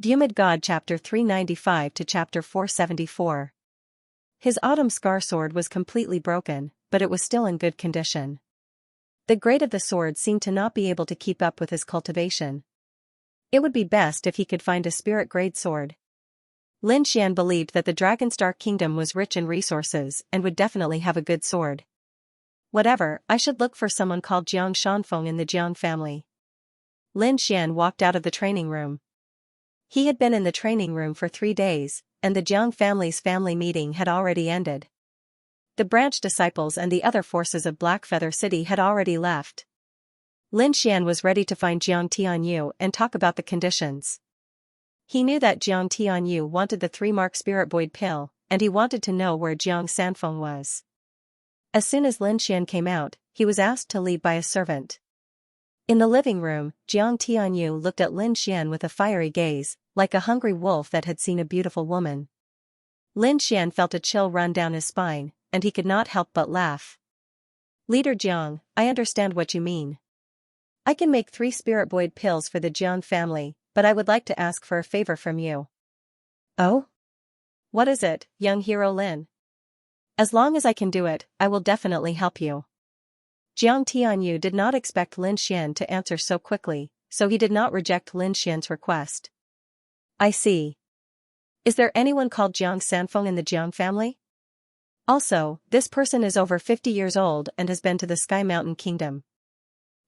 Vhumad God Chapter 395 to Chapter 474. His autumn scar sword was completely broken, but it was still in good condition. The grade of the sword seemed to not be able to keep up with his cultivation. It would be best if he could find a spirit-grade sword. Lin Xian believed that the Dragonstar Kingdom was rich in resources and would definitely have a good sword. Whatever, I should look for someone called Jiang Shanfeng in the Jiang family. Lin Xian walked out of the training room. He had been in the training room for 3 days, and the Jiang family's family meeting had already ended. The branch disciples and the other forces of Blackfeather City had already left. Lin Xian was ready to find Jiang Tianyu and talk about the conditions. He knew that Jiang Tianyu wanted the 3-mark Spirit Void pill, and he wanted to know where Jiang Sanfeng was. As soon as Lin Xian came out, he was asked to leave by a servant. In the living room, Jiang Tianyu looked at Lin Xian with a fiery gaze, like a hungry wolf that had seen a beautiful woman. Lin Xian felt a chill run down his spine, and he could not help but laugh. Leader Jiang, I understand what you mean. I can make 3 Spirit Void pills for the Jiang family, but I would like to ask for a favor from you. Oh? What is it, young hero Lin? As long as I can do it, I will definitely help you. Jiang Tianyu did not expect Lin Xian to answer so quickly, so he did not reject Lin Xian's request. I see. Is there anyone called Jiang Sanfeng in the Jiang family? Also, this person is over 50 years old and has been to the Sky Mountain Kingdom.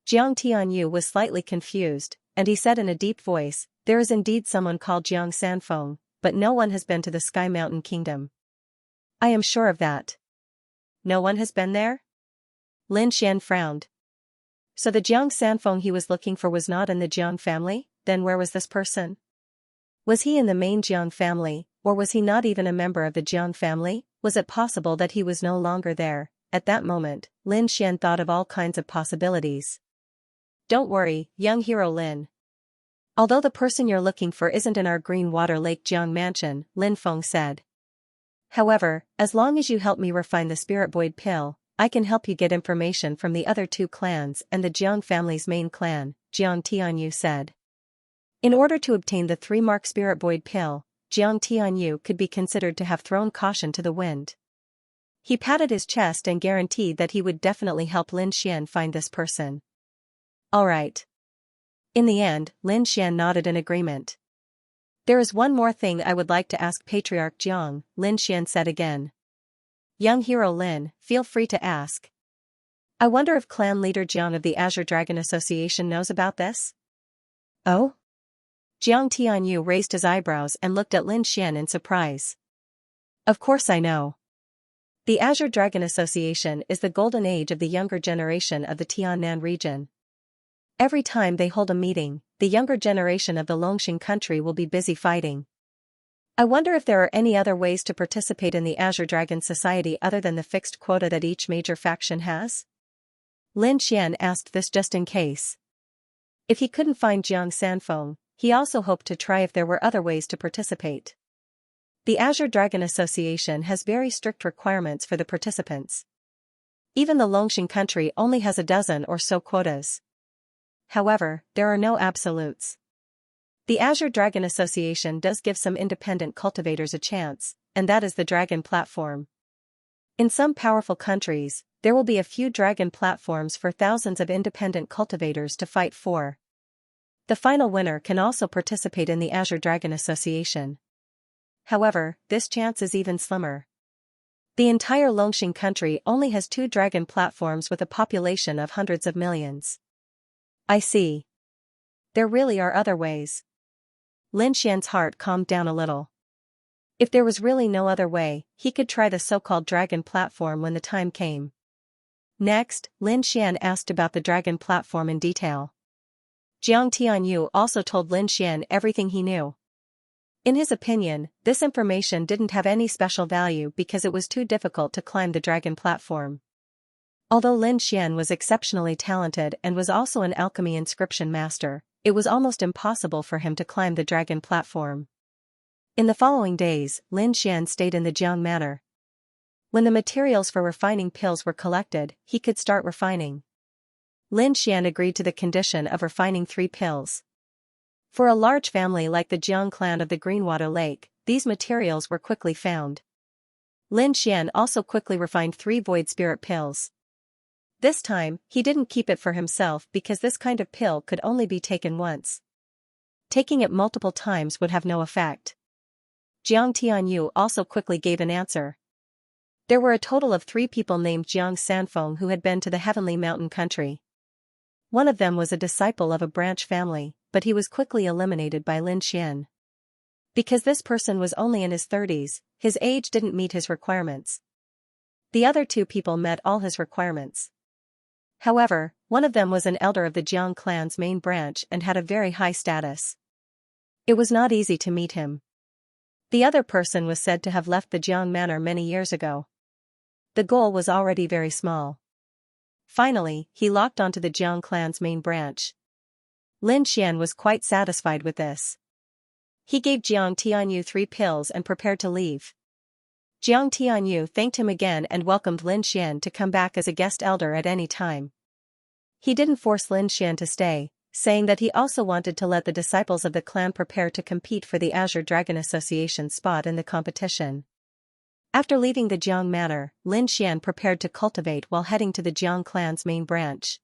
Jiang Tianyu was slightly confused, and he said in a deep voice, there is indeed someone called Jiang Sanfeng, but no one has been to the Sky Mountain Kingdom. I am sure of that. No one has been there? Lin Xian frowned. So the Jiang Sanfeng he was looking for was not in the Jiang family? Then where was this person? Was he in the main Jiang family, or was he not even a member of the Jiang family? Was it possible that he was no longer there? At that moment, Lin Xian thought of all kinds of possibilities. Don't worry, young hero Lin. Although the person you're looking for isn't in our Green Water Lake Jiang mansion, Lin Feng said. However, as long as you help me refine the Spirit Void pill, I can help you get information from the other 2 clans and the Jiang family's main clan, Jiang Tianyu said. In order to obtain the 3-mark Spirit Void pill, Jiang Tianyu could be considered to have thrown caution to the wind. He patted his chest and guaranteed that he would definitely help Lin Xian find this person. All right. In the end, Lin Xian nodded in agreement. There is one more thing I would like to ask Patriarch Jiang, Lin Xian said again. Young hero Lin, feel free to ask. I wonder if clan leader Jiang of the Azure Dragon Association knows about this? Oh? Jiang Tianyu raised his eyebrows and looked at Lin Xian in surprise. Of course I know. The Azure Dragon Association is the golden age of the younger generation of the Tiannan region. Every time they hold a meeting, the younger generation of the Longxing country will be busy fighting. I wonder if there are any other ways to participate in the Azure Dragon Society other than the fixed quota that each major faction has? Lin Xian asked this just in case. If he couldn't find Jiang Sanfeng, he also hoped to try if there were other ways to participate. The Azure Dragon Association has very strict requirements for the participants. Even the Longxing country only has a dozen or so quotas. However, there are no absolutes. The Azure Dragon Association does give some independent cultivators a chance, and that is the Dragon Platform. In some powerful countries, there will be a few Dragon Platforms for thousands of independent cultivators to fight for. The final winner can also participate in the Azure Dragon Association. However, this chance is even slimmer. The entire Longxing country only has 2 Dragon Platforms with a population of hundreds of millions. I see. There really are other ways. Lin Xian's heart calmed down a little. If there was really no other way, he could try the so-called Dragon Platform when the time came. Next, Lin Xian asked about the Dragon Platform in detail. Jiang Tianyu also told Lin Xian everything he knew. In his opinion, this information didn't have any special value because it was too difficult to climb the Dragon Platform. Although Lin Xian was exceptionally talented and was also an alchemy inscription master, it was almost impossible for him to climb the Dragon Platform. In the following days, Lin Xian stayed in the Jiang Manor. When the materials for refining pills were collected, he could start refining. Lin Xian agreed to the condition of refining 3 pills. For a large family like the Jiang clan of the Greenwater Lake, these materials were quickly found. Lin Xian also quickly refined 3 void spirit pills. This time, he didn't keep it for himself because this kind of pill could only be taken once. Taking it multiple times would have no effect. Jiang Tianyu also quickly gave an answer. There were a total of 3 people named Jiang Sanfeng who had been to the Heavenly Mountain country. One of them was a disciple of a branch family, but he was quickly eliminated by Lin Xian. Because this person was only in his 30s, his age didn't meet his requirements. The other 2 people met all his requirements. However, one of them was an elder of the Jiang clan's main branch and had a very high status. It was not easy to meet him. The other person was said to have left the Jiang manor many years ago. The goal was already very small. Finally, he locked onto the Jiang clan's main branch. Lin Xian was quite satisfied with this. He gave Jiang Tianyu 3 pills and prepared to leave. Jiang Tianyu thanked him again and welcomed Lin Xian to come back as a guest elder at any time. He didn't force Lin Xian to stay, saying that he also wanted to let the disciples of the clan prepare to compete for the Azure Dragon Association spot in the competition. After leaving the Jiang manor, Lin Xian prepared to cultivate while heading to the Jiang clan's main branch.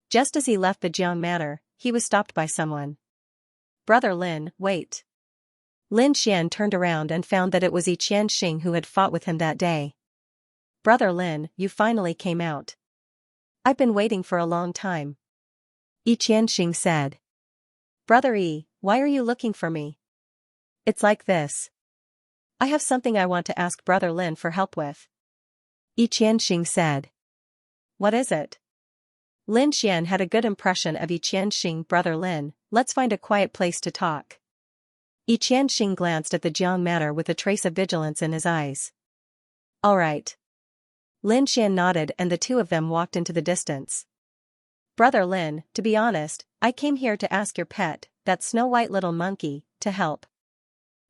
Just as he left the Jiang manor, he was stopped by someone. "Brother Lin, wait." Lin Xian turned around and found that it was Xianxia who had fought with him that day. "Brother Lin, you finally came out. I've been waiting for a long time." Xianxia said. "Brother Yi, why are you looking for me?" "It's like this. I have something I want to ask Brother Lin for help with." Xianxia said. "What is it?" Lin Xian had a good impression of Xianxia. "Brother Lin, let's find a quiet place to talk." Xianxia glanced at the Jiang manor with a trace of vigilance in his eyes. "All right." Lin Xian nodded and the 2 of them walked into the distance. "Brother Lin, to be honest, I came here to ask your pet, that snow-white little monkey, to help."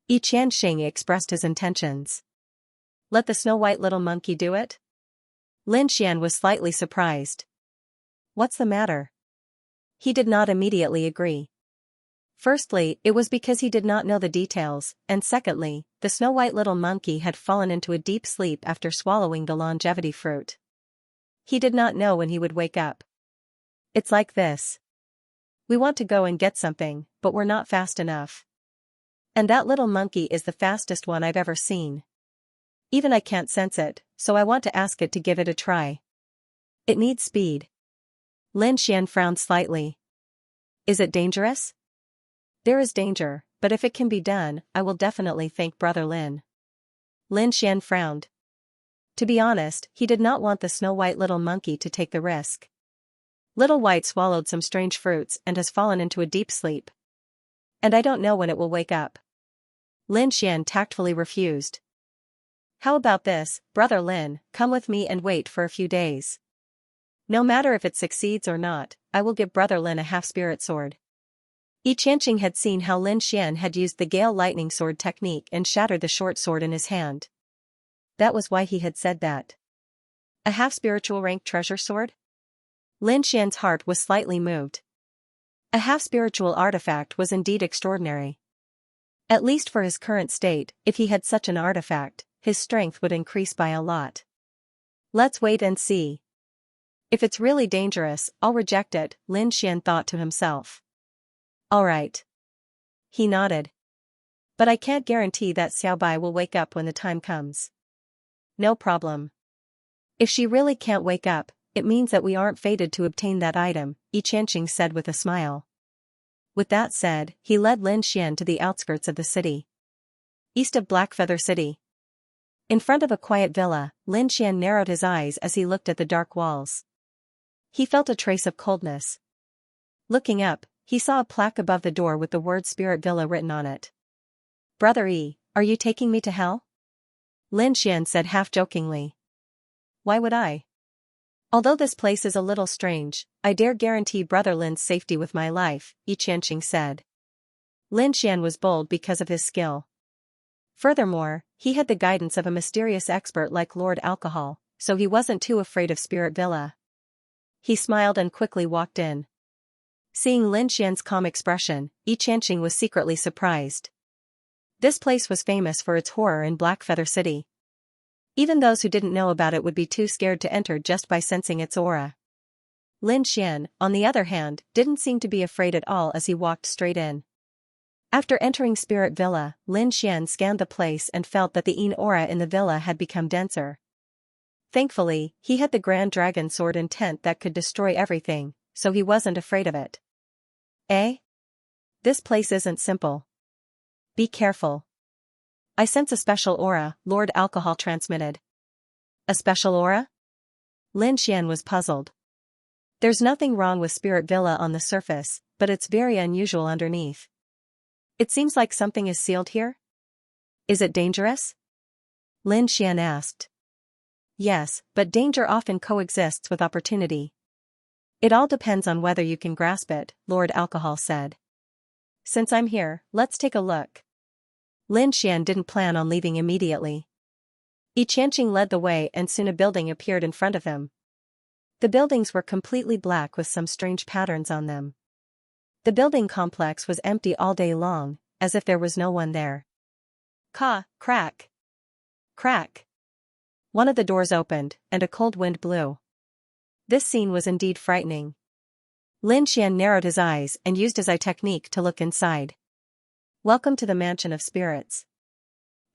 Xianxia expressed his intentions. "Let the snow-white little monkey do it?" Lin Xian was slightly surprised. "What's the matter?" He did not immediately agree. Firstly, it was because he did not know the details, and secondly, the snow-white little monkey had fallen into a deep sleep after swallowing the longevity fruit. He did not know when he would wake up. "It's like this. We want to go and get something, but we're not fast enough. And that little monkey is the fastest one I've ever seen. Even I can't sense it, so I want to ask it to give it a try. It needs speed." Lin Xian frowned slightly. "Is it dangerous?" "There is danger, but if it can be done, I will definitely thank Brother Lin." Lin Xian frowned. To be honest, he did not want the snow-white little monkey to take the risk. Little White swallowed some strange fruits and has fallen into a deep sleep. And I don't know when it will wake up. Lin Xian tactfully refused. "How about this, Brother Lin, come with me and wait for a few days. No matter if it succeeds or not, I will give Brother Lin a half-spirit sword." Xianxia had seen how Lin Xian had used the Gale Lightning Sword technique and shattered the short sword in his hand. That was why he had said that. A half-spiritual rank treasure sword? Lin Xian's heart was slightly moved. A half-spiritual artifact was indeed extraordinary. At least for his current state, if he had such an artifact, his strength would increase by a lot. Let's wait and see. If it's really dangerous, I'll reject it, Lin Xian thought to himself. All right. He nodded. But I can't guarantee that Xiaobai will wake up when the time comes. No problem. If she really can't wake up, it means that we aren't fated to obtain that item, Xianxia said with a smile. With that said, he led Lin Xian to the outskirts of the city. East of Blackfeather City. In front of a quiet villa, Lin Xian narrowed his eyes as he looked at the dark walls. He felt a trace of coldness. Looking up, he saw a plaque above the door with the word Spirit Villa written on it. Brother Yi, are you taking me to hell? Lin Xian said half-jokingly. Why would I? Although this place is a little strange, I dare guarantee Brother Lin's safety with my life, Xianxia said. Lin Xian was bold because of his skill. Furthermore, he had the guidance of a mysterious expert like Lord Alcohol, so he wasn't too afraid of Spirit Villa. He smiled and quickly walked in. Seeing Lin Xian's calm expression, Xianxia was secretly surprised. This place was famous for its horror in Black Feather City. Even those who didn't know about it would be too scared to enter just by sensing its aura. Lin Xian, on the other hand, didn't seem to be afraid at all as he walked straight in. After entering Spirit Villa, Lin Xian scanned the place and felt that the Yin aura in the villa had become denser. Thankfully, he had the Grand Dragon Sword intent that could destroy everything, so he wasn't afraid of it. Eh? This place isn't simple. Be careful. I sense a special aura, Lord Alcohol transmitted. A special aura? Lin Xian was puzzled. There's nothing wrong with Spirit Villa on the surface, but it's very unusual underneath. It seems like something is sealed here? Is it dangerous? Lin Xian asked. Yes, but danger often coexists with opportunity. It all depends on whether you can grasp it, Lord Alcohol said. Since I'm here, let's take a look. Lin Xian didn't plan on leaving immediately. Xianxia led the way and soon a building appeared in front of him. The buildings were completely black with some strange patterns on them. The building complex was empty all day long, as if there was no one there. Crack. Crack. One of the doors opened, and a cold wind blew. This scene was indeed frightening. Lin Xian narrowed his eyes and used his eye technique to look inside. Welcome to the Mansion of Spirits.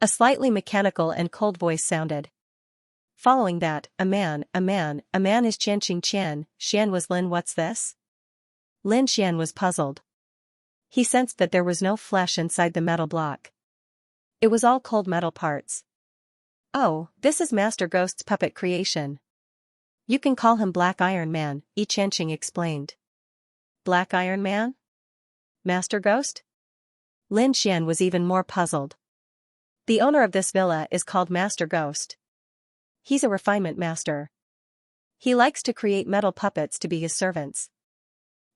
A slightly mechanical and cold voice sounded. Following that, a man is Xian was Lin. What's this? Lin Xian was puzzled. He sensed that there was no flesh inside the metal block. It was all cold metal parts. Oh, this is Master Ghost's puppet creation. You can call him Black Iron Man, Xianxia explained. Black Iron Man? Master Ghost? Lin Xian was even more puzzled. The owner of this villa is called Master Ghost. He's a refinement master. He likes to create metal puppets to be his servants.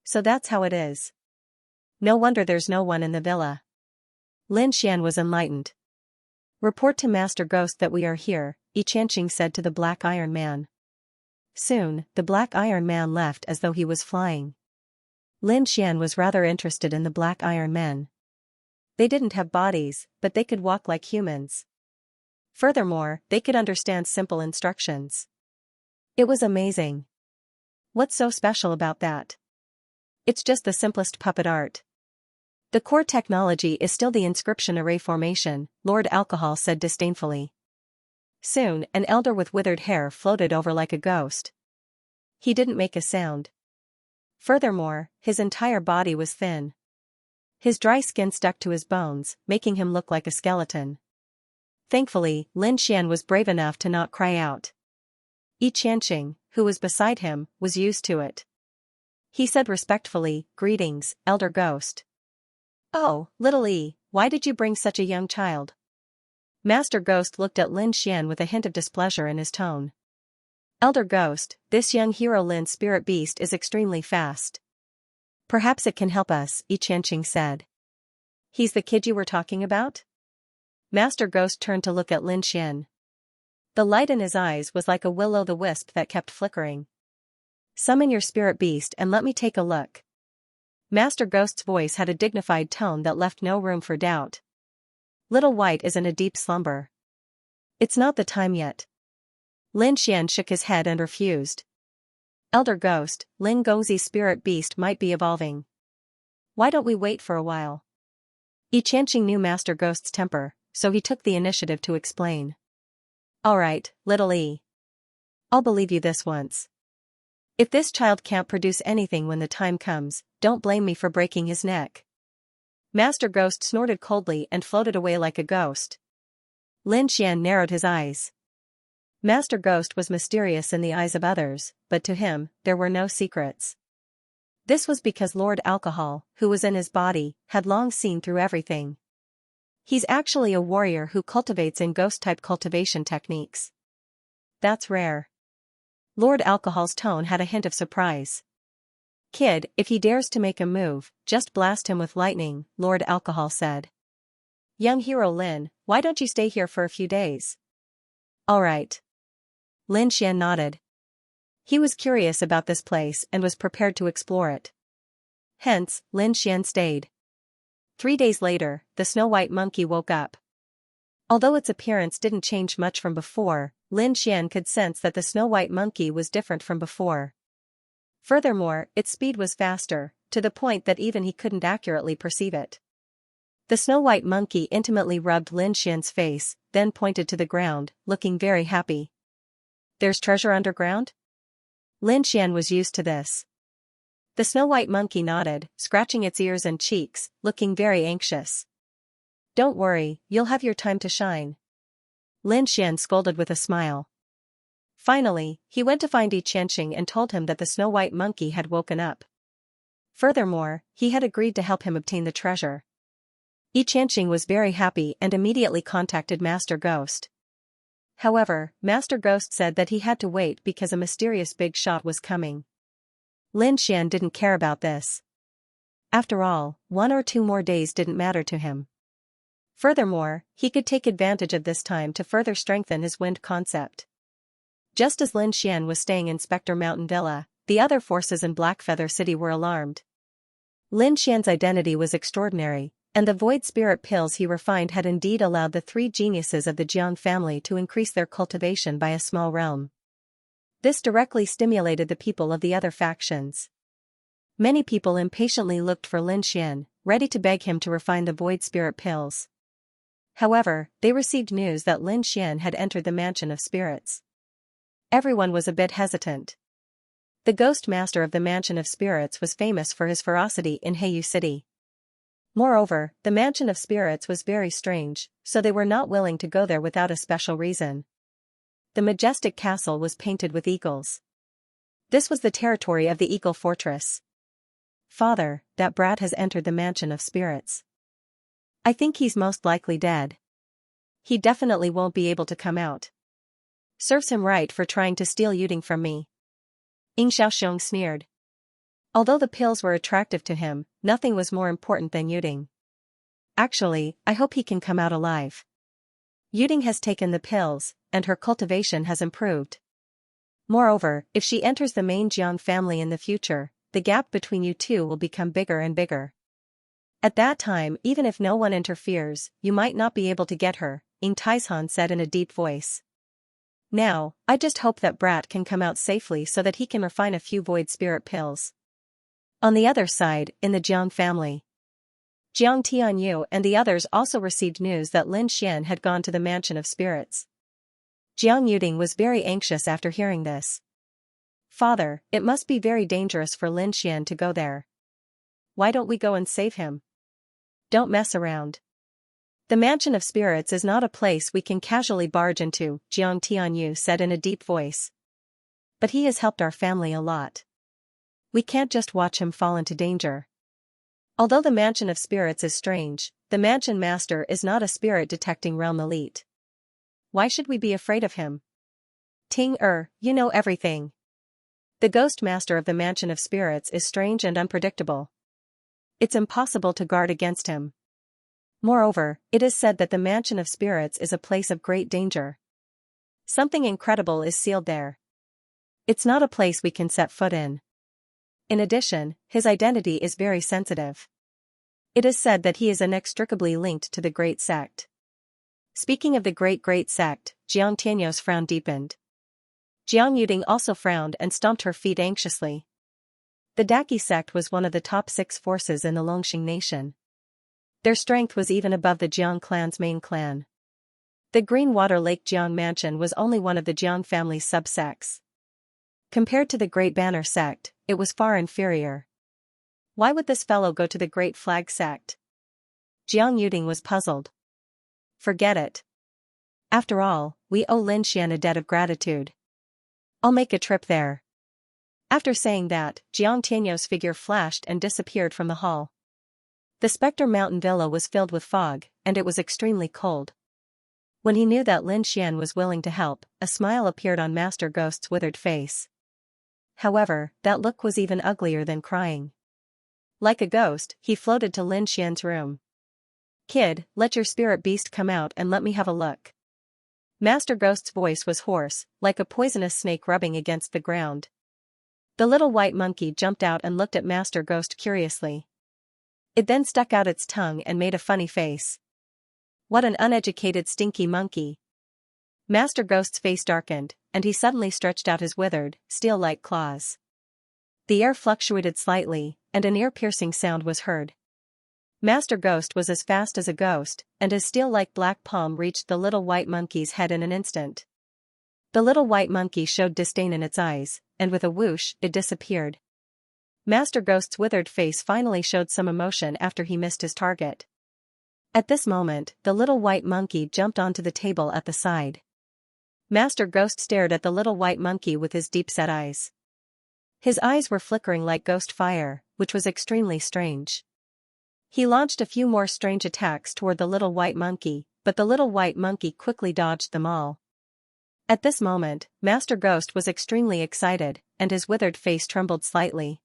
So that's how it is. No wonder there's no one in the villa. Lin Xian was enlightened. Report to Master Ghost that we are here, Xianxia said to the Black Iron Man. Soon, the Black Iron Man left as though he was flying. Lin Xian was rather interested in the Black Iron Men. They didn't have bodies, but they could walk like humans. Furthermore, they could understand simple instructions. It was amazing. What's so special about that? It's just the simplest puppet art. The core technology is still the inscription array formation, Lord Alcohol said disdainfully. Soon, an elder with withered hair floated over like a ghost. He didn't make a sound. Furthermore, his entire body was thin. His dry skin stuck to his bones, making him look like a skeleton. Thankfully, Lin Xian was brave enough to not cry out. Xianxia, who was beside him, was used to it. He said respectfully, "Greetings, Elder Ghost." "Oh, little E, why did you bring such a young child?" Master Ghost looked at Lin Xian with a hint of displeasure in his tone. "Elder Ghost, this young hero Lin's spirit beast is extremely fast. Perhaps it can help us," Xianxia said. "He's the kid you were talking about?" Master Ghost turned to look at Lin Xian. The light in his eyes was like a will-o'-the-wisp that kept flickering. "Summon your spirit beast and let me take a look." Master Ghost's voice had a dignified tone that left no room for doubt. "Little White is in a deep slumber. It's not the time yet." Lin Xian shook his head and refused. "Elder Ghost, Lin Gongzi's spirit beast might be evolving. Why don't we wait for a while?" Xianxia knew Master Ghost's temper, so he took the initiative to explain. "Alright, little E. I'll believe you this once. If this child can't produce anything when the time comes, don't blame me for breaking his neck." Master Ghost snorted coldly and floated away like a ghost. Lin Xian narrowed his eyes. Master Ghost was mysterious in the eyes of others, but to him, there were no secrets. This was because Lord Alcohol, who was in his body, had long seen through everything. He's actually a warrior who cultivates in ghost-type cultivation techniques. That's rare. Lord Alcohol's tone had a hint of surprise. "Kid, if he dares to make a move, just blast him with lightning," Lord Alcohol said. "Young hero Lin, why don't you stay here for a few days?" "All right." Lin Xian nodded. He was curious about this place and was prepared to explore it. Hence, Lin Xian stayed. 3 days later, the snow-white monkey woke up. Although its appearance didn't change much from before, Lin Xian could sense that the snow-white monkey was different from before. Furthermore, its speed was faster, to the point that even he couldn't accurately perceive it. The snow-white monkey intimately rubbed Lin Xian's face, then pointed to the ground, looking very happy. "There's treasure underground?" Lin Xian was used to this. The snow-white monkey nodded, scratching its ears and cheeks, looking very anxious. "Don't worry, you'll have your time to shine," Lin Xian scolded with a smile. Finally, he went to find Xianxia and told him that the snow-white monkey had woken up. Furthermore, he had agreed to help him obtain the treasure. Xianxia was very happy and immediately contacted Master Ghost. However, Master Ghost said that he had to wait because a mysterious big shot was coming. Lin Xian didn't care about this. After all, 1 or 2 more days didn't matter to him. Furthermore, he could take advantage of this time to further strengthen his wind concept. Just as Lin Xian was staying in Spectre Mountain Villa, the other forces in Blackfeather City were alarmed. Lin Xian's identity was extraordinary, and the void spirit pills he refined had indeed allowed the 3 geniuses of the Jiang family to increase their cultivation by a small realm. This directly stimulated the people of the other factions. Many people impatiently looked for Lin Xian, ready to beg him to refine the void spirit pills. However, they received news that Lin Xian had entered the Mansion of Spirits. Everyone was a bit hesitant. The Ghost Master of the Mansion of Spirits was famous for his ferocity in Heiyu City. Moreover, the Mansion of Spirits was very strange, so they were not willing to go there without a special reason. The majestic castle was painted with eagles. This was the territory of the Eagle Fortress. "Father, that brat has entered the Mansion of Spirits. I think he's most likely dead. He definitely won't be able to come out. Serves him right for trying to steal Yuding from me." Ying Xiaoxiong sneered. Although the pills were attractive to him, nothing was more important than Yuding. "Actually, I hope he can come out alive. Yuding has taken the pills, and her cultivation has improved. Moreover, if she enters the main Jiang family in the future, the gap between you two will become bigger and bigger. At that time, even if no one interferes, you might not be able to get her," Ying Taishan said in a deep voice. "Now, I just hope that brat can come out safely so that he can refine a few void spirit pills." On the other side, in the Jiang family, Jiang Tianyu and the others also received news that Lin Xian had gone to the Mansion of Spirits. Jiang Yuding was very anxious after hearing this. "Father, it must be very dangerous for Lin Xian to go there. Why don't we go and save him?" "Don't mess around. The Mansion of Spirits is not a place we can casually barge into," Jiang Tianyu said in a deep voice. "But he has helped our family a lot. We can't just watch him fall into danger. Although the Mansion of Spirits is strange, the Mansion Master is not a spirit-detecting realm elite. Why should we be afraid of him? Ting you know everything. The Ghost Master of the Mansion of Spirits is strange and unpredictable. It's impossible to guard against him. Moreover, it is said that the Mansion of Spirits is a place of great danger. Something incredible is sealed there. It's not a place we can set foot in. In addition, his identity is very sensitive. It is said that he is inextricably linked to the Great Sect." Speaking of the Great Sect, Jiang Tianyu's frown deepened. Jiang Yuding also frowned and stomped her feet anxiously. The Daki sect was one of the top 6 forces in the Longxing nation. Their strength was even above the Jiang clan's main clan. The Greenwater Lake Jiang Mansion was only one of the Jiang family's subsects. Compared to the Great Banner sect, it was far inferior. Why would this fellow go to the Great Flag sect? Jiang Yuding was puzzled. Forget it. After all, we owe Lin Xian a debt of gratitude. I'll make a trip there. After saying that, Jiang Tianyu's figure flashed and disappeared from the hall. The Spectre Mountain Villa was filled with fog, and it was extremely cold. When he knew that Lin Xian was willing to help, a smile appeared on Master Ghost's withered face. However, that look was even uglier than crying. Like a ghost, he floated to Lin Xian's room. "Kid, let your spirit beast come out and let me have a look." Master Ghost's voice was hoarse, like a poisonous snake rubbing against the ground. The little white monkey jumped out and looked at Master Ghost curiously. It then stuck out its tongue and made a funny face. What an uneducated stinky monkey. Master Ghost's face darkened, and he suddenly stretched out his withered, steel-like claws. The air fluctuated slightly, and an ear-piercing sound was heard. Master Ghost was as fast as a ghost, and his steel-like black palm reached the little white monkey's head in an instant. The little white monkey showed disdain in its eyes, and with a whoosh, it disappeared. Master Ghost's withered face finally showed some emotion after he missed his target. At this moment, the little white monkey jumped onto the table at the side. Master Ghost stared at the little white monkey with his deep-set eyes. His eyes were flickering like ghost fire, which was extremely strange. He launched a few more strange attacks toward the little white monkey, but the little white monkey quickly dodged them all. At this moment, Master Ghost was extremely excited, and his withered face trembled slightly.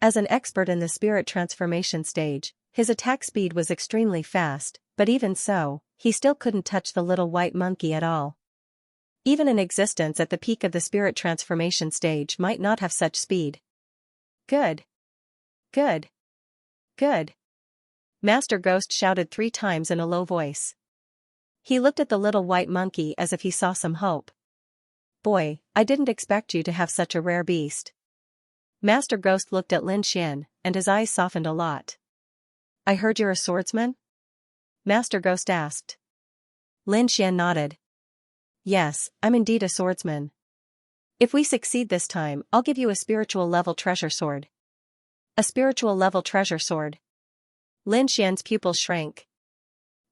As an expert in the spirit transformation stage, his attack speed was extremely fast, but even so, he still couldn't touch the little white monkey at all. Even an existence at the peak of the spirit transformation stage might not have such speed. Good. Good. Good. Master Ghost shouted 3 times in a low voice. He looked at the little white monkey as if he saw some hope. Boy, I didn't expect you to have such a rare beast. Master Ghost looked at Lin Xian, and his eyes softened a lot. I heard you're a swordsman? Master Ghost asked. Lin Xian nodded. Yes, I'm indeed a swordsman. If we succeed this time, I'll give you a spiritual level treasure sword. A spiritual level treasure sword. Lin Xian's pupils shrank.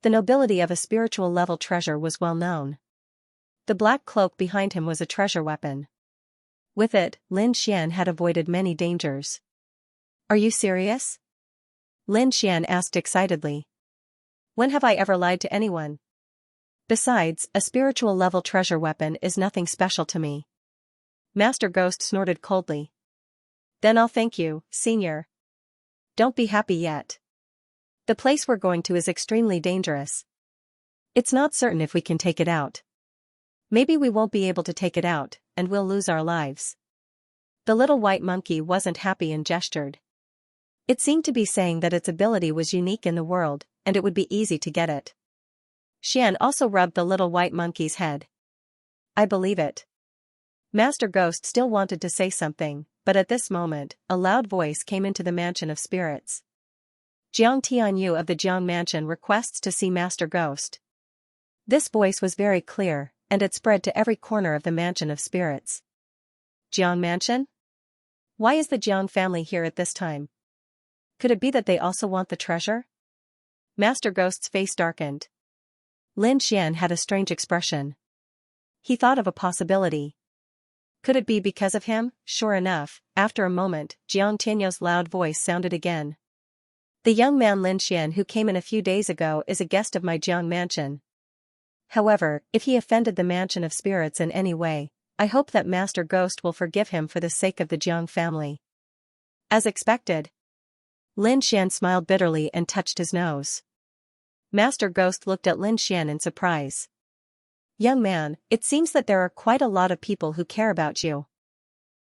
The nobility of a spiritual level treasure was well known. The black cloak behind him was a treasure weapon. With it, Lin Xian had avoided many dangers. Are you serious? Lin Xian asked excitedly. When have I ever lied to anyone? Besides, a spiritual level treasure weapon is nothing special to me. Master Ghost snorted coldly. Then I'll thank you, Senior. Don't be happy yet. The place we're going to is extremely dangerous. It's not certain if we can take it out. Maybe we won't be able to take it out, and we'll lose our lives. The little white monkey wasn't happy and gestured. It seemed to be saying that its ability was unique in the world, and it would be easy to get it. Xian also rubbed the little white monkey's head. I believe it. Master Ghost still wanted to say something, but at this moment, a loud voice came into the mansion of spirits. Jiang Tianyu of the Jiang Mansion requests to see Master Ghost. This voice was very clear, and it spread to every corner of the mansion of spirits. Jiang Mansion? Why is the Jiang family here at this time? Could it be that they also want the treasure? Master Ghost's face darkened. Lin Xian had a strange expression. He thought of a possibility. Could it be because of him? Sure enough, after a moment, Jiang Tianyu's loud voice sounded again. The young man Lin Xian who came in a few days ago is a guest of my Jiang Mansion. However, if he offended the mansion of spirits in any way, I hope that Master Ghost will forgive him for the sake of the Jiang family. As expected. Lin Xian smiled bitterly and touched his nose. Master Ghost looked at Lin Xian in surprise. Young man, it seems that there are quite a lot of people who care about you.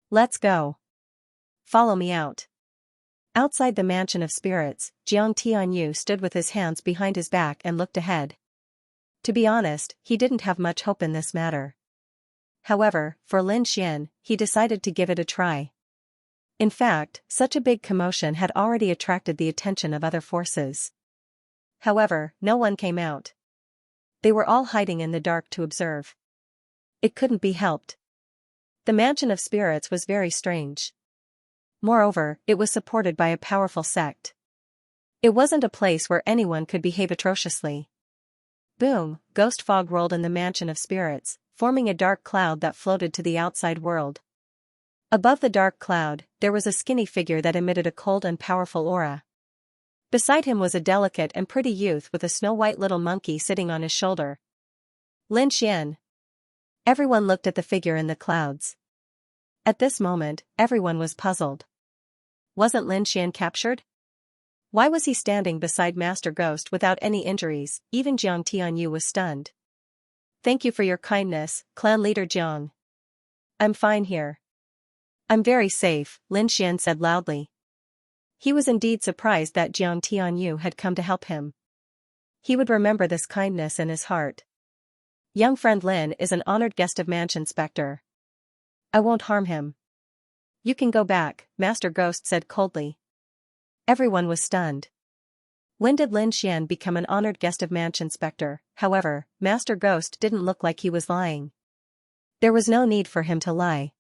Let's go. Follow me out. Outside the mansion of spirits, Jiang Tianyu stood with his hands behind his back and looked ahead. To be honest, he didn't have much hope in this matter. However, for Lin Xian, he decided to give it a try. In fact, such a big commotion had already attracted the attention of other forces. However, no one came out. They were all hiding in the dark to observe. It couldn't be helped. The mansion of spirits was very strange. Moreover, it was supported by a powerful sect. It wasn't a place where anyone could behave atrociously. Boom, ghost fog rolled in the mansion of spirits, forming a dark cloud that floated to the outside world. Above the dark cloud, there was a skinny figure that emitted a cold and powerful aura. Beside him was a delicate and pretty youth with a snow-white little monkey sitting on his shoulder. Lin Xian. Everyone looked at the figure in the clouds. At this moment, everyone was puzzled. Wasn't Lin Xian captured? Why was he standing beside Master Ghost without any injuries? Even Jiang Tianyu was stunned. Thank you for your kindness, clan leader Jiang. I'm fine here. I'm very safe, Lin Xian said loudly. He was indeed surprised that Jiang Tianyu had come to help him. He would remember this kindness in his heart. Young friend Lin is an honored guest of Mansion Spectre. I won't harm him. You can go back, Master Ghost said coldly. Everyone was stunned. When did Lin Xian become an honored guest of Mansion Spectre? However, Master Ghost didn't look like he was lying. There was no need for him to lie.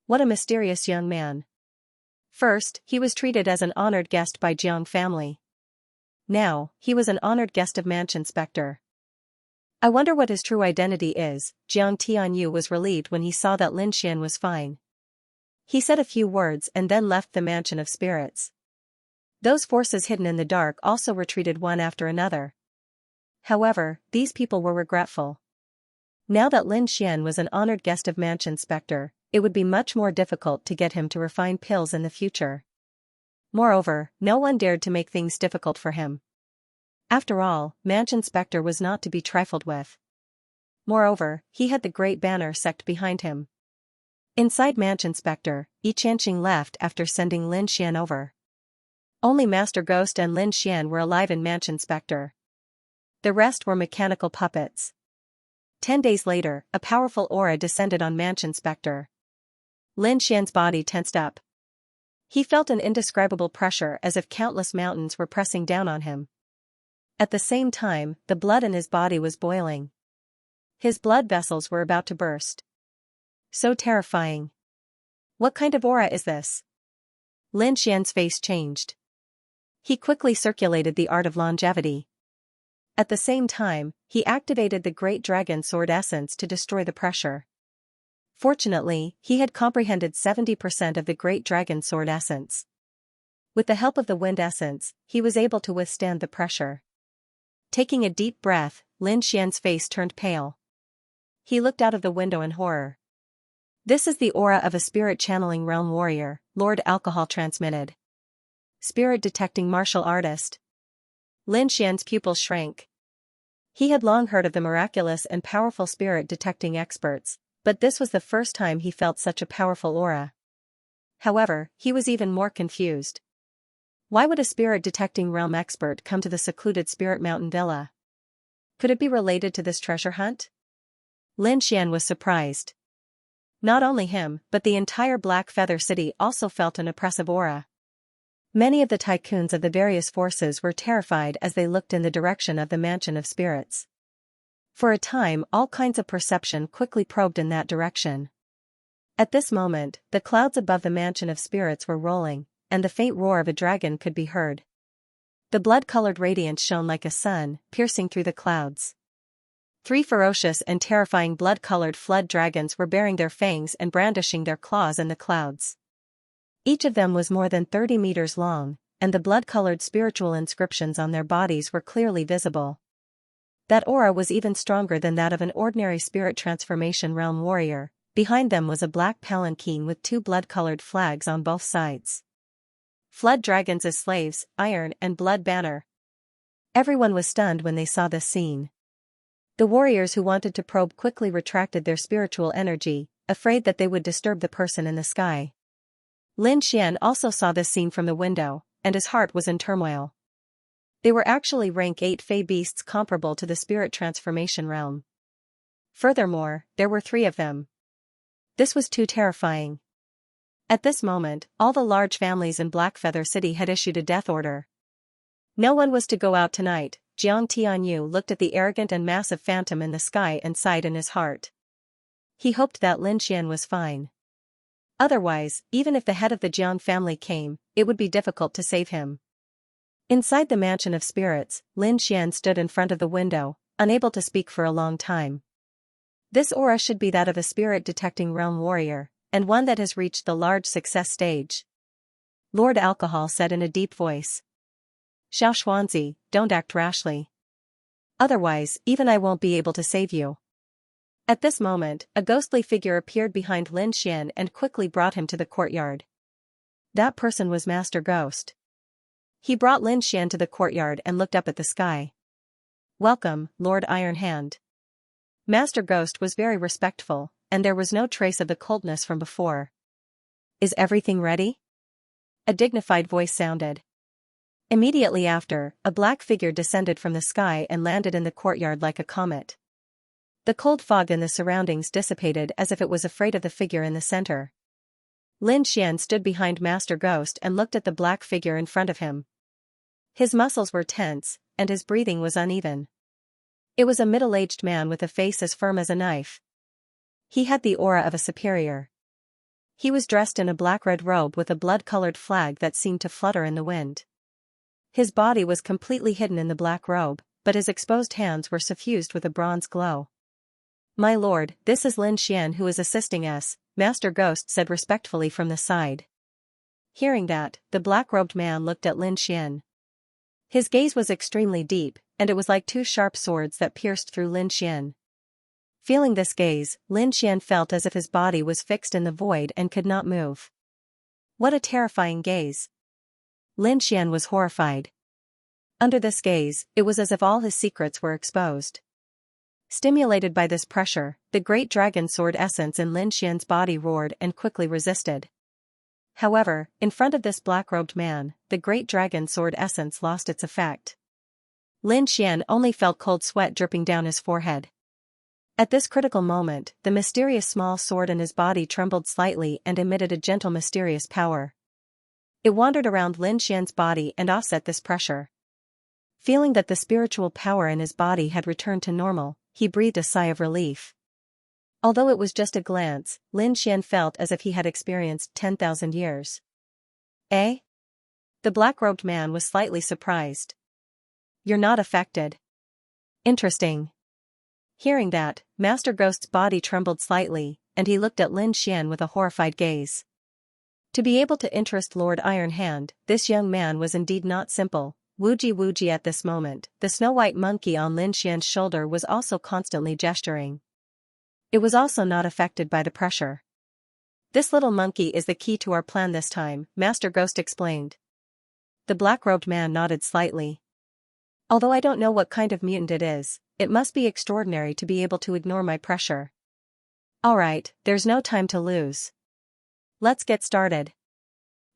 What a mysterious young man. First, he was treated as an honored guest by Jiang family. Now, he was an honored guest of Mansion Spectre. I wonder what his true identity is. Jiang Tianyu was relieved when he saw that Lin Xian was fine. He said a few words and then left the Mansion of Spirits. Those forces hidden in the dark also retreated one after another. However, these people were regretful. Now that Lin Xian was an honored guest of Mansion Spectre, it would be much more difficult to get him to refine pills in the future. Moreover, no one dared to make things difficult for him. After all, Mansion Spectre was not to be trifled with. Moreover, he had the Great Banner sect behind him. Inside Mansion Spectre, Xianxia left after sending Lin Xian over. Only Master Ghost and Lin Xian were alive in Mansion Spectre. The rest were mechanical puppets. 10 days later, a powerful aura descended on Mansion Spectre. Lin Xian's body tensed up. He felt an indescribable pressure as if countless mountains were pressing down on him. At the same time, the blood in his body was boiling. His blood vessels were about to burst. So terrifying. What kind of aura is this? Lin Xian's face changed. He quickly circulated the art of longevity. At the same time, he activated the Great Dragon Sword Essence to destroy the pressure. Fortunately, he had comprehended 70% of the Great Dragon Sword Essence. With the help of the Wind Essence, he was able to withstand the pressure. Taking a deep breath, Lin Xian's face turned pale. He looked out of the window in horror. This is the aura of a spirit channeling realm warrior, Lord Alcohol transmitted. Spirit detecting martial artist. Lin Xian's pupils shrank. He had long heard of the miraculous and powerful spirit detecting experts, but this was the first time he felt such a powerful aura. However, he was even more confused. Why would a spirit detecting realm expert come to the secluded Spirit Mountain Villa? Could it be related to this treasure hunt? Lin Xian was surprised. Not only him, but the entire Black Feather City also felt an oppressive aura. Many of the tycoons of the various forces were terrified as they looked in the direction of the Mansion of Spirits. For a time, all kinds of perception quickly probed in that direction. At this moment, the clouds above the Mansion of Spirits were rolling, and the faint roar of a dragon could be heard. The blood-colored radiance shone like a sun, piercing through the clouds. 3 ferocious and terrifying blood-colored flood dragons were baring their fangs and brandishing their claws in the clouds. Each of them was more than 30 meters long, and the blood-colored spiritual inscriptions on their bodies were clearly visible. That aura was even stronger than that of an ordinary spirit transformation realm warrior. Behind them was a black palanquin with 2 blood-colored flags on both sides. Flood dragons as slaves, iron and blood banner. Everyone was stunned when they saw this scene. The warriors who wanted to probe quickly retracted their spiritual energy, afraid that they would disturb the person in the sky. Lin Xian also saw this scene from the window, and his heart was in turmoil. They were actually rank 8 fey beasts comparable to the spirit transformation realm. Furthermore, there were 3 of them. This was too terrifying. At this moment, all the large families in Black Feather City had issued a death order. No one was to go out tonight. Jiang Tianyu looked at the arrogant and massive phantom in the sky and sighed in his heart. He hoped that Lin Xian was fine. Otherwise, even if the head of the Jiang family came, it would be difficult to save him. Inside the Mansion of Spirits, Lin Xian stood in front of the window, unable to speak for a long time. This aura should be that of a spirit-detecting realm warrior, and one that has reached the large success stage. Lord Alcohol said in a deep voice. Xiao Xuanzi, don't act rashly. Otherwise, even I won't be able to save you. At this moment, a ghostly figure appeared behind Lin Xian and quickly brought him to the courtyard. That person was Master Ghost. He brought Lin Xian to the courtyard and looked up at the sky. Welcome, Lord Iron Hand. Master Ghost was very respectful, and there was no trace of the coldness from before. Is everything ready? A dignified voice sounded. Immediately after, a black figure descended from the sky and landed in the courtyard like a comet. The cold fog in the surroundings dissipated as if it was afraid of the figure in the center. Lin Xian stood behind Master Ghost and looked at the black figure in front of him. His muscles were tense, and his breathing was uneven. It was a middle-aged man with a face as firm as a knife. He had the aura of a superior. He was dressed in a black-red robe with a blood-colored flag that seemed to flutter in the wind. His body was completely hidden in the black robe, but his exposed hands were suffused with a bronze glow. "My lord, this is Lin Xian who is assisting us," Master Ghost said respectfully from the side. Hearing that, the black-robed man looked at Lin Xian. His gaze was extremely deep, and it was like two sharp swords that pierced through Lin Xian. Feeling this gaze, Lin Xian felt as if his body was fixed in the void and could not move. What a terrifying gaze! Lin Xian was horrified. Under this gaze, it was as if all his secrets were exposed. Stimulated by this pressure, the great dragon sword essence in Lin Xian's body roared and quickly resisted. However, in front of this black-robed man, the great dragon sword essence lost its effect. Lin Xian only felt cold sweat dripping down his forehead. At this critical moment, the mysterious small sword in his body trembled slightly and emitted a gentle mysterious power. It wandered around Lin Xian's body and offset this pressure. Feeling that the spiritual power in his body had returned to normal, he breathed a sigh of relief. Although it was just a glance, Lin Xian felt as if he had experienced 10,000 years. Eh? The black-robed man was slightly surprised. "You're not affected." "Interesting." Hearing that, Master Ghost's body trembled slightly, and he looked at Lin Xian with a horrified gaze. To be able to interest Lord Iron Hand, this young man was indeed not simple. Wooji at this moment, the snow-white monkey on Lin Xian's shoulder was also constantly gesturing. It was also not affected by the pressure. "This little monkey is the key to our plan this time," Master Ghost explained. The black-robed man nodded slightly. "Although I don't know what kind of mutant it is, it must be extraordinary to be able to ignore my pressure. Alright, there's no time to lose. Let's get started."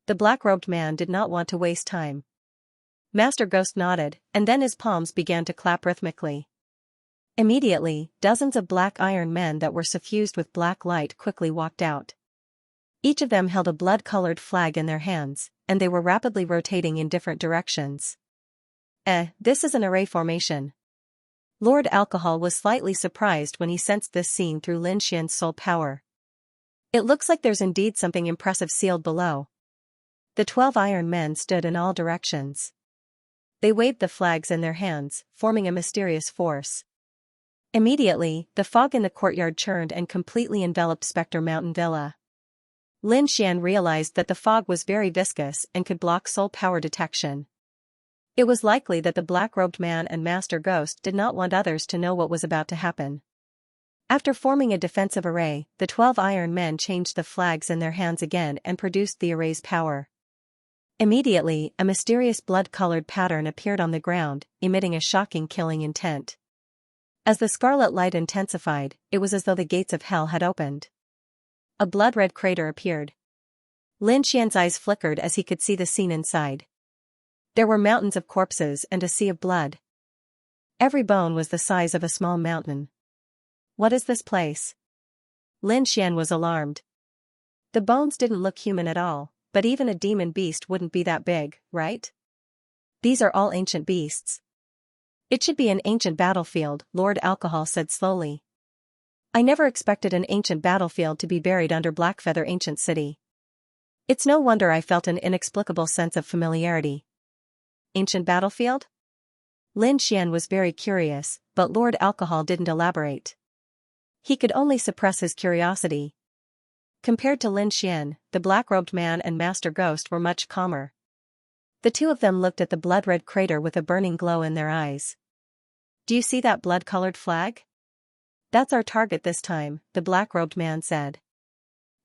The black-robed man did not want to waste time. Master Ghost nodded, and then his palms began to clap rhythmically. Immediately, dozens of black iron men that were suffused with black light quickly walked out. Each of them held a blood-colored flag in their hands, and they were rapidly rotating in different directions. This is an array formation. Lord Alcohol was slightly surprised when he sensed this scene through Lin Xian's soul power. It looks like there's indeed something impressive sealed below. The 12 iron men stood in all directions. They waved the flags in their hands, forming a mysterious force. Immediately, the fog in the courtyard churned and completely enveloped Spectre Mountain Villa. Lin Xian realized that the fog was very viscous and could block soul power detection. It was likely that the black-robed man and Master Ghost did not want others to know what was about to happen. After forming a defensive array, the 12 iron men changed the flags in their hands again and produced the array's power. Immediately, a mysterious blood-colored pattern appeared on the ground, emitting a shocking killing intent. As the scarlet light intensified, it was as though the gates of hell had opened. A blood-red crater appeared. Lin Xian's eyes flickered as he could see the scene inside. There were mountains of corpses and a sea of blood. Every bone was the size of a small mountain. What is this place? Lin Xian was alarmed. The bones didn't look human at all, but even a demon beast wouldn't be that big, right? These are all ancient beasts. It should be an ancient battlefield, Lord Alcohol said slowly. I never expected an ancient battlefield to be buried under Blackfeather Ancient City. It's no wonder I felt an inexplicable sense of familiarity. Ancient battlefield? Lin Xian was very curious, but Lord Alcohol didn't elaborate. He could only suppress his curiosity. Compared to Lin Xian, the black-robed man and Master Ghost were much calmer. The two of them looked at the blood-red crater with a burning glow in their eyes. Do you see that blood-colored flag? That's our target this time, the black-robed man said.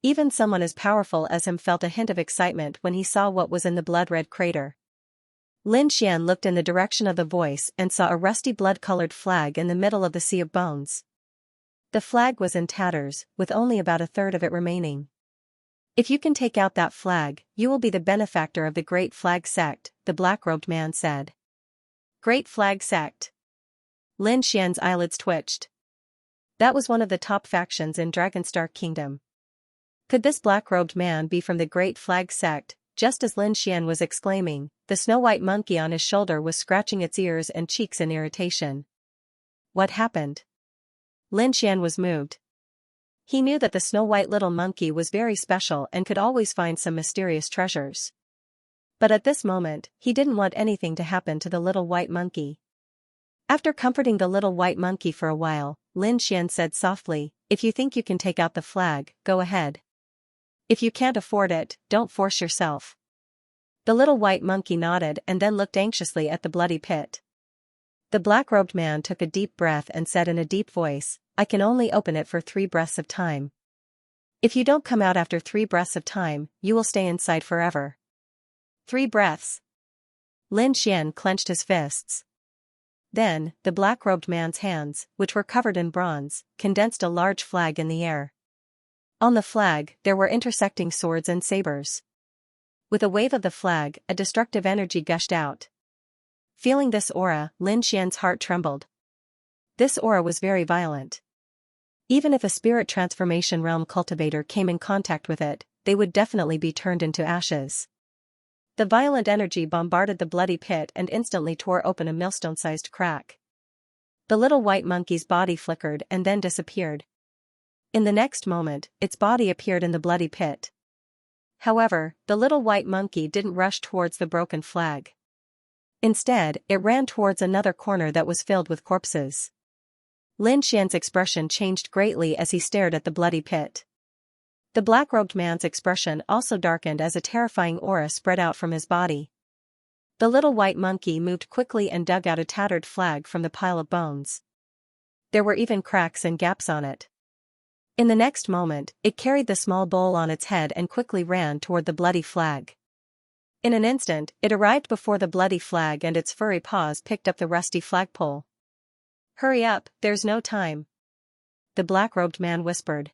Even someone as powerful as him felt a hint of excitement when he saw what was in the blood-red crater. Lin Xian looked in the direction of the voice and saw a rusty blood-colored flag in the middle of the sea of bones. The flag was in tatters, with only about a third of it remaining. If you can take out that flag, you will be the benefactor of the Great Flag Sect, the black-robed man said. Great Flag Sect. Lin Xian's eyelids twitched. That was one of the top factions in Dragonstar Kingdom. Could this black-robed man be from the Great Flag Sect? Just as Lin Xian was exclaiming, the snow-white monkey on his shoulder was scratching its ears and cheeks in irritation. What happened? Lin Xian was moved. He knew that the snow-white little monkey was very special and could always find some mysterious treasures. But at this moment, he didn't want anything to happen to the little white monkey. After comforting the little white monkey for a while, Lin Xian said softly, "If you think you can take out the flag, go ahead. If you can't afford it, don't force yourself." The little white monkey nodded and then looked anxiously at the bloody pit. The black-robed man took a deep breath and said in a deep voice, "I can only open it for 3 breaths of time. If you don't come out after 3 breaths of time, you will stay inside forever." 3 breaths. Lin Xian clenched his fists. Then, the black-robed man's hands, which were covered in bronze, condensed a large flag in the air. On the flag, there were intersecting swords and sabers. With a wave of the flag, a destructive energy gushed out. Feeling this aura, Lin Xian's heart trembled. This aura was very violent. Even if a spirit transformation realm cultivator came in contact with it, they would definitely be turned into ashes. The violent energy bombarded the bloody pit and instantly tore open a millstone-sized crack. The little white monkey's body flickered and then disappeared. In the next moment, its body appeared in the bloody pit. However, the little white monkey didn't rush towards the broken flag. Instead, it ran towards another corner that was filled with corpses. Lin Xian's expression changed greatly as he stared at the bloody pit. The black-robed man's expression also darkened as a terrifying aura spread out from his body. The little white monkey moved quickly and dug out a tattered flag from the pile of bones. There were even cracks and gaps on it. In the next moment, it carried the small bowl on its head and quickly ran toward the bloody flag. In an instant, it arrived before the bloody flag and its furry paws picked up the rusty flagpole. "Hurry up, there's no time," the black-robed man whispered.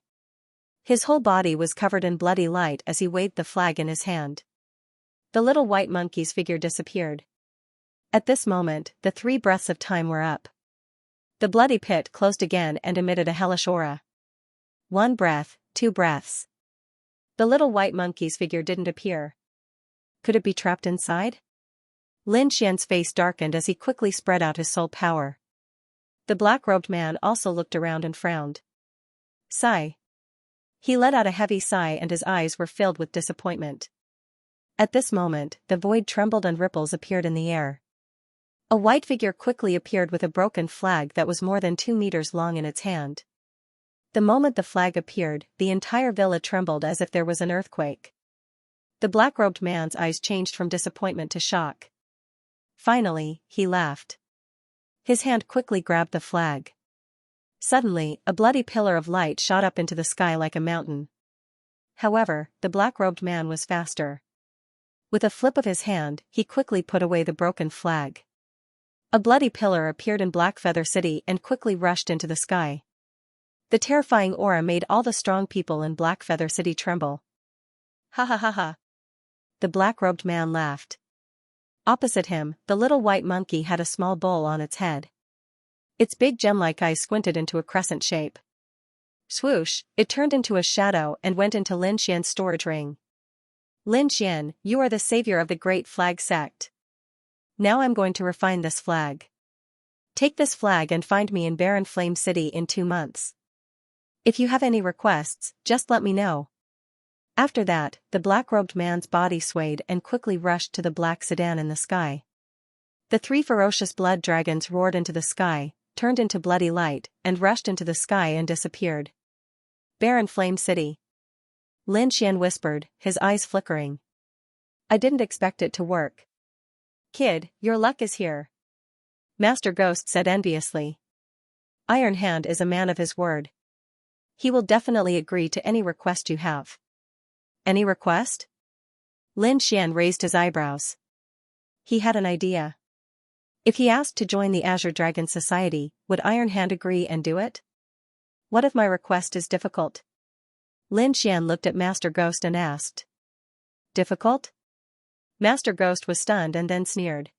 His whole body was covered in bloody light as he waved the flag in his hand. The little white monkey's figure disappeared. At this moment, the 3 breaths of time were up. The bloody pit closed again and emitted a hellish aura. 1 breath, 2 breaths. The little white monkey's figure didn't appear. Could it be trapped inside? Lin Xian's face darkened as he quickly spread out his soul power. The black-robed man also looked around and frowned. Sigh. He let out a heavy sigh and his eyes were filled with disappointment. At this moment, the void trembled and ripples appeared in the air. A white figure quickly appeared with a broken flag that was more than 2 meters long in its hand. The moment the flag appeared, the entire villa trembled as if there was an earthquake. The black-robed man's eyes changed from disappointment to shock. Finally, he laughed. His hand quickly grabbed the flag. Suddenly, a bloody pillar of light shot up into the sky like a mountain. However, the black-robed man was faster. With a flip of his hand, he quickly put away the broken flag. A bloody pillar appeared in Blackfeather City and quickly rushed into the sky. The terrifying aura made all the strong people in Blackfeather City tremble. Ha ha ha ha. The black-robed man laughed. Opposite him, the little white monkey had a small bowl on its head. Its big gem-like eyes squinted into a crescent shape. Swoosh, it turned into a shadow and went into Lin Xian's storage ring. "Lin Xian, you are the savior of the Great Flag Sect. Now I'm going to refine this flag. Take this flag and find me in Barren Flame City in 2 months. If you have any requests, just let me know." After that, the black-robed man's body swayed and quickly rushed to the black sedan in the sky. The 3 ferocious blood dragons roared into the sky, turned into bloody light, and rushed into the sky and disappeared. Barren Flame City. Lin Xian whispered, his eyes flickering. "I didn't expect it to work." "Kid, your luck is here," Master Ghost said enviously. "Iron Hand is a man of his word. He will definitely agree to any request you have." "Any request?" Lin Xian raised his eyebrows. He had an idea. If he asked to join the Azure Dragon Society, would Iron Hand agree and do it? What if my request is difficult? Lin Xian looked at Master Ghost and asked. Difficult? Master Ghost was stunned and then sneered.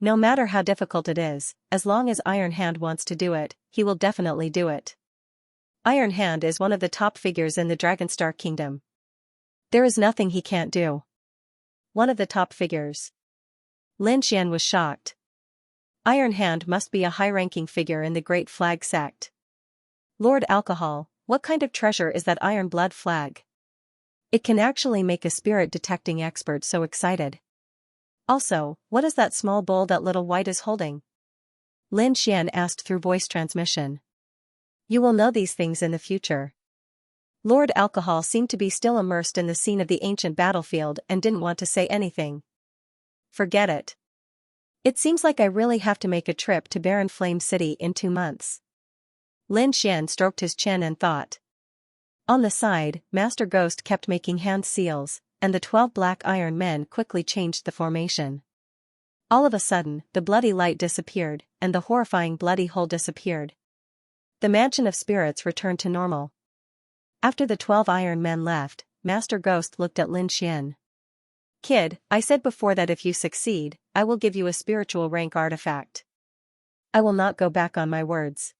No matter how difficult it is, as long as Iron Hand wants to do it, he will definitely do it. Iron Hand is one of the top figures in the Dragonstar Kingdom. There is nothing he can't do. One of the top figures. Lin Xian was shocked. Iron Hand must be a high-ranking figure in the Great Flag sect. Lord Alcohol, what kind of treasure is that Iron Blood flag? It can actually make a spirit-detecting expert so excited. Also, what is that small bowl that little white is holding? Lin Xian asked through voice transmission. You will know these things in the future. Lord Alcohol seemed to be still immersed in the scene of the ancient battlefield and didn't want to say anything. Forget it. It seems like I really have to make a trip to Barren Flame City in 2 months. Lin Xian stroked his chin and thought. On the side, Master Ghost kept making hand seals, and the 12 black iron men quickly changed the formation. All of a sudden, the bloody light disappeared, and the horrifying bloody hole disappeared. The mansion of spirits returned to normal. After the 12 iron men left, Master Ghost looked at Lin Xian. Kid, I said before that if you succeed, I will give you a spiritual rank artifact. I will not go back on my words.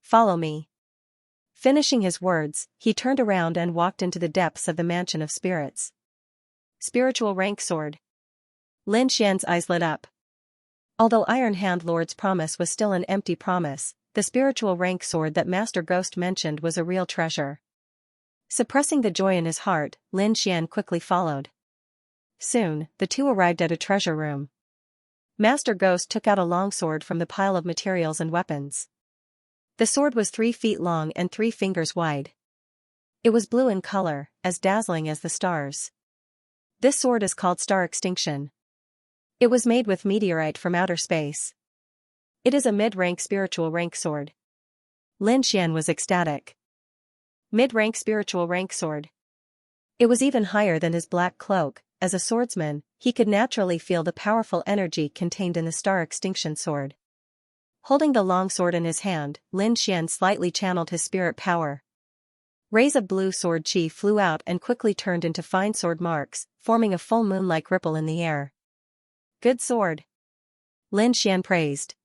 Follow me. Finishing his words, he turned around and walked into the depths of the mansion of spirits. Spiritual rank sword. Lin Xian's eyes lit up. Although Iron Hand Lord's promise was still an empty promise, the spiritual rank sword that Master Ghost mentioned was a real treasure. Suppressing the joy in his heart, Lin Xian quickly followed. Soon, the two arrived at a treasure room. Master Ghost took out a long sword from the pile of materials and weapons. The sword was 3 feet long and 3 fingers wide. It was blue in color, as dazzling as the stars. This sword is called Star Extinction. It was made with meteorite from outer space. It is a mid-rank spiritual rank sword. Lin Xian was ecstatic. Mid-rank spiritual rank sword. It was even higher than his black cloak. As a swordsman, he could naturally feel the powerful energy contained in the Star Extinction sword. Holding the long sword in his hand, Lin Xian slightly channeled his spirit power. Rays of blue sword chi flew out and quickly turned into fine sword marks, forming a full moon-like ripple in the air. Good sword. Lin Xian praised.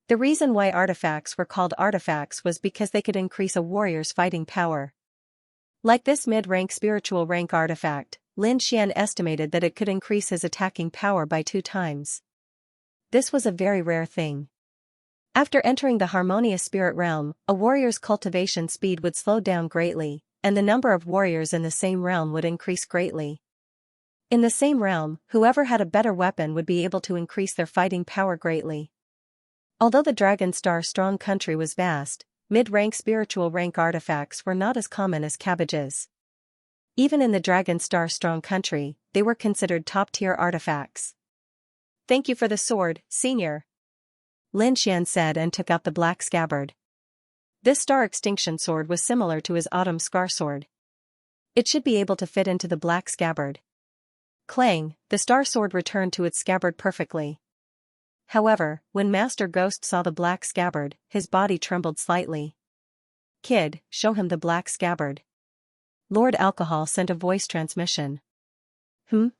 The reason why artifacts were called artifacts was because they could increase a warrior's fighting power. Like this mid-rank spiritual rank artifact, Lin Xian estimated that it could increase his attacking power by 2 times. This was a very rare thing. After entering the harmonious spirit realm, a warrior's cultivation speed would slow down greatly, and the number of warriors in the same realm would increase greatly. In the same realm, whoever had a better weapon would be able to increase their fighting power greatly. Although the Dragonstar Strong country was vast, mid-rank spiritual rank artifacts were not as common as cabbages. Even in the Dragonstar Strong country, they were considered top-tier artifacts. Thank you for the sword, Senior. Lin Xian said and took out the black scabbard. This Star Extinction sword was similar to his Autumn Scar sword. It should be able to fit into the black scabbard. Clang, the star sword returned to its scabbard perfectly. However, when Master Ghost saw the black scabbard, his body trembled slightly. Kid, show him the black scabbard. Lord Alcohol sent a voice transmission. Lin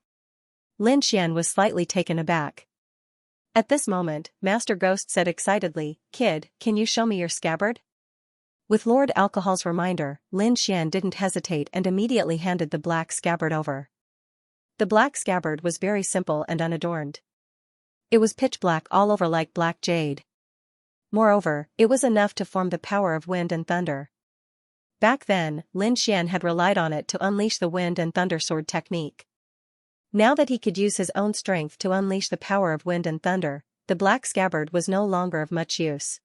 Xian was slightly taken aback. At this moment, Master Ghost said excitedly, Kid, can you show me your scabbard? With Lord Alcohol's reminder, Lin Xian didn't hesitate and immediately handed the black scabbard over. The black scabbard was very simple and unadorned. It was pitch black all over like black jade. Moreover, it was enough to form the power of wind and thunder. Back then, Lin Xian had relied on it to unleash the wind and thunder sword technique. Now that he could use his own strength to unleash the power of wind and thunder, the black scabbard was no longer of much use.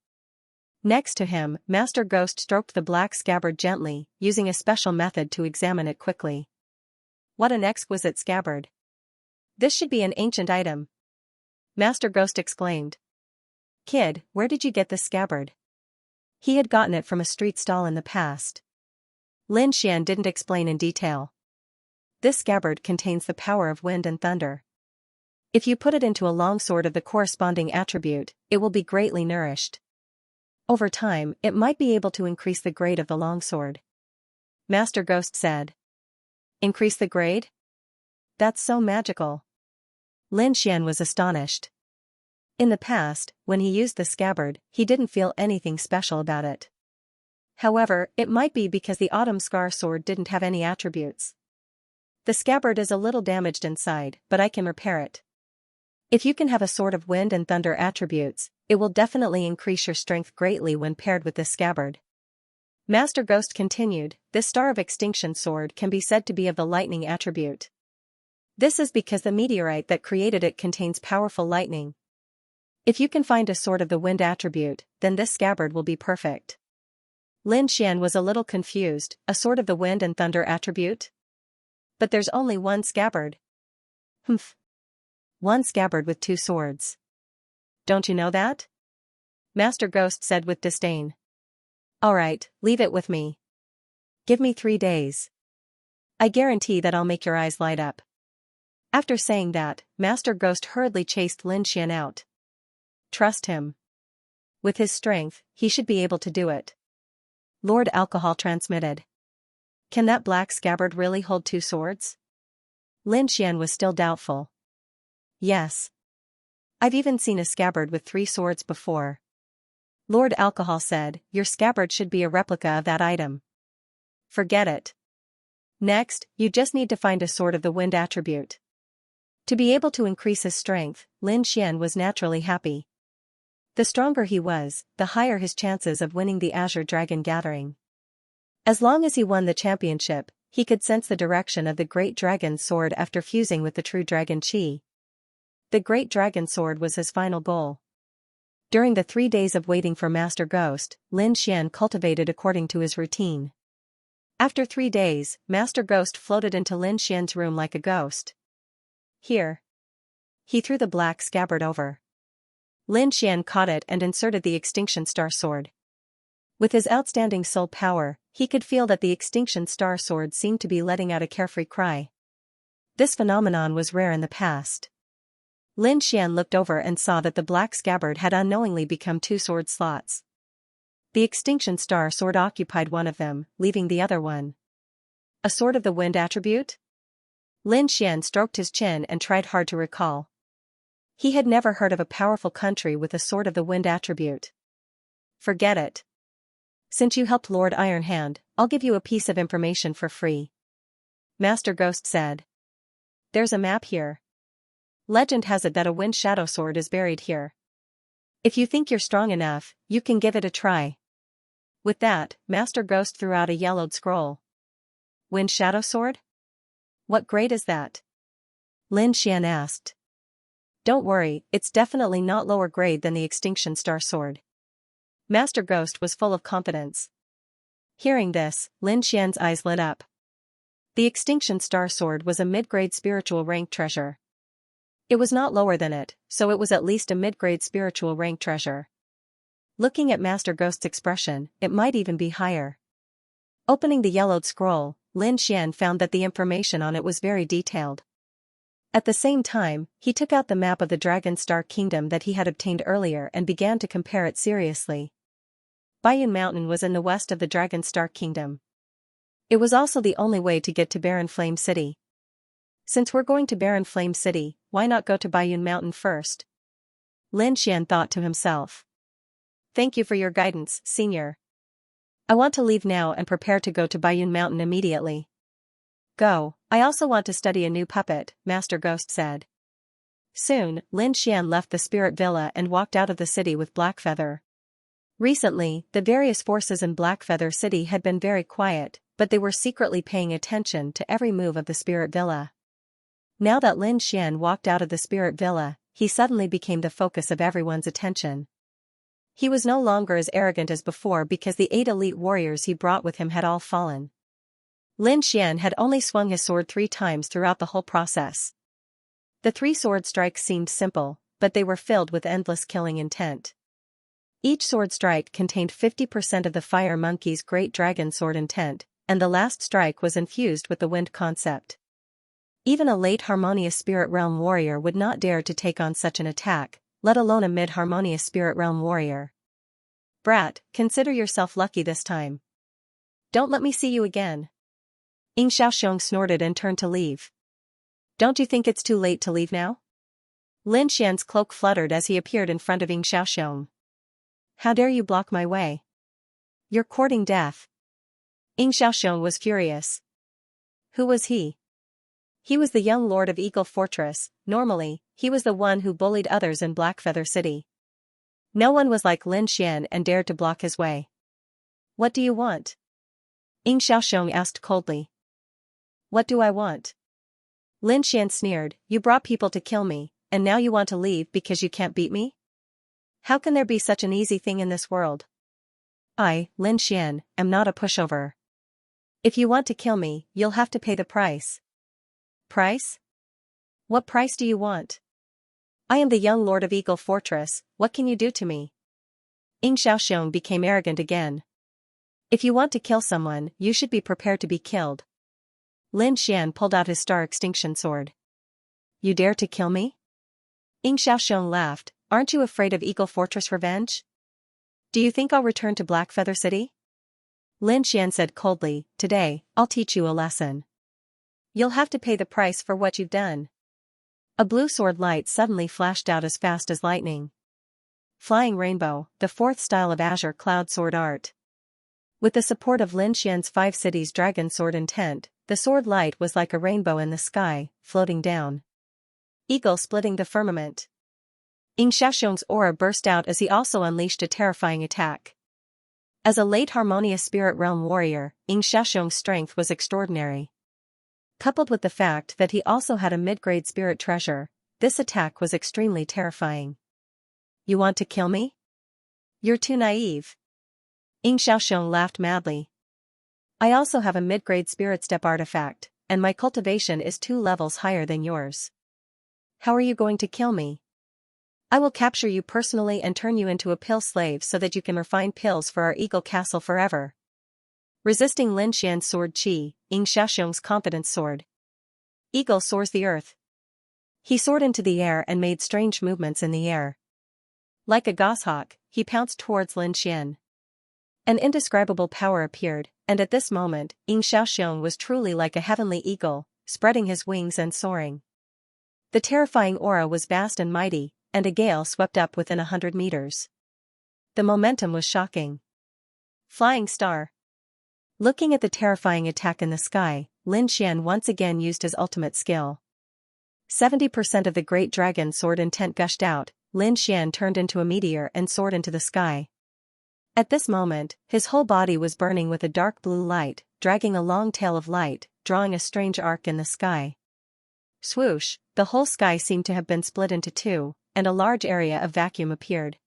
Next to him, Master Ghost stroked the black scabbard gently, using a special method to examine it quickly. What an exquisite scabbard. This should be an ancient item. Master Ghost exclaimed. Kid, where did you get this scabbard? He had gotten it from a street stall in the past. Lin Xian didn't explain in detail. This scabbard contains the power of wind and thunder. If you put it into a longsword of the corresponding attribute, it will be greatly nourished. Over time, it might be able to increase the grade of the longsword. Master Ghost said. Increase the grade? That's so magical. Lin Xian was astonished. In the past, when he used the scabbard, he didn't feel anything special about it. However, it might be because the Autumn Scar sword didn't have any attributes. The scabbard is a little damaged inside, but I can repair it. If you can have a sword of wind and thunder attributes, it will definitely increase your strength greatly when paired with this scabbard. Master Ghost continued, this Star of Extinction sword can be said to be of the lightning attribute. This is because the meteorite that created it contains powerful lightning. If you can find a sword of the wind attribute, then this scabbard will be perfect. Lin Xian was a little confused, a sword of the wind and thunder attribute? But there's only one scabbard. Humph. One scabbard with two swords. Don't you know that? Master Ghost said with disdain. Alright, leave it with me. Give me 3 days. I guarantee that I'll make your eyes light up. After saying that, Master Ghost hurriedly chased Lin Xian out. Trust him. With his strength, he should be able to do it. Lord Alcohol transmitted. Can that black scabbard really hold 2 swords? Lin Xian was still doubtful. Yes. I've even seen a scabbard with 3 swords before. Lord Alcohol said, your scabbard should be a replica of that item. Forget it. Next, you just need to find a sword of the wind attribute. To be able to increase his strength, Lin Xian was naturally happy. The stronger he was, the higher his chances of winning the Azure Dragon Gathering. As long as he won the championship, he could sense the direction of the Great Dragon's sword after fusing with the True Dragon Chi. The Great Dragon sword was his final goal. During the 3 days of waiting for Master Ghost, Lin Xian cultivated according to his routine. After 3 days, Master Ghost floated into Lin Xian's room like a ghost. Here. He threw the black scabbard over. Lin Xian caught it and inserted the Extinction Star sword. With his outstanding soul power, he could feel that the Extinction Star sword seemed to be letting out a carefree cry. This phenomenon was rare in the past. Lin Xian looked over and saw that the black scabbard had unknowingly become 2 sword slots. The Extinction Star sword occupied one of them, leaving the other one. A sword of the wind attribute? Lin Xian stroked his chin and tried hard to recall. He had never heard of a powerful country with a sword of the wind attribute. Forget it. Since you helped Lord Ironhand, I'll give you a piece of information for free. Master Ghost said. There's a map here. Legend has it that a wind shadow sword is buried here. If you think you're strong enough, you can give it a try. With that, Master Ghost threw out a yellowed scroll. Wind shadow sword? What grade is that? Lin Xian asked. Don't worry, it's definitely not lower grade than the Extinction Star sword. Master Ghost was full of confidence. Hearing this, Lin Xian's eyes lit up. The Extinction Star sword was a mid-grade spiritual rank treasure. It was not lower than it, so it was at least a mid-grade spiritual rank treasure. Looking at Master Ghost's expression, it might even be higher. Opening the yellowed scroll, Lin Xian found that the information on it was very detailed. At the same time, he took out the map of the Dragon Star Kingdom that he had obtained earlier and began to compare it seriously. Baiyun Mountain was in the west of the Dragon Star Kingdom. It was also the only way to get to Barren Flame City. Since we're going to Barren Flame City, why not go to Baiyun Mountain first? Lin Xian thought to himself. Thank you for your guidance, Senior. I want to leave now and prepare to go to Baiyun Mountain immediately. Go, I also want to study a new puppet, Master Ghost said. Soon, Lin Xian left the Spirit Villa and walked out of the city with Blackfeather. Recently, the various forces in Blackfeather City had been very quiet, but they were secretly paying attention to every move of the Spirit Villa. Now that Lin Xian walked out of the Spirit Villa, he suddenly became the focus of everyone's attention. He was no longer as arrogant as before because the 8 elite warriors he brought with him had all fallen. Lin Xian had only swung his sword 3 times throughout the whole process. The 3 sword strikes seemed simple, but they were filled with endless killing intent. Each sword strike contained 50% of the Fire Monkey's Great Dragon Sword intent, and the last strike was infused with the wind concept. Even a late Harmonious Spirit Realm warrior would not dare to take on such an attack, let alone a mid-Harmonious Spirit Realm warrior. Brat, consider yourself lucky this time. Don't let me see you again. Xiaoxiong snorted and turned to leave. Don't you think it's too late to leave now? Lin Xian's cloak fluttered as he appeared in front of Xiaoxiong. How dare you block my way? You're courting death. Xiaoxiong was furious. Who was he? He was the young lord of Eagle Fortress. Normally, he was the one who bullied others in Blackfeather City. No one was like Lin Xian and dared to block his way. What do you want? Xiaoxiong asked coldly. What do I want? Lin Xian sneered, you brought people to kill me, and now you want to leave because you can't beat me? How can there be such an easy thing in this world? I, Lin Xian, am not a pushover. If you want to kill me, you'll have to pay the price. Price? What price do you want? I am the young lord of Eagle Fortress, what can you do to me? Xiaoxiong became arrogant again. If you want to kill someone, you should be prepared to be killed. Lin Xian pulled out his star extinction sword. You dare to kill me? Xiaoxiong laughed, aren't you afraid of Eagle Fortress revenge? Do you think I'll return to Blackfeather City? Lin Xian said coldly, today, I'll teach you a lesson. You'll have to pay the price for what you've done. A blue sword light suddenly flashed out as fast as lightning. Flying Rainbow, the fourth style of Azure Cloud Sword Art. With the support of Lin Xian's 5 cities dragon sword intent, the sword light was like a rainbow in the sky, floating down. Eagle splitting the firmament. Xiaoxiong's aura burst out as he also unleashed a terrifying attack. As a late harmonious spirit realm warrior, Xiaoxiong's strength was extraordinary. Coupled with the fact that he also had a mid-grade spirit treasure, this attack was extremely terrifying. You want to kill me? You're too naive. Xiaoxiong laughed madly. I also have a mid-grade spirit step artifact, and my cultivation is 2 levels higher than yours. How are you going to kill me? I will capture you personally and turn you into a pill slave so that you can refine pills for our Eagle Castle forever. Resisting Lin Xian's sword chi, Xiaoxiong's confidence soared. Eagle soars the earth. He soared into the air and made strange movements in the air. Like a goshawk, he pounced towards Lin Xian. An indescribable power appeared, and at this moment, Xiaoxiong was truly like a heavenly eagle, spreading his wings and soaring. The terrifying aura was vast and mighty, and a gale swept up within 100 meters. The momentum was shocking. Flying Star. Looking at the terrifying attack in the sky, Lin Xian once again used his ultimate skill. 70% of the great dragon sword intent gushed out, Lin Xian turned into a meteor and soared into the sky. At this moment, his whole body was burning with a dark blue light, dragging a long tail of light, drawing a strange arc in the sky. Swoosh, the whole sky seemed to have been split into 2, and a large area of vacuum appeared.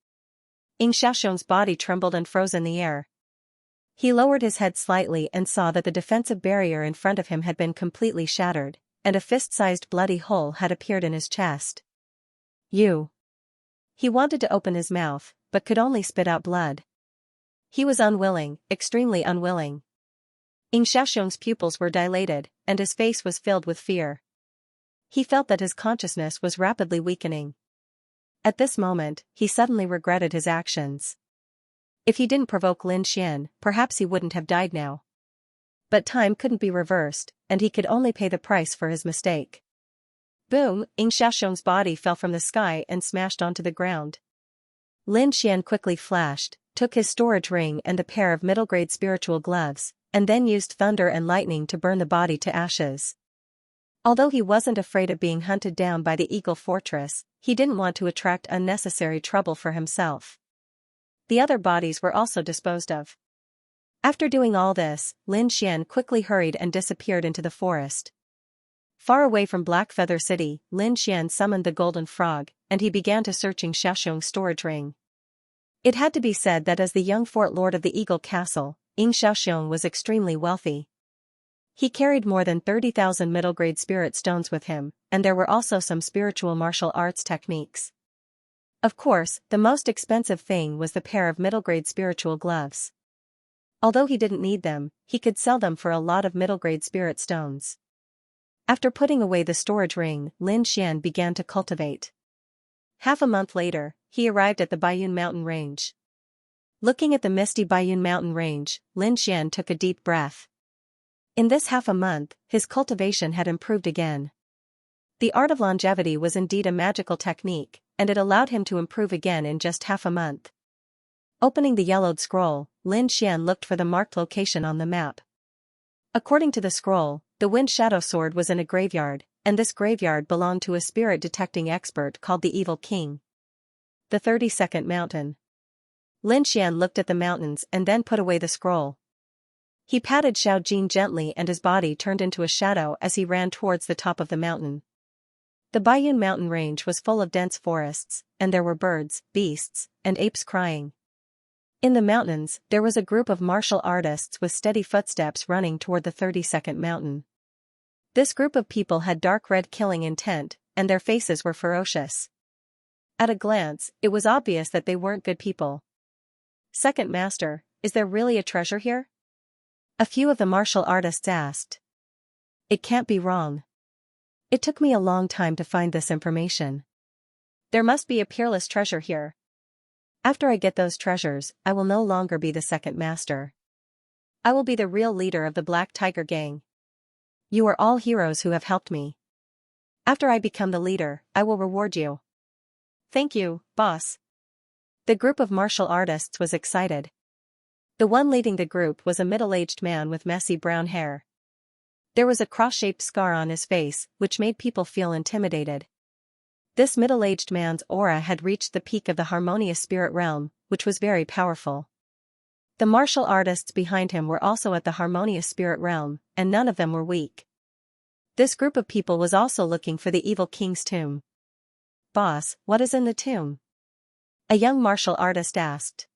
Xiaoxiong's body trembled and froze in the air. He lowered his head slightly and saw that the defensive barrier in front of him had been completely shattered, and a fist-sized bloody hole had appeared in his chest. You. He wanted to open his mouth, but could only spit out blood. He was unwilling, extremely unwilling. Xiaoxiong's pupils were dilated, and his face was filled with fear. He felt that his consciousness was rapidly weakening. At this moment, he suddenly regretted his actions. If he didn't provoke Lin Xian, perhaps he wouldn't have died now. But time couldn't be reversed, and he could only pay the price for his mistake. Boom! Xiaoxiong's body fell from the sky and smashed onto the ground. Lin Xian quickly flashed, took his storage ring and a pair of middle-grade spiritual gloves, and then used thunder and lightning to burn the body to ashes. Although he wasn't afraid of being hunted down by the Eagle Fortress, he didn't want to attract unnecessary trouble for himself. The other bodies were also disposed of. After doing all this, Lin Xian quickly hurried and disappeared into the forest. Far away from Blackfeather City, Lin Xian summoned the Golden Frog, and he began to searching Xiaoxiong's storage ring. It had to be said that as the young fort lord of the Eagle Castle, Xiaoxiong was extremely wealthy. He carried more than 30,000 middle-grade spirit stones with him, and there were also some spiritual martial arts techniques. Of course, the most expensive thing was the pair of middle-grade spiritual gloves. Although he didn't need them, he could sell them for a lot of middle-grade spirit stones. After putting away the storage ring, Lin Xian began to cultivate. Half a month later, he arrived at the Baiyun mountain range. Looking at the misty Baiyun mountain range, Lin Xian took a deep breath. In this half a month, his cultivation had improved again. The art of longevity was indeed a magical technique, and it allowed him to improve again in just half a month. Opening the yellowed scroll, Lin Xian looked for the marked location on the map. According to the scroll, the Wind Shadow Sword was in a graveyard, and this graveyard belonged to a spirit-detecting expert called the Evil King. The 32nd Mountain. Lin Xian looked at the mountains and then put away the scroll. He patted Xiao Jin gently and his body turned into a shadow as he ran towards the top of the mountain. The Baiyun mountain range was full of dense forests, and there were birds, beasts, and apes crying. In the mountains, there was a group of martial artists with steady footsteps running toward the 32nd mountain. This group of people had dark red killing intent, and their faces were ferocious. At a glance, it was obvious that they weren't good people. "Second Master, is there really a treasure here?" A few of the martial artists asked. "It can't be wrong. It took me a long time to find this information. There must be a peerless treasure here. After I get those treasures, I will no longer be the second master. I will be the real leader of the Black Tiger Gang. You are all heroes who have helped me. After I become the leader, I will reward you." "Thank you, boss." The group of martial artists was excited. The one leading the group was a middle-aged man with messy brown hair. There was a cross-shaped scar on his face, which made people feel intimidated. This middle-aged man's aura had reached the peak of the harmonious spirit realm, which was very powerful. The martial artists behind him were also at the harmonious spirit realm, and none of them were weak. This group of people was also looking for the Evil King's tomb. "Boss, what is in the tomb?" a young martial artist asked.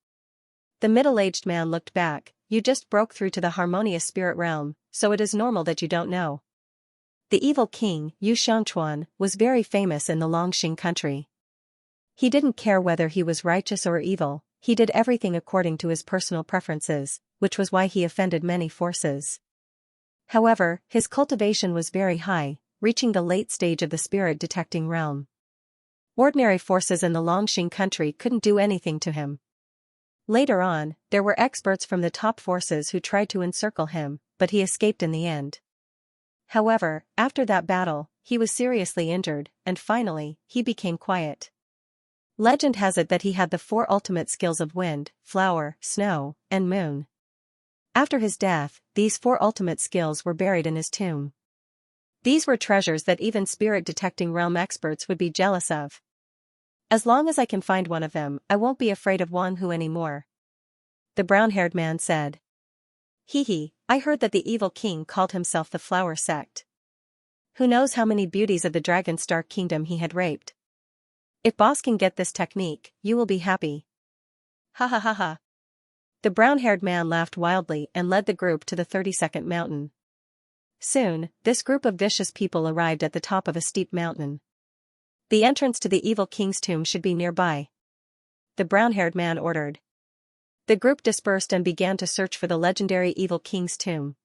The middle-aged man looked back. "You just broke through to the harmonious spirit realm, so it is normal that you don't know." The Evil King, Yu Xiangchuan, was very famous in the Longxing country. He didn't care whether he was righteous or evil, he did everything according to his personal preferences, which was why he offended many forces. However, his cultivation was very high, reaching the late stage of the spirit-detecting realm. Ordinary forces in the Longxing country couldn't do anything to him. Later on, there were experts from the top forces who tried to encircle him, but he escaped in the end. However, after that battle, he was seriously injured, and finally, he became quiet. Legend has it that he had the 4 ultimate skills of wind, flower, snow, and moon. After his death, these 4 ultimate skills were buried in his tomb. These were treasures that even spirit-detecting realm experts would be jealous of. "As long as I can find one of them, I won't be afraid of Wanghu anymore," the brown-haired man said. "Hee, I heard that the Evil King called himself the Flower Sect. Who knows how many beauties of the Dragon Star Kingdom he had raped. If boss can get this technique, you will be happy." "Ha ha ha ha." The brown-haired man laughed wildly and led the group to the 32nd mountain. Soon, this group of vicious people arrived at the top of a steep mountain. "The entrance to the Evil King's tomb should be nearby," the brown-haired man ordered. The group dispersed and began to search for the legendary Evil King's tomb.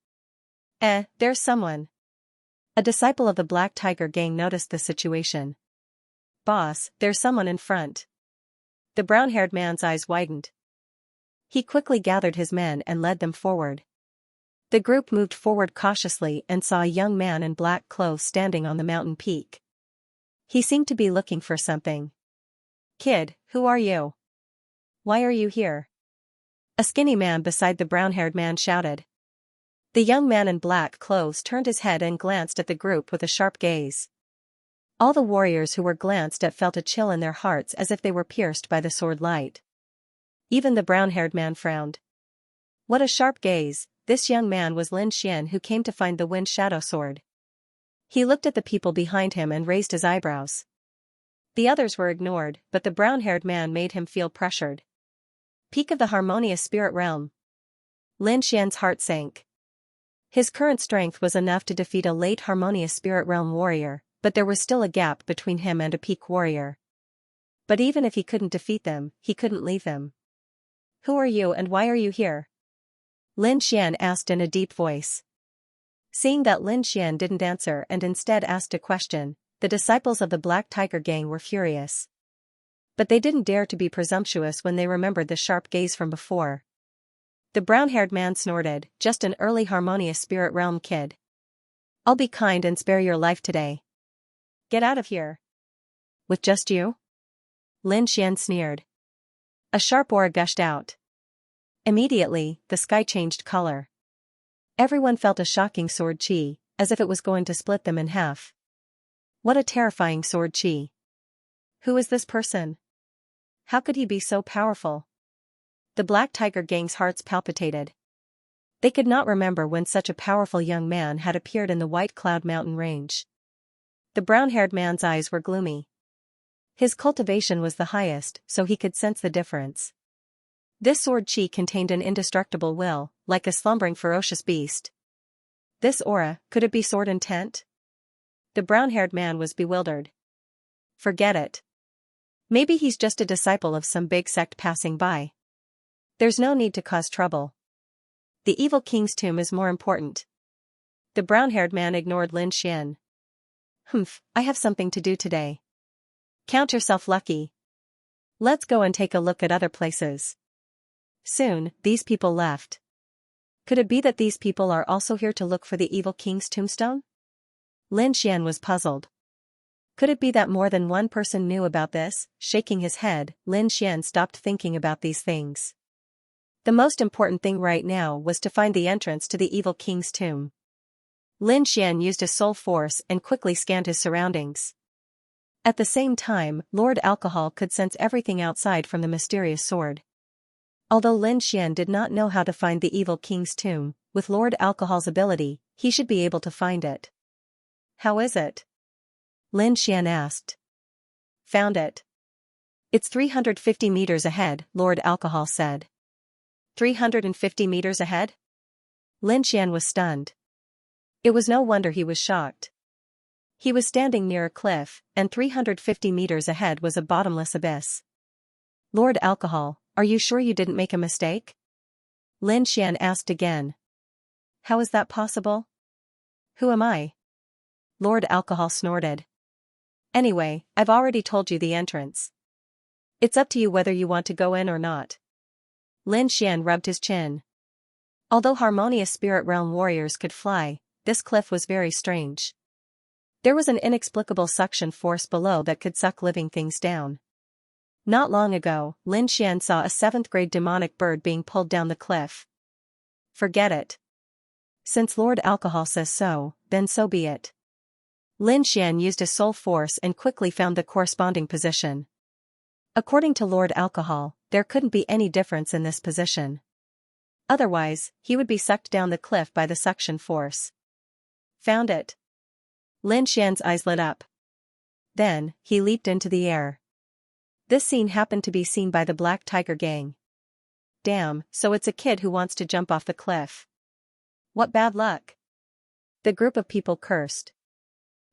There's someone." A disciple of the Black Tiger Gang noticed the situation. "Boss, there's someone in front." The brown-haired man's eyes widened. He quickly gathered his men and led them forward. The group moved forward cautiously and saw a young man in black clothes standing on the mountain peak. He seemed to be looking for something. "Kid, who are you? Why are you here?" a skinny man beside the brown-haired man shouted. The young man in black clothes turned his head and glanced at the group with a sharp gaze. All the warriors who were glanced at felt a chill in their hearts as if they were pierced by the sword light. Even the brown-haired man frowned. What a sharp gaze! This young man was Lin Xian, who came to find the Wind Shadow Sword. He looked at the people behind him and raised his eyebrows. The others were ignored, but the brown-haired man made him feel pressured. Peak of the harmonious spirit realm. Lin Xian's heart sank. His current strength was enough to defeat a late harmonious spirit realm warrior, but there was still a gap between him and a peak warrior. But even if he couldn't defeat them, he couldn't leave them. "Who are you and why are you here?" Lin Xian asked in a deep voice. Seeing that Lin Xian didn't answer and instead asked a question, the disciples of the Black Tiger Gang were furious. But they didn't dare to be presumptuous when they remembered the sharp gaze from before. The brown-haired man snorted, just an early harmonious spirit realm kid. I'll be kind and spare your life today. Get out of here. With just you? Lin Xian sneered. A sharp aura gushed out. Immediately, the sky changed color. Everyone felt a shocking sword chi, as if it was going to split them in half. What a terrifying sword chi. Who is this person? How could he be so powerful? The Black Tiger Gang's hearts palpitated. They could not remember when such a powerful young man had appeared in the White Cloud Mountain range. The brown-haired man's eyes were gloomy. His cultivation was the highest, so he could sense the difference. This sword chi contained an indestructible will, like a slumbering ferocious beast. This aura, could it be sword intent? The brown-haired man was bewildered. Forget it. Maybe he's just a disciple of some big sect passing by. There's no need to cause trouble. The evil king's tomb is more important. The brown-haired man ignored Lin Xian. I have something to do today. Count yourself lucky. Let's go and take a look at other places. Soon, these people left. Could it be that these people are also here to look for the evil king's tombstone? Lin Xian was puzzled. Could it be that more than one person knew about this? Shaking his head, Lin Xian stopped thinking about these things. The most important thing right now was to find the entrance to the evil king's tomb. Lin Xian used his soul force and quickly scanned his surroundings. At the same time, Lord Alcohol could sense everything outside from the mysterious sword. Although Lin Xian did not know how to find the evil king's tomb, with Lord Alcohol's ability, he should be able to find it. How is it? Lin Xian asked. Found it. It's 350 meters ahead, Lord Alcohol said. 350 meters ahead? Lin Xian was stunned. It was no wonder he was shocked. He was standing near a cliff, and 350 meters ahead was a bottomless abyss. Lord Alcohol, are you sure you didn't make a mistake? Lin Xian asked again. How is that possible? Who am I? Lord Alcohol snorted. Anyway, I've already told you the entrance. It's up to you whether you want to go in or not. Lin Xian rubbed his chin. Although harmonious spirit realm warriors could fly, this cliff was very strange. There was an inexplicable suction force below that could suck living things down. Not long ago, Lin Xian saw a 7th-grade demonic bird being pulled down the cliff. Forget it. Since Lord Alcohol says so, then so be it. Lin Xian used his soul force and quickly found the corresponding position. According to Lord Alcohol, there couldn't be any difference in this position. Otherwise, he would be sucked down the cliff by the suction force. Found it. Lin Xian's eyes lit up. Then, he leaped into the air. This scene happened to be seen by the Black Tiger Gang. Damn, so it's a kid who wants to jump off the cliff. What bad luck. The group of people cursed.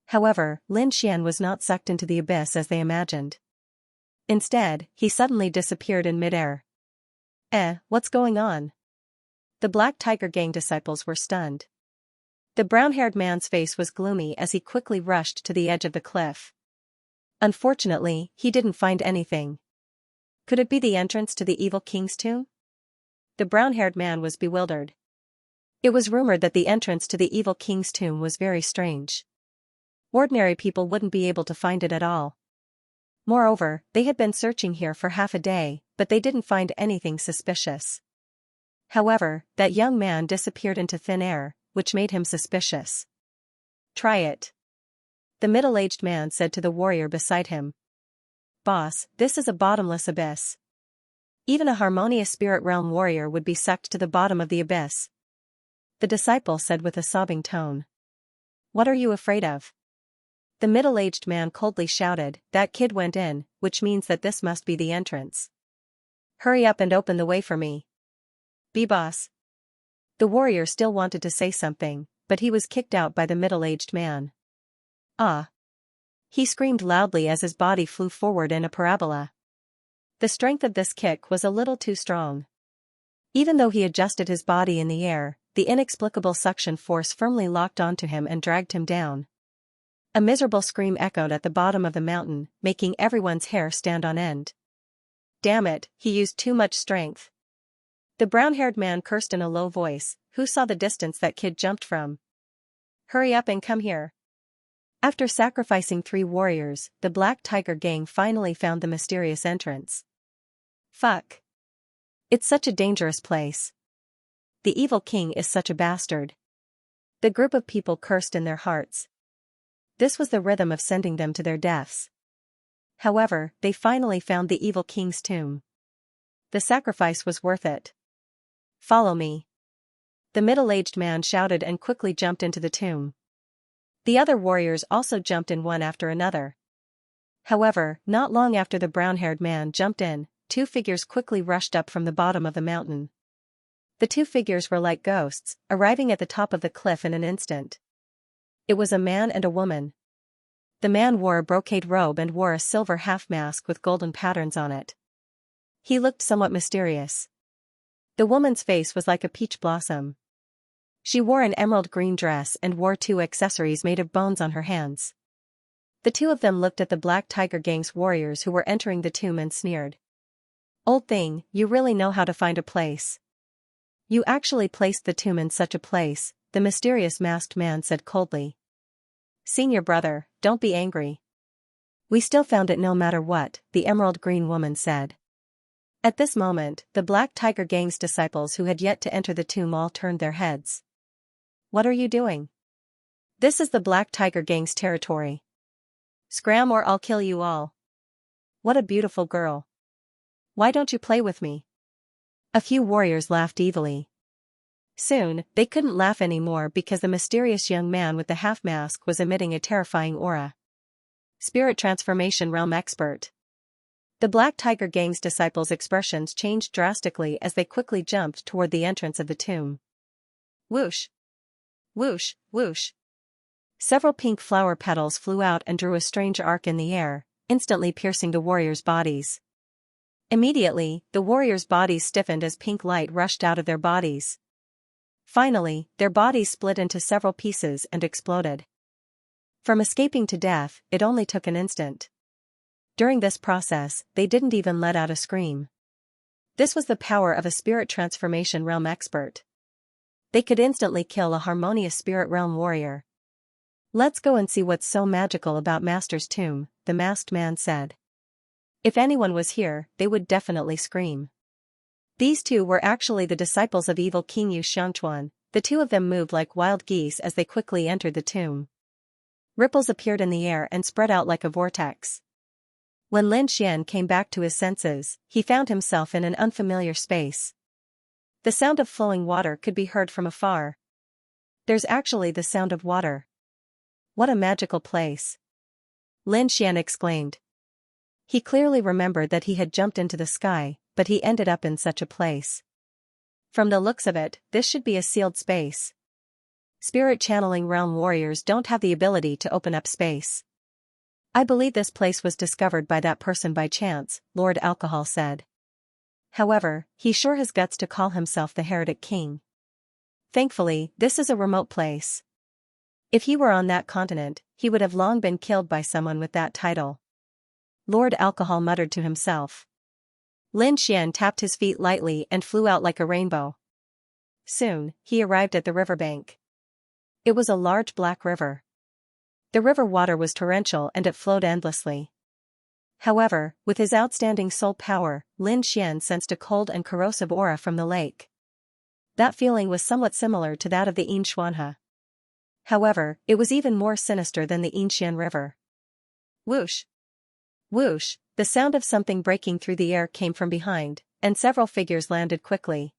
However, Lin Xian was not sucked into the abyss as they imagined. Instead, he suddenly disappeared in midair. What's going on? The Black Tiger Gang disciples were stunned. The brown-haired man's face was gloomy as he quickly rushed to the edge of the cliff. Unfortunately, he didn't find anything. Could it be the entrance to the evil king's tomb? The brown-haired man was bewildered. It was rumored that the entrance to the evil king's tomb was very strange. Ordinary people wouldn't be able to find it at all. Moreover, they had been searching here for half a day, but they didn't find anything suspicious. However, that young man disappeared into thin air, which made him suspicious. Try it. The middle-aged man said to the warrior beside him. Boss, this is a bottomless abyss. Even a harmonious spirit realm warrior would be sucked to the bottom of the abyss. The disciple said with a sobbing tone. What are you afraid of? The middle-aged man coldly shouted, that kid went in, which means that this must be the entrance. Hurry up and open the way for me. Be boss. The warrior still wanted to say something, but he was kicked out by the middle-aged man. Ah! He screamed loudly as his body flew forward in a parabola. The strength of this kick was a little too strong. Even though he adjusted his body in the air, the inexplicable suction force firmly locked onto him and dragged him down. A miserable scream echoed at the bottom of the mountain, making everyone's hair stand on end. Damn it, he used too much strength. The brown-haired man cursed in a low voice. Who saw the distance that kid jumped from? Hurry up and come here. After sacrificing 3 warriors, the Black Tiger gang finally found the mysterious entrance. Fuck. It's such a dangerous place. The evil king is such a bastard. The group of people cursed in their hearts. This was the rhythm of sending them to their deaths. However, they finally found the evil king's tomb. The sacrifice was worth it. Follow me. The middle-aged man shouted and quickly jumped into the tomb. The other warriors also jumped in one after another. However, not long after the brown-haired man jumped in, 2 figures quickly rushed up from the bottom of the mountain. The 2 figures were like ghosts, arriving at the top of the cliff in an instant. It was a man and a woman. The man wore a brocade robe and wore a silver half-mask with golden patterns on it. He looked somewhat mysterious. The woman's face was like a peach blossom. She wore an emerald green dress and wore 2 accessories made of bones on her hands. The 2 of them looked at the Black Tiger gang's warriors who were entering the tomb and sneered. Old thing, you really know how to find a place. You actually placed the tomb in such a place, the mysterious masked man said coldly. Senior brother, don't be angry. We still found it no matter what, the emerald green woman said. At this moment, the Black Tiger gang's disciples who had yet to enter the tomb all turned their heads. What are you doing? This is the Black Tiger gang's territory. Scram or I'll kill you all. What a beautiful girl. Why don't you play with me? A few warriors laughed evilly. Soon, they couldn't laugh anymore because the mysterious young man with the half-mask was emitting a terrifying aura. Spirit transformation realm expert. The Black Tiger gang's disciples' expressions changed drastically as they quickly jumped toward the entrance of the tomb. Whoosh! Whoosh, whoosh. Several pink flower petals flew out and drew a strange arc in the air, instantly piercing the warriors' bodies. Immediately, the warriors' bodies stiffened as pink light rushed out of their bodies. Finally, their bodies split into several pieces and exploded. From escaping to death, it only took an instant. During this process, they didn't even let out a scream. This was the power of a spirit transformation realm expert. They could instantly kill a harmonious spirit realm warrior. Let's go and see what's so magical about Master's tomb, the masked man said. If anyone was here, they would definitely scream. These 2 were actually the disciples of evil King Xianxia. The 2 of them moved like wild geese as they quickly entered the tomb. Ripples appeared in the air and spread out like a vortex. When Lin Xian came back to his senses, he found himself in an unfamiliar space. The sound of flowing water could be heard from afar. There's actually the sound of water. What a magical place! Lin Xian exclaimed. He clearly remembered that he had jumped into the sky, but he ended up in such a place. From the looks of it, this should be a sealed space. Spirit channeling realm warriors don't have the ability to open up space. I believe this place was discovered by that person by chance, Lord Alcohol said. However, he sure has guts to call himself the Heretic King. Thankfully, this is a remote place. If he were on that continent, he would have long been killed by someone with that title. Lord Alcohol muttered to himself. Lin Xian tapped his feet lightly and flew out like a rainbow. Soon, he arrived at the riverbank. It was a large black river. The river water was torrential and it flowed endlessly. However, with his outstanding soul power, Lin Xian sensed a cold and corrosive aura from the lake. That feeling was somewhat similar to that of the Xianxia. However, it was even more sinister than the Xian River. Whoosh! Whoosh! The sound of something breaking through the air came from behind, and several figures landed quickly.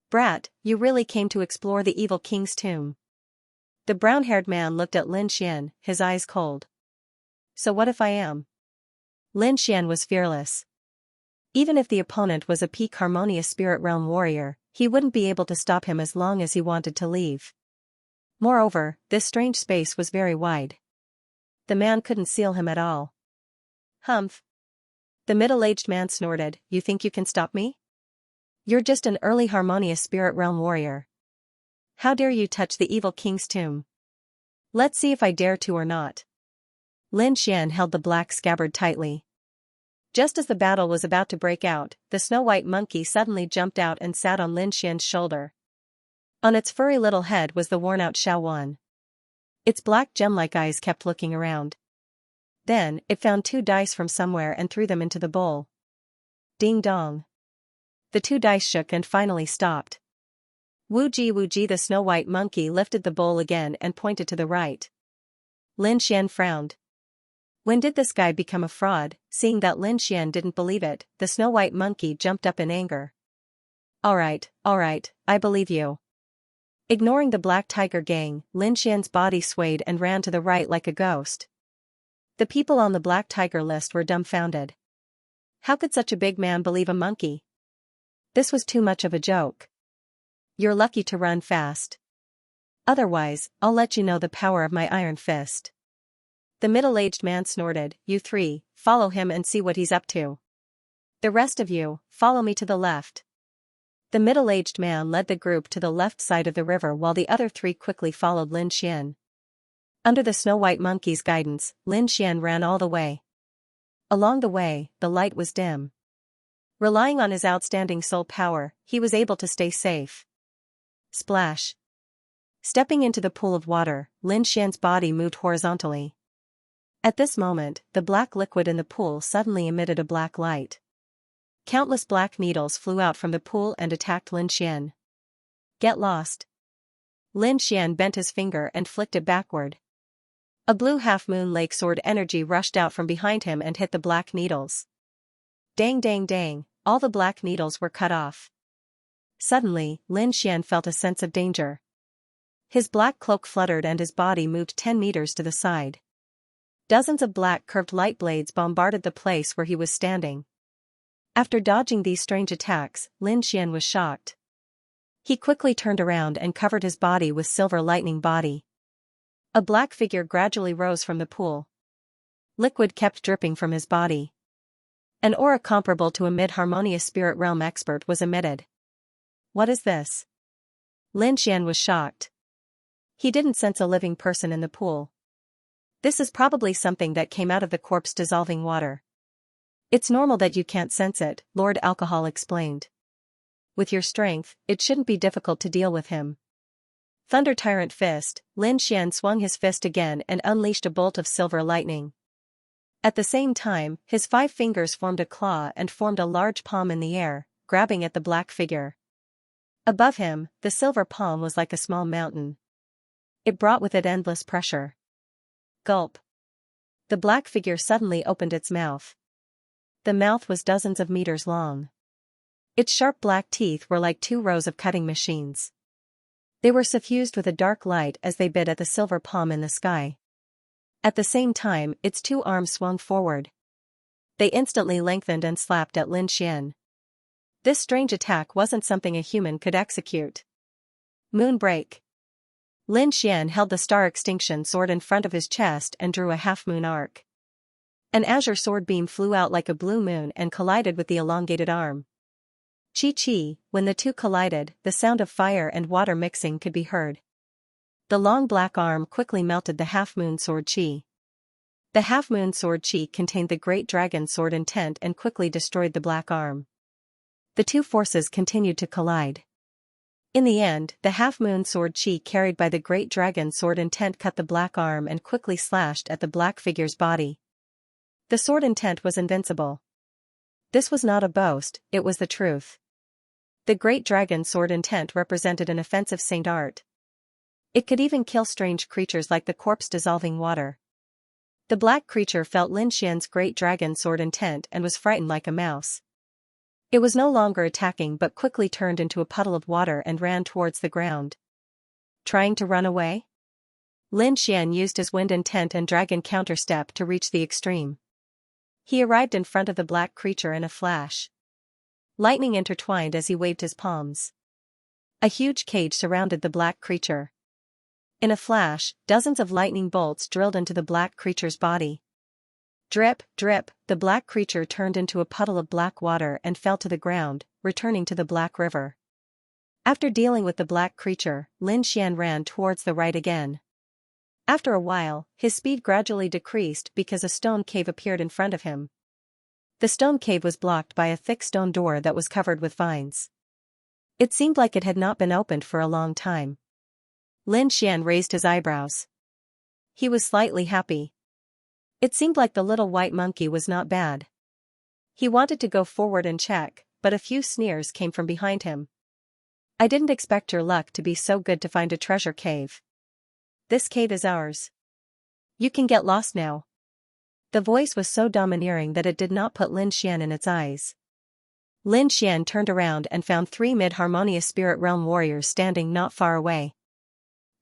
Brat, you really came to explore the evil king's tomb. The brown-haired man looked at Lin Xian, his eyes cold. So what if I am? Lin Xian was fearless. Even if the opponent was a peak harmonious spirit realm warrior, he wouldn't be able to stop him as long as he wanted to leave. Moreover, this strange space was very wide. The man couldn't seal him at all. Humph. The middle-aged man snorted, you think you can stop me? You're just an early harmonious spirit realm warrior. How dare you touch the evil king's tomb? Let's see if I dare to or not. Lin Xian held the black scabbard tightly. Just as the battle was about to break out, the snow-white monkey suddenly jumped out and sat on Lin Xian's shoulder. On its furry little head was the worn-out Xiaowan. Its black gem-like eyes kept looking around. Then, it found 2 dice from somewhere and threw them into the bowl. Ding dong. The 2 dice shook and finally stopped. Wu ji, the snow-white monkey lifted the bowl again and pointed to the right. Lin Xian frowned. When did this guy become a fraud? Seeing that Lin Xian didn't believe it, the snow-white monkey jumped up in anger. Alright, I believe you. Ignoring the black tiger gang, Lin Xian's body swayed and ran to the right like a ghost. The people on the black tiger list were dumbfounded. How could such a big man believe a monkey? This was too much of a joke. You're lucky to run fast. Otherwise, I'll let you know the power of my iron fist. The middle-aged man snorted, You 3, follow him and see what he's up to. The rest of you, follow me to the left. The middle-aged man led the group to the left side of the river while the other 3 quickly followed Lin Xian. Under the snow-white monkey's guidance, Lin Xian ran all the way. Along the way, the light was dim. Relying on his outstanding soul power, he was able to stay safe. Splash. Stepping into the pool of water, Lin Xian's body moved horizontally. At this moment, the black liquid in the pool suddenly emitted a black light. Countless black needles flew out from the pool and attacked Lin Xian. Get lost. Lin Xian bent his finger and flicked it backward. A blue half-moon lake sword energy rushed out from behind him and hit the black needles. Dang, all the black needles were cut off. Suddenly, Lin Xian felt a sense of danger. His black cloak fluttered and his body moved 10 meters to the side. Dozens of black curved light blades bombarded the place where he was standing. After dodging these strange attacks, Lin Xian was shocked. He quickly turned around and covered his body with silver lightning body. A black figure gradually rose from the pool. Liquid kept dripping from his body. An aura comparable to a mid-harmonious spirit realm expert was emitted. What is this? Lin Xian was shocked. He didn't sense a living person in the pool. This is probably something that came out of the corpse dissolving water. It's normal that you can't sense it, Lord Alcohol explained. With your strength, it shouldn't be difficult to deal with him. Thunder Tyrant Fist, Lin Xian swung his fist again and unleashed a bolt of silver lightning. At the same time, his 5 fingers formed a claw and formed a large palm in the air, grabbing at the black figure. Above him, the silver palm was like a small mountain. It brought with it endless pressure. Gulp. The black figure suddenly opened its mouth. The mouth was dozens of meters long. Its sharp black teeth were like 2 rows of cutting machines. They were suffused with a dark light as they bit at the silver palm in the sky. At the same time, its 2 arms swung forward. They instantly lengthened and slapped at Lin Xian. This strange attack wasn't something a human could execute. Moonbreak. Lin Xian held the Star Extinction sword in front of his chest and drew a half-moon arc. An azure sword beam flew out like a blue moon and collided with the elongated arm. Chi-chi, when the 2 collided, the sound of fire and water mixing could be heard. The long black arm quickly melted the half-moon sword chi. The half-moon sword chi contained the great dragon sword intent and quickly destroyed the black arm. The 2 forces continued to collide. In the end, the half-moon sword chi carried by the great dragon sword intent cut the black arm and quickly slashed at the black figure's body. The sword intent was invincible. This was not a boast, it was the truth. The great dragon sword intent represented an offensive saint art. It could even kill strange creatures like the corpse dissolving water. The black creature felt Lin Xian's great dragon sword intent and was frightened like a mouse. It was no longer attacking but quickly turned into a puddle of water and ran towards the ground. Trying to run away? Lin Xian used his wind intent and dragon counterstep to reach the extreme. He arrived in front of the black creature in a flash. Lightning intertwined as he waved his palms. A huge cage surrounded the black creature. In a flash, dozens of lightning bolts drilled into the black creature's body. Drip, drip, the black creature turned into a puddle of black water and fell to the ground, returning to the black river. After dealing with the black creature, Lin Xian ran towards the right again. After a while, his speed gradually decreased because a stone cave appeared in front of him. The stone cave was blocked by a thick stone door that was covered with vines. It seemed like it had not been opened for a long time. Lin Xian raised his eyebrows. He was slightly happy. It seemed like the little white monkey was not bad. He wanted to go forward and check, but a few sneers came from behind him. I didn't expect your luck to be so good to find a treasure cave. This cave is ours. You can get lost now. The voice was so domineering that it did not put Lin Xian in its eyes. Lin Xian turned around and found 3 mid-harmonious spirit realm warriors standing not far away.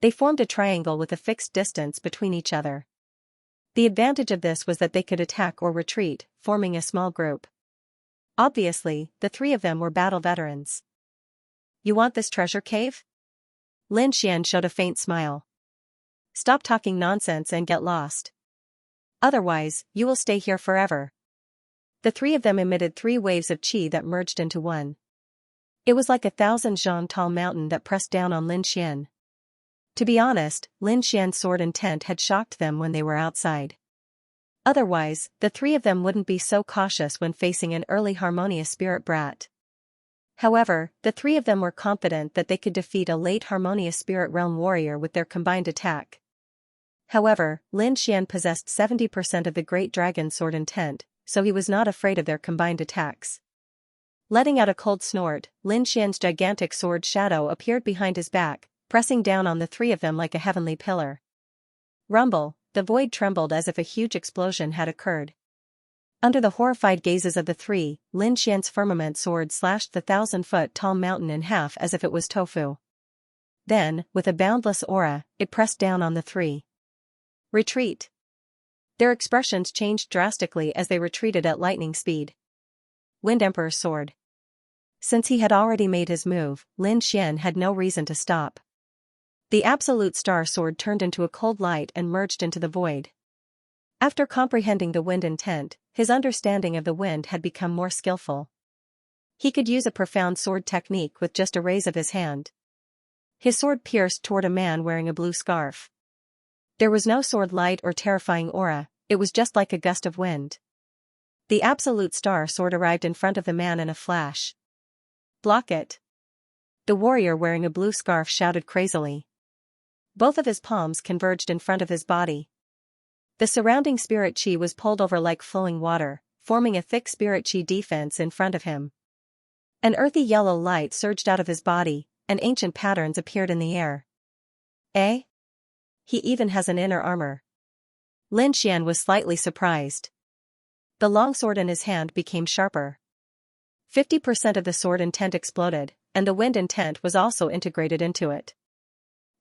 They formed a triangle with a fixed distance between each other. The advantage of this was that they could attack or retreat, forming a small group. Obviously, the 3 of them were battle veterans. You want this treasure cave? Lin Xian showed a faint smile. Stop talking nonsense and get lost. Otherwise, you will stay here forever. The 3 of them emitted 3 waves of qi that merged into one. It was like 1,000 zhang tall mountain that pressed down on Lin Xian. To be honest, Lin Xian's sword intent had shocked them when they were outside. Otherwise, the 3 of them wouldn't be so cautious when facing an early harmonious spirit brat. However, the 3 of them were confident that they could defeat a late harmonious spirit realm warrior with their combined attack. However, Lin Xian possessed 70% of the great dragon sword intent, so he was not afraid of their combined attacks. Letting out a cold snort, Lin Xian's gigantic sword shadow appeared behind his back, pressing down on the 3 of them like a heavenly pillar. Rumble, the void trembled as if a huge explosion had occurred. Under the horrified gazes of the 3, Lin Xian's firmament sword slashed the 1,000-foot-tall mountain in half as if it was tofu. Then, with a boundless aura, it pressed down on the 3. Retreat. Their expressions changed drastically as they retreated at lightning speed. Wind Emperor's sword. Since he had already made his move, Lin Xian had no reason to stop. The absolute star sword turned into a cold light and merged into the void. After comprehending the wind intent, his understanding of the wind had become more skillful. He could use a profound sword technique with just a raise of his hand. His sword pierced toward a man wearing a blue scarf. There was no sword light or terrifying aura, it was just like a gust of wind. The absolute star sword arrived in front of the man in a flash. Block it. The warrior wearing a blue scarf shouted crazily. Both of his palms converged in front of his body. The surrounding spirit chi was pulled over like flowing water, forming a thick spirit chi defense in front of him. An earthy yellow light surged out of his body, and ancient patterns appeared in the air. Eh? He even has an inner armor. Lin Xian was slightly surprised. The longsword in his hand became sharper. 50% of the sword intent exploded, and the wind intent was also integrated into it.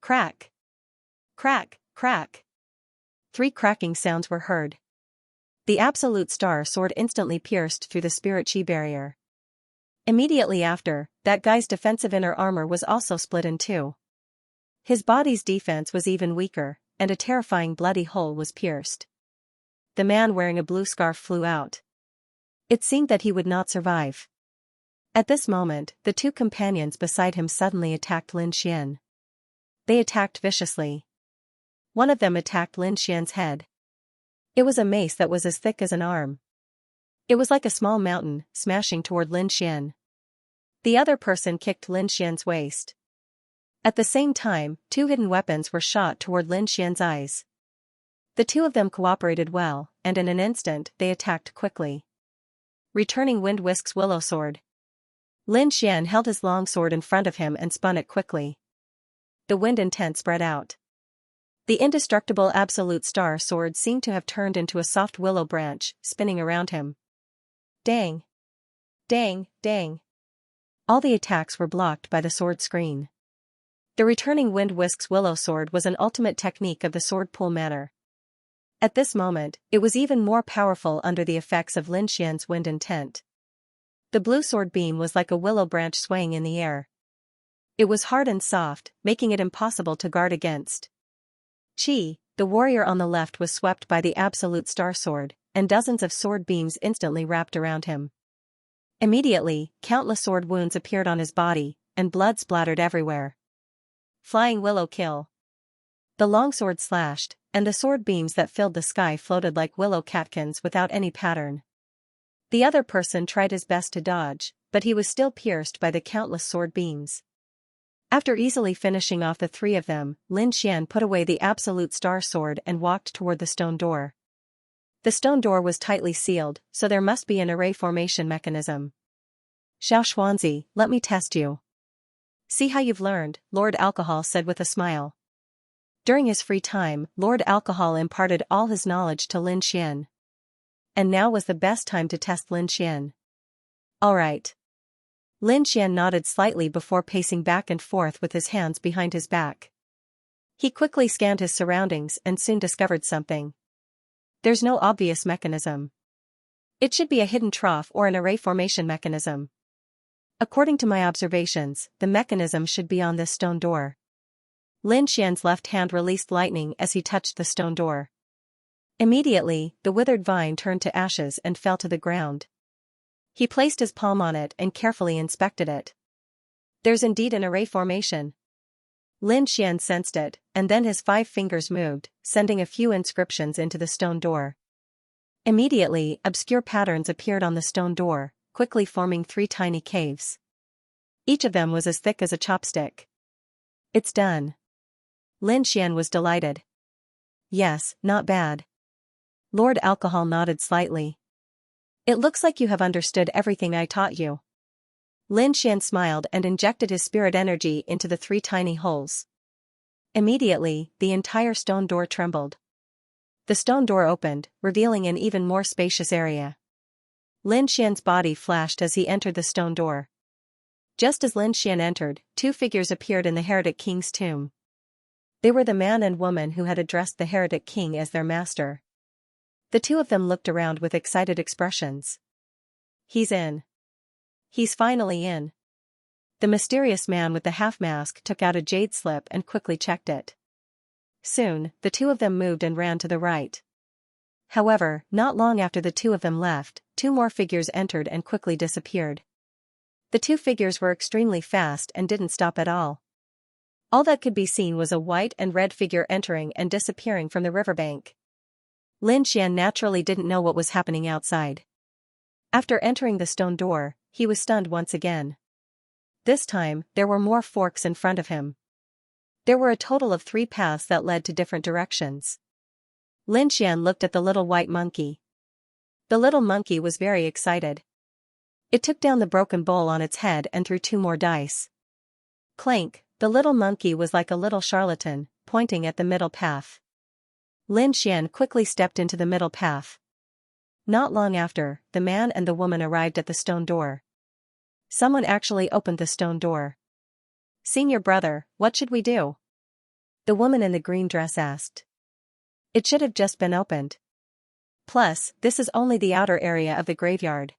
Crack! Crack! Crack! 3 cracking sounds were heard. The absolute star sword instantly pierced through the spirit chi barrier. Immediately after, that guy's defensive inner armor was also split in 2. His body's defense was even weaker, and a terrifying bloody hole was pierced. The man wearing a blue scarf flew out. It seemed that he would not survive. At this moment, the 2 companions beside him suddenly attacked Lin Xian. They attacked viciously. One of them attacked Lin Xian's head. It was a mace that was as thick as an arm. It was like a small mountain, smashing toward Lin Xian. The other person kicked Lin Xian's waist. At the same time, 2 hidden weapons were shot toward Lin Xian's eyes. The 2 of them cooperated well, and in an instant they attacked quickly. Returning Wind Whisk's willow sword. Lin Xian held his long sword in front of him and spun it quickly. The wind intent spread out. The indestructible absolute star sword seemed to have turned into a soft willow branch, spinning around him. Dang! Dang! Dang! All the attacks were blocked by the sword screen. The returning Wind Whisk's willow sword was an ultimate technique of the sword pull manner. At this moment, it was even more powerful under the effects of Lin Xian's wind intent. The blue sword beam was like a willow branch swaying in the air. It was hard and soft, making it impossible to guard against. Chi, the warrior on the left, was swept by the absolute star sword, and dozens of sword beams instantly wrapped around him. Immediately, countless sword wounds appeared on his body, and blood splattered everywhere. Flying willow kill. The longsword slashed, and the sword beams that filled the sky floated like willow catkins without any pattern. The other person tried his best to dodge, but he was still pierced by the countless sword beams. After easily finishing off the three of them, Lin Xian put away the absolute star sword and walked toward the stone door. The stone door was tightly sealed, so there must be an array formation mechanism. Xiao Xuanzi, let me test you. See how you've learned, Lord Alcohol said with a smile. During his free time, Lord Alcohol imparted all his knowledge to Lin Xian. And now was the best time to test Lin Xian. All right. Lin Xian nodded slightly before pacing back and forth with his hands behind his back. He quickly scanned his surroundings and soon discovered something. There's no obvious mechanism. It should be a hidden trough or an array formation mechanism. According to my observations, the mechanism should be on this stone door. Lin Xian's left hand released lightning as he touched the stone door. Immediately, the withered vine turned to ashes and fell to the ground. He placed his palm on it and carefully inspected it. There's indeed an array formation. Lin Xian sensed it, and then his 5 fingers moved, sending a few inscriptions into the stone door. Immediately, obscure patterns appeared on the stone door, quickly forming 3 tiny caves. Each of them was as thick as a chopstick. It's done. Lin Xian was delighted. Yes, not bad. Lord Alcohol nodded slightly. It looks like you have understood everything I taught you. Lin Xian smiled and injected his spirit energy into the 3 tiny holes. Immediately, the entire stone door trembled. The stone door opened, revealing an even more spacious area. Lin Xian's body flashed as he entered the stone door. Just as Lin Xian entered, 2 figures appeared in the heretic king's tomb. They were the man and woman who had addressed the heretic king as their master. The 2 of them looked around with excited expressions. He's in. He's finally in. The mysterious man with the half-mask took out a jade slip and quickly checked it. Soon, the 2 of them moved and ran to the right. However, not long after the 2 of them left, 2 more figures entered and quickly disappeared. The 2 figures were extremely fast and didn't stop at all. All that could be seen was a white and red figure entering and disappearing from the riverbank. Lin Xian naturally didn't know what was happening outside. After entering the stone door, he was stunned once again. This time, there were more forks in front of him. There were a total of 3 paths that led to different directions. Lin Xian looked at the little white monkey. The little monkey was very excited. It took down the broken bowl on its head and threw 2 more dice. Clank, the little monkey was like a little charlatan, pointing at the middle path. Lin Xian quickly stepped into the middle path. Not long after, the man and the woman arrived at the stone door. Someone actually opened the stone door. "Senior brother, what should we do?" The woman in the green dress asked. "It should have just been opened. Plus, this is only the outer area of the graveyard.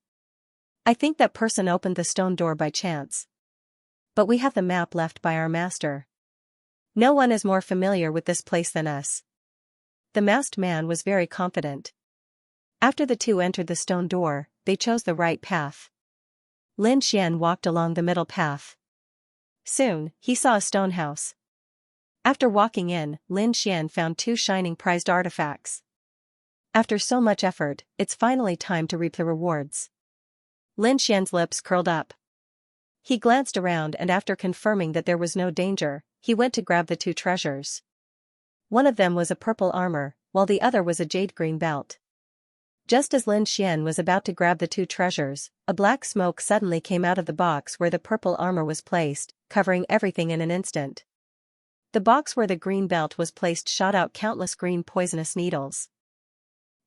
I think that person opened the stone door by chance. But we have the map left by our master. No one is more familiar with this place than us." The masked man was very confident. After the 2 entered the stone door, they chose the right path. Lin Xian walked along the middle path. Soon, he saw a stone house. After walking in, Lin Xian found 2 shining prized artifacts. After so much effort, it's finally time to reap the rewards. Lin Xian's lips curled up. He glanced around and after confirming that there was no danger, he went to grab the 2 treasures. One of them was a purple armor, while the other was a jade green belt. Just as Lin Xian was about to grab the 2 treasures, a black smoke suddenly came out of the box where the purple armor was placed, covering everything in an instant. The box where the green belt was placed shot out countless green poisonous needles.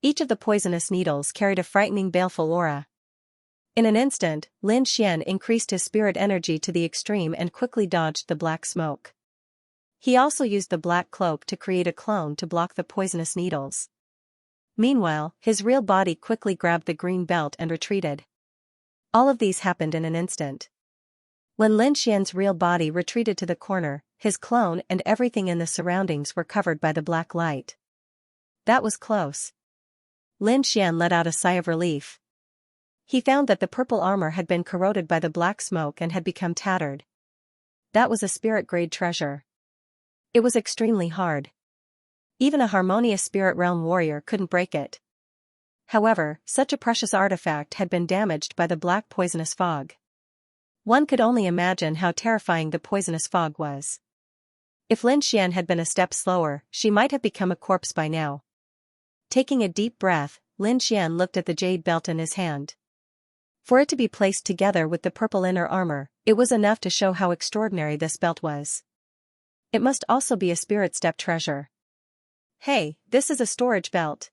Each of the poisonous needles carried a frightening baleful aura. In an instant, Lin Xian increased his spirit energy to the extreme and quickly dodged the black smoke. He also used the black cloak to create a clone to block the poisonous needles. Meanwhile, his real body quickly grabbed the green belt and retreated. All of these happened in an instant. When Lin Xian's real body retreated to the corner, his clone and everything in the surroundings were covered by the black light. That was close. Lin Xian let out a sigh of relief. He found that the purple armor had been corroded by the black smoke and had become tattered. That was a spirit-grade treasure. It was extremely hard. Even a harmonious spirit realm warrior couldn't break it. However, such a precious artifact had been damaged by the black poisonous fog. One could only imagine how terrifying the poisonous fog was. If Lin Xian had been a step slower, she might have become a corpse by now. Taking a deep breath, Lin Xian looked at the jade belt in his hand. For it to be placed together with the purple inner armor, it was enough to show how extraordinary this belt was. It must also be a spirit step treasure. Hey, this is a storage belt.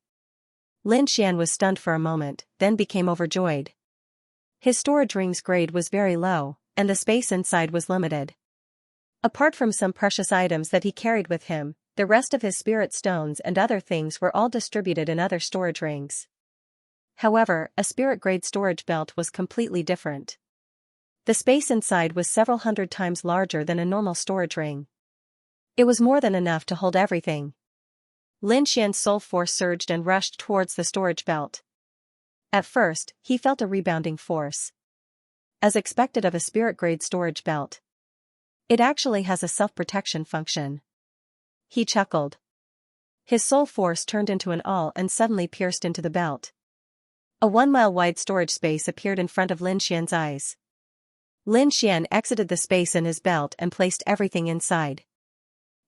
Lin Xian was stunned for a moment, then became overjoyed. His storage ring's grade was very low, and the space inside was limited. Apart from some precious items that he carried with him, the rest of his spirit stones and other things were all distributed in other storage rings. However, a spirit-grade storage belt was completely different. The space inside was several hundred times larger than a normal storage ring. It was more than enough to hold everything. Lin Xian's soul force surged and rushed towards the storage belt. At first, he felt a rebounding force. As expected of a spirit-grade storage belt. It actually has a self-protection function. He chuckled. His soul force turned into an awl and suddenly pierced into the belt. A 1-mile-wide storage space appeared in front of Lin Xian's eyes. Lin Xian exited the space in his belt and placed everything inside.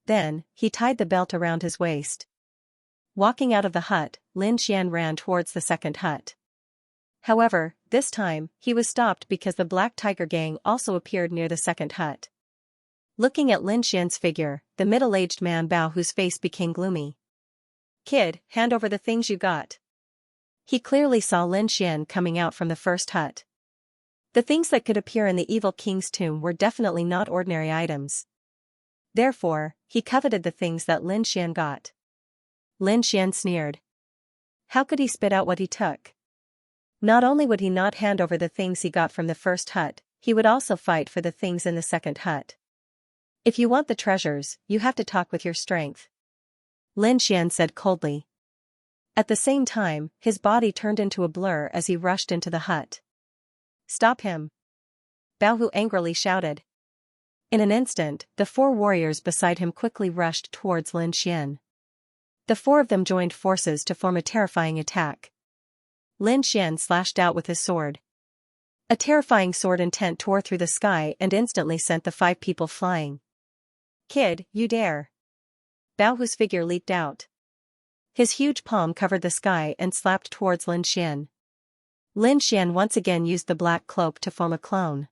Then, he tied the belt around his waist. Walking out of the hut, Lin Xian ran towards the second hut. However, this time, he was stopped because the Black Tiger Gang also appeared near the second hut. Looking at Lin Xian's figure, the middle-aged man Bao Hu's face became gloomy. Kid, hand over the things you got. He clearly saw Lin Xian coming out from the first hut. The things that could appear in the evil king's tomb were definitely not ordinary items. Therefore, he coveted the things that Lin Xian got. Lin Xian sneered. How could he spit out what he took? Not only would he not hand over the things he got from the first hut, he would also fight for the things in the second hut. If you want the treasures, you have to talk with your strength. Lin Xian said coldly. At the same time, his body turned into a blur as he rushed into the hut. Stop him! Bao Hu angrily shouted. In an instant, the 4 warriors beside him quickly rushed towards Lin Xian. The 4 of them joined forces to form a terrifying attack. Lin Xian slashed out with his sword. A terrifying sword intent tore through the sky and instantly sent the 5 people flying. Kid, you dare! Bao Hu's figure leaped out. His huge palm covered the sky and slapped towards Lin Xian. Lin Xian once again used the black cloak to form a clone.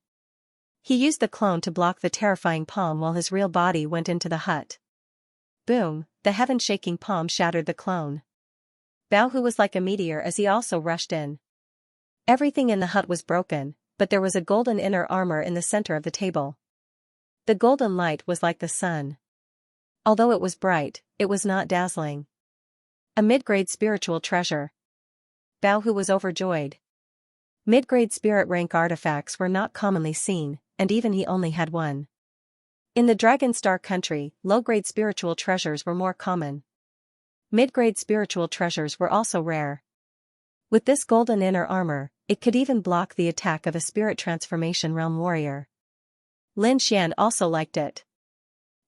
He used the clone to block the terrifying palm while his real body went into the hut. Boom, the heaven-shaking palm shattered the clone. Bao Hu was like a meteor as he also rushed in. Everything in the hut was broken, but there was a golden inner armor in the center of the table. The golden light was like the sun. Although it was bright, it was not dazzling. A mid-grade spiritual treasure. Bao Hu was overjoyed. Mid-grade spirit rank artifacts were not commonly seen, and even he only had one. In the Dragon Star country, low-grade spiritual treasures were more common. Mid-grade spiritual treasures were also rare. With this golden inner armor, it could even block the attack of a spirit transformation realm warrior. Lin Xian also liked it.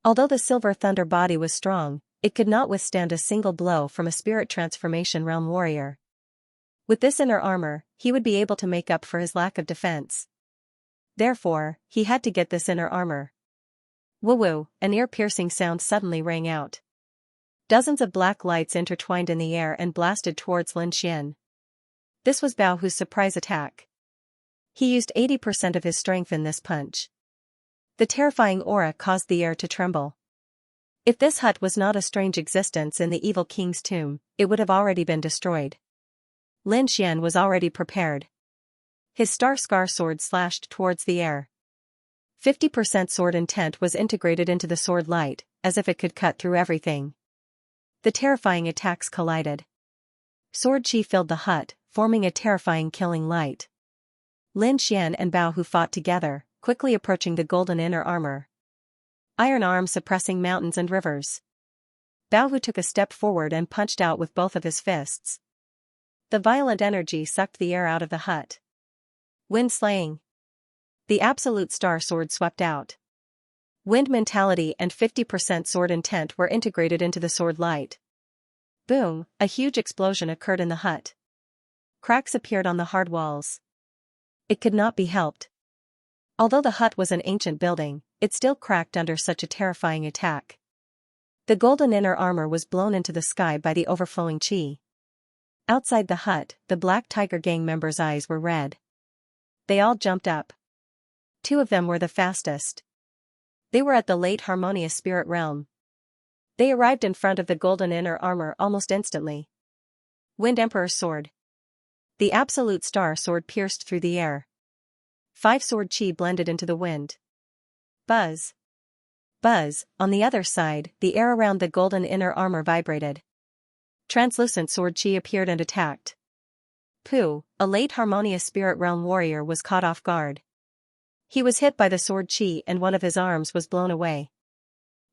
Although the silver thunder body was strong, it could not withstand a single blow from a spirit transformation realm warrior. With this inner armor, he would be able to make up for his lack of defense. Therefore, he had to get this inner armor. Woo-woo, an ear-piercing sound suddenly rang out. Dozens of black lights intertwined in the air and blasted towards Lin Xian. This was Bao Hu's surprise attack. He used 80% of his strength in this punch. The terrifying aura caused the air to tremble. If this hut was not a strange existence in the evil king's tomb, it would have already been destroyed. Lin Xian was already prepared. His star scar sword slashed towards the air. 50% sword intent was integrated into the sword light, as if it could cut through everything. The terrifying attacks collided. Sword chi filled the hut, forming a terrifying killing light. Lin Xian and Bao Hu fought together, quickly approaching the golden inner armor. Iron arm suppressing mountains and rivers. Bao Hu took a step forward and punched out with both of his fists. The violent energy sucked the air out of the hut. Wind slaying. The absolute star sword swept out. Wind mentality and 50% sword intent were integrated into the sword light. Boom, a huge explosion occurred in the hut. Cracks appeared on the hard walls. It could not be helped. Although the hut was an ancient building, it still cracked under such a terrifying attack. The golden inner armor was blown into the sky by the overflowing chi. Outside the hut, the Black Tiger Gang members' eyes were red. They all jumped up. 2 of them were the fastest. They were at the late harmonious spirit realm. They arrived in front of the golden inner armor almost instantly. Wind Emperor's sword. The absolute star sword pierced through the air. 5 sword chi blended into the wind. Buzz. Buzz, on the other side, the air around the golden inner armor vibrated. Translucent sword chi appeared and attacked. Pooh, a late harmonious spirit realm warrior was caught off guard. He was hit by the sword chi and one of his arms was blown away.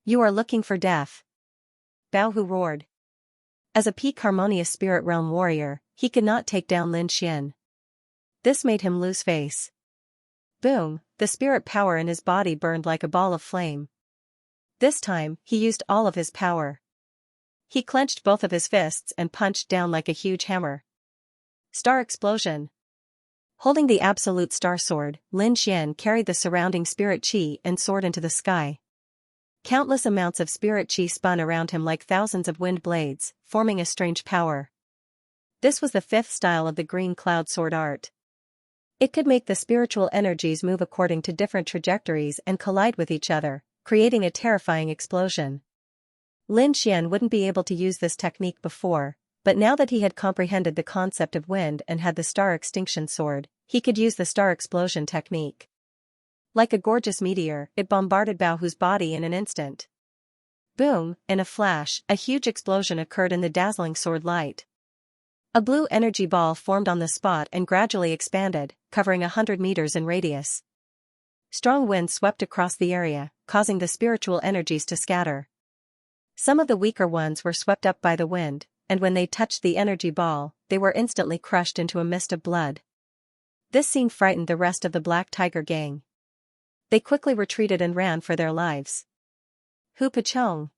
You are looking for death. Baohu roared. As a peak harmonious spirit realm warrior, he could not take down Lin Xian. This made him lose face. Boom, the spirit power in his body burned like a ball of flame. This time, he used all of his power. He clenched both of his fists and punched down like a huge hammer. Star explosion. Holding the absolute star sword, Lin Xian carried the surrounding spirit chi and soared into the sky. Countless amounts of spirit chi spun around him like thousands of wind blades, forming a strange power. This was the 5th style of the green cloud sword art. It could make the spiritual energies move according to different trajectories and collide with each other, creating a terrifying explosion. Lin Xian wouldn't be able to use this technique before, but now that he had comprehended the concept of wind and had the star extinction sword, he could use the star explosion technique. Like a gorgeous meteor, it bombarded Baohu's body in an instant. Boom, in a flash, a huge explosion occurred in the dazzling sword light. A blue energy ball formed on the spot and gradually expanded, covering 100 meters in radius. Strong winds swept across the area, causing the spiritual energies to scatter. Some of the weaker ones were swept up by the wind, and when they touched the energy ball, they were instantly crushed into a mist of blood. This scene frightened the rest of the Black Tiger Gang. They quickly retreated and ran for their lives. Hu Pachong.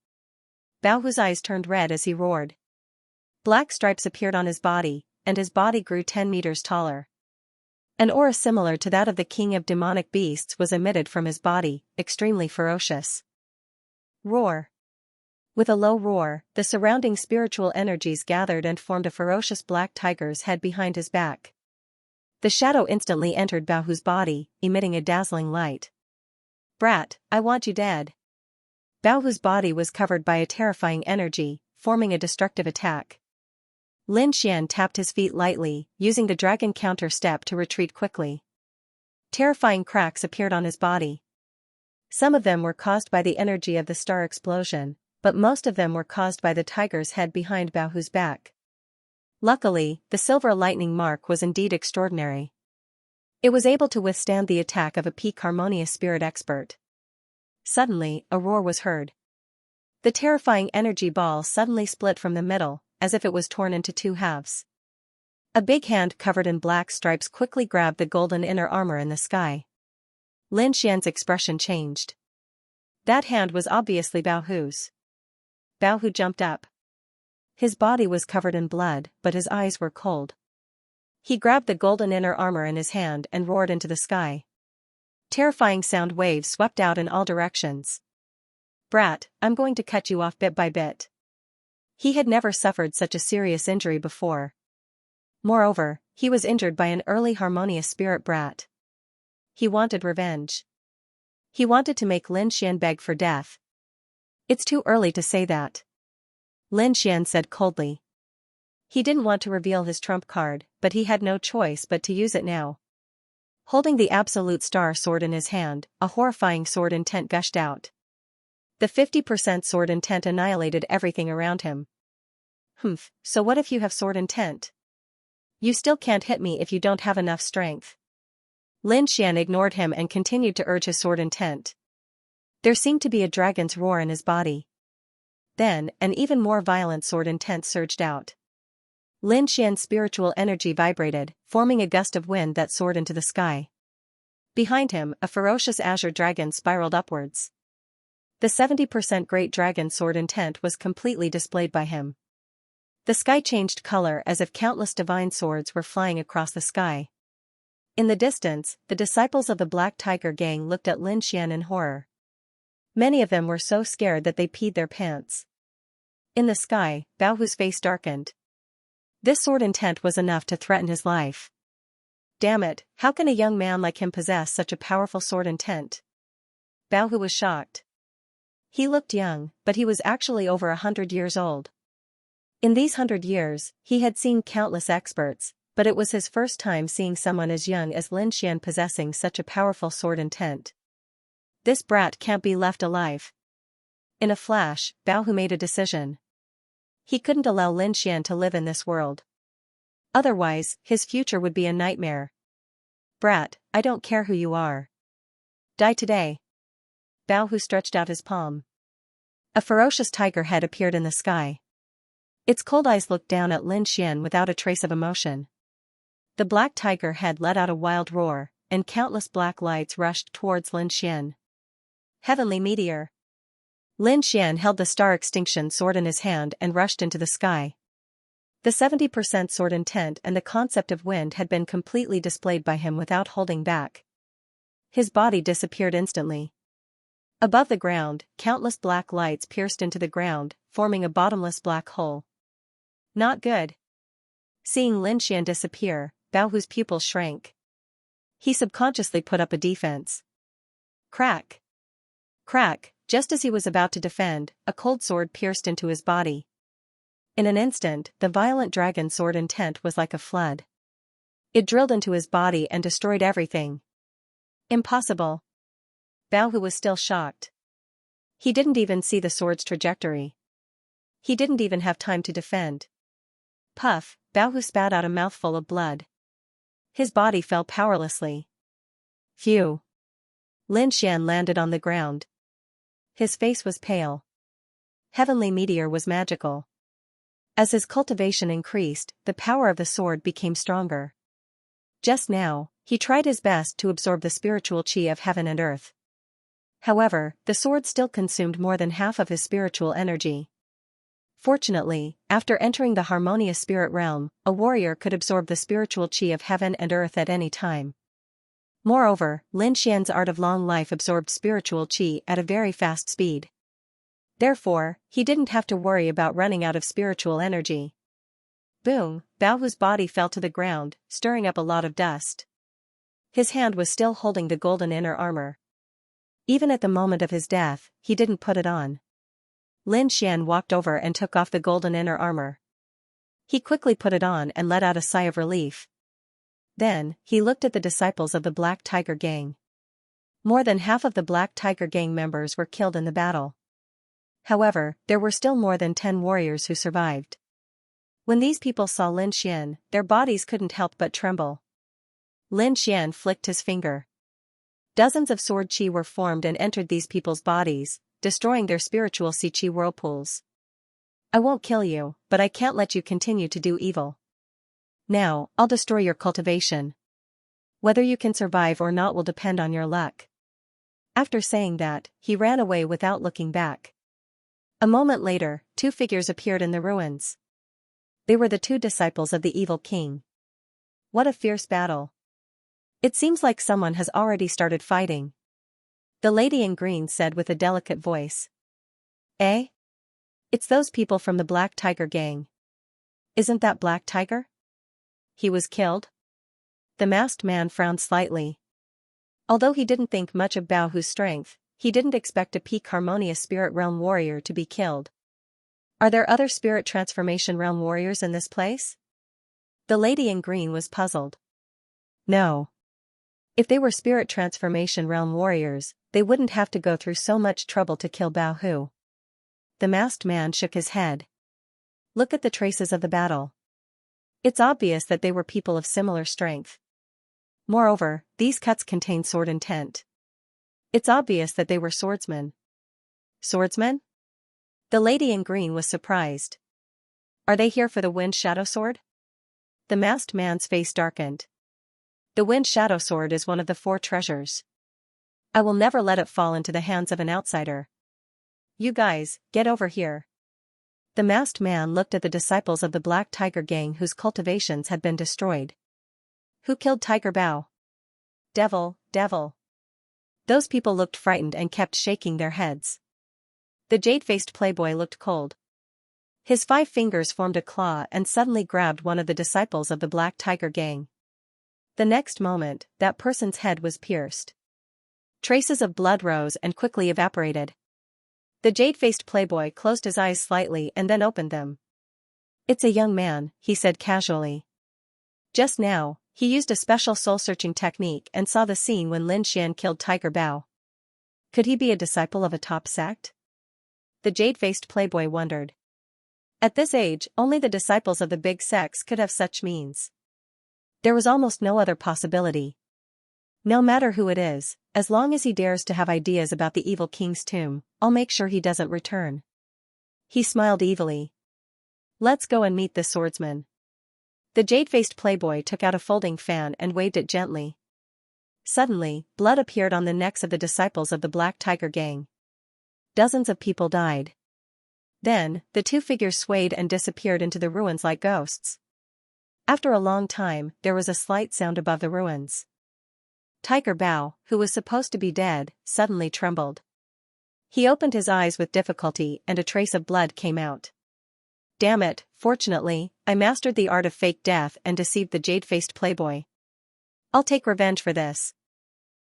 Baohu's eyes turned red as he roared. Black stripes appeared on his body, and his body grew 10 meters taller. An aura similar to that of the king of demonic beasts was emitted from his body, extremely ferocious. Roar. With a low roar, the surrounding spiritual energies gathered and formed a ferocious black tiger's head behind his back. The shadow instantly entered Baohu's body, emitting a dazzling light. Brat, I want you dead. Baohu's body was covered by a terrifying energy, forming a destructive attack. Lin Xian tapped his feet lightly, using the dragon counter step to retreat quickly. Terrifying cracks appeared on his body. Some of them were caused by the energy of the star explosion, but most of them were caused by the tiger's head behind Baohu's back. Luckily, the silver lightning mark was indeed extraordinary. It was able to withstand the attack of a peak harmonious spirit expert. Suddenly, a roar was heard. The terrifying energy ball suddenly split from the middle, as if it was torn into 2 halves. A big hand covered in black stripes quickly grabbed the golden inner armor in the sky. Lin Xian's expression changed. That hand was obviously Baohu's. Baohu jumped up. His body was covered in blood, but his eyes were cold. He grabbed the golden inner armor in his hand and roared into the sky. Terrifying sound waves swept out in all directions. Brat, I'm going to cut you off bit by bit. He had never suffered such a serious injury before. Moreover, he was injured by an early harmonious spirit brat. He wanted revenge. He wanted to make Lin Xian beg for death. It's too early to say that. Lin Xian said coldly. He didn't want to reveal his trump card, but he had no choice but to use it now. Holding the absolute star sword in his hand, a horrifying sword intent gushed out. The 50% sword intent annihilated everything around him. Humph, so what if you have sword intent? You still can't hit me if you don't have enough strength. Lin Xian ignored him and continued to urge his sword intent. There seemed to be a dragon's roar in his body. Then, an even more violent sword intent surged out. Lin Xian's spiritual energy vibrated, forming a gust of wind that soared into the sky. Behind him, a ferocious azure dragon spiraled upwards. The 70% great dragon sword intent was completely displayed by him. The sky changed color as if countless divine swords were flying across the sky. In the distance, the disciples of the Black Tiger gang looked at Lin Xian in horror. Many of them were so scared that they peed their pants. In the sky, Bao Hu's face darkened. This sword intent was enough to threaten his life. Damn it, how can a young man like him possess such a powerful sword intent? Bao Hu was shocked. He looked young, but he was actually over 100 years old. In these 100 years, he had seen countless experts, but it was his first time seeing someone as young as Lin Xian possessing such a powerful sword intent. This brat can't be left alive. In a flash, Bao Hu made a decision. He couldn't allow Lin Xian to live in this world. Otherwise, his future would be a nightmare. Brat, I don't care who you are. Die today. Bao Hu stretched out his palm. A ferocious tiger head appeared in the sky. Its cold eyes looked down at Lin Xian without a trace of emotion. The black tiger head let out a wild roar, and countless black lights rushed towards Lin Xian. Heavenly meteor. Lin Xian held the star extinction sword in his hand and rushed into the sky. The 70% sword intent and the concept of wind had been completely displayed by him without holding back. His body disappeared instantly. Above the ground, countless black lights pierced into the ground, forming a bottomless black hole. Not good. Seeing Lin Xian disappear, Bao Hu's pupils shrank. He subconsciously put up a defense. Crack. Crack, just as he was about to defend, a cold sword pierced into his body. In an instant, the violent dragon sword intent was like a flood. It drilled into his body and destroyed everything. Impossible. Bao Hu was still shocked. He didn't even see the sword's trajectory. He didn't even have time to defend. Puff, Bao Hu spat out a mouthful of blood. His body fell powerlessly. Phew. Lin Xian landed on the ground. His face was pale. Heavenly meteor was magical. As his cultivation increased, the power of the sword became stronger. Just now, he tried his best to absorb the spiritual qi of heaven and earth. However, the sword still consumed more than half of his spiritual energy. Fortunately, after entering the harmonious spirit realm, a warrior could absorb the spiritual qi of heaven and earth at any time. Moreover, Lin Xian's art of long life absorbed spiritual qi at a very fast speed. Therefore, he didn't have to worry about running out of spiritual energy. Boom, Bao Hu's body fell to the ground, stirring up a lot of dust. His hand was still holding the golden inner armor. Even at the moment of his death, he didn't put it on. Lin Xian walked over and took off the golden inner armor. He quickly put it on and let out a sigh of relief. Then, he looked at the disciples of the Black Tiger gang. More than half of the Black Tiger gang members were killed in the battle. However, there were still more than 10 warriors who survived. When these people saw Lin Xian, their bodies couldn't help but tremble. Lin Xian flicked his finger. Dozens of sword qi were formed and entered these people's bodies, destroying their spiritual qi whirlpools. I won't kill you, but I can't let you continue to do evil. Now, I'll destroy your cultivation. Whether you can survive or not will depend on your luck. After saying that, he ran away without looking back. A moment later, 2 figures appeared in the ruins. They were the 2 disciples of the evil king. What a fierce battle. It seems like someone has already started fighting. The lady in green said with a delicate voice. Eh? It's those people from the Black Tiger gang. Isn't that Black Tiger? He was killed? The masked man frowned slightly. Although he didn't think much of Bao Hu's strength, he didn't expect a peak harmonious spirit realm warrior to be killed. Are there other spirit transformation realm warriors in this place? The lady in green was puzzled. No. If they were spirit transformation realm warriors, they wouldn't have to go through so much trouble to kill Bao Hu. The masked man shook his head. Look at the traces of the battle. It's obvious that they were people of similar strength. Moreover, these cuts contain sword intent. It's obvious that they were swordsmen. Swordsmen? The lady in green was surprised. Are they here for the Wind Shadow Sword? The masked man's face darkened. The Wind Shadow Sword is one of the 4 treasures. I will never let it fall into the hands of an outsider. You guys, get over here. The masked man looked at the disciples of the Black Tiger gang whose cultivations had been destroyed. Who killed Tiger Bao? Devil, devil. Those people looked frightened and kept shaking their heads. The jade-faced playboy looked cold. His 5 fingers formed a claw and suddenly grabbed one of the disciples of the Black Tiger gang. The next moment, that person's head was pierced. Traces of blood rose and quickly evaporated. The jade-faced playboy closed his eyes slightly and then opened them. "It's a young man," he said casually. Just now, he used a special soul-searching technique and saw the scene when Lin Xian killed Tiger Bao. Could he be a disciple of a top sect? The jade-faced playboy wondered. At this age, only the disciples of the big sects could have such means. There was almost no other possibility. No matter who it is, as long as he dares to have ideas about the evil king's tomb, I'll make sure he doesn't return. He smiled evilly. Let's go and meet this swordsman. The jade-faced playboy took out a folding fan and waved it gently. Suddenly, blood appeared on the necks of the disciples of the Black Tiger gang. Dozens of people died. Then, the 2 figures swayed and disappeared into the ruins like ghosts. After a long time, there was a slight sound above the ruins. Tiger Bao, who was supposed to be dead, suddenly trembled. He opened his eyes with difficulty and a trace of blood came out. Damn it, fortunately, I mastered the art of fake death and deceived the jade-faced playboy. I'll take revenge for this.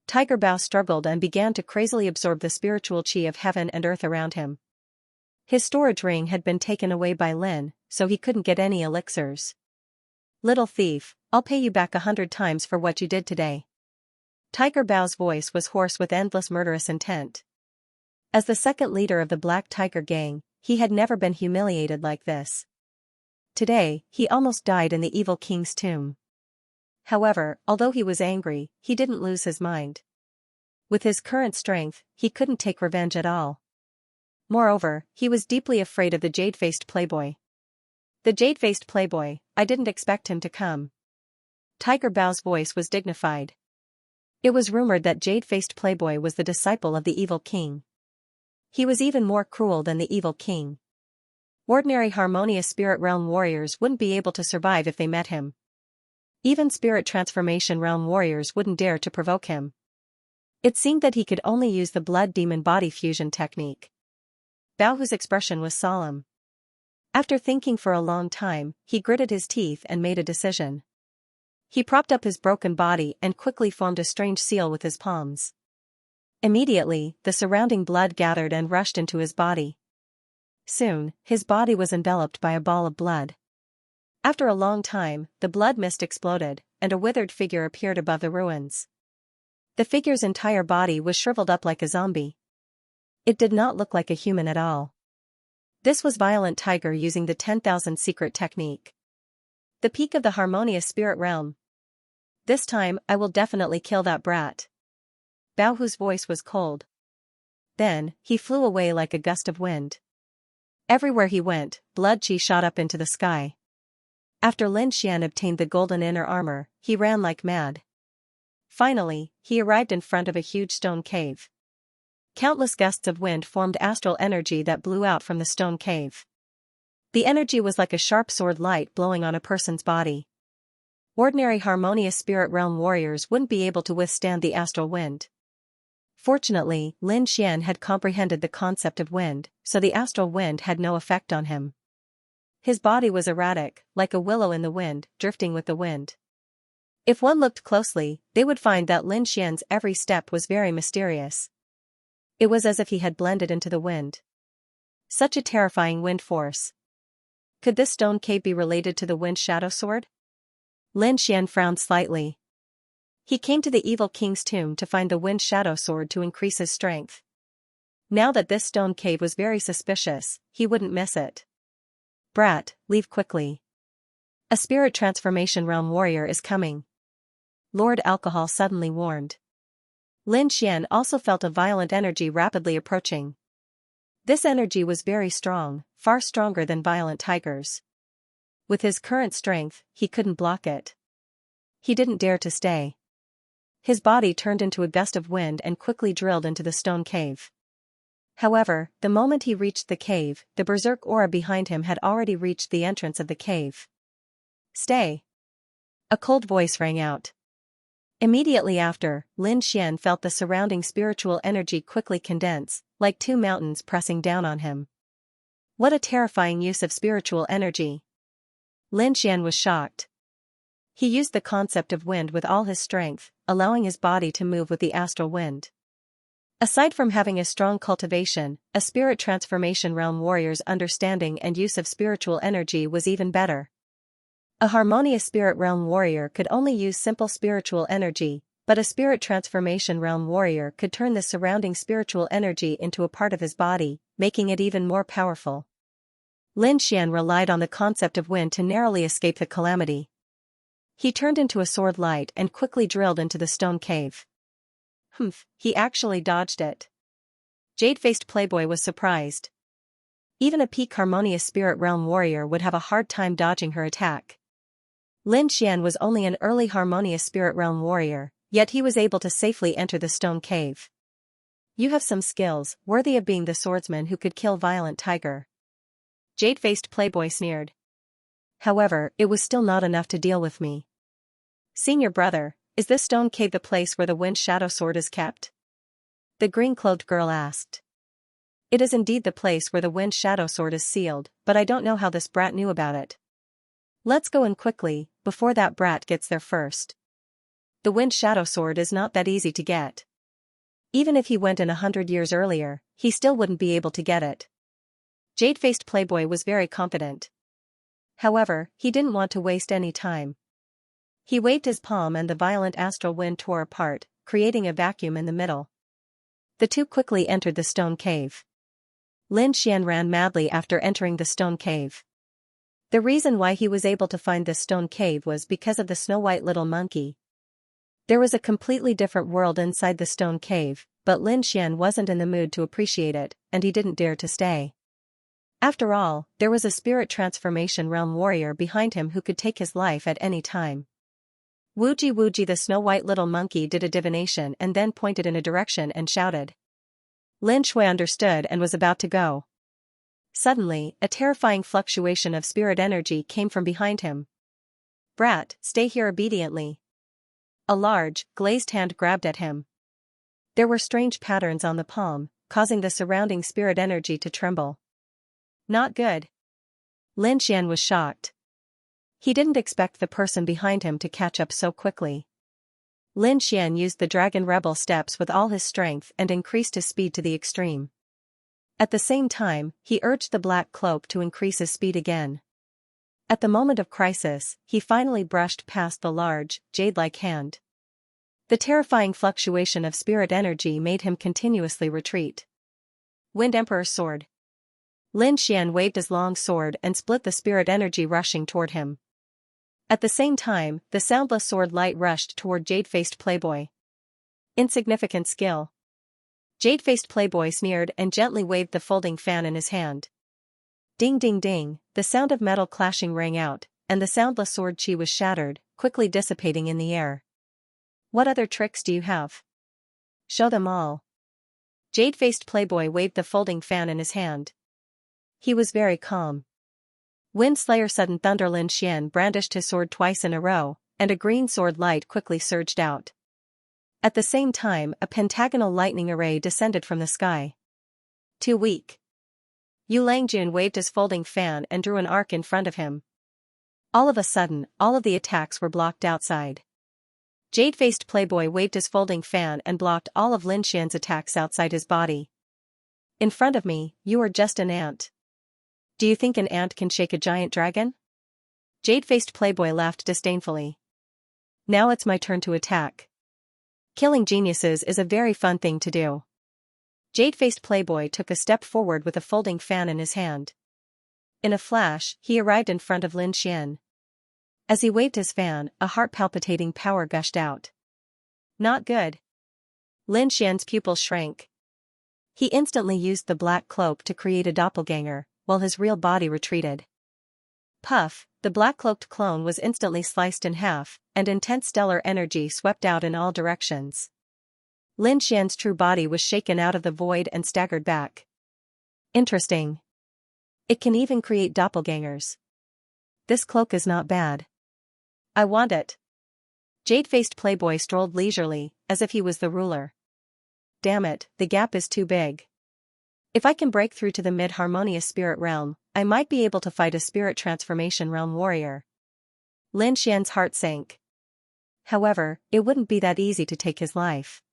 Tiger Bao struggled and began to crazily absorb the spiritual chi of heaven and earth around him. His storage ring had been taken away by Lin, so he couldn't get any elixirs. Little thief, I'll pay you back 100 times for what you did today. Tiger Bao's voice was hoarse with endless murderous intent. As the second leader of the Black Tiger gang, he had never been humiliated like this. Today, he almost died in the evil king's tomb. However, although he was angry, he didn't lose his mind. With his current strength, he couldn't take revenge at all. Moreover, he was deeply afraid of the jade-faced playboy. The jade-faced playboy, I didn't expect him to come. Tiger Bao's voice was dignified. It was rumored that jade-faced playboy was the disciple of the evil king. He was even more cruel than the evil king. Ordinary harmonious spirit realm warriors wouldn't be able to survive if they met him. Even spirit transformation realm warriors wouldn't dare to provoke him. It seemed that he could only use the blood demon body fusion technique. Bao, whose expression was solemn. After thinking for a long time, he gritted his teeth and made a decision. He propped up his broken body and quickly formed a strange seal with his palms. Immediately, the surrounding blood gathered and rushed into his body. Soon, his body was enveloped by a ball of blood. After a long time, the blood mist exploded, and a withered figure appeared above the ruins. The figure's entire body was shriveled up like a zombie. It did not look like a human at all. This was Violent Tiger using the 10,000 secret technique. The peak of the harmonious spirit realm. This time, I will definitely kill that brat. Bao, whose voice was cold. Then, he flew away like a gust of wind. Everywhere he went, blood chi shot up into the sky. After Lin Xian obtained the golden inner armor, he ran like mad. Finally, he arrived in front of a huge stone cave. Countless gusts of wind formed astral energy that blew out from the stone cave. The energy was like a sharp sword light blowing on a person's body. Ordinary harmonious spirit realm warriors wouldn't be able to withstand the astral wind. Fortunately, Lin Xian had comprehended the concept of wind, so the astral wind had no effect on him. His body was erratic, like a willow in the wind, drifting with the wind. If one looked closely, they would find that Lin Xian's every step was very mysterious. It was as if he had blended into the wind. Such a terrifying wind force. Could this stone cave be related to the wind shadow sword? Lin Xian frowned slightly. He came to the evil king's tomb to find the wind shadow sword to increase his strength. Now that this stone cave was very suspicious, he wouldn't miss it. Brat, leave quickly. A spirit transformation realm warrior is coming. Lord Alcohol suddenly warned. Lin Xian also felt a violent energy rapidly approaching. This energy was very strong, far stronger than Violent Tiger's. With his current strength, he couldn't block it. He didn't dare to stay. His body turned into a gust of wind and quickly drilled into the stone cave. However, the moment he reached the cave, the berserk aura behind him had already reached the entrance of the cave. "Stay!" a cold voice rang out. Immediately after, Lin Xian felt the surrounding spiritual energy quickly condense, like two mountains pressing down on him. What a terrifying use of spiritual energy! Lin Xian was shocked. He used the concept of wind with all his strength, allowing his body to move with the astral wind. Aside from having a strong cultivation, a spirit transformation realm warrior's understanding and use of spiritual energy was even better. A harmonious spirit realm warrior could only use simple spiritual energy, but a spirit transformation realm warrior could turn the surrounding spiritual energy into a part of his body, making it even more powerful. Lin Xian relied on the concept of wind to narrowly escape the calamity. He turned into a sword light and quickly drilled into the stone cave. Humph, he actually dodged it. Jade-faced playboy was surprised. Even a peak harmonious spirit realm warrior would have a hard time dodging her attack. Lin Xian was only an early harmonious spirit realm warrior, yet he was able to safely enter the stone cave. "You have some skills, worthy of being the swordsman who could kill Violent Tiger." Jade-faced playboy sneered. "However, it was still not enough to deal with me." "Senior brother, is this stone cave the place where the Wind Shadow Sword is kept?" the green-clothed girl asked. "It is indeed the place where the Wind Shadow Sword is sealed, but I don't know how this brat knew about it." "Let's go in quickly, before that brat gets there first." "The Wind Shadow Sword is not that easy to get. Even if he went in 100 years earlier, he still wouldn't be able to get it." Jade-faced playboy was very confident. However, he didn't want to waste any time. He waved his palm and the violent astral wind tore apart, creating a vacuum in the middle. The two quickly entered the stone cave. Lin Xian ran madly after entering the stone cave. The reason why he was able to find this stone cave was because of the snow-white little monkey. There was a completely different world inside the stone cave, but Lin Xian wasn't in the mood to appreciate it, and he didn't dare to stay. After all, there was a spirit transformation realm warrior behind him who could take his life at any time. Wooji wooji, the snow-white little monkey did a divination and then pointed in a direction and shouted. Lin Shui understood and was about to go. Suddenly, a terrifying fluctuation of spirit energy came from behind him. "Brat, stay here obediently." A large, glazed hand grabbed at him. There were strange patterns on the palm, causing the surrounding spirit energy to tremble. "Not good." Lin Xian was shocked. He didn't expect the person behind him to catch up so quickly. Lin Xian used the Dragon Rebel steps with all his strength and increased his speed to the extreme. At the same time, he urged the black cloak to increase his speed again. At the moment of crisis, he finally brushed past the large, jade-like hand. The terrifying fluctuation of spirit energy made him continuously retreat. Wind Emperor's sword. Lin Xian waved his long sword and split the spirit energy rushing toward him. At the same time, the soundless sword light rushed toward Jade-faced playboy. Insignificant skill. Jade-faced playboy sneered and gently waved the folding fan in his hand. Ding ding ding, the sound of metal clashing rang out, and the soundless sword chi was shattered, quickly dissipating in the air. "What other tricks do you have? Show them all." Jade-faced playboy waved the folding fan in his hand. He was very calm. Wind Slayer Sudden Thunder. Lin Xian brandished his sword twice in a row, and a green sword light quickly surged out. At the same time, a pentagonal lightning array descended from the sky. "Too weak." Yu Langjun waved his folding fan and drew an arc in front of him. All of a sudden, all of the attacks were blocked outside. Jade-faced playboy waved his folding fan and blocked all of Lin Xian's attacks outside his body. "In front of me, you are just an ant. Do you think an ant can shake a giant dragon?" Jade-faced playboy laughed disdainfully. "Now it's my turn to attack. Killing geniuses is a very fun thing to do." Jade-faced playboy took a step forward with a folding fan in his hand. In a flash, he arrived in front of Lin Xian. As he waved his fan, a heart-palpitating power gushed out. "Not good." Lin Xian's pupils shrank. He instantly used the black cloak to create a doppelganger, while his real body retreated. Puff, the black-cloaked clone was instantly sliced in half, and intense stellar energy swept out in all directions. Lin Xian's true body was shaken out of the void and staggered back. Interesting. It can even create doppelgangers. This cloak is not bad. I want it. Jade-faced playboy strolled leisurely, as if he was the ruler. Damn it, the gap is too big. If I can break through to the mid-harmonious spirit realm, I might be able to fight a spirit transformation realm warrior. Lin Xian's heart sank. However, it wouldn't be that easy to take his life.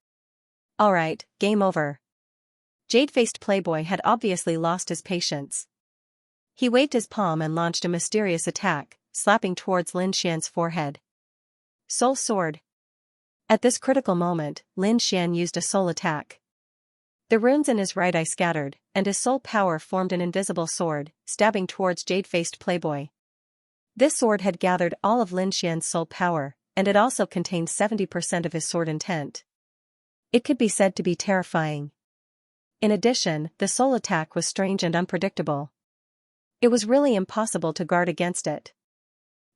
Alright, game over. Jade-faced playboy had obviously lost his patience. He waved his palm and launched a mysterious attack, slapping towards Lin Xian's forehead. Soul Sword. At this critical moment, Lin Xian used a soul attack. The runes in his right eye scattered, and his soul power formed an invisible sword, stabbing towards jade-faced playboy. This sword had gathered all of Lin Xian's soul power, and it also contained 70% of his sword intent. It could be said to be terrifying. In addition, the soul attack was strange and unpredictable. It was really impossible to guard against it.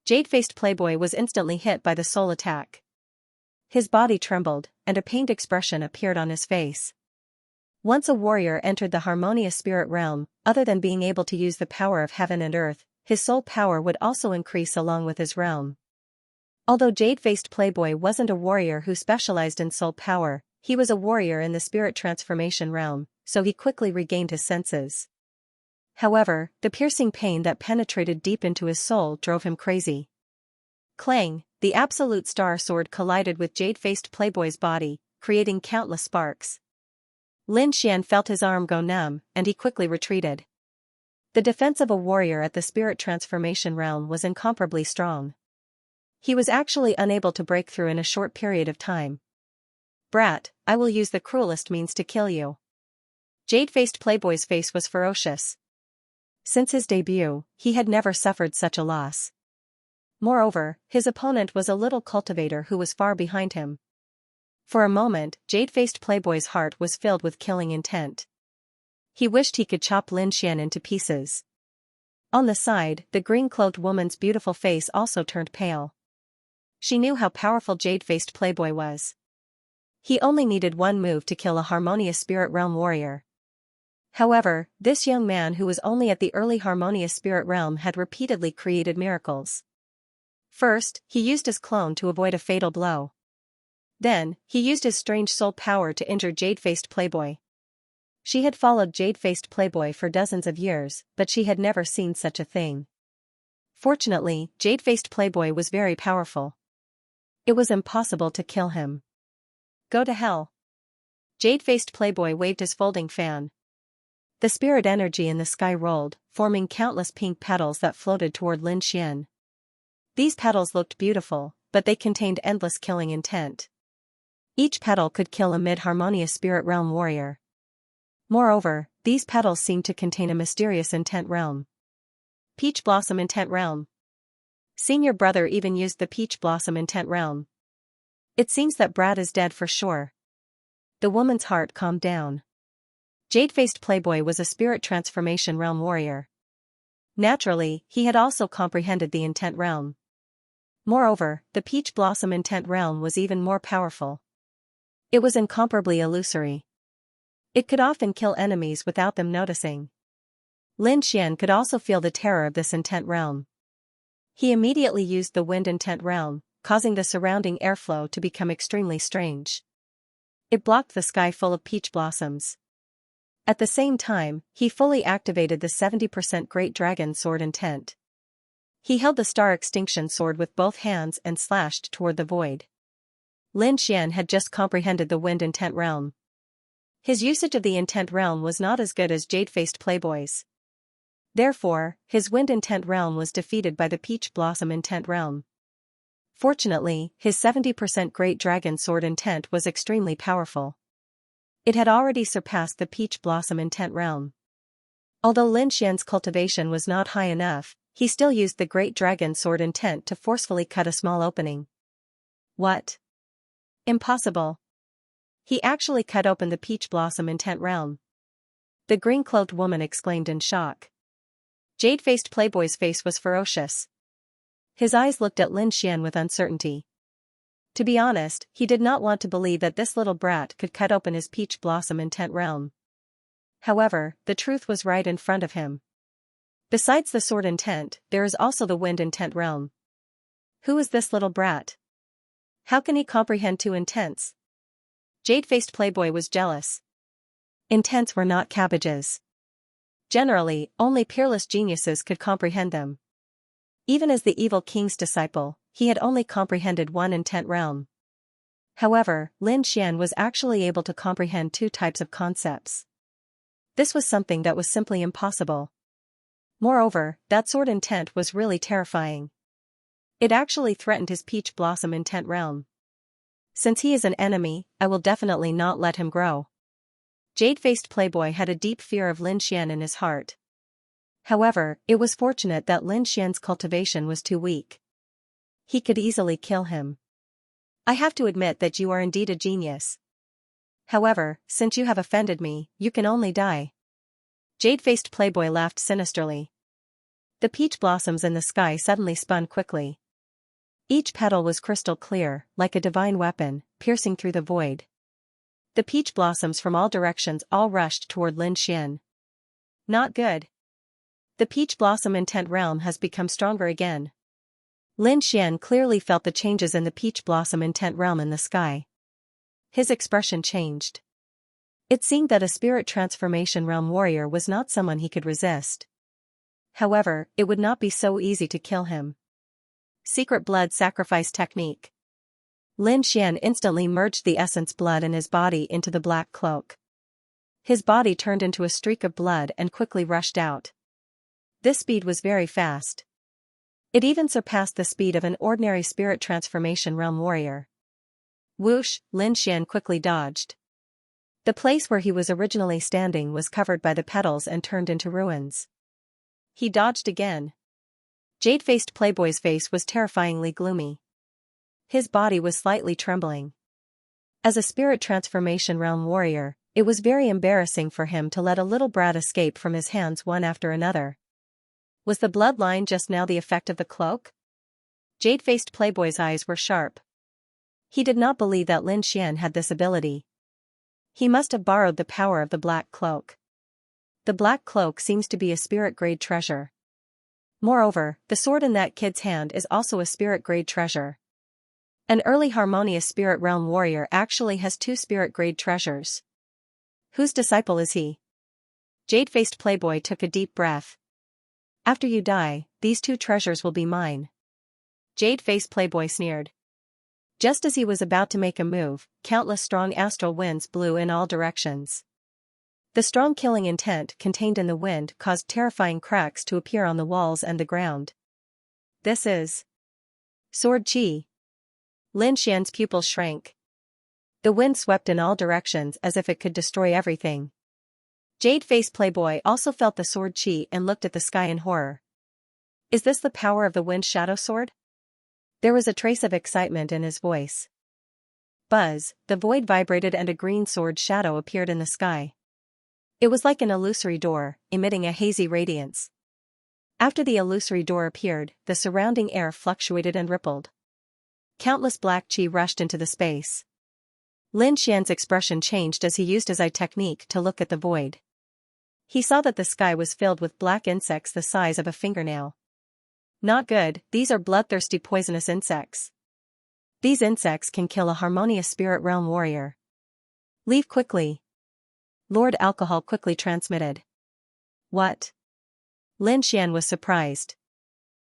Jade-faced playboy was instantly hit by the soul attack. His body trembled, and a pained expression appeared on his face. Once a warrior entered the harmonious spirit realm, other than being able to use the power of heaven and earth, his soul power would also increase along with his realm. Although jade-faced playboy wasn't a warrior who specialized in soul power, he was a warrior in the spirit transformation realm, so he quickly regained his senses. However, the piercing pain that penetrated deep into his soul drove him crazy. Clang, the absolute star sword collided with jade-faced playboy's body, creating countless sparks. Lin Xian felt his arm go numb, and he quickly retreated. The defense of a warrior at the spirit transformation realm was incomparably strong. He was actually unable to break through in a short period of time. Brat, I will use the cruelest means to kill you. Jade-faced playboy's face was ferocious. Since his debut, he had never suffered such a loss. Moreover, his opponent was a little cultivator who was far behind him. For a moment, jade-faced playboy's heart was filled with killing intent. He wished he could chop Lin Xian into pieces. On the side, the green-cloaked woman's beautiful face also turned pale. She knew how powerful jade-faced playboy was. He only needed one move to kill a harmonious spirit realm warrior. However, this young man who was only at the early harmonious spirit realm had repeatedly created miracles. First, he used his clone to avoid a fatal blow. Then, he used his strange soul power to injure jade-faced playboy. She had followed jade-faced playboy for dozens of years, but she had never seen such a thing. Fortunately, jade-faced playboy was very powerful. It was impossible to kill him. Go to hell. Jade-faced playboy waved his folding fan. The spirit energy in the sky rolled, forming countless pink petals that floated toward Lin Xian. These petals looked beautiful, but they contained endless killing intent. Each petal could kill a mid-harmonious spirit realm warrior. Moreover, these petals seemed to contain a mysterious intent realm. Peach Blossom Intent Realm. Senior brother even used the Peach Blossom Intent Realm. It seems that Brad is dead for sure. The woman's heart calmed down. Jade-faced playboy was a spirit transformation realm warrior. Naturally, he had also comprehended the intent realm. Moreover, the Peach Blossom Intent Realm was even more powerful. It was incomparably illusory. It could often kill enemies without them noticing. Lin Xian could also feel the terror of this intent realm. He immediately used the Wind Intent Realm, causing the surrounding airflow to become extremely strange. It blocked the sky full of peach blossoms. At the same time, he fully activated the 70% Great Dragon Sword intent. He held the Star Extinction Sword with both hands and slashed toward the void. Lin Xian had just comprehended the Wind Intent Realm. His usage of the Intent Realm was not as good as jade-faced playboy's. Therefore, his Wind Intent Realm was defeated by the Peach Blossom Intent Realm. Fortunately, his 70% Great Dragon Sword intent was extremely powerful. It had already surpassed the Peach Blossom Intent Realm. Although Lin Xian's cultivation was not high enough, he still used the Great Dragon Sword intent to forcefully cut a small opening. What? Impossible. He actually cut open the Peach Blossom Intent Realm. The green-cloaked woman exclaimed in shock. Jade-faced playboy's face was ferocious. His eyes looked at Lin Xian with uncertainty. To be honest, he did not want to believe that this little brat could cut open his peach blossom intent realm. However, the truth was right in front of him. Besides the sword intent, there is also the wind intent realm. Who is this little brat? How can he comprehend two intents? Jade-faced playboy was jealous. Intents were not cabbages. Generally, only peerless geniuses could comprehend them. Even as the evil king's disciple, he had only comprehended one intent realm. However, Lin Xian was actually able to comprehend two types of concepts. This was something that was simply impossible. Moreover, that sword intent was really terrifying. It actually threatened his peach blossom intent realm. Since he is an enemy, I will definitely not let him grow. Jade-faced playboy had a deep fear of Lin Xian in his heart. However, it was fortunate that Lin Xian's cultivation was too weak. He could easily kill him. I have to admit that you are indeed a genius. However, since you have offended me, you can only die. Jade-faced playboy laughed sinisterly. The peach blossoms in the sky suddenly spun quickly. Each petal was crystal clear, like a divine weapon, piercing through the void. The peach blossoms from all directions all rushed toward Lin Xian. Not good. The peach blossom intent realm has become stronger again. Lin Xian clearly felt the changes in the peach blossom intent realm in the sky. His expression changed. It seemed that a spirit transformation realm warrior was not someone he could resist. However, it would not be so easy to kill him. Secret blood sacrifice technique. Lin Xian instantly merged the essence blood in his body into the black cloak. His body turned into a streak of blood and quickly rushed out. This speed was very fast. It even surpassed the speed of an ordinary spirit transformation realm warrior. Whoosh, Lin Xian quickly dodged. The place where he was originally standing was covered by the petals and turned into ruins. He dodged again. Jade-faced playboy's face was terrifyingly gloomy. His body was slightly trembling. As a spirit transformation realm warrior, it was very embarrassing for him to let a little brat escape from his hands one after another. Was the bloodline just now the effect of the cloak? Jade-faced playboy's eyes were sharp. He did not believe that Lin Xian had this ability. He must have borrowed the power of the black cloak. The black cloak seems to be a spirit-grade treasure. Moreover, the sword in that kid's hand is also a spirit-grade treasure. An early harmonious spirit realm warrior actually has two spirit-grade treasures. Whose disciple is he? Jade-faced playboy took a deep breath. After you die, these two treasures will be mine. Jade-faced playboy sneered. Just as he was about to make a move, countless strong astral winds blew in all directions. The strong killing intent contained in the wind caused terrifying cracks to appear on the walls and the ground. This is sword chi. Lin Xian's pupils shrank. The wind swept in all directions as if it could destroy everything. Jade-faced playboy also felt the sword chi and looked at the sky in horror. Is this the power of the wind shadow sword? There was a trace of excitement in his voice. Buzz, the void vibrated and a green sword shadow appeared in the sky. It was like an illusory door, emitting a hazy radiance. After the illusory door appeared, the surrounding air fluctuated and rippled. Countless black chi rushed into the space. Lin Xian's expression changed as he used his eye technique to look at the void. He saw that the sky was filled with black insects the size of a fingernail. Not good, these are bloodthirsty poisonous insects. These insects can kill a harmonious spirit realm warrior. Leave quickly. Lord Alcohol quickly transmitted. What? Lin Xian was surprised.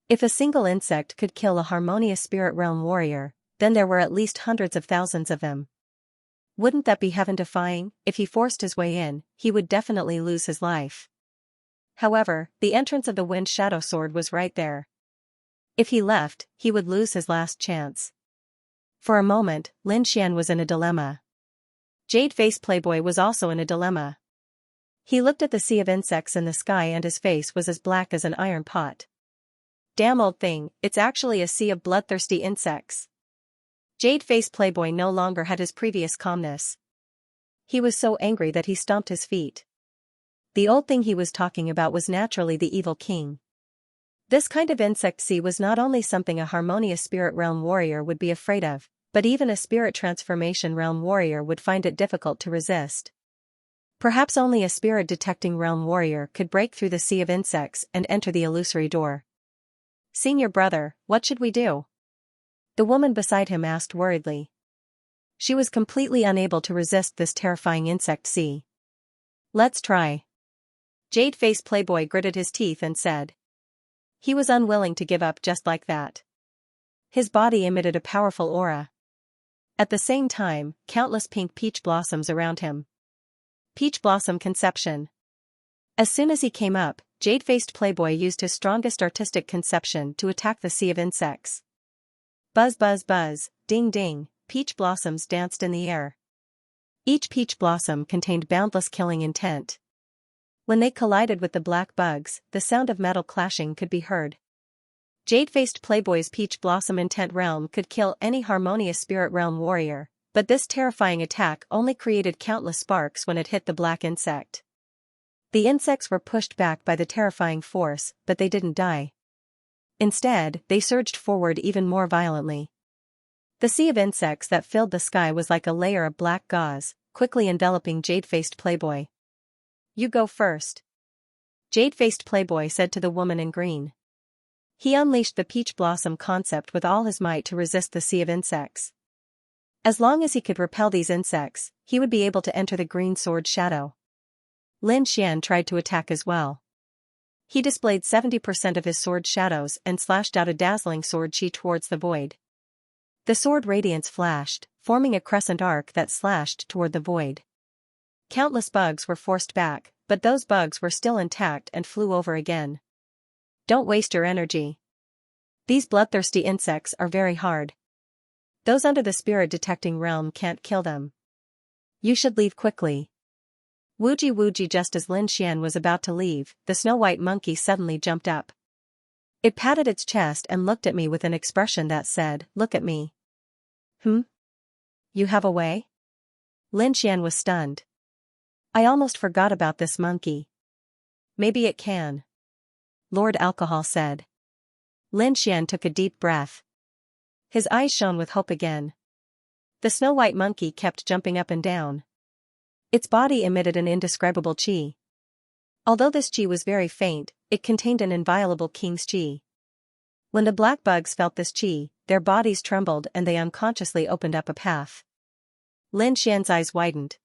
If a single insect could kill a harmonious spirit realm warrior, then there were at least hundreds of thousands of them. Wouldn't that be heaven-defying? If he forced his way in, he would definitely lose his life. However, the entrance of the wind shadow sword was right there. If he left, he would lose his last chance. For a moment, Lin Xian was in a dilemma. Jade-faced playboy was also in a dilemma. He looked at the sea of insects in the sky and his face was as black as an iron pot. Damn old thing, it's actually a sea of bloodthirsty insects. Jade-faced playboy no longer had his previous calmness. He was so angry that he stomped his feet. The old thing he was talking about was naturally the evil king. This kind of insect sea was not only something a harmonious spirit realm warrior would be afraid of, but even a spirit transformation realm warrior would find it difficult to resist. Perhaps only a spirit-detecting realm warrior could break through the sea of insects and enter the illusory door. "Senior brother, what should we do?" the woman beside him asked worriedly. She was completely unable to resist this terrifying insect sea. "Let's try." Jade-faced playboy gritted his teeth and said. He was unwilling to give up just like that. His body emitted a powerful aura. At the same time, countless pink peach blossoms around him. Peach blossom conception. As soon as he came up, Jade-faced playboy used his strongest artistic conception to attack the sea of insects. Buzz buzz buzz, ding ding, peach blossoms danced in the air. Each peach blossom contained boundless killing intent. When they collided with the black bugs, the sound of metal clashing could be heard. Jade-faced playboy's peach blossom intent realm could kill any harmonious spirit realm warrior, but this terrifying attack only created countless sparks when it hit the black insect. The insects were pushed back by the terrifying force, but they didn't die. Instead, they surged forward even more violently. The sea of insects that filled the sky was like a layer of black gauze, quickly enveloping Jade-faced playboy. "You go first," Jade-faced playboy said to the woman in green. He unleashed the peach blossom concept with all his might to resist the sea of insects. As long as he could repel these insects, he would be able to enter the green sword shadow. Lin Xian tried to attack as well. He displayed 70% of his sword shadows and slashed out a dazzling sword chi towards the void. The sword radiance flashed, forming a crescent arc that slashed toward the void. Countless bugs were forced back, but those bugs were still intact and flew over again. "Don't waste your energy. These bloodthirsty insects are very hard. Those under the spirit-detecting realm can't kill them. You should leave quickly." Wooji wooji. Just as Lin Xian was about to leave, the snow-white monkey suddenly jumped up. It patted its chest and looked at me with an expression that said, "Look at me." You have a way?" Lin Xian was stunned. "I almost forgot about this monkey." "Maybe it can," Lord Alcohol said. Lin Xian took a deep breath. His eyes shone with hope again. The snow-white monkey kept jumping up and down. Its body emitted an indescribable qi. Although this qi was very faint, it contained an inviolable king's qi. When the black bugs felt this qi, their bodies trembled and they unconsciously opened up a path. Lin Xian's eyes widened.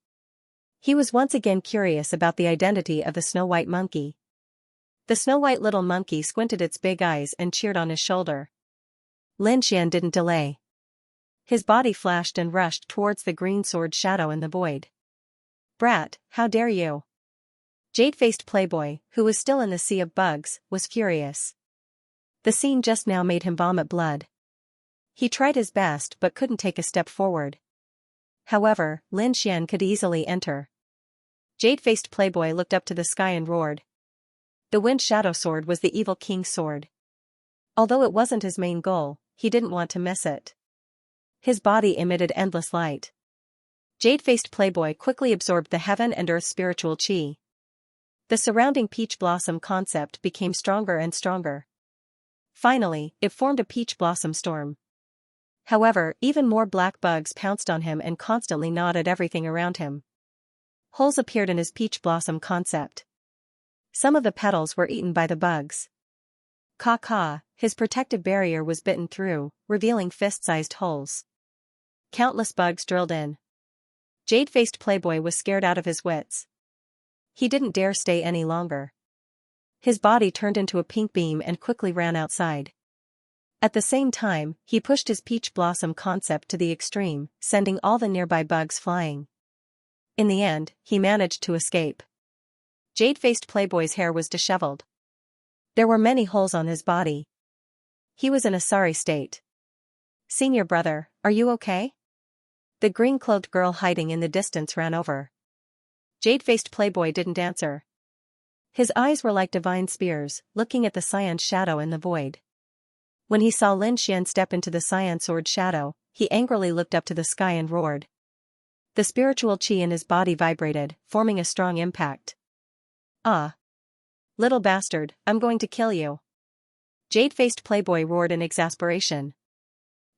He was once again curious about the identity of the snow-white monkey. The snow-white little monkey squinted its big eyes and cheered on his shoulder. Lin Xian didn't delay. His body flashed and rushed towards the green sword shadow in the void. "Brat, how dare you!" Jade-faced playboy, who was still in the sea of bugs, was furious. The scene just now made him vomit blood. He tried his best but couldn't take a step forward. However, Lin Xian could easily enter. Jade-faced playboy looked up to the sky and roared. The wind shadow sword was the evil king's sword. Although it wasn't his main goal, he didn't want to miss it. His body emitted endless light. Jade-faced playboy quickly absorbed the heaven and earth spiritual qi. The surrounding peach blossom concept became stronger and stronger. Finally, it formed a peach blossom storm. However, even more black bugs pounced on him and constantly gnawed at everything around him. Holes appeared in his peach blossom concept. Some of the petals were eaten by the bugs. Caw, his protective barrier was bitten through, revealing fist-sized holes. Countless bugs drilled in. Jade-faced playboy was scared out of his wits. He didn't dare stay any longer. His body turned into a pink beam and quickly ran outside. At the same time, he pushed his peach blossom concept to the extreme, sending all the nearby bugs flying. In the end, he managed to escape. Jade-faced playboy's hair was disheveled. There were many holes on his body. He was in a sorry state. "Senior brother, are you okay?" The green-clothed girl hiding in the distance ran over. Jade-faced playboy didn't answer. His eyes were like divine spears, looking at the cyan shadow in the void. When he saw Lin Xian step into the cyan sword shadow, he angrily looked up to the sky and roared. The spiritual qi in his body vibrated, forming a strong impact. "Ah! Little bastard, I'm going to kill you!" Jade-faced playboy roared in exasperation.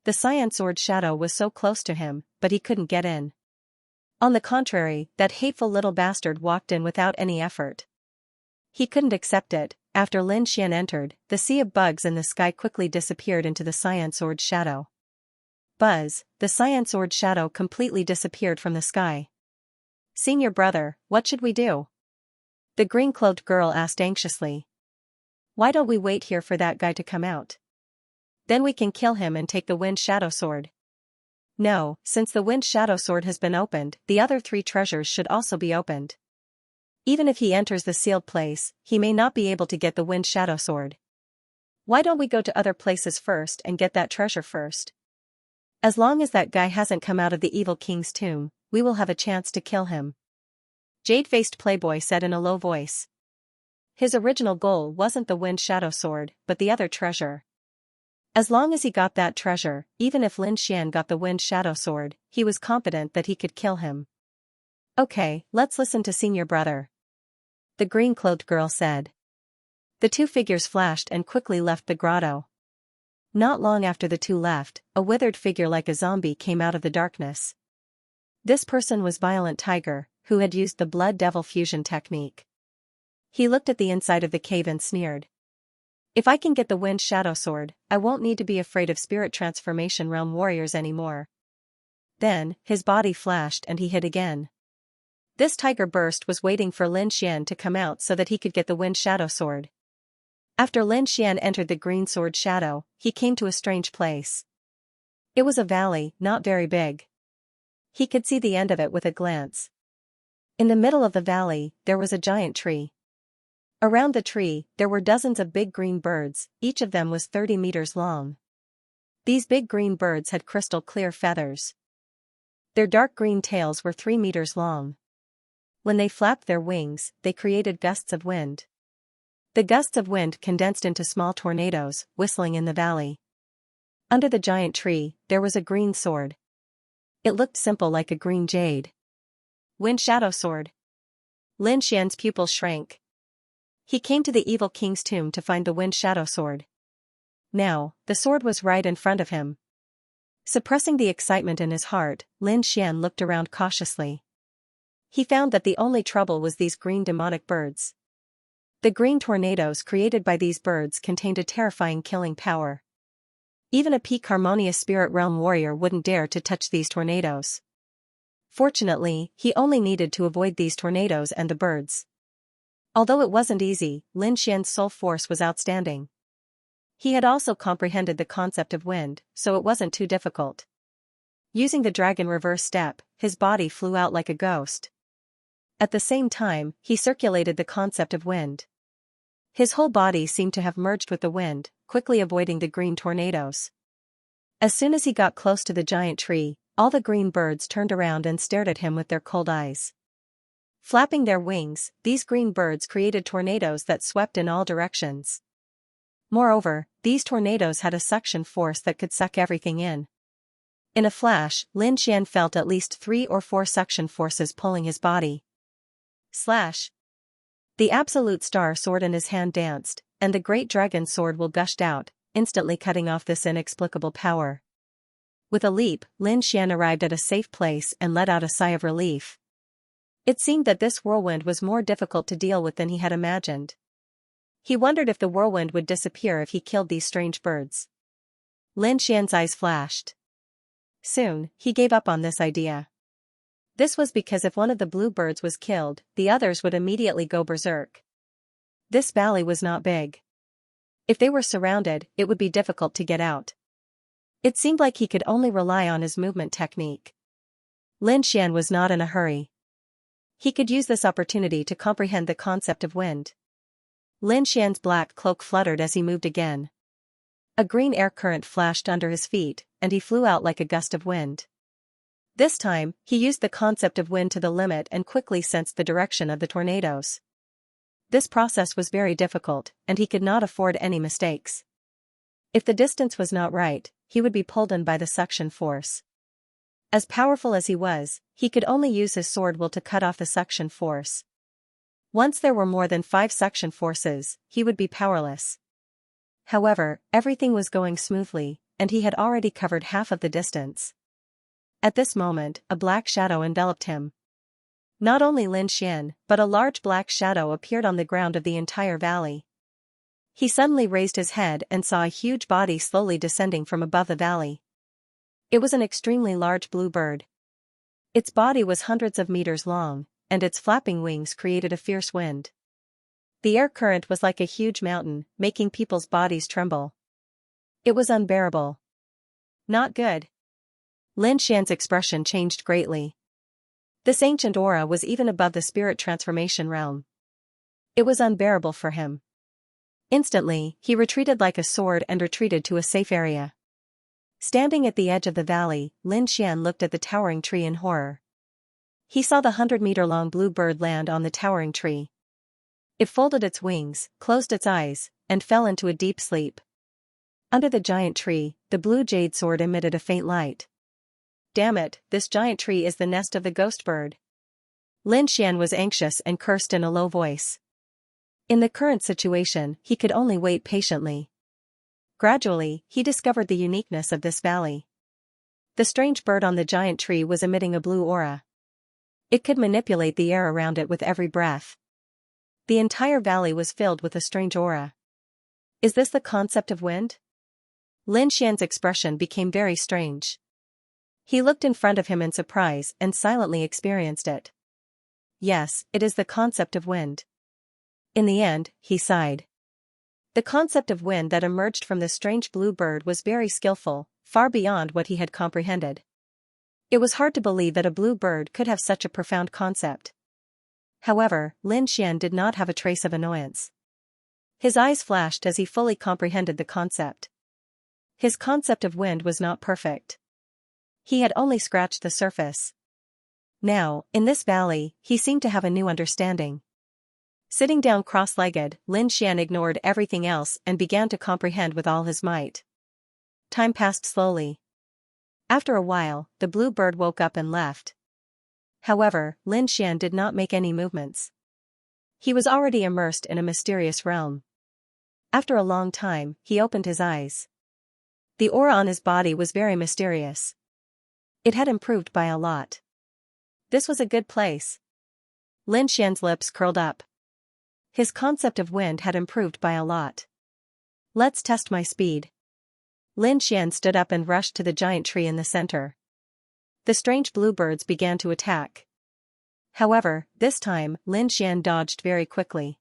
The cyan sword shadow was so close to him, but he couldn't get in. On the contrary, that hateful little bastard walked in without any effort. He couldn't accept it. After Lin Xian entered, the sea of bugs in the sky quickly disappeared into the cyan sword shadow. Buzz, the cyan sword shadow completely disappeared from the sky. Senior brother, what should we do? The green-cloaked girl asked anxiously. Why don't we wait here for that guy to come out? Then we can kill him and take the wind shadow sword. No, since the wind shadow sword has been opened, the other 3 treasures should also be opened. Even if he enters the sealed place, he may not be able to get the wind shadow sword. Why don't we go to other places first and get that treasure first? As long as that guy hasn't come out of the evil king's tomb, we will have a chance to kill him. Jade-faced playboy said in a low voice. His original goal wasn't the wind shadow sword, but the other treasure. As long as he got that treasure, even if Lin Xian got the wind shadow sword, he was confident that he could kill him. Okay, let's listen to senior brother. The green-cloaked girl said. The 2 figures flashed and quickly left the grotto. Not long after the 2 left, a withered figure like a zombie came out of the darkness. This person was Violent Tiger, who had used the Blood Devil fusion technique. He looked at the inside of the cave and sneered. If I can get the wind shadow sword, I won't need to be afraid of spirit transformation realm warriors anymore. Then, his body flashed and he hit again. This tiger burst was waiting for Lin Xian to come out so that he could get the wind shadow sword. After Lin Xian entered the green sword shadow, he came to a strange place. It was a valley, not very big. He could see the end of it with a glance. In the middle of the valley, there was a giant tree. Around the tree, there were dozens of big green birds, each of them was 30 meters long. These big green birds had crystal clear feathers. Their dark green tails were 3 meters long. When they flapped their wings, they created gusts of wind. The gusts of wind condensed into small tornadoes, whistling in the valley. Under the giant tree, there was a green sword. It looked simple like a green jade. Wind shadow sword. Lin Xian's pupils shrank. He came to the evil king's tomb to find the wind shadow sword. Now, the sword was right in front of him. Suppressing the excitement in his heart, Lin Xian looked around cautiously. He found that the only trouble was these green demonic birds. The green tornadoes created by these birds contained a terrifying killing power. Even a peak harmonious spirit realm warrior wouldn't dare to touch these tornadoes. Fortunately, he only needed to avoid these tornadoes and the birds. Although it wasn't easy, Lin Xian's soul force was outstanding. He had also comprehended the concept of wind, so it wasn't too difficult. Using the dragon reverse step, his body flew out like a ghost. At the same time, he circulated the concept of wind. His whole body seemed to have merged with the wind, quickly avoiding the green tornadoes. As soon as he got close to the giant tree, all the green birds turned around and stared at him with their cold eyes. Flapping their wings, these green birds created tornadoes that swept in all directions. Moreover, these tornadoes had a suction force that could suck everything in. In a flash, Lin Xian felt at least 3 or 4 suction forces pulling his body. Slash! The absolute star sword in his hand danced, and the great dragon sword will gushed out, instantly cutting off this inexplicable power. With a leap, Lin Xian arrived at a safe place and let out a sigh of relief. It seemed that this whirlwind was more difficult to deal with than he had imagined. He wondered if the whirlwind would disappear if he killed these strange birds. Lin Xian's eyes flashed. Soon, he gave up on this idea. This was because if one of the blue birds was killed, the others would immediately go berserk. This valley was not big. If they were surrounded, it would be difficult to get out. It seemed like he could only rely on his movement technique. Lin Xian was not in a hurry. He could use this opportunity to comprehend the concept of wind. Lin Xian's black cloak fluttered as he moved again. A green air current flashed under his feet, and he flew out like a gust of wind. This time, he used the concept of wind to the limit and quickly sensed the direction of the tornadoes. This process was very difficult, and he could not afford any mistakes. If the distance was not right, he would be pulled in by the suction force. As powerful as he was, he could only use his sword will to cut off the suction force. Once there were more than 5 suction forces, he would be powerless. However, everything was going smoothly, and he had already covered half of the distance. At this moment, a black shadow enveloped him. Not only Lin Xian, but a large black shadow appeared on the ground of the entire valley. He suddenly raised his head and saw a huge body slowly descending from above the valley. It was an extremely large blue bird. Its body was hundreds of meters long, and its flapping wings created a fierce wind. The air current was like a huge mountain, making people's bodies tremble. It was unbearable. Not good. Lin Xian's expression changed greatly. This ancient aura was even above the spirit transformation realm. It was unbearable for him. Instantly, he retreated like a sword and retreated to a safe area. Standing at the edge of the valley, Lin Xian looked at the towering tree in horror. He saw the 100-meter-long blue bird land on the towering tree. It folded its wings, closed its eyes, and fell into a deep sleep. Under the giant tree, the blue jade sword emitted a faint light. Damn it, this giant tree is the nest of the ghost bird. Lin Xian was anxious and cursed in a low voice. In the current situation, he could only wait patiently. Gradually, he discovered the uniqueness of this valley. The strange bird on the giant tree was emitting a blue aura. It could manipulate the air around it with every breath. The entire valley was filled with a strange aura. Is this the concept of wind? Lin Xian's expression became very strange. He looked in front of him in surprise and silently experienced it. Yes, it is the concept of wind. In the end, he sighed. The concept of wind that emerged from this strange blue bird was very skillful, far beyond what he had comprehended. It was hard to believe that a blue bird could have such a profound concept. However, Lin Xian did not have a trace of annoyance. His eyes flashed as he fully comprehended the concept. His concept of wind was not perfect. He had only scratched the surface. Now, in this valley, he seemed to have a new understanding. Sitting down cross-legged, Lin Xian ignored everything else and began to comprehend with all his might. Time passed slowly. After a while, the blue bird woke up and left. However, Lin Xian did not make any movements. He was already immersed in a mysterious realm. After a long time, he opened his eyes. The aura on his body was very mysterious. It had improved by a lot. This was a good place. Lin Xian's lips curled up. His concept of wind had improved by a lot. Let's test my speed. Lin Xian stood up and rushed to the giant tree in the center. The strange bluebirds began to attack. However, this time, Lin Xian dodged very quickly.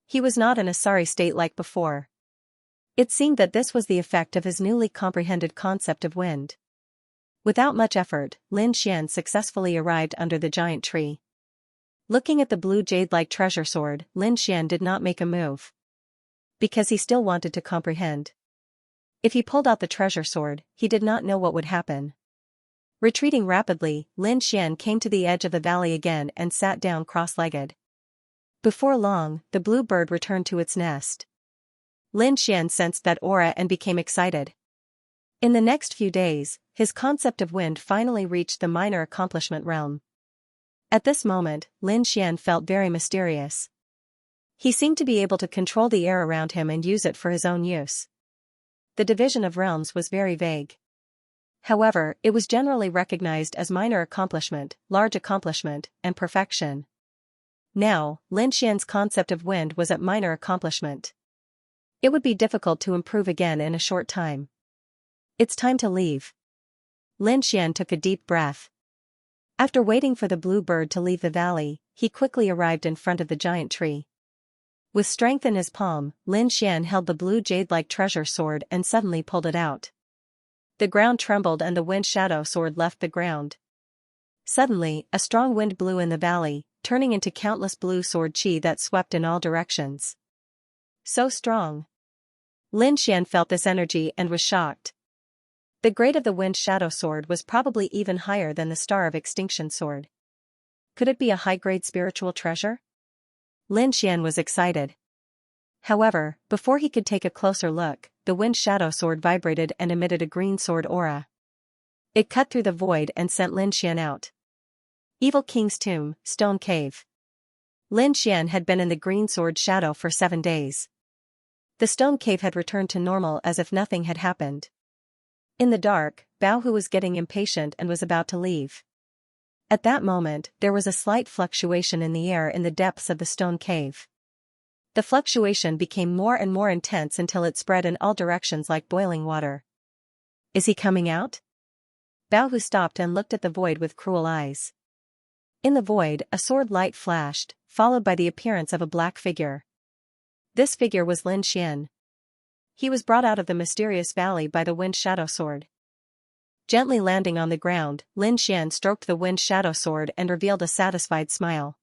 He was not in a sorry state like before. It seemed that this was the effect of his newly comprehended concept of wind. Without much effort, Lin Xian successfully arrived under the giant tree. Looking at the blue jade-like treasure sword, Lin Xian did not make a move. Because he still wanted to comprehend. If he pulled out the treasure sword, he did not know what would happen. Retreating rapidly, Lin Xian came to the edge of the valley again and sat down cross-legged. Before long, the blue bird returned to its nest. Lin Xian sensed that aura and became excited. In the next few days, his concept of wind finally reached the minor accomplishment realm. At this moment, Lin Xian felt very mysterious. He seemed to be able to control the air around him and use it for his own use. The division of realms was very vague. However, it was generally recognized as minor accomplishment, large accomplishment, and perfection. Now, Lin Xian's concept of wind was at minor accomplishment. It would be difficult to improve again in a short time. It's time to leave. Lin Xian took a deep breath. After waiting for the blue bird to leave the valley, he quickly arrived in front of the giant tree. With strength in his palm, Lin Xian held the blue jade-like treasure sword and suddenly pulled it out. The ground trembled and the wind shadow sword left the ground. Suddenly, a strong wind blew in the valley, turning into countless blue sword chi that swept in all directions. So strong. Lin Xian felt this energy and was shocked. The grade of the wind shadow sword was probably even higher than the star of extinction sword. Could it be a high-grade spiritual treasure? Lin Xian was excited. However, before he could take a closer look, the wind shadow sword vibrated and emitted a green sword aura. It cut through the void and sent Lin Xian out. Evil King's Tomb, Stone Cave. Lin Xian had been in the green sword shadow for 7 days. The stone cave had returned to normal as if nothing had happened. In the dark, Bao Hu was getting impatient and was about to leave. At that moment, there was a slight fluctuation in the air in the depths of the stone cave. The fluctuation became more and more intense until it spread in all directions like boiling water. Is he coming out? Bao Hu stopped and looked at the void with cruel eyes. In the void, a sword light flashed, followed by the appearance of a black figure. This figure was Lin Xian. He was brought out of the mysterious valley by the wind shadow sword. Gently landing on the ground, Lin Xian stroked the wind shadow sword and revealed a satisfied smile.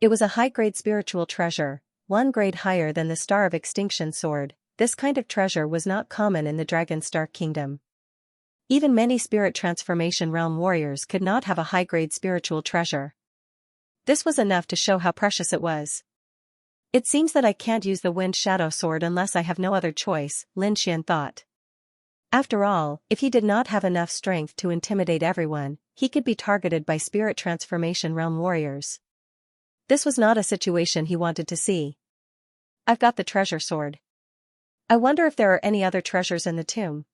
It was a high-grade spiritual treasure, 1 grade higher than the Star of Extinction sword. This kind of treasure was not common in the Dragon Star Kingdom. Even many Spirit Transformation Realm warriors could not have a high-grade spiritual treasure. This was enough to show how precious it was. It seems that I can't use the Wind Shadow Sword unless I have no other choice, Lin Xian thought. After all, if he did not have enough strength to intimidate everyone, he could be targeted by Spirit Transformation Realm warriors. This was not a situation he wanted to see. I've got the treasure sword. I wonder if there are any other treasures in the tomb.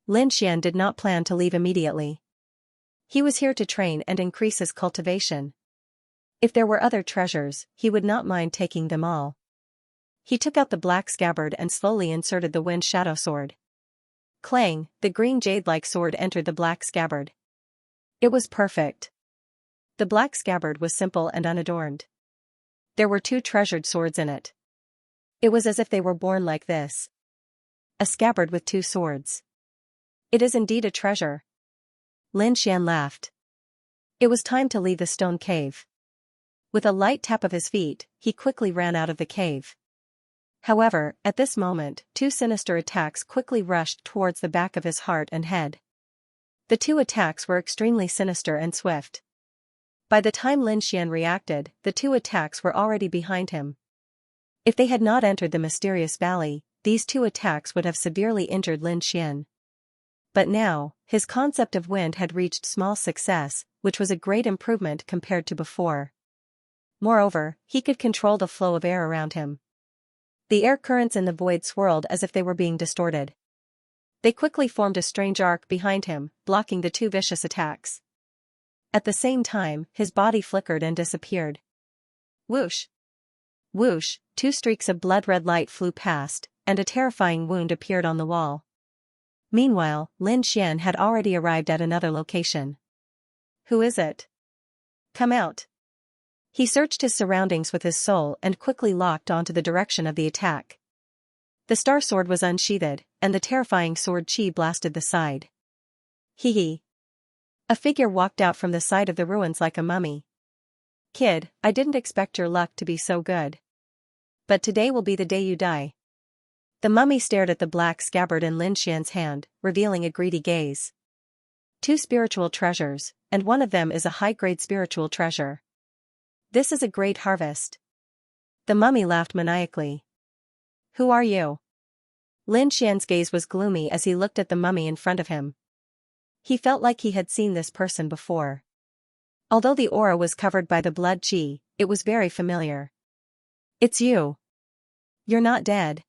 Lin Xian did not plan to leave immediately. He was here to train and increase his cultivation. If there were other treasures, he would not mind taking them all. He took out the black scabbard and slowly inserted the wind shadow sword. Clang, the green jade-like sword entered the black scabbard. It was perfect. The black scabbard was simple and unadorned. There were 2 treasured swords in it. It was as if they were born like this. A scabbard with 2 swords. It is indeed a treasure. Lin Xian laughed. It was time to leave the stone cave. With a light tap of his feet, he quickly ran out of the cave. However, at this moment, 2 sinister attacks quickly rushed towards the back of his heart and head. The 2 attacks were extremely sinister and swift. By the time Lin Xian reacted, the 2 attacks were already behind him. If they had not entered the mysterious valley, these 2 attacks would have severely injured Lin Xian. But now, his concept of wind had reached small success, which was a great improvement compared to before. Moreover, he could control the flow of air around him. The air currents in the void swirled as if they were being distorted. They quickly formed a strange arc behind him, blocking the 2 vicious attacks. At the same time, his body flickered and disappeared. Whoosh! Whoosh! 2 streaks of blood-red light flew past, and a terrifying wound appeared on the wall. Meanwhile, Lin Xian had already arrived at another location. Who is it? Come out. He searched his surroundings with his soul and quickly locked onto the direction of the attack. The star sword was unsheathed, and the terrifying sword chi blasted the side. Hee hee. A figure walked out from the side of the ruins like a mummy. Kid, I didn't expect your luck to be so good. But today will be the day you die. The mummy stared at the black scabbard in Lin Xian's hand, revealing a greedy gaze. 2 spiritual treasures, and one of them is a high-grade spiritual treasure. This is a great harvest. The mummy laughed maniacally. Who are you? Lin Xian's gaze was gloomy as he looked at the mummy in front of him. He felt like he had seen this person before. Although the aura was covered by the blood chi, it was very familiar. It's you. You're not dead.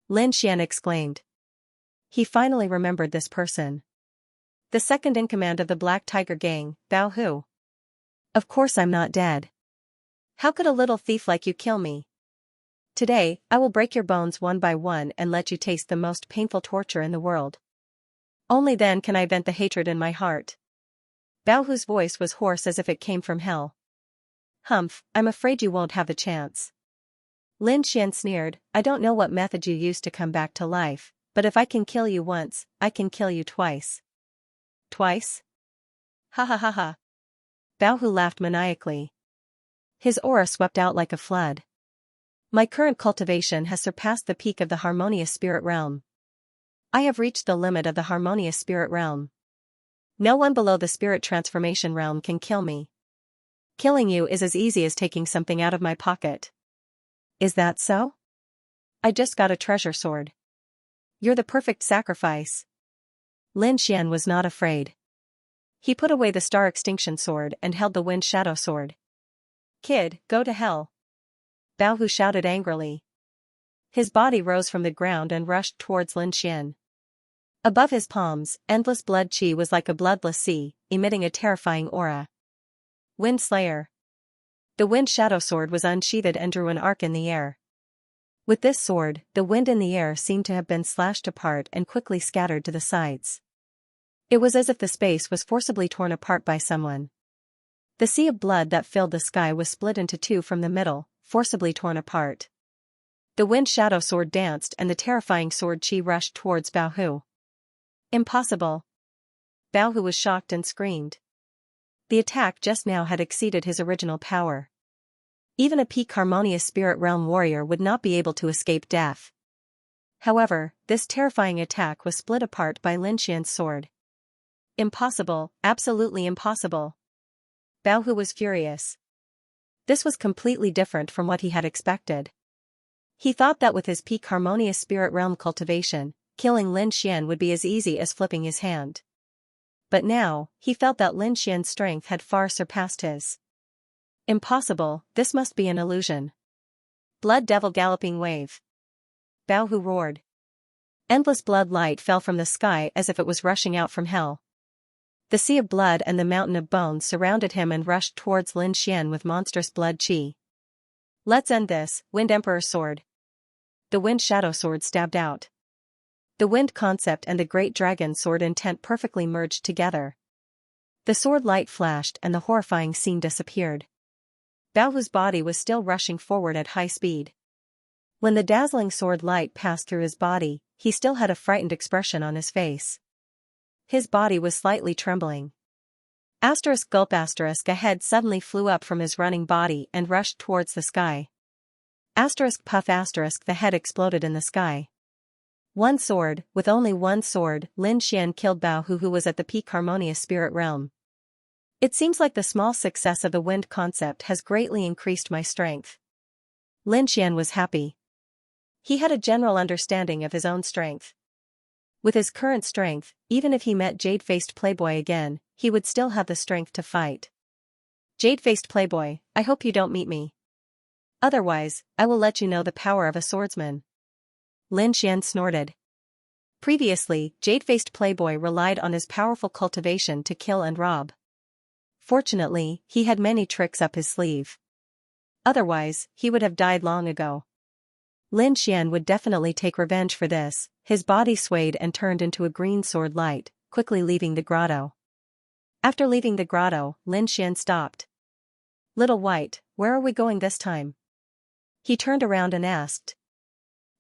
Lin Xian exclaimed. He finally remembered this person. The second in command of the Black Tiger Gang, Bao Hu. Of course I'm not dead. How could a little thief like you kill me? Today, I will break your bones one by one and let you taste the most painful torture in the world. Only then can I vent the hatred in my heart. Bao Hu's voice was hoarse as if it came from hell. Humph, I'm afraid you won't have the chance. Lin Xian sneered, I don't know what method you used to come back to life, but if I can kill you once, I can kill you twice. Twice? Ha ha ha ha. Bao Hu laughed maniacally. His aura swept out like a flood. My current cultivation has surpassed the peak of the harmonious spirit realm. I have reached the limit of the harmonious spirit realm. No one below the spirit transformation realm can kill me. Killing you is as easy as taking something out of my pocket. Is that so? I just got a treasure sword. You're the perfect sacrifice. Lin Xian was not afraid. He put away the Star Extinction sword and held the Wind Shadow sword. Kid, go to hell. Bao Hu shouted angrily. His body rose from the ground and rushed towards Lin Xian. Above his palms, endless blood chi was like a bloodless sea, emitting a terrifying aura. Wind Slayer. The wind shadow sword was unsheathed and drew an arc in the air. With this sword, the wind in the air seemed to have been slashed apart and quickly scattered to the sides. It was as if the space was forcibly torn apart by someone. The sea of blood that filled the sky was split into two from the middle, forcibly torn apart. The wind shadow sword danced and the terrifying sword chi rushed towards Bao Hu. Impossible. Bao Hu was shocked and screamed. The attack just now had exceeded his original power. Even a peak harmonious spirit realm warrior would not be able to escape death. However, this terrifying attack was split apart by Lin Xian's sword. Impossible, absolutely impossible. Bao Hu was furious. This was completely different from what he had expected. He thought that with his peak harmonious spirit realm cultivation, killing Lin Xian would be as easy as flipping his hand. But now, he felt that Lin Xian's strength had far surpassed his. Impossible, this must be an illusion. Blood Devil Galloping Wave. Bao Hu roared. Endless blood light fell from the sky as if it was rushing out from hell. The sea of blood and the mountain of bones surrounded him and rushed towards Lin Xian with monstrous blood chi. Let's end this, Wind Emperor Sword. The Wind Shadow Sword stabbed out. The wind concept and the great dragon sword intent perfectly merged together. The sword light flashed and the horrifying scene disappeared. Bao Hu's body was still rushing forward at high speed. When the dazzling sword light passed through his body, he still had a frightened expression on his face. His body was slightly trembling. Asterisk gulp asterisk a head suddenly flew up from his running body and rushed towards the sky. Asterisk puff asterisk the head exploded in the sky. One sword, with only one sword, Lin Xian killed Bao Hu who was at the peak harmonious spirit realm. It seems like the small success of the wind concept has greatly increased my strength. Lin Xian was happy. He had a general understanding of his own strength. With his current strength, even if he met Jade-Faced Playboy again, he would still have the strength to fight. Jade-Faced Playboy, I hope you don't meet me. Otherwise, I will let you know the power of a swordsman. Lin Xian snorted. Previously, Jade-Faced Playboy relied on his powerful cultivation to kill and rob. Fortunately, he had many tricks up his sleeve. Otherwise, he would have died long ago. Lin Xian would definitely take revenge for this. His body swayed and turned into a green sword light, quickly leaving the grotto. After leaving the grotto, Lin Xian stopped. Little White, where are we going this time? He turned around and asked.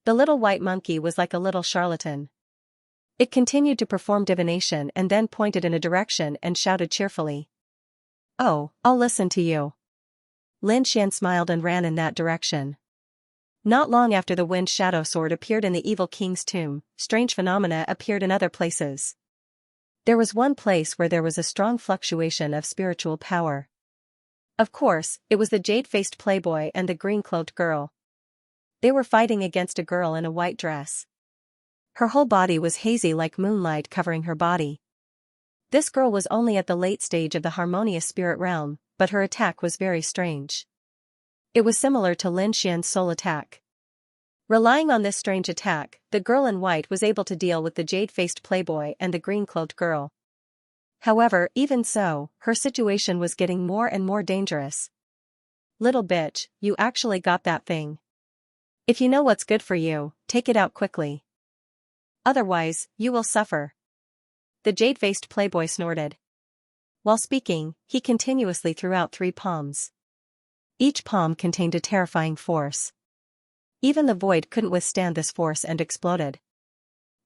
The little white monkey was like a little charlatan. It continued to perform divination and then pointed in a direction and shouted cheerfully. Oh, I'll listen to you. Lin Xian smiled and ran in that direction. Not long after the wind shadow sword appeared in the evil king's tomb, strange phenomena appeared in other places. There was one place where there was a strong fluctuation of spiritual power. Of course, it was the jade-faced playboy and the green-cloaked girl. They were fighting against a girl in a white dress. Her whole body was hazy like moonlight covering her body. This girl was only at the late stage of the harmonious spirit realm, but her attack was very strange. It was similar to Lin Xian's soul attack. Relying on this strange attack, the girl in white was able to deal with the jade-faced playboy and the green-cloaked girl. However, even so, her situation was getting more and more dangerous. Little bitch, you actually got that thing. If you know what's good for you, take it out quickly. Otherwise, you will suffer. The jade-faced playboy snorted. While speaking, he continuously threw out 3 palms. Each palm contained a terrifying force. Even the void couldn't withstand this force and exploded.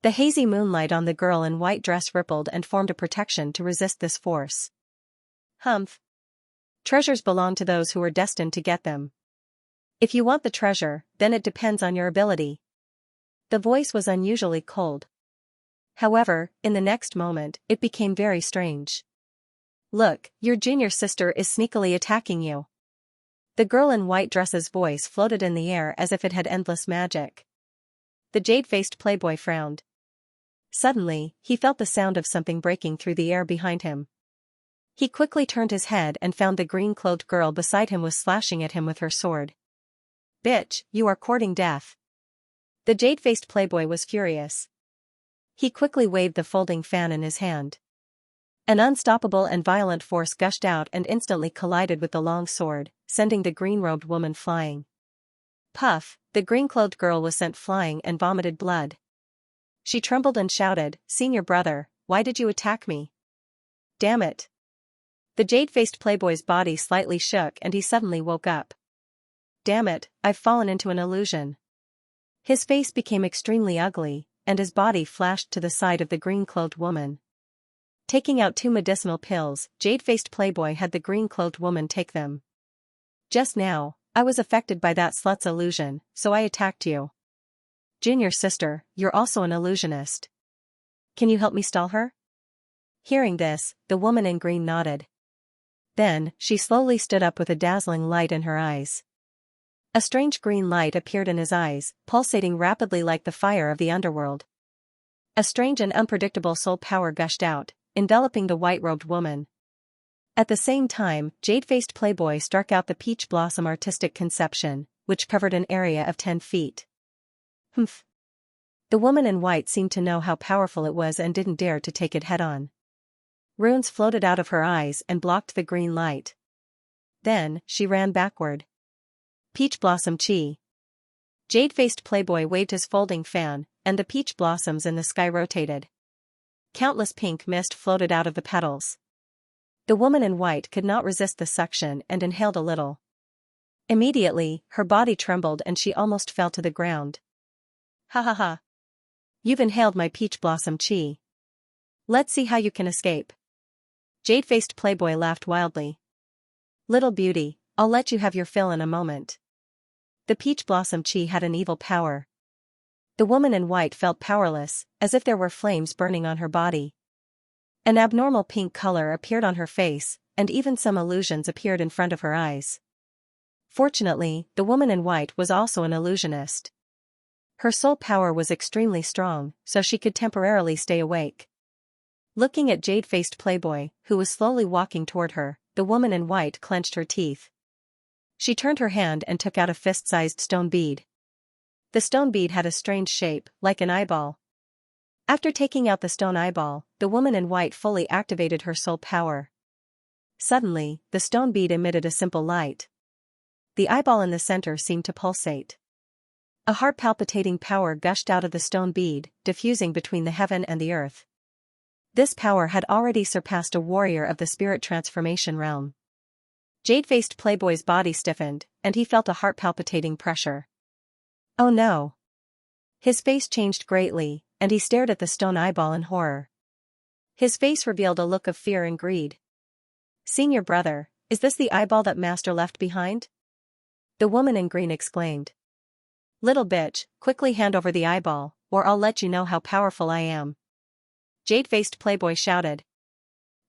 The hazy moonlight on the girl in white dress rippled and formed a protection to resist this force. Humph. Treasures belong to those who are destined to get them. If you want the treasure, then it depends on your ability. The voice was unusually cold. However, in the next moment, it became very strange. Look, your junior sister is sneakily attacking you. The girl in white dress's voice floated in the air as if it had endless magic. The jade-faced playboy frowned. Suddenly, he felt the sound of something breaking through the air behind him. He quickly turned his head and found the green-cloaked girl beside him was slashing at him with her sword. Bitch, you are courting death. The jade-faced playboy was furious. He quickly waved the folding fan in his hand. An unstoppable and violent force gushed out and instantly collided with the long sword, sending the green-robed woman flying. Puff, the green-clothed girl was sent flying and vomited blood. She trembled and shouted, "Senior brother, why did you attack me? Damn it!" The jade-faced playboy's body slightly shook and he suddenly woke up. "Damn it, I've fallen into an illusion." His face became extremely ugly, and his body flashed to the side of the green-clothed woman. Taking out 2 medicinal pills, jade-faced playboy had the green-clothed woman take them. "Just now, I was affected by that slut's illusion, so I attacked you. Junior sister, you're also an illusionist. Can you help me stall her?" Hearing this, the woman in green nodded. Then, she slowly stood up with a dazzling light in her eyes. A strange green light appeared in his eyes, pulsating rapidly like the fire of the underworld. A strange and unpredictable soul power gushed out, enveloping the white-robed woman. At the same time, jade-faced playboy struck out the peach blossom artistic conception, which covered an area of 10 feet. Humph. The woman in white seemed to know how powerful it was and didn't dare to take it head-on. Runes floated out of her eyes and blocked the green light. Then, she ran backward. Peach blossom chi. Jade-faced playboy waved his folding fan, and the peach blossoms in the sky rotated. Countless pink mist floated out of the petals. The woman in white could not resist the suction and inhaled a little. Immediately, her body trembled and she almost fell to the ground. "Ha ha ha. You've inhaled my peach blossom chi. Let's see how you can escape." Jade-faced playboy laughed wildly. "Little beauty, I'll let you have your fill in a moment." The peach blossom chi had an evil power. The woman in white felt powerless, as if there were flames burning on her body. An abnormal pink color appeared on her face, and even some illusions appeared in front of her eyes. Fortunately, the woman in white was also an illusionist. Her soul power was extremely strong, so she could temporarily stay awake. Looking at jade-faced playboy, who was slowly walking toward her, the woman in white clenched her teeth. She turned her hand and took out a fist-sized stone bead. The stone bead had a strange shape, like an eyeball. After taking out the stone eyeball, the woman in white fully activated her soul power. Suddenly, the stone bead emitted a simple light. The eyeball in the center seemed to pulsate. A heart-palpitating power gushed out of the stone bead, diffusing between the heaven and the earth. This power had already surpassed a warrior of the spirit transformation realm. Jade-faced playboy's body stiffened, and he felt a heart-palpitating pressure. Oh no! His face changed greatly, and he stared at the stone eyeball in horror. His face revealed a look of fear and greed. "Senior brother, is this the eyeball that Master left behind?" The woman in green exclaimed. "Little bitch, quickly hand over the eyeball, or I'll let you know how powerful I am." Jade-faced playboy shouted.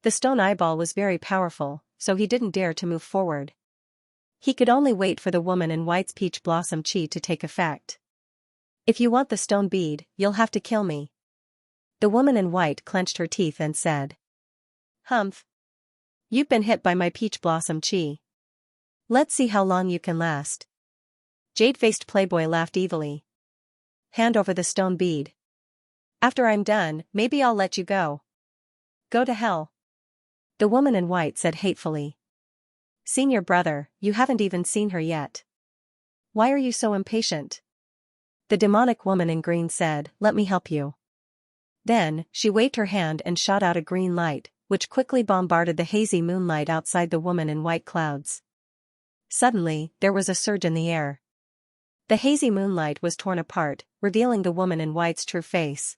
The stone eyeball was very powerful, so he didn't dare to move forward. He could only wait for the woman in white's peach blossom chi to take effect. "If you want the stone bead, you'll have to kill me." The woman in white clenched her teeth and said. "Humph. You've been hit by my peach blossom chi. Let's see how long you can last." Jade-faced playboy laughed evilly. "Hand over the stone bead. After I'm done, maybe I'll let you go." "Go to hell." The woman in white said hatefully. "Senior brother, you haven't even seen her yet. Why are you so impatient?" The demonic woman in green said, "Let me help you." Then, she waved her hand and shot out a green light, which quickly bombarded the hazy moonlight outside the woman in white clouds. Suddenly, there was a surge in the air. The hazy moonlight was torn apart, revealing the woman in white's true face.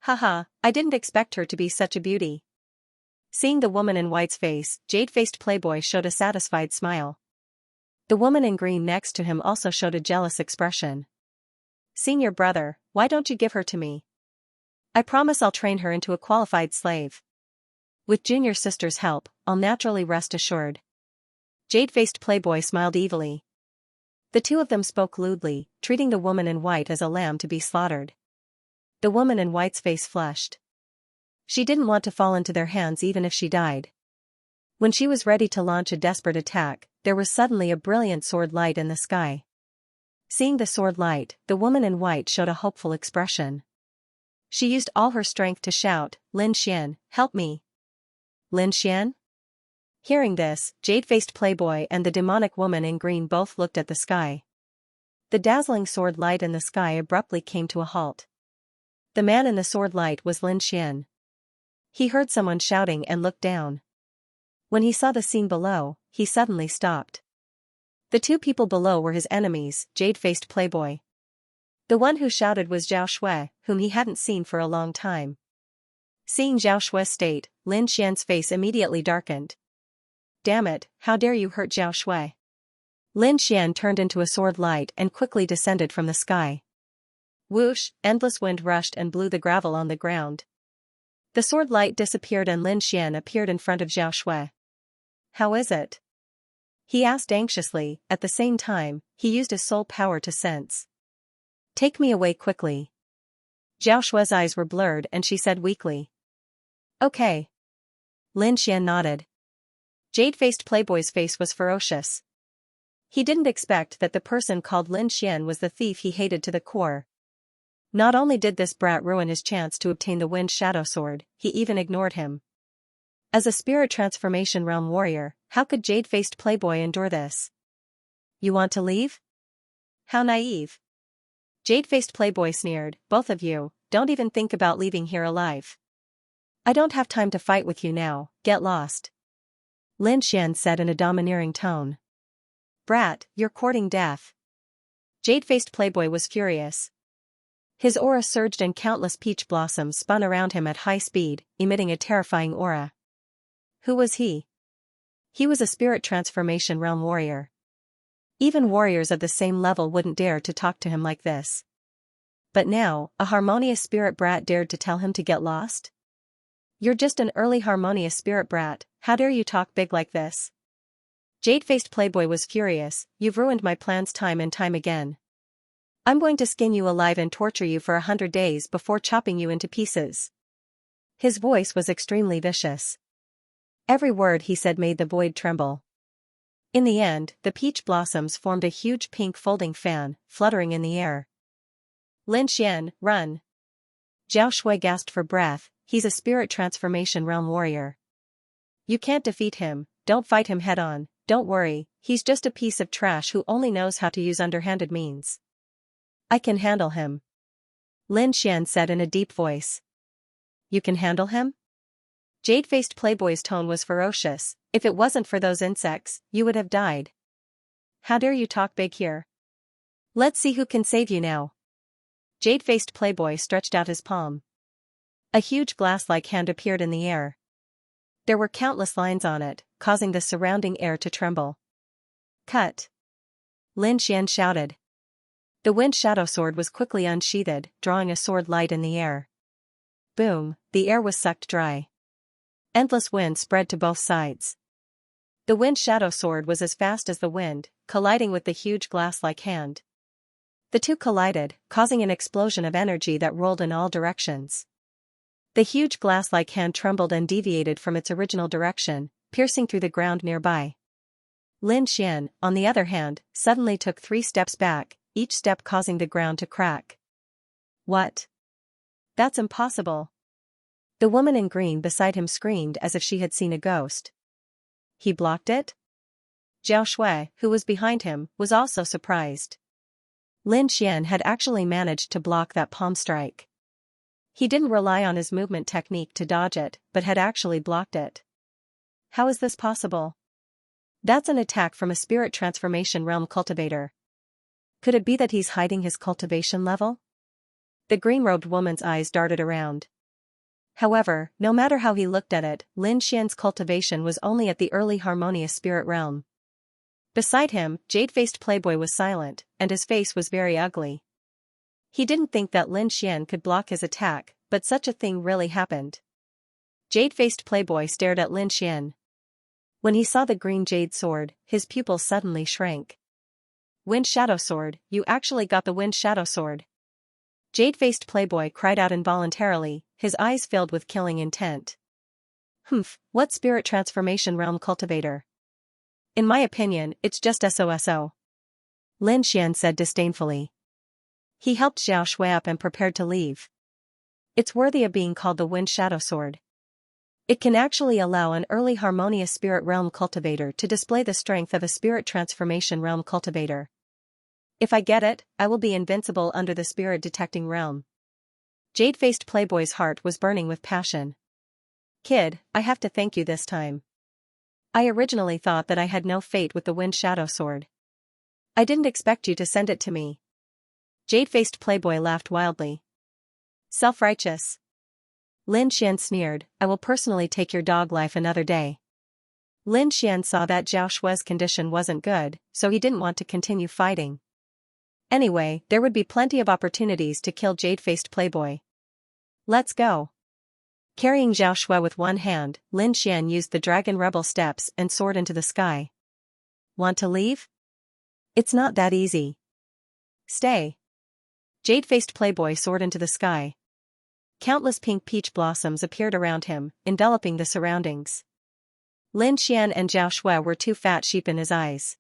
"Haha, I didn't expect her to be such a beauty." Seeing the woman in white's face, jade-faced playboy showed a satisfied smile. The woman in green next to him also showed a jealous expression. "Senior brother, why don't you give her to me? I promise I'll train her into a qualified slave. With junior sister's help, I'll naturally rest assured." Jade-faced playboy smiled evilly. The two of them spoke lewdly, treating the woman in white as a lamb to be slaughtered. The woman in white's face flushed. She didn't want to fall into their hands even if she died. When she was ready to launch a desperate attack, there was suddenly a brilliant sword light in the sky. Seeing the sword light, the woman in white showed a hopeful expression. She used all her strength to shout, "Lin Xian, help me! Lin Xian?" Hearing this, jade-faced playboy and the demonic woman in green both looked at the sky. The dazzling sword light in the sky abruptly came to a halt. The man in the sword light was Lin Xian. He heard someone shouting and looked down. When he saw the scene below, he suddenly stopped. The two people below were his enemies, jade-faced playboy. The one who shouted was Zhao Shui, whom he hadn't seen for a long time. Seeing Zhao Shui's state, Lin Xian's face immediately darkened. "Damn it, how dare you hurt Zhao Shui!" Lin Xian turned into a sword light and quickly descended from the sky. Whoosh, endless wind rushed and blew the gravel on the ground. The sword light disappeared and Lin Xian appeared in front of Zhao Shui. "How is it?" he asked anxiously. At the same time, he used his soul power to sense. "Take me away quickly." Zhao Shui's eyes were blurred and she said weakly. "Okay." Lin Xian nodded. Jade-faced playboy's face was ferocious. He didn't expect that the person called Lin Xian was the thief he hated to the core. Not only did this brat ruin his chance to obtain the Wind Shadow Sword, he even ignored him. As a spirit transformation realm warrior, how could jade-faced playboy endure this? "You want to leave?" "How naive." Jade-faced playboy sneered, "Both of you, don't even think about leaving here alive. I don't have time to fight with you now, get lost." Lin Xian said in a domineering tone. "Brat, you're courting death." Jade-faced playboy was furious. His aura surged and countless peach blossoms spun around him at high speed, emitting a terrifying aura. Who was he? He was a spirit transformation realm warrior. Even warriors of the same level wouldn't dare to talk to him like this. But now, a harmonious spirit brat dared to tell him to get lost? "You're just an early harmonious spirit brat, how dare you talk big like this?" Jade-faced playboy was furious, "You've ruined my plans time and time again. I'm going to skin you alive and torture you for 100 days before chopping you into pieces." His voice was extremely vicious. Every word he said made the void tremble. In the end, the peach blossoms formed a huge pink folding fan, fluttering in the air. "Lin Xian, run!" Zhao Shui gasped for breath. "He's a spirit transformation realm warrior. You can't defeat him, don't fight him head-on, don't worry, he's just a piece of trash who only knows how to use underhanded means." "I can handle him," Lin Xian said in a deep voice. "You can handle him?" Jade-faced playboy's tone was ferocious. "If it wasn't for those insects, you would have died. How dare you talk big here? Let's see who can save you now." Jade-faced playboy stretched out his palm. A huge glass-like hand appeared in the air. There were countless lines on it, causing the surrounding air to tremble. "Cut!" Lin Xian shouted. The Wind Shadow Sword was quickly unsheathed, drawing a sword light in the air. Boom, the air was sucked dry. Endless wind spread to both sides. The Wind Shadow Sword was as fast as the wind, colliding with the huge glass-like hand. The two collided, causing an explosion of energy that rolled in all directions. The huge glass-like hand trembled and deviated from its original direction, piercing through the ground nearby. Lin Xian, on the other hand, suddenly took 3 steps back, each step causing the ground to crack. "What? That's impossible." The woman in green beside him screamed as if she had seen a ghost. "He blocked it?" Zhao Shui, who was behind him, was also surprised. Lin Xian had actually managed to block that palm strike. He didn't rely on his movement technique to dodge it, but had actually blocked it. How is this possible? That's an attack from a spirit transformation realm cultivator. Could it be that he's hiding his cultivation level? The green-robed woman's eyes darted around. However, no matter how he looked at it, Lin Xian's cultivation was only at the early harmonious spirit realm. Beside him, jade-faced playboy was silent, and his face was very ugly. He didn't think that Lin Xian could block his attack, but such a thing really happened. Jade-faced playboy stared at Lin Xian. When he saw the green jade sword, his pupils suddenly shrank. "Wind Shadow Sword, you actually got the Wind Shadow Sword." Jade-faced playboy cried out involuntarily, his eyes filled with killing intent. "Humph, what spirit transformation realm cultivator? In my opinion, it's just SOSO." Lin Xian said disdainfully. He helped Zhao Shui up and prepared to leave. It's worthy of being called the Wind Shadow Sword. It can actually allow an early harmonious spirit realm cultivator to display the strength of a spirit transformation realm cultivator. If I get it, I will be invincible under the spirit detecting realm. Jade-faced Playboy's heart was burning with passion. Kid, I have to thank you this time. I originally thought that I had no fate with the Wind Shadow Sword. I didn't expect you to send it to me. Jade-faced Playboy laughed wildly. Self-righteous. Lin Xian sneered, I will personally take your dog life another day. Lin Xian saw that Zhao Shue's condition wasn't good, so he didn't want to continue fighting. Anyway, there would be plenty of opportunities to kill Jade-faced Playboy. Let's go. Carrying Zhao Shue with one hand, Lin Xian used the Dragon Rebel steps and soared into the sky. Want to leave? It's not that easy. Stay. Jade-faced Playboy soared into the sky. Countless pink peach blossoms appeared around him, enveloping the surroundings. Lin Xian and Zhao Shue were two fat sheep in his eyes.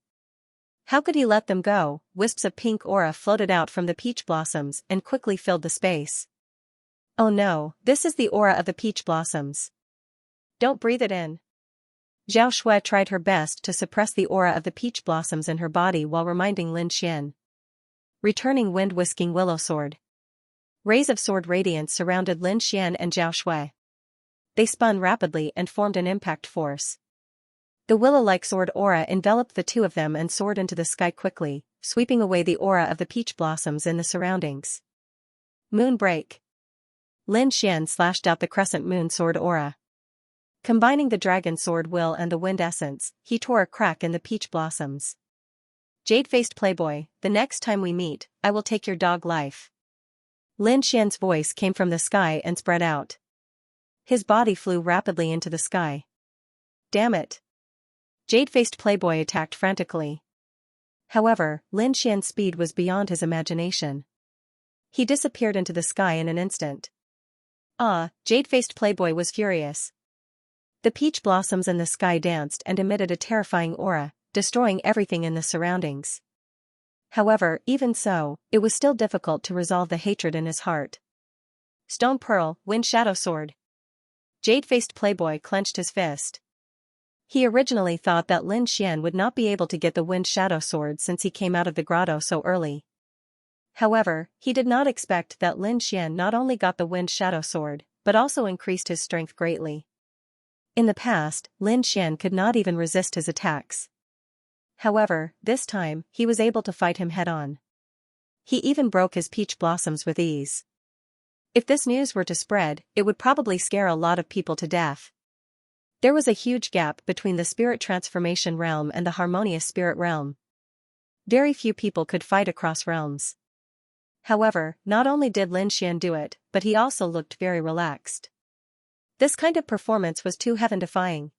How could he let them go? Wisps of pink aura floated out from the peach blossoms and quickly filled the space. Oh no, this is the aura of the peach blossoms. Don't breathe it in. Zhao Shue tried her best to suppress the aura of the peach blossoms in her body while reminding Lin Xian. Returning wind-whisking willow sword. Rays of sword radiance surrounded Lin Xian and Zhao Shue. They spun rapidly and formed an impact force. The willow-like sword aura enveloped the two of them and soared into the sky quickly, sweeping away the aura of the peach blossoms in the surroundings. Moonbreak. Lin Xian slashed out the crescent moon sword aura. Combining the dragon sword will and the wind essence, he tore a crack in the peach blossoms. Jade-faced Playboy, the next time we meet, I will take your dog life. Lin Xian's voice came from the sky and spread out. His body flew rapidly into the sky. Damn it. Jade-faced Playboy attacked frantically. However, Lin Xian's speed was beyond his imagination. He disappeared into the sky in an instant. Jade-faced Playboy was furious. The peach blossoms in the sky danced and emitted a terrifying aura, destroying everything in the surroundings. However, even so, it was still difficult to resolve the hatred in his heart. Stone Pearl, Wind Shadow Sword. Jade-faced Playboy clenched his fist. He originally thought that Lin Xian would not be able to get the Wind Shadow Sword since he came out of the grotto so early. However, he did not expect that Lin Xian not only got the Wind Shadow Sword, but also increased his strength greatly. In the past, Lin Xian could not even resist his attacks. However, this time, he was able to fight him head-on. He even broke his peach blossoms with ease. If this news were to spread, it would probably scare a lot of people to death. There was a huge gap between the spirit transformation realm and the harmonious spirit realm. Very few people could fight across realms. However, not only did Lin Xian do it, but he also looked very relaxed. This kind of performance was too heaven-defying.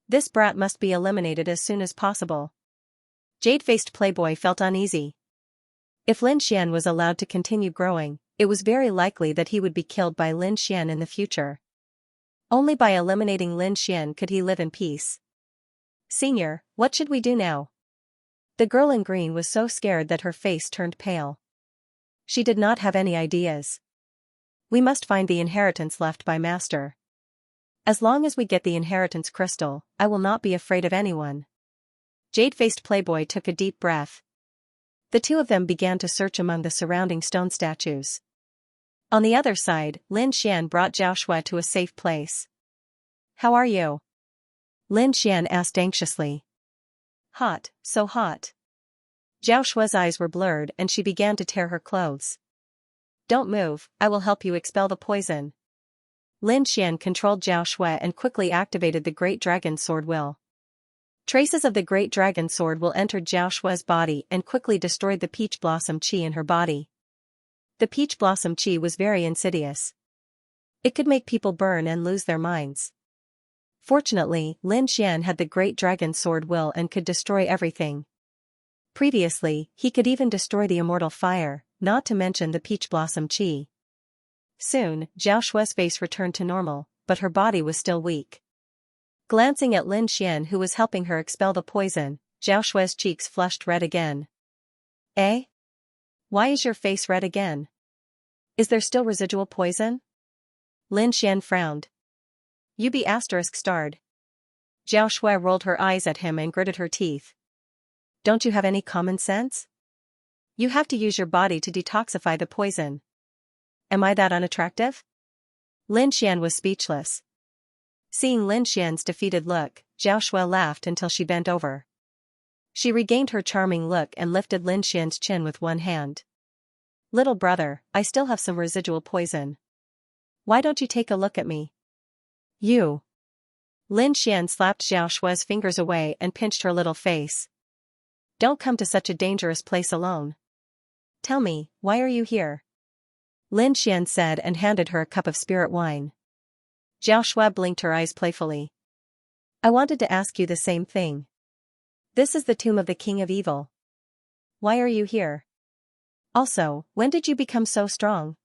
This brat must be eliminated as soon as possible. Jade-faced Playboy felt uneasy. If Lin Xian was allowed to continue growing, it was very likely that he would be killed by Lin Xian in the future. Only by eliminating Lin Xian could he live in peace. Senior, what should we do now? The girl in green was so scared that her face turned pale. She did not have any ideas. We must find the inheritance left by Master. As long as we get the inheritance crystal, I will not be afraid of anyone. Jade-faced Playboy took a deep breath. The two of them began to search among the surrounding stone statues. On the other side, Lin Xian brought Zhao Shue to a safe place. How are you? Lin Xian asked anxiously. Hot, so hot. Zhao Shue's eyes were blurred and she began to tear her clothes. Don't move, I will help you expel the poison. Lin Xian controlled Zhao Shue and quickly activated the Great Dragon Sword will. Traces of the Great Dragon Sword will entered Zhao Shue's body and quickly destroyed the peach blossom chi in her body. The peach blossom chi was very insidious. It could make people burn and lose their minds. Fortunately, Lin Xian had the Great Dragon Sword will and could destroy everything. Previously, he could even destroy the immortal fire, not to mention the peach blossom chi. Soon, Zhao Shue's face returned to normal, but her body was still weak. Glancing at Lin Xian who was helping her expel the poison, Zhao Shue's cheeks flushed red again. Eh? Why is your face red again? Is there still residual poison? Lin Xian frowned. You be asterisk starred. Zhao Shui rolled her eyes at him and gritted her teeth. Don't you have any common sense? You have to use your body to detoxify the poison. Am I that unattractive? Lin Xian was speechless. Seeing Lin Xian's defeated look, Zhao Shui laughed until she bent over. She regained her charming look and lifted Lin Xian's chin with one hand. Little brother, I still have some residual poison. Why don't you take a look at me? You. Lin Xian slapped Zhao Shui's fingers away and pinched her little face. Don't come to such a dangerous place alone. Tell me, why are you here? Lin Xian said and handed her a cup of spirit wine. Zhao Shui blinked her eyes playfully. I wanted to ask you the same thing. This is the tomb of the King of Evil. Why are you here? Also, when did you become so strong?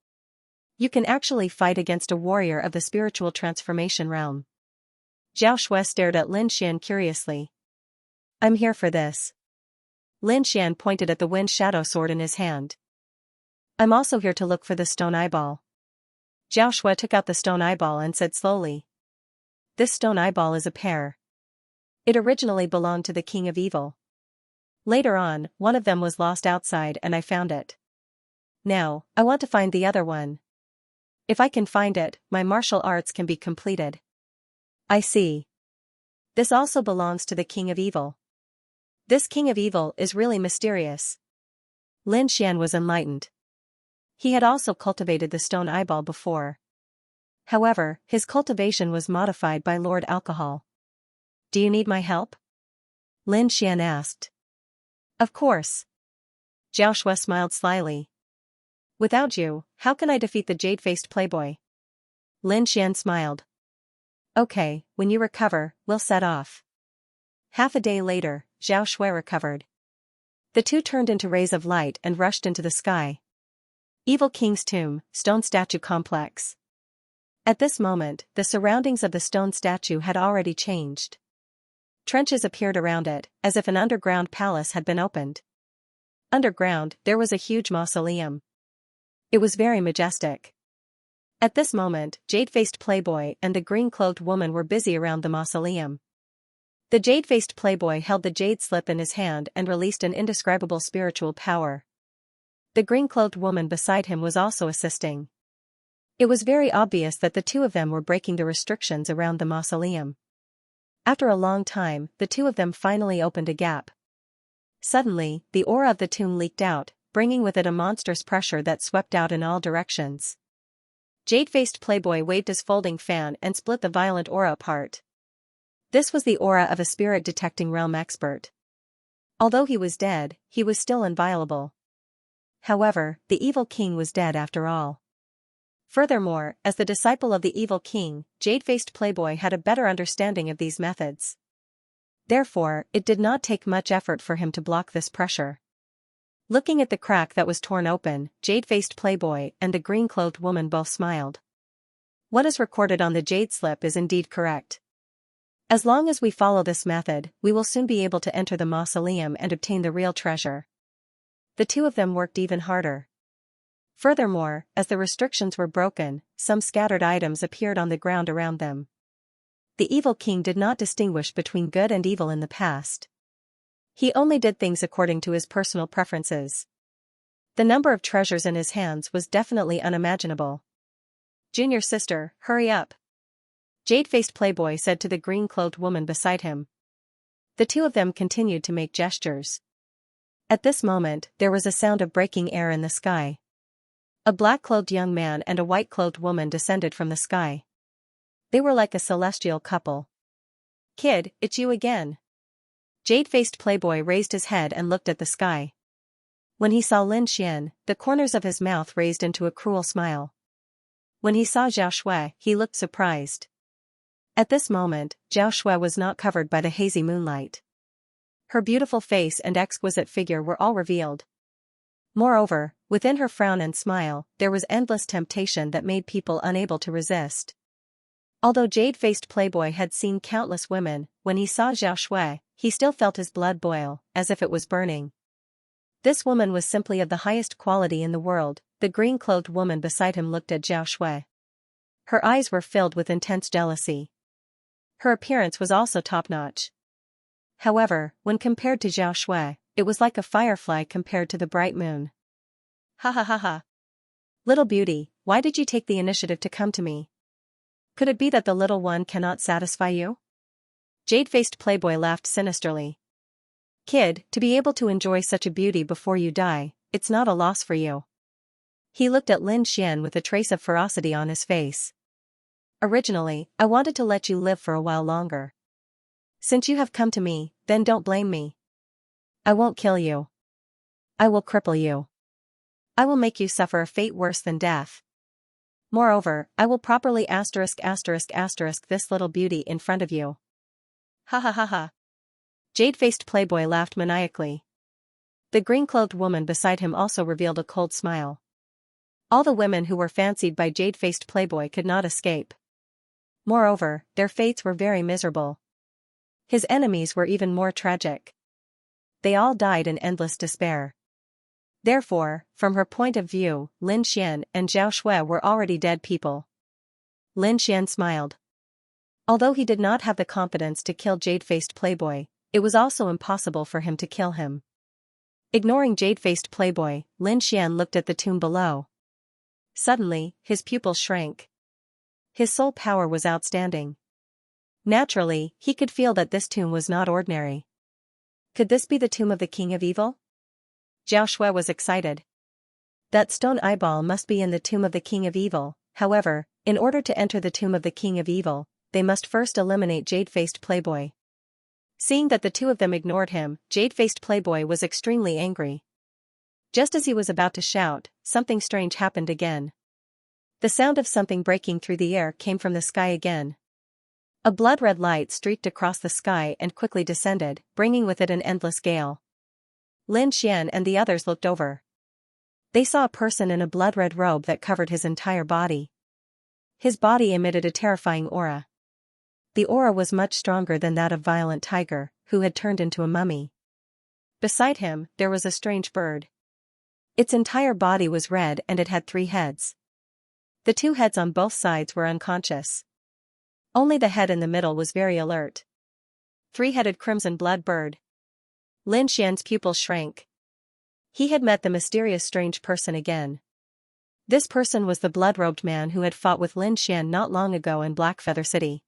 You can actually fight against a warrior of the spiritual transformation realm. Zhao Shui stared at Lin Xian curiously. I'm here for this. Lin Xian pointed at the wind shadow sword in his hand. I'm also here to look for the stone eyeball. Zhao Shui took out the stone eyeball and said slowly. This stone eyeball is a pair. It originally belonged to the King of Evil. Later on, one of them was lost outside and I found it. Now, I want to find the other one. If I can find it, my martial arts can be completed. I see. This also belongs to the King of Evil. This King of Evil is really mysterious. Lin Xian was enlightened. He had also cultivated the stone eyeball before. However, his cultivation was modified by Lord Alcohol. Do you need my help? Lin Xian asked. Of course. Zhao Shui smiled slyly. Without you, how can I defeat the jade-faced playboy? Lin Xian smiled. Okay, when you recover, we'll set off. Half a day later, Zhao Shui recovered. The two turned into rays of light and rushed into the sky. Evil King's Tomb, Stone Statue Complex. At this moment, the surroundings of the stone statue had already changed. Trenches appeared around it, as if an underground palace had been opened. Underground, there was a huge mausoleum. It was very majestic. At this moment, jade-faced playboy and the green-cloaked woman were busy around the mausoleum. The jade-faced playboy held the jade slip in his hand and released an indescribable spiritual power. The green-cloaked woman beside him was also assisting. It was very obvious that the two of them were breaking the restrictions around the mausoleum. After a long time, the two of them finally opened a gap. Suddenly, the aura of the tomb leaked out, bringing with it a monstrous pressure that swept out in all directions. Jade-faced playboy waved his folding fan and split the violent aura apart. This was the aura of a spirit-detecting realm expert. Although he was dead, he was still inviolable. However, the evil king was dead after all. Furthermore, as the disciple of the evil king, jade-faced playboy had a better understanding of these methods. Therefore, it did not take much effort for him to block this pressure. Looking at the crack that was torn open, jade-faced playboy and the green-clothed woman both smiled. What is recorded on the jade slip is indeed correct. As long as we follow this method, we will soon be able to enter the mausoleum and obtain the real treasure. The two of them worked even harder. Furthermore, as the restrictions were broken, some scattered items appeared on the ground around them. The evil king did not distinguish between good and evil in the past. He only did things according to his personal preferences. The number of treasures in his hands was definitely unimaginable. Junior sister, hurry up. Jade-faced playboy said to the green-clothed woman beside him. The two of them continued to make gestures. At this moment, there was a sound of breaking air in the sky. A black-clothed young man and a white-clothed woman descended from the sky. They were like a celestial couple. Kid, it's you again. Jade-faced playboy raised his head and looked at the sky. When he saw Lin Xian, the corners of his mouth raised into a cruel smile. When he saw Zhao Shui, he looked surprised. At this moment, Zhao Shui was not covered by the hazy moonlight. Her beautiful face and exquisite figure were all revealed. Moreover, within her frown and smile, there was endless temptation that made people unable to resist. Although jade-faced playboy had seen countless women, when he saw Zhao Shui, he still felt his blood boil, as if it was burning. This woman was simply of the highest quality in the world. The green-clothed woman beside him looked at Zhao Shui. Her eyes were filled with intense jealousy. Her appearance was also top-notch. However, when compared to Zhao Shui, it was like a firefly compared to the bright moon. Ha ha ha ha. Little beauty, why did you take the initiative to come to me? Could it be that the little one cannot satisfy you? Jade-faced playboy laughed sinisterly. Kid, to be able to enjoy such a beauty before you die, it's not a loss for you. He looked at Lin Xian with a trace of ferocity on his face. Originally, I wanted to let you live for a while longer. Since you have come to me, then don't blame me. I won't kill you. I will cripple you. I will make you suffer a fate worse than death. Moreover, I will properly ***** this little beauty in front of you. Ha ha ha ha. Jade-faced playboy laughed maniacally. The green-clothed woman beside him also revealed a cold smile. All the women who were fancied by jade-faced playboy could not escape. Moreover, their fates were very miserable. His enemies were even more tragic. They all died in endless despair. Therefore, from her point of view, Lin Xian and Zhao Shui were already dead people. Lin Xian smiled. Although he did not have the confidence to kill jade-faced playboy, it was also impossible for him to kill him. Ignoring jade-faced playboy, Lin Xian looked at the tomb below. Suddenly, his pupils shrank. His soul power was outstanding. Naturally, he could feel that this tomb was not ordinary. Could this be the tomb of the King of Evil? Zhao Shui was excited. That stone eyeball must be in the tomb of the King of Evil. However, in order to enter the tomb of the King of Evil, they must first eliminate jade-faced playboy. Seeing that the two of them ignored him, jade-faced playboy was extremely angry. Just as he was about to shout, something strange happened again. The sound of something breaking through the air came from the sky again. A blood-red light streaked across the sky and quickly descended, bringing with it an endless gale. Lin Xian and the others looked over. They saw a person in a blood-red robe that covered his entire body. His body emitted a terrifying aura. The aura was much stronger than that of Violent Tiger, who had turned into a mummy. Beside him, there was a strange bird. Its entire body was red and it had 3 heads. The 2 heads on both sides were unconscious. Only the head in the middle was very alert. 3-headed crimson blood bird. Lin Xian's pupils shrank. He had met the mysterious strange person again. This person was the blood-robed man who had fought with Lin Xian not long ago in Blackfeather City.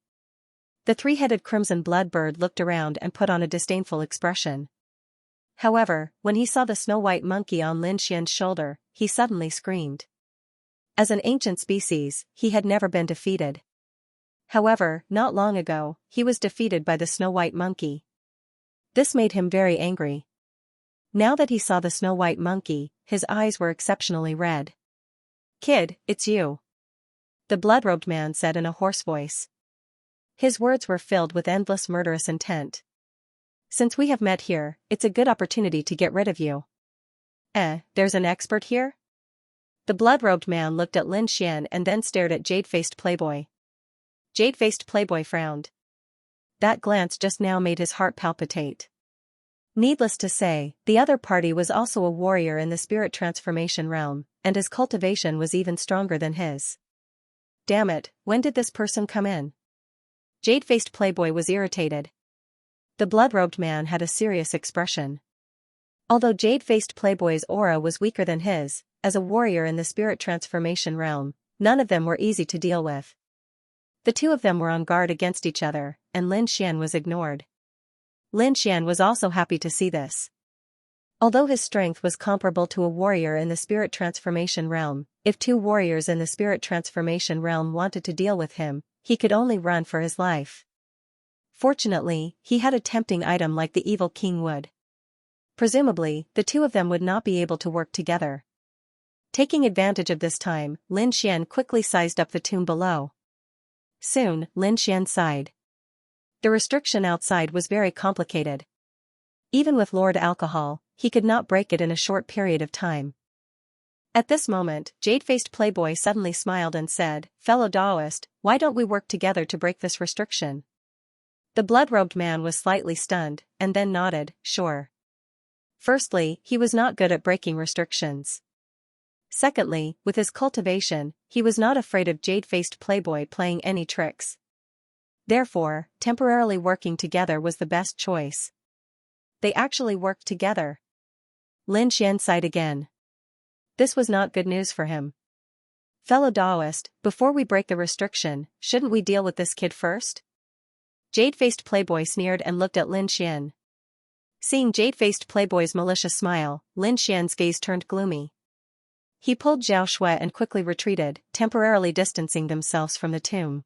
The 3-headed crimson blood bird looked around and put on a disdainful expression. However, when he saw the snow-white monkey on Lin Xian's shoulder, he suddenly screamed. As an ancient species, he had never been defeated. However, not long ago, he was defeated by the snow-white monkey. This made him very angry. Now that he saw the snow-white monkey, his eyes were exceptionally red. Kid, it's you. The blood-robed man said in a hoarse voice. His words were filled with endless murderous intent. Since we have met here, it's a good opportunity to get rid of you. There's an expert here? The blood-robed man looked at Lin Xian and then stared at jade-faced playboy. Jade-faced playboy frowned. That glance just now made his heart palpitate. Needless to say, the other party was also a warrior in the spirit transformation realm, and his cultivation was even stronger than his. Damn it, when did this person come in? Jade-faced playboy was irritated. The blood-robed man had a serious expression. Although jade-faced playboy's aura was weaker than his, as a warrior in the spirit transformation realm, none of them were easy to deal with. The two of them were on guard against each other, and Lin Xian was ignored. Lin Xian was also happy to see this. Although his strength was comparable to a warrior in the spirit transformation realm, if 2 warriors in the spirit transformation realm wanted to deal with him, he could only run for his life. Fortunately, he had a tempting item like the evil king would. Presumably, the two of them would not be able to work together. Taking advantage of this time, Lin Xian quickly sized up the tomb below. Soon, Lin Xian sighed. The restriction outside was very complicated. Even with Lord Alcohol, he could not break it in a short period of time. At this moment, jade-faced playboy suddenly smiled and said, "Fellow Daoist, why don't we work together to break this restriction?" The blood-robed man was slightly stunned, and then nodded, sure. Firstly, he was not good at breaking restrictions. Secondly, with his cultivation, he was not afraid of jade-faced playboy playing any tricks. Therefore, temporarily working together was the best choice. They actually worked together. Lin Xian sighed again. This was not good news for him. Fellow Daoist, before we break the restriction, shouldn't we deal with this kid first? Jade-faced playboy sneered and looked at Lin Xian. Seeing jade-faced playboy's malicious smile, Lin Xian's gaze turned gloomy. He pulled Zhao Shui and quickly retreated, temporarily distancing themselves from the tomb.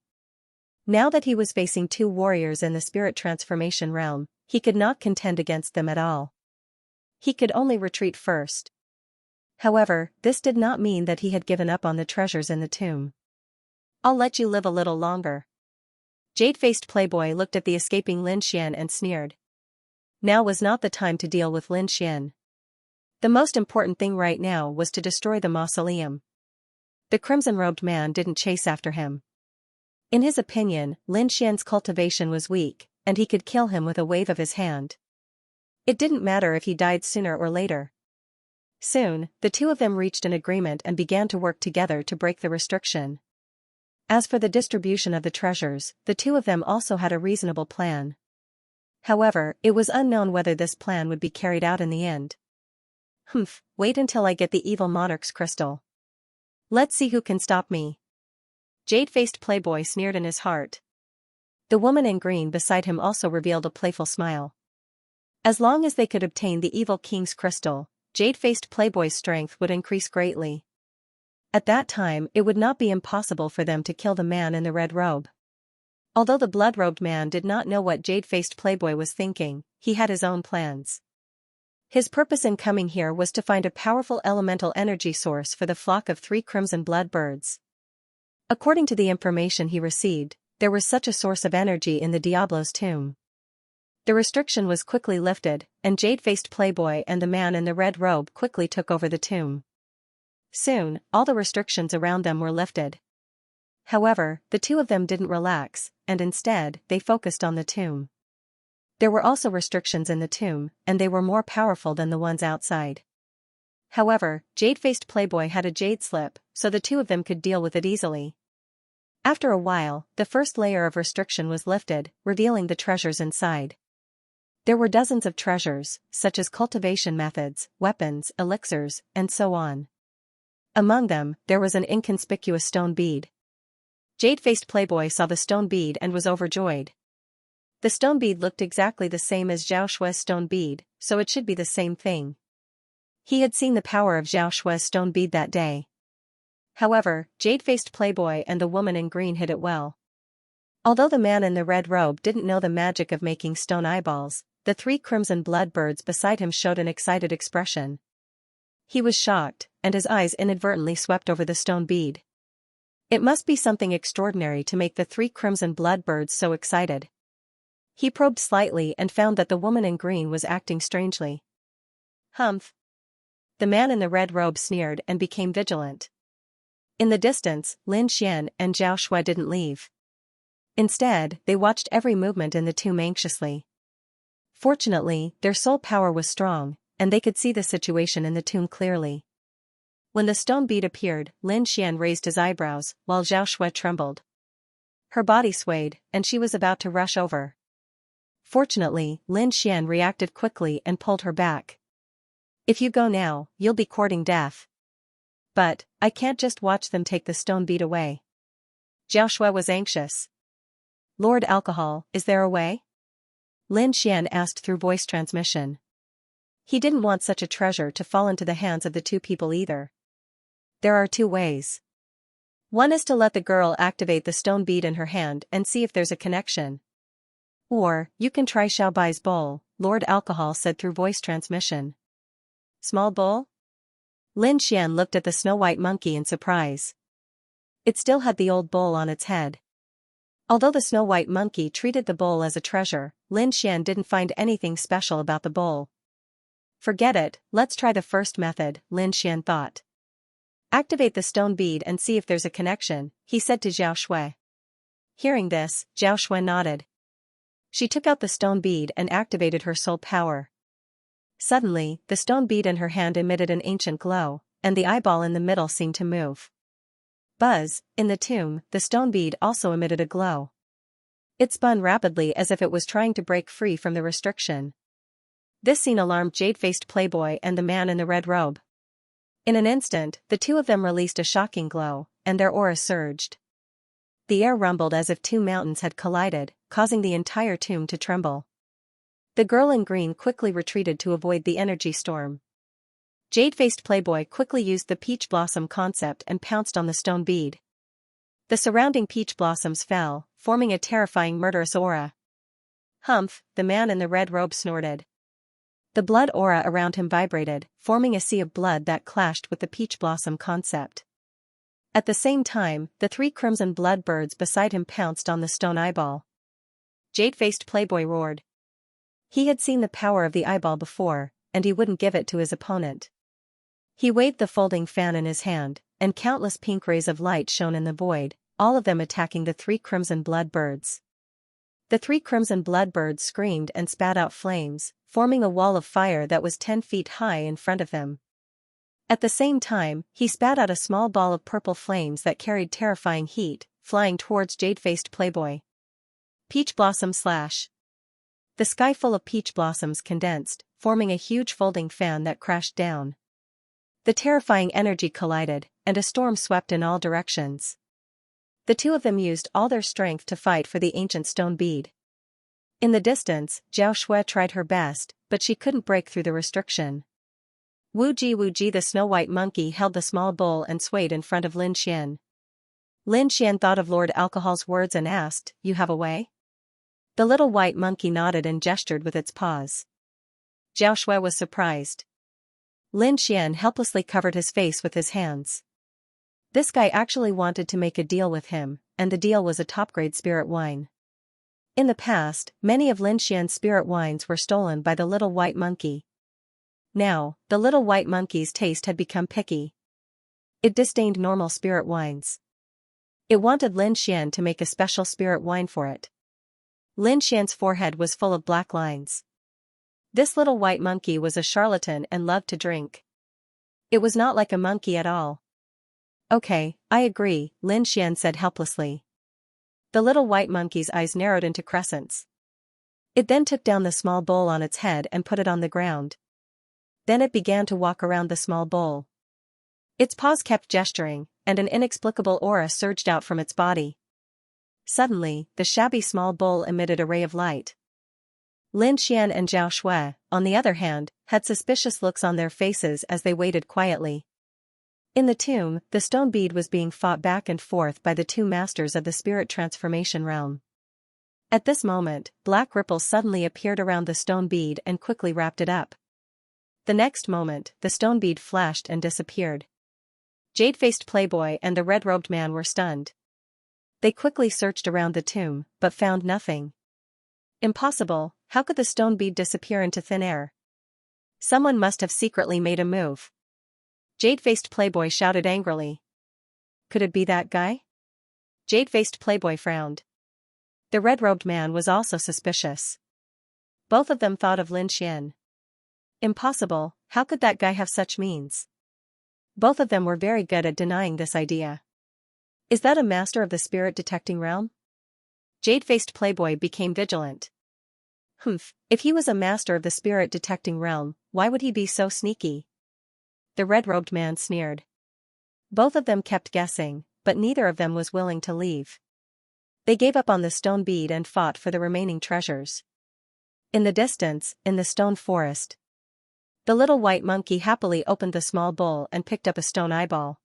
Now that he was facing two warriors in the spirit transformation realm, he could not contend against them at all. He could only retreat first. However, this did not mean that he had given up on the treasures in the tomb. I'll let you live a little longer. Jade-faced playboy looked at the escaping Lin Xian and sneered. Now was not the time to deal with Lin Xian. The most important thing right now was to destroy the mausoleum. The crimson-robed man didn't chase after him. In his opinion, Lin Xian's cultivation was weak, and he could kill him with a wave of his hand. It didn't matter if he died sooner or later. Soon, the two of them reached an agreement and began to work together to break the restriction. As for the distribution of the treasures, the two of them also had a reasonable plan. However, it was unknown whether this plan would be carried out in the end. Wait until I get the evil monarch's crystal. Let's see who can stop me. Jade-faced playboy sneered in his heart. The woman in green beside him also revealed a playful smile. As long as they could obtain the evil king's crystal, jade-faced playboy's strength would increase greatly. At that time it would not be impossible for them to kill the man in the red robe. Although the blood-robed man did not know what jade-faced playboy was thinking, he had his own plans. His purpose in coming here was to find a powerful elemental energy source for the flock of 3 crimson blood birds. According to the information he received, there was such a source of energy in the Diablo's tomb. The restriction was quickly lifted, and jade-faced playboy and the man in the red robe quickly took over the tomb. Soon, all the restrictions around them were lifted. However, the two of them didn't relax, and instead, they focused on the tomb. There were also restrictions in the tomb, and they were more powerful than the ones outside. However, jade-faced playboy had a jade slip, so the two of them could deal with it easily. After a while, the first layer of restriction was lifted, revealing the treasures inside. There were dozens of treasures, such as cultivation methods, weapons, elixirs, and so on. Among them, there was an inconspicuous stone bead. Jade-faced playboy saw the stone bead and was overjoyed. The stone bead looked exactly the same as Zhao Shui's stone bead, so it should be the same thing. He had seen the power of Zhao Shui's stone bead that day. However, jade-faced playboy and the woman in green hid it well. Although the man in the red robe didn't know the magic of making stone eyeballs, the 3 crimson blood birds beside him showed an excited expression. He was shocked, and his eyes inadvertently swept over the stone bead. It must be something extraordinary to make the 3 crimson blood birds so excited. He probed slightly and found that the woman in green was acting strangely. Humph. The man in the red robe sneered and became vigilant. In the distance, Lin Xian and Zhao Shui didn't leave. Instead, they watched every movement in the tomb anxiously. Fortunately, their soul power was strong, and they could see the situation in the tomb clearly. When the stone bead appeared, Lin Xian raised his eyebrows, while Zhao Shui trembled. Her body swayed, and she was about to rush over. Fortunately, Lin Xian reacted quickly and pulled her back. If you go now, you'll be courting death. But, I can't just watch them take the stone bead away. Zhao Shui was anxious. Lord Alcohol, is there a way? Lin Xian asked through voice transmission. He didn't want such a treasure to fall into the hands of the two people either. There are 2 ways. One is to let the girl activate the stone bead in her hand and see if there's a connection. Or, you can try Xiaobai's bowl, Lord Alcohol said through voice transmission. Small bowl? Lin Xian looked at the snow-white monkey in surprise. It still had the old bowl on its head. Although the snow-white monkey treated the bowl as a treasure, Lin Xian didn't find anything special about the bowl. Forget it, let's try the first method, Lin Xian thought. Activate the stone bead and see if there's a connection, he said to Zhao Shui. Hearing this, Zhao Shui nodded. She took out the stone bead and activated her soul power. Suddenly, the stone bead in her hand emitted an ancient glow, and the eyeball in the middle seemed to move. Buzz, in the tomb, the stone bead also emitted a glow. It spun rapidly as if it was trying to break free from the restriction. This scene alarmed jade-faced playboy and the man in the red robe. In an instant, the two of them released a shocking glow, and their auras surged. The air rumbled as if two mountains had collided, causing the entire tomb to tremble. The girl in green quickly retreated to avoid the energy storm. Jade-faced playboy quickly used the peach blossom concept and pounced on the stone bead. The surrounding peach blossoms fell, forming a terrifying murderous aura. Humph, the man in the red robe snorted. The blood aura around him vibrated, forming a sea of blood that clashed with the peach blossom concept. At the same time, the three crimson blood birds beside him pounced on the stone eyeball. Jade-faced playboy roared. He had seen the power of the eyeball before, and he wouldn't give it to his opponent. He waved the folding fan in his hand, and countless pink rays of light shone in the void, all of them attacking the three crimson blood birds. The three crimson blood birds screamed and spat out flames, forming a wall of fire that was 10 feet high in front of them. At the same time, he spat out a small ball of purple flames that carried terrifying heat, flying towards jade-faced playboy. Peach blossom slash. The sky full of peach blossoms condensed, forming a huge folding fan that crashed down. The terrifying energy collided, and a storm swept in all directions. The two of them used all their strength to fight for the ancient stone bead. In the distance, Xianxia tried her best, but she couldn't break through the restriction. Wu Ji the snow-white monkey held the small bowl and swayed in front of Lin Xian. Lin Xian thought of Lord Alcohol's words and asked, "You have a way?" The little white monkey nodded and gestured with its paws. Xianxia was surprised. Lin Xian helplessly covered his face with his hands. This guy actually wanted to make a deal with him, and the deal was a top-grade spirit wine. In the past, many of Lin Xian's spirit wines were stolen by the little white monkey. Now, the little white monkey's taste had become picky. It disdained normal spirit wines. It wanted Lin Xian to make a special spirit wine for it. Lin Xian's forehead was full of black lines. This little white monkey was a charlatan and loved to drink. It was not like a monkey at all. "Okay, I agree," Lin Xian said helplessly. The little white monkey's eyes narrowed into crescents. It then took down the small bowl on its head and put it on the ground. Then it began to walk around the small bowl. Its paws kept gesturing, and an inexplicable aura surged out from its body. Suddenly, the shabby small bowl emitted a ray of light. Lin Xian and Xianxia, on the other hand, had suspicious looks on their faces as they waited quietly. In the tomb, the stone bead was being fought back and forth by the two masters of the spirit transformation realm. At this moment, black ripples suddenly appeared around the stone bead and quickly wrapped it up. The next moment, the stone bead flashed and disappeared. Jade-faced playboy and the red-robed man were stunned. They quickly searched around the tomb, but found nothing. Impossible, how could the stone bead disappear into thin air? Someone must have secretly made a move. Jade-faced playboy shouted angrily. Could it be that guy? Jade-faced playboy frowned. The red-robed man was also suspicious. Both of them thought of Lin Xian. Impossible, how could that guy have such means? Both of them were very good at denying this idea. Is that a master of the spirit detecting realm? Jade-faced playboy became vigilant. Humph, if he was a master of the spirit detecting realm, why would he be so sneaky? The red-robed man sneered. Both of them kept guessing, but neither of them was willing to leave. They gave up on the stone bead and fought for the remaining treasures. In the distance, in the stone forest, the little white monkey happily opened the small bowl and picked up a stone eyeball.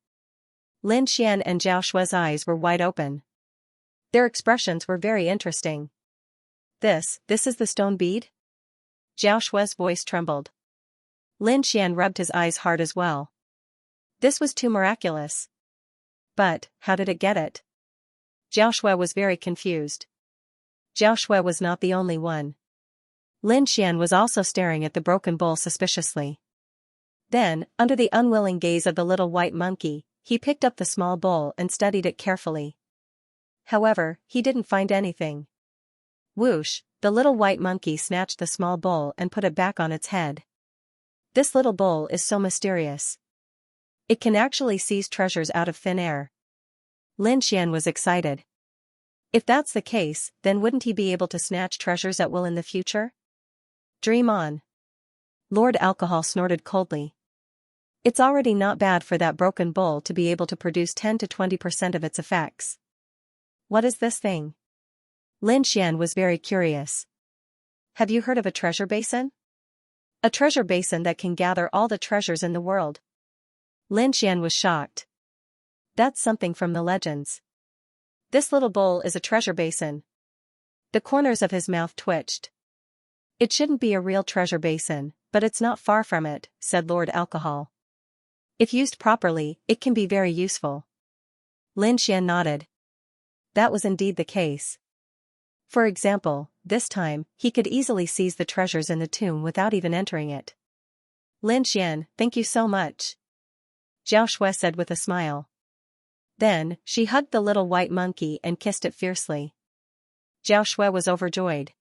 Lin Xian and Xiaoxue's eyes were wide open. Their expressions were very interesting. This is the stone bead? Xiaoxue's voice trembled. Lin Xian rubbed his eyes hard as well. This was too miraculous. But, how did it get it? Xiaoxue was very confused. Xiaoxue was not the only one. Lin Xian was also staring at the broken bowl suspiciously. Then, under the unwilling gaze of the little white monkey, he picked up the small bowl and studied it carefully. However, he didn't find anything. Whoosh, the little white monkey snatched the small bowl and put it back on its head. This little bowl is so mysterious. It can actually seize treasures out of thin air. Lin Xian was excited. If that's the case, then wouldn't he be able to snatch treasures at will in the future? Dream on. Lord Alcohol snorted coldly. It's already not bad for that broken bowl to be able to produce 10 to 20% of its effects. What is this thing? Lin Xian was very curious. Have you heard of a treasure basin? A treasure basin that can gather all the treasures in the world. Lin Xian was shocked. That's something from the legends. This little bowl is a treasure basin. The corners of his mouth twitched. It shouldn't be a real treasure basin, but it's not far from it, said Lord Alcohol. If used properly, it can be very useful. Lin Xian nodded. That was indeed the case. For example, this time, he could easily seize the treasures in the tomb without even entering it. Lin Xian, thank you so much. Zhao Shui said with a smile. Then, she hugged the little white monkey and kissed it fiercely. Zhao Shui was overjoyed.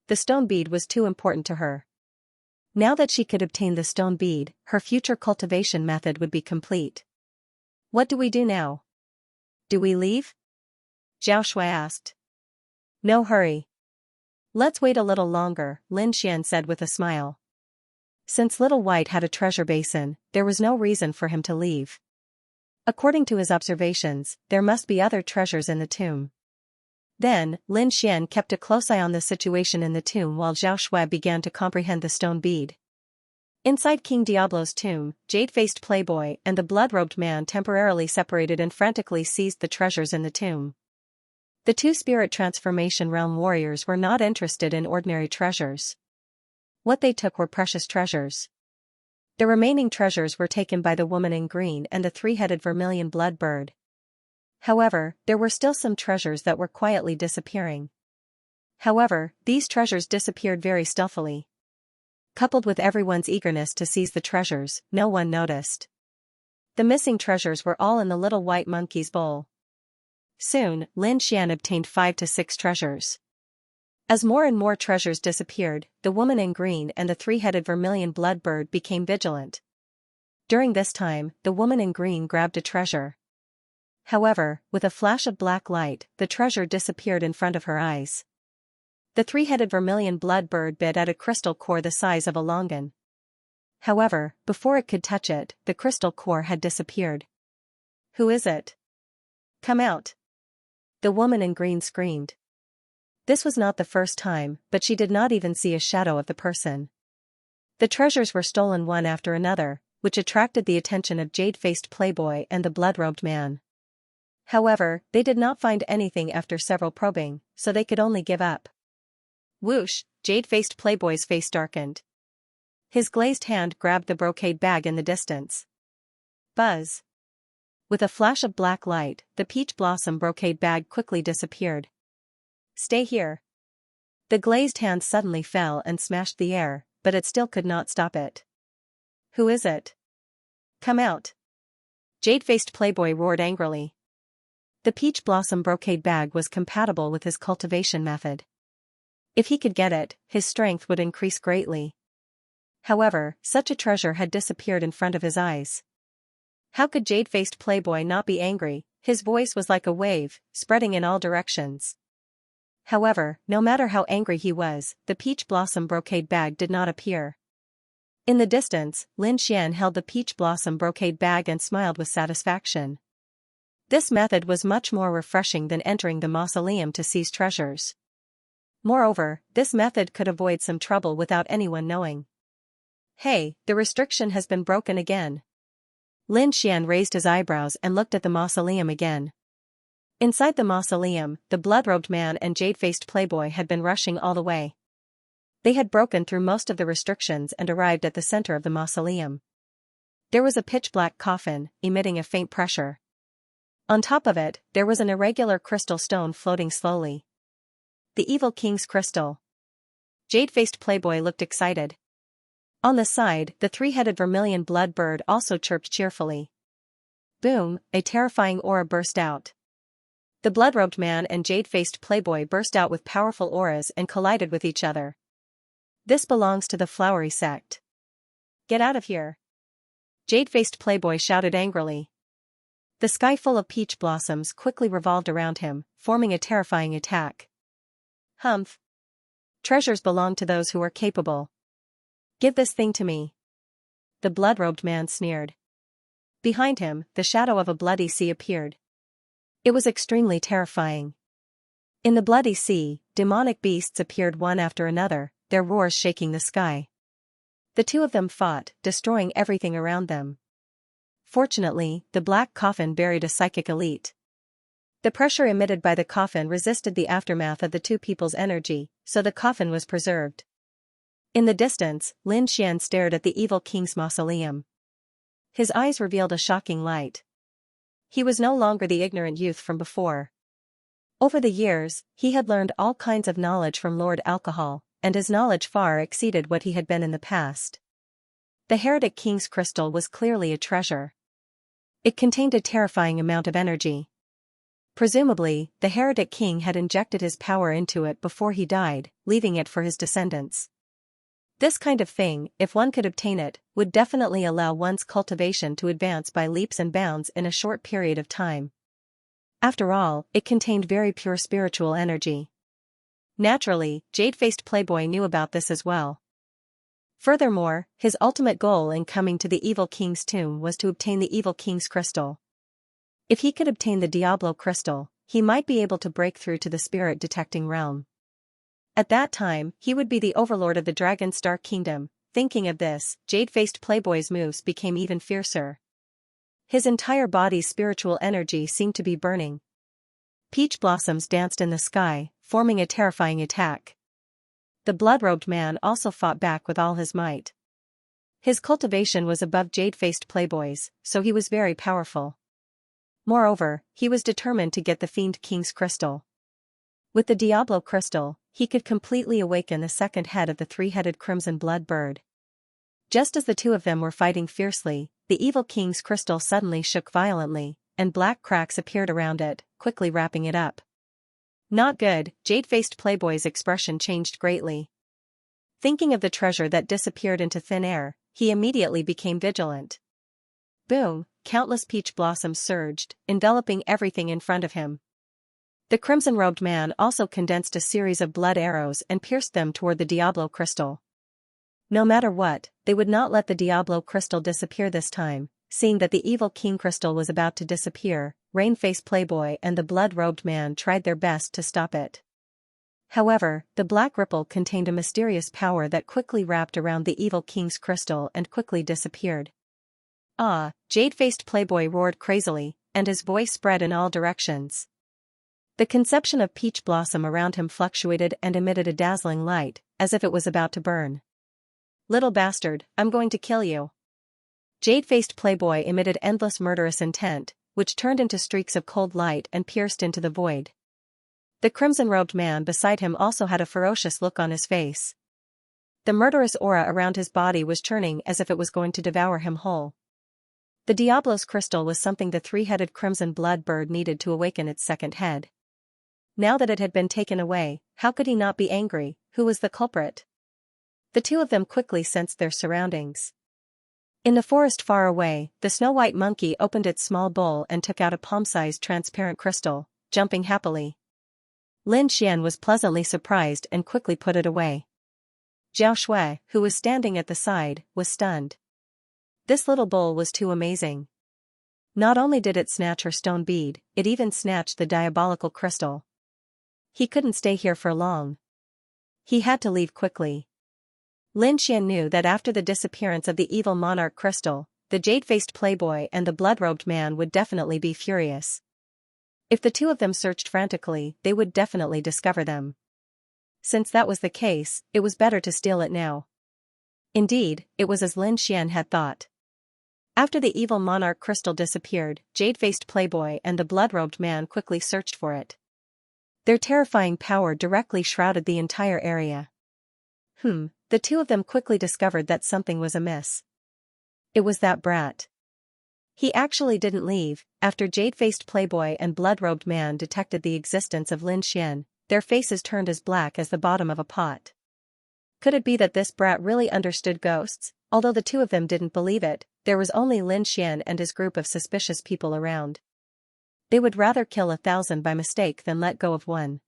The stone bead was too important to her. Now that she could obtain the stone bead, her future cultivation method would be complete. What do we do now? Do we leave? Zhao Shui asked. No hurry. Let's wait a little longer, Lin Xian said with a smile. Since Little White had a treasure basin, there was no reason for him to leave. According to his observations, there must be other treasures in the tomb. Then, Lin Xian kept a close eye on the situation in the tomb while Zhao Shui began to comprehend the stone bead. Inside King Diablo's tomb, Jade-faced Playboy and the blood-robed man temporarily separated and frantically seized the treasures in the tomb. The two spirit transformation realm warriors were not interested in ordinary treasures. What they took were precious treasures. The remaining treasures were taken by the woman in green and the three-headed vermilion blood bird. However, there were still some treasures that were quietly disappearing. However, these treasures disappeared very stealthily. Coupled with everyone's eagerness to seize the treasures, no one noticed. The missing treasures were all in the little white monkey's bowl. Soon, Lin Xian obtained 5 to 6 treasures. As more and more treasures disappeared, the woman in green and the three-headed vermilion blood bird became vigilant. During this time, the woman in green grabbed a treasure. However, with a flash of black light, the treasure disappeared in front of her eyes. The three-headed vermilion blood bird bit at a crystal core the size of a longan. However, before it could touch it, the crystal core had disappeared. Who is it? Come out! The woman in green screamed. This was not the first time, but she did not even see a shadow of the person. The treasures were stolen one after another, which attracted the attention of Jade-faced Playboy and the blood-robed man. However, they did not find anything after several probing, so they could only give up. Whoosh, Jade-faced Playboy's face darkened. His glazed hand grabbed the brocade bag in the distance. Buzz. With a flash of black light, the peach blossom brocade bag quickly disappeared. Stay here. The glazed hand suddenly fell and smashed the air, but it still could not stop it. Who is it? Come out. Jade-faced Playboy roared angrily. The peach blossom brocade bag was compatible with his cultivation method. If he could get it, his strength would increase greatly. However, such a treasure had disappeared in front of his eyes. How could Jade-faced Playboy not be angry? His voice was like a wave, spreading in all directions. However, no matter how angry he was, the peach blossom brocade bag did not appear. In the distance, Lin Xian held the peach blossom brocade bag and smiled with satisfaction. This method was much more refreshing than entering the mausoleum to seize treasures. Moreover, this method could avoid some trouble without anyone knowing. Hey, the restriction has been broken again. Lin Xian raised his eyebrows and looked at the mausoleum again. Inside the mausoleum, the blood-robed man and jade-faced Playboy had been rushing all the way. They had broken through most of the restrictions and arrived at the center of the mausoleum. There was a pitch-black coffin, emitting a faint pressure. On top of it, there was an irregular crystal stone floating slowly. The evil king's crystal. Jade-faced Playboy looked excited. On the side, the three-headed vermilion blood bird also chirped cheerfully. Boom, a terrifying aura burst out. The blood-robed man and jade-faced Playboy burst out with powerful auras and collided with each other. This belongs to the flowery sect. Get out of here. Jade-faced playboy shouted angrily. The sky full of peach blossoms quickly revolved around him, forming a terrifying attack. Humph. Treasures belong to those who are capable. Give this thing to me. The blood-robed man sneered. Behind him, the shadow of a bloody sea appeared. It was extremely terrifying. In the bloody sea, demonic beasts appeared one after another, their roars shaking the sky. The two of them fought, destroying everything around them. Fortunately, the black coffin buried a psychic elite. The pressure emitted by the coffin resisted the aftermath of the two people's energy, so the coffin was preserved. In the distance, Lin Xian stared at the evil king's mausoleum. His eyes revealed a shocking light. He was no longer the ignorant youth from before. Over the years, he had learned all kinds of knowledge from Lord Alcohol, and his knowledge far exceeded what he had been in the past. The heretic king's crystal was clearly a treasure. It contained a terrifying amount of energy. Presumably, the heretic king had injected his power into it before he died, leaving it for his descendants. This kind of thing, if one could obtain it, would definitely allow one's cultivation to advance by leaps and bounds in a short period of time. After all, it contained very pure spiritual energy. Naturally, Jade-faced Playboy knew about this as well. Furthermore, his ultimate goal in coming to the evil king's tomb was to obtain the evil king's crystal. If he could obtain the Diablo crystal, he might be able to break through to the spirit-detecting realm. At that time, he would be the overlord of the Dragon Star Kingdom. Thinking of this, Jade-faced Playboy's moves became even fiercer. His entire body's spiritual energy seemed to be burning. Peach blossoms danced in the sky, forming a terrifying attack. The blood-robed man also fought back with all his might. His cultivation was above Jade-faced Playboy's, so he was very powerful. Moreover, he was determined to get the Fiend King's crystal. With the Diablo crystal, he could completely awaken the second head of the three-headed crimson blood bird. Just as the two of them were fighting fiercely, the evil king's crystal suddenly shook violently, and black cracks appeared around it, quickly wrapping it up. Not good, Jade-faced Playboy's expression changed greatly. Thinking of the treasure that disappeared into thin air, he immediately became vigilant. Boom, countless peach blossoms surged, enveloping everything in front of him. The crimson-robed man also condensed a series of blood arrows and pierced them toward the Diablo crystal. No matter what, they would not let the Diablo crystal disappear this time. Seeing that the evil king crystal was about to disappear, Rain-faced Playboy and the blood-robed man tried their best to stop it. However, the black ripple contained a mysterious power that quickly wrapped around the evil king's crystal and quickly disappeared. Ah! Jade-faced Playboy roared crazily, and his voice spread in all directions. The conception of peach blossom around him fluctuated and emitted a dazzling light, as if it was about to burn. Little bastard, I'm going to kill you. Jade-faced Playboy emitted endless murderous intent, which turned into streaks of cold light and pierced into the void. The crimson-robed man beside him also had a ferocious look on his face. The murderous aura around his body was churning as if it was going to devour him whole. The Diablo's crystal was something the three-headed crimson blood bird needed to awaken its second head. Now that it had been taken away, how could he not be angry? Who was the culprit? The two of them quickly sensed their surroundings. In the forest far away, the snow-white monkey opened its small bowl and took out a palm-sized transparent crystal, jumping happily. Lin Xian was pleasantly surprised and quickly put it away. Zhao Shui, who was standing at the side, was stunned. This little bowl was too amazing. Not only did it snatch her stone bead, it even snatched the diabolical crystal. He couldn't stay here for long. He had to leave quickly. Lin Xian knew that after the disappearance of the evil monarch crystal, the jade-faced Playboy and the blood-robed man would definitely be furious. If the two of them searched frantically, they would definitely discover them. Since that was the case, it was better to steal it now. Indeed, it was as Lin Xian had thought. After the evil monarch crystal disappeared, jade-faced Playboy and the blood-robed man quickly searched for it. Their terrifying power directly shrouded the entire area. The two of them quickly discovered that something was amiss. It was that brat. He actually didn't leave. After jade-faced Playboy and blood-robed man detected the existence of Lin Xian, their faces turned as black as the bottom of a pot. Could it be that this brat really understood ghosts? Although the two of them didn't believe it, there was only Lin Xian and his group of suspicious people around. They would rather kill 1,000 by mistake than let go of one.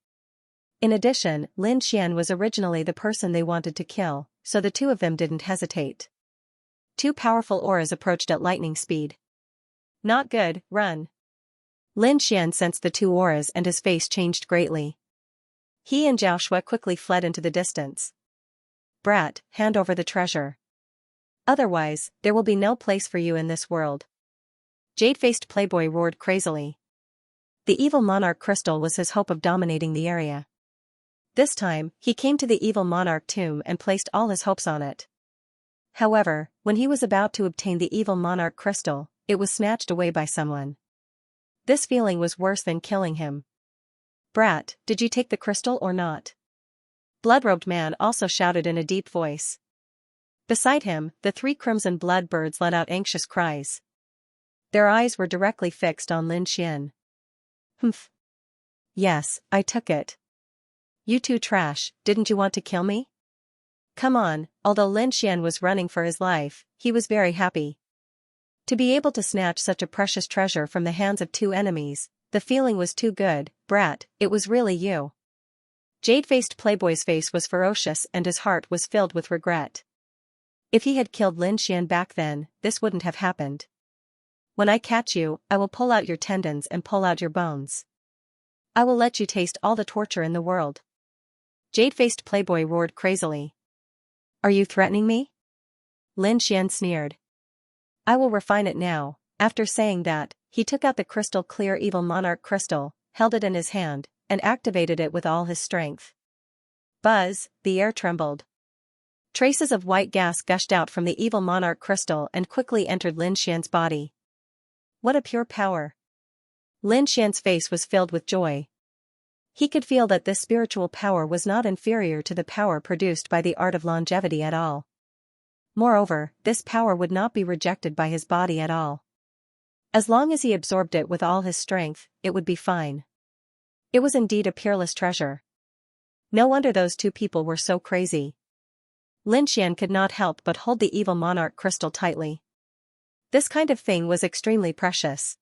In addition, Lin Xian was originally the person they wanted to kill, so the two of them didn't hesitate. Two powerful auras approached at lightning speed. Not good, run. Lin Xian sensed the two auras and his face changed greatly. He and Zhao Shui quickly fled into the distance. Brat, hand over the treasure. Otherwise, there will be no place for you in this world. Jade-faced playboy roared crazily. The evil monarch crystal was his hope of dominating the area. This time, he came to the evil monarch tomb and placed all his hopes on it. However, when he was about to obtain the evil monarch crystal, it was snatched away by someone. This feeling was worse than killing him. Brat, did you take the crystal or not? Blood-robed man also shouted in a deep voice. Beside him, the three crimson blood birds let out anxious cries. Their eyes were directly fixed on Lin Xian. Humph. Yes, I took it. You two trash, didn't you want to kill me? Come on. Although Lin Xian was running for his life, he was very happy. To be able to snatch such a precious treasure from the hands of two enemies, the feeling was too good. Brat, it was really you. Jade-faced playboy's face was ferocious and his heart was filled with regret. If he had killed Lin Xian back then, this wouldn't have happened. When I catch you, I will pull out your tendons and pull out your bones. I will let you taste all the torture in the world. Jade-faced playboy roared crazily. Are you threatening me? Lin Xian sneered. I will refine it now. After saying that, he took out the crystal clear evil monarch crystal, held it in his hand, and activated it with all his strength. Buzz, the air trembled. Traces of white gas gushed out from the evil monarch crystal and quickly entered Lin Xian's body. What a pure power! Lin Xian's face was filled with joy. He could feel that this spiritual power was not inferior to the power produced by the art of longevity at all. Moreover, this power would not be rejected by his body at all. As long as he absorbed it with all his strength, it would be fine. It was indeed a peerless treasure. No wonder those two people were so crazy. Lin Xian could not help but hold the evil monarch crystal tightly. This kind of thing was extremely precious.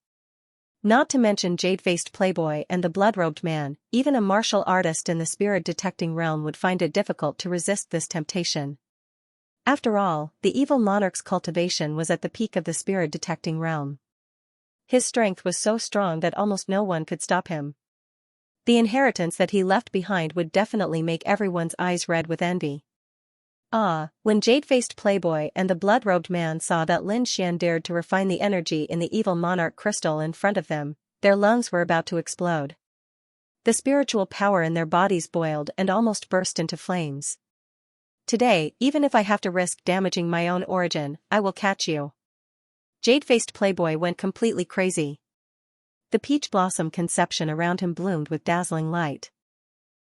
Not to mention jade-faced playboy and the blood-robed man, even a martial artist in the spirit-detecting realm would find it difficult to resist this temptation. After all, the evil monarch's cultivation was at the peak of the spirit-detecting realm. His strength was so strong that almost no one could stop him. The inheritance that he left behind would definitely make everyone's eyes red with envy. When jade-faced playboy and the blood-robed man saw that Lin Xian dared to refine the energy in the evil monarch crystal in front of them, their lungs were about to explode. The spiritual power in their bodies boiled and almost burst into flames. Today, even if I have to risk damaging my own origin, I will catch you. Jade-faced playboy went completely crazy. The peach blossom conception around him bloomed with dazzling light.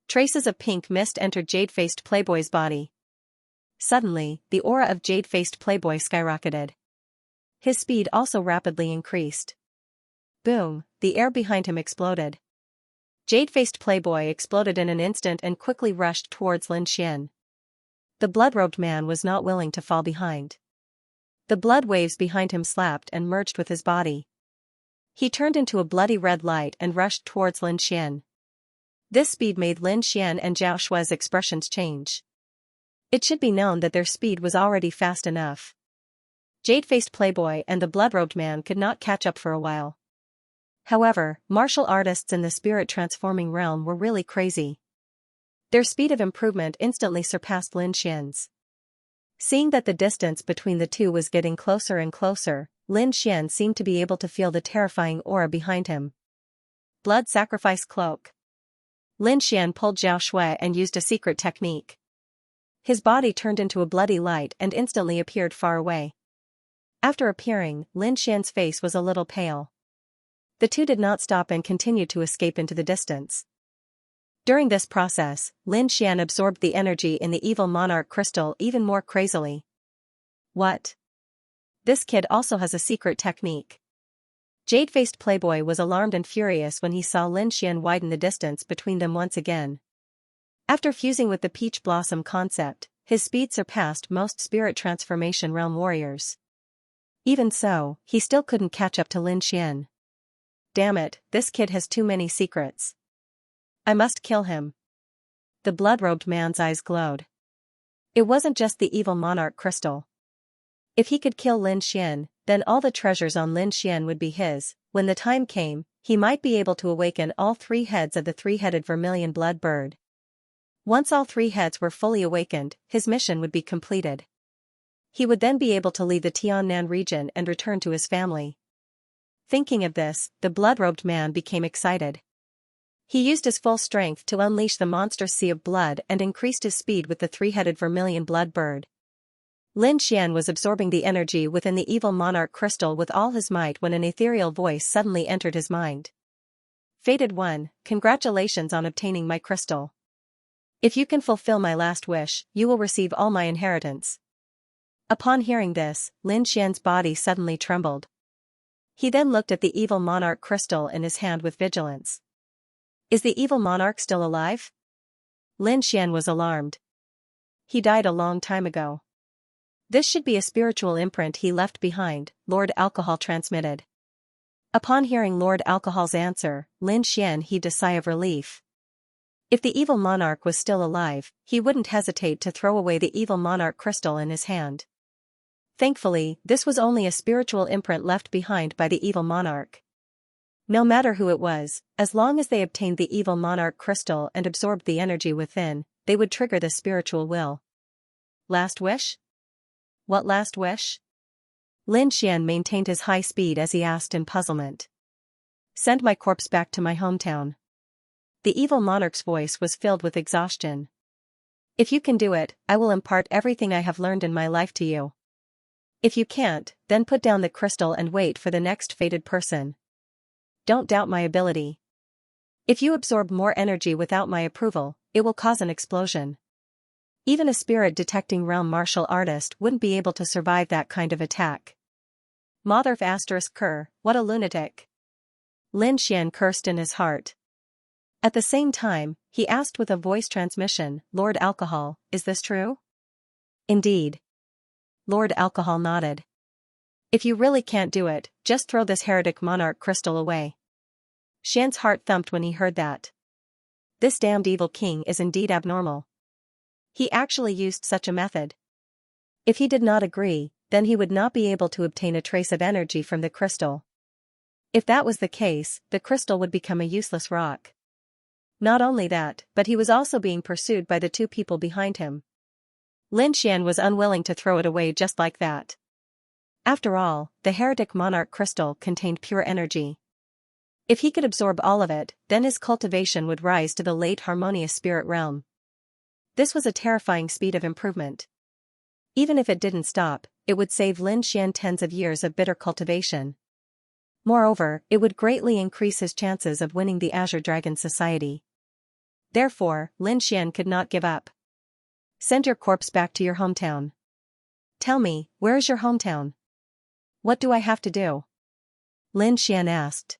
Traces of pink mist entered jade-faced playboy's body. Suddenly, the aura of jade-faced playboy skyrocketed. His speed also rapidly increased. Boom, the air behind him exploded. Jade-faced playboy exploded in an instant and quickly rushed towards Lin Xian. The blood-robed man was not willing to fall behind. The blood waves behind him slapped and merged with his body. He turned into a bloody red light and rushed towards Lin Xian. This speed made Lin Xian and Zhao Shui's expressions change. It should be known that their speed was already fast enough. Jade-faced playboy and the blood-robed man could not catch up for a while. However, martial artists in the spirit-transforming realm were really crazy. Their speed of improvement instantly surpassed Lin Xian's. Seeing that the distance between the two was getting closer and closer, Lin Xian seemed to be able to feel the terrifying aura behind him. Blood sacrifice cloak. Lin Xian pulled Zhao Shui and used a secret technique. His body turned into a bloody light and instantly appeared far away. After appearing, Lin Xian's face was a little pale. The two did not stop and continued to escape into the distance. During this process, Lin Xian absorbed the energy in the evil monarch crystal even more crazily. What? This kid also has a secret technique. Jade-faced playboy was alarmed and furious when he saw Lin Xian widen the distance between them once again. After fusing with the peach blossom concept, his speed surpassed most spirit transformation realm warriors. Even so, he still couldn't catch up to Lin Xian. Damn it, this kid has too many secrets. I must kill him. The blood-robed man's eyes glowed. It wasn't just the evil monarch crystal. If he could kill Lin Xian, then all the treasures on Lin Xian would be his. When the time came, he might be able to awaken all 3 heads of the 3-headed vermilion blood bird. Once all 3 heads were fully awakened, his mission would be completed. He would then be able to leave the Tiannan region and return to his family. Thinking of this, the blood-robed man became excited. He used his full strength to unleash the monstrous sea of blood and increased his speed with the 3-headed vermilion blood bird. Lin Xian was absorbing the energy within the evil monarch crystal with all his might when an ethereal voice suddenly entered his mind. Fated one, congratulations on obtaining my crystal. If you can fulfill my last wish, you will receive all my inheritance. Upon hearing this, Lin Xian's body suddenly trembled. He then looked at the evil monarch crystal in his hand with vigilance. Is the evil monarch still alive? Lin Xian was alarmed. He died a long time ago. This should be a spiritual imprint he left behind, Lord Alcohol transmitted. Upon hearing Lord Alcohol's answer, Lin Xian heaved a sigh of relief. If the evil monarch was still alive, he wouldn't hesitate to throw away the evil monarch crystal in his hand. Thankfully, this was only a spiritual imprint left behind by the evil monarch. No matter who it was, as long as they obtained the evil monarch crystal and absorbed the energy within, they would trigger the spiritual will. Last wish? What last wish? Lin Xian maintained his high speed as he asked in puzzlement. Send my corpse back to my hometown. The evil monarch's voice was filled with exhaustion. If you can do it, I will impart everything I have learned in my life to you. If you can't, then put down the crystal and wait for the next fated person. Don't doubt my ability. If you absorb more energy without my approval, it will cause an explosion. Even a spirit-detecting realm martial artist wouldn't be able to survive that kind of attack. Motherf asterisk cur, what a lunatic. Lin Xian cursed in his heart. At the same time, he asked with a voice transmission, Lord Alcohol, is this true? Indeed. Lord Alcohol nodded. If you really can't do it, just throw this heretic monarch crystal away. Xian's heart thumped when he heard that. This damned evil king is indeed abnormal. He actually used such a method. If he did not agree, then he would not be able to obtain a trace of energy from the crystal. If that was the case, the crystal would become a useless rock. Not only that, but he was also being pursued by the 2 people behind him. Lin Xian was unwilling to throw it away just like that. After all, the heretic monarch crystal contained pure energy. If he could absorb all of it, then his cultivation would rise to the late harmonious spirit realm. This was a terrifying speed of improvement. Even if it didn't stop, it would save Lin Xian tens of years of bitter cultivation. Moreover, it would greatly increase his chances of winning the Azure Dragon Society. Therefore, Lin Xian could not give up. Send your corpse back to your hometown. Tell me, where is your hometown? What do I have to do? Lin Xian asked.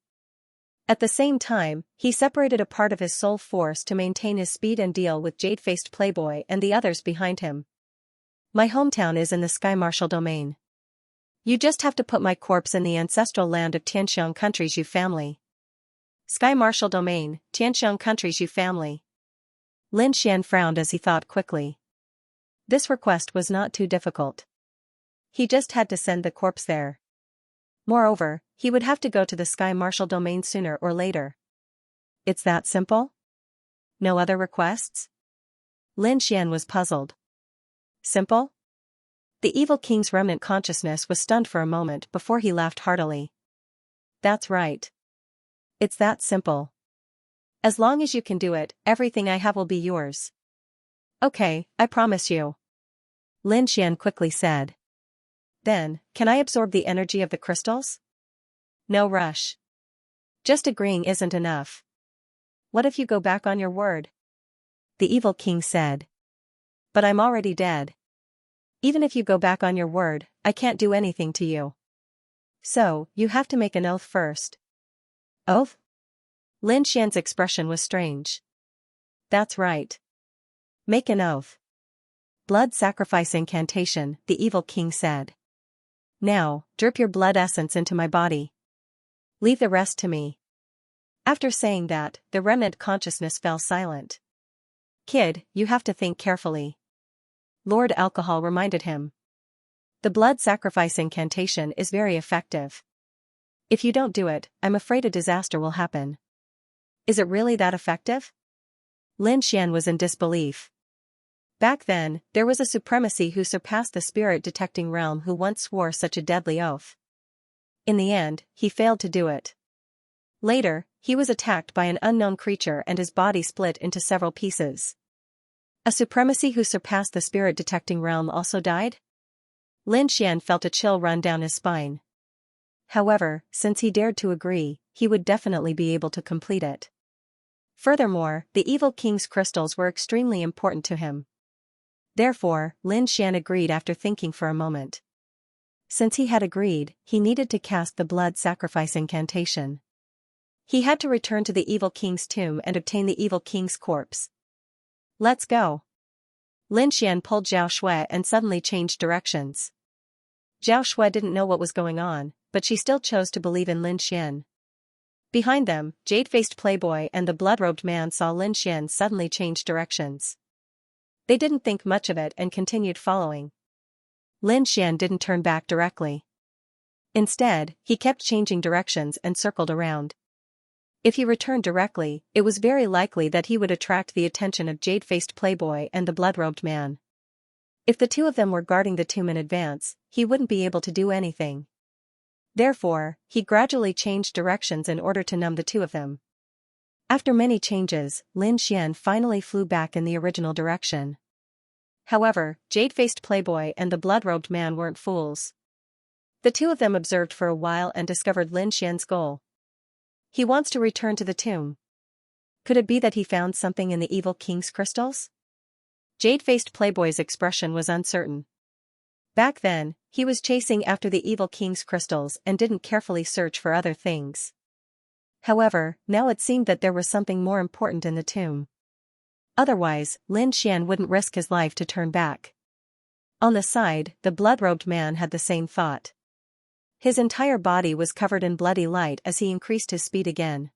At the same time, he separated a part of his soul force to maintain his speed and deal with Jade-faced Playboy and the others behind him. My hometown is in the Sky Martial domain. You just have to put my corpse in the ancestral land of Tianxiang Country's Yu family. Sky Martial domain, Tianxiang Country's Yu family. Lin Xian frowned as he thought quickly. This request was not too difficult. He just had to send the corpse there. Moreover, he would have to go to the Sky Martial domain sooner or later. It's that simple? No other requests? Lin Xian was puzzled. Simple? The evil king's remnant consciousness was stunned for a moment before he laughed heartily. That's right. It's that simple. As long as you can do it, everything I have will be yours. Okay, I promise you. Lin Xian quickly said. Then, can I absorb the energy of the crystals? No rush. Just agreeing isn't enough. What if you go back on your word? The evil king said. But I'm already dead. Even if you go back on your word, I can't do anything to you. So, you have to make an oath first. Oath? Lin Xian's expression was strange. That's right. Make an oath. Blood sacrifice incantation, the evil king said. Now, drip your blood essence into my body. Leave the rest to me. After saying that, the remnant consciousness fell silent. Kid, you have to think carefully. Lord Alcohol reminded him. The blood sacrifice incantation is very effective. If you don't do it, I'm afraid a disaster will happen. Is it really that effective? Lin Xian was in disbelief. Back then, there was a supremacy who surpassed the spirit-detecting realm who once swore such a deadly oath. In the end, he failed to do it. Later, he was attacked by an unknown creature and his body split into several pieces. A supremacy who surpassed the spirit-detecting realm also died? Lin Xian felt a chill run down his spine. However, since he dared to agree, he would definitely be able to complete it. Furthermore, the evil king's crystals were extremely important to him. Therefore, Lin Xian agreed after thinking for a moment. Since he had agreed, he needed to cast the blood sacrifice incantation. He had to return to the evil king's tomb and obtain the evil king's corpse. Let's go. Lin Xian pulled Zhao Shui and suddenly changed directions. Zhao Shui didn't know what was going on, but she still chose to believe in Lin Xian. Behind them, jade-faced playboy and the blood-robed man saw Lin Xian suddenly change directions. They didn't think much of it and continued following. Lin Xian didn't turn back directly. Instead, he kept changing directions and circled around. If he returned directly, it was very likely that he would attract the attention of jade-faced playboy and the blood-robed man. If the two of them were guarding the tomb in advance, he wouldn't be able to do anything. Therefore, he gradually changed directions in order to numb the two of them. After many changes, Lin Xian finally flew back in the original direction. However, jade-faced playboy and the blood-robed man weren't fools. The two of them observed for a while and discovered Lin Xian's goal. He wants to return to the tomb. Could it be that he found something in the evil king's crystals? Jade-faced playboy's expression was uncertain. Back then, he was chasing after the evil king's crystals and didn't carefully search for other things. However, now it seemed that there was something more important in the tomb. Otherwise, Lin Xian wouldn't risk his life to turn back. On the side, the blood-robed man had the same thought. His entire body was covered in bloody light as he increased his speed again.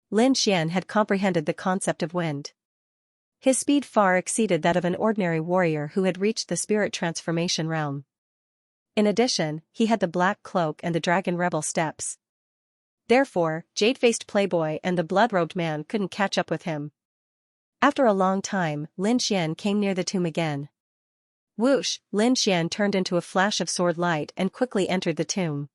Lin Xian had comprehended the concept of wind. His speed far exceeded that of an ordinary warrior who had reached the spirit transformation realm. In addition, he had the black cloak and the dragon rebel steps. Therefore, jade-faced playboy and the blood-robed man couldn't catch up with him. After a long time, Lin Xian came near the tomb again. Whoosh, Lin Xian turned into a flash of sword light and quickly entered the tomb.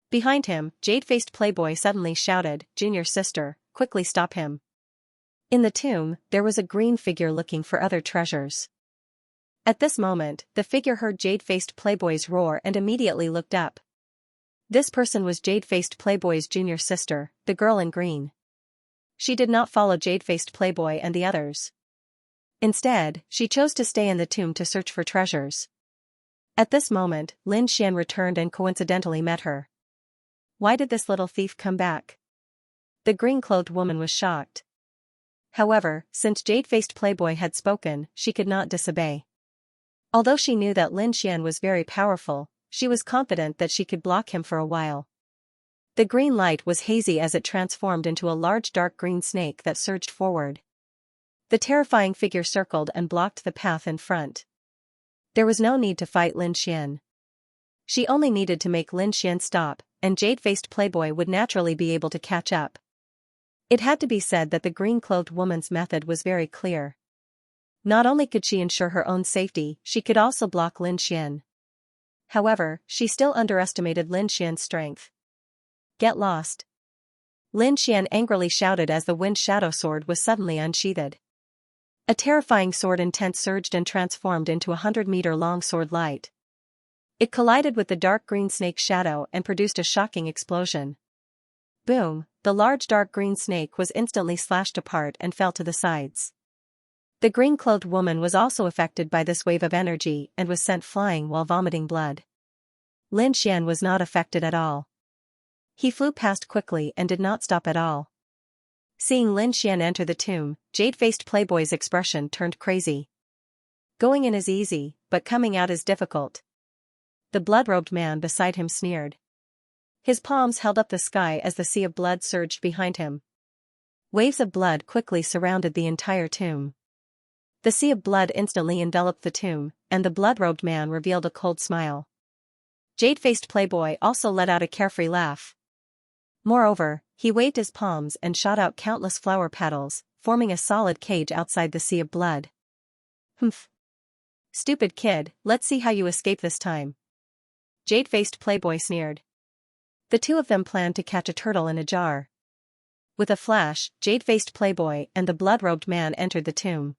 Behind him, jade-faced playboy suddenly shouted, "Junior sister, quickly stop him." In the tomb, there was a green figure looking for other treasures. At this moment, the figure heard jade-faced playboy's roar and immediately looked up. This person was jade-faced playboy's junior sister, the girl in green. She did not follow jade-faced playboy and the others. Instead, she chose to stay in the tomb to search for treasures. At this moment, Lin Xian returned and coincidentally met her. Why did this little thief come back? The green-clothed woman was shocked. However, since jade-faced playboy had spoken, she could not disobey. Although she knew that Lin Xian was very powerful, she was confident that she could block him for a while. The green light was hazy as it transformed into a large dark green snake that surged forward. The terrifying figure circled and blocked the path in front. There was no need to fight Lin Xian. She only needed to make Lin Xian stop, and jade-faced playboy would naturally be able to catch up. It had to be said that the green-clothed woman's method was very clear. Not only could she ensure her own safety, she could also block Lin Xian. However, she still underestimated Lin Xian's strength. Get lost. Lin Xian angrily shouted as the wind shadow sword was suddenly unsheathed. A terrifying sword intent surged and transformed into a 100-meter-long sword light. It collided with the dark green snake shadow and produced a shocking explosion. Boom, the large dark green snake was instantly slashed apart and fell to the sides. The green-clothed woman was also affected by this wave of energy and was sent flying while vomiting blood. Lin Xian was not affected at all. He flew past quickly and did not stop at all. Seeing Lin Xian enter the tomb, jade-faced playboy's expression turned crazy. Going in is easy, but coming out is difficult. the blood-robed man beside him sneered. His palms held up the sky as the sea of blood surged behind him. Waves of blood quickly surrounded the entire tomb. The sea of blood instantly enveloped the tomb, and the blood-robed man revealed a cold smile. Jade-faced playboy also let out a carefree laugh. Moreover, he waved his palms and shot out countless flower petals, forming a solid cage outside the sea of blood. Humph. Stupid kid, let's see how you escape this time. Jade-faced playboy sneered. The two of them planned to catch a turtle in a jar. With a flash, jade-faced playboy and the blood-robed man entered the tomb.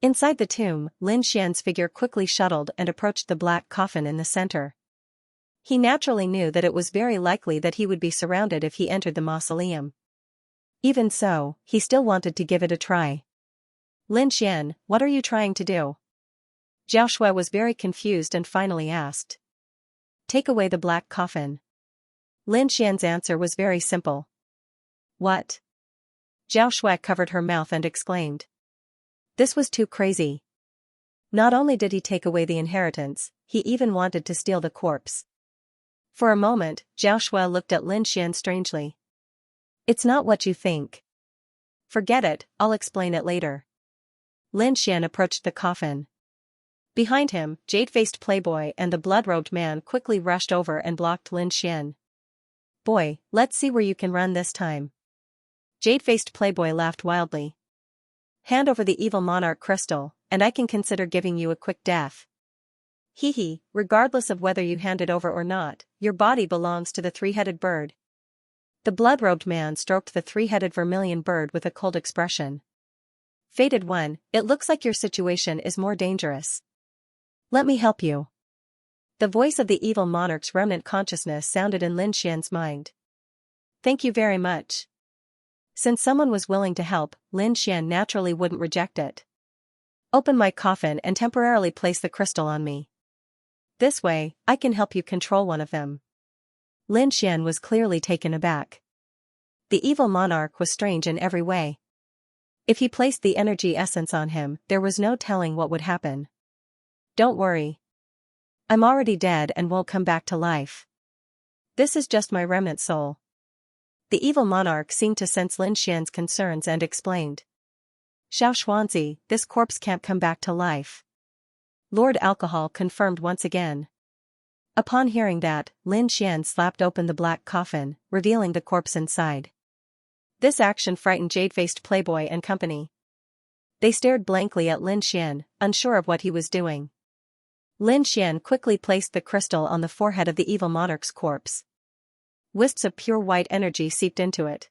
Inside the tomb, Lin Xian's figure quickly shuttled and approached the black coffin in the center. He naturally knew that it was very likely that he would be surrounded if he entered the mausoleum. Even so, he still wanted to give it a try. Lin Xian, what are you trying to do? Zhao Shui was very confused and finally asked. Take away the black coffin. Lin Xian's answer was very simple. What? Zhao Shui covered her mouth and exclaimed. This was too crazy. Not only did he take away the inheritance, he even wanted to steal the corpse. For a moment, Zhao Shui looked at Lin Xian strangely. It's not what you think. Forget it, I'll explain it later. Lin Xian approached the coffin. Behind him, jade-faced playboy and the blood-robed man quickly rushed over and blocked Lin Xian. Boy, let's see where you can run this time. Jade-faced playboy laughed wildly. Hand over the evil monarch crystal, and I can consider giving you a quick death. Hee hee, regardless of whether you hand it over or not, your body belongs to the three-headed bird. The blood-robed man stroked the three-headed vermilion bird with a cold expression. Fated one, it looks like your situation is more dangerous. Let me help you. The voice of the evil monarch's remnant consciousness sounded in Lin Xian's mind. Thank you very much. Since someone was willing to help, Lin Xian naturally wouldn't reject it. Open my coffin and temporarily place the crystal on me. This way, I can help you control one of them. Lin Xian was clearly taken aback. The evil monarch was strange in every way. If he placed the energy essence on him, there was no telling what would happen. Don't worry. I'm already dead and won't come back to life. This is just my remnant soul. The evil monarch seemed to sense Lin Xian's concerns and explained. Xiao Xuanzi, this corpse can't come back to life. Lord Alcohol confirmed once again. Upon hearing that, Lin Xian slapped open the black coffin, revealing the corpse inside. This action frightened jade-faced playboy and company. They stared blankly at Lin Xian, unsure of what he was doing. Lin Xian quickly placed the crystal on the forehead of the evil monarch's corpse. Wisps of pure white energy seeped into it.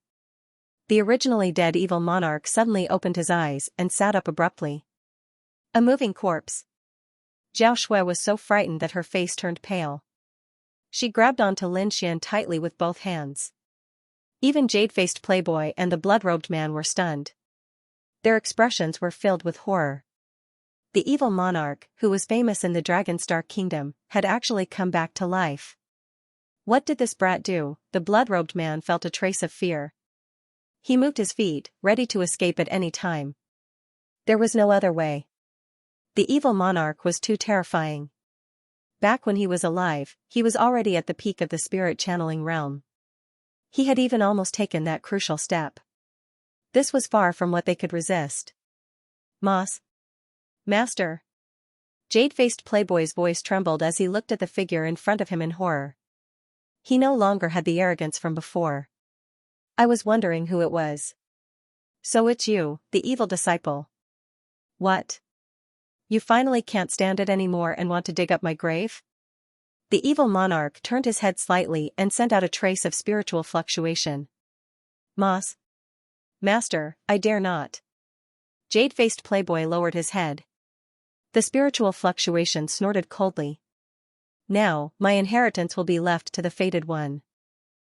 The originally dead evil monarch suddenly opened his eyes and sat up abruptly. A moving corpse. Zhao Shui was so frightened that her face turned pale. She grabbed onto Lin Xian tightly with both hands. Even jade-faced playboy and the blood-robed man were stunned. Their expressions were filled with horror. The evil monarch, who was famous in the Dragonstar Kingdom, had actually come back to life. What did this brat do? The blood-robed man felt a trace of fear. He moved his feet, ready to escape at any time. There was no other way. The evil monarch was too terrifying. Back when he was alive, he was already at the peak of the spirit channeling realm. He had even almost taken that crucial step. This was far from what they could resist. Master. Jade-faced playboy's voice trembled as he looked at the figure in front of him in horror. He no longer had the arrogance from before. I was wondering who it was. So it's you, the evil disciple. What? You finally can't stand it anymore and want to dig up my grave? The evil monarch turned his head slightly and sent out a trace of spiritual fluctuation. Master, I dare not. Jade-faced playboy lowered his head. The spiritual fluctuation snorted coldly. Now, my inheritance will be left to the fated one.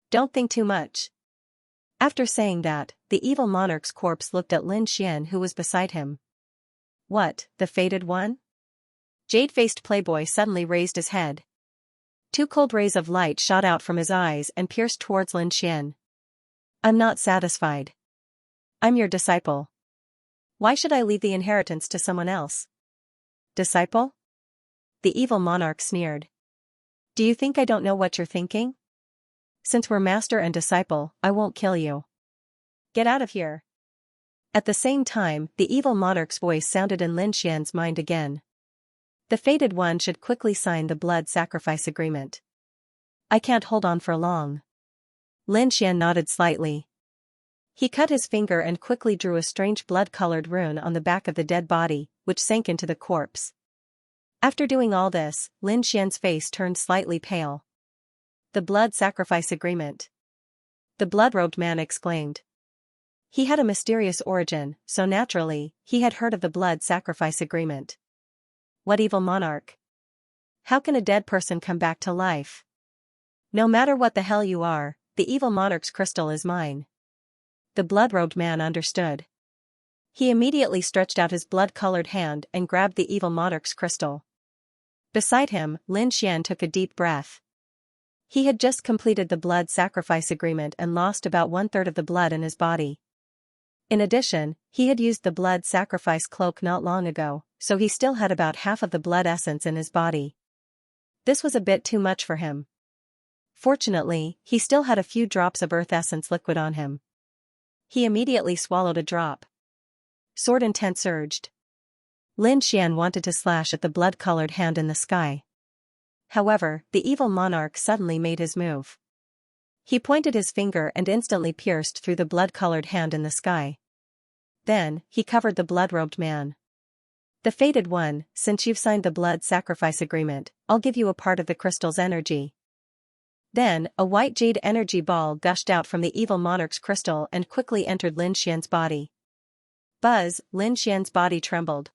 Don't think too much. After saying that, the evil monarch's corpse looked at Lin Xian who was beside him. What, the fated one? Jade-faced playboy suddenly raised his head. Two cold rays of light shot out from his eyes and pierced towards Lin Xian. I'm not satisfied. I'm your disciple. Why should I leave the inheritance to someone else? Disciple? The evil monarch sneered. Do you think I don't know what you're thinking? Since we're master and disciple, I won't kill you. Get out of here. At the same time, the evil monarch's voice sounded in Lin Xian's mind again. The fated one should quickly sign the blood sacrifice agreement. I can't hold on for long. Lin Xian nodded slightly. He cut his finger and quickly drew a strange blood-colored rune on the back of the dead body, which sank into the corpse. After doing all this, Lin Xian's face turned slightly pale. The blood sacrifice agreement. The blood-robed man exclaimed. He had a mysterious origin, so naturally, he had heard of the blood sacrifice agreement. What evil monarch? How can a dead person come back to life? No matter what the hell you are, the evil monarch's crystal is mine. The blood-robed man understood. He immediately stretched out his blood-colored hand and grabbed the evil monarch's crystal. Beside him, Lin Xian took a deep breath. He had just completed the blood sacrifice agreement and lost about 1/3 of the blood in his body. In addition, he had used the blood sacrifice cloak not long ago, so he still had about half of the blood essence in his body. This was a bit too much for him. Fortunately, he still had a few drops of earth essence liquid on him. He immediately swallowed a drop. Sword intent surged. Lin Xian wanted to slash at the blood-colored hand in the sky. However, the evil monarch suddenly made his move. He pointed his finger and instantly pierced through the blood-colored hand in the sky. Then, he covered the blood-robed man. The fated one, since you've signed the blood sacrifice agreement, I'll give you a part of the crystal's energy. Then, a white jade energy ball gushed out from the evil monarch's crystal and quickly entered Lin Xian's body. Buzz, Lin Xian's body trembled.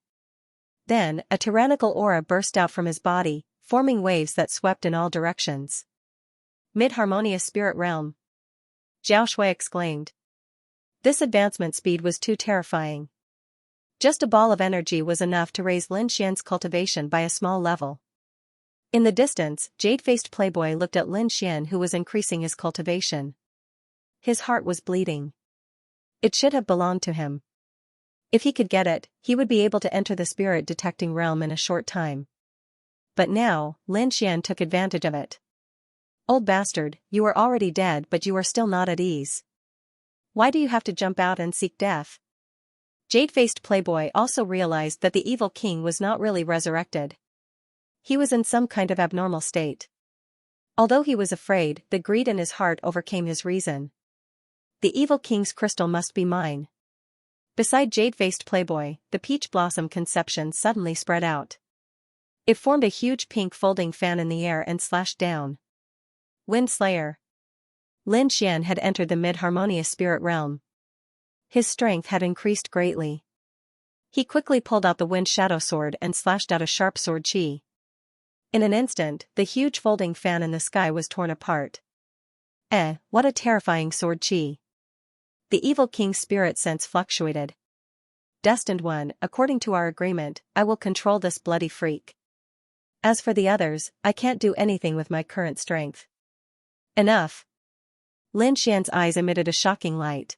Then, a tyrannical aura burst out from his body, forming waves that swept in all directions. Mid-harmonious spirit realm. Zhao Shui exclaimed. This advancement speed was too terrifying. Just a ball of energy was enough to raise Lin Xian's cultivation by a small level. In the distance, jade-faced playboy looked at Lin Xian, who was increasing his cultivation. His heart was bleeding. It should have belonged to him. If he could get it, he would be able to enter the spirit-detecting realm in a short time. But now, Lin Xian took advantage of it. Old bastard, you are already dead, but you are still not at ease. Why do you have to jump out and seek death? Jade-faced playboy also realized that the evil king was not really resurrected. He was in some kind of abnormal state. Although he was afraid, the greed in his heart overcame his reason. The evil king's crystal must be mine. Beside jade-faced playboy, the peach blossom conception suddenly spread out. It formed a huge pink folding fan in the air and slashed down. Wind Slayer. Lin Xian had entered the mid-harmonious spirit realm. His strength had increased greatly. He quickly pulled out the wind shadow sword and slashed out a sharp sword chi. In an instant, the huge folding fan in the sky was torn apart. What a terrifying sword chi. The evil king's spirit sense fluctuated. Destined one, according to our agreement, I will control this bloody freak. As for the others, I can't do anything with my current strength. Enough. Lin Xian's eyes emitted a shocking light.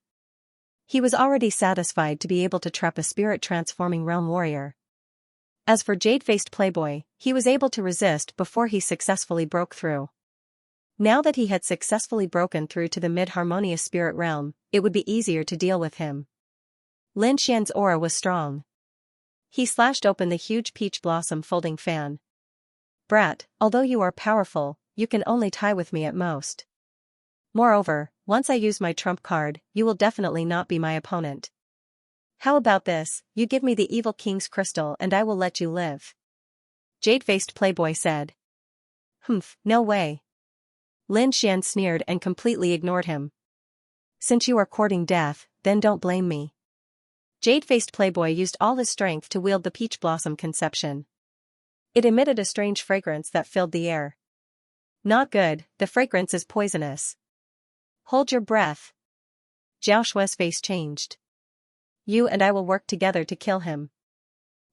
He was already satisfied to be able to trap a spirit-transforming realm warrior. As for jade-faced playboy, he was able to resist before he successfully broke through. Now that he had successfully broken through to the mid-harmonious spirit realm, it would be easier to deal with him. Lin Xian's aura was strong. He slashed open the huge peach blossom folding fan. Brat, although you are powerful, you can only tie with me at most. Moreover, once I use my trump card, you will definitely not be my opponent. How about this, you give me the evil king's crystal and I will let you live. Jade-faced playboy said. No way. Lin Xian sneered and completely ignored him. Since you are courting death, then don't blame me. Jade-faced playboy used all his strength to wield the peach blossom conception. It emitted a strange fragrance that filled the air. Not good, the fragrance is poisonous. Hold your breath. Zhao Shui's face changed. You and I will work together to kill him.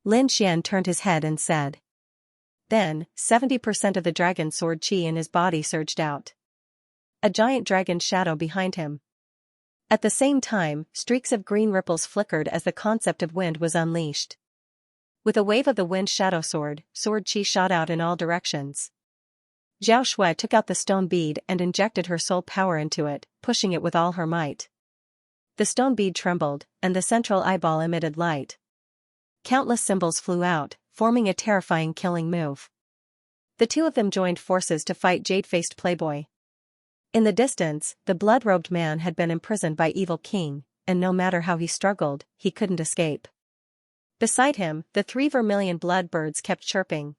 Lin Xian turned his head and said. Then, 70% of the dragon sword chi in his body surged out. A giant dragon shadow behind him. At the same time, streaks of green ripples flickered as the concept of wind was unleashed. With a wave of the wind shadow sword chi shot out in all directions. Zhao Shui took out the stone bead and injected her soul power into it, pushing it with all her might. The stone bead trembled, and the central eyeball emitted light. Countless symbols flew out, forming a terrifying killing move. The two of them joined forces to fight jade-faced playboy. In the distance, the blood-robed man had been imprisoned by Evil King, and no matter how he struggled, he couldn't escape. Beside him, the 3 vermilion blood birds kept chirping.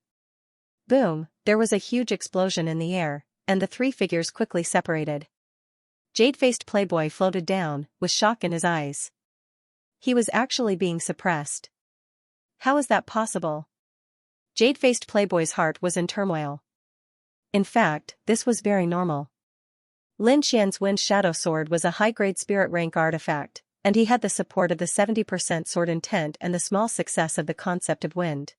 Boom, there was a huge explosion in the air, and the 3 figures quickly separated. Jade-faced playboy floated down, with shock in his eyes. He was actually being suppressed. How is that possible? Jade-faced playboy's heart was in turmoil. In fact, this was very normal. Lin Xian's Wind Shadow Sword was a high-grade spirit rank artifact, and he had the support of the 70% sword intent and the small success of the concept of wind.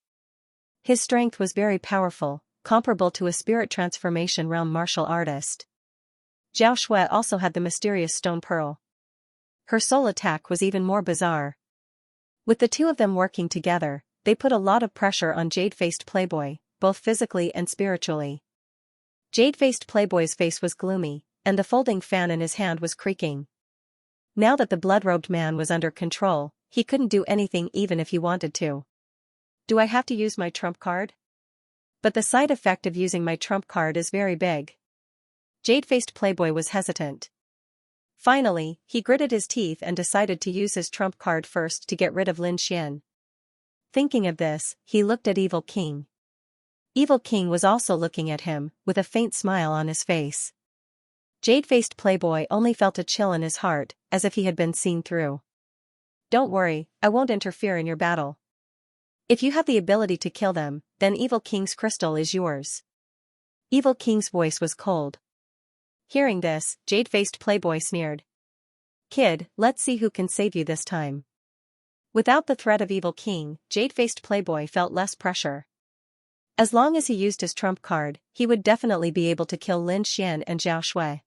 His strength was very powerful, comparable to a spirit transformation realm martial artist. Zhao Shui also had the mysterious stone pearl. Her soul attack was even more bizarre. With the two of them working together, they put a lot of pressure on jade-faced playboy, both physically and spiritually. Jade-faced playboy's face was gloomy, and the folding fan in his hand was creaking. Now that the blood-robed man was under control, he couldn't do anything even if he wanted to. Do I have to use my trump card? But the side effect of using my trump card is very big. Jade-faced playboy was hesitant. Finally, he gritted his teeth and decided to use his trump card first to get rid of Lin Xian. Thinking of this, he looked at Evil King. Evil King was also looking at him, with a faint smile on his face. Jade-faced playboy only felt a chill in his heart, as if he had been seen through. Don't worry, I won't interfere in your battle. If you have the ability to kill them, then Evil King's crystal is yours. Evil King's voice was cold. Hearing this, jade-faced playboy sneered. Kid, let's see who can save you this time. Without the threat of Evil King, jade-faced playboy felt less pressure. As long as he used his trump card, he would definitely be able to kill Lin Xian and Zhao Shui.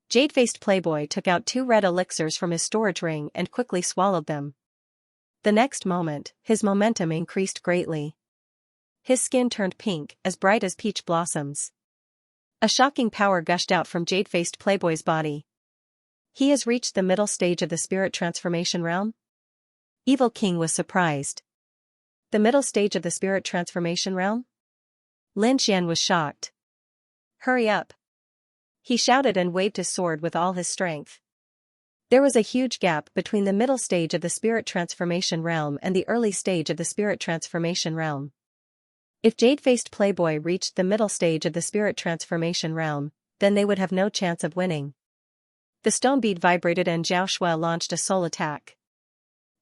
Jade-faced playboy took out 2 red elixirs from his storage ring and quickly swallowed them. The next moment, his momentum increased greatly. His skin turned pink, as bright as peach blossoms. A shocking power gushed out from jade-faced playboy's body. He has reached the middle stage of the spirit transformation realm? Evil King was surprised. The middle stage of the spirit transformation realm? Lin Xian was shocked. Hurry up! He shouted and waved his sword with all his strength. There was a huge gap between the middle stage of the spirit transformation realm and the early stage of the spirit transformation realm. If jade-faced playboy reached the middle stage of the spirit transformation realm, then they would have no chance of winning. The stone bead vibrated and Zhao Shui launched a soul attack.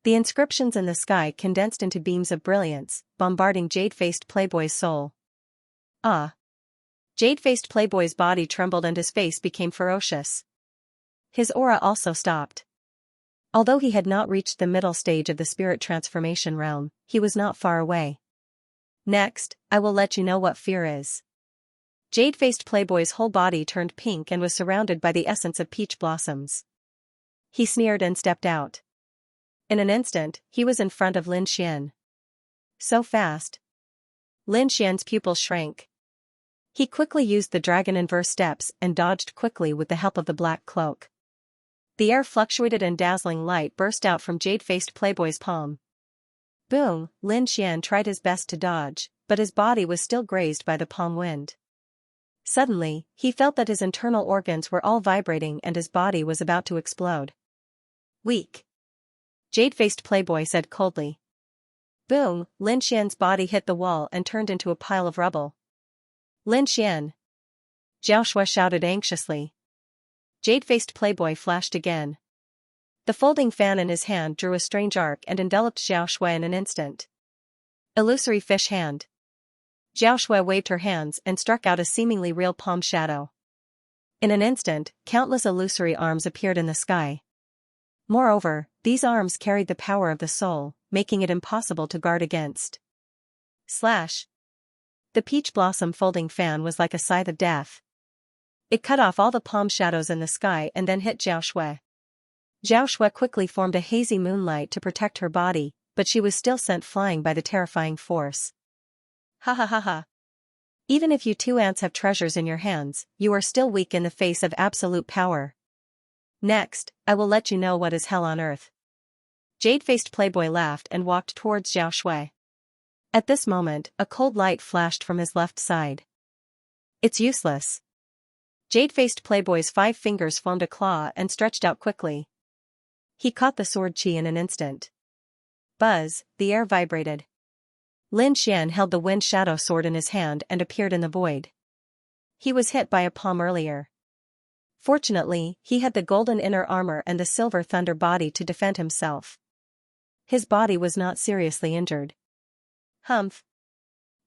The inscriptions in the sky condensed into beams of brilliance, bombarding jade-faced playboy's soul. Ah! Jade-faced playboy's body trembled and his face became ferocious. His aura also stopped. Although he had not reached the middle stage of the spirit transformation realm, he was not far away. Next, I will let you know what fear is. Jade-faced playboy's whole body turned pink and was surrounded by the essence of peach blossoms. He sneered and stepped out. In an instant, he was in front of Lin Xian. So fast. Lin Xian's pupils shrank. He quickly used the dragon inverse steps and dodged quickly with the help of the black cloak. The air fluctuated and dazzling light burst out from jade-faced playboy's palm. Boom! Lin Xian tried his best to dodge, but his body was still grazed by the palm wind. Suddenly, he felt that his internal organs were all vibrating and his body was about to explode. Weak! Jade-faced playboy said coldly. Boom! Lin Xian's body hit the wall and turned into a pile of rubble. Lin Xian! Zhao Shui shouted anxiously. Jade-faced playboy flashed again. The folding fan in his hand drew a strange arc and enveloped Zhao Shui in an instant. Illusory fish hand. Zhao Shui waved her hands and struck out a seemingly real palm shadow. In an instant, countless illusory arms appeared in the sky. Moreover, these arms carried the power of the soul, making it impossible to guard against. Slash! The peach blossom folding fan was like a scythe of death. It cut off all the palm shadows in the sky and then hit Zhao Shui. Zhao Shui quickly formed a hazy moonlight to protect her body, but she was still sent flying by the terrifying force. Ha ha ha ha! Even if you two ants have treasures in your hands, you are still weak in the face of absolute power. Next, I will let you know what is hell on earth. Jade-faced playboy laughed and walked towards Xiao Shui. At this moment, a cold light flashed from his left side. It's useless. Jade-faced playboy's 5 fingers formed a claw and stretched out quickly. He caught the sword chi in an instant. Buzz, the air vibrated. Lin Xian held the wind shadow sword in his hand and appeared in the void. He was hit by a palm earlier. Fortunately, he had the golden inner armor and the silver thunder body to defend himself. His body was not seriously injured. Humph.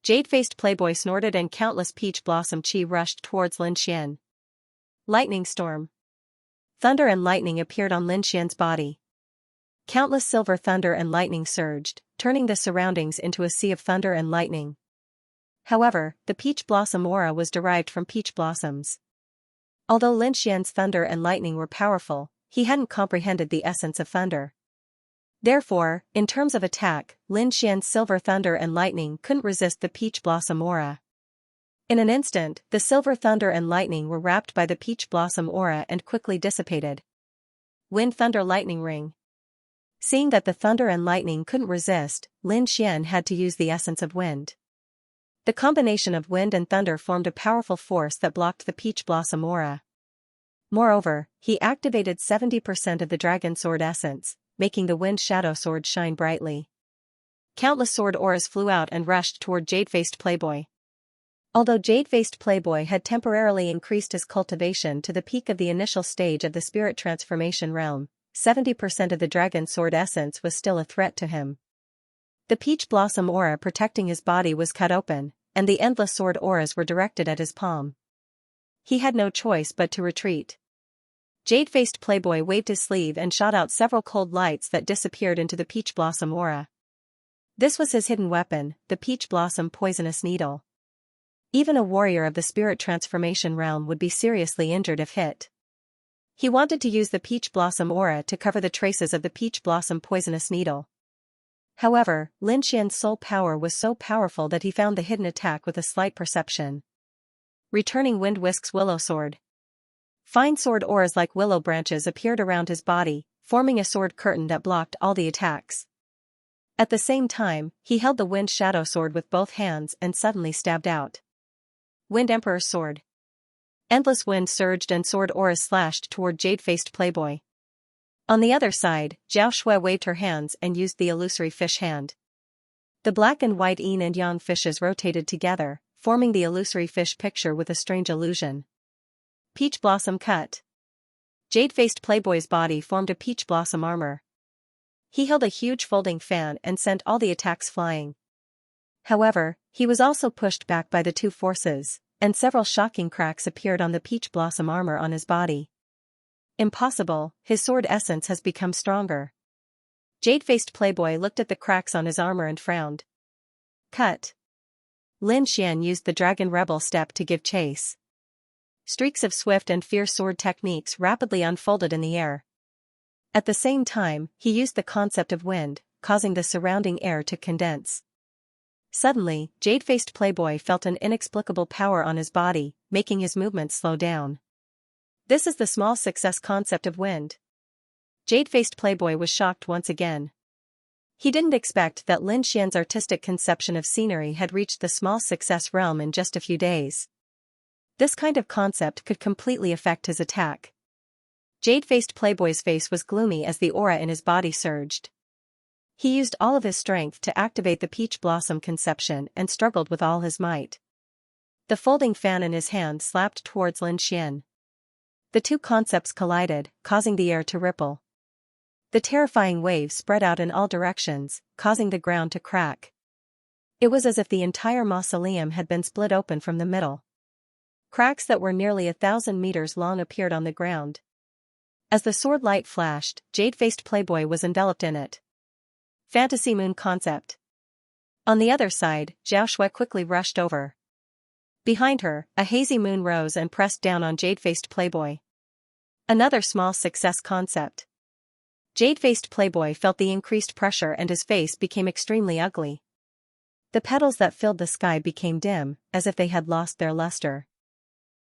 Jade-faced playboy snorted and countless peach blossom chi rushed towards Lin Xian. Lightning storm. Thunder and lightning appeared on Lin Xian's body. Countless silver thunder and lightning surged, turning the surroundings into a sea of thunder and lightning. However, the peach blossom aura was derived from peach blossoms. Although Lin Xian's thunder and lightning were powerful, he hadn't comprehended the essence of thunder. Therefore, in terms of attack, Lin Xian's silver thunder and lightning couldn't resist the peach blossom aura. In an instant, the silver thunder and lightning were wrapped by the peach blossom aura and quickly dissipated. Wind thunder lightning ring. Seeing that the thunder and lightning couldn't resist, Lin Xian had to use the essence of wind. The combination of wind and thunder formed a powerful force that blocked the peach blossom aura. Moreover, he activated 70% of the dragon sword essence, making the wind shadow sword shine brightly. Countless sword auras flew out and rushed toward Jade-faced playboy. Although Jade-faced playboy had temporarily increased his cultivation to the peak of the initial stage of the spirit transformation realm, 70% of the dragon sword essence was still a threat to him. The peach blossom aura protecting his body was cut open, and the endless sword auras were directed at his palm. He had no choice but to retreat. Jade-faced playboy waved his sleeve and shot out several cold lights that disappeared into the peach blossom aura. This was his hidden weapon, the peach blossom poisonous needle. Even a warrior of the spirit transformation realm would be seriously injured if hit. He wanted to use the peach blossom aura to cover the traces of the peach blossom poisonous needle. However, Lin Xian's soul power was so powerful that he found the hidden attack with a slight perception. Returning wind whisk's willow sword. Fine sword auras like willow branches appeared around his body, forming a sword curtain that blocked all the attacks. At the same time, he held the wind shadow sword with both hands and suddenly stabbed out. Wind Emperor's sword. Endless wind surged and sword auras slashed toward Jade-faced playboy. On the other side, Xiao Shui waved her hands and used the illusory fish hand. The black and white yin and yang fishes rotated together, forming the illusory fish picture with a strange illusion. Peach blossom cut. Jade-faced playboy's body formed a peach blossom armor. He held a huge folding fan and sent all the attacks flying. However, he was also pushed back by the two forces, and several shocking cracks appeared on the peach blossom armor on his body. Impossible, his sword essence has become stronger. Jade-faced playboy looked at the cracks on his armor and frowned. Cut. Lin Xian used the dragon rebel step to give chase. Streaks of swift and fierce sword techniques rapidly unfolded in the air. At the same time, he used the concept of wind, causing the surrounding air to condense. Suddenly, Jade-faced playboy felt an inexplicable power on his body, making his movements slow down. This is the small success concept of wind. Jade-faced playboy was shocked once again. He didn't expect that Lin Xian's artistic conception of scenery had reached the small success realm in just a few days. This kind of concept could completely affect his attack. Jade-faced playboy's face was gloomy as the aura in his body surged. He used all of his strength to activate the peach blossom conception and struggled with all his might. The folding fan in his hand slapped towards Lin Xian. The two concepts collided, causing the air to ripple. The terrifying waves spread out in all directions, causing the ground to crack. It was as if the entire mausoleum had been split open from the middle. Cracks that were nearly 1,000 meters long appeared on the ground. As the sword light flashed, Jade-faced playboy was enveloped in it. Fantasy moon concept. On the other side, Xiao Shui quickly rushed over. Behind her, a hazy moon rose and pressed down on Jade-faced playboy. Another small success concept. Jade-faced playboy felt the increased pressure and his face became extremely ugly. The petals that filled the sky became dim, as if they had lost their luster.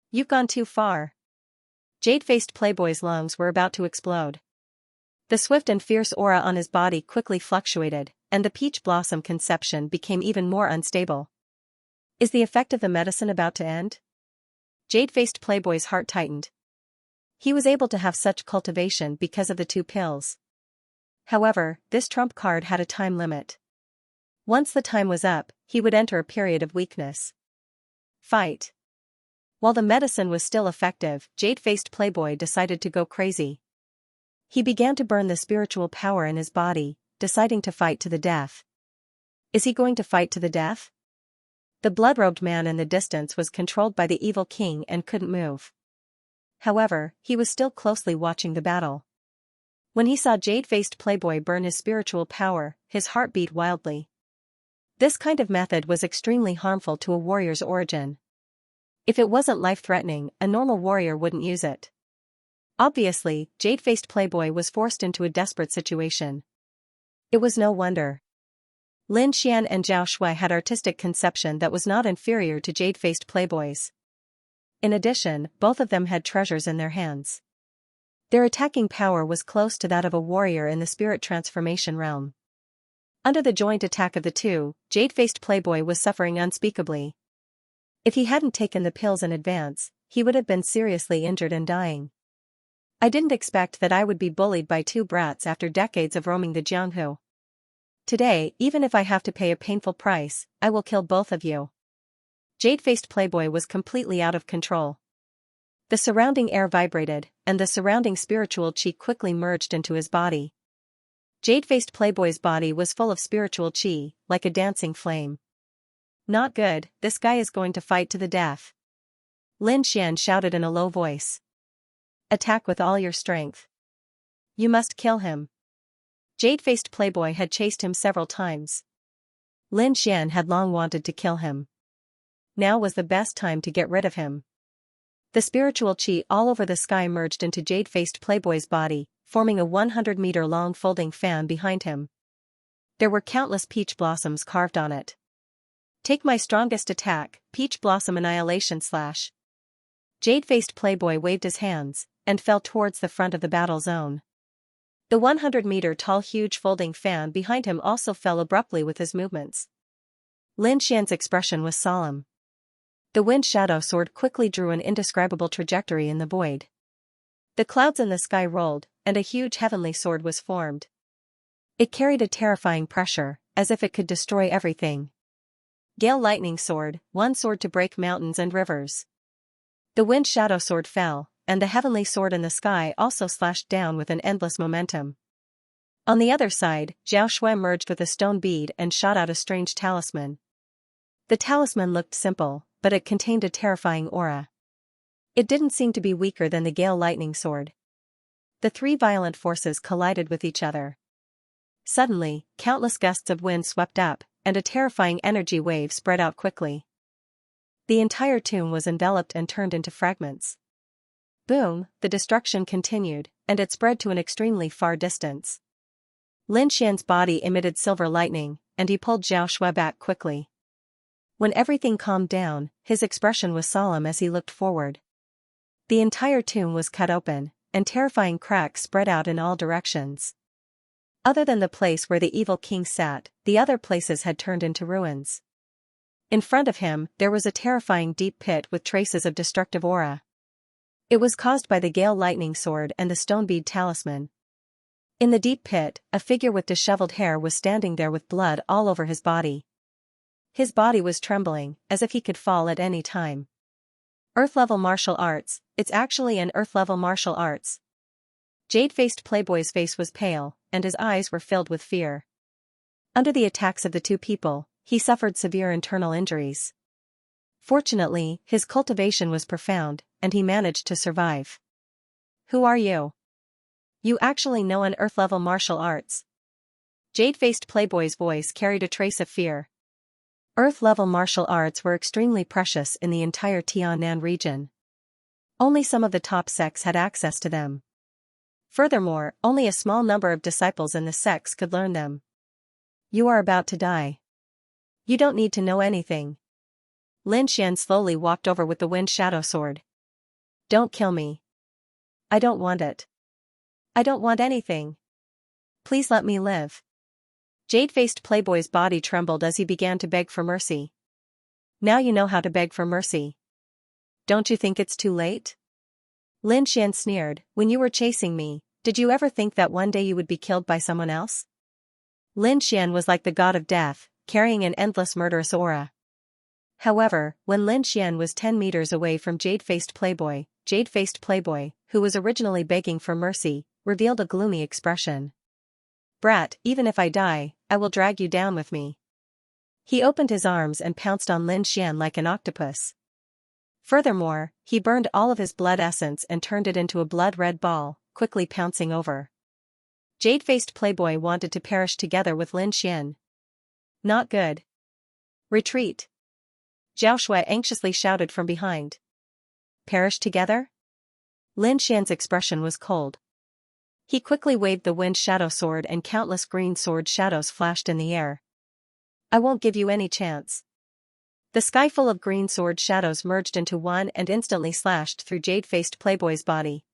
You've gone too far. Jade-faced Playboy's lungs were about to explode. The swift and fierce aura on his body quickly fluctuated, and the peach blossom conception became even more unstable. Is the effect of the medicine about to end? Jade-faced Playboy's heart tightened. He was able to have such cultivation because of the 2 pills. However, this trump card had a time limit. Once the time was up, he would enter a period of weakness. Fight. While the medicine was still effective, Jade-faced Playboy decided to go crazy. He began to burn the spiritual power in his body, deciding to fight to the death. Is he going to fight to the death? The blood-robed man in the distance was controlled by the evil king and couldn't move. However, he was still closely watching the battle. When he saw Jade-faced Playboy burn his spiritual power, his heart beat wildly. This kind of method was extremely harmful to a warrior's origin. If it wasn't life-threatening, a normal warrior wouldn't use it. Obviously, Jade-faced Playboy was forced into a desperate situation. It was no wonder. Lin Xian and Zhao Shui had artistic conception that was not inferior to Jade-faced Playboy's. In addition, both of them had treasures in their hands. Their attacking power was close to that of a warrior in the spirit transformation realm. Under the joint attack of the 2, Jade-faced Playboy was suffering unspeakably. If he hadn't taken the pills in advance, he would have been seriously injured and dying. I didn't expect that I would be bullied by 2 brats after decades of roaming the Jianghu. Today, even if I have to pay a painful price, I will kill both of you. Jade-faced Playboy was completely out of control. The surrounding air vibrated, and the surrounding spiritual chi quickly merged into his body. Jade-faced Playboy's body was full of spiritual chi, like a dancing flame. Not good, this guy is going to fight to the death. Lin Xian shouted in a low voice. Attack with all your strength. You must kill him. Jade-faced Playboy had chased him several times. Lin Xian had long wanted to kill him. Now was the best time to get rid of him. The spiritual chi all over the sky merged into Jade-faced Playboy's body, forming a 100-meter-long folding fan behind him. There were countless peach blossoms carved on it. Take my strongest attack, Peach Blossom Annihilation /. Jade-faced Playboy waved his hands, and fell towards the front of the battle zone. The 100-meter-tall huge folding fan behind him also fell abruptly with his movements. Lin Xian's expression was solemn. The wind shadow sword quickly drew an indescribable trajectory in the void. The clouds in the sky rolled, and a huge heavenly sword was formed. It carried a terrifying pressure, as if it could destroy everything. Gale Lightning Sword, one sword to break mountains and rivers. The wind shadow sword fell, and the heavenly sword in the sky also slashed down with an endless momentum. On the other side, Zhao Shui merged with a stone bead and shot out a strange talisman. The talisman looked simple, but it contained a terrifying aura. It didn't seem to be weaker than the Gale Lightning Sword. The 3 violent forces collided with each other. Suddenly, countless gusts of wind swept up, and a terrifying energy wave spread out quickly. The entire tomb was enveloped and turned into fragments. Boom, the destruction continued, and it spread to an extremely far distance. Lin Xian's body emitted silver lightning, and he pulled Zhao Shui back quickly. When everything calmed down, his expression was solemn as he looked forward. The entire tomb was cut open, and terrifying cracks spread out in all directions. Other than the place where the evil king sat, the other places had turned into ruins. In front of him, there was a terrifying deep pit with traces of destructive aura. It was caused by the Gale Lightning Sword and the stone bead talisman. In the deep pit, a figure with disheveled hair was standing there with blood all over his body. His body was trembling, as if he could fall at any time. Earth-level martial arts, it's actually an Earth-level martial arts. Jade-faced Playboy's face was pale, and his eyes were filled with fear. Under the attacks of the 2 people, he suffered severe internal injuries. Fortunately, his cultivation was profound, and he managed to survive. Who are you? You actually know an Earth-level martial arts? Jade-faced Playboy's voice carried a trace of fear. Earth-level martial arts were extremely precious in the entire Tiannan region. Only some of the top sects had access to them. Furthermore, only a small number of disciples in the sects could learn them. You are about to die. You don't need to know anything. Lin Xian slowly walked over with the wind shadow sword. Don't kill me. I don't want it. I don't want anything. Please let me live. Jade-faced playboy's body trembled as he began to beg for mercy. Now you know how to beg for mercy. Don't you think it's too late? Lin Xian sneered, when you were chasing me, did you ever think that one day you would be killed by someone else? Lin Xian was like the god of death, carrying an endless murderous aura. However, when Lin Xian was 10 meters away from Jade-faced playboy, who was originally begging for mercy, revealed a gloomy expression. Brat, even if I die, I will drag you down with me. He opened his arms and pounced on Lin Xian like an octopus. Furthermore, he burned all of his blood essence and turned it into a blood-red ball, quickly pouncing over. Jade-faced playboy wanted to perish together with Lin Xian. Not good. Retreat. Zhao Shui anxiously shouted from behind. Perish together? Lin Xian's expression was cold. He quickly waved the wind shadow sword and countless green sword shadows flashed in the air. I won't give you any chance. The sky full of green sword shadows merged into one and instantly slashed through Jade-faced playboy's body.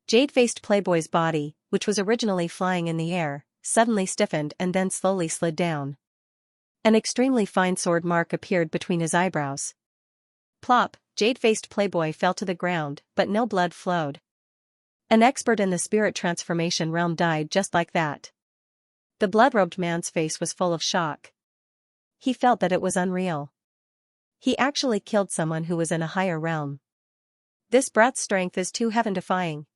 Jade-faced playboy's body, which was originally flying in the air, suddenly stiffened and then slowly slid down. An extremely fine sword mark appeared between his eyebrows. Plop, Jade-faced playboy fell to the ground, but no blood flowed. An expert in the spirit transformation realm died just like that. The blood-robed man's face was full of shock. He felt that it was unreal. He actually killed someone who was in a higher realm. This brat's strength is too heaven-defying.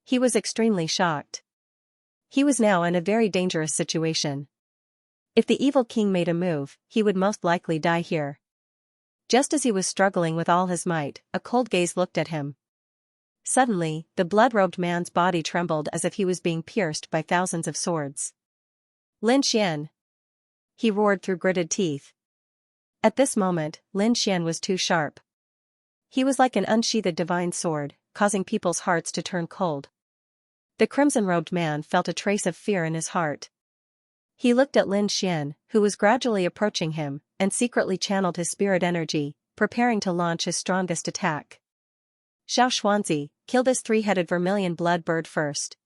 He was extremely shocked. He was now in a very dangerous situation. If the evil king made a move, he would most likely die here. Just as he was struggling with all his might, a cold gaze looked at him. Suddenly, the blood-robed man's body trembled as if he was being pierced by thousands of swords. Lin Xian! He roared through gritted teeth. At this moment, Lin Xian was too sharp. He was like an unsheathed divine sword, causing people's hearts to turn cold. The crimson-robed man felt a trace of fear in his heart. He looked at Lin Xian, who was gradually approaching him, and secretly channeled his spirit energy, preparing to launch his strongest attack. Xiao Xuanzi, kill this three-headed vermilion blood bird first.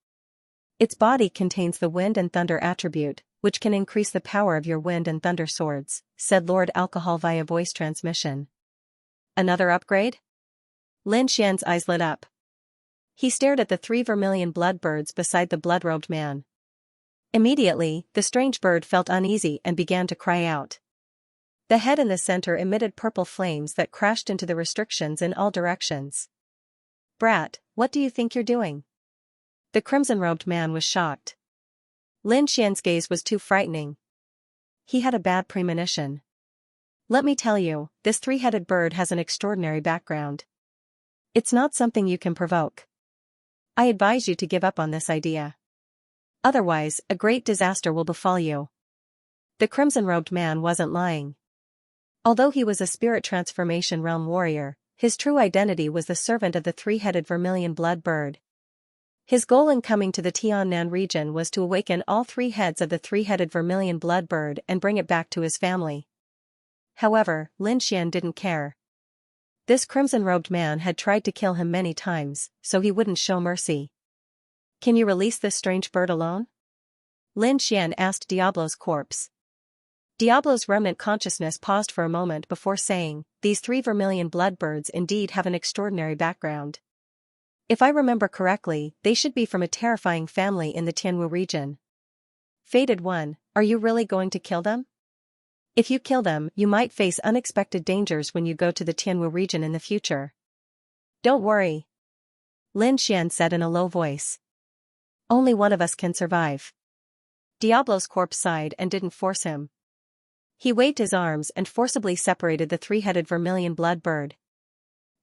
Its body contains the wind and thunder attribute, which can increase the power of your wind and thunder swords, said Lord Alcohol via voice transmission. Another upgrade? Lin Xian's eyes lit up. He stared at the 3 vermilion blood birds beside the blood-robed man. Immediately, the strange bird felt uneasy and began to cry out. The head in the center emitted purple flames that crashed into the restrictions in all directions. Brat, what do you think you're doing? The crimson-robed man was shocked. Lin Xian's gaze was too frightening. He had a bad premonition. Let me tell you, this 3-headed bird has an extraordinary background. It's not something you can provoke. I advise you to give up on this idea. Otherwise, a great disaster will befall you. The crimson-robed man wasn't lying. Although he was a spirit transformation realm warrior, his true identity was the servant of the 3-headed vermilion blood bird. His goal in coming to the Tiannan region was to awaken all 3 heads of the 3-headed vermilion blood bird and bring it back to his family. However, Lin Xian didn't care. This crimson-robed man had tried to kill him many times, so he wouldn't show mercy. Can you release this strange bird alone? Lin Xian asked Diablo's corpse. Diablo's remnant consciousness paused for a moment before saying, these 3 vermilion blood birds indeed have an extraordinary background. If I remember correctly, they should be from a terrifying family in the Tianwu region. Fated One, are you really going to kill them? If you kill them, you might face unexpected dangers when you go to the Tianwu region in the future. Don't worry. Lin Xian said in a low voice. Only one of us can survive. Diablo's corpse sighed and didn't force him. He waved his arms and forcibly separated the 3-headed vermilion blood bird.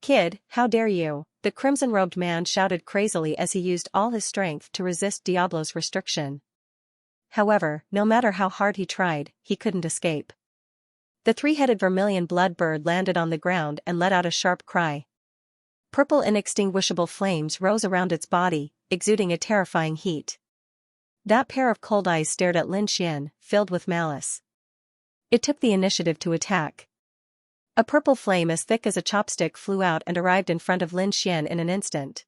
Kid, how dare you? The crimson-robed man shouted crazily as he used all his strength to resist Diablo's restriction. However, no matter how hard he tried, he couldn't escape. The 3-headed vermilion blood bird landed on the ground and let out a sharp cry. Purple inextinguishable flames rose around its body, exuding a terrifying heat. That pair of cold eyes stared at Lin Xian, filled with malice. It took the initiative to attack. A purple flame as thick as a chopstick flew out and arrived in front of Lin Xian in an instant.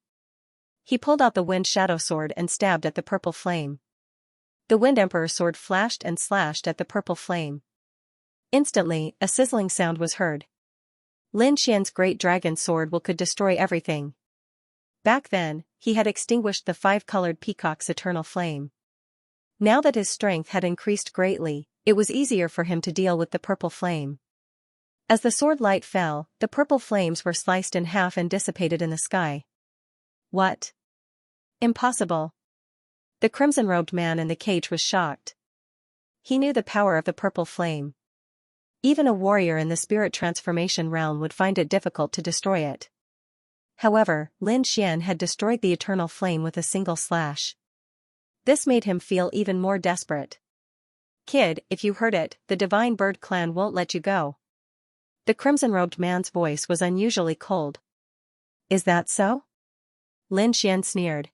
He pulled out the Wind Shadow Sword and stabbed at the purple flame. The Wind Emperor sword flashed and slashed at the purple flame. Instantly, a sizzling sound was heard. Lin Xian's great dragon sword could destroy everything. Back then, he had extinguished the five-colored peacock's eternal flame. Now that his strength had increased greatly, it was easier for him to deal with the purple flame. As the sword light fell, the purple flames were sliced in half and dissipated in the sky. What? Impossible. The crimson-robed man in the cage was shocked. He knew the power of the purple flame. Even a warrior in the spirit transformation realm would find it difficult to destroy it. However, Lin Xian had destroyed the eternal flame with a single slash. This made him feel even more desperate. Kid, if you heard it, the Divine Bird Clan won't let you go. The crimson-robed man's voice was unusually cold. Is that so? Lin Xian sneered.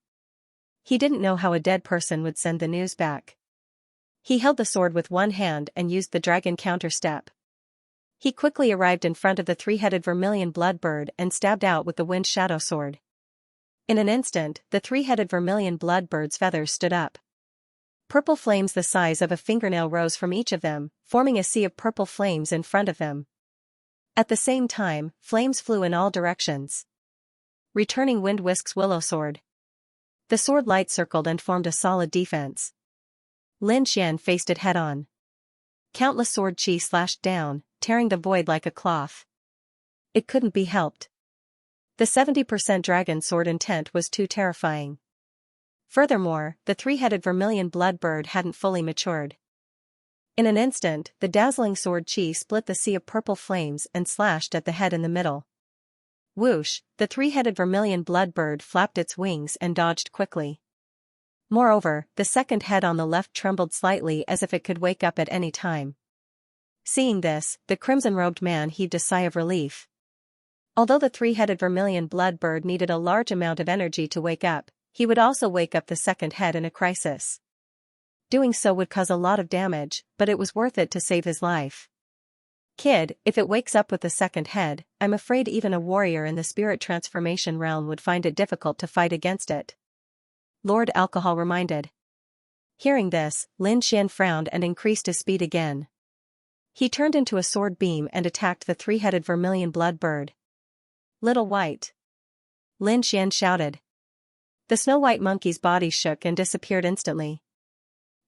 He didn't know how a dead person would send the news back. He held the sword with one hand and used the dragon counter-step. He quickly arrived in front of the three-headed vermilion blood bird and stabbed out with the Wind Shadow Sword. In an instant, the three-headed vermilion blood bird's feathers stood up. Purple flames the size of a fingernail rose from each of them, forming a sea of purple flames in front of them. At the same time, flames flew in all directions. Returning Wind Whisk's willow sword. The sword light circled and formed a solid defense. Lin Xian faced it head-on. Countless sword chi slashed down, tearing the void like a cloth. It couldn't be helped. The 70% dragon sword intent was too terrifying. Furthermore, the three-headed vermilion blood bird hadn't fully matured. In an instant, the dazzling sword chi split the sea of purple flames and slashed at the head in the middle. Whoosh, the three-headed vermilion blood bird flapped its wings and dodged quickly. Moreover, the second head on the left trembled slightly as if it could wake up at any time. Seeing this, the crimson-robed man heaved a sigh of relief. Although the three-headed vermilion blood bird needed a large amount of energy to wake up, he would also wake up the second head in a crisis. Doing so would cause a lot of damage, but it was worth it to save his life. Kid, if it wakes up with the second head, I'm afraid even a warrior in the spirit transformation realm would find it difficult to fight against it. Lord Alcohol reminded. Hearing this, Lin Xian frowned and increased his speed again. He turned into a sword beam and attacked the three-headed vermilion blood bird. Little White. Lin Xian shouted. The snow-white monkey's body shook and disappeared instantly.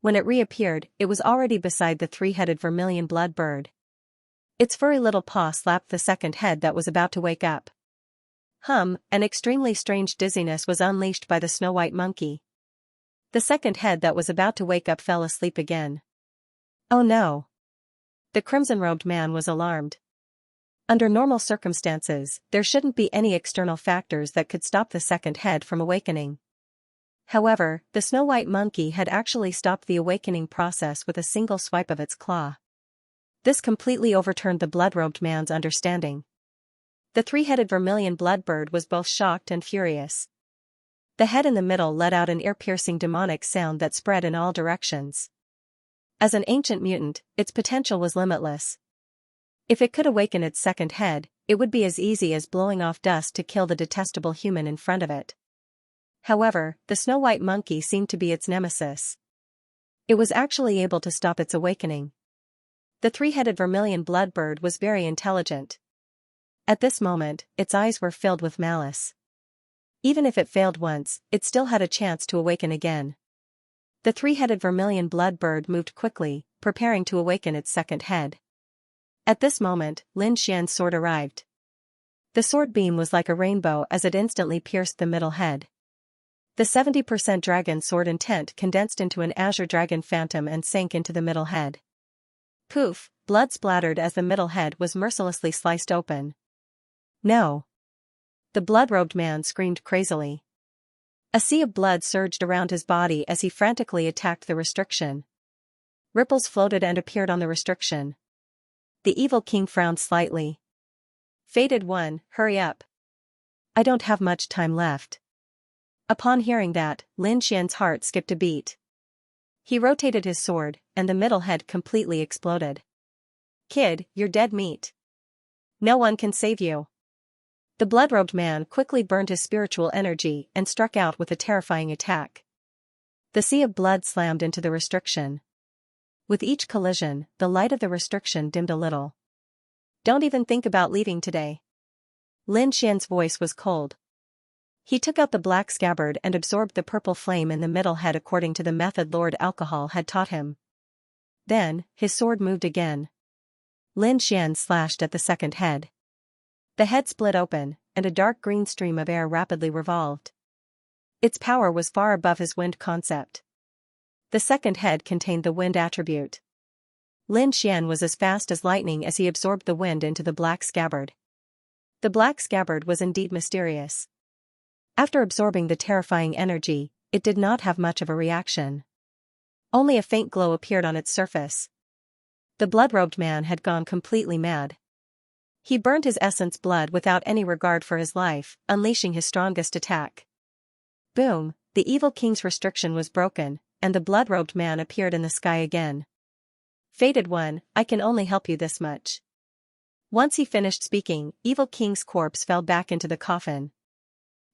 When it reappeared, it was already beside the three-headed vermilion blood bird. Its furry little paw slapped the second head that was about to wake up. An extremely strange dizziness was unleashed by the snow-white monkey. The second head that was about to wake up fell asleep again. Oh no! The crimson-robed man was alarmed. Under normal circumstances, there shouldn't be any external factors that could stop the second head from awakening. However, the snow-white monkey had actually stopped the awakening process with a single swipe of its claw. This completely overturned the blood-robed man's understanding. The three-headed vermilion blood bird was both shocked and furious. The head in the middle let out an ear-piercing demonic sound that spread in all directions. As an ancient mutant, its potential was limitless. If it could awaken its second head, it would be as easy as blowing off dust to kill the detestable human in front of it. However, the snow-white monkey seemed to be its nemesis. It was actually able to stop its awakening. The three-headed vermilion blood bird was very intelligent. At this moment, its eyes were filled with malice. Even if it failed once, it still had a chance to awaken again. The three-headed vermilion blood bird moved quickly, preparing to awaken its second head. At this moment, Lin Xian's sword arrived. The sword beam was like a rainbow as it instantly pierced the middle head. The 70% dragon sword intent condensed into an azure dragon phantom and sank into the middle head. Poof, blood splattered as the middle head was mercilessly sliced open. No! The blood-robed man screamed crazily. A sea of blood surged around his body as he frantically attacked the restriction. Ripples floated and appeared on the restriction. The evil king frowned slightly. Fated one, hurry up. I don't have much time left. Upon hearing that, Lin Xian's heart skipped a beat. He rotated his sword, and the middle head completely exploded. Kid, you're dead meat. No one can save you. The blood-robed man quickly burned his spiritual energy and struck out with a terrifying attack. The sea of blood slammed into the restriction. With each collision, the light of the restriction dimmed a little. Don't even think about leaving today. Lin Xian's voice was cold. He took out the black scabbard and absorbed the purple flame in the middle head according to the method Lord Alcohol had taught him. Then, his sword moved again. Lin Xian slashed at the second head. The head split open, and a dark green stream of air rapidly revolved. Its power was far above his wind concept. The second head contained the wind attribute. Lin Xian was as fast as lightning as he absorbed the wind into the black scabbard. The black scabbard was indeed mysterious. After absorbing the terrifying energy, it did not have much of a reaction. Only a faint glow appeared on its surface. The blood-robed man had gone completely mad. He burned his essence blood without any regard for his life, unleashing his strongest attack. Boom, the evil king's restriction was broken, and the blood-robed man appeared in the sky again. Fated one, I can only help you this much. Once he finished speaking, evil king's corpse fell back into the coffin.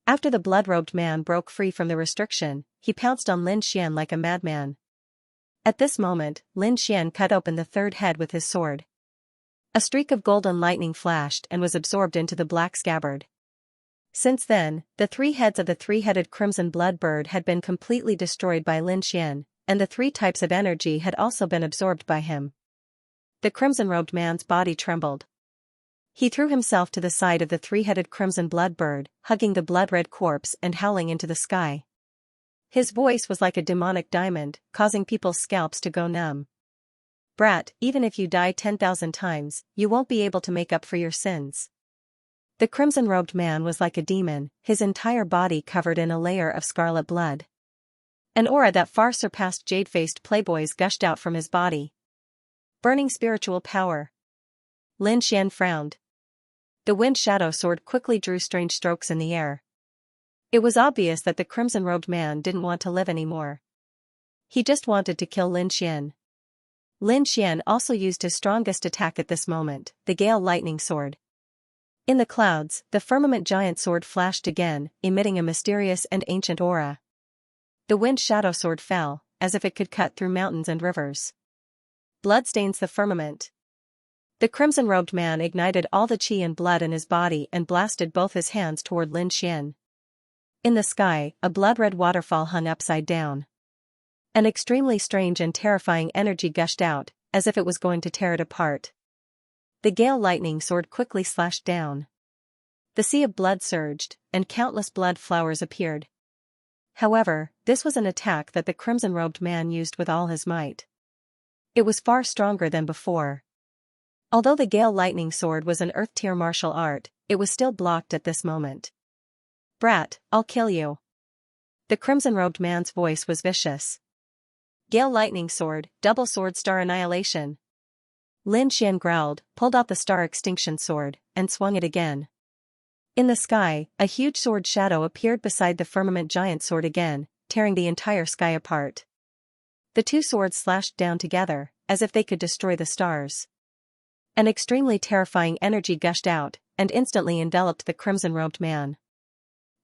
After the blood-robed man broke free from the restriction, he pounced on Lin Xian like a madman. At this moment, Lin Xian cut open the third head with his sword. A streak of golden lightning flashed and was absorbed into the black scabbard. Since then, the three heads of the three-headed crimson blood bird had been completely destroyed by Lin Xian, and the three types of energy had also been absorbed by him. The crimson-robed man's body trembled. He threw himself to the side of the three-headed crimson blood bird, hugging the blood-red corpse and howling into the sky. His voice was like a demonic diamond, causing people's scalps to go numb. Brat, even if you die 10,000 times, you won't be able to make up for your sins. The crimson-robed man was like a demon, his entire body covered in a layer of scarlet blood. An aura that far surpassed jade-faced playboys gushed out from his body. Burning spiritual power. Lin Xian frowned. The wind shadow sword quickly drew strange strokes in the air. It was obvious that the crimson-robed man didn't want to live anymore. He just wanted to kill Lin Xian. Lin Xian also used his strongest attack at this moment, the Gale Lightning Sword. In the clouds, the firmament giant sword flashed again, emitting a mysterious and ancient aura. The wind shadow sword fell, as if it could cut through mountains and rivers. Blood stains the firmament. The crimson-robed man ignited all the qi and blood in his body and blasted both his hands toward Lin Xian. In the sky, a blood-red waterfall hung upside down. An extremely strange and terrifying energy gushed out, as if it was going to tear it apart. The Gale Lightning Sword quickly slashed down. The sea of blood surged, and countless blood flowers appeared. However, this was an attack that the crimson-robed man used with all his might. It was far stronger than before. Although the Gale Lightning Sword was an Earth-tier martial art, it was still blocked at this moment. Brat, I'll kill you. The crimson-robed man's voice was vicious. Gale Lightning Sword, Double Sword Star Annihilation. Lin Xian growled, pulled out the Star Extinction Sword, and swung it again. In the sky, a huge sword shadow appeared beside the firmament giant sword again, tearing the entire sky apart. The two swords slashed down together, as if they could destroy the stars. An extremely terrifying energy gushed out, and instantly enveloped the crimson-robed man.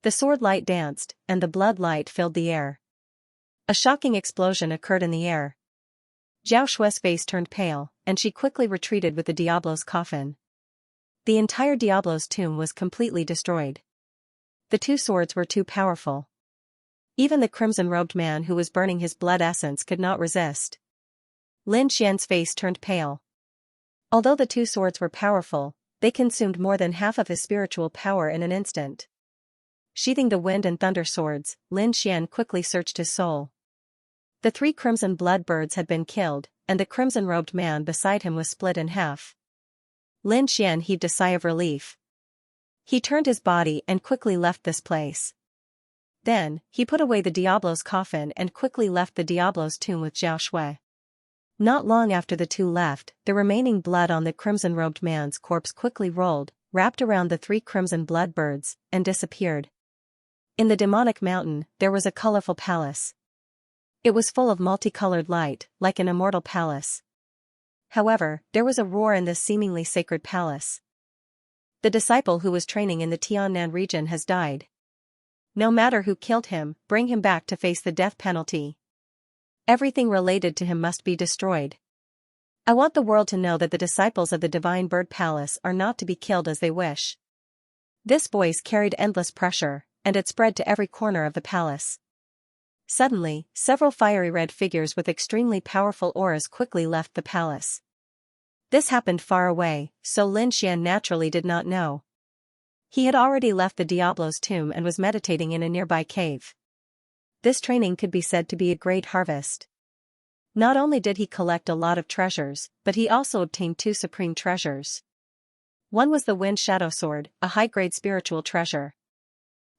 The sword light danced, and the blood light filled the air. A shocking explosion occurred in the air. Zhao Shue's face turned pale, and she quickly retreated with the Diablo's coffin. The entire Diablo's tomb was completely destroyed. The two swords were too powerful. Even the crimson-robed man who was burning his blood essence could not resist. Lin Xian's face turned pale. Although the two swords were powerful, they consumed more than half of his spiritual power in an instant. Sheathing the wind and thunder swords, Lin Xian quickly searched his soul. The three crimson blood birds had been killed, and the crimson-robed man beside him was split in half. Lin Xian heaved a sigh of relief. He turned his body and quickly left this place. Then, he put away the Diablo's coffin and quickly left the Diablo's tomb with Zhao Shui. Not long after the two left, the remaining blood on the crimson-robed man's corpse quickly rolled, wrapped around the three crimson blood birds, and disappeared. In the demonic mountain, there was a colorful palace. It was full of multicolored light, like an immortal palace. However, there was a roar in this seemingly sacred palace. The disciple who was training in the Tiannan region has died. No matter who killed him, bring him back to face the death penalty. Everything related to him must be destroyed. I want the world to know that the disciples of the Divine Bird Palace are not to be killed as they wish. This voice carried endless pressure, and it spread to every corner of the palace. Suddenly, several fiery red figures with extremely powerful auras quickly left the palace. This happened far away, so Lin Xian naturally did not know. He had already left the Diablo's tomb and was meditating in a nearby cave. This training could be said to be a great harvest. Not only did he collect a lot of treasures, but he also obtained 2 supreme treasures. One was the Wind Shadow Sword, a high-grade spiritual treasure.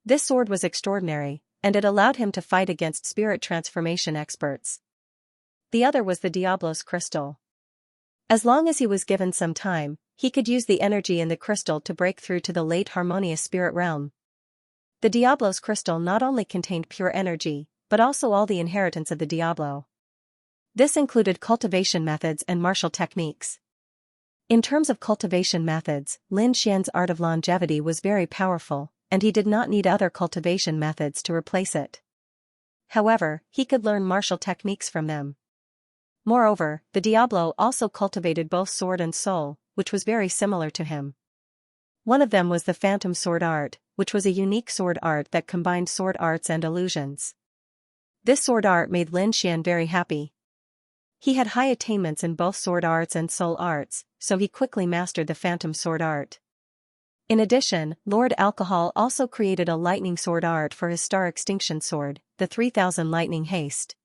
This sword was extraordinary, and it allowed him to fight against spirit transformation experts. The other was the Diablo's Crystal. As long as he was given some time, he could use the energy in the crystal to break through to the late harmonious spirit realm. The Diablo's Crystal not only contained pure energy, but also all the inheritance of the Diablo. This included cultivation methods and martial techniques. In terms of cultivation methods, Lin Xian's art of longevity was very powerful, and he did not need other cultivation methods to replace it. However, he could learn martial techniques from them. Moreover, the Diablo also cultivated both sword and soul, which was very similar to him. One of them was the Phantom Sword art, which was a unique sword art that combined sword arts and illusions. This sword art made Lin Xian very happy. He had high attainments in both sword arts and soul arts, so he quickly mastered the Phantom Sword art. In addition, Lord Alcohol also created a lightning sword art for his star extinction sword, the 3000 Lightning Haste.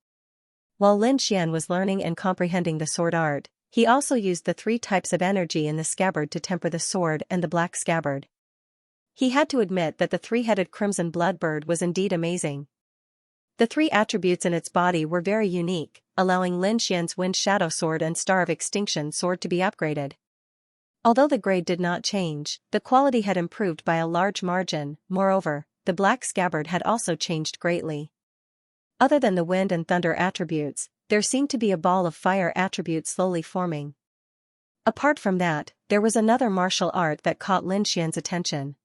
While Lin Xian was learning and comprehending the sword art, he also used the 3 types of energy in the scabbard to temper the sword and the black scabbard. He had to admit that the 3-headed crimson bloodbird was indeed amazing. The 3 attributes in its body were very unique, allowing Lin Xian's Wind Shadow Sword and Star of Extinction sword to be upgraded. Although the grade did not change, the quality had improved by a large margin. Moreover, the black scabbard had also changed greatly. Other than the wind and thunder attributes, there seemed to be a ball of fire attribute slowly forming. Apart from that, there was another martial art that caught Lin Xian's attention.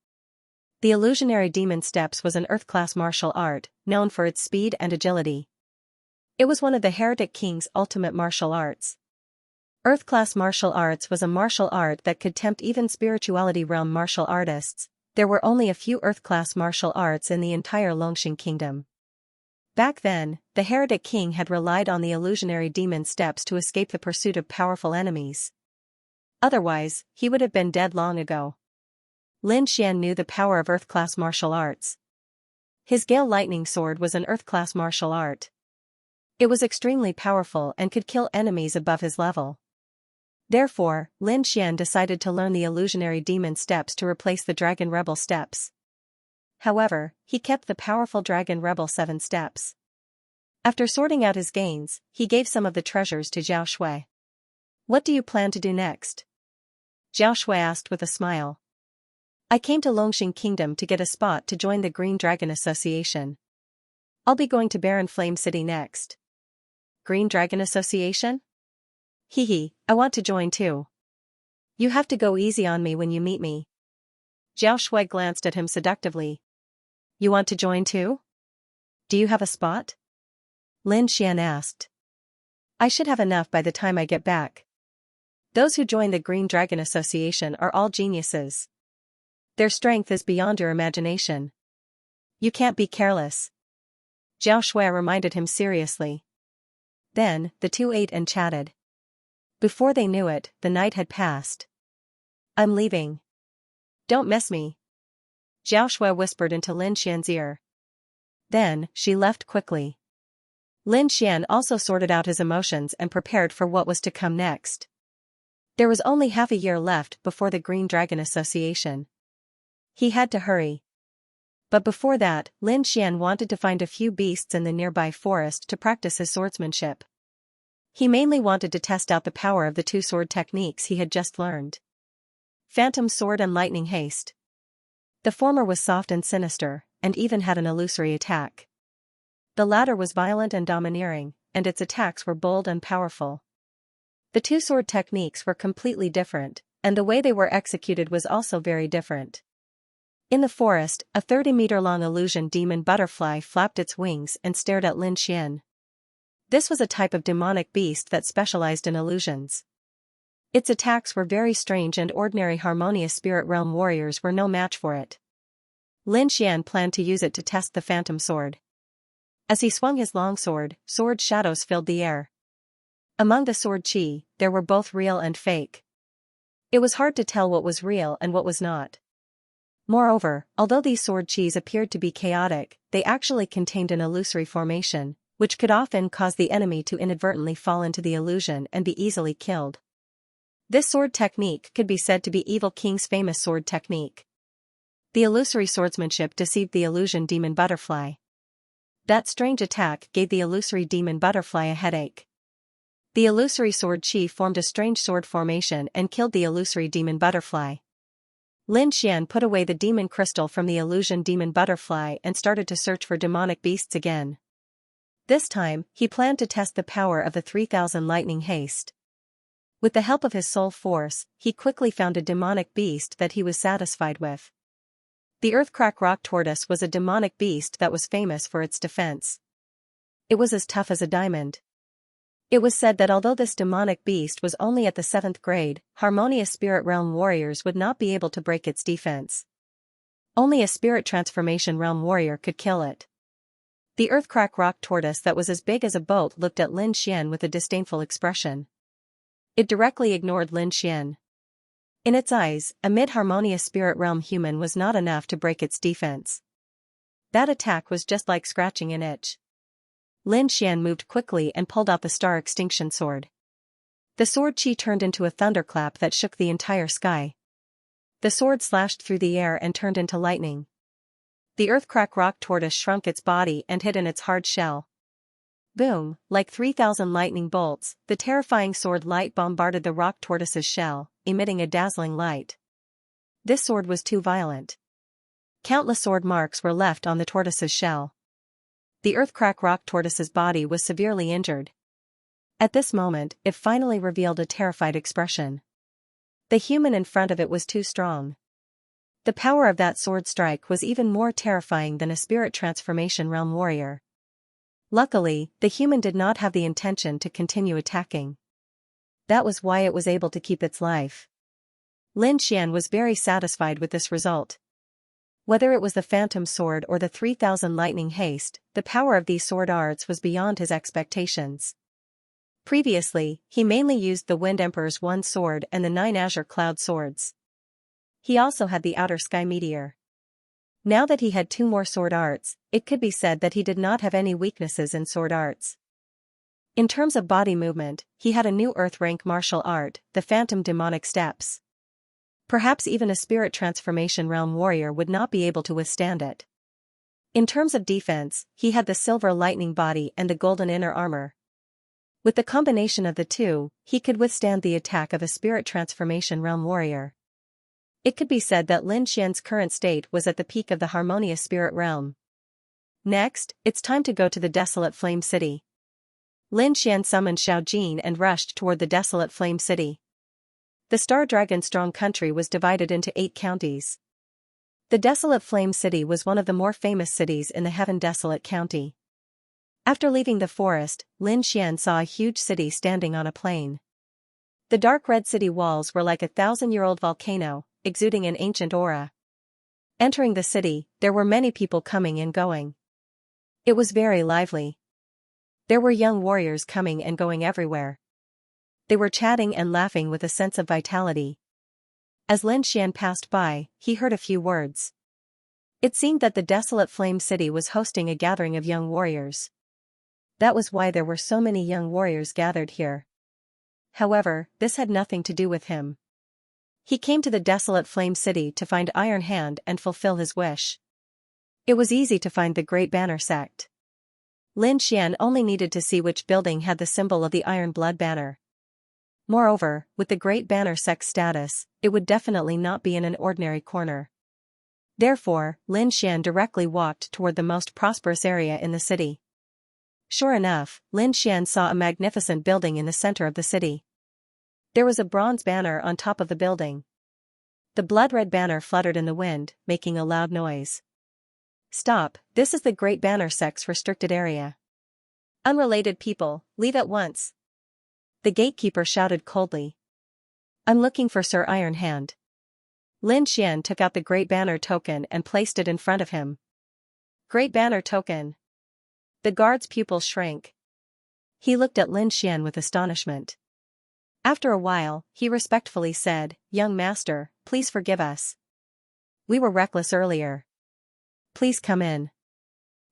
The Illusionary Demon Steps was an Earth-class martial art, known for its speed and agility. It was one of the Heretic King's ultimate martial arts. Earth-class martial arts was a martial art that could tempt even spirituality realm martial artists. There were only a few Earth-class martial arts in the entire Longxing Kingdom. Back then, the Heretic King had relied on the Illusionary Demon Steps to escape the pursuit of powerful enemies. Otherwise, he would have been dead long ago. Lin Xian knew the power of Earth-class martial arts. His Gale Lightning Sword was an Earth-class martial art. It was extremely powerful and could kill enemies above his level. Therefore, Lin Xian decided to learn the Illusionary Demon Steps to replace the Dragon Rebel Steps. However, he kept the powerful Dragon Rebel 7 Steps. After sorting out his gains, he gave some of the treasures to Zhao Shui. "What do you plan to do next?" Zhao Shui asked with a smile. "I came to Longxing Kingdom to get a spot to join the Green Dragon Association. I'll be going to Barren Flame City next." "Green Dragon Association? Hehe, I want to join too. You have to go easy on me when you meet me." Zhao Shui glanced at him seductively. "You want to join too? Do you have a spot?" Lin Xian asked. "I should have enough by the time I get back. Those who join the Green Dragon Association are all geniuses. Their strength is beyond your imagination. You can't be careless." Zhao Shui reminded him seriously. Then, the two ate and chatted. Before they knew it, the night had passed. "I'm leaving. Don't miss me," Zhao Shui whispered into Lin Xian's ear. Then, she left quickly. Lin Xian also sorted out his emotions and prepared for what was to come next. There was only half a year left before the Green Dragon Association. He had to hurry. But before that, Lin Xian wanted to find a few beasts in the nearby forest to practice his swordsmanship. He mainly wanted to test out the power of the 2 sword techniques he had just learned. Phantom Sword and Lightning Haste. The former was soft and sinister, and even had an illusory attack. The latter was violent and domineering, and its attacks were bold and powerful. The two sword techniques were completely different, and the way they were executed was also very different. In the forest, a 30-meter-long illusion demon butterfly flapped its wings and stared at Lin Xian. This was a type of demonic beast that specialized in illusions. Its attacks were very strange and ordinary harmonious spirit realm warriors were no match for it. Lin Xian planned to use it to test the phantom sword. As he swung his longsword, sword shadows filled the air. Among the sword chi, there were both real and fake. It was hard to tell what was real and what was not. Moreover, although these sword chis appeared to be chaotic, they actually contained an illusory formation, which could often cause the enemy to inadvertently fall into the illusion and be easily killed. This sword technique could be said to be Evil King's famous sword technique. The illusory swordsmanship deceived the illusion demon butterfly. That strange attack gave the illusory demon butterfly a headache. The illusory sword chi formed a strange sword formation and killed the illusory demon butterfly. Lin Xian put away the demon crystal from the illusion demon butterfly and started to search for demonic beasts again. This time, he planned to test the power of the 3000 lightning haste. With the help of his soul force, he quickly found a demonic beast that he was satisfied with. The Earthcrack Rock Tortoise was a demonic beast that was famous for its defense. It was as tough as a diamond. It was said that although this demonic beast was only at the 7th grade, harmonious spirit realm warriors would not be able to break its defense. Only a spirit transformation realm warrior could kill it. The Earthcrack Rock Tortoise that was as big as a boat looked at Lin Xian with a disdainful expression. It directly ignored Lin Xian. In its eyes, a mid-harmonious spirit realm human was not enough to break its defense. That attack was just like scratching an itch. Lin Xian moved quickly and pulled out the Star Extinction Sword. The sword chi turned into a thunderclap that shook the entire sky. The sword slashed through the air and turned into lightning. The Earthcrack Rock Tortoise shrunk its body and hid in its hard shell. Boom, like 3000 lightning bolts, the terrifying sword light bombarded the rock tortoise's shell, emitting a dazzling light. This sword was too violent. Countless sword marks were left on the tortoise's shell. The Earthcrack Rock Tortoise's body was severely injured. At this moment, it finally revealed a terrified expression. The human in front of it was too strong. The power of that sword strike was even more terrifying than a spirit transformation realm warrior. Luckily, the human did not have the intention to continue attacking. That was why it was able to keep its life. Lin Xian was very satisfied with this result. Whether it was the phantom sword or the 3000 lightning haste, the power of these sword arts was beyond his expectations. Previously, he mainly used the Wind Emperor's one sword and the 9 azure cloud swords. He also had the Outer Sky Meteor. Now that he had 2 more sword arts, it could be said that he did not have any weaknesses in sword arts. In terms of body movement, he had a new Earth rank martial art, the Phantom Demonic Steps. Perhaps even a spirit transformation realm warrior would not be able to withstand it. In terms of defense, he had the silver lightning body and the golden inner armor. With the combination of the two, he could withstand the attack of a spirit transformation realm warrior. It could be said that Lin Xian's current state was at the peak of the harmonious spirit realm. Next, it's time to go to the desolate Flame City. Lin Xian summoned Xiao Jin and rushed toward the desolate Flame City. The Star Dragon Strong country was divided into 8 counties. The desolate Flame City was one of the more famous cities in the Heaven Desolate County. After leaving the forest, Lin Xian saw a huge city standing on a plain. The dark red city walls were like a 1,000-year-old volcano, exuding an ancient aura. Entering the city, there were many people coming and going. It was very lively. There were young warriors coming and going everywhere. They were chatting and laughing with a sense of vitality. As Lin Xian passed by, he heard a few words. It seemed that the desolate Flame City was hosting a gathering of young warriors. That was why there were so many young warriors gathered here. However, this had nothing to do with him. He came to the desolate Flame City to find Iron Hand and fulfill his wish. It was easy to find the Great Banner Sect. Lin Xian only needed to see which building had the symbol of the Iron Blood Banner. Moreover, with the Great Banner Sect status, it would definitely not be in an ordinary corner. Therefore, Lin Xian directly walked toward the most prosperous area in the city. Sure enough, Lin Xian saw a magnificent building in the center of the city. There was a bronze banner on top of the building. The blood-red banner fluttered in the wind, making a loud noise. Stop, this is the Great Banner Sect's restricted area. Unrelated people, leave at once. The gatekeeper shouted coldly. I'm looking for Sir Iron Hand. Lin Xian took out the Great Banner token and placed it in front of him. Great Banner token. The guard's pupils shrank. He looked at Lin Xian with astonishment. After a while, he respectfully said, Young master, please forgive us. We were reckless earlier. Please come in.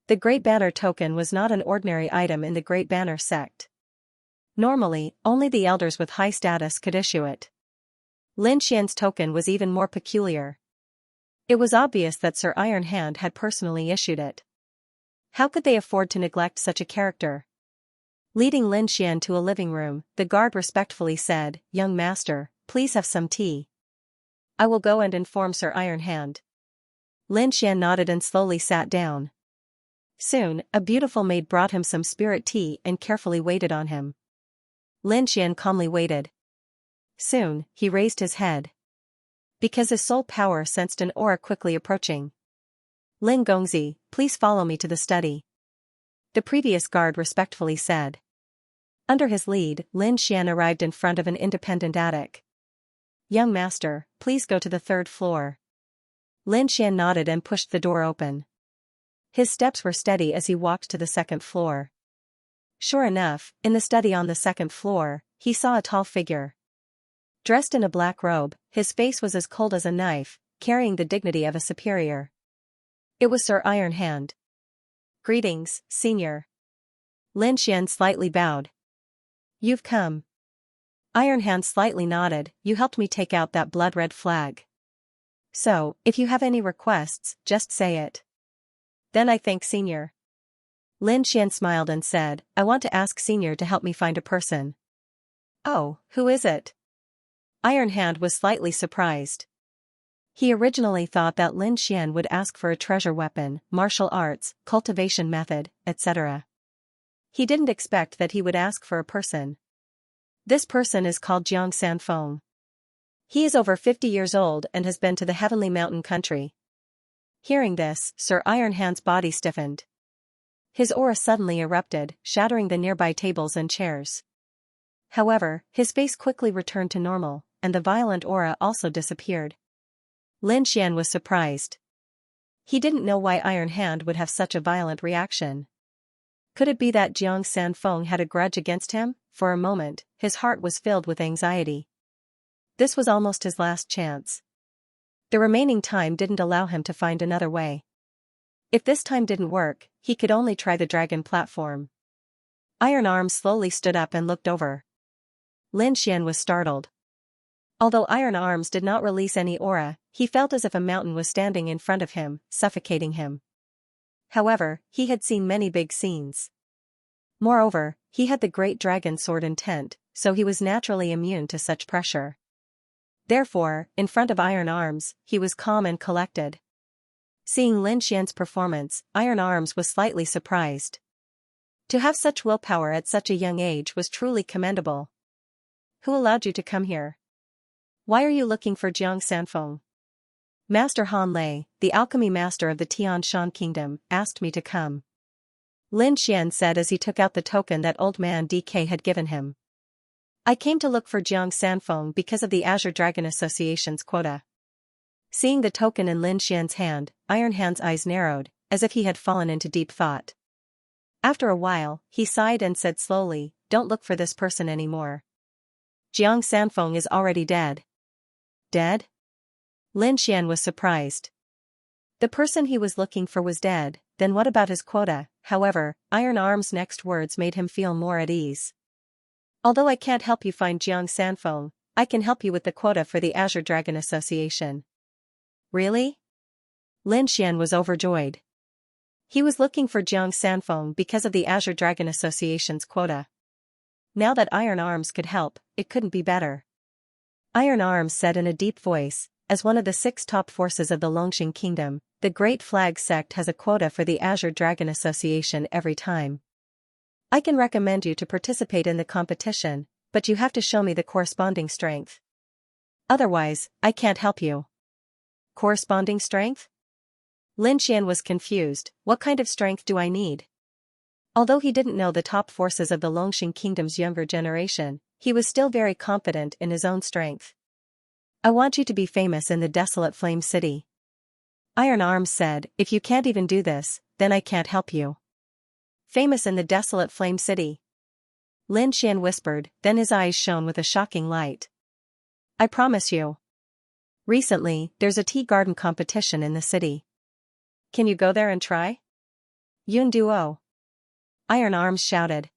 The Great Banner token was not an ordinary item in the Great Banner sect. Normally, only the elders with high status could issue it. Lin Xian's token was even more peculiar. It was obvious that Sir Iron Hand had personally issued it. How could they afford to neglect such a character? Leading Lin Xian to a living room, the guard respectfully said, Young master, please have some tea. I will go and inform Sir Iron Hand. Lin Xian nodded and slowly sat down. Soon, a beautiful maid brought him some spirit tea and carefully waited on him. Lin Xian calmly waited. Soon, he raised his head. Because his soul power sensed an aura quickly approaching. Lin Gongzi, please follow me to the study. The previous guard respectfully said. Under his lead, Lin Xian arrived in front of an independent attic. Young master, please go to the 3rd floor. Lin Xian nodded and pushed the door open. His steps were steady as he walked to the 2nd floor. Sure enough, in the study on the 2nd floor, he saw a tall figure. Dressed in a black robe, his face was as cold as a knife, carrying the dignity of a superior. It was Sir Iron Hand. Greetings, senior. Lin Xian slightly bowed. You've come. Iron Hand slightly nodded, you helped me take out that blood-red flag. So, if you have any requests, just say it. Then I thank senior. Lin Xian smiled and said, I want to ask senior to help me find a person. Oh, who is it? Iron Hand was slightly surprised. He originally thought that Lin Xian would ask for a treasure weapon, martial arts, cultivation method, etc. He didn't expect that he would ask for a person. This person is called Jiang Sanfeng. He is over 50 years old and has been to the Heavenly Mountain country. Hearing this, Sir Iron Hand's body stiffened. His aura suddenly erupted, shattering the nearby tables and chairs. However, his face quickly returned to normal, and the violent aura also disappeared. Lin Xian was surprised. He didn't know why Iron Hand would have such a violent reaction. Could it be that Jiang Sanfeng had a grudge against him? For a moment, his heart was filled with anxiety. This was almost his last chance. The remaining time didn't allow him to find another way. If this time didn't work, he could only try the dragon platform. Iron Arm slowly stood up and looked over. Lin Xian was startled. Although Iron Arms did not release any aura, he felt as if a mountain was standing in front of him, suffocating him. However, he had seen many big scenes. Moreover, he had the great dragon sword intent, so he was naturally immune to such pressure. Therefore, in front of Iron Arms, he was calm and collected. Seeing Lin Xian's performance, Iron Arms was slightly surprised. To have such willpower at such a young age was truly commendable. Who allowed you to come here? Why are you looking for Jiang Sanfeng? Master Han Lei, the alchemy master of the Tian Shan Kingdom, asked me to come. Lin Xian said as he took out the token that old man DK had given him. I came to look for Jiang Sanfeng because of the Azure Dragon Association's quota. Seeing the token in Lin Xian's hand, Iron Hand's eyes narrowed, as if he had fallen into deep thought. After a while, he sighed and said slowly, don't look for this person anymore. Jiang Sanfeng is already dead. Dead? Lin Xian was surprised. The person he was looking for was dead, then what about his quota? However, Iron Arm's next words made him feel more at ease. Although I can't help you find Jiang Sanfeng, I can help you with the quota for the Azure Dragon Association. Really? Lin Xian was overjoyed. He was looking for Jiang Sanfeng because of the Azure Dragon Association's quota. Now that Iron Arms could help, it couldn't be better. Iron Arms said in a deep voice, as one of the 6 top forces of the Longxing Kingdom, the Great Flag Sect has a quota for the Azure Dragon Association every time. I can recommend you to participate in the competition, but you have to show me the corresponding strength. Otherwise, I can't help you. Corresponding strength? Lin Xian was confused. What kind of strength do I need? Although he didn't know the top forces of the Longxing Kingdom's younger generation, he was still very confident in his own strength. I want you to be famous in the desolate Flame City. Iron Arms said, if you can't even do this, then I can't help you. Famous in the desolate Flame City? Lin Xian whispered, then his eyes shone with a shocking light. I promise you. Recently, there's a tea garden competition in the city. Can you go there and try? Yun Duo. Iron Arms shouted.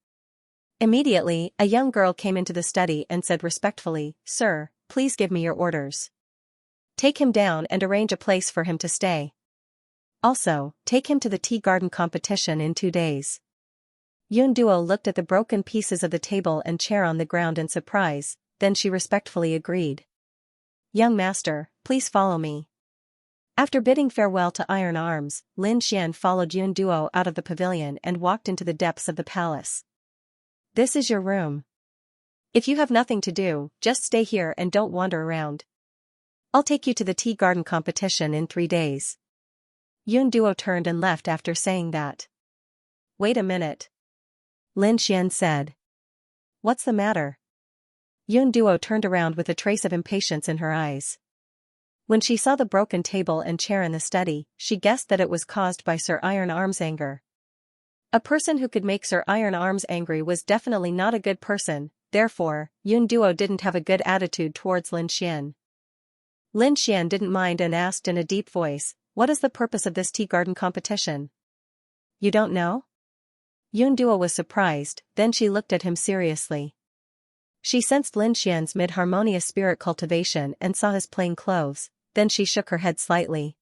Immediately, a young girl came into the study and said respectfully, Sir, please give me your orders. Take him down and arrange a place for him to stay. Also, take him to the tea garden competition in 2 days. Yun Duo looked at the broken pieces of the table and chair on the ground in surprise, then she respectfully agreed. Young master, please follow me. After bidding farewell to Iron Arms, Lin Xian followed Yun Duo out of the pavilion and walked into the depths of the palace. This is your room. If you have nothing to do, just stay here and don't wander around. I'll take you to the tea garden competition in 3 days. Yun Duo turned and left after saying that. Wait a minute. Lin Xian said. What's the matter? Yun Duo turned around with a trace of impatience in her eyes. When she saw the broken table and chair in the study, she guessed that it was caused by Sir Iron Arm's anger. A person who could make Sir Iron Arms angry was definitely not a good person, therefore, Yun Duo didn't have a good attitude towards Lin Xian. Lin Xian didn't mind and asked in a deep voice, what is the purpose of this tea garden competition? You don't know? Yun Duo was surprised, then she looked at him seriously. She sensed Lin Xian's mid-harmonious spirit cultivation and saw his plain clothes, then she shook her head slightly.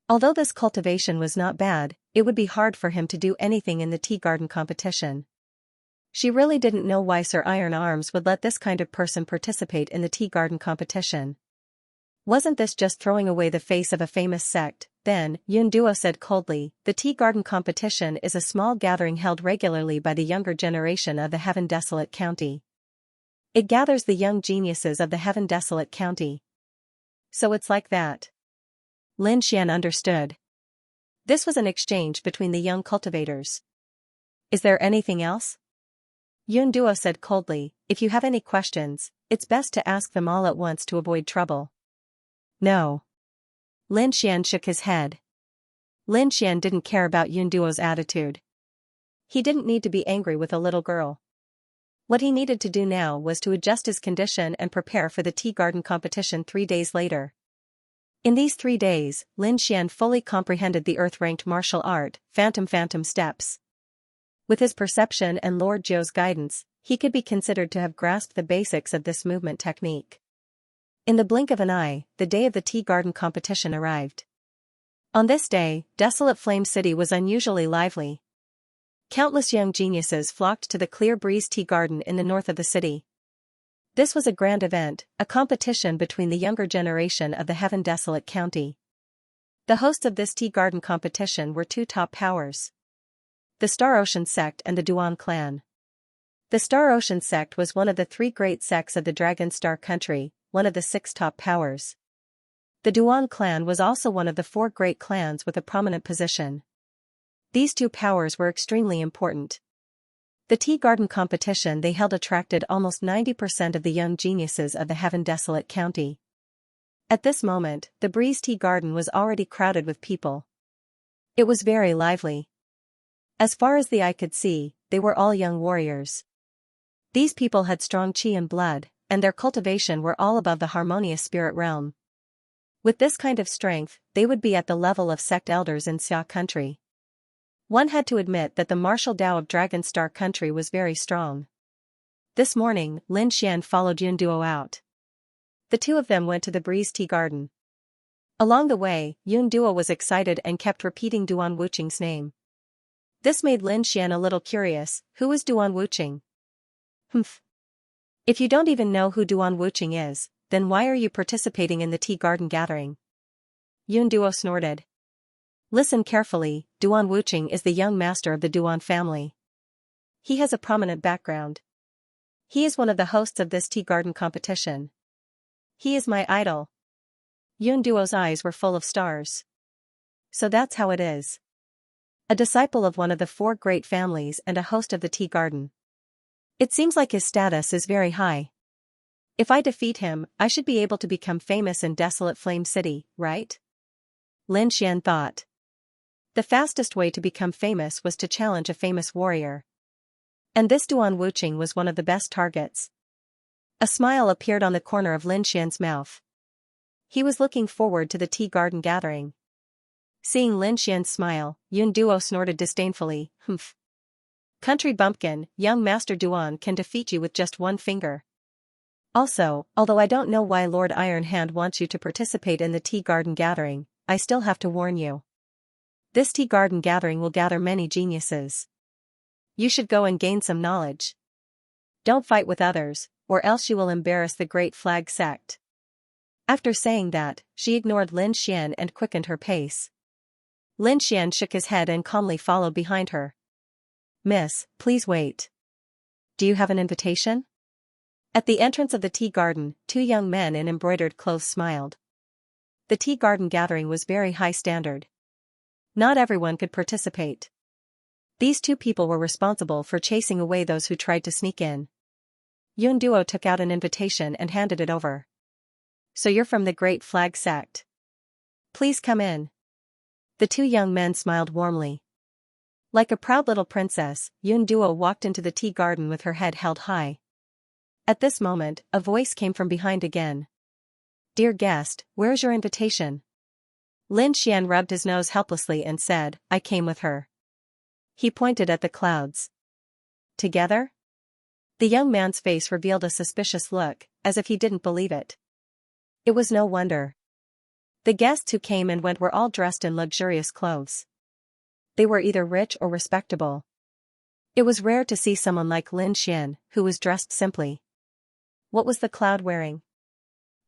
Although this cultivation was not bad, it would be hard for him to do anything in the tea garden competition. She really didn't know why Sir Iron Arms would let this kind of person participate in the tea garden competition. Wasn't this just throwing away the face of a famous sect? Then, Yun Duo said coldly, the tea garden competition is a small gathering held regularly by the younger generation of the Heaven Desolate County. It gathers the young geniuses of the Heaven Desolate County. So it's like that. Lin Xian understood. This was an exchange between the young cultivators. Is there anything else? Yun Duo said coldly, if you have any questions, it's best to ask them all at once to avoid trouble. No. Lin Xian shook his head. Lin Xian didn't care about Yun Duo's attitude. He didn't need to be angry with a little girl. What he needed to do now was to adjust his condition and prepare for the tea garden competition 3 days later. In these 3 days, Lin Xian fully comprehended the earth-ranked martial art, Phantom Steps. With his perception and Lord Zhou's guidance, he could be considered to have grasped the basics of this movement technique. In the blink of an eye, the day of the tea garden competition arrived. On this day, desolate Flame City was unusually lively. Countless young geniuses flocked to the Clear Breeze Tea Garden in the north of the city. This was a grand event, a competition between the younger generation of the Heaven Desolate County. The hosts of this tea garden competition were 2 top powers. The Star Ocean sect and the Duan clan. The Star Ocean sect was one of the 3 great sects of the Dragon Star country, one of the 6 top powers. The Duan clan was also one of the 4 great clans with a prominent position. These 2 powers were extremely important. The tea garden competition they held attracted almost 90% of the young geniuses of the Heaven Desolate County. At this moment, the Breeze Tea Garden was already crowded with people. It was very lively. As far as the eye could see, they were all young warriors. These people had strong chi and blood, and their cultivation were all above the harmonious spirit realm. With this kind of strength, they would be at the level of sect elders in Xia country. One had to admit that the martial Tao of Dragon Star country was very strong. This morning, Lin Xian followed Yun Duo out. The 2 of them went to the Breeze Tea Garden. Along the way, Yun Duo was excited and kept repeating Duan Wuqing's name. This made Lin Xian a little curious. Who is Duan Wuqing? Humph. If you don't even know who Duan Wuqing is, then why are you participating in the tea garden gathering? Yun Duo snorted. Listen carefully, Duan Wuqing is the young master of the Duan family. He has a prominent background. He is one of the hosts of this tea garden competition. He is my idol. Yun Duo's eyes were full of stars. So that's how it is. A disciple of one of the four great families and a host of the tea garden. It seems like his status is very high. If I defeat him, I should be able to become famous in Desolate Flame City, right? Lin Xian thought. The fastest way to become famous was to challenge a famous warrior. And this Duan Wuqing was one of the best targets. A smile appeared on the corner of Lin Xian's mouth. He was looking forward to the tea garden gathering. Seeing Lin Xian's smile, Yun Duo snorted disdainfully, "Humph. Country bumpkin, young Master Duan can defeat you with just one finger. Also, although I don't know why Lord Iron Hand wants you to participate in the tea garden gathering, I still have to warn you. This tea garden gathering will gather many geniuses. You should go and gain some knowledge. Don't fight with others, or else you will embarrass the Great Flag Sect." After saying that, she ignored Lin Xian and quickened her pace. Lin Xian shook his head and calmly followed behind her. "Miss, please wait. Do you have an invitation?" At the entrance of the tea garden, two young men in embroidered clothes smiled. The tea garden gathering was very high standard. Not everyone could participate. These two people were responsible for chasing away those who tried to sneak in. Yun Duo took out an invitation and handed it over. "So you're from the Great Flag Sect. Please come in." The two young men smiled warmly. Like a proud little princess, Yun Duo walked into the tea garden with her head held high. At this moment, a voice came from behind again. "Dear guest, where's your invitation?" Lin Xian rubbed his nose helplessly and said, "I came with her." He pointed at the clouds. "Together?" The young man's face revealed a suspicious look, as if he didn't believe it. It was no wonder. The guests who came and went were all dressed in luxurious clothes. They were either rich or respectable. It was rare to see someone like Lin Xian, who was dressed simply. What was the cloud wearing?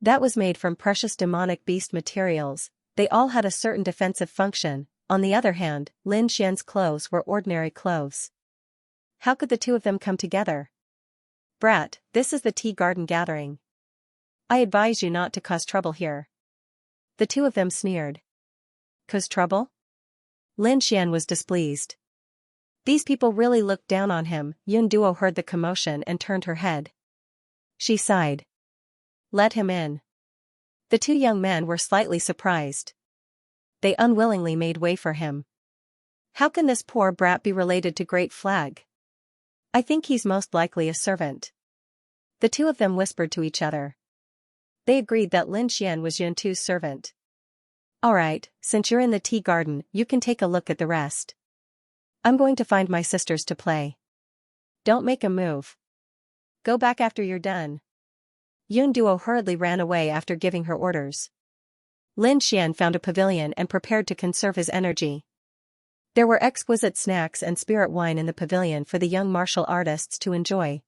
That was made from precious demonic beast materials. They all had a certain defensive function. On the other hand, Lin Xian's clothes were ordinary clothes. How could the two of them come together? "Brat, this is the tea garden gathering. I advise you not to cause trouble here." The two of them sneered. Cause trouble? Lin Xian was displeased. These people really looked down on him. Yun Duo heard the commotion and turned her head. She sighed. "Let him in." The two young men were slightly surprised. They unwillingly made way for him. "How can this poor brat be related to Great Flag? I think he's most likely a servant." The two of them whispered to each other. They agreed that Lin Xian was Yun Tu's servant. "Alright, since you're in the tea garden, you can take a look at the rest. I'm going to find my sisters to play. Don't make a move. Go back after you're done." Yun Duo hurriedly ran away after giving her orders. Lin Xian found a pavilion and prepared to conserve his energy. There were exquisite snacks and spirit wine in the pavilion for the young martial artists to enjoy.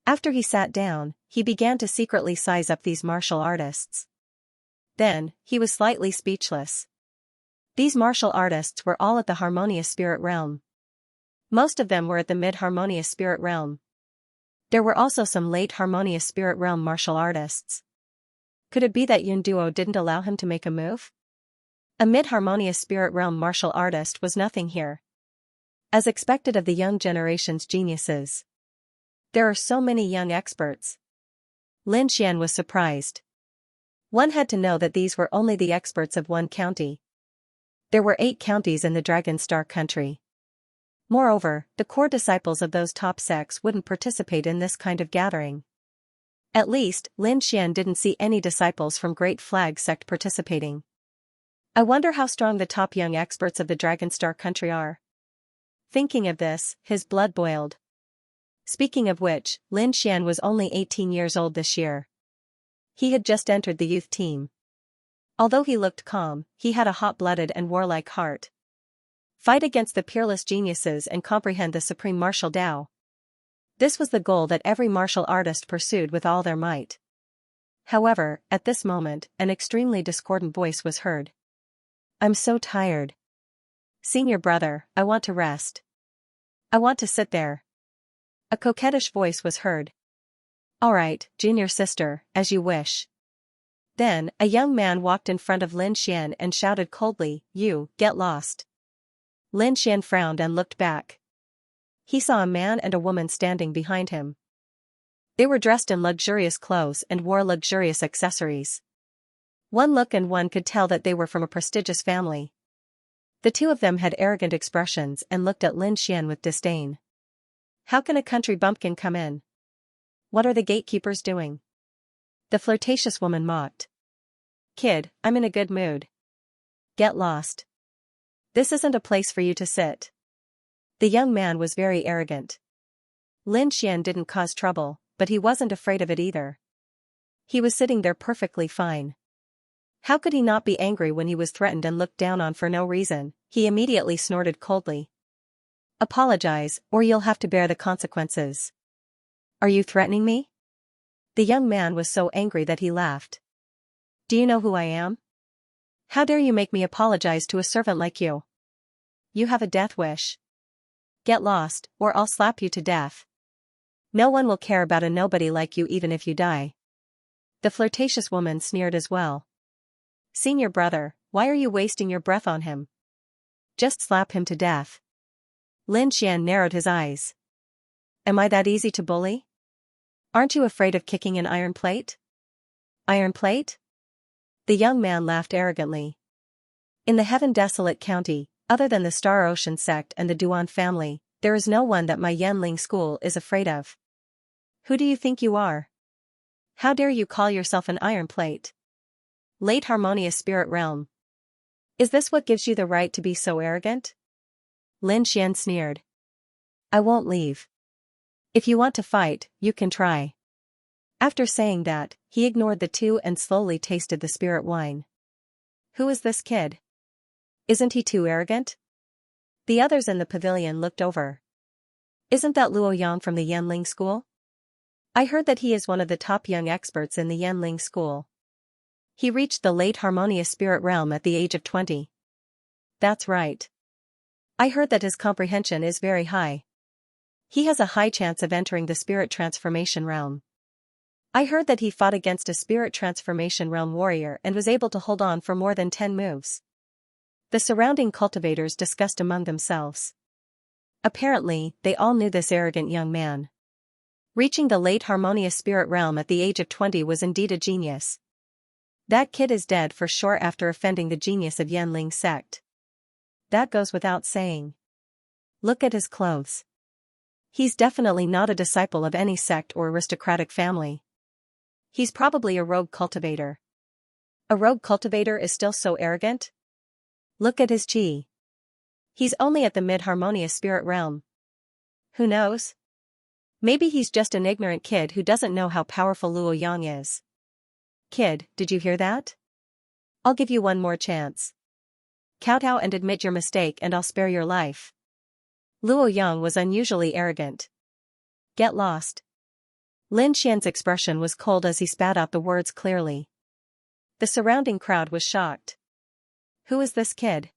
After he sat down, he began to secretly size up these martial artists. Then, he was slightly speechless. These martial artists were all at the harmonious spirit realm. Most of them were at the mid-harmonious spirit realm. There were also some late harmonious spirit realm martial artists. Could it be that Yun Duo didn't allow him to make a move? A mid-harmonious spirit realm martial artist was nothing here. As expected of the young generation's geniuses. There are so many young experts. Lin Xian was surprised. One had to know that these were only the experts of one county. There were 8 counties in the Dragon Star country. Moreover, the core disciples of those top sects wouldn't participate in this kind of gathering. At least, Lin Xian didn't see any disciples from Great Flag sect participating. I wonder how strong the top young experts of the Dragon Star country are. Thinking of this, his blood boiled. Speaking of which, Lin Xian was only 18 years old this year. He had just entered the youth team. Although he looked calm, he had a hot-blooded and warlike heart. Fight against the peerless geniuses and comprehend the supreme martial Tao. This was the goal that every martial artist pursued with all their might. However, at this moment, an extremely discordant voice was heard. "I'm so tired. Senior brother, I want to rest. I want to sit there." A coquettish voice was heard. Alright, junior sister, as you wish. Then, a young man walked in front of Lin Xian and shouted coldly, "You, get lost." Lin Xian frowned and looked back. He saw a man and a woman standing behind him. They were dressed in luxurious clothes and wore luxurious accessories. One look and one could tell that they were from a prestigious family. The two of them had arrogant expressions and looked at Lin Xian with disdain. How can a country bumpkin come in? What are the gatekeepers doing? The flirtatious woman mocked. Kid, I'm in a good mood. Get lost. This isn't a place for you to sit. The young man was very arrogant. Lin Xian didn't cause trouble, but he wasn't afraid of it either. He was sitting there perfectly fine. How could he not be angry when he was threatened and looked down on for no reason? He immediately snorted coldly. Apologize, or you'll have to bear the consequences. Are you threatening me? The young man was so angry that he laughed. Do you know who I am? How dare you make me apologize to a servant like you? You have a death wish. Get lost, or I'll slap you to death. No one will care about a nobody like you even if you die. The flirtatious woman sneered as well. Senior brother, why are you wasting your breath on him? Just slap him to death. Lin Xian narrowed his eyes. Am I that easy to bully? Aren't you afraid of kicking an iron plate? Iron plate? The young man laughed arrogantly. In the heaven desolate county, other than the Star Ocean sect and the Duan family, there is no one that my Yanling school is afraid of. Who do you think you are? How dare you call yourself an iron plate? Late harmonious spirit realm. Is this what gives you the right to be so arrogant? Lin Xian sneered. I won't leave. If you want to fight, you can try. After saying that, he ignored the two and slowly tasted the spirit wine. Who is this kid? Isn't he too arrogant? The others in the pavilion looked over. Isn't that Luo Yang from the Yanling school? I heard that he is one of the top young experts in the Yanling school. He reached the late harmonious spirit realm at the age of 20. That's right. I heard that his comprehension is very high. He has a high chance of entering the spirit transformation realm. I heard that he fought against a spirit transformation realm warrior and was able to hold on for more than 10 moves. The surrounding cultivators discussed among themselves. Apparently, they all knew this arrogant young man. Reaching the late harmonious spirit realm at the age of 20 was indeed a genius. That kid is dead for sure after offending the genius of Yanling sect. That goes without saying. Look at his clothes. He's definitely not a disciple of any sect or aristocratic family. He's probably a rogue cultivator. A rogue cultivator is still so arrogant? Look at his chi. He's only at the mid-harmonious spirit realm. Who knows? Maybe he's just an ignorant kid who doesn't know how powerful Luo Yang is. Kid, did you hear that? I'll give you one more chance. Kowtow and admit your mistake and I'll spare your life. Luo Yang was unusually arrogant. Get lost. Lin Xian's expression was cold as he spat out the words clearly. The surrounding crowd was shocked. Who is this kid?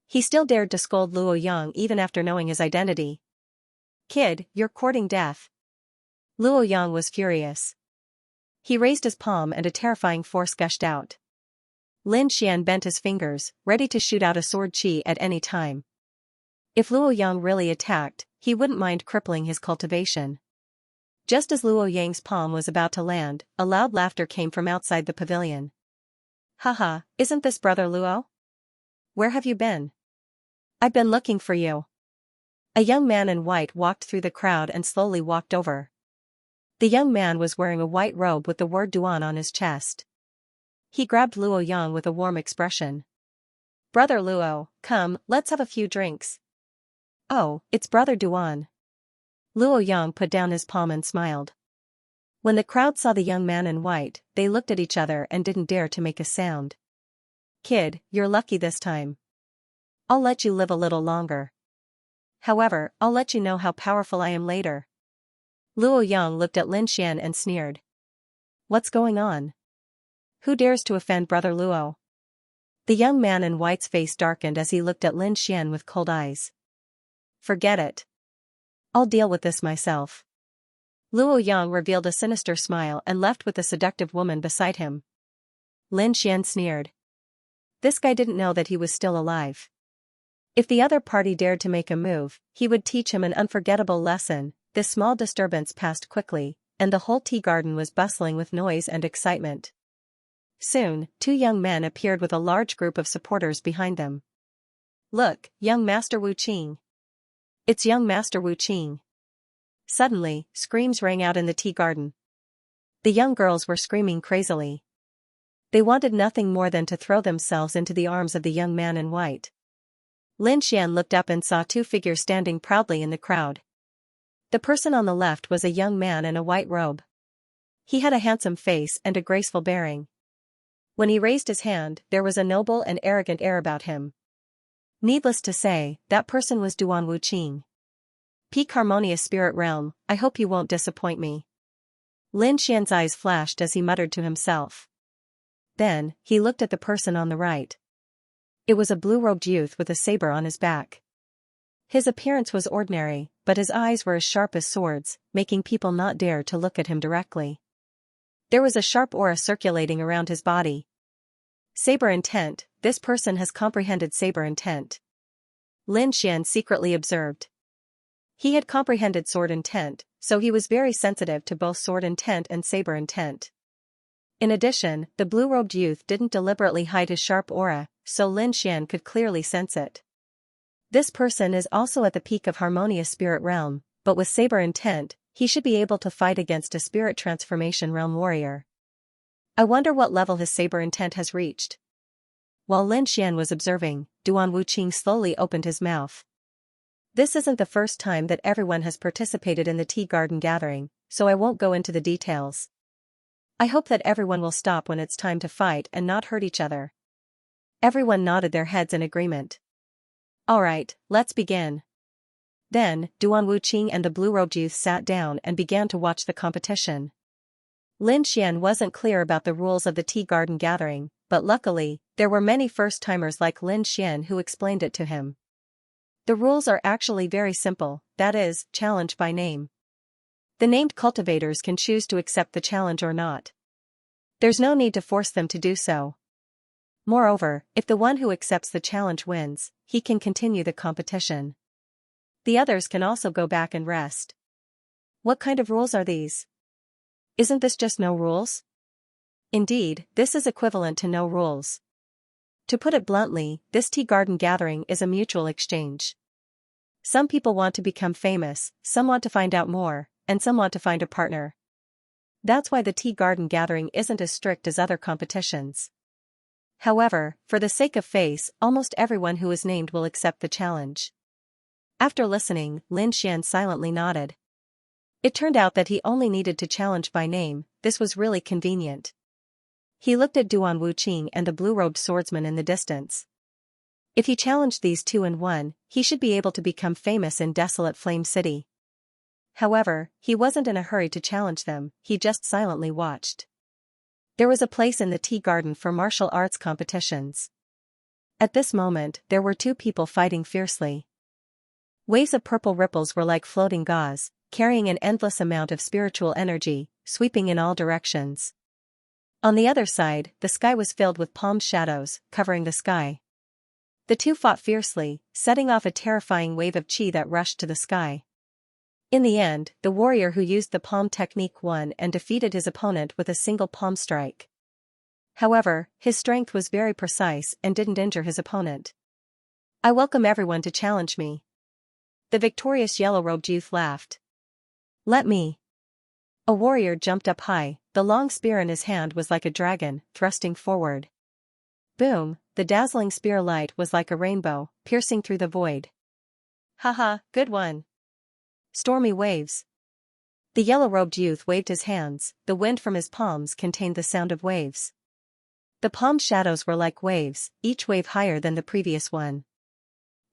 He still dared to scold Luo Yang even after knowing his identity. Kid, you're courting death. Luo Yang was furious. He raised his palm and a terrifying force gushed out. Lin Xian bent his fingers, ready to shoot out a sword chi at any time. If Luo Yang really attacked, he wouldn't mind crippling his cultivation. Just as Luo Yang's palm was about to land, a loud laughter came from outside the pavilion. Haha, isn't this brother Luo? Where have you been? I've been looking for you. A young man in white walked through the crowd and slowly walked over. The young man was wearing a white robe with the word Duan on his chest. He grabbed Luo Yang with a warm expression. Brother Luo, come, let's have a few drinks. Oh, it's Brother Duan. Luo Yang put down his palm and smiled. When the crowd saw the young man in white, they looked at each other and didn't dare to make a sound. Kid, you're lucky this time. I'll let you live a little longer. However, I'll let you know how powerful I am later. Luo Yang looked at Lin Xian and sneered. What's going on? Who dares to offend Brother Luo? The young man in white's face darkened as he looked at Lin Xian with cold eyes. Forget it. I'll deal with this myself. Luo Yang revealed a sinister smile and left with the seductive woman beside him. Lin Xian sneered. This guy didn't know that he was still alive. If the other party dared to make a move, he would teach him an unforgettable lesson. This small disturbance passed quickly, and the whole tea garden was bustling with noise and excitement. Soon, two young men appeared with a large group of supporters behind them. Look, young Master Wu Qing. It's young Master Wu Qing. Suddenly, screams rang out in the tea garden. The young girls were screaming crazily. They wanted nothing more than to throw themselves into the arms of the young man in white. Lin Xian looked up and saw two figures standing proudly in the crowd. The person on the left was a young man in a white robe. He had a handsome face and a graceful bearing. When he raised his hand, there was a noble and arrogant air about him. Needless to say, that person was Duan Wu Qing. Peak Harmonious Spirit Realm, I hope you won't disappoint me. Lin Xian's eyes flashed as he muttered to himself. Then, he looked at the person on the right. It was a blue-robed youth with a saber on his back. His appearance was ordinary, but his eyes were as sharp as swords, making people not dare to look at him directly. There was a sharp aura circulating around his body. Saber intent, this person has comprehended saber intent. Lin Xian secretly observed. He had comprehended sword intent, so he was very sensitive to both sword intent and saber intent. In addition, the blue-robed youth didn't deliberately hide his sharp aura, so Lin Xian could clearly sense it. This person is also at the peak of Harmonious Spirit Realm, but with saber intent, he should be able to fight against a Spirit Transformation Realm warrior. I wonder what level his saber intent has reached. While Lin Xian was observing, Duan Wu Qing slowly opened his mouth. This isn't the first time that everyone has participated in the tea garden gathering, so I won't go into the details. I hope that everyone will stop when it's time to fight and not hurt each other. Everyone nodded their heads in agreement. Alright, let's begin. Then, Duan Wu Qing and the blue-robed youth sat down and began to watch the competition. Lin Xian wasn't clear about the rules of the tea garden gathering, but luckily, there were many first-timers like Lin Xian who explained it to him. The rules are actually very simple, that is, challenge by name. The named cultivators can choose to accept the challenge or not. There's no need to force them to do so. Moreover, if the one who accepts the challenge wins, he can continue the competition. The others can also go back and rest. What kind of rules are these? Isn't this just no rules? Indeed, this is equivalent to no rules. To put it bluntly, this tea garden gathering is a mutual exchange. Some people want to become famous, some want to find out more, and some want to find a partner. That's why the tea garden gathering isn't as strict as other competitions. However, for the sake of face, almost everyone who is named will accept the challenge. After listening, Lin Xian silently nodded. It turned out that he only needed to challenge by name, this was really convenient. He looked at Duan Wu Qing and the blue-robed swordsman in the distance. If he challenged these two and won, he should be able to become famous in Desolate Flame City. However, he wasn't in a hurry to challenge them, he just silently watched. There was a place in the tea garden for martial arts competitions. At this moment, there were two people fighting fiercely. Waves of purple ripples were like floating gauze, carrying an endless amount of spiritual energy, sweeping in all directions. On the other side, the sky was filled with palm shadows, covering the sky. The two fought fiercely, setting off a terrifying wave of chi that rushed to the sky. In the end, the warrior who used the palm technique won and defeated his opponent with a single palm strike. However, his strength was very precise and didn't injure his opponent. I welcome everyone to challenge me. The victorious yellow-robed youth laughed. Let me. A warrior jumped up high, the long spear in his hand was like a dragon, thrusting forward. Boom, the dazzling spear light was like a rainbow, piercing through the void. Haha, good one. Stormy waves. The yellow-robed youth waved his hands, the wind from his palms contained the sound of waves. The palm shadows were like waves, each wave higher than the previous one.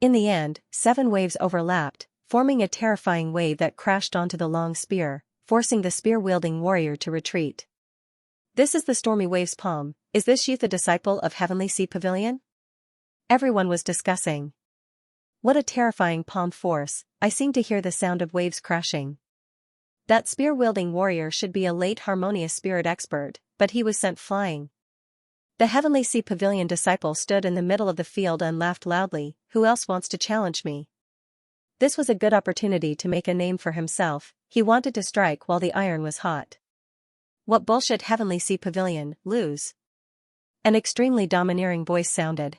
In the end, 7 waves overlapped, forming a terrifying wave that crashed onto the long spear, forcing the spear-wielding warrior to retreat. This is the Stormy Waves palm, is this youth a disciple of Heavenly Sea Pavilion? Everyone was discussing. What a terrifying palm force, I seem to hear the sound of waves crashing. That spear-wielding warrior should be a late harmonious spirit expert, but he was sent flying. The Heavenly Sea Pavilion disciple stood in the middle of the field and laughed loudly. Who else wants to challenge me? This was a good opportunity to make a name for himself. He wanted to strike while the iron was hot. What bullshit, Heavenly Sea Pavilion, lose. An extremely domineering voice sounded.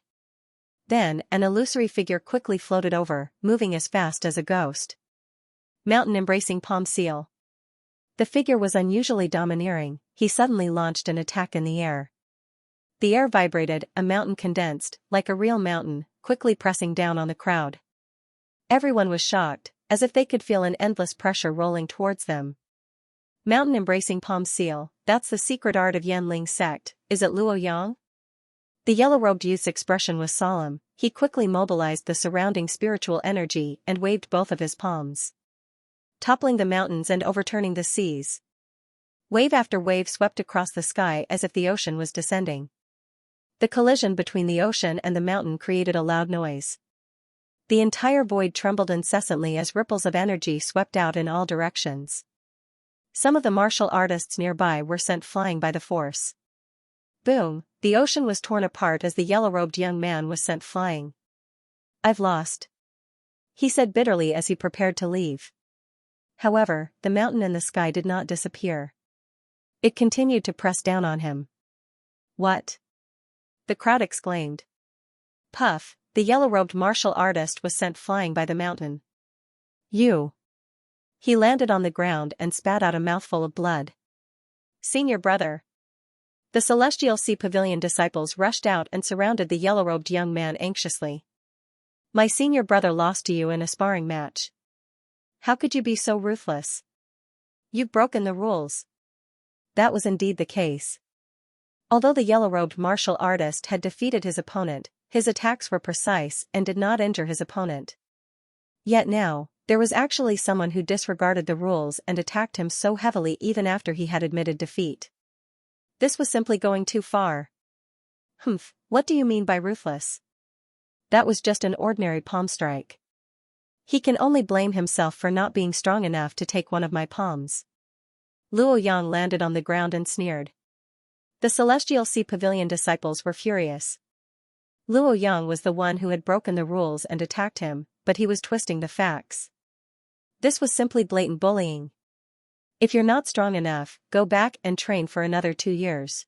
Then, an illusory figure quickly floated over, moving as fast as a ghost. Mountain embracing palm seal. The figure was unusually domineering. He suddenly launched an attack in the air. The air vibrated, a mountain condensed, like a real mountain, quickly pressing down on the crowd. Everyone was shocked, as if they could feel an endless pressure rolling towards them. Mountain embracing palm seal, that's the secret art of Yanling sect, is it Luo Yang? The yellow-robed youth's expression was solemn. He quickly mobilized the surrounding spiritual energy and waved both of his palms, toppling the mountains and overturning the seas. Wave after wave swept across the sky as if the ocean was descending. The collision between the ocean and the mountain created a loud noise. The entire void trembled incessantly as ripples of energy swept out in all directions. Some of the martial artists nearby were sent flying by the force. Boom, the ocean was torn apart as the yellow-robed young man was sent flying. I've lost, he said bitterly as he prepared to leave. However, the mountain in the sky did not disappear. It continued to press down on him. What? The crowd exclaimed. Puff, the yellow-robed martial artist was sent flying by the mountain. You. He landed on the ground and spat out a mouthful of blood. Senior brother. The Celestial Sea Pavilion disciples rushed out and surrounded the yellow-robed young man anxiously. My senior brother lost to you in a sparring match. How could you be so ruthless? You've broken the rules. That was indeed the case. Although the yellow-robed martial artist had defeated his opponent, his attacks were precise and did not injure his opponent. Yet now, there was actually someone who disregarded the rules and attacked him so heavily even after he had admitted defeat. This was simply going too far. Humph, what do you mean by ruthless? That was just an ordinary palm strike. He can only blame himself for not being strong enough to take one of my palms. Luo Yang landed on the ground and sneered. The Celestial Sea Pavilion disciples were furious. Luo Yang was the one who had broken the rules and attacked him, but he was twisting the facts. This was simply blatant bullying. If you're not strong enough, go back and train for another 2 years.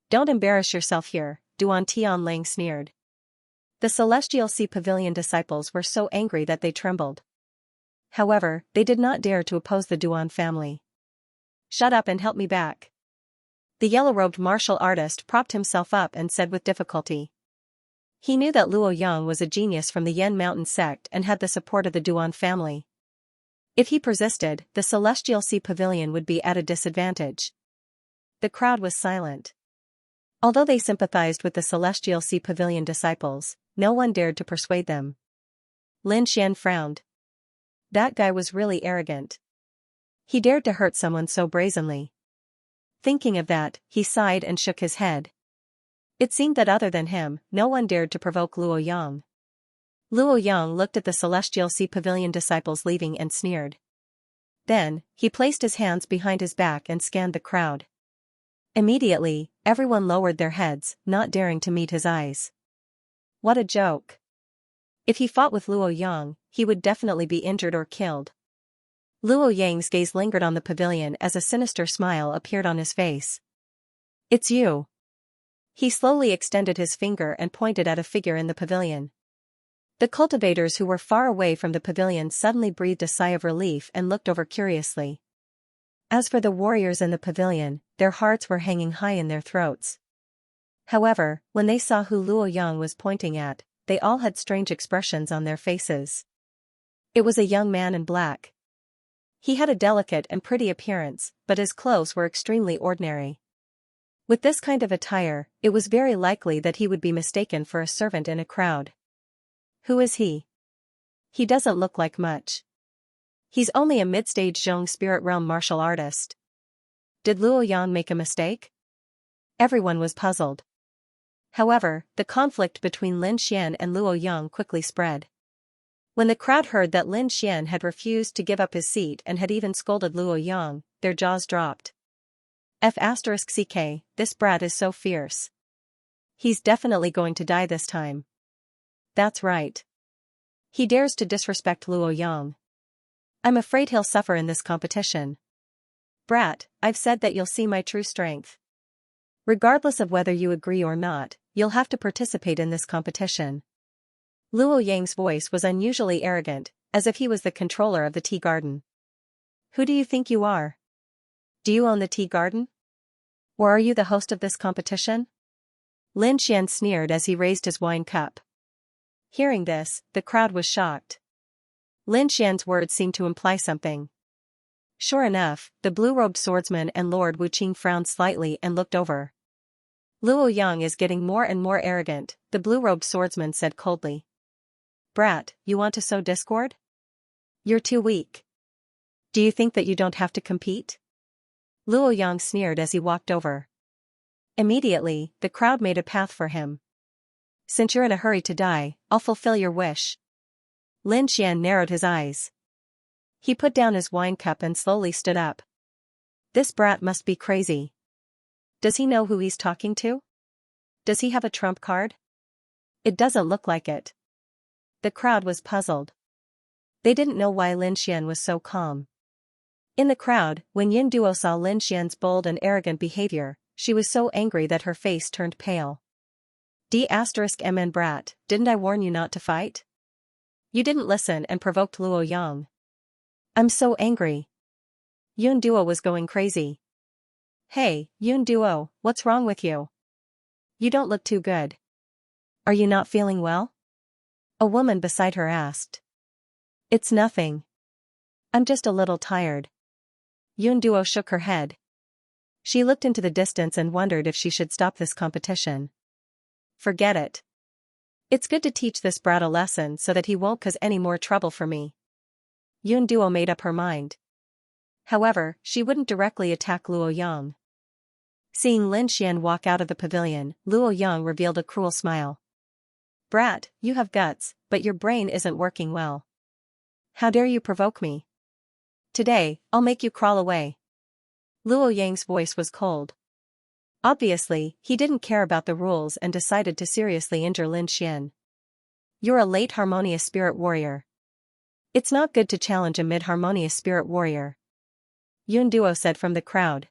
Don't embarrass yourself here, Duan Tianlang sneered. The Celestial Sea Pavilion disciples were so angry that they trembled. However, they did not dare to oppose the Duan family. Shut up and help me back. The yellow-robed martial artist propped himself up and said with difficulty. He knew that Luo Yang was a genius from the Yen Mountain sect and had the support of the Duan family. If he persisted, the Celestial Sea Pavilion would be at a disadvantage. The crowd was silent. Although they sympathized with the Celestial Sea Pavilion disciples, no one dared to persuade them. Lin Xian frowned. That guy was really arrogant. He dared to hurt someone so brazenly. Thinking of that, he sighed and shook his head. It seemed that other than him, no one dared to provoke Luo Yang. Luo Yang looked at the Celestial Sea Pavilion disciples leaving and sneered. Then, he placed his hands behind his back and scanned the crowd. Immediately, everyone lowered their heads, not daring to meet his eyes. What a joke. If he fought with Luo Yang, he would definitely be injured or killed. Luo Yang's gaze lingered on the pavilion as a sinister smile appeared on his face. It's you. He slowly extended his finger and pointed at a figure in the pavilion. The cultivators who were far away from the pavilion suddenly breathed a sigh of relief and looked over curiously. As for the warriors in the pavilion, their hearts were hanging high in their throats. However, when they saw who Luo Yang was pointing at, they all had strange expressions on their faces. It was a young man in black. He had a delicate and pretty appearance, but his clothes were extremely ordinary. With this kind of attire, it was very likely that he would be mistaken for a servant in a crowd. Who is he? He doesn't look like much. He's only a mid-stage Zhong spirit realm martial artist. Did Luo Yang make a mistake? Everyone was puzzled. However, the conflict between Lin Xian and Luo Yang quickly spread. When the crowd heard that Lin Xian had refused to give up his seat and had even scolded Luo Yang, their jaws dropped. F***ck, this brat is so fierce. He's definitely going to die this time. That's right. He dares to disrespect Luo Yang. I'm afraid he'll suffer in this competition. Brat, I've said that you'll see my true strength. Regardless of whether you agree or not, you'll have to participate in this competition. Luo Yang's voice was unusually arrogant, as if he was the controller of the tea garden. Who do you think you are? Do you own the tea garden? Or are you the host of this competition? Lin Xian sneered as he raised his wine cup. Hearing this, the crowd was shocked. Lin Xian's words seemed to imply something. Sure enough, the blue-robed swordsman and Lord Wuqing frowned slightly and looked over. Luo Yang is getting more and more arrogant, the blue-robed swordsman said coldly. Brat, you want to sow discord? You're too weak. Do you think that you don't have to compete? Luo Yang sneered as he walked over. Immediately, the crowd made a path for him. Since you're in a hurry to die, I'll fulfill your wish. Lin Xian narrowed his eyes. He put down his wine cup and slowly stood up. This brat must be crazy. Does he know who he's talking to? Does he have a trump card? It doesn't look like it. The crowd was puzzled. They didn't know why Lin Xian was so calm. In the crowd, when Yin Duo saw Lin Xian's bold and arrogant behavior, she was so angry that her face turned pale. D***mn brat, didn't I warn you not to fight? You didn't listen and provoked Luo Yang. I'm so angry. Yun Duo was going crazy. Hey, Yun Duo, what's wrong with you? You don't look too good. Are you not feeling well? A woman beside her asked. It's nothing. I'm just a little tired. Yun Duo shook her head. She looked into the distance and wondered if she should stop this competition. Forget it. It's good to teach this brat a lesson so that he won't cause any more trouble for me. Yun Duo made up her mind. However, she wouldn't directly attack Luo Yang. Seeing Lin Xian walk out of the pavilion, Luo Yang revealed a cruel smile. Brat, you have guts, but your brain isn't working well. How dare you provoke me? Today, I'll make you crawl away. Luo Yang's voice was cold. Obviously, he didn't care about the rules and decided to seriously injure Lin Xian. You're a late harmonious spirit warrior. It's not good to challenge a mid-harmonious spirit warrior. Yun Duo said from the crowd.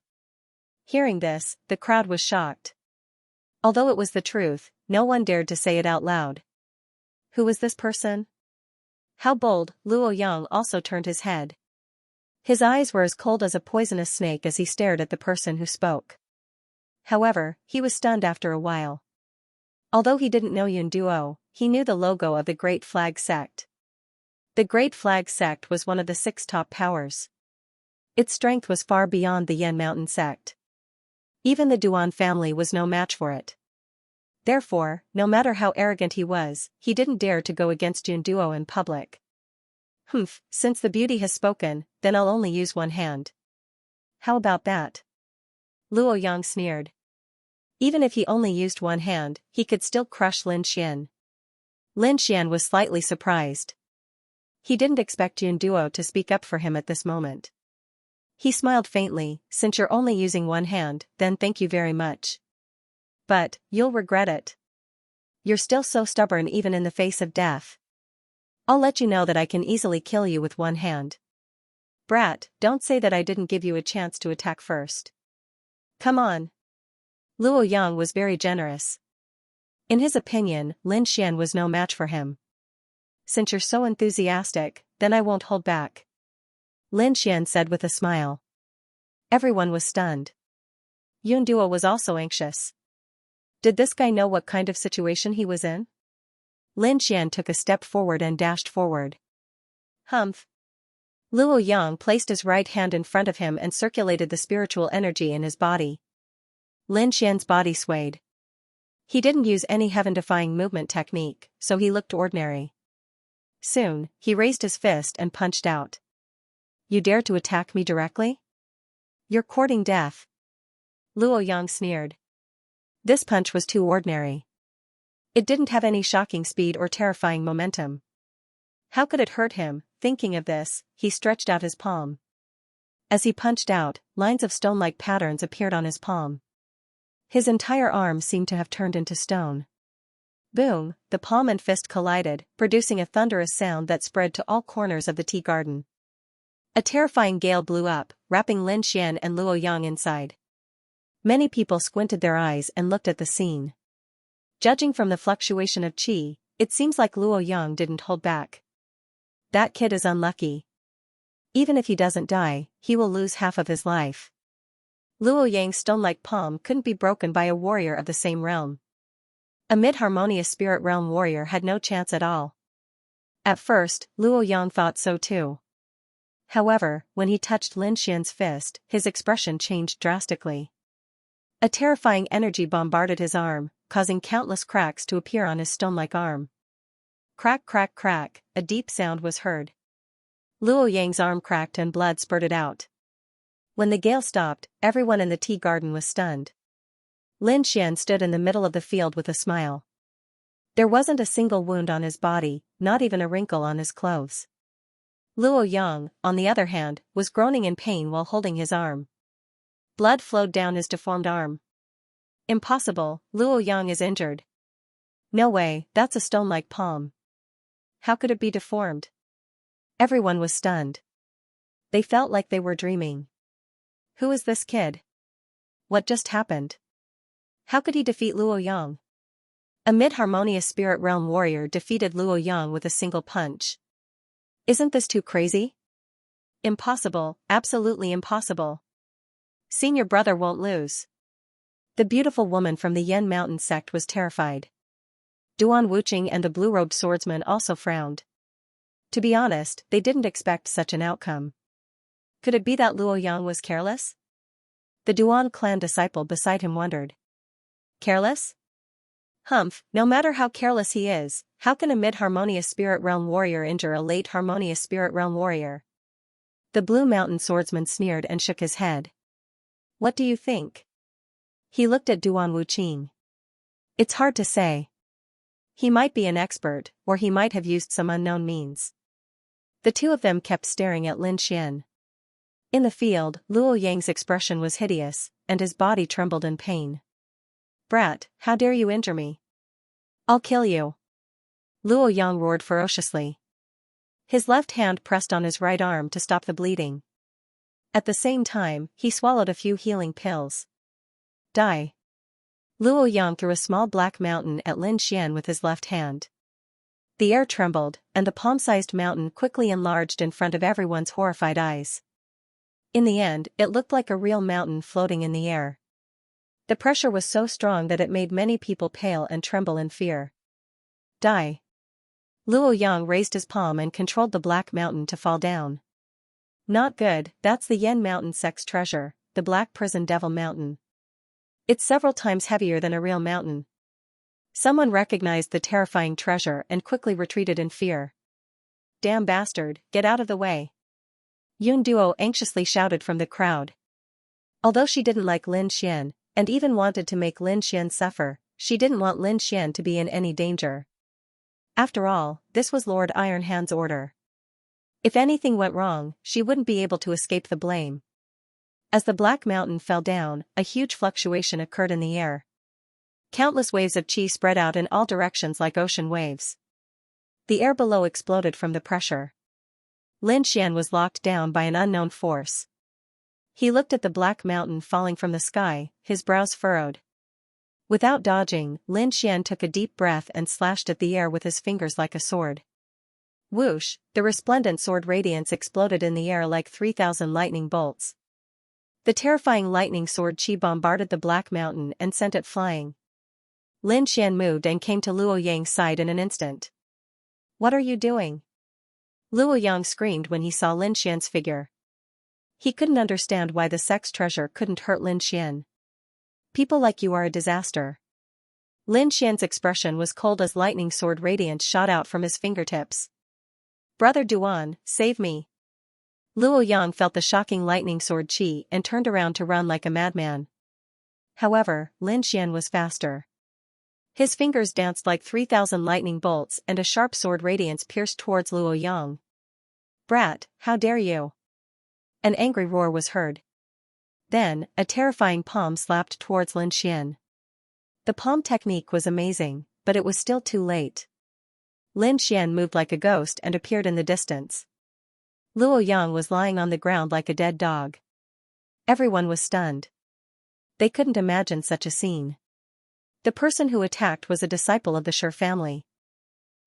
Hearing this, the crowd was shocked. Although it was the truth, no one dared to say it out loud. Who was this person? How bold! Luo Yang also turned his head. His eyes were as cold as a poisonous snake as he stared at the person who spoke. However, he was stunned after a while. Although he didn't know Yun Duo, he knew the logo of the Great Flag Sect. The Great Flag Sect was one of the 6 top powers. Its strength was far beyond the Yan Mountain Sect. Even the Duan family was no match for it. Therefore, no matter how arrogant he was, he didn't dare to go against Yun Duo in public. Humph, since the beauty has spoken, then I'll only use one hand. How about that? Luo Yang sneered. Even if he only used one hand, he could still crush Lin Xian. Lin Xian was slightly surprised. He didn't expect Yun Duo to speak up for him at this moment. He smiled faintly. Since you're only using one hand, then thank you very much. But, you'll regret it. You're still so stubborn even in the face of death. I'll let you know that I can easily kill you with one hand. Brat, don't say that I didn't give you a chance to attack first. Come on. Luo Yang was very generous. In his opinion, Lin Xian was no match for him. Since you're so enthusiastic, then I won't hold back. Lin Xian said with a smile. Everyone was stunned. Yun Duo was also anxious. Did this guy know what kind of situation he was in? Lin Xian took a step forward and dashed forward. Humph. Luo Yang placed his right hand in front of him and circulated the spiritual energy in his body. Lin Xian's body swayed. He didn't use any heaven-defying movement technique, so he looked ordinary. Soon, he raised his fist and punched out. You dare to attack me directly? You're courting death. Luo Yang sneered. This punch was too ordinary. It didn't have any shocking speed or terrifying momentum. How could it hurt him? Thinking of this, he stretched out his palm. As he punched out, lines of stone-like patterns appeared on his palm. His entire arm seemed to have turned into stone. Boom, the palm and fist collided, producing a thunderous sound that spread to all corners of the tea garden. A terrifying gale blew up, wrapping Lin Xian and Luo Yang inside. Many people squinted their eyes and looked at the scene. Judging from the fluctuation of qi, it seems like Luo Yang didn't hold back. That kid is unlucky. Even if he doesn't die, he will lose half of his life. Luo Yang's stone-like palm couldn't be broken by a warrior of the same realm. A mid-harmonious spirit realm warrior had no chance at all. At first, Luo Yang thought so too. However, when he touched Lin Xian's fist, his expression changed drastically. A terrifying energy bombarded his arm, causing countless cracks to appear on his stone-like arm. Crack, crack, crack, a deep sound was heard. Luo Yang's arm cracked and blood spurted out. When the gale stopped, everyone in the tea garden was stunned. Lin Xian stood in the middle of the field with a smile. There wasn't a single wound on his body, not even a wrinkle on his clothes. Luo Yang, on the other hand, was groaning in pain while holding his arm. Blood flowed down his deformed arm. Impossible, Luo Yang is injured. No way, that's a stone-like palm. How could it be deformed? Everyone was stunned. They felt like they were dreaming. Who is this kid? What just happened? How could he defeat Luo Yang? A mid-harmonious spirit realm warrior defeated Luo Yang with a single punch. Isn't this too crazy? Impossible, absolutely impossible. Senior brother won't lose. The beautiful woman from the Yen Mountain sect was terrified. Duan Wuqing and the blue-robed swordsman also frowned. To be honest, they didn't expect such an outcome. Could it be that Luo Yang was careless? The Duan clan disciple beside him wondered. Careless? Humph, no matter how careless he is, how can a mid-harmonious spirit realm warrior injure a late harmonious spirit realm warrior? The Blue Mountain swordsman sneered and shook his head. What do you think? He looked at Duan Wuqing. It's hard to say. He might be an expert, or he might have used some unknown means. The two of them kept staring at Lin Xian. In the field, Luo Yang's expression was hideous, and his body trembled in pain. Brat, how dare you injure me? I'll kill you. Luo Yang roared ferociously. His left hand pressed on his right arm to stop the bleeding. At the same time, he swallowed a few healing pills. Die. Luo Yang threw a small black mountain at Lin Xian with his left hand. The air trembled, and the palm-sized mountain quickly enlarged in front of everyone's horrified eyes. In the end, it looked like a real mountain floating in the air. The pressure was so strong that it made many people pale and tremble in fear. Die. Luo Yang raised his palm and controlled the black mountain to fall down. Not good, that's the Yen Mountain sect's treasure, the Black Prison Devil Mountain. It's several times heavier than a real mountain. Someone recognized the terrifying treasure and quickly retreated in fear. Damn bastard, get out of the way. Yun Duo anxiously shouted from the crowd. Although she didn't like Lin Xian, and even wanted to make Lin Xian suffer, she didn't want Lin Xian to be in any danger. After all, this was Lord Iron Hand's order. If anything went wrong, she wouldn't be able to escape the blame. As the Black Mountain fell down, a huge fluctuation occurred in the air. Countless waves of qi spread out in all directions like ocean waves. The air below exploded from the pressure. Lin Xian was locked down by an unknown force. He looked at the Black Mountain falling from the sky, his brows furrowed. Without dodging, Lin Xian took a deep breath and slashed at the air with his fingers like a sword. Whoosh, the resplendent sword radiance exploded in the air like 3,000 lightning bolts. The terrifying lightning sword qi bombarded the Black Mountain and sent it flying. Lin Xian moved and came to Luo Yang's side in an instant. What are you doing? Luo Yang screamed when he saw Lin Xian's figure. He couldn't understand why the sex treasure couldn't hurt Lin Xian. People like you are a disaster. Lin Xian's expression was cold as lightning sword radiance shot out from his fingertips. Brother Duan, save me. Luo Yang felt the shocking lightning sword qi and turned around to run like a madman. However, Lin Xian was faster. His fingers danced like 3,000 lightning bolts and a sharp sword radiance pierced towards Luo Yang. "Brat, how dare you!" An angry roar was heard. Then, a terrifying palm slapped towards Lin Xian. The palm technique was amazing, but it was still too late. Lin Xian moved like a ghost and appeared in the distance. Luo Yang was lying on the ground like a dead dog. Everyone was stunned. They couldn't imagine such a scene. The person who attacked was a disciple of the Shi family.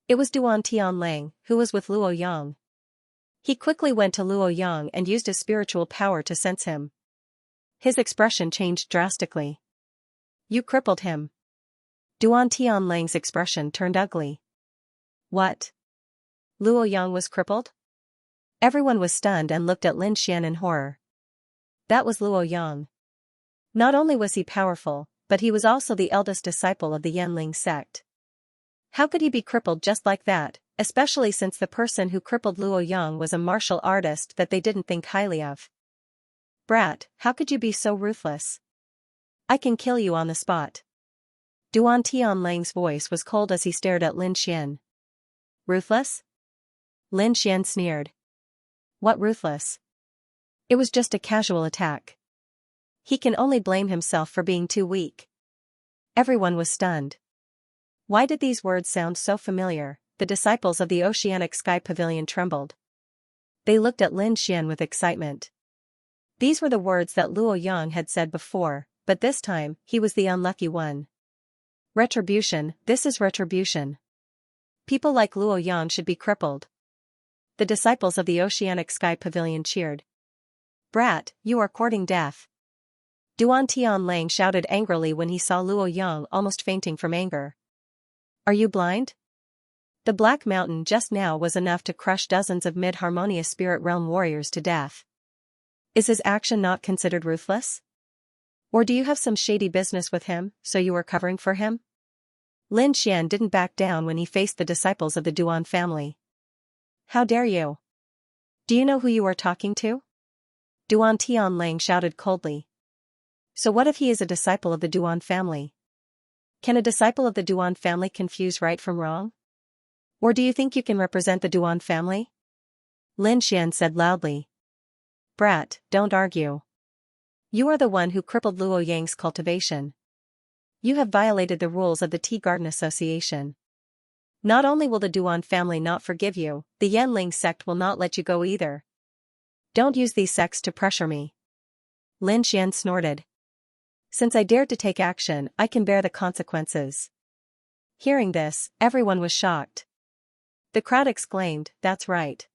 It was Duan Tianlang, who was with Luo Yang. He quickly went to Luo Yang and used his spiritual power to sense him. His expression changed drastically. "You crippled him." Duan Tianlang's expression turned ugly. "What? Luo Yang was crippled?" Everyone was stunned and looked at Lin Xian in horror. That was Luo Yang. Not only was he powerful, but he was also the eldest disciple of the Yanling sect. How could he be crippled just like that, especially since the person who crippled Luo Yang was a martial artist that they didn't think highly of? "Brat, how could you be so ruthless? I can kill you on the spot." Duan Tianlang's voice was cold as he stared at Lin Xian. "Ruthless?" Lin Xian sneered. "What ruthless? It was just a casual attack. He can only blame himself for being too weak." Everyone was stunned. Why did these words sound so familiar? The disciples of the Oceanic Sky Pavilion trembled. They looked at Lin Xian with excitement. These were the words that Luo Yang had said before, but this time, he was the unlucky one. Retribution, this is retribution. People like Luo Yang should be crippled. The disciples of the Oceanic Sky Pavilion cheered. "Brat, you are courting death." Duan Tianlang shouted angrily when he saw Luo Yang almost fainting from anger. "Are you blind? The Black Mountain just now was enough to crush dozens of mid-harmonious spirit realm warriors to death. Is his action not considered ruthless? Or do you have some shady business with him, so you are covering for him?" Lin Xian didn't back down when he faced the disciples of the Duan family. "How dare you? Do you know who you are talking to?" Duan Tianlang shouted coldly. "So what if he is a disciple of the Duan family? Can a disciple of the Duan family confuse right from wrong? Or do you think you can represent the Duan family?" Lin Xian said loudly. "Brat, don't argue. You are the one who crippled Luo Yang's cultivation. You have violated the rules of the Tea Garden Association. Not only will the Duan family not forgive you, the Yanling sect will not let you go either. Don't use these sects to pressure me." Lin Xian snorted. "Since I dared to take action, I can bear the consequences." Hearing this, everyone was shocked. The crowd exclaimed, "That's right.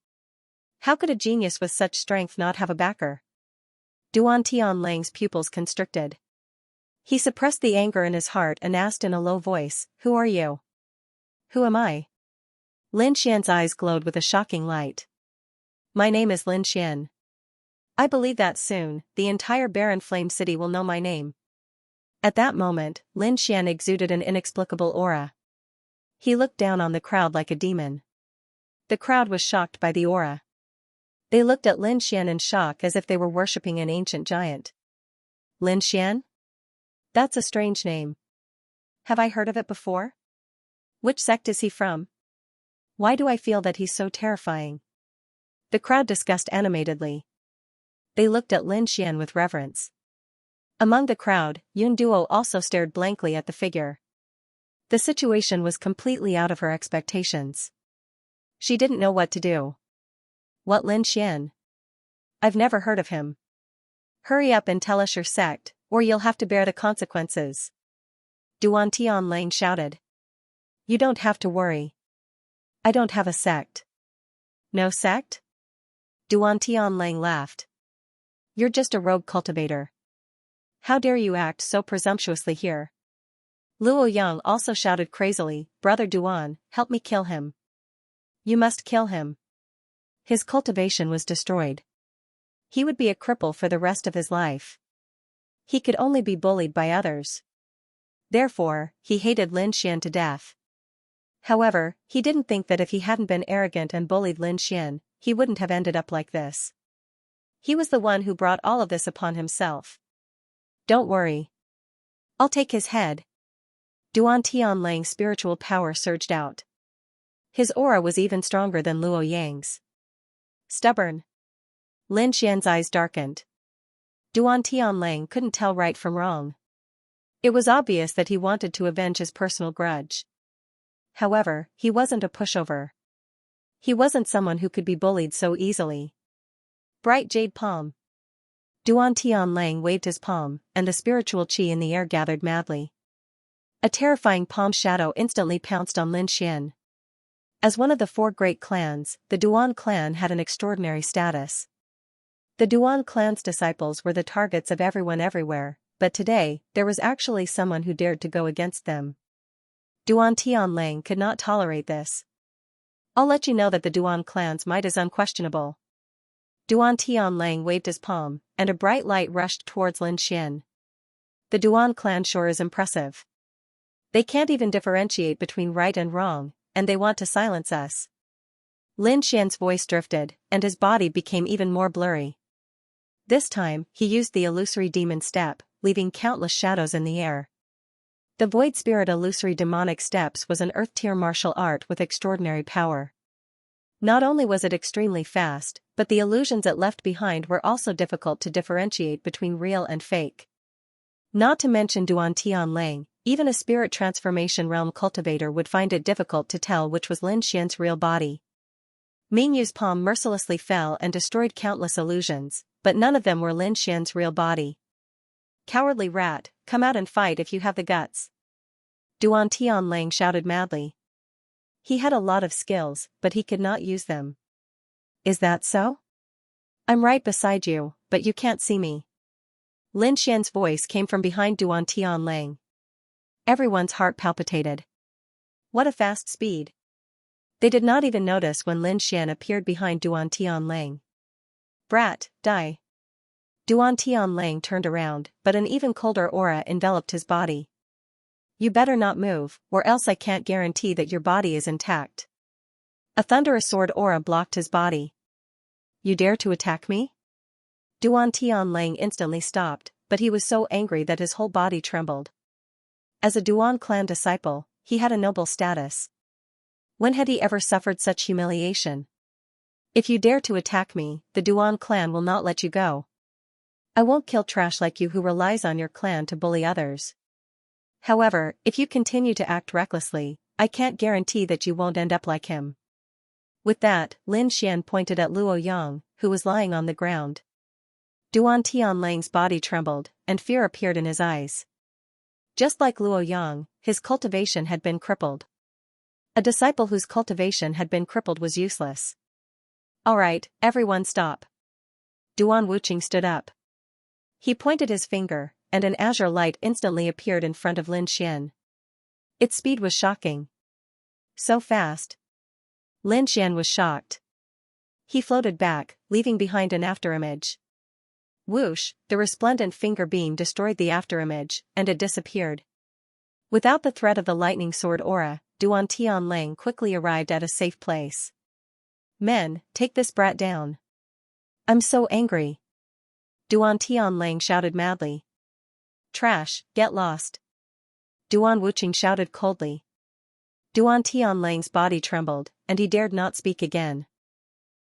How could a genius with such strength not have a backer?" Duan Tianlang's pupils constricted. He suppressed the anger in his heart and asked in a low voice, "Who are you?" "Who am I?" Lin Xian's eyes glowed with a shocking light. "My name is Lin Xian. I believe that soon, the entire barren flame city will know my name." At that moment, Lin Xian exuded an inexplicable aura. He looked down on the crowd like a demon. The crowd was shocked by the aura. They looked at Lin Xian in shock as if they were worshipping an ancient giant. "Lin Xian? That's a strange name. Have I heard of it before? Which sect is he from? Why do I feel that he's so terrifying?" The crowd discussed animatedly. They looked at Lin Xian with reverence. Among the crowd, Yun Duo also stared blankly at the figure. The situation was completely out of her expectations. She didn't know what to do. "What Lin Xian? I've never heard of him. Hurry up and tell us your sect, or you'll have to bear the consequences." Duan Tianlang shouted. "You don't have to worry. I don't have a sect." "No sect?" Duan Tianlang laughed. "You're just a rogue cultivator. How dare you act so presumptuously here?" Luo Yang also shouted crazily, "Brother Duan, help me kill him. You must kill him. His cultivation was destroyed. He would be a cripple for the rest of his life. He could only be bullied by others." Therefore, he hated Lin Xian to death. However, he didn't think that if he hadn't been arrogant and bullied Lin Xian, he wouldn't have ended up like this. He was the one who brought all of this upon himself. "Don't worry. I'll take his head." Duan Tianlang's spiritual power surged out. His aura was even stronger than Luo Yang's. Stubborn. Lin Xian's eyes darkened. Duan Tianlang couldn't tell right from wrong. It was obvious that he wanted to avenge his personal grudge. However, he wasn't a pushover. He wasn't someone who could be bullied so easily. Bright jade palm. Duan Tianlang waved his palm, and the spiritual qi in the air gathered madly. A terrifying palm shadow instantly pounced on Lin Xian. As one of the 4 great clans, the Duan clan had an extraordinary status. The Duan clan's disciples were the targets of everyone everywhere, but today, there was actually someone who dared to go against them. Duan Tianlang could not tolerate this. I'll let you know that the Duan clan's might is unquestionable. Duan Tianlang waved his palm, and a bright light rushed towards Lin Xian. The Duan clan sure is impressive. They can't even differentiate between right and wrong, and they want to silence us. Lin Xian's voice drifted, and his body became even more blurry. This time, he used the illusory demon step, leaving countless shadows in the air. The Void Spirit illusory demonic steps was an Earth-tier martial art with extraordinary power. Not only was it extremely fast, but the illusions it left behind were also difficult to differentiate between real and fake. Not to mention Duan Tianlang, even a spirit transformation realm cultivator would find it difficult to tell which was Lin Xian's real body. Mingyu's palm mercilessly fell and destroyed countless illusions, but none of them were Lin Xian's real body. Cowardly rat, come out and fight if you have the guts. Duan Tianlang shouted madly. He had a lot of skills, but he could not use them. Is that so? I'm right beside you, but you can't see me. Lin Xian's voice came from behind Duan Tianlang. Everyone's heart palpitated. What a fast speed. They did not even notice when Lin Xian appeared behind Duan Tianlang. Brat, die. Duan Tianlang turned around, but an even colder aura enveloped his body. You better not move, or else I can't guarantee that your body is intact. A thunderous sword aura blocked his body. You dare to attack me? Duan Tianlang instantly stopped, but he was so angry that his whole body trembled. As a Duan clan disciple, he had a noble status. When had he ever suffered such humiliation? If you dare to attack me, the Duan clan will not let you go. I won't kill trash like you who relies on your clan to bully others. However, if you continue to act recklessly, I can't guarantee that you won't end up like him. With that, Lin Xian pointed at Luo Yang, who was lying on the ground. Duan Tianlang's body trembled, and fear appeared in his eyes. Just like Luo Yang, his cultivation had been crippled. A disciple whose cultivation had been crippled was useless. Alright, everyone stop. Duan Wuqing stood up. He pointed his finger, and an azure light instantly appeared in front of Lin Xian. Its speed was shocking. So fast. Lin Xian was shocked. He floated back, leaving behind an afterimage. Whoosh, the resplendent finger beam destroyed the afterimage, and it disappeared. Without the threat of the lightning sword aura, Duan Tianlang quickly arrived at a safe place. Men, take this brat down. I'm so angry. Duan Tianlang shouted madly. Trash, get lost. Duan Wuqing shouted coldly. Duan Tianlang's body trembled, and he dared not speak again.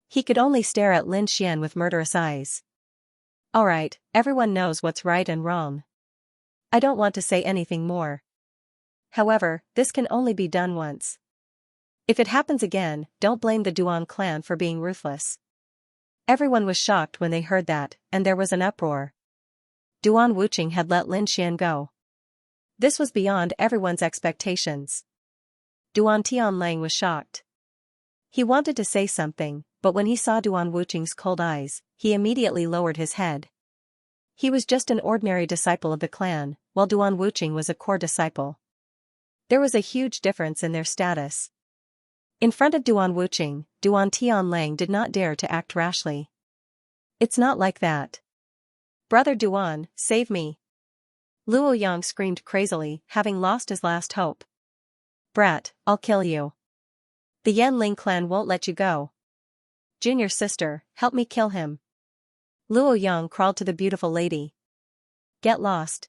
He could only stare at Lin Xian with murderous eyes. Alright, everyone knows what's right and wrong. I don't want to say anything more. However, this can only be done once. If it happens again, don't blame the Duan clan for being ruthless. Everyone was shocked when they heard that, and there was an uproar. Duan Wuqing had let Lin Xian go. This was beyond everyone's expectations. Duan Tianlang was shocked. He wanted to say something, but when he saw Duan Wuqing's cold eyes, he immediately lowered his head. He was just an ordinary disciple of the clan, while Duan Wuqing was a core disciple. There was a huge difference in their status. In front of Duan Wuqing, Duan Tianlang did not dare to act rashly. It's not like that. Brother Duan, save me. Luo Yang screamed crazily, having lost his last hope. Brat, I'll kill you. The Yanling clan won't let you go. Junior sister, help me kill him. Luo Yang crawled to the beautiful lady. Get lost.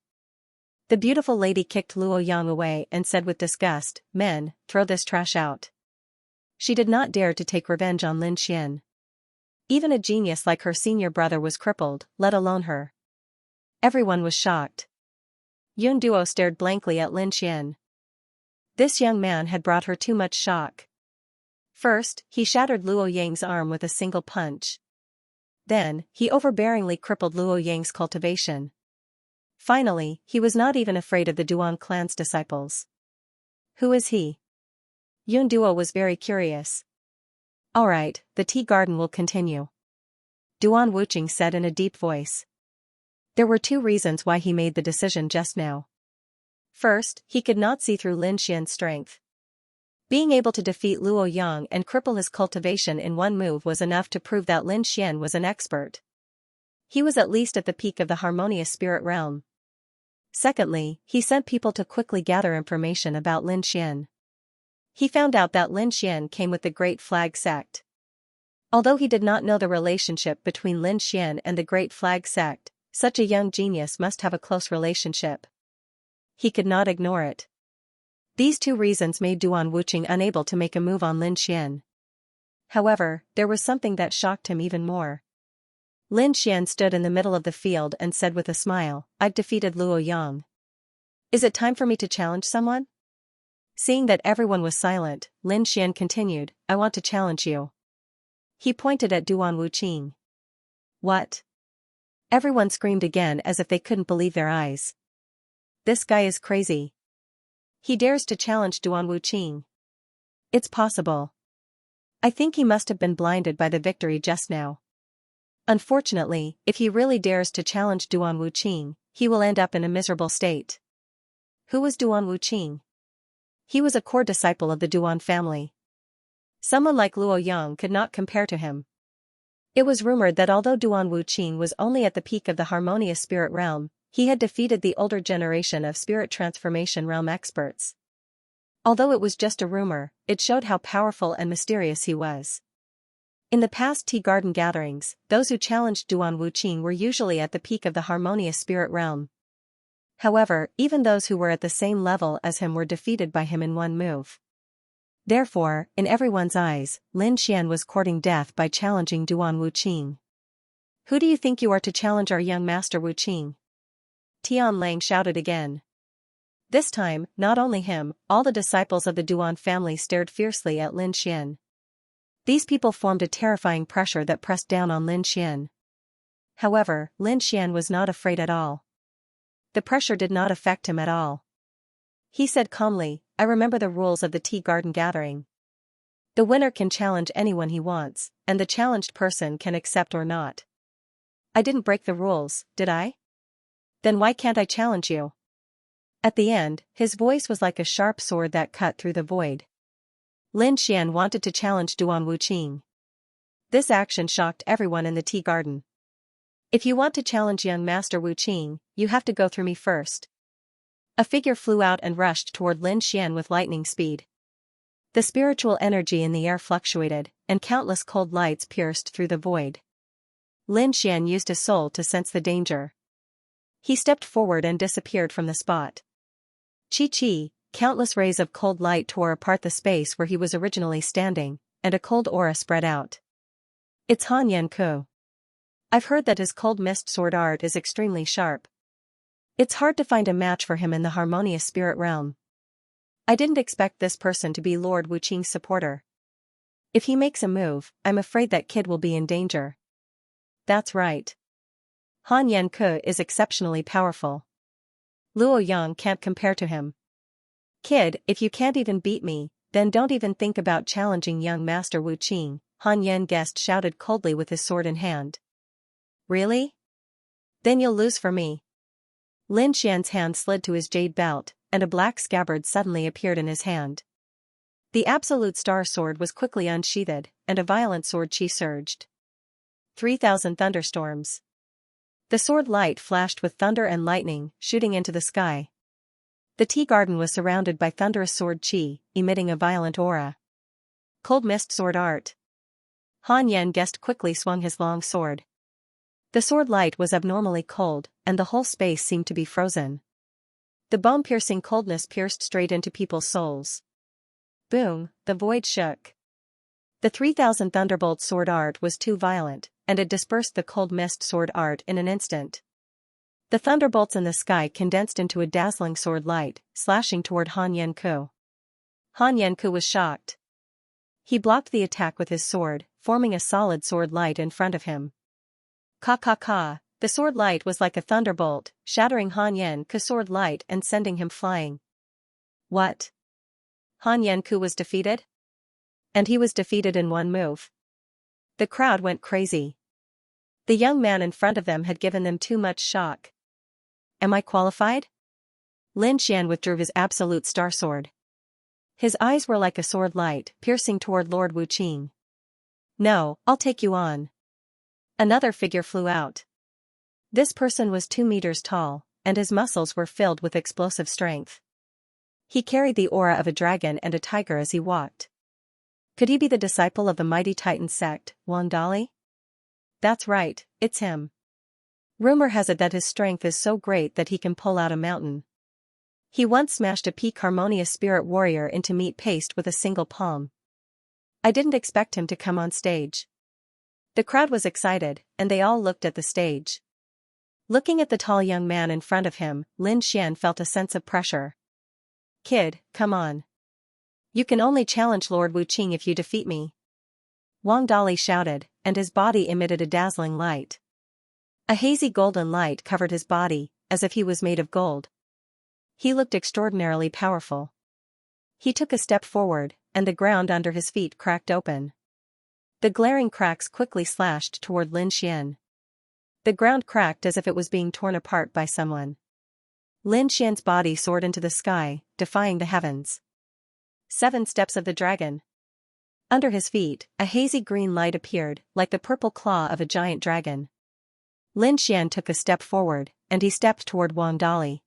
The beautiful lady kicked Luo Yang away and said with disgust, "Men, throw this trash out." She did not dare to take revenge on Lin Xian. Even a genius like her senior brother was crippled, let alone her. Everyone was shocked. Yun Duo stared blankly at Lin Xian. This young man had brought her too much shock. First, he shattered Luo Yang's arm with a single punch. Then, he overbearingly crippled Luo Yang's cultivation. Finally, he was not even afraid of the Duan clan's disciples. Who is he? Yun Duo was very curious. Alright, the tea garden will continue. Duan Wuqing said in a deep voice. There were two reasons why he made the decision just now. First, he could not see through Lin Xian's strength. Being able to defeat Luo Yang and cripple his cultivation in one move was enough to prove that Lin Xian was an expert. He was at least at the peak of the harmonious spirit realm. Secondly, he sent people to quickly gather information about Lin Xian. He found out that Lin Xian came with the Great Flag sect. Although he did not know the relationship between Lin Xian and the Great Flag sect, such a young genius must have a close relationship. He could not ignore it. These two reasons made Duan Wuqing unable to make a move on Lin Xian. However, there was something that shocked him even more. Lin Xian stood in the middle of the field and said with a smile, "I've defeated Luo Yang. Is it time for me to challenge someone?" Seeing that everyone was silent, Lin Xian continued, "I want to challenge you." He pointed at Duan Wuqing. What? Everyone screamed again as if they couldn't believe their eyes. This guy is crazy. He dares to challenge Duan Wuqing. It's possible. I think he must have been blinded by the victory just now. Unfortunately, if he really dares to challenge Duan Wuqing, he will end up in a miserable state. Who was Duan Wuqing? He was a core disciple of the Duan family. Someone like Luo Yang could not compare to him. It was rumored that although Duan Wuqing was only at the peak of the harmonious spirit realm, he had defeated the older generation of spirit transformation realm experts. Although it was just a rumor, it showed how powerful and mysterious he was. In the past tea garden gatherings, those who challenged Duan Wuqing were usually at the peak of the harmonious spirit realm. However, even those who were at the same level as him were defeated by him in one move. Therefore, in everyone's eyes, Lin Xian was courting death by challenging Duan Wuqing. Who do you think you are to challenge our young master Wuqing? Tian Lang shouted again. This time, not only him, all the disciples of the Duan family stared fiercely at Lin Xian. These people formed a terrifying pressure that pressed down on Lin Xian. However, Lin Xian was not afraid at all. The pressure did not affect him at all. He said calmly, "I remember the rules of the tea garden gathering. The winner can challenge anyone he wants, and the challenged person can accept or not. I didn't break the rules, did I? Then why can't I challenge you?" At the end, his voice was like a sharp sword that cut through the void. Lin Xian wanted to challenge Duan Wuqing. This action shocked everyone in the tea garden. "If you want to challenge young master Wuqing, you have to go through me first." A figure flew out and rushed toward Lin Xian with lightning speed. The spiritual energy in the air fluctuated, and countless cold lights pierced through the void. Lin Xian used his soul to sense the danger. He stepped forward and disappeared from the spot. Chi-chi, countless rays of cold light tore apart the space where he was originally standing, and a cold aura spread out. It's Han Yanku. I've heard that his cold mist sword art is extremely sharp. It's hard to find a match for him in the harmonious spirit realm. I didn't expect this person to be Lord Wuqing's supporter. If he makes a move, I'm afraid that kid will be in danger. That's right. Han Yanku is exceptionally powerful. Luo Yang can't compare to him. Kid, if you can't even beat me, then don't even think about challenging young master Wuqing, Han Yan guest shouted coldly with his sword in hand. Really? Then you'll lose for me. Lin Xian's hand slid to his jade belt, and a black scabbard suddenly appeared in his hand. The absolute star sword was quickly unsheathed, and a violent sword chi surged. 3,000 thunderstorms. The sword light flashed with thunder and lightning, shooting into the sky. The tea garden was surrounded by thunderous sword chi, emitting a violent aura. Cold mist sword art. Han Yan guest quickly swung his long sword. The sword light was abnormally cold, and the whole space seemed to be frozen. The bone-piercing coldness pierced straight into people's souls. Boom, the void shook. The 3,000 thunderbolt sword art was too violent, and it dispersed the cold mist sword art in an instant. The thunderbolts in the sky condensed into a dazzling sword light, slashing toward Han Yanku. Han Yanku was shocked. He blocked the attack with his sword, forming a solid sword light in front of him. Ka ka ka, the sword light was like a thunderbolt, shattering Han Yanku's sword light and sending him flying. What? Han Yanku was defeated? And he was defeated in one move. The crowd went crazy. The young man in front of them had given them too much shock. Am I qualified? Lin Xian withdrew his absolute star sword. His eyes were like a sword light, piercing toward Lord Wu Qing. No, I'll take you on. Another figure flew out. This person was 2 meters tall, and his muscles were filled with explosive strength. He carried the aura of a dragon and a tiger as he walked. Could he be the disciple of the mighty Titan sect, Wang Dali? That's right, it's him. Rumor has it that his strength is so great that he can pull out a mountain. He once smashed a peak harmonious spirit warrior into meat paste with a single palm. I didn't expect him to come on stage. The crowd was excited, and they all looked at the stage. Looking at the tall young man in front of him, Lin Xian felt a sense of pressure. Kid, come on. You can only challenge Lord Wu Qing if you defeat me. Wang Dali shouted, and his body emitted a dazzling light. A hazy golden light covered his body, as if he was made of gold. He looked extraordinarily powerful. He took a step forward, and the ground under his feet cracked open. The glaring cracks quickly slashed toward Lin Xian. The ground cracked as if it was being torn apart by someone. Lin Xian's body soared into the sky, defying the heavens. 7 steps of the dragon. Under his feet, a hazy green light appeared, like the purple claw of a giant dragon. Lin Xian took a step forward, and he stepped toward Wang Dali.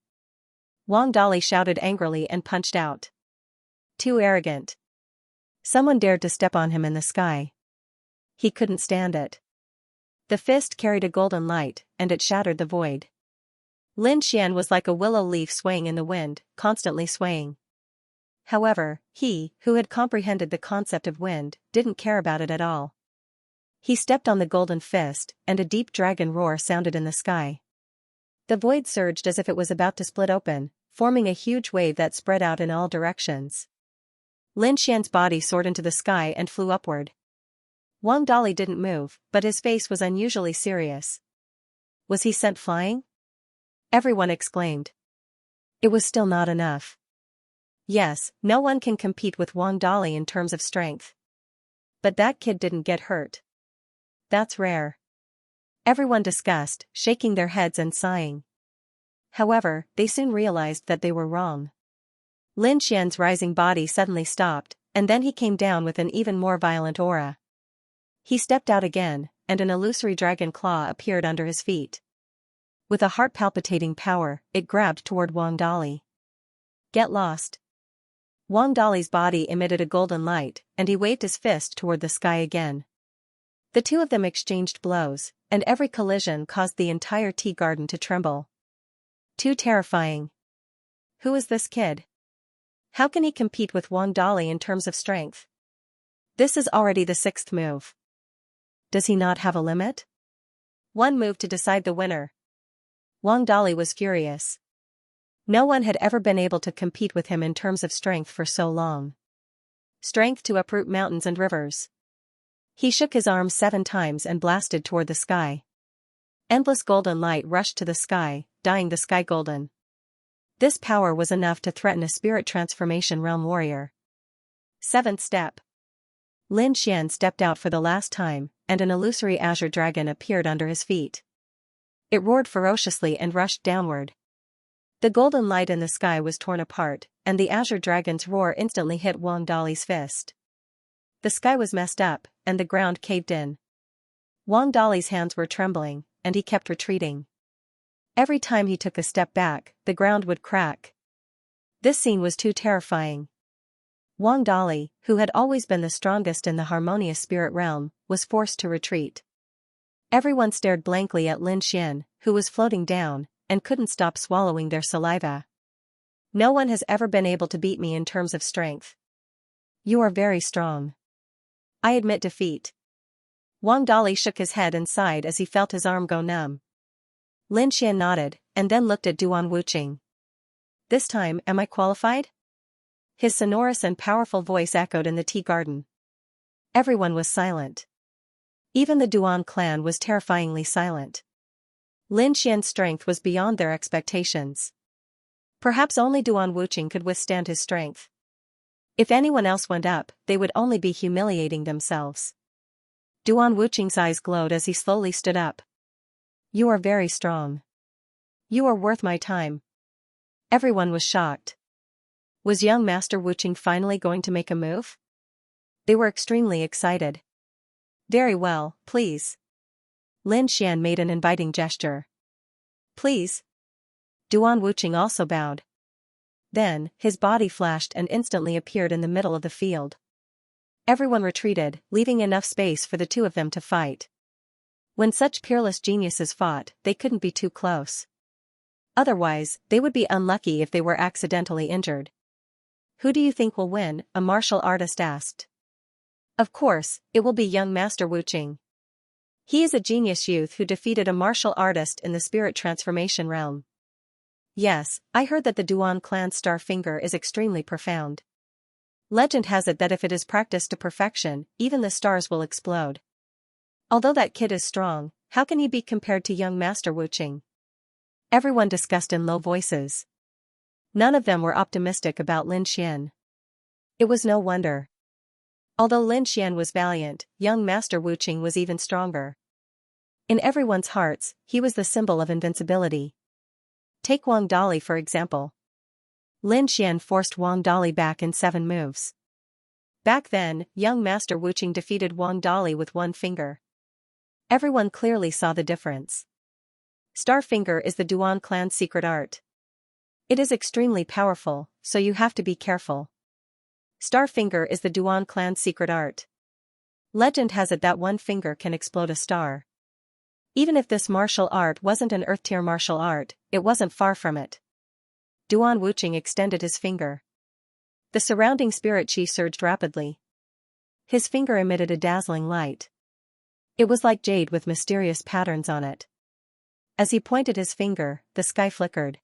Wang Dali shouted angrily and punched out. Too arrogant. Someone dared to step on him in the sky. He couldn't stand it. The fist carried a golden light, and it shattered the void. Lin Xian was like a willow leaf swaying in the wind, constantly swaying. However, he, who had comprehended the concept of wind, didn't care about it at all. He stepped on the golden fist, and a deep dragon roar sounded in the sky. The void surged as if it was about to split open, forming a huge wave that spread out in all directions. Lin Xian's body soared into the sky and flew upward. Wang Dali didn't move, but his face was unusually serious. Was he sent flying? Everyone exclaimed. It was still not enough. Yes, no one can compete with Wang Dali in terms of strength. But that kid didn't get hurt. That's rare. Everyone discussed, shaking their heads and sighing. However, they soon realized that they were wrong. Lin Xian's rising body suddenly stopped, and then he came down with an even more violent aura. He stepped out again, and an illusory dragon claw appeared under his feet. With a heart-palpitating power, it grabbed toward Wang Dali. Get lost. Wang Dali's body emitted a golden light, and he waved his fist toward the sky again. The two of them exchanged blows, and every collision caused the entire tea garden to tremble. Too terrifying. Who is this kid? How can he compete with Wang Dali in terms of strength? This is already the 6th move. Does he not have a limit? One move to decide the winner. Wang Dali was furious. No one had ever been able to compete with him in terms of strength for so long. Strength to uproot mountains and rivers. He shook his arms 7 times and blasted toward the sky. Endless golden light rushed to the sky, dyeing the sky golden. This power was enough to threaten a spirit transformation realm warrior. 7th step. Lin Xian stepped out for the last time, and an illusory azure dragon appeared under his feet. It roared ferociously and rushed downward. The golden light in the sky was torn apart, and the azure dragon's roar instantly hit Wang Dali's fist. The sky was messed up, and the ground caved in. Wang Dali's hands were trembling, and he kept retreating. Every time he took a step back, the ground would crack. This scene was too terrifying. Wang Dali, who had always been the strongest in the harmonious spirit realm, was forced to retreat. Everyone stared blankly at Lin Xian, who was floating down, and couldn't stop swallowing their saliva. No one has ever been able to beat me in terms of strength. You are very strong. I admit defeat. Wang Dali shook his head and sighed as he felt his arm go numb. Lin Xian nodded, and then looked at Duan Wuqing. This time, am I qualified? His sonorous and powerful voice echoed in the tea garden. Everyone was silent. Even the Duan clan was terrifyingly silent. Lin Xian's strength was beyond their expectations. Perhaps only Duan Wuqing could withstand his strength. If anyone else went up, they would only be humiliating themselves. Duan Wuqing's eyes glowed as he slowly stood up. You are very strong. You are worth my time. Everyone was shocked. Was young Master Wuqing finally going to make a move? They were extremely excited. Very well, please. Lin Xian made an inviting gesture. Please. Duan Wuqing also bowed. Then, his body flashed and instantly appeared in the middle of the field. Everyone retreated, leaving enough space for the two of them to fight. When such peerless geniuses fought, they couldn't be too close. Otherwise, they would be unlucky if they were accidentally injured. Who do you think will win? A martial artist asked. Of course, it will be young Master Wuqing. He is a genius youth who defeated a martial artist in the spirit transformation realm. Yes, I heard that the Duan clan's star finger is extremely profound. Legend has it that if it is practiced to perfection, even the stars will explode. Although that kid is strong, how can he be compared to young Master Wuqing? Everyone discussed in low voices. None of them were optimistic about Lin Xian. It was no wonder. Although Lin Xian was valiant, young Master Wuqing was even stronger. In everyone's hearts, he was the symbol of invincibility. Take Wang Dali for example. Lin Xian forced Wang Dali back in 7 moves. Back then, young Master Wuqing defeated Wang Dali with one finger. Everyone clearly saw the difference. Star Finger is the Duan clan's secret art. It is extremely powerful, so you have to be careful. Star Finger is the Duan clan's secret art. Legend has it that one finger can explode a star. Even if this martial art wasn't an Earth-tier martial art, it wasn't far from it. Duan Wuqing extended his finger. The surrounding spirit chi surged rapidly. His finger emitted a dazzling light. It was like jade with mysterious patterns on it. As he pointed his finger, the sky flickered.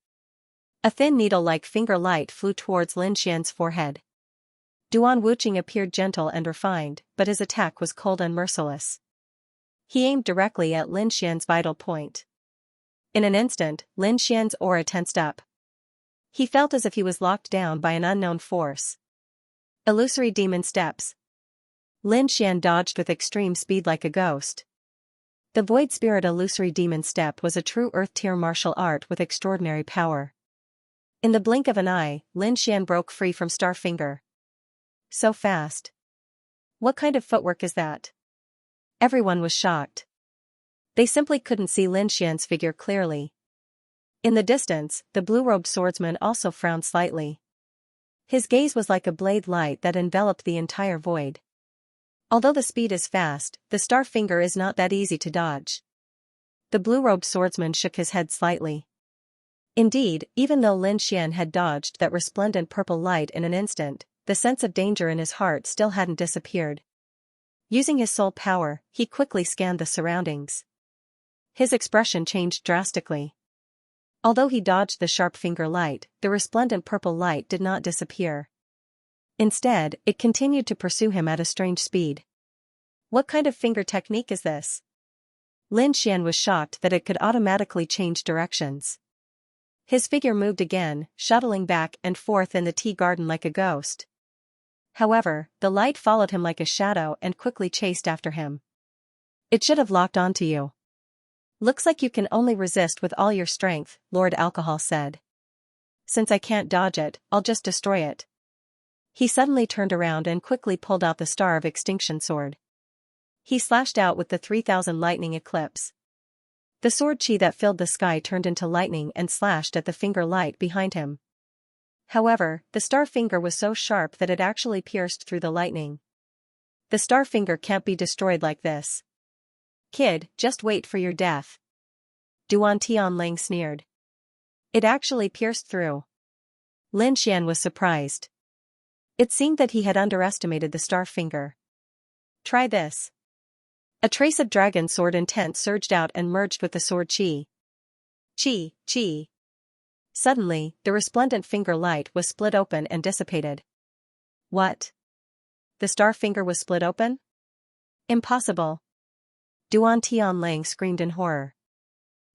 A thin needle-like finger light flew towards Lin Xian's forehead. Duan Wuqing appeared gentle and refined, but his attack was cold and merciless. He aimed directly at Lin Xian's vital point. In an instant, Lin Xian's aura tensed up. He felt as if he was locked down by an unknown force. Illusory demon steps. Lin Xian dodged with extreme speed like a ghost. The Void Spirit Illusory Demon Step was a true Earth-tier martial art with extraordinary power. In the blink of an eye, Lin Xian broke free from Star Finger. So fast. What kind of footwork is that? Everyone was shocked. They simply couldn't see Lin Xian's figure clearly. In the distance, the blue-robed swordsman also frowned slightly. His gaze was like a blade light that enveloped the entire void. Although the speed is fast, the Star Finger is not that easy to dodge. The blue-robed swordsman shook his head slightly. Indeed, even though Lin Xian had dodged that resplendent purple light in an instant, the sense of danger in his heart still hadn't disappeared. Using his soul power, he quickly scanned the surroundings. His expression changed drastically. Although he dodged the sharp finger light, the resplendent purple light did not disappear. Instead, it continued to pursue him at a strange speed. What kind of finger technique is this? Lin Xian was shocked that it could automatically change directions. His figure moved again, shuttling back and forth in the tea garden like a ghost. However, the light followed him like a shadow and quickly chased after him. It should have locked onto you. Looks like you can only resist with all your strength, Lord Alcohol said. Since I can't dodge it, I'll just destroy it. He suddenly turned around and quickly pulled out the Star of Extinction sword. He slashed out with the 3000 lightning eclipse. The sword chi that filled the sky turned into lightning and slashed at the finger light behind him. However, the Star Finger was so sharp that it actually pierced through the lightning. The Star Finger can't be destroyed like this. Kid, just wait for your death. Duan Tianlang sneered. It actually pierced through. Lin Xian was surprised. It seemed that he had underestimated the star finger. Try this. A trace of dragon sword intent surged out and merged with the sword chi. Chi, chi. Suddenly, the resplendent finger light was split open and dissipated. What? The star finger was split open? Impossible. Duan Tianlang screamed in horror.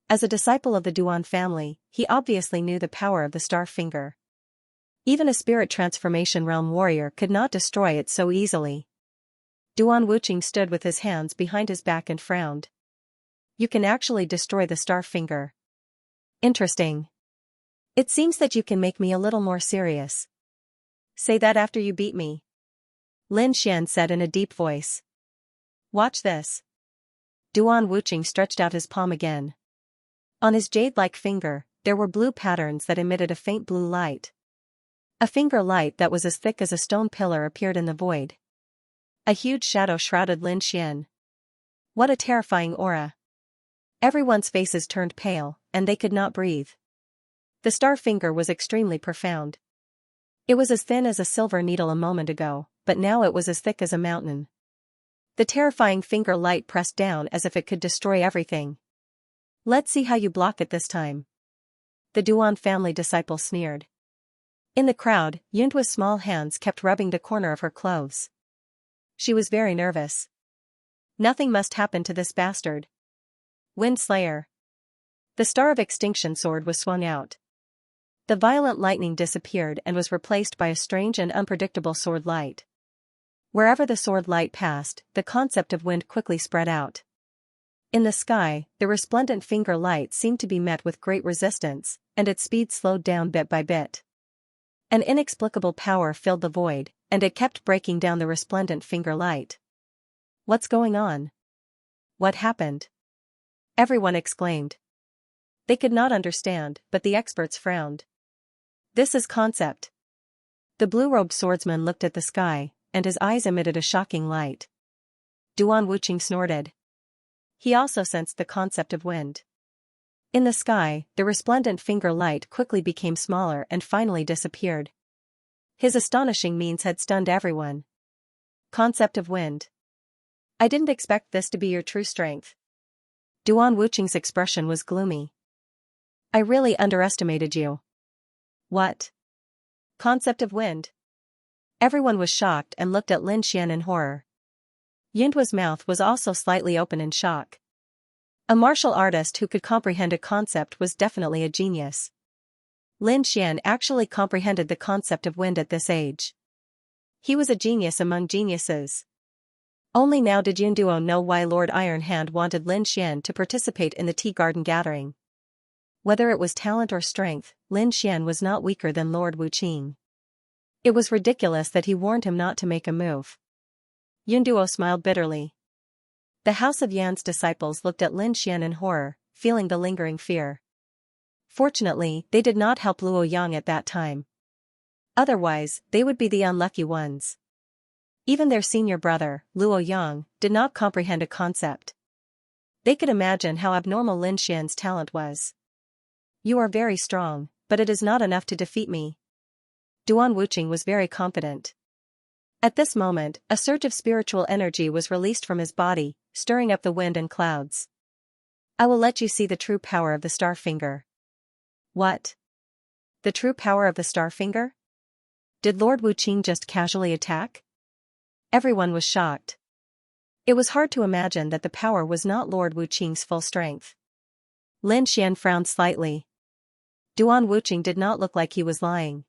As a disciple of the Duan family, he obviously knew the power of the star finger. Even a spirit transformation realm warrior could not destroy it so easily. Duan Wuqing stood with his hands behind his back and frowned. You can actually destroy the star finger. Interesting. It seems that you can make me a little more serious. Say that after you beat me. Lin Xian said in a deep voice. Watch this. Duan Wuqing stretched out his palm again. On his jade-like finger, there were blue patterns that emitted a faint blue light. A finger light that was as thick as a stone pillar appeared in the void. A huge shadow shrouded Lin Xian. What a terrifying aura. Everyone's faces turned pale, and they could not breathe. The star finger was extremely profound. It was as thin as a silver needle a moment ago, but now it was as thick as a mountain. The terrifying finger light pressed down as if it could destroy everything. Let's see how you block it this time. The Duan family disciple sneered. In the crowd, Yuntua's small hands kept rubbing the corner of her clothes. She was very nervous. Nothing must happen to this bastard. Wind Slayer. The Star of Extinction sword was swung out. The violent lightning disappeared and was replaced by a strange and unpredictable sword light. Wherever the sword light passed, the concept of wind quickly spread out. In the sky, the resplendent finger light seemed to be met with great resistance, and its speed slowed down bit by bit. An inexplicable power filled the void, and it kept breaking down the resplendent finger light. What's going on? What happened? Everyone exclaimed. They could not understand, but the experts frowned. This is concept. The blue-robed swordsman looked at the sky, and his eyes emitted a shocking light. Duan Wuqing snorted. He also sensed the concept of wind. In the sky, the resplendent finger light quickly became smaller and finally disappeared. His astonishing means had stunned everyone. Concept of wind. I didn't expect this to be your true strength. Duan Wuqing's expression was gloomy. I really underestimated you. What? Concept of wind? Everyone was shocked and looked at Lin Xian in horror. Yuntua's mouth was also slightly open in shock. A martial artist who could comprehend a concept was definitely a genius. Lin Xian actually comprehended the concept of wind at this age. He was a genius among geniuses. Only now did Yunduo know why Lord Ironhand wanted Lin Xian to participate in the tea garden gathering. Whether it was talent or strength, Lin Xian was not weaker than Lord Wuqing. It was ridiculous that he warned him not to make a move. Yunduo smiled bitterly. The House of Yan's disciples looked at Lin Xian in horror, feeling the lingering fear. Fortunately, they did not help Luo Yang at that time. Otherwise, they would be the unlucky ones. Even their senior brother, Luo Yang, did not comprehend a concept. They could imagine how abnormal Lin Xian's talent was. You are very strong, but it is not enough to defeat me. Duan Wuqing was very confident. At this moment, a surge of spiritual energy was released from his body, stirring up the wind and clouds. I will let you see the true power of the star finger. What? The true power of the star finger? Did Lord Wuqing just casually attack? Everyone was shocked. It was hard to imagine that the power was not Lord Wuqing's full strength. Lin Xian frowned slightly. Duan Wuqing did not look like he was lying.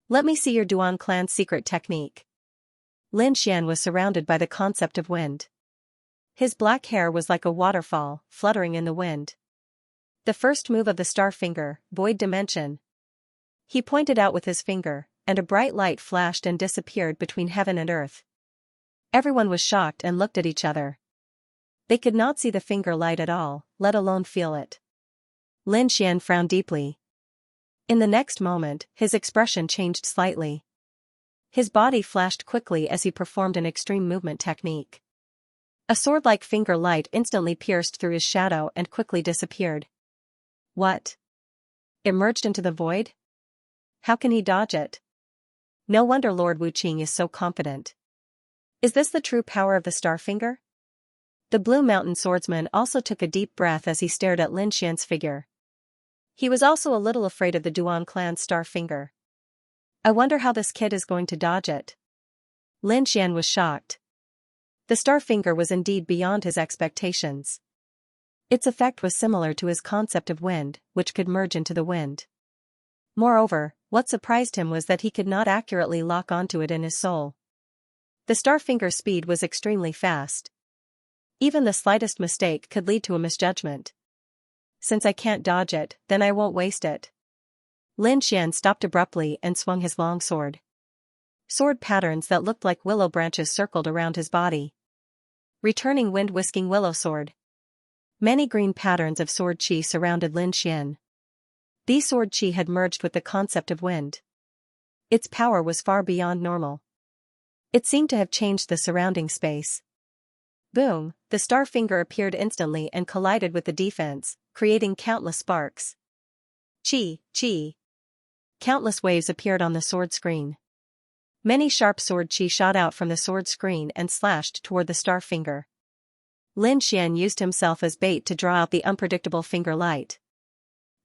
Let me see your Duan clan's secret technique. Lin Xian was surrounded by the concept of wind. His black hair was like a waterfall, fluttering in the wind. The first move of the star finger, void dimension. He pointed out with his finger, and a bright light flashed and disappeared between heaven and earth. Everyone was shocked and looked at each other. They could not see the finger light at all, let alone feel it. Lin Xian frowned deeply. In the next moment, his expression changed slightly. His body flashed quickly as he performed an extreme movement technique. A sword-like finger light instantly pierced through his shadow and quickly disappeared. What? It merged into the void? How can he dodge it? No wonder Lord Wuqing is so confident. Is this the true power of the star finger? The Blue Mountain swordsman also took a deep breath as he stared at Lin Xian's figure. He was also a little afraid of the Duan clan's star finger. I wonder how this kid is going to dodge it. Lin Xian was shocked. The star finger was indeed beyond his expectations. Its effect was similar to his concept of wind, which could merge into the wind. Moreover, what surprised him was that he could not accurately lock onto it in his soul. The star finger's speed was extremely fast. Even the slightest mistake could lead to a misjudgment. Since I can't dodge it, then I won't waste it. Lin Xian stopped abruptly and swung his long sword. Sword patterns that looked like willow branches circled around his body. Returning wind-whisking willow sword. Many green patterns of sword chi surrounded Lin Xian. These sword chi had merged with the concept of wind. Its power was far beyond normal. It seemed to have changed the surrounding space. Boom, the star finger appeared instantly and collided with the defense, creating countless sparks. Chi, chi. Countless waves appeared on the sword screen. Many sharp sword chi shot out from the sword screen and slashed toward the star finger. Lin Xian used himself as bait to draw out the unpredictable finger light.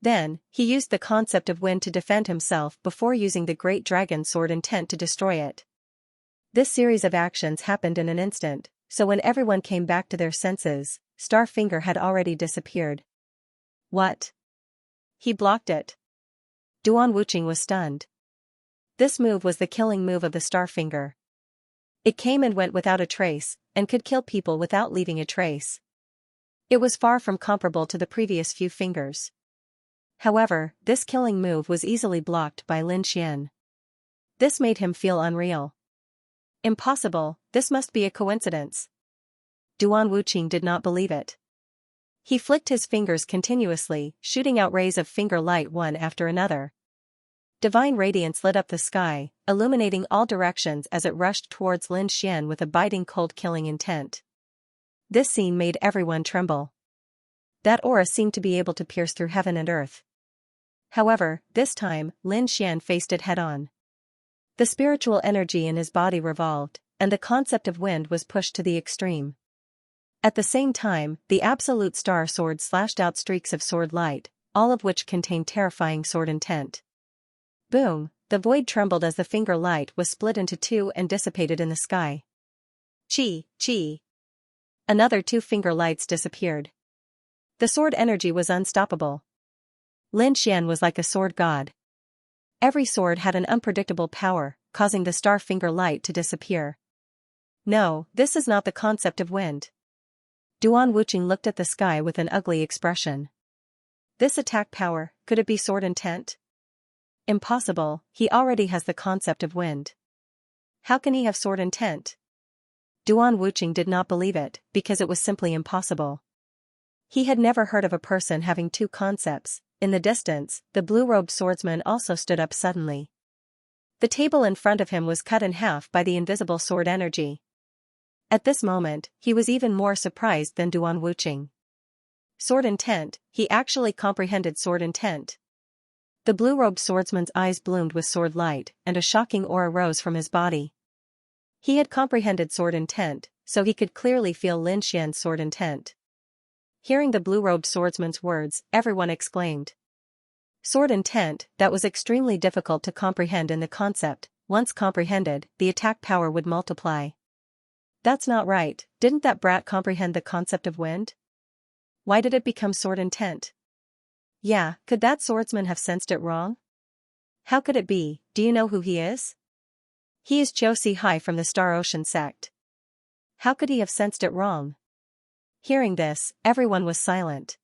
Then, he used the concept of wind to defend himself before using the great dragon sword intent to destroy it. This series of actions happened in an instant, so when everyone came back to their senses, star finger had already disappeared. What? He blocked it. Duan Wuqing was stunned. This move was the killing move of the star finger. It came and went without a trace, and could kill people without leaving a trace. It was far from comparable to the previous few fingers. However, this killing move was easily blocked by Lin Xian. This made him feel unreal. Impossible, this must be a coincidence. Duan Wuqing did not believe it. He flicked his fingers continuously, shooting out rays of finger light one after another. Divine radiance lit up the sky, illuminating all directions as it rushed towards Lin Xian with a biting cold killing intent. This scene made everyone tremble. That aura seemed to be able to pierce through heaven and earth. However, this time, Lin Xian faced it head-on. The spiritual energy in his body revolved, and the concept of wind was pushed to the extreme. At the same time, the absolute star sword slashed out streaks of sword light, all of which contained terrifying sword intent. Boom, the void trembled as the finger light was split into two and dissipated in the sky. Chi, chi. Another two finger lights disappeared. The sword energy was unstoppable. Lin Xian was like a sword god. Every sword had an unpredictable power, causing the star finger light to disappear. No, this is not the concept of wind. Duan Wuqing looked at the sky with an ugly expression. This attack power, could it be sword intent? Impossible, he already has the concept of wind. How can he have sword intent? Duan Wuqing did not believe it, because it was simply impossible. He had never heard of a person having two concepts. In the distance, the blue-robed swordsman also stood up suddenly. The table in front of him was cut in half by the invisible sword energy. At this moment, he was even more surprised than Duan Wuqing. Sword intent, he actually comprehended sword intent. The blue-robed swordsman's eyes bloomed with sword light, and a shocking aura rose from his body. He had comprehended sword intent, so he could clearly feel Lin Xian's sword intent. Hearing the blue-robed swordsman's words, everyone exclaimed. Sword intent, that was extremely difficult to comprehend in the concept. Once comprehended, the attack power would multiply. That's not right, didn't that brat comprehend the concept of wind? Why did it become sword intent? Yeah, could that swordsman have sensed it wrong? How could it be? Do you know who he is? He is Zhou Si Hai from the Star Ocean sect. How could he have sensed it wrong? Hearing this, everyone was silent.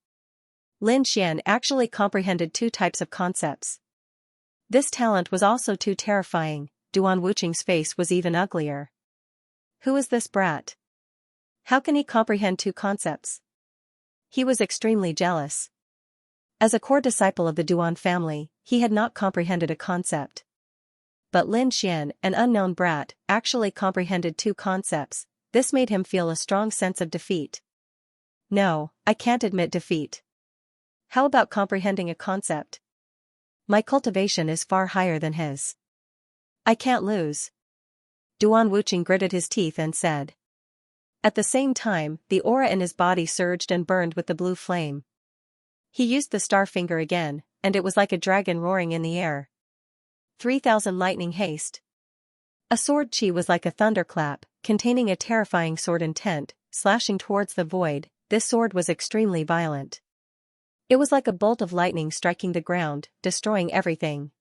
Lin Xian actually comprehended two types of concepts. This talent was also too terrifying. Duan Wuqing's face was even uglier. Who is this brat? How can he comprehend two concepts? He was extremely jealous. As a core disciple of the Duan family, he had not comprehended a concept. But Lin Xian, an unknown brat, actually comprehended two concepts. This made him feel a strong sense of defeat. No, I can't admit defeat. How about comprehending a concept? My cultivation is far higher than his. I can't lose. Duan Wuqing gritted his teeth and said. At the same time, the aura in his body surged and burned with the blue flame. He used the star finger again, and it was like a dragon roaring in the air. 3,000 lightning haste. A sword chi was like a thunderclap, containing a terrifying sword intent, slashing towards the void. This sword was extremely violent. It was like a bolt of lightning striking the ground, destroying everything.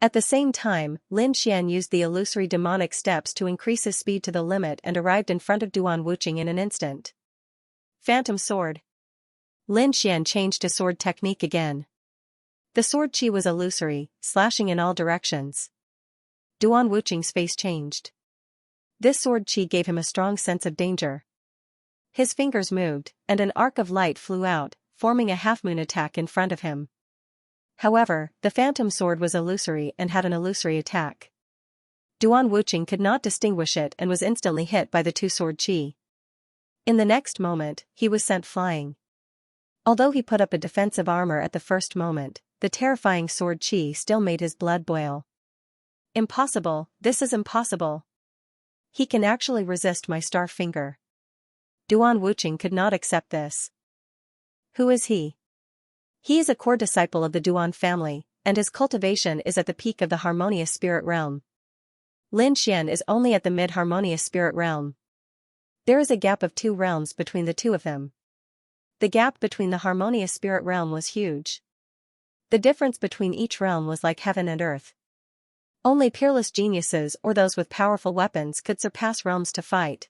At the same time, Lin Xian used the illusory demonic steps to increase his speed to the limit and arrived in front of Duan Wuqing in an instant. Phantom sword. Lin Xian changed to sword technique again. The sword chi was illusory, slashing in all directions. Duan Wuqing's face changed. This sword chi gave him a strong sense of danger. His fingers moved, and an arc of light flew out, forming a half-moon attack in front of him. However, the phantom sword was illusory and had an illusory attack. Duan Wuqing could not distinguish it and was instantly hit by the two-sword chi. In the next moment, he was sent flying. Although he put up a defensive armor at the first moment, the terrifying sword chi still made his blood boil. Impossible, this is impossible. He can actually resist my star finger. Duan Wuqing could not accept this. Who is he? He is a core disciple of the Duan family, and his cultivation is at the peak of the harmonious spirit realm. Lin Xian is only at the mid-harmonious spirit realm. There is a gap of 2 realms between the two of them. The gap between the harmonious spirit realm was huge. The difference between each realm was like heaven and earth. Only peerless geniuses or those with powerful weapons could surpass realms to fight.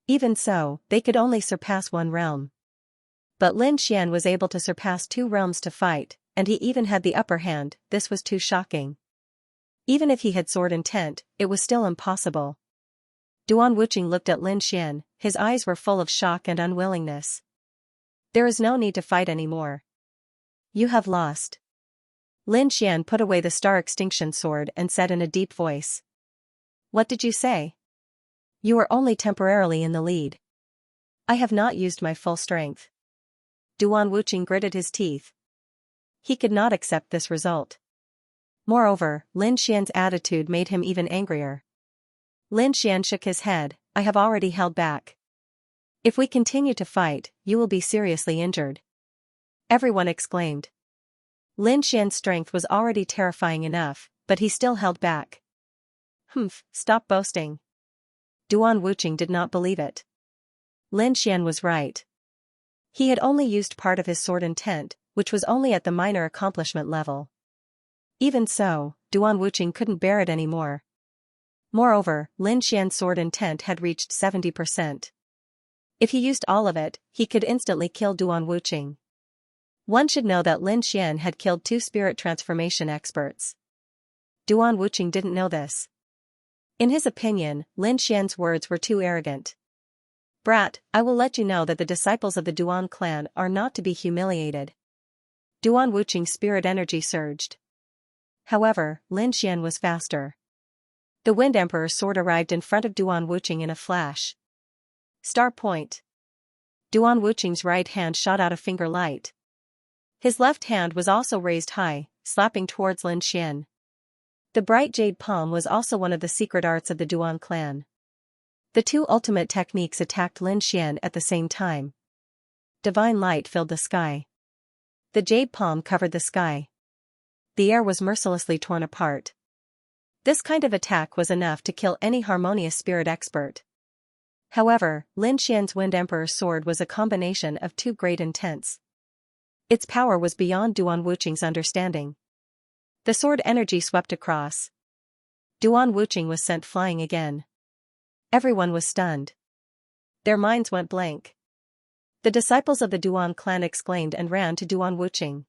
Even so, they could only surpass 1 realm. But Lin Xian was able to surpass 2 realms to fight, and he even had the upper hand. This was too shocking. Even if he had sword intent, it was still impossible. Duan Wuqing looked at Lin Xian, his eyes were full of shock and unwillingness. There is no need to fight anymore. You have lost. Lin Xian put away the star extinction sword and said in a deep voice. What did you say? You are only temporarily in the lead. I have not used my full strength. Duan Wuqing gritted his teeth. He could not accept this result. Moreover, Lin Xian's attitude made him even angrier. Lin Xian shook his head. I have already held back. If we continue to fight, you will be seriously injured. Everyone exclaimed. Lin Xian's strength was already terrifying enough, but he still held back. Stop boasting. Duan Wuqing did not believe it. Lin Xian was right. He had only used part of his sword intent, which was only at the minor accomplishment level. Even so, Duan Wuqing couldn't bear it anymore. Moreover, Lin Xian's sword intent had reached 70%. If he used all of it, he could instantly kill Duan Wuqing. One should know that Lin Xian had killed 2 spirit transformation experts. Duan Wuqing didn't know this. In his opinion, Lin Xian's words were too arrogant. Brat, I will let you know that the disciples of the Duan clan are not to be humiliated. Duan Wuqing's spirit energy surged. However, Lin Xian was faster. The Wind Emperor's sword arrived in front of Duan Wuqing in a flash. Star point. Duan Wuqing's right hand shot out a finger light. His left hand was also raised high, slapping towards Lin Xian. The bright jade palm was also one of the secret arts of the Duan clan. The 2 ultimate techniques attacked Lin Xian at the same time. Divine light filled the sky. The jade palm covered the sky. The air was mercilessly torn apart. This kind of attack was enough to kill any harmonious spirit expert. However, Lin Xian's Wind Emperor's sword was a combination of 2 great intents. Its power was beyond Duan Wuqing's understanding. The sword energy swept across. Duan Wuqing was sent flying again. Everyone was stunned. Their minds went blank. The disciples of the Duan clan exclaimed and ran to Duan Wuqing.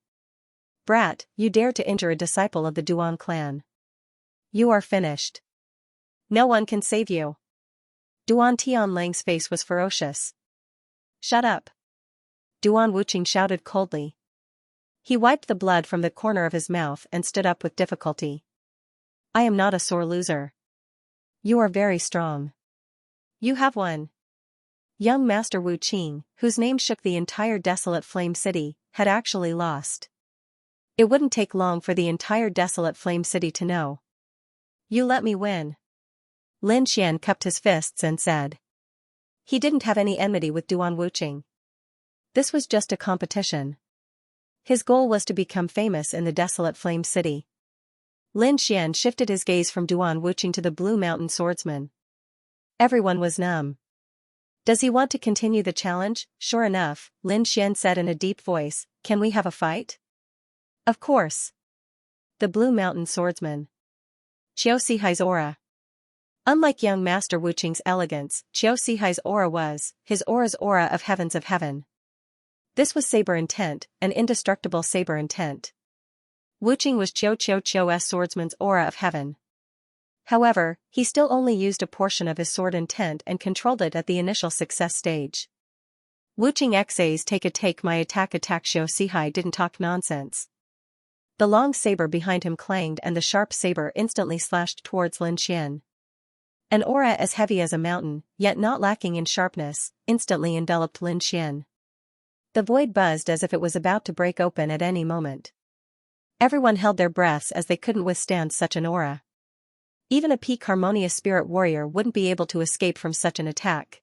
Brat, you dare to injure a disciple of the Duan clan. You are finished. No one can save you. Duan Tianlang's face was ferocious. Shut up. Duan Wuqing shouted coldly. He wiped the blood from the corner of his mouth and stood up with difficulty. I am not a sore loser. You are very strong. You have won. Young Master Wu Qing, whose name shook the entire desolate flame city, had actually lost. It wouldn't take long for the entire desolate flame city to know. You let me win. Lin Xian cupped his fists and said. He didn't have any enmity with Duan Wuqing. This was just a competition. His goal was to become famous in the desolate flame city. Lin Xian shifted his gaze from Duan Wuqing to the Blue Mountain swordsman. Everyone was numb. Does he want to continue the challenge? Sure enough, Lin Xian said in a deep voice, can we have a fight? Of course. The Blue Mountain swordsman. Qiao Sihai's aura. Unlike young Master Wuqing's elegance, Qiao Sihai's aura was, his aura's aura of heavens of heaven. This was saber intent, an indestructible saber intent. Wuqing was Qiao's swordsman's aura of heaven. However, he still only used a portion of his sword intent and controlled it at the initial success stage. Wuqing Xa's take my attack Qiao Sihai didn't talk nonsense. The long saber behind him clanged and the sharp saber instantly slashed towards Lin Xian. An aura as heavy as a mountain, yet not lacking in sharpness, instantly enveloped Lin Xian. The void buzzed as if it was about to break open at any moment. Everyone held their breaths as they couldn't withstand such an aura. Even a peak harmonious spirit warrior wouldn't be able to escape from such an attack.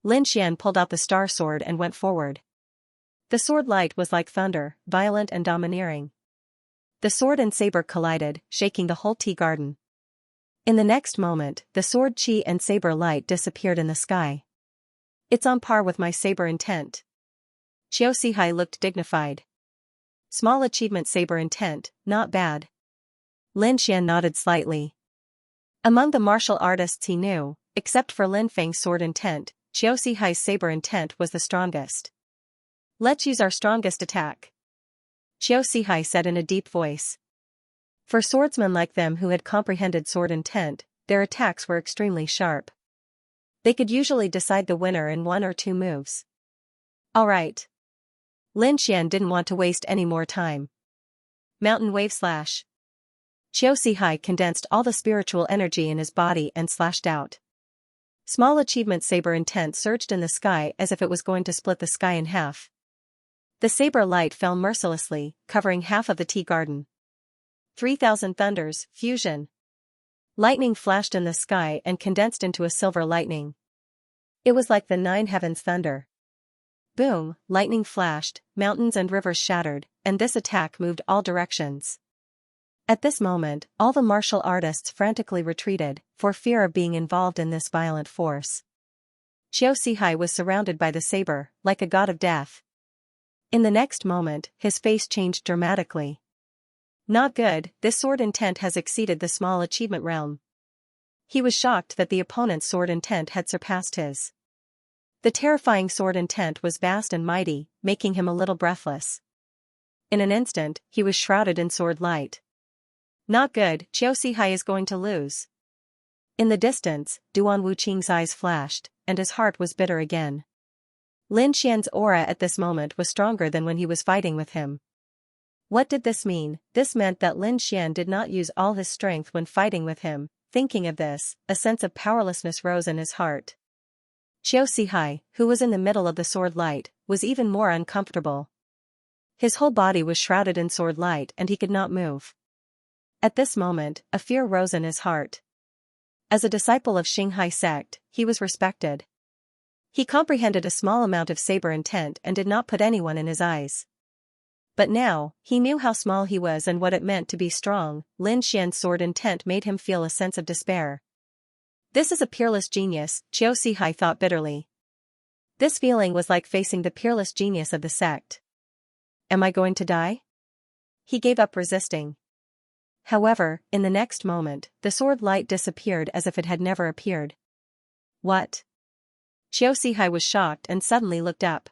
Lin Xian pulled out the star sword and went forward. The sword light was like thunder, violent and domineering. The sword and saber collided, shaking the whole tea garden. In the next moment, the sword chi and saber light disappeared in the sky. It's on par with my saber intent. Qiao Sihai looked dignified. Small achievement saber intent, not bad. Lin Xian nodded slightly. Among the martial artists he knew, except for Lin Feng's sword intent, Qiao Sihai's saber intent was the strongest. Let's use our strongest attack. Qiao Sihai said in a deep voice. For swordsmen like them who had comprehended sword intent, their attacks were extremely sharp. They could usually decide the winner in 1 or 2 moves. All right. Lin Xian didn't want to waste any more time. Mountain wave slash. Qiao Sihai condensed all the spiritual energy in his body and slashed out. Small achievement saber intent surged in the sky as if it was going to split the sky in half. The saber light fell mercilessly, covering half of the tea garden. 3,000 thunders, fusion. Lightning flashed in the sky and condensed into a silver lightning. It was like the 9 heavens thunder. Boom, lightning flashed, mountains and rivers shattered, and this attack moved all directions. At this moment, all the martial artists frantically retreated, for fear of being involved in this violent force. Qiao Sihai was surrounded by the saber, like a god of death. In the next moment, his face changed dramatically. Not good, this sword intent has exceeded the small achievement realm. He was shocked that the opponent's sword intent had surpassed his. The terrifying sword intent was vast and mighty, making him a little breathless. In an instant, he was shrouded in sword light. Not good, Qiao Sihai is going to lose. In the distance, Duan Wuqing's eyes flashed, and his heart was bitter again. Lin Xian's aura at this moment was stronger than when he was fighting with him. What did this mean? This meant that Lin Xian did not use all his strength when fighting with him. Thinking of this, a sense of powerlessness rose in his heart. Qiao Sihai, who was in the middle of the sword light, was even more uncomfortable. His whole body was shrouded in sword light and he could not move. At this moment, a fear rose in his heart. As a disciple of Xinghai sect, he was respected. He comprehended a small amount of saber intent and did not put anyone in his eyes. But now, he knew how small he was and what it meant to be strong. Lin Xian's sword intent made him feel a sense of despair. This is a peerless genius, Qiao Sihai thought bitterly. This feeling was like facing the peerless genius of the sect. Am I going to die? He gave up resisting. However, in the next moment, the sword light disappeared as if it had never appeared. What? Qiao Sihai was shocked and suddenly looked up.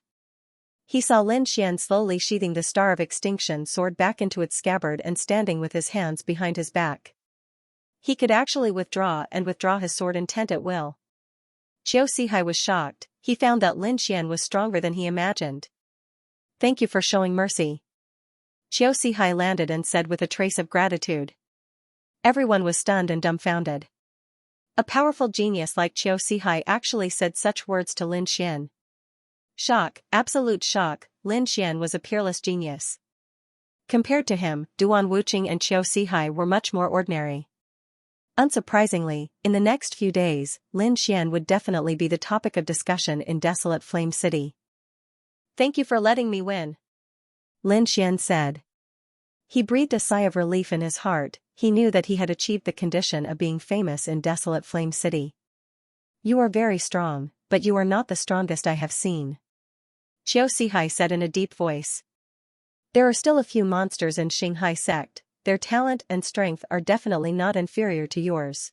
He saw Lin Xian slowly sheathing the Star of Extinction sword back into its scabbard and standing with his hands behind his back. He could actually withdraw his sword intent at will. Qiao Sihai was shocked. He found that Lin Xian was stronger than he imagined. Thank you for showing mercy. Qiao Sihai landed and said with a trace of gratitude. Everyone was stunned and dumbfounded. A powerful genius like Qiao Sihai actually said such words to Lin Xian. Shock, absolute shock, Lin Xian was a peerless genius. Compared to him, Duan Wuqing and Qiu Sihai were much more ordinary. Unsurprisingly, in the next few days, Lin Xian would definitely be the topic of discussion in Desolate Flame City. "Thank you for letting me win," Lin Xian said. He breathed a sigh of relief in his heart. He knew that he had achieved the condition of being famous in Desolate Flame City. "You are very strong, but you are not the strongest I have seen," Qiu Sihai said in a deep voice. "There are still a few monsters in Xinghai sect. Their talent and strength are definitely not inferior to yours.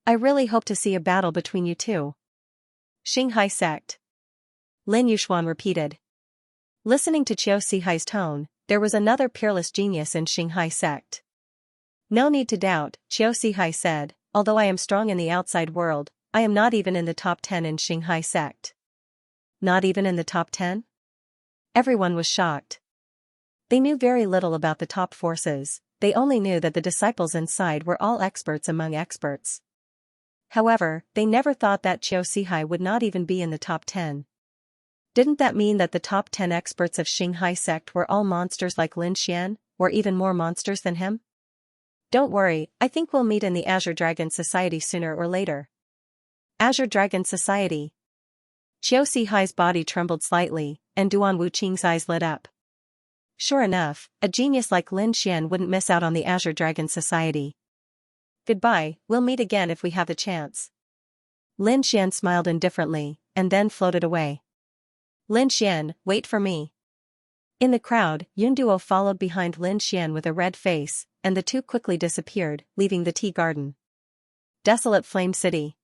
I really hope to see a battle between you two." "Xinghai sect," Lin Yuxuan repeated. Listening to Qiu Sihai's tone, there was another peerless genius in Xinghai sect. "No need to doubt," Qiu Sihai said, "although I am strong in the outside world, I am not even in the top 10 in Xinghai sect." "Not even in the top 10? Everyone was shocked. They knew very little about the top forces. They only knew that the disciples inside were all experts among experts. However, they never thought that Qiu Sihai would not even be in the top 10. Didn't that mean that the top 10 experts of Xinghai sect were all monsters like Lin Xian, or even more monsters than him? "Don't worry, I think we'll meet in the Azure Dragon Society sooner or later." Azure Dragon Society. Qiu Sihai's body trembled slightly, and Duan Wuqing's eyes lit up. Sure enough, a genius like Lin Xian wouldn't miss out on the Azure Dragon Society. "Goodbye, we'll meet again if we have the chance." Lin Xian smiled indifferently, and then floated away. "Lin Xian, wait for me." In the crowd, Yun Duo followed behind Lin Xian with a red face, and the two quickly disappeared, leaving the tea garden. Desolate Flame City.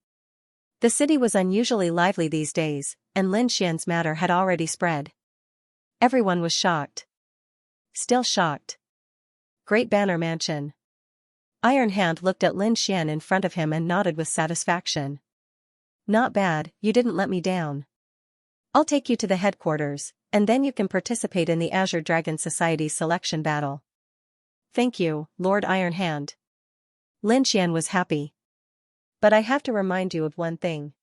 The city was unusually lively these days, and Lin Xian's matter had already spread. Everyone was shocked. Still shocked. Great Banner Mansion. Iron Hand looked at Lin Xian in front of him and nodded with satisfaction. "Not bad, you didn't let me down. I'll take you to the headquarters, and then you can participate in the Azure Dragon Society's selection battle." "Thank you, Lord Iron Hand." Lin Xian was happy. "But I have to remind you of one thing,"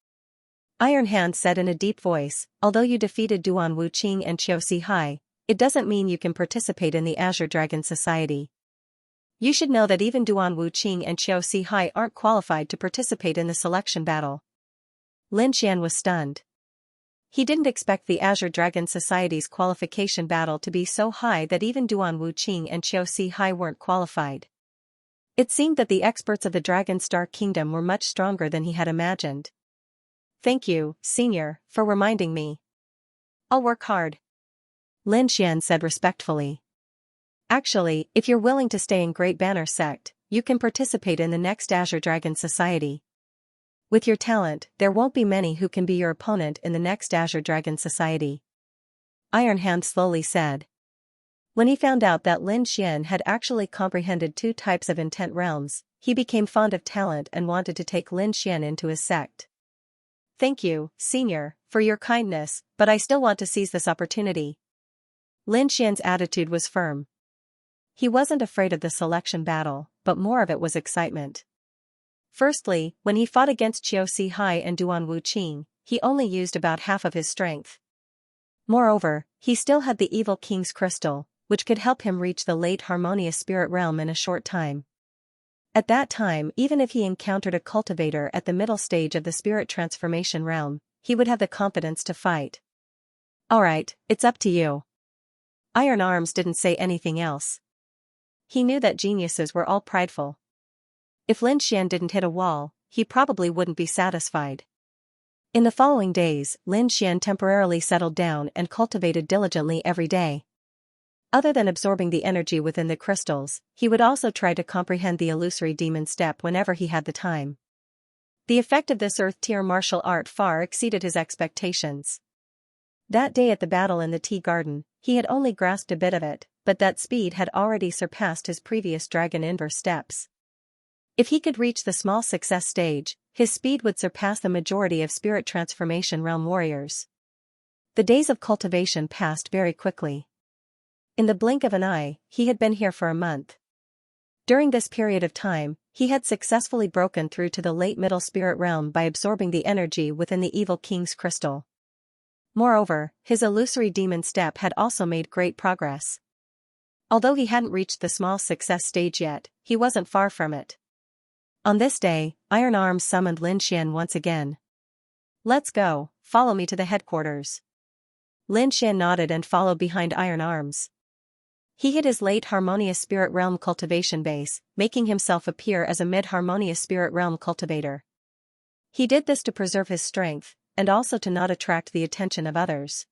Iron Hand said in a deep voice. "Although you defeated Duan Wuqing and Qiu Sihai, it doesn't mean you can participate in the Azure Dragon Society. You should know that even Duan Wuqing and Qiu Sihai aren't qualified to participate in the selection battle." Lin Xian was stunned. He didn't expect the Azure Dragon Society's qualification battle to be so high that even Duan Wuqing and Qiu Sihai weren't qualified. It seemed that the experts of the Dragon Star Kingdom were much stronger than he had imagined. "Thank you, Senior, for reminding me. I'll work hard," Lin Xian said respectfully. "Actually, if you're willing to stay in Great Banner Sect, you can participate in the next Azure Dragon Society. With your talent, there won't be many who can be your opponent in the next Azure Dragon Society," Iron Hand slowly said. When he found out that Lin Xian had actually comprehended two types of intent realms, he became fond of talent and wanted to take Lin Xian into his sect. "Thank you, Senior, for your kindness, but I still want to seize this opportunity." Lin Xian's attitude was firm. He wasn't afraid of the selection battle, but more of it was excitement. Firstly, when he fought against Qiu Sihai and Duan Wuqing, he only used about half of his strength. Moreover, he still had the Evil King's Crystal, which could help him reach the late harmonious spirit realm in a short time. At that time, even if he encountered a cultivator at the middle stage of the spirit transformation realm, he would have the confidence to fight. "Alright, it's up to you." Iron Arms didn't say anything else. He knew that geniuses were all prideful. If Lin Xian didn't hit a wall, he probably wouldn't be satisfied. In the following days, Lin Xian temporarily settled down and cultivated diligently every day. Other than absorbing the energy within the crystals, he would also try to comprehend the illusory demon step whenever he had the time. The effect of this earth-tier martial art far exceeded his expectations. That day at the battle in the tea garden, he had only grasped a bit of it, but that speed had already surpassed his previous dragon inverse steps. If he could reach the small success stage, his speed would surpass the majority of spirit transformation realm warriors. The days of cultivation passed very quickly. In the blink of an eye, he had been here for a month. During this period of time, he had successfully broken through to the late middle spirit realm by absorbing the energy within the Evil King's Crystal. Moreover, his illusory demon step had also made great progress. Although he hadn't reached the small success stage yet, he wasn't far from it. On this day, Iron Arms summoned Lin Xian once again. "Let's go, follow me to the headquarters." Lin Xian nodded and followed behind Iron Arms. He hid his late Harmonious Spirit Realm cultivation base, making himself appear as a mid-Harmonious Spirit Realm cultivator. He did this to preserve his strength, and also to not attract the attention of others.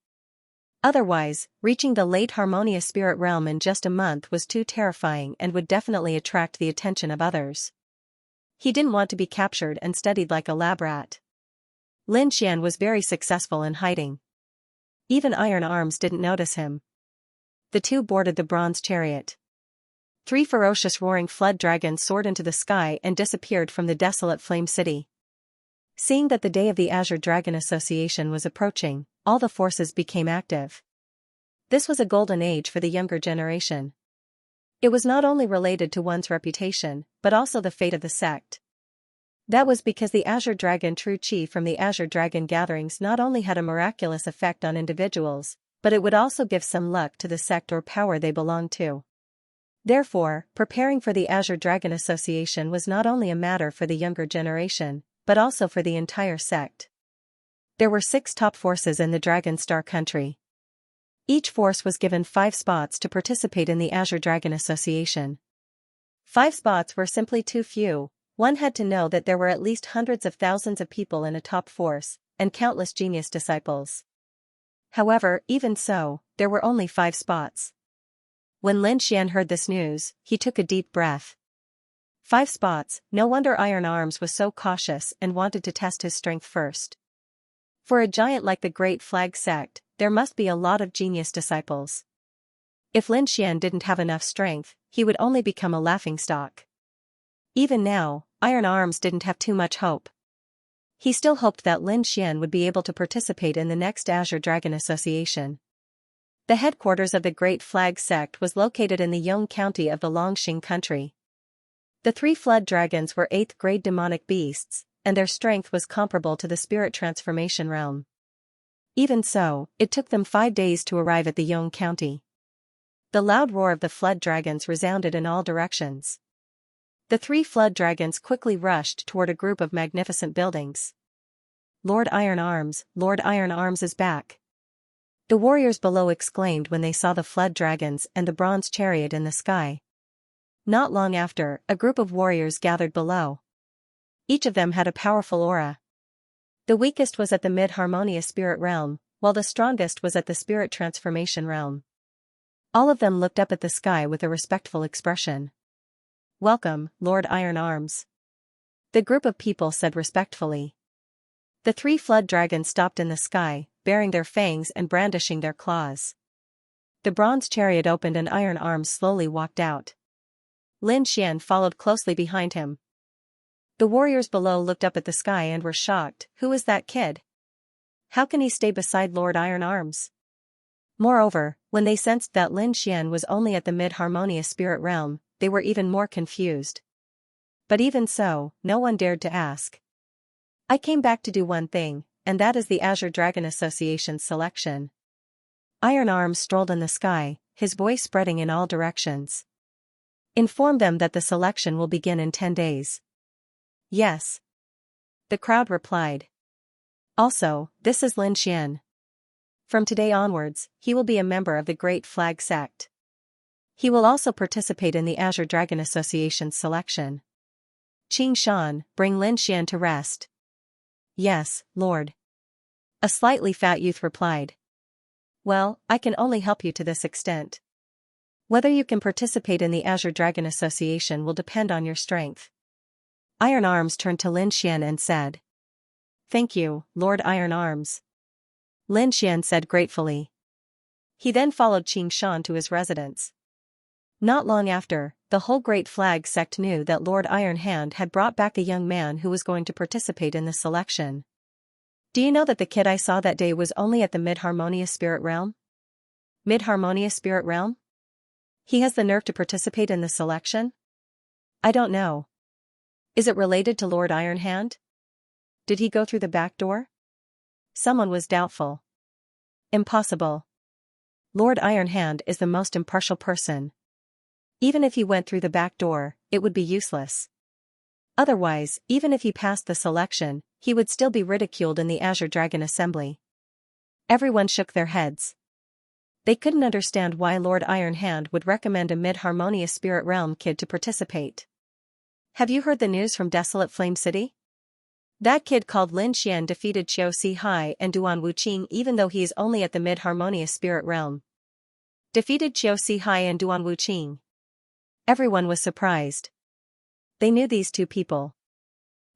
Otherwise, reaching the late Harmonious Spirit Realm in just a month was too terrifying and would definitely attract the attention of others. He didn't want to be captured and studied like a lab rat. Lin Xian was very successful in hiding. Even Iron Arms didn't notice him. The two boarded the bronze chariot. 3 ferocious roaring flood dragons soared into the sky and disappeared from the desolate Flame City. Seeing that the day of the Azure Dragon Association was approaching, all the forces became active. This was a golden age for the younger generation. It was not only related to one's reputation, but also the fate of the sect. That was because the Azure Dragon true chi from the Azure Dragon gatherings not only had a miraculous effect on individuals, but it would also give some luck to the sect or power they belonged to. Therefore, preparing for the Azure Dragon Association was not only a matter for the younger generation, but also for the entire sect. There were 6 top forces in the Dragon Star country. Each force was given 5 spots to participate in the Azure Dragon Association. 5 spots were simply too few. One had to know that there were at least hundreds of thousands of people in a top force, and countless genius disciples. However, even so, there were only 5 spots. When Lin Xian heard this news, he took a deep breath. 5 spots, no wonder Iron Arms was so cautious and wanted to test his strength first. For a giant like the Great Flag Sect, there must be a lot of genius disciples. If Lin Xian didn't have enough strength, he would only become a laughingstock. Even now, Iron Arms didn't have too much hope. He still hoped that Lin Xian would be able to participate in the next Azure Dragon Association. The headquarters of the Great Flag Sect was located in the Yong County of the Longxing country. The 3 flood dragons were 8th-grade demonic beasts, and their strength was comparable to the spirit transformation realm. Even so, it took them 5 days to arrive at the Yong County. The loud roar of the flood dragons resounded in all directions. The 3 flood dragons quickly rushed toward a group of magnificent buildings. Lord Iron Arms is back!" The warriors below exclaimed when they saw the flood dragons and the bronze chariot in the sky. Not long after, a group of warriors gathered below. Each of them had a powerful aura. The weakest was at the mid-harmonious spirit realm, while the strongest was at the spirit transformation realm. All of them looked up at the sky with a respectful expression. "Welcome, Lord Iron Arms," the group of people said respectfully. The 3 flood dragons stopped in the sky, baring their fangs and brandishing their claws. The bronze chariot opened and Iron Arms slowly walked out. Lin Xian followed closely behind him. The warriors below looked up at the sky and were shocked. Who is that kid? How can he stay beside Lord Iron Arms? Moreover, when they sensed that Lin Xian was only at the mid-harmonious spirit realm, they were even more confused. But even so, no one dared to ask. "I came back to do one thing, and that is the Azure Dragon Association's selection." Iron Arms strolled in the sky, his voice spreading in all directions. "Inform them that the selection will begin in 10 days. "Yes," the crowd replied. "Also, this is Lin Xian. From today onwards, he will be a member of the Great Flag Sect. He will also participate in the Azure Dragon Association's selection." "Qing Shan, bring Lin Xian to rest." "Yes, Lord," a slightly fat youth replied. "Well, I can only help you to this extent. Whether you can participate in the Azure Dragon Association will depend on your strength." Iron Arms turned to Lin Xian and said, "Thank you, Lord Iron Arms." Lin Xian said gratefully. He then followed Qing Shan to his residence. Not long after, the whole Great Flag Sect knew that Lord Iron Hand had brought back a young man who was going to participate in the selection. "Do you know that the kid I saw that day was only at the mid-harmonious spirit realm?" "Mid-harmonious spirit realm? He has the nerve to participate in the selection?" "I don't know. Is it related to Lord Iron Hand? Did he go through the back door?" Someone was doubtful. "Impossible. Lord Iron Hand is the most impartial person. Even if he went through the back door, it would be useless. Otherwise, even if he passed the selection, he would still be ridiculed in the Azure Dragon Assembly. Everyone shook their heads. They couldn't understand why Lord Ironhand would recommend a mid-harmonious spirit realm kid to participate. Have you heard the news from Desolate Flame City? That kid called Lin Xian defeated Xiao Si-hai and Duan Wuqing even though he is only at the mid-harmonious spirit realm. Defeated Xiao Si-hai and Duan Wuqing. Everyone was surprised. They knew these two people.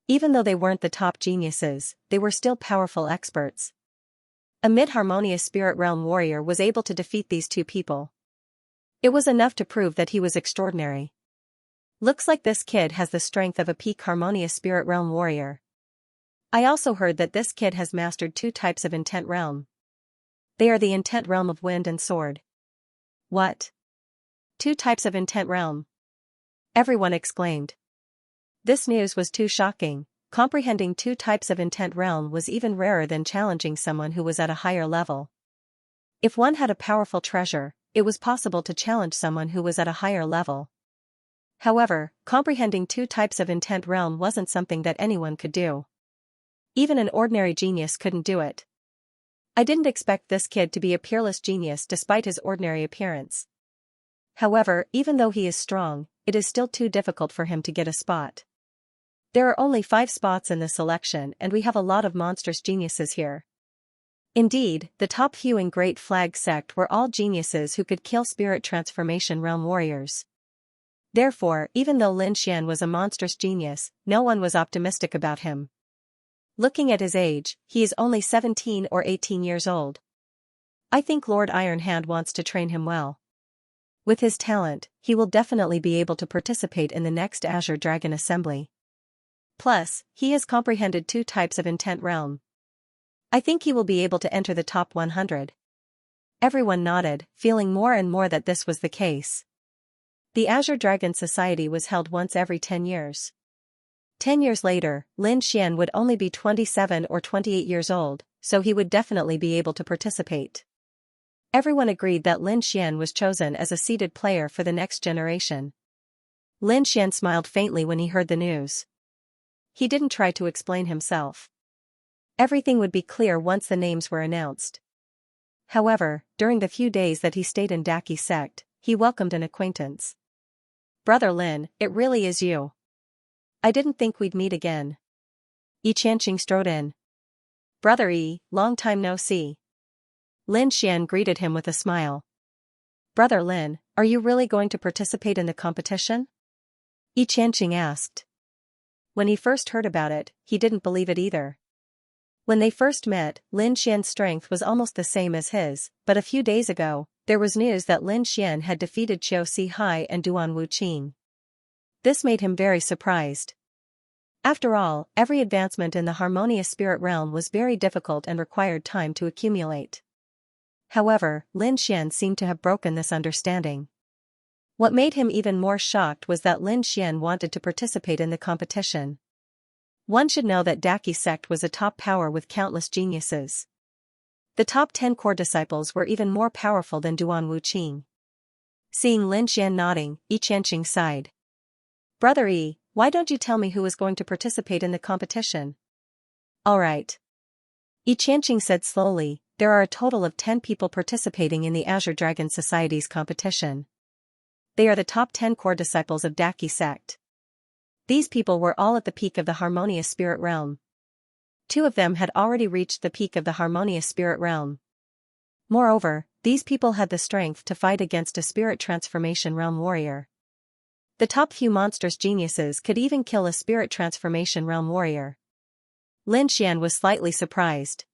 Even though they weren't the top geniuses, they were still powerful experts. A mid-harmonious spirit realm warrior was able to defeat these two people. It was enough to prove that he was extraordinary. Looks like this kid has the strength of a peak harmonious spirit realm warrior. I also heard that this kid has mastered 2 types of intent realm. They are the intent realm of wind and sword. What? 2 types of intent realm? Everyone exclaimed. This news was too shocking. Comprehending 2 types of intent realm was even rarer than challenging someone who was at a higher level. If one had a powerful treasure, it was possible to challenge someone who was at a higher level. However, comprehending 2 types of intent realm wasn't something that anyone could do. Even an ordinary genius couldn't do it. I didn't expect this kid to be a peerless genius despite his ordinary appearance. However, even though he is strong, it is still too difficult for him to get a spot. There are only 5 spots in the selection and we have a lot of monstrous geniuses here. Indeed, the top few in Great Flag Sect were all geniuses who could kill spirit transformation realm warriors. Therefore, even though Lin Xian was a monstrous genius, no one was optimistic about him. Looking at his age, he is only 17 or 18 years old. I think Lord Ironhand wants to train him well. With his talent, he will definitely be able to participate in the next Azure Dragon Assembly. Plus, he has comprehended 2 types of intent realm. I think he will be able to enter the top 100. Everyone nodded, feeling more and more that this was the case. The Azure Dragon Society was held once every 10 years. 10 years later, Lin Xian would only be 27 or 28 years old, so he would definitely be able to participate. Everyone agreed that Lin Xian was chosen as a seeded player for the next generation. Lin Xian smiled faintly when he heard the news. He didn't try to explain himself. Everything would be clear once the names were announced. However, during the few days that he stayed in Daki sect, he welcomed an acquaintance. Brother Lin, it really is you. I didn't think we'd meet again. Xianxia strode in. Brother Yi, long time no see. Lin Xian greeted him with a smile. Brother Lin, are you really going to participate in the competition? Xianxia asked. When he first heard about it, he didn't believe it either. When they first met, Lin Xian's strength was almost the same as his, but a few days ago, there was news that Lin Xian had defeated Xiao Si-hai and Duan Wuqing. This made him very surprised. After all, every advancement in the harmonious spirit realm was very difficult and required time to accumulate. However, Lin Xian seemed to have broken this understanding. What made him even more shocked was that Lin Xian wanted to participate in the competition. One should know that Daki sect was a top power with countless geniuses. The top 10 core disciples were even more powerful than Duan Wuqing. Seeing Lin Xian nodding, Xianxia sighed. Brother Yi, why don't you tell me who is going to participate in the competition? All right. Xianxia said slowly, there are a total of 10 people participating in the Azure Dragon Society's competition. They are the top 10 core disciples of Daki sect. These people were all at the peak of the harmonious spirit realm. 2 of them had already reached the peak of the harmonious spirit realm. Moreover, these people had the strength to fight against a spirit transformation realm warrior. The top few monstrous geniuses could even kill a spirit transformation realm warrior. Lin Xian was slightly surprised.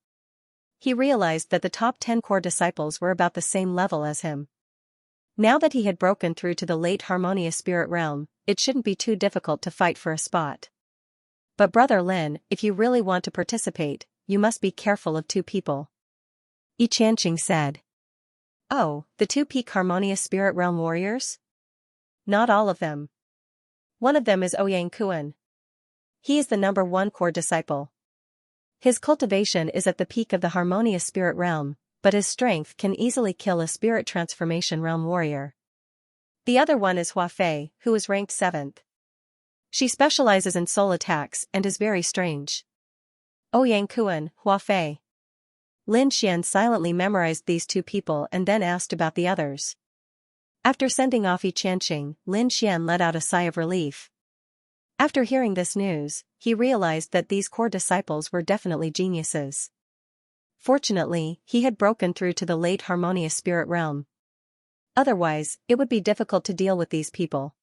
He realized that the top 10 core disciples were about the same level as him. Now that he had broken through to the late harmonious spirit realm, it shouldn't be too difficult to fight for a spot. But Brother Lin, if you really want to participate, you must be careful of 2 people. Xianxia said. Oh, the 2 peak harmonious spirit realm warriors? Not all of them. One of them is Ouyang Kuan. He is the number 1 core disciple. His cultivation is at the peak of the harmonious spirit realm, but his strength can easily kill a spirit transformation realm warrior. The other one is Hua Fei, who is ranked 7th. She specializes in soul attacks and is very strange. Ouyang Kuan, Hua Fei. Lin Xian silently memorized these two people and then asked about the others. After sending off Xianxia, Lin Xian let out a sigh of relief. After hearing this news, he realized that these core disciples were definitely geniuses. Fortunately, he had broken through to the late harmonious spirit realm. Otherwise, it would be difficult to deal with these people.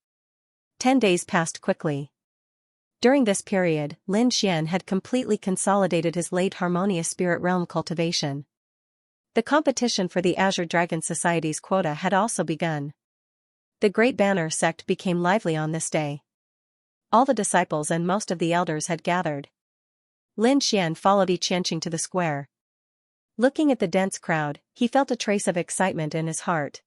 10 days passed quickly. During this period, Lin Xian had completely consolidated his late harmonious spirit realm cultivation. The competition for the Azure Dragon Society's quota had also begun. The Great Banner sect became lively on this day. All the disciples and most of the elders had gathered. Lin Xian followed Xianxia to the square. Looking at the dense crowd, he felt a trace of excitement in his heart.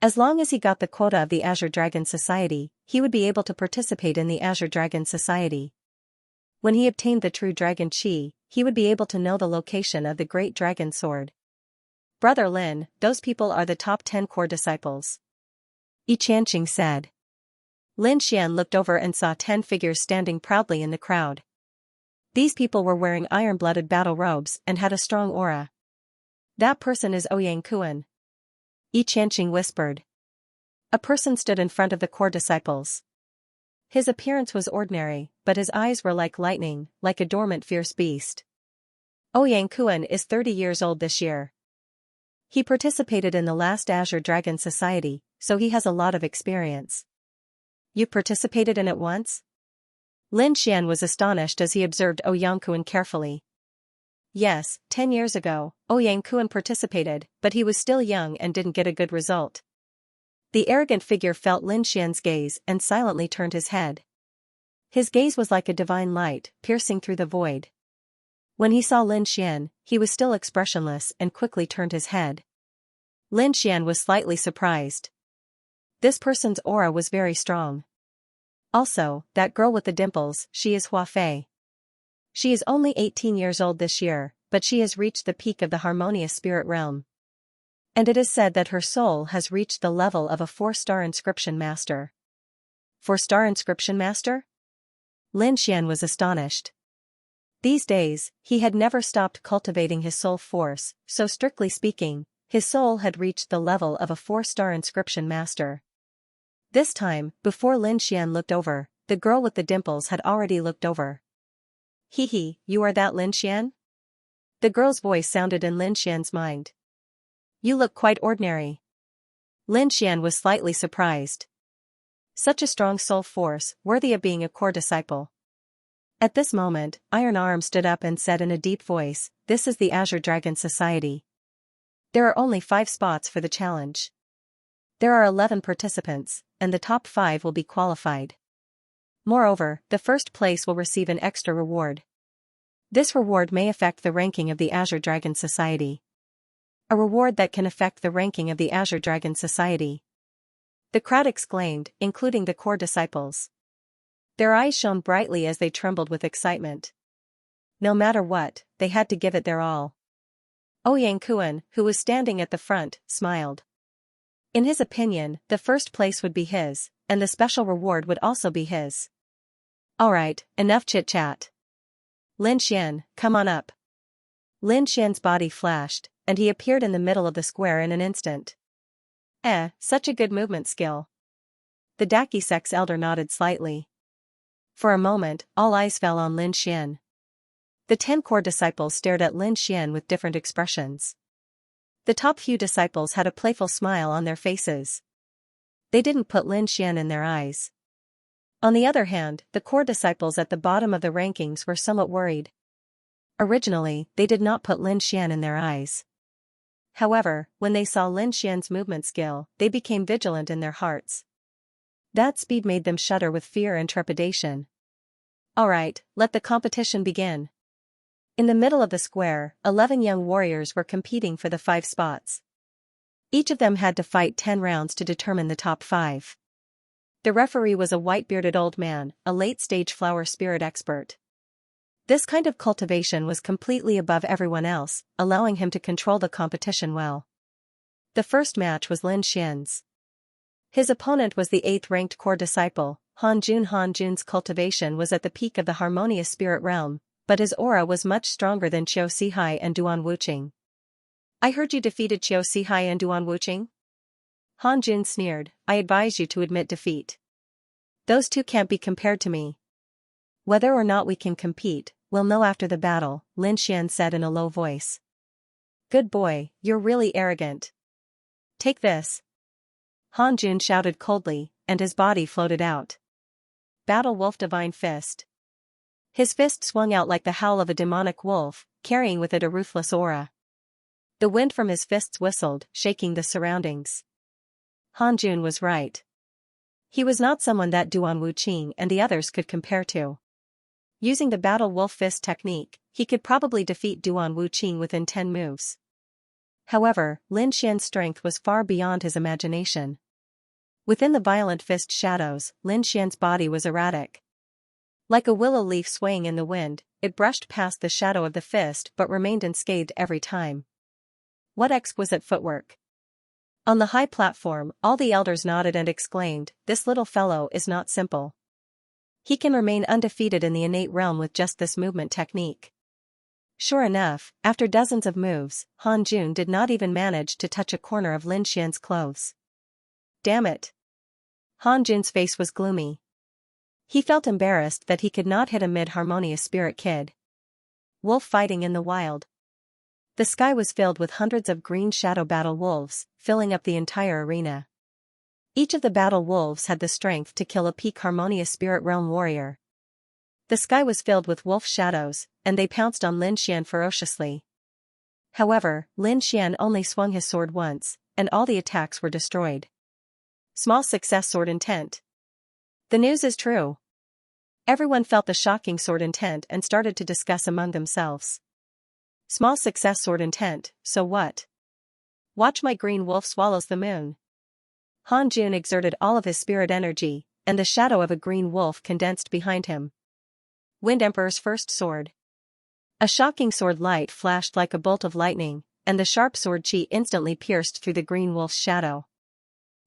As long as he got the quota of the Azure Dragon Society, he would be able to participate in the Azure Dragon Society. When he obtained the true Dragon Chi, he would be able to know the location of the Great Dragon Sword. Brother Lin, those people are the top 10 core disciples. Xianxia said. Lin Xian looked over and saw 10 figures standing proudly in the crowd. These people were wearing iron-blooded battle robes and had a strong aura. That person is Ouyang Kuan. Xianxia whispered. A person stood in front of the core disciples. His appearance was ordinary, but his eyes were like lightning, like a dormant fierce beast. Ouyang Kuan is 30 years old this year. He participated in the last Azure Dragon Society, so he has a lot of experience. You participated in it once? Lin Xian was astonished as he observed Ouyang Kuan carefully. Yes, 10 years ago, Ouyang Kuan participated, but he was still young and didn't get a good result. The arrogant figure felt Lin Xian's gaze and silently turned his head. His gaze was like a divine light, piercing through the void. When he saw Lin Xian, he was still expressionless and quickly turned his head. Lin Xian was slightly surprised. This person's aura was very strong. Also, that girl with the dimples, she is Hua Fei. She is only 18 years old this year, but she has reached the peak of the harmonious spirit realm. And it is said that her soul has reached the level of a 4-star inscription master. 4-star inscription master? Lin Xian was astonished. These days, he had never stopped cultivating his soul force, so strictly speaking, his soul had reached the level of a 4-star inscription master. This time, before Lin Xian looked over, the girl with the dimples had already looked over. Hee, you are that Lin Xian? The girl's voice sounded in Lin Xian's mind. You look quite ordinary. Lin Xian was slightly surprised. Such a strong soul force, worthy of being a core disciple. At this moment, Iron Arm stood up and said in a deep voice, "This is the Azure Dragon Society. There are only 5 spots for the challenge. There are 11 participants, and the top 5 will be qualified. Moreover, the first place will receive an extra reward. This reward may affect the ranking of the Azure Dragon Society. A reward that can affect the ranking of the Azure Dragon Society." The crowd exclaimed, including the core disciples. Their eyes shone brightly as they trembled with excitement. No matter what, they had to give it their all. Ouyang Kuan, who was standing at the front, smiled. In his opinion, the first place would be his, and the special reward would also be his. Alright, enough chit-chat. Lin Xian, come on up. Lin Xian's body flashed, and he appeared in the middle of the square in an instant. Such a good movement skill. The Daki sect's elder nodded slightly. For a moment, all eyes fell on Lin Xian. The 10 core disciples stared at Lin Xian with different expressions. The top few disciples had a playful smile on their faces. They didn't put Lin Xian in their eyes. On the other hand, the core disciples at the bottom of the rankings were somewhat worried. Originally, they did not put Lin Xian in their eyes. However, when they saw Lin Xian's movement skill, they became vigilant in their hearts. That speed made them shudder with fear and trepidation. Alright, let the competition begin. In the middle of the square, 11 young warriors were competing for the 5 spots. Each of them had to fight 10 rounds to determine the top 5. The referee was a white-bearded old man, a late-stage flower spirit expert. This kind of cultivation was completely above everyone else, allowing him to control the competition well. The first match was Lin Xian's. His opponent was the 8th-ranked core disciple, Han Jun. Han Jun's cultivation was at the peak of the harmonious spirit realm, but his aura was much stronger than Qiu Sihai and Duan Wuqing. I heard you defeated Qiu Sihai and Duan Wuqing? Han Jun sneered. I advise you to admit defeat. Those two can't be compared to me. Whether or not we can compete, we'll know after the battle, Lin Xian said in a low voice. Good boy, you're really arrogant. Take this. Han Jun shouted coldly, and his body floated out. Battle Wolf Divine Fist. His fist swung out like the howl of a demonic wolf, carrying with it a ruthless aura. The wind from his fists whistled, shaking the surroundings. Han Jun was right. He was not someone that Duan Wuqing and the others could compare to. Using the Battle Wolf Fist technique, he could probably defeat Duan Wuqing within 10 moves. However, Lin Xian's strength was far beyond his imagination. Within the violent fist shadows, Lin Xian's body was erratic. Like a willow leaf swaying in the wind, it brushed past the shadow of the fist but remained unscathed every time. What exquisite footwork! On the high platform, all the elders nodded and exclaimed, this little fellow is not simple. He can remain undefeated in the innate realm with just this movement technique. Sure enough, after dozens of moves, Han Jun did not even manage to touch a corner of Lin Xian's clothes. Damn it! Han Jun's face was gloomy. He felt embarrassed that he could not hit a mid-harmonious spirit kid. Wolf fighting in the wild. The sky was filled with hundreds of green shadow battle wolves, filling up the entire arena. Each of the battle wolves had the strength to kill a peak harmonious spirit realm warrior. The sky was filled with wolf shadows, and they pounced on Lin Xian ferociously. However, Lin Xian only swung his sword once, and all the attacks were destroyed. Small success. Sword intent. The news is true. Everyone felt the shocking sword intent and started to discuss among themselves. Small success. Sword intent, so what? Watch my green wolf swallows the moon. Han Jun exerted all of his spirit energy, and the shadow of a green wolf condensed behind him. Wind Emperor's first sword. A shocking sword light flashed like a bolt of lightning, and the sharp sword chi instantly pierced through the green wolf's shadow.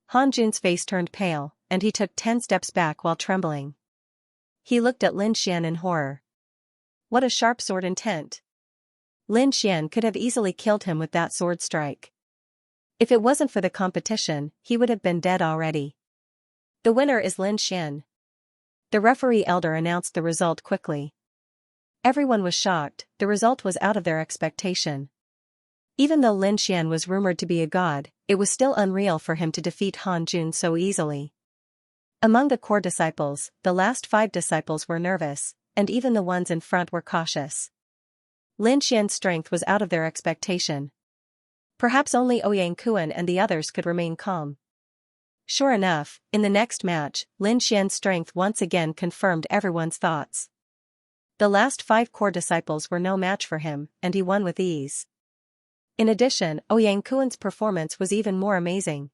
Han Jun's face turned pale, and he took 10 steps back while trembling. He looked at Lin Xian in horror. What a sharp sword intent! Lin Xian could have easily killed him with that sword strike. If it wasn't for the competition, he would have been dead already. The winner is Lin Xian. The referee elder announced the result quickly. Everyone was shocked, the result was out of their expectation. Even though Lin Xian was rumored to be a god, it was still unreal for him to defeat Han Jun so easily. Among the core disciples, the last 5 disciples were nervous, and even the ones in front were cautious. Lin Xian's strength was out of their expectation. Perhaps only Ouyang Kuan and the others could remain calm. Sure enough, in the next match, Lin Xian's strength once again confirmed everyone's thoughts. The last 5 core disciples were no match for him, and he won with ease. In addition, Ouyang Kuan's performance was even more amazing.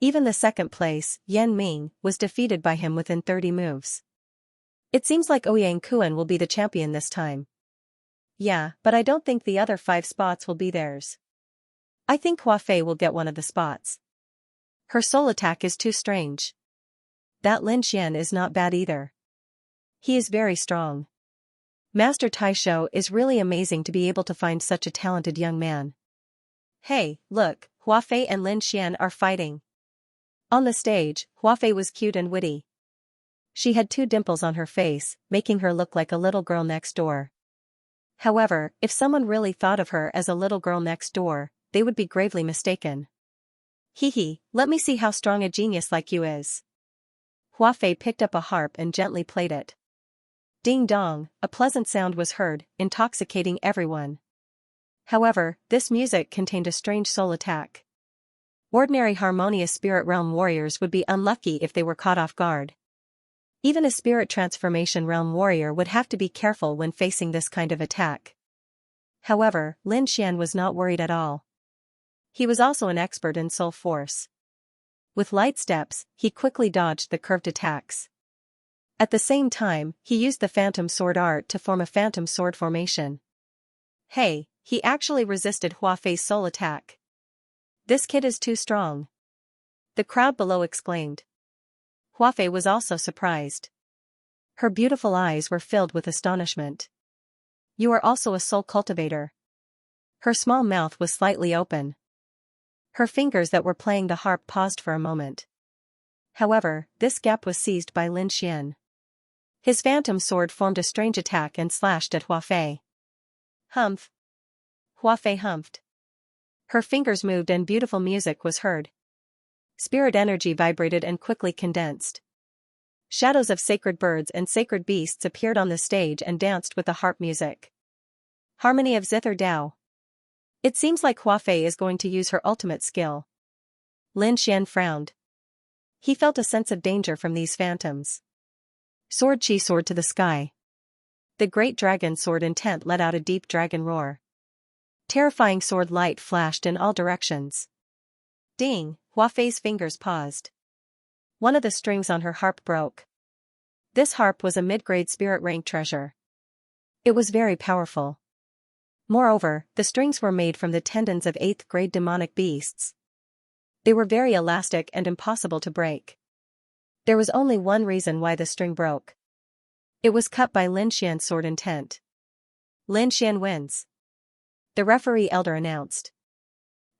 Even the second place, Yan Ming, was defeated by him within 30 moves. It seems like Ouyang Kuan will be the champion this time. Yeah, but I don't think the other 5 spots will be theirs. I think Hua Fei will get one of the spots. Her soul attack is too strange. That Lin Xian is not bad either. He is very strong. Master Taisho is really amazing to be able to find such a talented young man. Hey, look, Hua Fei and Lin Xian are fighting. On the stage, Hua Fei was cute and witty. She had 2 dimples on her face, making her look like a little girl next door. However, if someone really thought of her as a little girl next door, they would be gravely mistaken. Hee, let me see how strong a genius like you is. Hua Fei picked up a harp and gently played it. Ding dong, a pleasant sound was heard, intoxicating everyone. However, this music contained a strange soul attack. Ordinary harmonious spirit realm warriors would be unlucky if they were caught off guard. Even a spirit transformation realm warrior would have to be careful when facing this kind of attack. However, Lin Xian was not worried at all. He was also an expert in soul force. With light steps, he quickly dodged the curved attacks. At the same time, he used the phantom sword art to form a phantom sword formation. Hey, he actually resisted Hua Fei's soul attack. This kid is too strong. The crowd below exclaimed. Huafei was also surprised. Her beautiful eyes were filled with astonishment. You are also a soul cultivator. Her small mouth was slightly open. Her fingers that were playing the harp paused for a moment. However, this gap was seized by Lin Xian. His phantom sword formed a strange attack and slashed at Huafei. Humph! Huafei humphed. Her fingers moved and beautiful music was heard. Spirit energy vibrated and quickly condensed. Shadows of sacred birds and sacred beasts appeared on the stage and danced with the harp music. Harmony of Zither Dao. It seems like Huafei is going to use her ultimate skill. Lin Xian frowned. He felt a sense of danger from these phantoms. Sword Chi soared to the sky. The great dragon sword intent let out a deep dragon roar. Terrifying sword light flashed in all directions. Ding! Huafei's fingers paused. One of the strings on her harp broke. This harp was a mid-grade spirit rank treasure. It was very powerful. Moreover, the strings were made from the tendons of 8th grade demonic beasts. They were very elastic and impossible to break. There was only one reason why the string broke. It was cut by Lin Xian's sword intent. Lin Xian wins. The referee elder announced.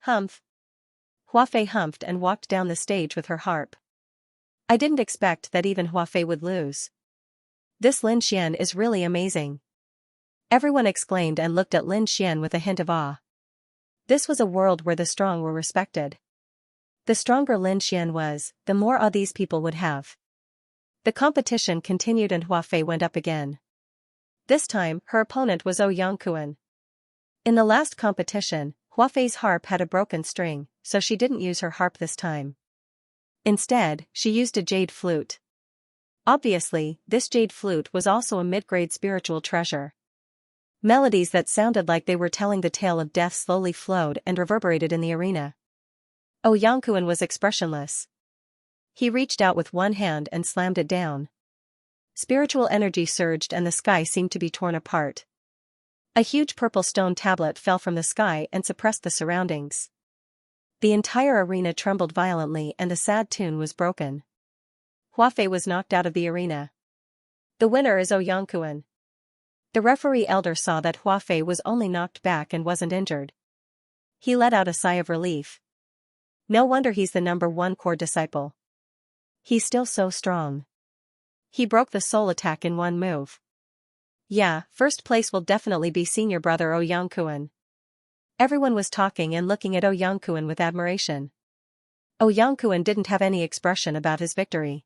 Humph. Huafei humphed and walked down the stage with her harp. I didn't expect that even Huafei would lose. This Lin Xian is really amazing. Everyone exclaimed and looked at Lin Xian with a hint of awe. This was a world where the strong were respected. The stronger Lin Xian was, the more awe these people would have. The competition continued and Huafei went up again. This time, her opponent was Ouyang. In the last competition, Huafei's harp had a broken string, so she didn't use her harp this time. Instead, she used a jade flute. Obviously, this jade flute was also a mid-grade spiritual treasure. Melodies that sounded like they were telling the tale of death slowly flowed and reverberated in the arena. Ouyang was expressionless. He reached out with one hand and slammed it down. Spiritual energy surged and the sky seemed to be torn apart. A huge purple stone tablet fell from the sky and suppressed the surroundings. The entire arena trembled violently and the sad tune was broken. Huafei was knocked out of the arena. The winner is Ouyang. The referee elder saw that Huafei was only knocked back and wasn't injured. He let out a sigh of relief. No wonder he's the #1 core disciple. He's still so strong. He broke the soul attack in one move. Yeah, first place will definitely be senior brother Ouyang. Everyone was talking and looking at Ouyang with admiration. Ouyang didn't have any expression about his victory.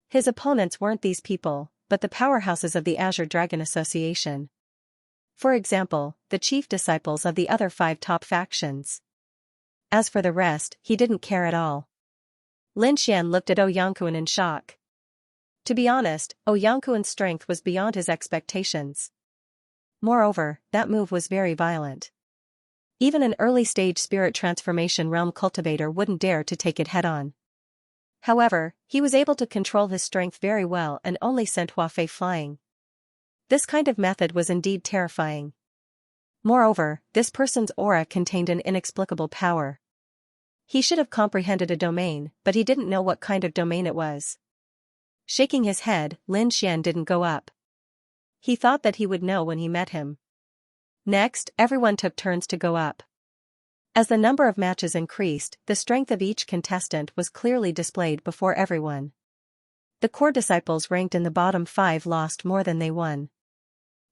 His opponents weren't these people, but the powerhouses of the Azure Dragon Association. For example, the chief disciples of the other 5 top factions. As for the rest, he didn't care at all. Lin Xian looked at Ouyang in shock. To be honest, Ouyang strength was beyond his expectations. Moreover, that move was very violent. Even an early-stage spirit transformation realm cultivator wouldn't dare to take it head-on. However, he was able to control his strength very well and only sent Huafei flying. This kind of method was indeed terrifying. Moreover, this person's aura contained an inexplicable power. He should have comprehended a domain, but he didn't know what kind of domain it was. Shaking his head, Lin Xian didn't go up. He thought that he would know when he met him. Next, everyone took turns to go up. As the number of matches increased, the strength of each contestant was clearly displayed before everyone. The core disciples ranked in the bottom 5 lost more than they won.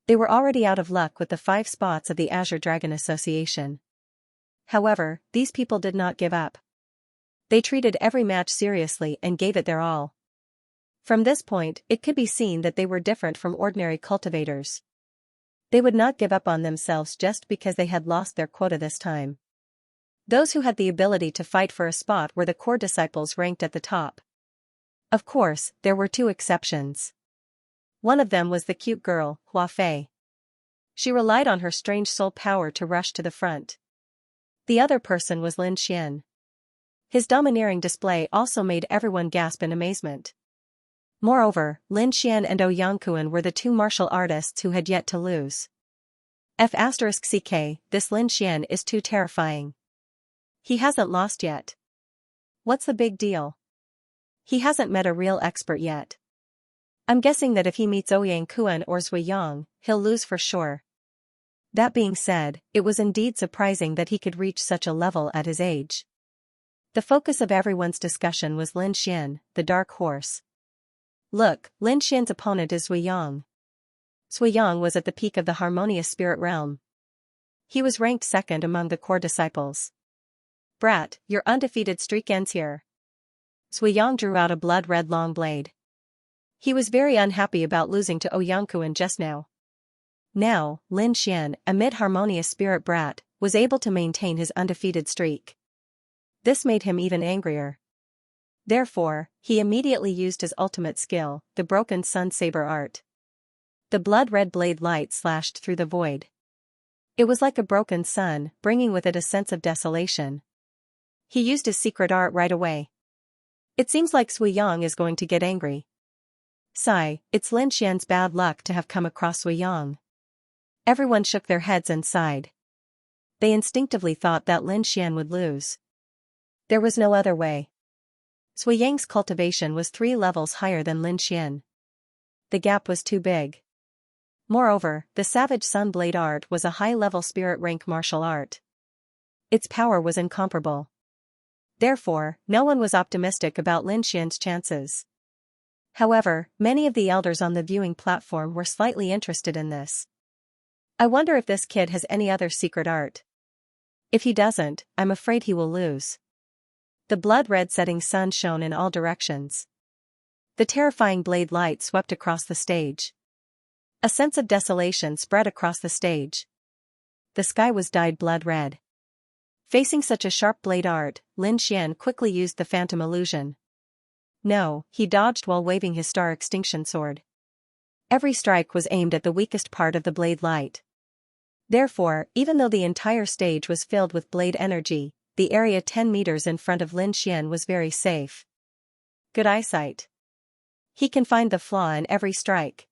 They were already out of luck with the 5 spots of the Azure Dragon Association. However, these people did not give up. They treated every match seriously and gave it their all. From this point, it could be seen that they were different from ordinary cultivators. They would not give up on themselves just because they had lost their quota this time. Those who had the ability to fight for a spot were the core disciples ranked at the top. Of course, there were 2 exceptions. One of them was the cute girl, Huafei. She relied on her strange soul power to rush to the front. The other person was Lin Xian. His domineering display also made everyone gasp in amazement. Moreover, Lin Xian and Ouyang were the 2 martial artists who had yet to lose. F***ck, this Lin Xian is too terrifying. He hasn't lost yet. What's the big deal? He hasn't met a real expert yet. I'm guessing that if he meets Ouyang Kuan or Zui Yang, he'll lose for sure. That being said, it was indeed surprising that he could reach such a level at his age. The focus of everyone's discussion was Lin Xian, the dark horse. Look, Lin Xian's opponent is Zui Yang. Zui Yang was at the peak of the harmonious spirit realm. He was ranked second among the core disciples. Brat, your undefeated streak ends here. Zui Yang drew out a blood-red long blade. He was very unhappy about losing to Ouyang Kuan just now. Now, Lin Xian, a mid-harmonious spirit brat, was able to maintain his undefeated streak. This made him even angrier. Therefore, he immediately used his ultimate skill, the Broken Sun Saber art. The blood-red blade light slashed through the void. It was like a broken sun, bringing with it a sense of desolation. He used his secret art right away. It seems like Zui Yang is going to get angry. Sigh, it's Lin Xian's bad luck to have come across Zui Yang. Everyone shook their heads and sighed. They instinctively thought that Lin Xian would lose. There was no other way. Zui Yang's cultivation was 3 levels higher than Lin Xian. The gap was too big. Moreover, the Savage Sun Blade art was a high-level spirit rank martial art. Its power was incomparable. Therefore, no one was optimistic about Lin Xian's chances. However, many of the elders on the viewing platform were slightly interested in this. I wonder if this kid has any other secret art. If he doesn't, I'm afraid he will lose. The blood-red setting sun shone in all directions. The terrifying blade light swept across the stage. A sense of desolation spread across the stage. The sky was dyed blood-red. Facing such a sharp blade art, Lin Xian quickly used the phantom illusion. No, he dodged while waving his star extinction sword. Every strike was aimed at the weakest part of the blade light. Therefore, even though the entire stage was filled with blade energy, the area 10 meters in front of Lin Xian was very safe. Good eyesight. He can find the flaw in every strike.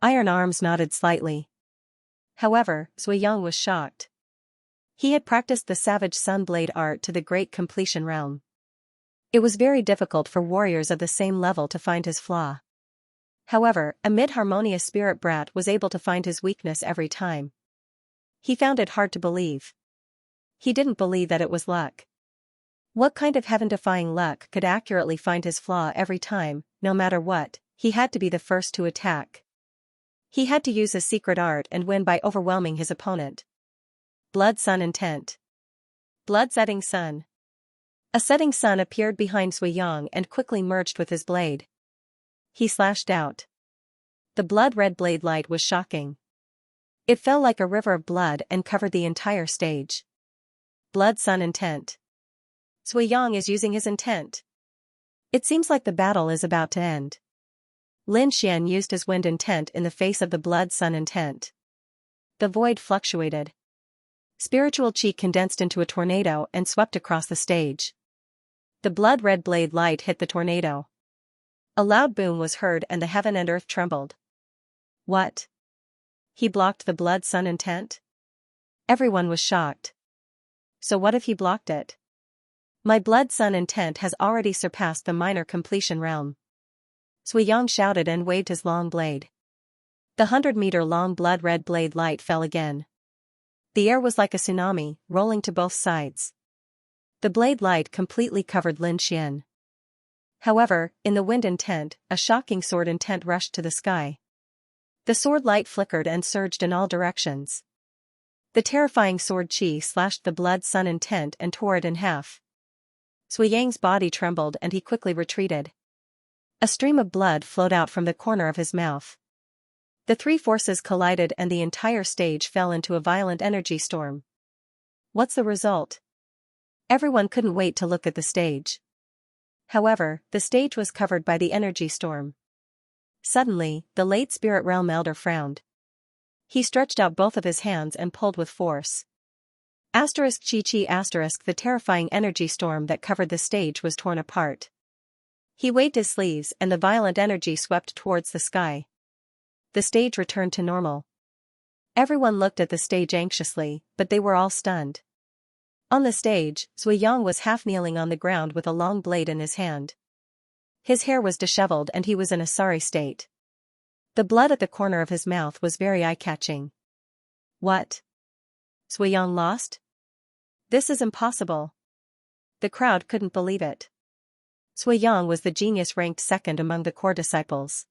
Iron Arms nodded slightly. However, Zui Yang was shocked. He had practiced the Savage Sun Blade art to the great completion realm. It was very difficult for warriors of the same level to find his flaw. However, a mid-harmonious spirit brat was able to find his weakness every time. He found it hard to believe. He didn't believe that it was luck. What kind of heaven-defying luck could accurately find his flaw every time? No matter what, he had to be the first to attack. He had to use his secret art and win by overwhelming his opponent. Blood Sun Intent. Blood Setting Sun. A setting sun appeared behind Zui Yang and quickly merged with his blade. He slashed out. The blood-red blade light was shocking. It fell like a river of blood and covered the entire stage. Blood Sun Intent. Zui Yang is using his intent. It seems like the battle is about to end. Lin Xian used his wind intent in the face of the Blood Sun Intent. The void fluctuated. Spiritual chi condensed into a tornado and swept across the stage. The blood-red blade light hit the tornado. A loud boom was heard and the heaven and earth trembled. What? He blocked the Blood Sun Intent? Everyone was shocked. So what if he blocked it? My Blood Sun Intent has already surpassed the minor completion realm. Zui Yang shouted and waved his long blade. The 100-meter-long blood-red blade light fell again. The air was like a tsunami, rolling to both sides. The blade light completely covered Lin Xian. However, in the wind intent, a shocking sword intent rushed to the sky. The sword light flickered and surged in all directions. The terrifying sword chi slashed the Blood Sun Intent and tore it in half. Zui Yang's body trembled and he quickly retreated. A stream of blood flowed out from the corner of his mouth. The 3 forces collided and the entire stage fell into a violent energy storm. What's the result? Everyone couldn't wait to look at the stage. However, the stage was covered by the energy storm. Suddenly, the late spirit realm elder frowned. He stretched out both of his hands and pulled with force. Asterisk chi chi asterisk the terrifying energy storm that covered the stage was torn apart. He waved his sleeves and the violent energy swept towards the sky. The stage returned to normal. Everyone looked at the stage anxiously, but they were all stunned. On the stage, Zhuiyang was half kneeling on the ground with a long blade in his hand. His hair was disheveled and he was in a sorry state. The blood at the corner of his mouth was very eye-catching. What? Zhuiyang lost? This is impossible. The crowd couldn't believe it. Zhuiyang was the genius ranked second among the core disciples.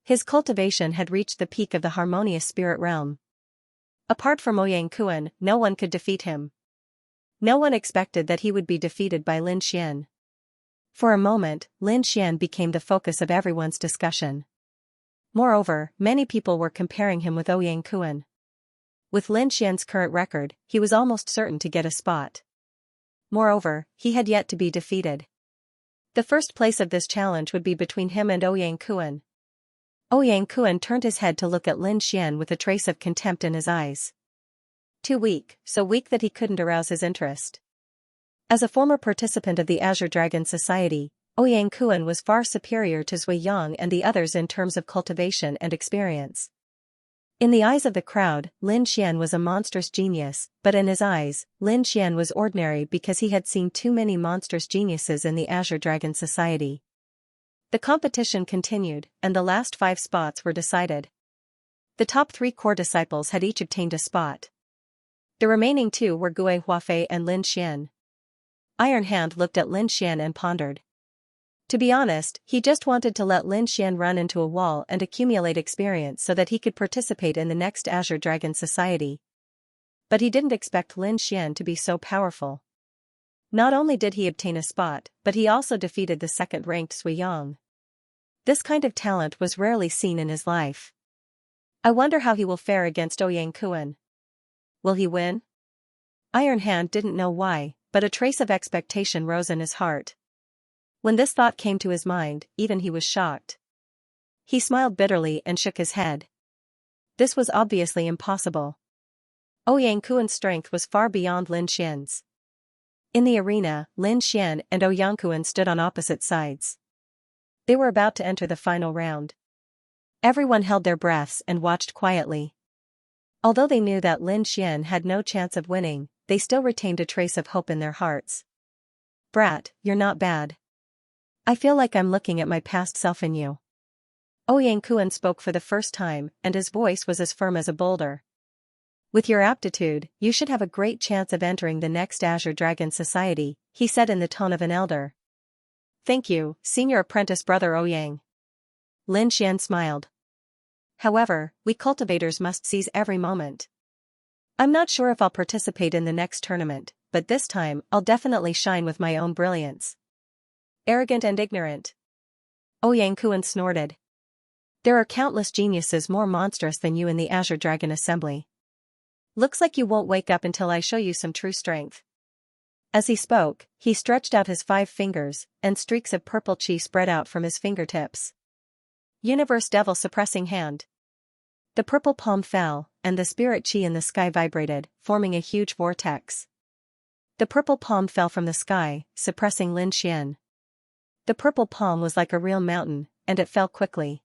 His cultivation had reached the peak of the harmonious spirit realm. Apart from Ouyang Kuan, no one could defeat him. No one expected that he would be defeated by Lin Xian. For a moment, Lin Xian became the focus of everyone's discussion. Moreover, many people were comparing him with Ouyang Kuan. With Lin Xian's current record, he was almost certain to get a spot. Moreover, he had yet to be defeated. The first place of this challenge would be between him and Ouyang Kuan. Ouyang Kuan turned his head to look at Lin Xian with a trace of contempt in his eyes. Too weak, so weak that he couldn't arouse his interest. As a former participant of the Azure Dragon Society, Ouyang Kuan was far superior to Zhuiyang and the others in terms of cultivation and experience. In the eyes of the crowd, Lin Xian was a monstrous genius, but in his eyes, Lin Xian was ordinary because he had seen too many monstrous geniuses in the Azure Dragon Society. The competition continued, and the last 5 spots were decided. The top 3 core disciples had each obtained a spot. The remaining 2 were Gui Huafei and Lin Xian. Iron Hand looked at Lin Xian and pondered. To be honest, he just wanted to let Lin Xian run into a wall and accumulate experience so that he could participate in the next Azure Dragon Society. But he didn't expect Lin Xian to be so powerful. Not only did he obtain a spot, but he also defeated the second-ranked Zhuiyang. This kind of talent was rarely seen in his life. I wonder how he will fare against Ouyang Kuan. Will he win? Iron Hand didn't know why, but a trace of expectation rose in his heart. When this thought came to his mind, even he was shocked. He smiled bitterly and shook his head. This was obviously impossible. Ouyang Kuan's strength was far beyond Lin Xian's. In the arena, Lin Xian and Ouyang Kuan stood on opposite sides. They were about to enter the final round. Everyone held their breaths and watched quietly. Although they knew that Lin Xian had no chance of winning, they still retained a trace of hope in their hearts. Brat, you're not bad. I feel like I'm looking at my past self in you. Ouyang Kuan spoke for the first time, and his voice was as firm as a boulder. With your aptitude, you should have a great chance of entering the next Azure Dragon Society, he said in the tone of an elder. Thank you, senior apprentice brother Ouyang. Lin Xian smiled. However, we cultivators must seize every moment. I'm not sure if I'll participate in the next tournament, but this time I'll definitely shine with my own brilliance. Arrogant and ignorant. Ouyang Kuan snorted. There are countless geniuses more monstrous than you in the Azure Dragon Assembly. Looks like you won't wake up until I show you some true strength. As he spoke, he stretched out his 5 fingers, and streaks of purple chi spread out from his fingertips. Universe Devil Suppressing Hand. The purple palm fell, and the spirit chi in the sky vibrated, forming a huge vortex. The purple palm fell from the sky, suppressing Lin Xian. The purple palm was like a real mountain, and it fell quickly.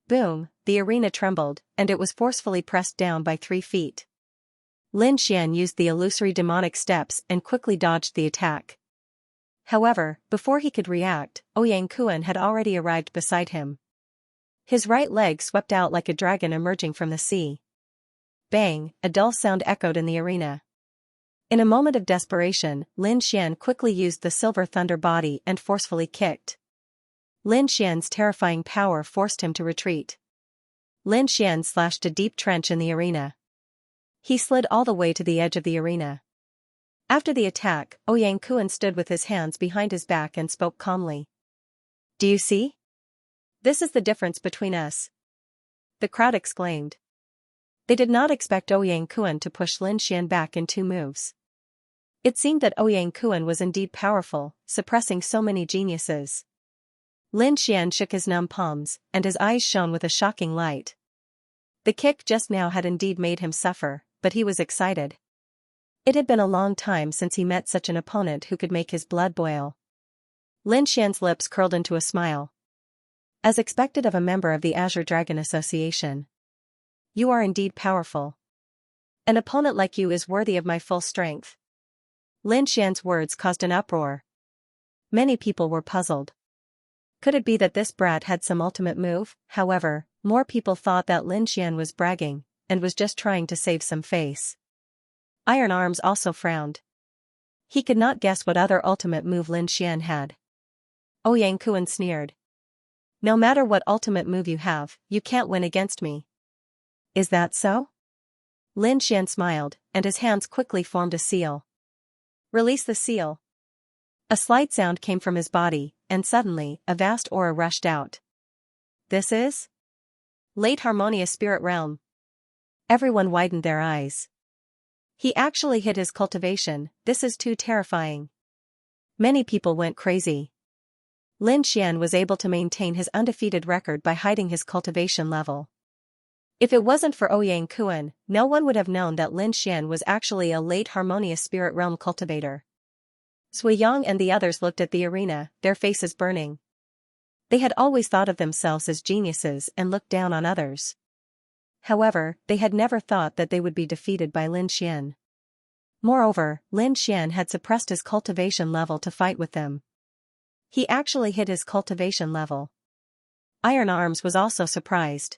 Boom, the arena trembled, and it was forcefully pressed down by 3 feet. Lin Xian used the illusory demonic steps and quickly dodged the attack. However, before he could react, Ouyang Kuan had already arrived beside him. His right leg swept out like a dragon emerging from the sea. Bang, a dull sound echoed in the arena. In a moment of desperation, Lin Xian quickly used the silver thunder body and forcefully kicked. Lin Xian's terrifying power forced him to retreat. Lin Xian slashed a deep trench in the arena. He slid all the way to the edge of the arena. After the attack, Ouyang Kuan stood with his hands behind his back and spoke calmly. Do you see? This is the difference between us. The crowd exclaimed. They did not expect Ouyang Kuan to push Lin Xian back in 2 moves. It seemed that Ouyang Kuan was indeed powerful, suppressing so many geniuses. Lin Xian shook his numb palms, and his eyes shone with a shocking light. The kick just now had indeed made him suffer, but he was excited. It had been a long time since he met such an opponent who could make his blood boil. Lin Xian's lips curled into a smile. As expected of a member of the Azure Dragon Association. You are indeed powerful. An opponent like you is worthy of my full strength. Lin Xian's words caused an uproar. Many people were puzzled. Could it be that this brat had some ultimate move? However, more people thought that Lin Xian was bragging, and was just trying to save some face. Iron Arms also frowned. He could not guess what other ultimate move Lin Xian had. Ouyang Kuan sneered. No matter what ultimate move you have, you can't win against me. Is that so? Lin Xian smiled, and his hands quickly formed a seal. Release the seal. A slight sound came from his body, and suddenly, a vast aura rushed out. This is? Late Harmonious Spirit Realm. Everyone widened their eyes. He actually hid his cultivation, this is too terrifying. Many people went crazy. Lin Xian was able to maintain his undefeated record by hiding his cultivation level. If it wasn't for Ouyang Kuan, no one would have known that Lin Xian was actually a late Harmonious Spirit Realm cultivator. Sui Yang and the others looked at the arena, their faces burning. They had always thought of themselves as geniuses and looked down on others. However, they had never thought that they would be defeated by Lin Xian. Moreover, Lin Xian had suppressed his cultivation level to fight with them. He actually hit his cultivation level. Iron Arms was also surprised.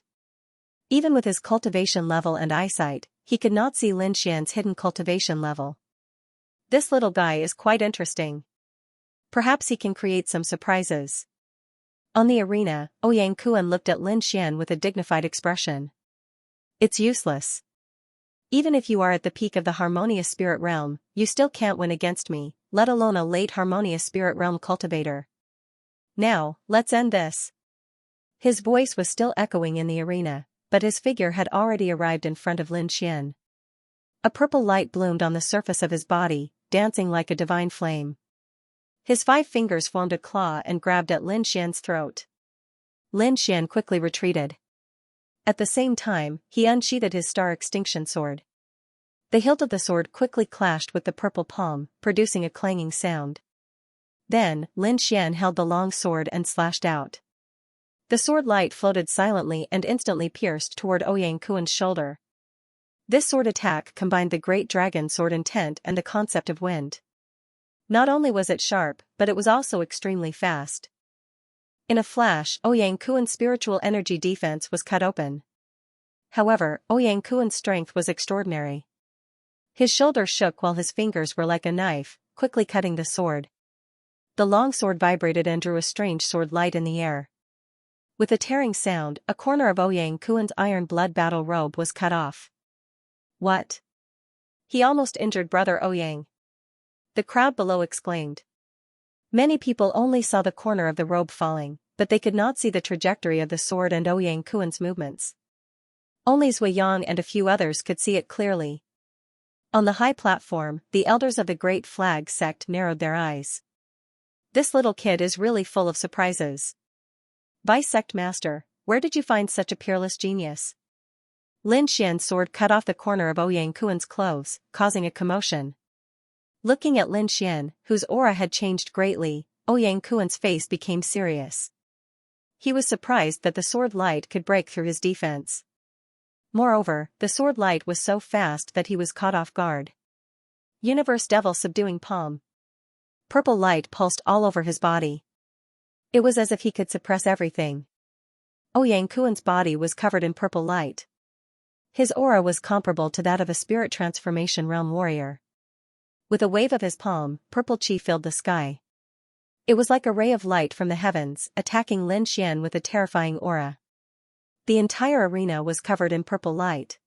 Even with his cultivation level and eyesight, he could not see Lin Xian's hidden cultivation level. This little guy is quite interesting. Perhaps he can create some surprises. On the arena, Ouyang Kuan looked at Lin Xian with a dignified expression. It's useless. Even if you are at the peak of the Harmonious Spirit Realm, you still can't win against me, let alone a late Harmonious Spirit Realm cultivator. Now, let's end this. His voice was still echoing in the arena, but his figure had already arrived in front of Lin Xian. A purple light bloomed on the surface of his body, dancing like a divine flame. His 5 fingers formed a claw and grabbed at Lin Xian's throat. Lin Xian quickly retreated. At the same time, he unsheathed his star extinction sword. The hilt of the sword quickly clashed with the purple palm, producing a clanging sound. Then, Lin Xian held the long sword and slashed out. The sword light floated silently and instantly pierced toward Ouyang Kuan's shoulder. This sword attack combined the great dragon sword intent and the concept of wind. Not only was it sharp, but it was also extremely fast. In a flash, Ouyang Kuan's spiritual energy defense was cut open. However, Ouyang Kuan's strength was extraordinary. His shoulders shook while his fingers were like a knife, quickly cutting the sword. The long sword vibrated and drew a strange sword light in the air. With a tearing sound, a corner of Ouyang Kuan's iron blood battle robe was cut off. What? He almost injured Brother Ouyang. The crowd below exclaimed. Many people only saw the corner of the robe falling, but they could not see the trajectory of the sword and Ouyang Kuan's movements. Only Sui Yang and a few others could see it clearly. On the high platform, the elders of the Great Flag sect narrowed their eyes. This little kid is really full of surprises. Vice Sect Master, where did you find such a peerless genius? Lin Xian's sword cut off the corner of Ouyang Kuan's clothes, causing a commotion. Looking at Lin Xian, whose aura had changed greatly, Ouyang Kuan's face became serious. He was surprised that the sword light could break through his defense. Moreover, the sword light was so fast that he was caught off guard. Universe Devil Subduing Palm. Purple light pulsed all over his body. It was as if he could suppress everything. Ouyang Kuan's body was covered in purple light. His aura was comparable to that of a spirit transformation realm warrior. With a wave of his palm, purple chi filled the sky. It was like a ray of light from the heavens, attacking Lin Xian with a terrifying aura. The entire arena was covered in purple light.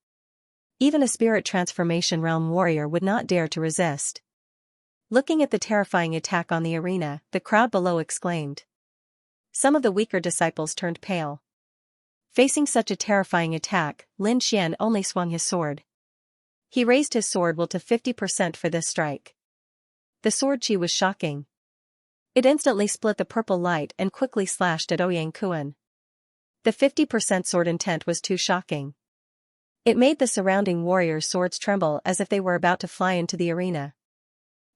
Even a spirit transformation realm warrior would not dare to resist. Looking at the terrifying attack on the arena, the crowd below exclaimed. Some of the weaker disciples turned pale. Facing such a terrifying attack, Lin Xian only swung his sword. He raised his sword will to 50% for this strike. The sword chi was shocking. It instantly split the purple light and quickly slashed at Ouyang Kuan. The 50% sword intent was too shocking. It made the surrounding warriors' swords tremble as if they were about to fly into the arena.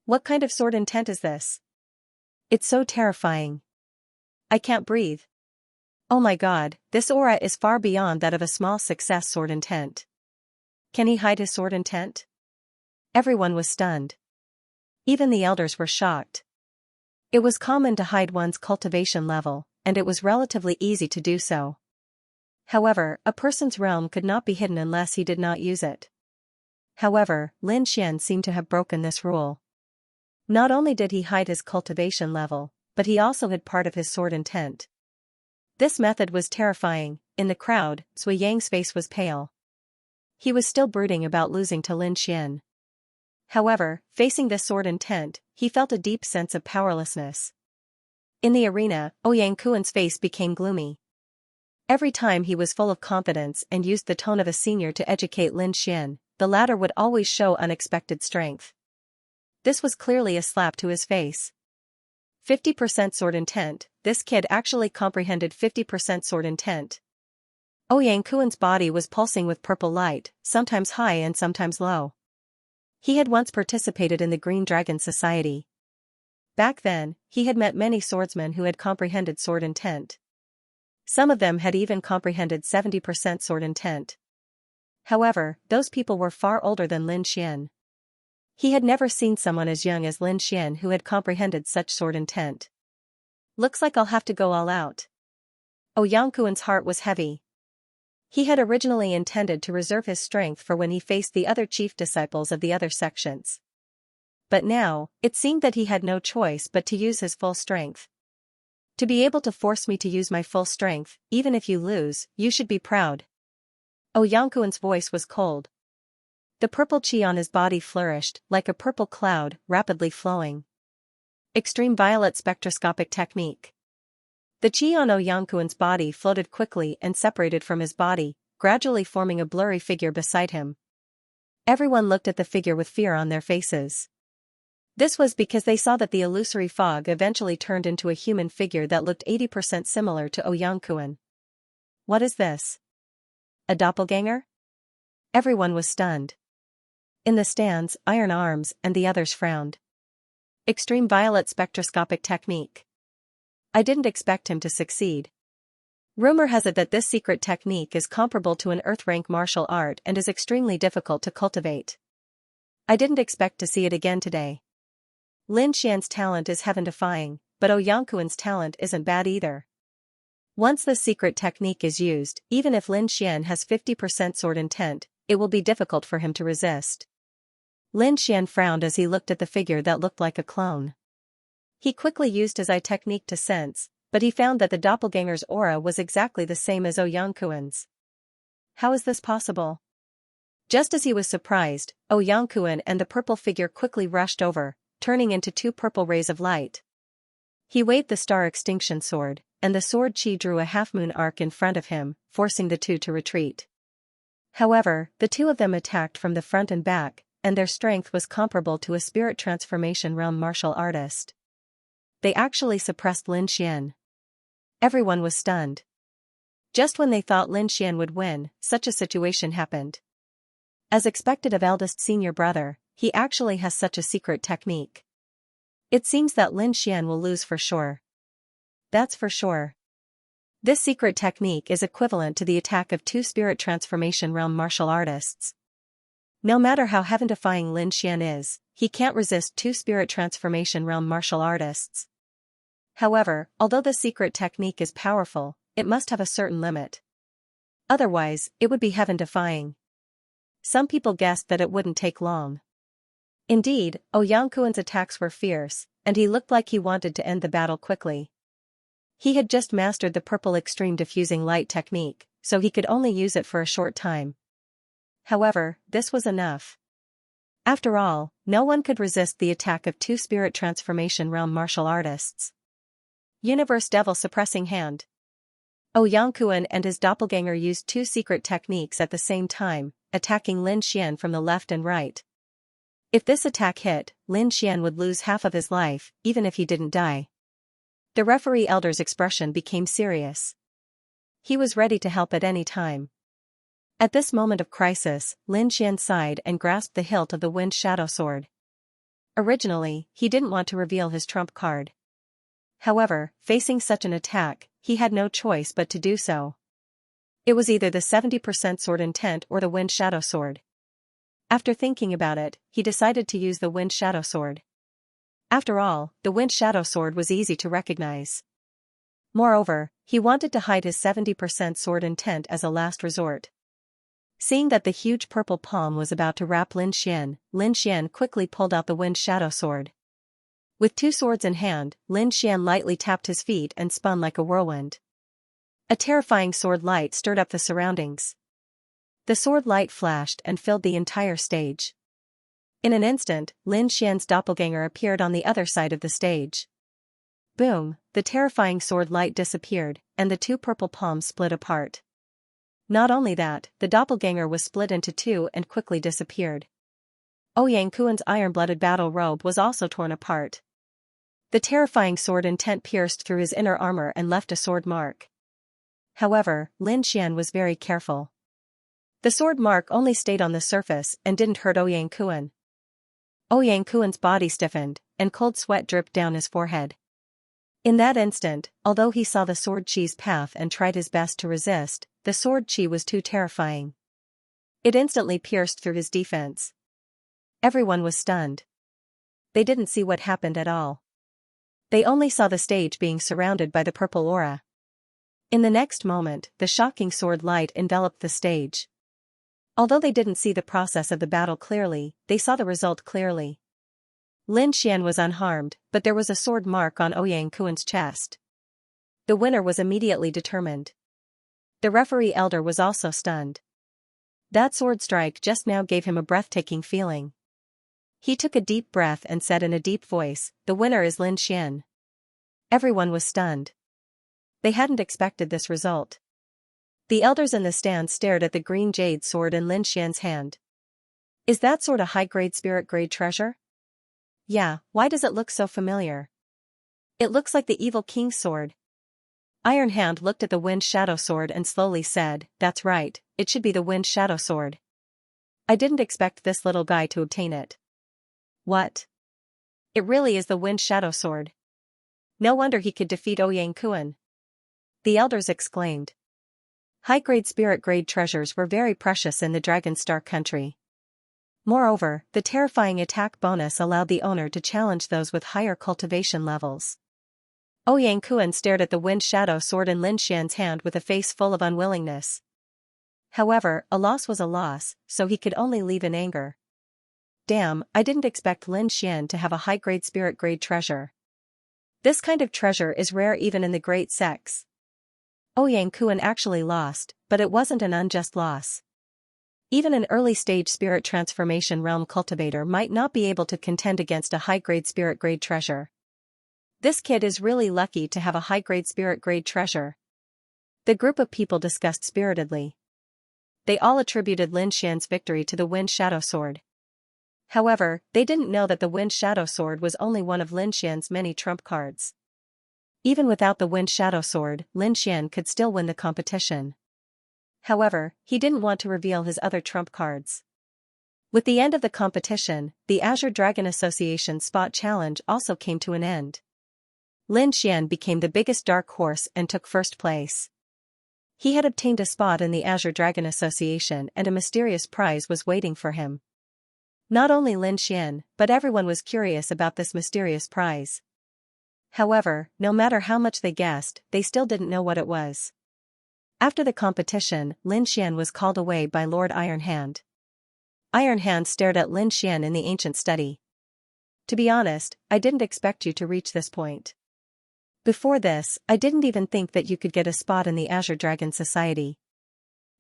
What kind of sword intent is this? It's so terrifying. I can't breathe. Oh my god, this aura is far beyond that of a small success sword intent. Can he hide his sword intent? Everyone was stunned. Even the elders were shocked. It was common to hide one's cultivation level, and it was relatively easy to do so. However, a person's realm could not be hidden unless he did not use it. However, Lin Xian seemed to have broken this rule. Not only did he hide his cultivation level, but he also hid part of his sword intent. This method was terrifying. In the crowd, Sui Yang's face was pale. He was still brooding about losing to Lin Xian. However, facing this sword intent, he felt a deep sense of powerlessness. In the arena, Ouyang Kuan's face became gloomy. Every time he was full of confidence and used the tone of a senior to educate Lin Xian, the latter would always show unexpected strength. This was clearly a slap to his face. 50% sword intent, this kid actually comprehended 50% sword intent. Ouyang Kuan's body was pulsing with purple light, sometimes high and sometimes low. He had once participated in the Green Dragon Society. Back then, he had met many swordsmen who had comprehended sword intent. Some of them had even comprehended 70% sword intent. However, those people were far older than Lin Xian. He had never seen someone as young as Lin Xian who had comprehended such sword intent. Looks like I'll have to go all out. Ouyang Kuan's heart was heavy. He had originally intended to reserve his strength for when he faced the other chief disciples of the other sections. But now, it seemed that he had no choice but to use his full strength. To be able to force me to use my full strength, even if you lose, you should be proud. Ouyang Kuan's voice was cold. The purple qi on his body flourished, like a purple cloud, rapidly flowing. Extreme violet spectroscopic technique. The qi on Ouyang Kuan's body floated quickly and separated from his body, gradually forming a blurry figure beside him. Everyone looked at the figure with fear on their faces. This was because they saw that the illusory fog eventually turned into a human figure that looked 80% similar to Ouyang Kuan. What is this? A doppelganger? Everyone was stunned. In the stands, Iron Arms and the others frowned. Extreme violet spectroscopic technique. I didn't expect him to succeed. Rumor has it that this secret technique is comparable to an Earth-rank martial art and is extremely difficult to cultivate. I didn't expect to see it again today. Lin Xian's talent is heaven-defying, but Ouyang Kuan's talent isn't bad either. Once the secret technique is used, even if Lin Xian has 50% sword intent, it will be difficult for him to resist. Lin Xian frowned as he looked at the figure that looked like a clone. He quickly used his eye technique to sense, but he found that the doppelganger's aura was exactly the same as Ouyang Kuan's. How is this possible? Just as he was surprised, Ouyang Kuan and the purple figure quickly rushed over, turning into two purple rays of light. He waved the star extinction sword, and the sword qi drew a half-moon arc in front of him, forcing the two to retreat. However, the two of them attacked from the front and back, and their strength was comparable to a spirit transformation realm martial artist. They actually suppressed Lin Xian. Everyone was stunned. Just when they thought Lin Xian would win, such a situation happened. As expected of eldest senior brother, he actually has such a secret technique. It seems that Lin Xian will lose for sure. That's for sure. This secret technique is equivalent to the attack of two spirit transformation realm martial artists. No matter how heaven-defying Lin Xian is, he can't resist two spirit transformation realm martial artists. However, although the secret technique is powerful, it must have a certain limit. Otherwise, it would be heaven-defying. Some people guessed that it wouldn't take long. Indeed, Ouyang Kuan's attacks were fierce, and he looked like he wanted to end the battle quickly. He had just mastered the purple extreme diffusing light technique, so he could only use it for a short time. However, this was enough. After all, no one could resist the attack of two spirit transformation realm martial artists. Universe Devil Suppressing Hand. Ouyang Kuan and his doppelganger used two secret techniques at the same time, attacking Lin Xian from the left and right. If this attack hit, Lin Xian would lose half of his life, even if he didn't die. The referee elder's expression became serious. He was ready to help at any time. At this moment of crisis, Lin Xian sighed and grasped the hilt of the Wind Shadow Sword. Originally, he didn't want to reveal his trump card. However, facing such an attack, he had no choice but to do so. It was either the 70% sword intent or the Wind Shadow Sword. After thinking about it, he decided to use the Wind Shadow Sword. After all, the Wind Shadow Sword was easy to recognize. Moreover, he wanted to hide his 70% sword intent as a last resort. Seeing that the huge purple palm was about to wrap Lin Xian quickly pulled out the Wind Shadow Sword. With two swords in hand, Lin Xian lightly tapped his feet and spun like a whirlwind. A terrifying sword light stirred up the surroundings. The sword light flashed and filled the entire stage. In an instant, Lin Xian's doppelganger appeared on the other side of the stage. Boom, the terrifying sword light disappeared, and the two purple palms split apart. Not only that, the doppelganger was split into two and quickly disappeared. Ouyang Kuan's iron-blooded battle robe was also torn apart. The terrifying sword intent pierced through his inner armor and left a sword mark. However, Lin Xian was very careful. The sword mark only stayed on the surface and didn't hurt Ouyang Kuan. Ouyang Kuan's body stiffened, and cold sweat dripped down his forehead. In that instant, although he saw the sword chi's path and tried his best to resist, the sword chi was too terrifying. It instantly pierced through his defense. Everyone was stunned. They didn't see what happened at all. They only saw the stage being surrounded by the purple aura. In the next moment, the shocking sword light enveloped the stage. Although they didn't see the process of the battle clearly, they saw the result clearly. Lin Xian was unharmed, but there was a sword mark on Ouyang Kuan's chest. The winner was immediately determined. The referee elder was also stunned. That sword strike just now gave him a breathtaking feeling. He took a deep breath and said in a deep voice, "The winner is Lin Xian." Everyone was stunned. They hadn't expected this result. The elders in the stand stared at the green jade sword in Lin Xian's hand. Is that sword a high-grade spirit-grade treasure? Yeah, why does it look so familiar? It looks like the evil king's sword. Iron Hand looked at the Wind Shadow Sword and slowly said, "That's right, it should be the Wind Shadow Sword. I didn't expect this little guy to obtain it." What? It really is the Wind Shadow Sword. No wonder he could defeat Ouyang Kuan. The elders exclaimed. High-grade spirit-grade treasures were very precious in the Dragon Star country. Moreover, the terrifying attack bonus allowed the owner to challenge those with higher cultivation levels. Ouyang Kuan stared at the Wind Shadow Sword in Lin Xian's hand with a face full of unwillingness. However, a loss was a loss, so he could only leave in anger. Damn, I didn't expect Lin Xian to have a high-grade spirit-grade treasure. This kind of treasure is rare even in the great sects. Ouyang Kuan actually lost, but it wasn't an unjust loss. Even an early-stage spirit transformation realm cultivator might not be able to contend against a high-grade spirit-grade treasure. This kid is really lucky to have a high-grade spirit-grade treasure. The group of people discussed spiritedly. They all attributed Lin Xian's victory to the Wind Shadow Sword. However, they didn't know that the Wind Shadow Sword was only one of Lin Xian's many trump cards. Even without the Wind Shadow Sword, Lin Xian could still win the competition. However, he didn't want to reveal his other trump cards. With the end of the competition, the Azure Dragon Association Spot Challenge also came to an end. Lin Xian became the biggest dark horse and took first place. He had obtained a spot in the Azure Dragon Association and a mysterious prize was waiting for him. Not only Lin Xian, but everyone was curious about this mysterious prize. However, no matter how much they guessed, they still didn't know what it was. After the competition, Lin Xian was called away by Lord Iron Hand. Iron Hand stared at Lin Xian in the ancient study. To be honest, I didn't expect you to reach this point. Before this, I didn't even think that you could get a spot in the Azure Dragon Society.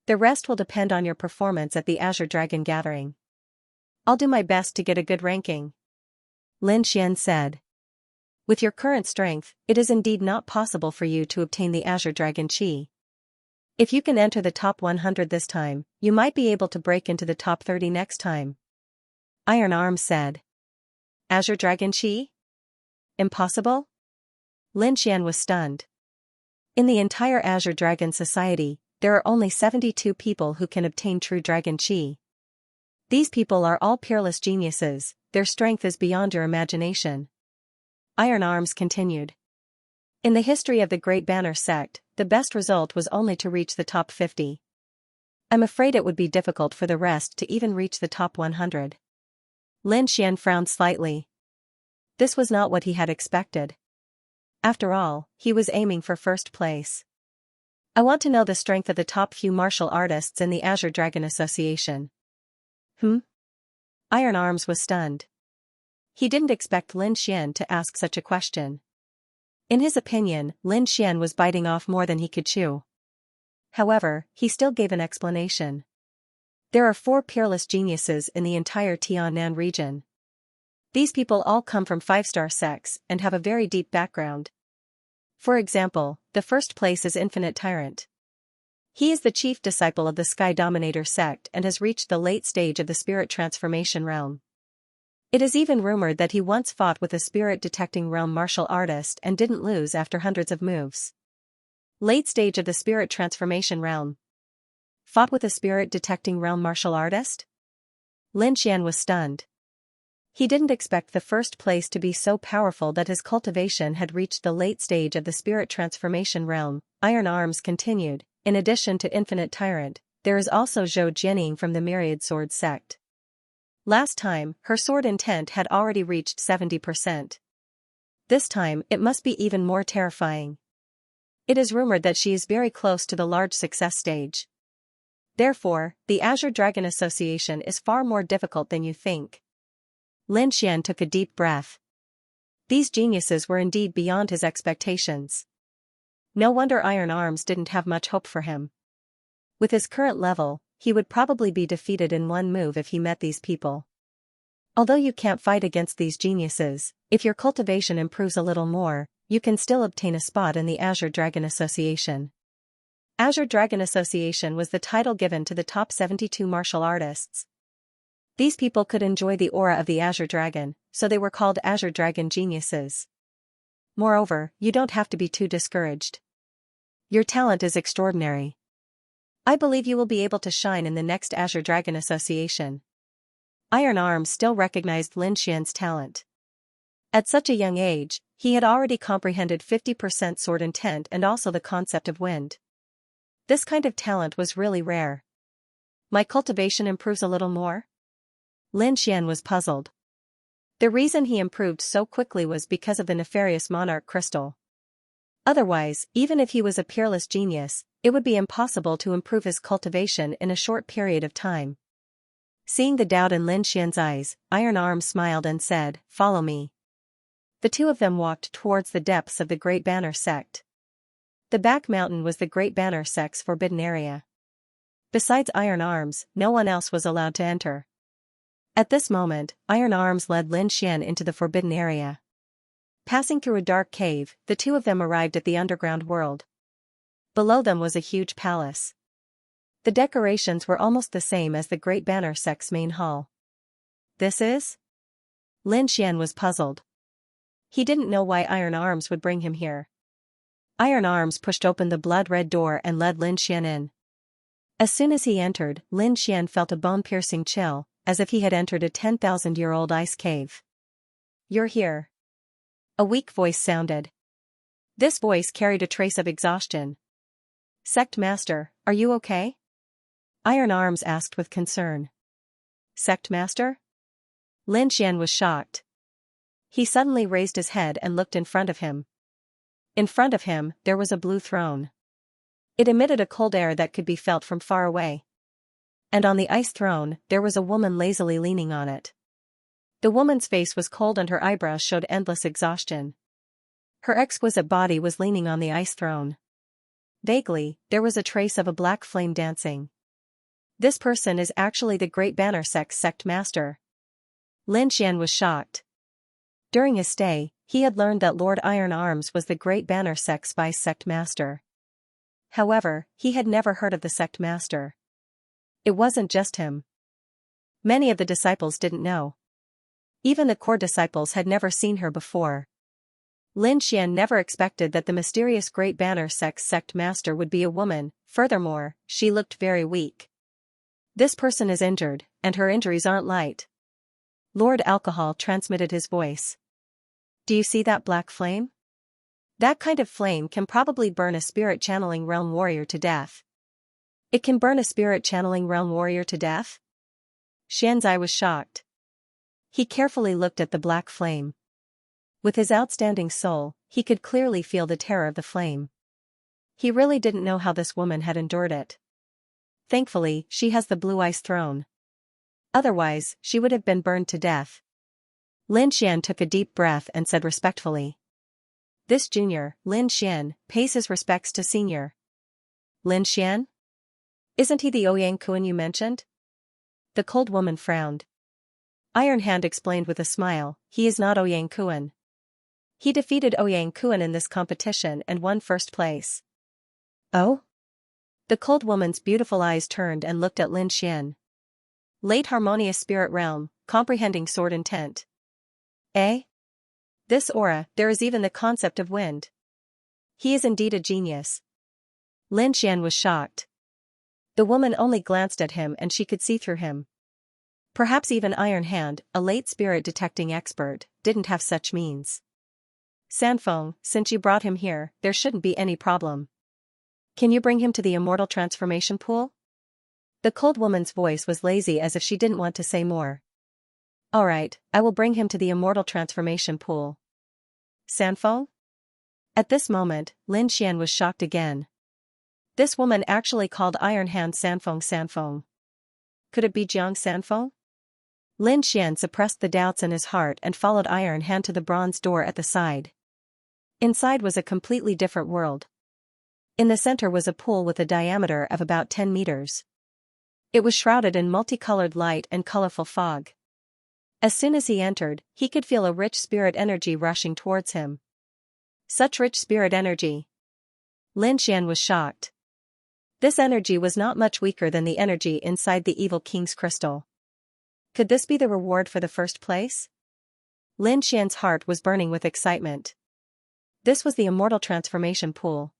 The rest will depend on your performance at the Azure Dragon Gathering. I'll do my best to get a good ranking. Lin Xian said. With your current strength, it is indeed not possible for you to obtain the Azure Dragon Chi. If you can enter the top 100 this time, you might be able to break into the top 30 next time. Iron Arm said. Azure Dragon Chi? Impossible? Lin Xian was stunned. In the entire Azure Dragon Society, there are only 72 people who can obtain true Dragon Chi. These people are all peerless geniuses, their strength is beyond your imagination. Iron Arms continued. In the history of the Great Banner sect, the best result was only to reach the top 50. I'm afraid it would be difficult for the rest to even reach the top 100. Lin Xian frowned slightly. This was not what he had expected. After all, he was aiming for first place. I want to know the strength of the top few martial artists in the Azure Dragon Association. Iron Arms was stunned. He didn't expect Lin Xian to ask such a question. In his opinion, Lin Xian was biting off more than he could chew. However, he still gave an explanation. There are 4 peerless geniuses in the entire Tiannan region. These people all come from 5-star sects and have a very deep background. For example, the first place is Infinite Tyrant. He is the chief disciple of the Sky Dominator sect and has reached the late stage of the spirit transformation realm. It is even rumored that he once fought with a spirit-detecting realm martial artist and didn't lose after hundreds of moves. Late stage of the spirit transformation realm. Fought with a spirit-detecting realm martial artist? Lin Xian was stunned. He didn't expect the first place to be so powerful that his cultivation had reached the late stage of the spirit transformation realm. Iron Arms continued, in addition to Infinite Tyrant, there is also Zhou Jianing from the Myriad Sword sect. Last time, her sword intent had already reached 70%. This time, it must be even more terrifying. It is rumored that she is very close to the large success stage. Therefore, the Azure Dragon Association is far more difficult than you think. Lin Xian took a deep breath. These geniuses were indeed beyond his expectations. No wonder Iron Arms didn't have much hope for him. With his current level, he would probably be defeated in one move if he met these people. Although you can't fight against these geniuses, if your cultivation improves a little more, you can still obtain a spot in the Azure Dragon Association. Azure Dragon Association was the title given to the top 72 martial artists. These people could enjoy the aura of the Azure Dragon, so they were called Azure Dragon Geniuses. Moreover, you don't have to be too discouraged. Your talent is extraordinary. I believe you will be able to shine in the next Azure Dragon Association. Iron Arms still recognized Lin Xian's talent. At such a young age, he had already comprehended 50% sword intent and also the concept of wind. This kind of talent was really rare. My cultivation improves a little more? Lin Xian was puzzled. The reason he improved so quickly was because of the nefarious monarch crystal. Otherwise, even if he was a peerless genius, it would be impossible to improve his cultivation in a short period of time. Seeing the doubt in Lin Xian's eyes, Iron Arm smiled and said, "Follow me." The two of them walked towards the depths of the Great Banner sect. The back mountain was the Great Banner sect's forbidden area. Besides Iron Arms, no one else was allowed to enter. At this moment, Iron Arms led Lin Xian into the forbidden area. Passing through a dark cave, the two of them arrived at the underground world. Below them was a huge palace. The decorations were almost the same as the Great Banner sect's main hall. This is? Lin Xian was puzzled. He didn't know why Iron Arms would bring him here. Iron Arms pushed open the blood-red door and led Lin Xian in. As soon as he entered, Lin Xian felt a bone-piercing chill, as if he had entered a 10,000-year-old ice cave. "You're here." A weak voice sounded. This voice carried a trace of exhaustion. "Sect Master, are you okay?" Iron Arms asked with concern. "Sect Master?" Lin Xian was shocked. He suddenly raised his head and looked in front of him. In front of him, there was a blue throne. It emitted a cold air that could be felt from far away. And on the ice throne, there was a woman lazily leaning on it. The woman's face was cold and her eyebrows showed endless exhaustion. Her exquisite body was leaning on the ice throne. Vaguely, there was a trace of a black flame dancing. This person is actually the Great Banner sect's sect master. Lin Xian was shocked. During his stay, he had learned that Lord Iron Arms was the Great Banner sect's vice sect master. However, he had never heard of the sect master. It wasn't just him. Many of the disciples didn't know. Even the core disciples had never seen her before. Lin Xian never expected that the mysterious Great Banner sect's sect master would be a woman. Furthermore, she looked very weak. This person is injured, and her injuries aren't light. Lord Alcohol transmitted his voice. "Do you see that black flame? That kind of flame can probably burn a spirit channeling realm warrior to death." "It can burn a spirit channeling realm warrior to death?" Xianzai was shocked. He carefully looked at the black flame. With his outstanding soul, he could clearly feel the terror of the flame. He really didn't know how this woman had endured it. Thankfully, she has the blue ice throne. Otherwise, she would have been burned to death. Lin Xian took a deep breath and said respectfully. This junior, Lin Xian, pays his respects to senior. Lin Xian? Isn't he the Ouyang Kuan you mentioned? The cold woman frowned. Iron Hand explained with a smile, he is not Ouyang Kuan. He defeated Ouyang Kuan in this competition and won first place. Oh? The cold woman's beautiful eyes turned and looked at Lin Xian. Late harmonious spirit realm, comprehending sword intent. Eh? This aura, there is even the concept of wind. He is indeed a genius. Lin Xian was shocked. The woman only glanced at him and she could see through him. Perhaps even Iron Hand, a late spirit detecting expert, didn't have such means. Sanfeng, since you brought him here, there shouldn't be any problem. Can you bring him to the immortal transformation pool? The cold woman's voice was lazy as if she didn't want to say more. Alright, I will bring him to the immortal transformation pool. Sanfeng? At this moment, Lin Xian was shocked again. This woman actually called Iron Hand Sanfeng Sanfeng. Could it be Jiang Sanfeng? Lin Xian suppressed the doubts in his heart and followed Iron Hand to the bronze door at the side. Inside was a completely different world. In the center was a pool with a diameter of about 10 meters. It was shrouded in multicolored light and colorful fog. As soon as he entered, he could feel a rich spirit energy rushing towards him. Such rich spirit energy. Lin Xian was shocked. This energy was not much weaker than the energy inside the evil king's crystal. Could this be the reward for the first place? Lin Xian's heart was burning with excitement. This was the immortal transformation pool.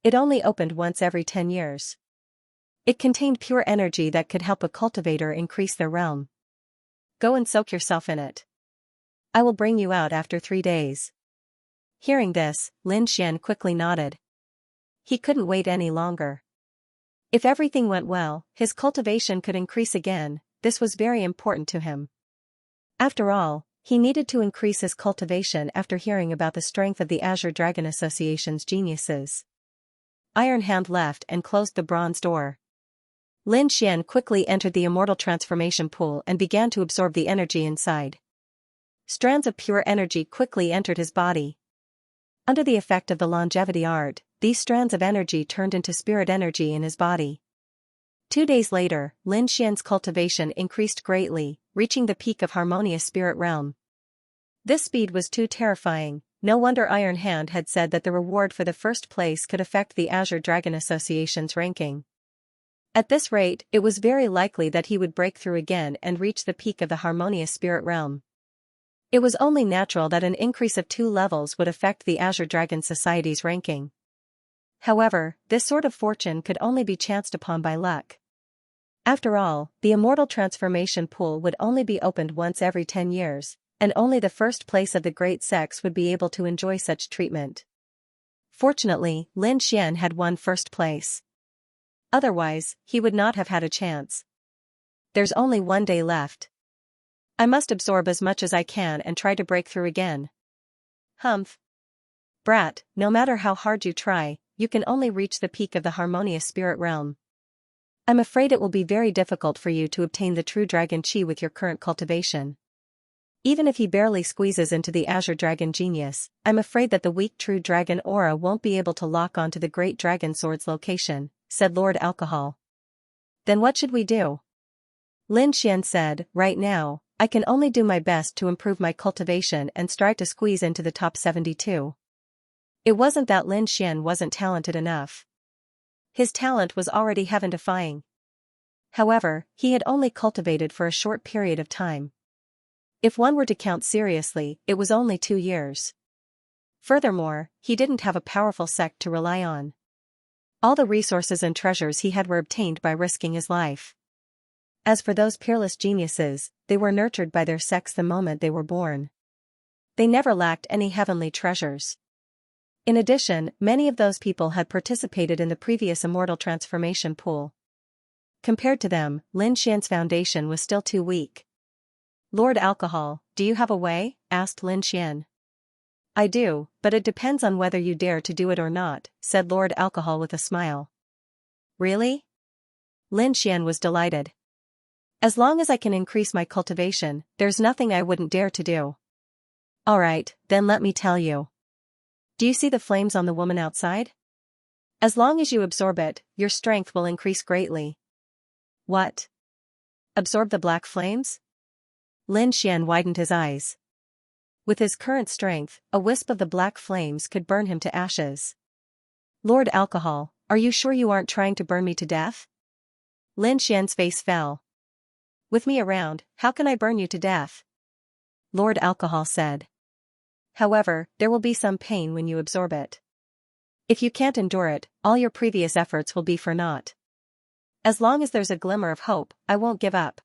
It only opened once every 10 years. It contained pure energy that could help a cultivator increase their realm. Go and soak yourself in it. I will bring you out after 3 days. Hearing this, Lin Xian quickly nodded. He couldn't wait any longer. If everything went well, his cultivation could increase again. This was very important to him. After all, he needed to increase his cultivation after hearing about the strength of the Azure Dragon Association's geniuses. Iron Hand left and closed the bronze door. Lin Xian quickly entered the immortal transformation pool and began to absorb the energy inside. Strands of pure energy quickly entered his body. Under the effect of the longevity art, these strands of energy turned into spirit energy in his body. 2 days later, Lin Xian's cultivation increased greatly, reaching the peak of harmonious spirit realm. This speed was too terrifying. No wonder Iron Hand had said that the reward for the first place could affect the Azure Dragon Association's ranking. At this rate, it was very likely that he would break through again and reach the peak of the harmonious spirit realm. It was only natural that an increase of 2 levels would affect the Azure Dragon Society's ranking. However, this sort of fortune could only be chanced upon by luck. After all, the immortal transformation pool would only be opened once every 10 years, and only the first place of the great sex would be able to enjoy such treatment. Fortunately, Lin Xian had won first place. Otherwise, he would not have had a chance. There's only 1 day left. I must absorb as much as I can and try to break through again. Humph. Brat, no matter how hard you try, you can only reach the peak of the harmonious spirit realm. I'm afraid it will be very difficult for you to obtain the true dragon chi with your current cultivation. Even if he barely squeezes into the Azure Dragon genius, I'm afraid that the weak true dragon aura won't be able to lock onto the great dragon sword's location, said Lord Alcohol. Then what should we do? Lin Xian said, right now, I can only do my best to improve my cultivation and strive to squeeze into the top 72. It wasn't that Lin Xian wasn't talented enough. His talent was already heaven-defying. However, he had only cultivated for a short period of time. If one were to count seriously, it was only 2 years. Furthermore, he didn't have a powerful sect to rely on. All the resources and treasures he had were obtained by risking his life. As for those peerless geniuses, they were nurtured by their sects the moment they were born. They never lacked any heavenly treasures. In addition, many of those people had participated in the previous immortal transformation pool. Compared to them, Lin Xian's foundation was still too weak. Lord Alcohol, do you have a way? Asked Lin Xian. I do, but it depends on whether you dare to do it or not, said Lord Alcohol with a smile. Really? Lin Xian was delighted. As long as I can increase my cultivation, there's nothing I wouldn't dare to do. Alright, then let me tell you. Do you see the flames on the woman outside? As long as you absorb it, your strength will increase greatly. What? Absorb the black flames? Lin Xian widened his eyes. With his current strength, a wisp of the black flames could burn him to ashes. Lord Alcohol, are you sure you aren't trying to burn me to death? Lin Xian's face fell. With me around, how can I burn you to death? Lord Alcohol said. However, there will be some pain when you absorb it. If you can't endure it, all your previous efforts will be for naught. As long as there's a glimmer of hope, I won't give up.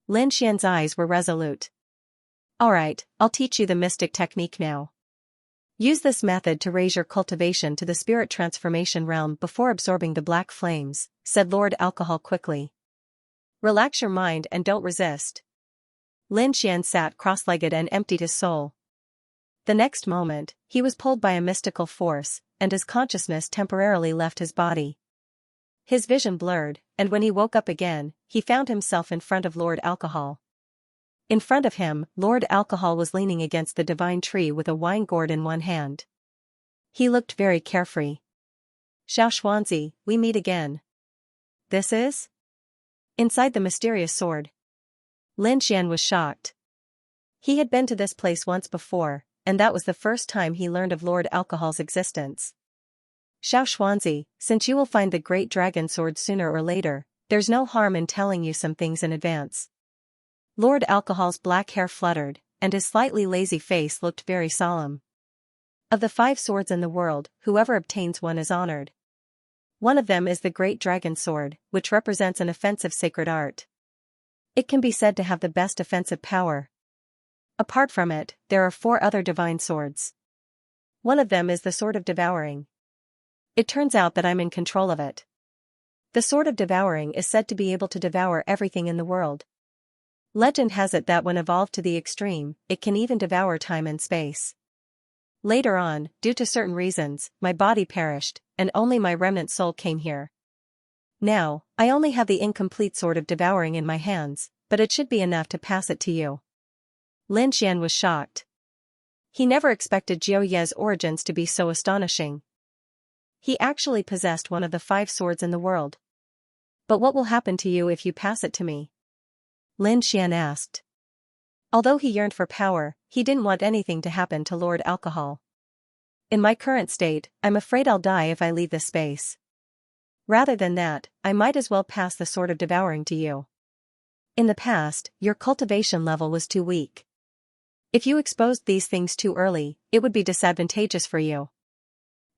Lin Xian's eyes were resolute. Alright, I'll teach you the mystic technique now. Use this method to raise your cultivation to the spirit transformation realm before absorbing the black flames, said Lord Alcohol quickly. Relax your mind and don't resist. Lin Xian sat cross-legged and emptied his soul. The next moment, he was pulled by a mystical force, and his consciousness temporarily left his body. His vision blurred, and when he woke up again, he found himself in front of Lord Alcohol. In front of him, Lord Alcohol was leaning against the divine tree with a wine gourd in one hand. He looked very carefree. Xianxia, we meet again. This is? Inside the mysterious sword. Lin Xian was shocked. He had been to this place once before, and that was the first time he learned of Lord Alcohol's existence. Xianxia, since you will find the great dragon sword sooner or later, there's no harm in telling you some things in advance. Lord Alcohol's black hair fluttered, and his slightly lazy face looked very solemn. Of the 5 swords in the world, whoever obtains one is honored. One of them is the great dragon sword, which represents an offensive sacred art. It can be said to have the best offensive power. Apart from it, there are 4 other divine swords. One of them is the sword of devouring. It turns out that I'm in control of it. The sword of devouring is said to be able to devour everything in the world. Legend has it that when evolved to the extreme, it can even devour time and space. Later on, due to certain reasons, my body perished, and only my remnant soul came here. Now, I only have the incomplete sword of devouring in my hands, but it should be enough to pass it to you. Lin Xian was shocked. He never expected Jiu Ye's origins to be so astonishing. He actually possessed one of the 5 swords in the world. But what will happen to you if you pass it to me? Lin Xian asked. Although he yearned for power, he didn't want anything to happen to Lord Alcohol. In my current state, I'm afraid I'll die if I leave this space. Rather than that, I might as well pass the sword of devouring to you. In the past, your cultivation level was too weak. If you exposed these things too early, it would be disadvantageous for you.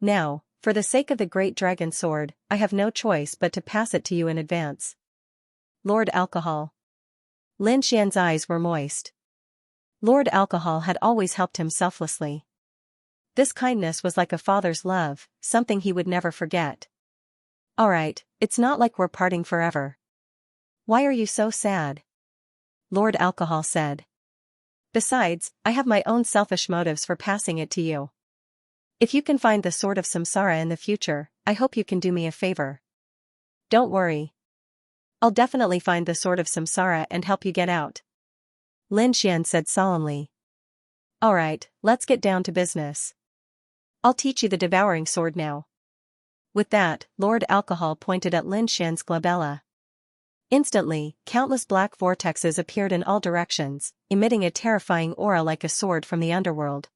Now, for the sake of the great dragon sword, I have no choice but to pass it to you in advance. Lord Alcohol. Lin Xian's eyes were moist. Lord Alcohol had always helped him selflessly. This kindness was like a father's love, something he would never forget. Alright, it's not like we're parting forever. Why are you so sad? Lord Alcohol said. Besides, I have my own selfish motives for passing it to you. If you can find the sword of samsara in the future, I hope you can do me a favor. Don't worry. I'll definitely find the sword of samsara and help you get out. Lin Xian said solemnly. Alright, let's get down to business. I'll teach you the devouring sword now. With that, Lord Alcohol pointed at Lin Xian's glabella. Instantly, countless black vortexes appeared in all directions, emitting a terrifying aura like a sword from the underworld.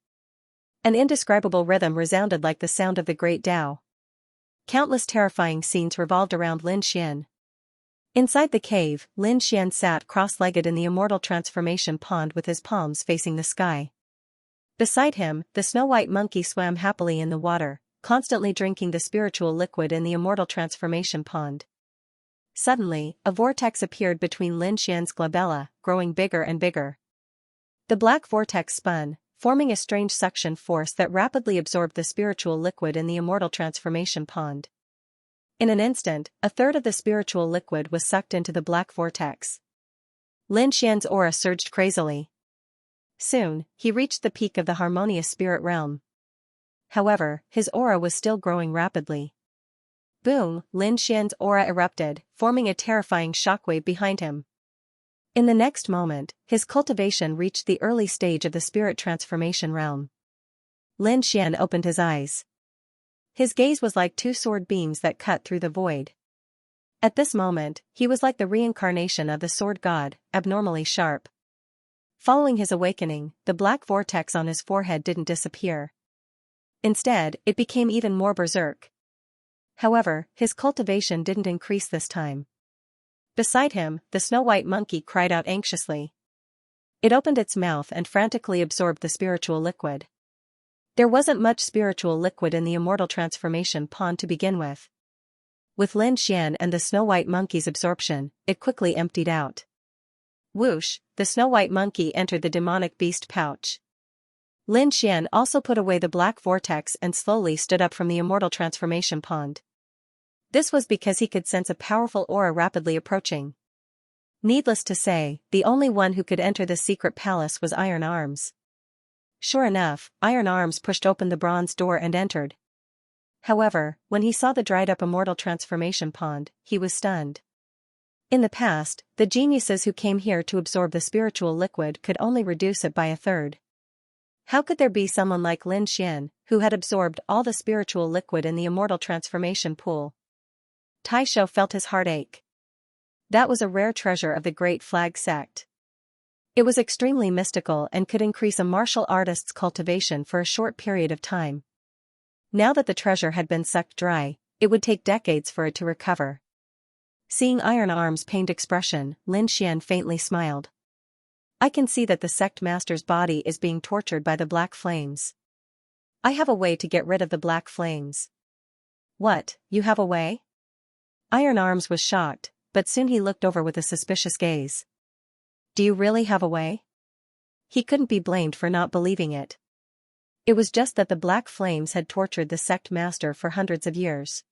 An indescribable rhythm resounded like the sound of the great Tao. Countless terrifying scenes revolved around Lin Xian. Inside the cave, Lin Xian sat cross-legged in the immortal transformation pond with his palms facing the sky. Beside him, the snow-white monkey swam happily in the water, constantly drinking the spiritual liquid in the immortal transformation pond. Suddenly, a vortex appeared between Lin Xian's glabella, growing bigger and bigger. The black vortex spun, forming a strange suction force that rapidly absorbed the spiritual liquid in the immortal transformation pond. In an instant, a third of the spiritual liquid was sucked into the black vortex. Lin Xian's aura surged crazily. Soon, he reached the peak of the harmonious spirit realm. However, his aura was still growing rapidly. Boom! Lin Xian's aura erupted, forming a terrifying shockwave behind him. In the next moment, his cultivation reached the early stage of the spirit transformation realm. Lin Xian opened his eyes. His gaze was like two sword beams that cut through the void. At this moment, he was like the reincarnation of the sword god, abnormally sharp. Following his awakening, the black vortex on his forehead didn't disappear. Instead, it became even more berserk. However, his cultivation didn't increase this time. Beside him, the snow-white monkey cried out anxiously. It opened its mouth and frantically absorbed the spiritual liquid. There wasn't much spiritual liquid in the immortal transformation pond to begin with. With Lin Xian and the snow-white monkey's absorption, it quickly emptied out. Whoosh, the snow-white monkey entered the demonic beast pouch. Lin Xian also put away the black vortex and slowly stood up from the immortal transformation pond. This was because he could sense a powerful aura rapidly approaching. Needless to say, the only one who could enter the secret palace was Iron Arms. Sure enough, Iron Arms pushed open the bronze door and entered. However, when he saw the dried-up immortal transformation pond, he was stunned. In the past, the geniuses who came here to absorb the spiritual liquid could only reduce it by a third. How could there be someone like Lin Xian, who had absorbed all the spiritual liquid in the immortal transformation pool? Taisho felt his heart ache. That was a rare treasure of the Great Flag sect. It was extremely mystical and could increase a martial artist's cultivation for a short period of time. Now that the treasure had been sucked dry, it would take decades for it to recover. Seeing Iron Arm's pained expression, Lin Xian faintly smiled. I can see that the sect master's body is being tortured by the black flames. I have a way to get rid of the black flames. What, you have a way? Iron Arms was shocked, but soon he looked over with a suspicious gaze. Do you really have a way? He couldn't be blamed for not believing it. It was just that the black flames had tortured the sect master for hundreds of years.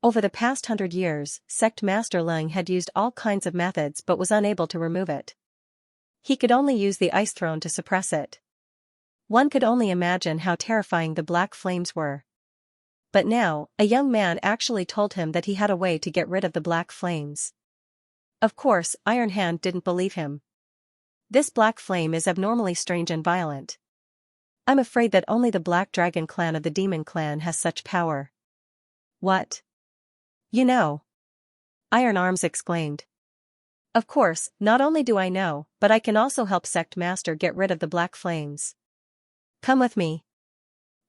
Over the past 100 years, sect master Leng had used all kinds of methods but was unable to remove it. He could only use the ice throne to suppress it. One could only imagine how terrifying the black flames were. But now, a young man actually told him that he had a way to get rid of the black flames. Of course, Iron Hand didn't believe him. This black flame is abnormally strange and violent. I'm afraid that only the Black Dragon clan of the Demon Clan has such power. What? You know? Iron Arms exclaimed. Of course, not only do I know, but I can also help Sect Master get rid of the black flames. Come with me.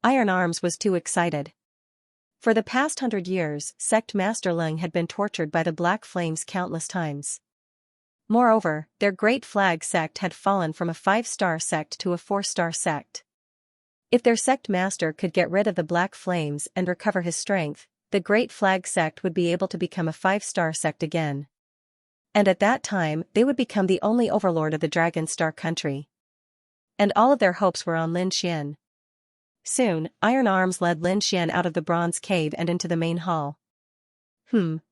Iron Arms was too excited. For the past 100 years, Sect Master Leng had been tortured by the black flames countless times. Moreover, their Great Flag sect had fallen from a 5-star sect to a 4-star sect. If their sect master could get rid of the black flames and recover his strength, the Great Flag sect would be able to become a 5-star sect again. And at that time, they would become the only overlord of the Dragon Star country. And all of their hopes were on Lin Xian. Soon, Iron Arms led Lin Xian out of the bronze cave and into the main hall.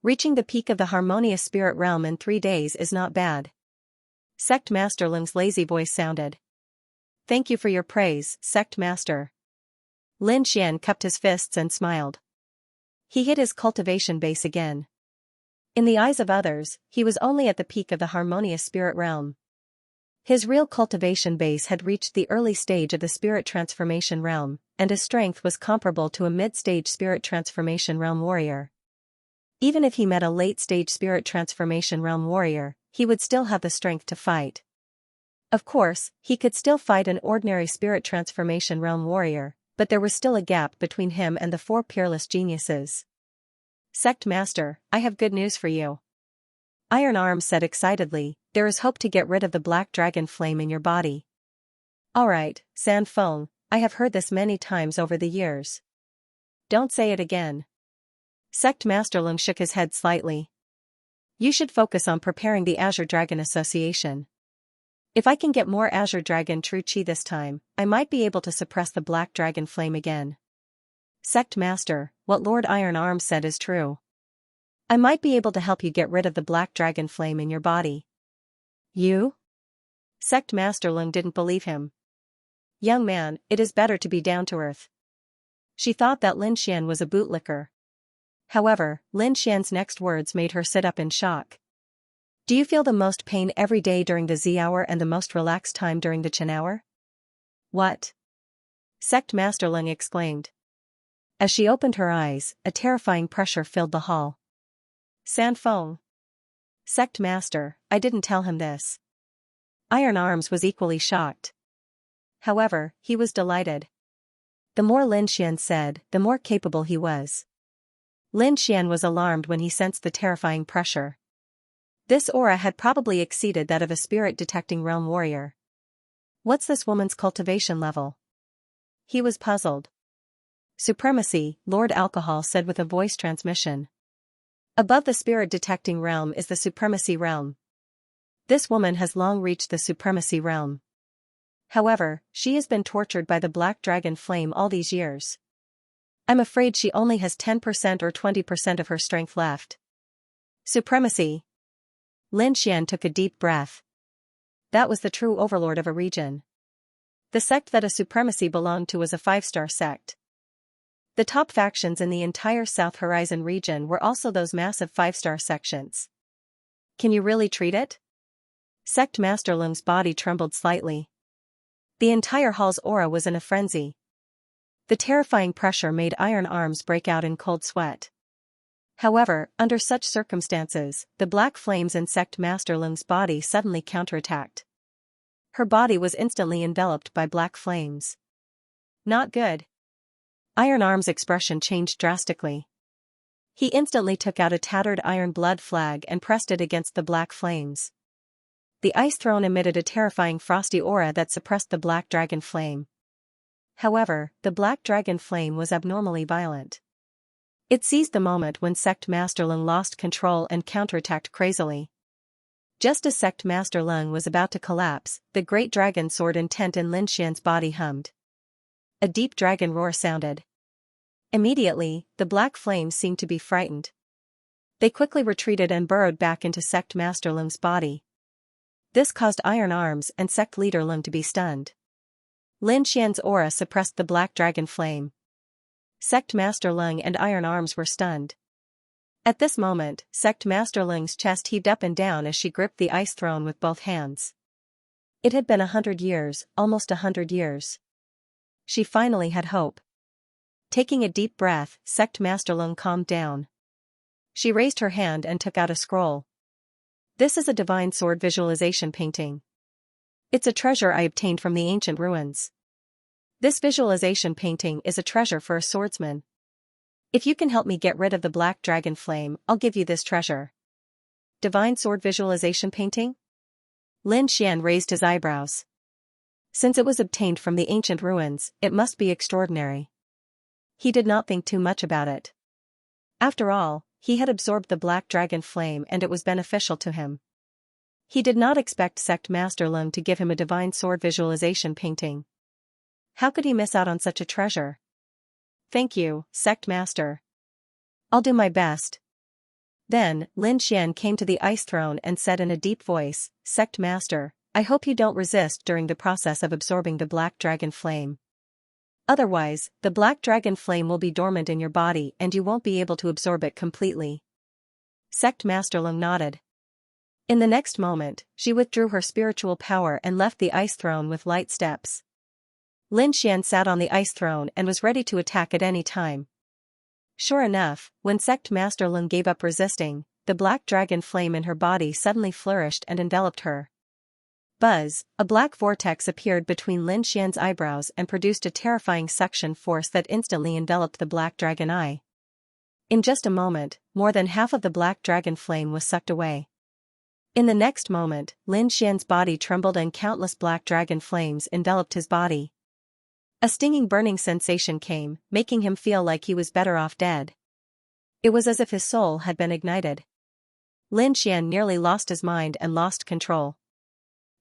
Reaching the peak of the harmonious spirit realm in 3 days is not bad. Sect Master Ling's lazy voice sounded. Thank you for your praise, Sect Master. Lin Xian cupped his fists and smiled. He hit his cultivation base again. In the eyes of others, he was only at the peak of the harmonious spirit realm. His real cultivation base had reached the early stage of the spirit transformation realm, and his strength was comparable to a mid-stage spirit transformation realm warrior. Even if he met a late-stage spirit transformation realm warrior, he would still have the strength to fight. Of course, he could still fight an ordinary spirit transformation realm warrior, but there was still a gap between him and the 4 peerless geniuses. Sect Master, I have good news for you. Iron Arms said excitedly, there is hope to get rid of the black dragon flame in your body. Alright, San Feng, I have heard this many times over the years. Don't say it again. Sect Master Lung shook his head slightly. You should focus on preparing the Azure Dragon Association. If I can get more Azure Dragon True Chi this time, I might be able to suppress the black dragon flame again. Sect Master, what Lord Iron Arms said is true. I might be able to help you get rid of the black dragon flame in your body. You? Sect Master Lung didn't believe him. Young man, it is better to be down to earth. She thought that Lin Xian was a bootlicker. However, Lin Xian's next words made her sit up in shock. Do you feel the most pain every day during the Z hour and the most relaxed time during the Chen hour? What? Sect Master Lung exclaimed. As she opened her eyes, a terrifying pressure filled the hall. Sanfeng. Sect Master, I didn't tell him this. Iron Arms was equally shocked. However, he was delighted. The more Lin Xian said, the more capable he was. Lin Xian was alarmed when he sensed the terrifying pressure. This aura had probably exceeded that of a spirit-detecting realm warrior. What's this woman's cultivation level? He was puzzled. Supremacy, Lord Alcohol said with a voice transmission. Above the spirit-detecting realm is the supremacy realm. This woman has long reached the supremacy realm. However, she has been tortured by the black dragon flame all these years. I'm afraid she only has 10% or 20% of her strength left. Supremacy. Lin Xian took a deep breath. That was the true overlord of a region. The sect that a supremacy belonged to was a 5-star sect. The top factions in the entire South Horizon region were also those massive 5-star sections. Can you really treat it? Sect Master Lung's body trembled slightly. The entire hall's aura was in a frenzy. The terrifying pressure made Iron Arms break out in cold sweat. However, under such circumstances, the black flames in Sect Master Lung's body suddenly counterattacked. Her body was instantly enveloped by black flames. Not good. Iron Arms' expression changed drastically. He instantly took out a tattered iron blood flag and pressed it against the black flames. The ice throne emitted a terrifying frosty aura that suppressed the black dragon flame. However, the black dragon flame was abnormally violent. It seized the moment when Sect Master Lung lost control and counterattacked crazily. Just as Sect Master Lung was about to collapse, the great dragon sword intent in Lin Xian's body hummed. A deep dragon roar sounded. Immediately, the black flames seemed to be frightened. They quickly retreated and burrowed back into Sect Master Lung's body. This caused Iron Arms and Sect Leader Lung to be stunned. Lin Xian's aura suppressed the black dragon flame. Sect Master Lung and Iron Arms were stunned. At this moment, Sect Master Lung's chest heaved up and down as she gripped the ice throne with both hands. It had been 100 years, almost 100 years. She finally had hope. Taking a deep breath, Sect Master Lung calmed down. She raised her hand and took out a scroll. This is a divine sword visualization painting. It's a treasure I obtained from the ancient ruins. This visualization painting is a treasure for a swordsman. If you can help me get rid of the black dragon flame, I'll give you this treasure. Divine sword visualization painting? Lin Xian raised his eyebrows. Since it was obtained from the ancient ruins, it must be extraordinary. He did not think too much about it. After all, he had absorbed the black dragon flame and it was beneficial to him. He did not expect Sect Master Lung to give him a divine sword visualization painting. How could he miss out on such a treasure? Thank you, Sect Master. I'll do my best. Then, Lin Xian came to the ice throne and said in a deep voice, Sect Master, I hope you don't resist during the process of absorbing the black dragon flame. Otherwise, the black dragon flame will be dormant in your body and you won't be able to absorb it completely. Sect Master Lung nodded. In the next moment, she withdrew her spiritual power and left the ice throne with light steps. Lin Xian sat on the ice throne and was ready to attack at any time. Sure enough, when Sect Master Lung gave up resisting, the black dragon flame in her body suddenly flourished and enveloped her. Buzz, a black vortex appeared between Lin Xian's eyebrows and produced a terrifying suction force that instantly enveloped the black dragon eye. In just a moment, more than half of the black dragon flame was sucked away. In the next moment, Lin Xian's body trembled and countless black dragon flames enveloped his body. A stinging burning sensation came, making him feel like he was better off dead. It was as if his soul had been ignited. Lin Xian nearly lost his mind and lost control.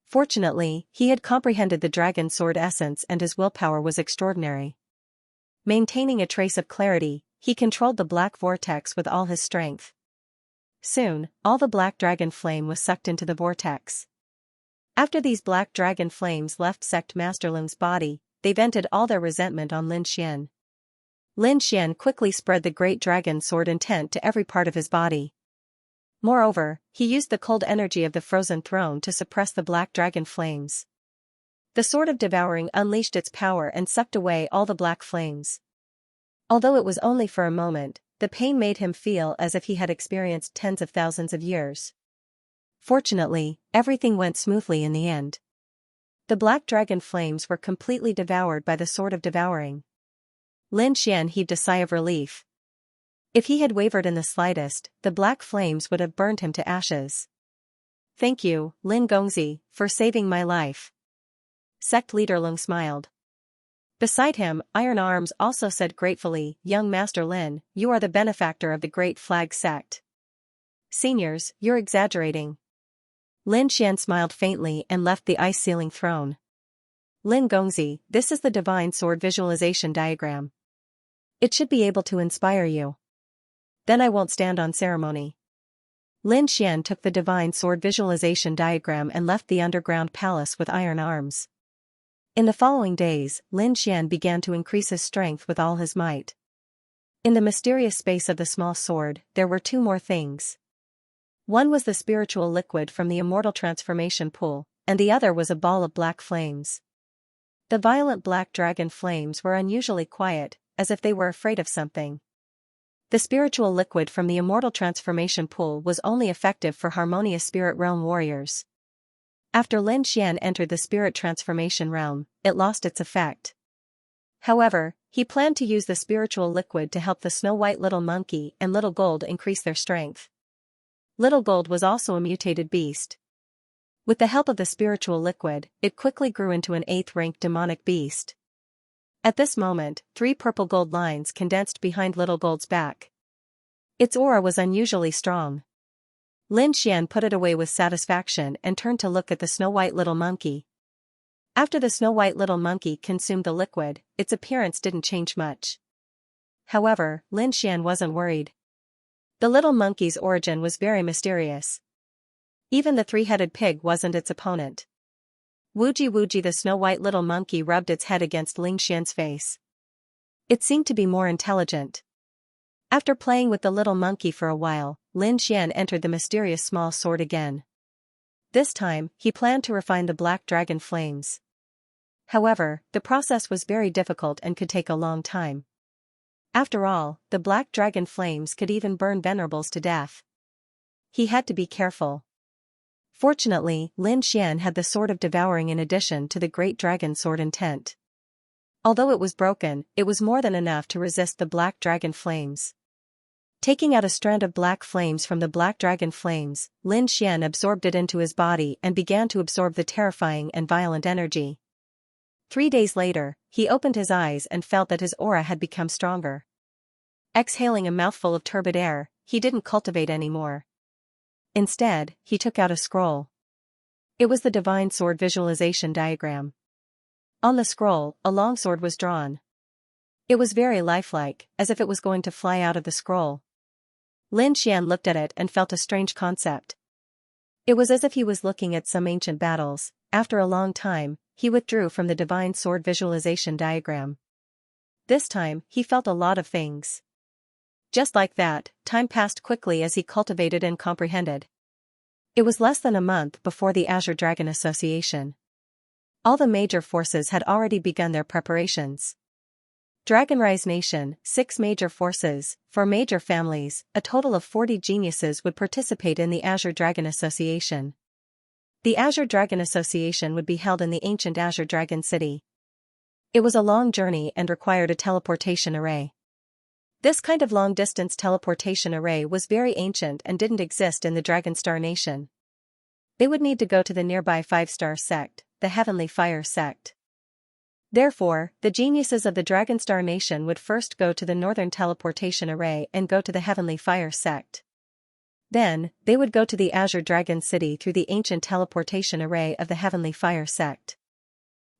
Fortunately, he had comprehended the dragon sword essence and his willpower was extraordinary. Maintaining a trace of clarity, he controlled the black vortex with all his strength. Soon, all the black dragon flame was sucked into the vortex. After these black dragon flames left Sect Master Lin's body, they vented all their resentment on Lin Xian. Lin Xian quickly spread the great dragon sword intent to every part of his body. Moreover, he used the cold energy of the frozen throne to suppress the black dragon flames. The sword of devouring unleashed its power and sucked away all the black flames. Although it was only for a moment, the pain made him feel as if he had experienced tens of thousands of years. Fortunately, everything went smoothly in the end. The black dragon flames were completely devoured by the sword of devouring. Lin Xian heaved a sigh of relief. If he had wavered in the slightest, the black flames would have burned him to ashes. "Thank you, Lin Gongzi, for saving my life." Sect leader Lung smiled. Beside him, Iron Arms also said gratefully, "Young Master Lin, you are the benefactor of the Great Flag sect." "Seniors, you're exaggerating." Lin Xian smiled faintly and left the ice-sealing throne. "Lin Gongzi, this is the Divine Sword visualization diagram. It should be able to inspire you. Then I won't stand on ceremony." Lin Xian took the Divine Sword visualization diagram and left the underground palace with Iron Arms. In the following days, Lin Xian began to increase his strength with all his might. In the mysterious space of the small sword, there were two more things. One was the spiritual liquid from the immortal transformation pool, and the other was a ball of black flames. The violent black dragon flames were unusually quiet, as if they were afraid of something. The spiritual liquid from the immortal transformation pool was only effective for harmonious spirit realm warriors. After Lin Xian entered the spirit transformation realm, it lost its effect. However, he planned to use the spiritual liquid to help the Snow-White Little Monkey and Little Gold increase their strength. Little Gold was also a mutated beast. With the help of the spiritual liquid, it quickly grew into an 8th-rank demonic beast. At this moment, 3 purple gold lines condensed behind Little Gold's back. Its aura was unusually strong. Lin Xian put it away with satisfaction and turned to look at the Snow-White Little Monkey. After the Snow-White Little Monkey consumed the liquid, its appearance didn't change much. However, Lin Xian wasn't worried. The little monkey's origin was very mysterious. Even the 3-headed pig wasn't its opponent. Wooji Wooji, the Snow-White Little Monkey, rubbed its head against Lin Xian's face. It seemed to be more intelligent. After playing with the little monkey for a while, Lin Xian entered the mysterious small sword again. This time, he planned to refine the black dragon flames. However, the process was very difficult and could take a long time. After all, the black dragon flames could even burn venerables to death. He had to be careful. Fortunately, Lin Xian had the sword of devouring in addition to the great dragon sword intent. Although it was broken, it was more than enough to resist the black dragon flames. Taking out a strand of black flames from the black dragon flames, Lin Xian absorbed it into his body and began to absorb the terrifying and violent energy. 3 days later, he opened his eyes and felt that his aura had become stronger. Exhaling a mouthful of turbid air, he didn't cultivate anymore. Instead, he took out a scroll. It was the Divine Sword visualization diagram. On the scroll, a longsword was drawn. It was very lifelike, as if it was going to fly out of the scroll. Lin Xian looked at it and felt a strange concept. It was as if he was looking at some ancient battles. After a long time, he withdrew from the Divine Sword visualization diagram. This time, he felt a lot of things. Just like that, time passed quickly as he cultivated and comprehended. It was less than a month before the Azure Dragon Association. All the major forces had already begun their preparations. Dragonrise Nation, 6 major forces, 4 major families, a total of 40 geniuses would participate in the Azure Dragon Association. The Azure Dragon Association would be held in the ancient Azure Dragon City. It was a long journey and required a teleportation array. This kind of long-distance teleportation array was very ancient and didn't exist in the Dragonstar Nation. They would need to go to the nearby 5-star sect, the Heavenly Fire sect. Therefore, the geniuses of the Dragonstar Nation would first go to the northern teleportation array and go to the Heavenly Fire sect. Then, they would go to the Azure Dragon City through the ancient teleportation array of the Heavenly Fire sect.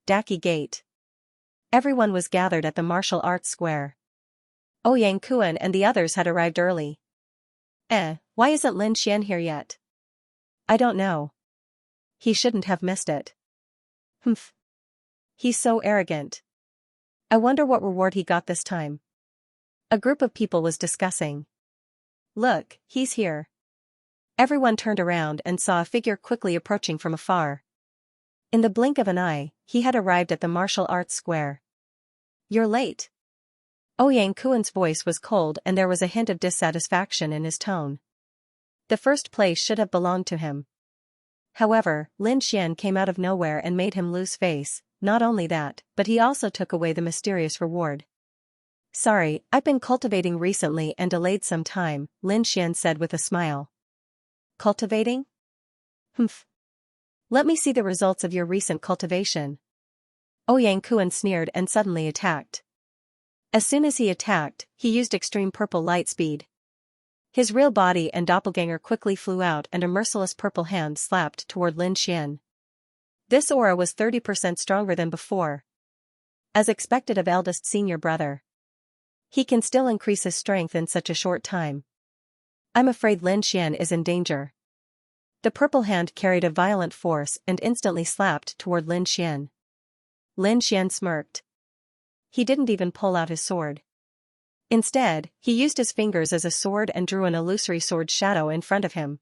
Daki Gate. Everyone was gathered at the martial arts square. Ouyang Kuan and the others had arrived early. Why isn't Lin Xian here yet? I don't know. He shouldn't have missed it. Humph. He's so arrogant. I wonder what reward he got this time. A group of people was discussing. Look, he's here. Everyone turned around and saw a figure quickly approaching from afar. In the blink of an eye, he had arrived at the martial arts square. You're late. Ouyang Kuan's voice was cold and there was a hint of dissatisfaction in his tone. The first place should have belonged to him. However, Lin Xian came out of nowhere and made him lose face. Not only that, but he also took away the mysterious reward. Sorry, I've been cultivating recently and delayed some time, Lin Xian said with a smile. Cultivating? Humph. Let me see the results of your recent cultivation. Ouyang Kuan sneered and suddenly attacked. As soon as he attacked, he used extreme purple light speed. His real body and doppelganger quickly flew out and a merciless purple hand slapped toward Lin Xian. This aura was 30% stronger than before. As expected of eldest senior brother. He can still increase his strength in such a short time. I'm afraid Lin Xian is in danger. The purple hand carried a violent force and instantly slapped toward Lin Xian. Lin Xian smirked. He didn't even pull out his sword. Instead, he used his fingers as a sword and drew an illusory sword shadow in front of him.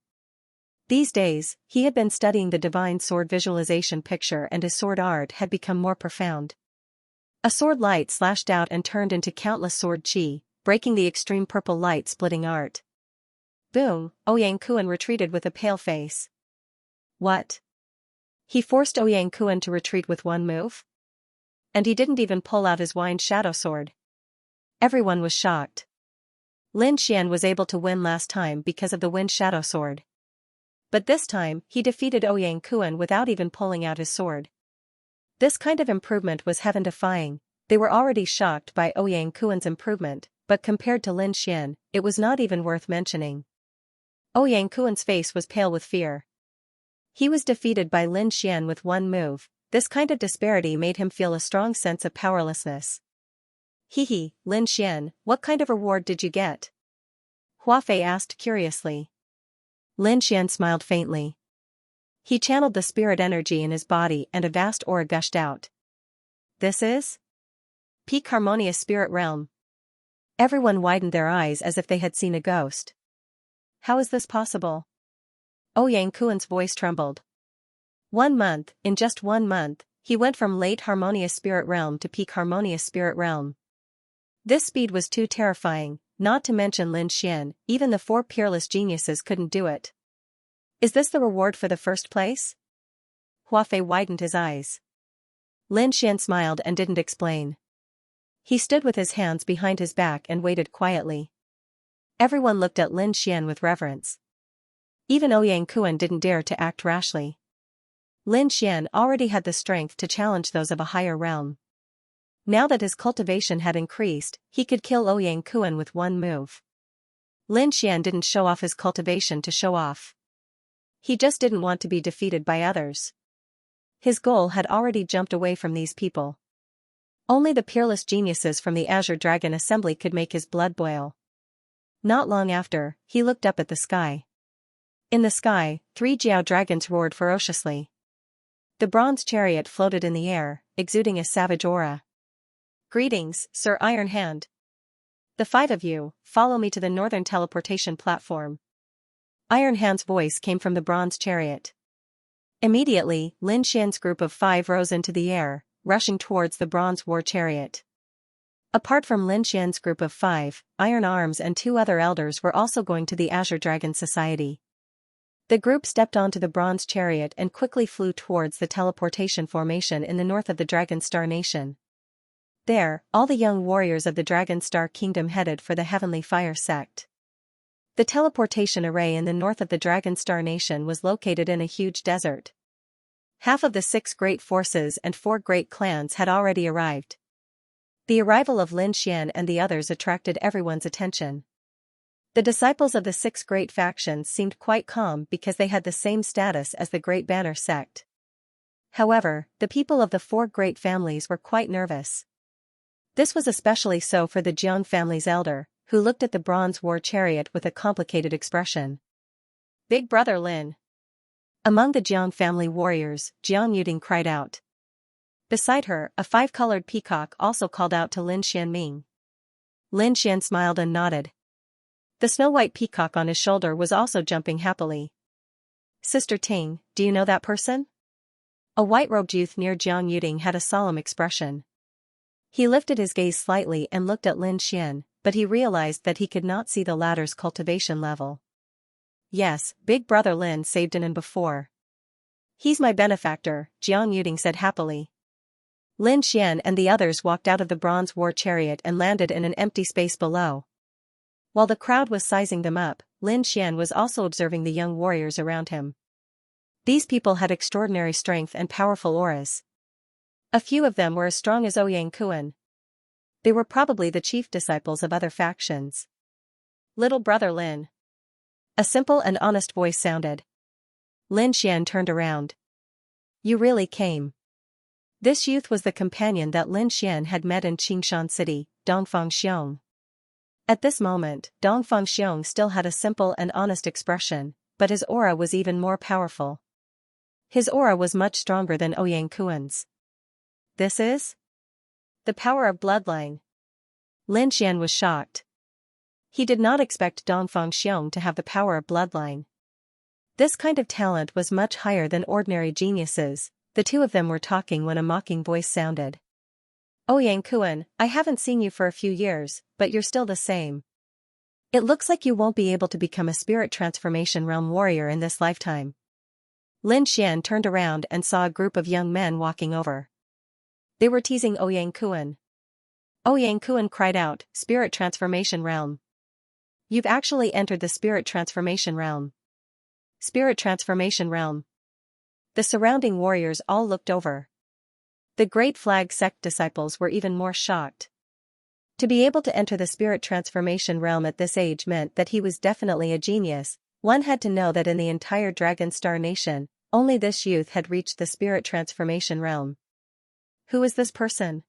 These days, he had been studying the divine sword visualization picture and his sword art had become more profound. A sword light slashed out and turned into countless sword chi, breaking the extreme purple light splitting art. Boom, Ouyang Kuan retreated with a pale face. What? He forced Ouyang Kuan to retreat with one move? And he didn't even pull out his wind shadow sword. Everyone was shocked. Lin Xian was able to win last time because of the wind shadow sword. But this time, he defeated Ouyang Kuan without even pulling out his sword. This kind of improvement was heaven-defying. They were already shocked by Ouyang Kuan's improvement, but compared to Lin Xian, it was not even worth mentioning. Ouyang Kuan's face was pale with fear. He was defeated by Lin Xian with one move. This kind of disparity made him feel a strong sense of powerlessness. Hehe, Lin Xian, what kind of reward did you get? Hua Fei asked curiously. Lin Xian smiled faintly. He channeled the spirit energy in his body and a vast aura gushed out. This is? Peak Harmonious Spirit Realm. Everyone widened their eyes as if they had seen a ghost. How is this possible? Ouyang Kuan's voice trembled. 1 month, in just 1 month, he went from late Harmonious Spirit Realm to peak Harmonious Spirit Realm. This speed was too terrifying, not to mention Lin Xian, even the 4 peerless geniuses couldn't do it. Is this the reward for the first place? Hua Fei widened his eyes. Lin Xian smiled and didn't explain. He stood with his hands behind his back and waited quietly. Everyone looked at Lin Xian with reverence. Even Ouyang Kuan didn't dare to act rashly. Lin Xian already had the strength to challenge those of a higher realm. Now that his cultivation had increased, he could kill Ouyang Kuan with one move. Lin Xian didn't show off his cultivation to show off. He just didn't want to be defeated by others. His goal had already jumped away from these people. Only the peerless geniuses from the Azure Dragon Assembly could make his blood boil. Not long after, he looked up at the sky. In the sky, 3 Jiao dragons roared ferociously. The bronze chariot floated in the air, exuding a savage aura. Greetings, Sir Iron Hand. The 5 of you, follow me to the northern teleportation platform. Iron Hand's voice came from the bronze chariot. Immediately, Lin Xian's group of 5 rose into the air, rushing towards the bronze war chariot. Apart from Lin Xian's group of 5, Iron Arms and 2 other elders were also going to the Azure Dragon Society. The group stepped onto the bronze chariot and quickly flew towards the teleportation formation in the north of the Dragon Star Nation. There, all the young warriors of the Dragon Star Kingdom headed for the Heavenly Fire Sect. The teleportation array in the north of the Dragon Star Nation was located in a huge desert. Half of the 6 great forces and 4 great clans had already arrived. The arrival of Lin Xian and the others attracted everyone's attention. The disciples of the 6 great factions seemed quite calm because they had the same status as the Great Banner sect. However, the people of the 4 great families were quite nervous. This was especially so for the Jiang family's elder, who looked at the bronze war chariot with a complicated expression. Big brother Lin. Among the Jiang family warriors, Jiang Yuding cried out. Beside her, a five-colored peacock also called out to Lin Xianming. Lin Xian smiled and nodded. The snow-white peacock on his shoulder was also jumping happily. Sister Ting, do you know that person? A white-robed youth near Jiang Yuding had a solemn expression. He lifted his gaze slightly and looked at Lin Xian, but he realized that he could not see the latter's cultivation level. Yes, Big Brother Lin saved in before. He's my benefactor, Jiang Yuding said happily. Lin Xian and the others walked out of the bronze war chariot and landed in an empty space below. While the crowd was sizing them up, Lin Xian was also observing the young warriors around him. These people had extraordinary strength and powerful auras. A few of them were as strong as Ouyang Kuan. They were probably the chief disciples of other factions. Little brother Lin. A simple and honest voice sounded. Lin Xian turned around. You really came. This youth was the companion that Lin Xian had met in Qingshan City, Dongfang Xiong. At this moment, Dongfang Xiong still had a simple and honest expression, but his aura was even more powerful. His aura was much stronger than Ouyang Kuan's. This is? The power of bloodline. Lin Xian was shocked. He did not expect Dongfang Xiong to have the power of bloodline. This kind of talent was much higher than ordinary geniuses. The two of them were talking when a mocking voice sounded. Ouyang Kuan, I haven't seen you for a few years, but you're still the same. It looks like you won't be able to become a spirit transformation realm warrior in this lifetime. Lin Xian turned around and saw a group of young men walking over. They were teasing Ouyang Kuan. Ouyang Kuan cried out, Spirit Transformation Realm. You've actually entered the Spirit Transformation Realm. Spirit Transformation Realm. The surrounding warriors all looked over. The Great Flag Sect disciples were even more shocked. To be able to enter the Spirit Transformation Realm at this age meant that he was definitely a genius. One had to know that in the entire Dragon Star Nation, only this youth had reached the Spirit Transformation Realm. Who is this person?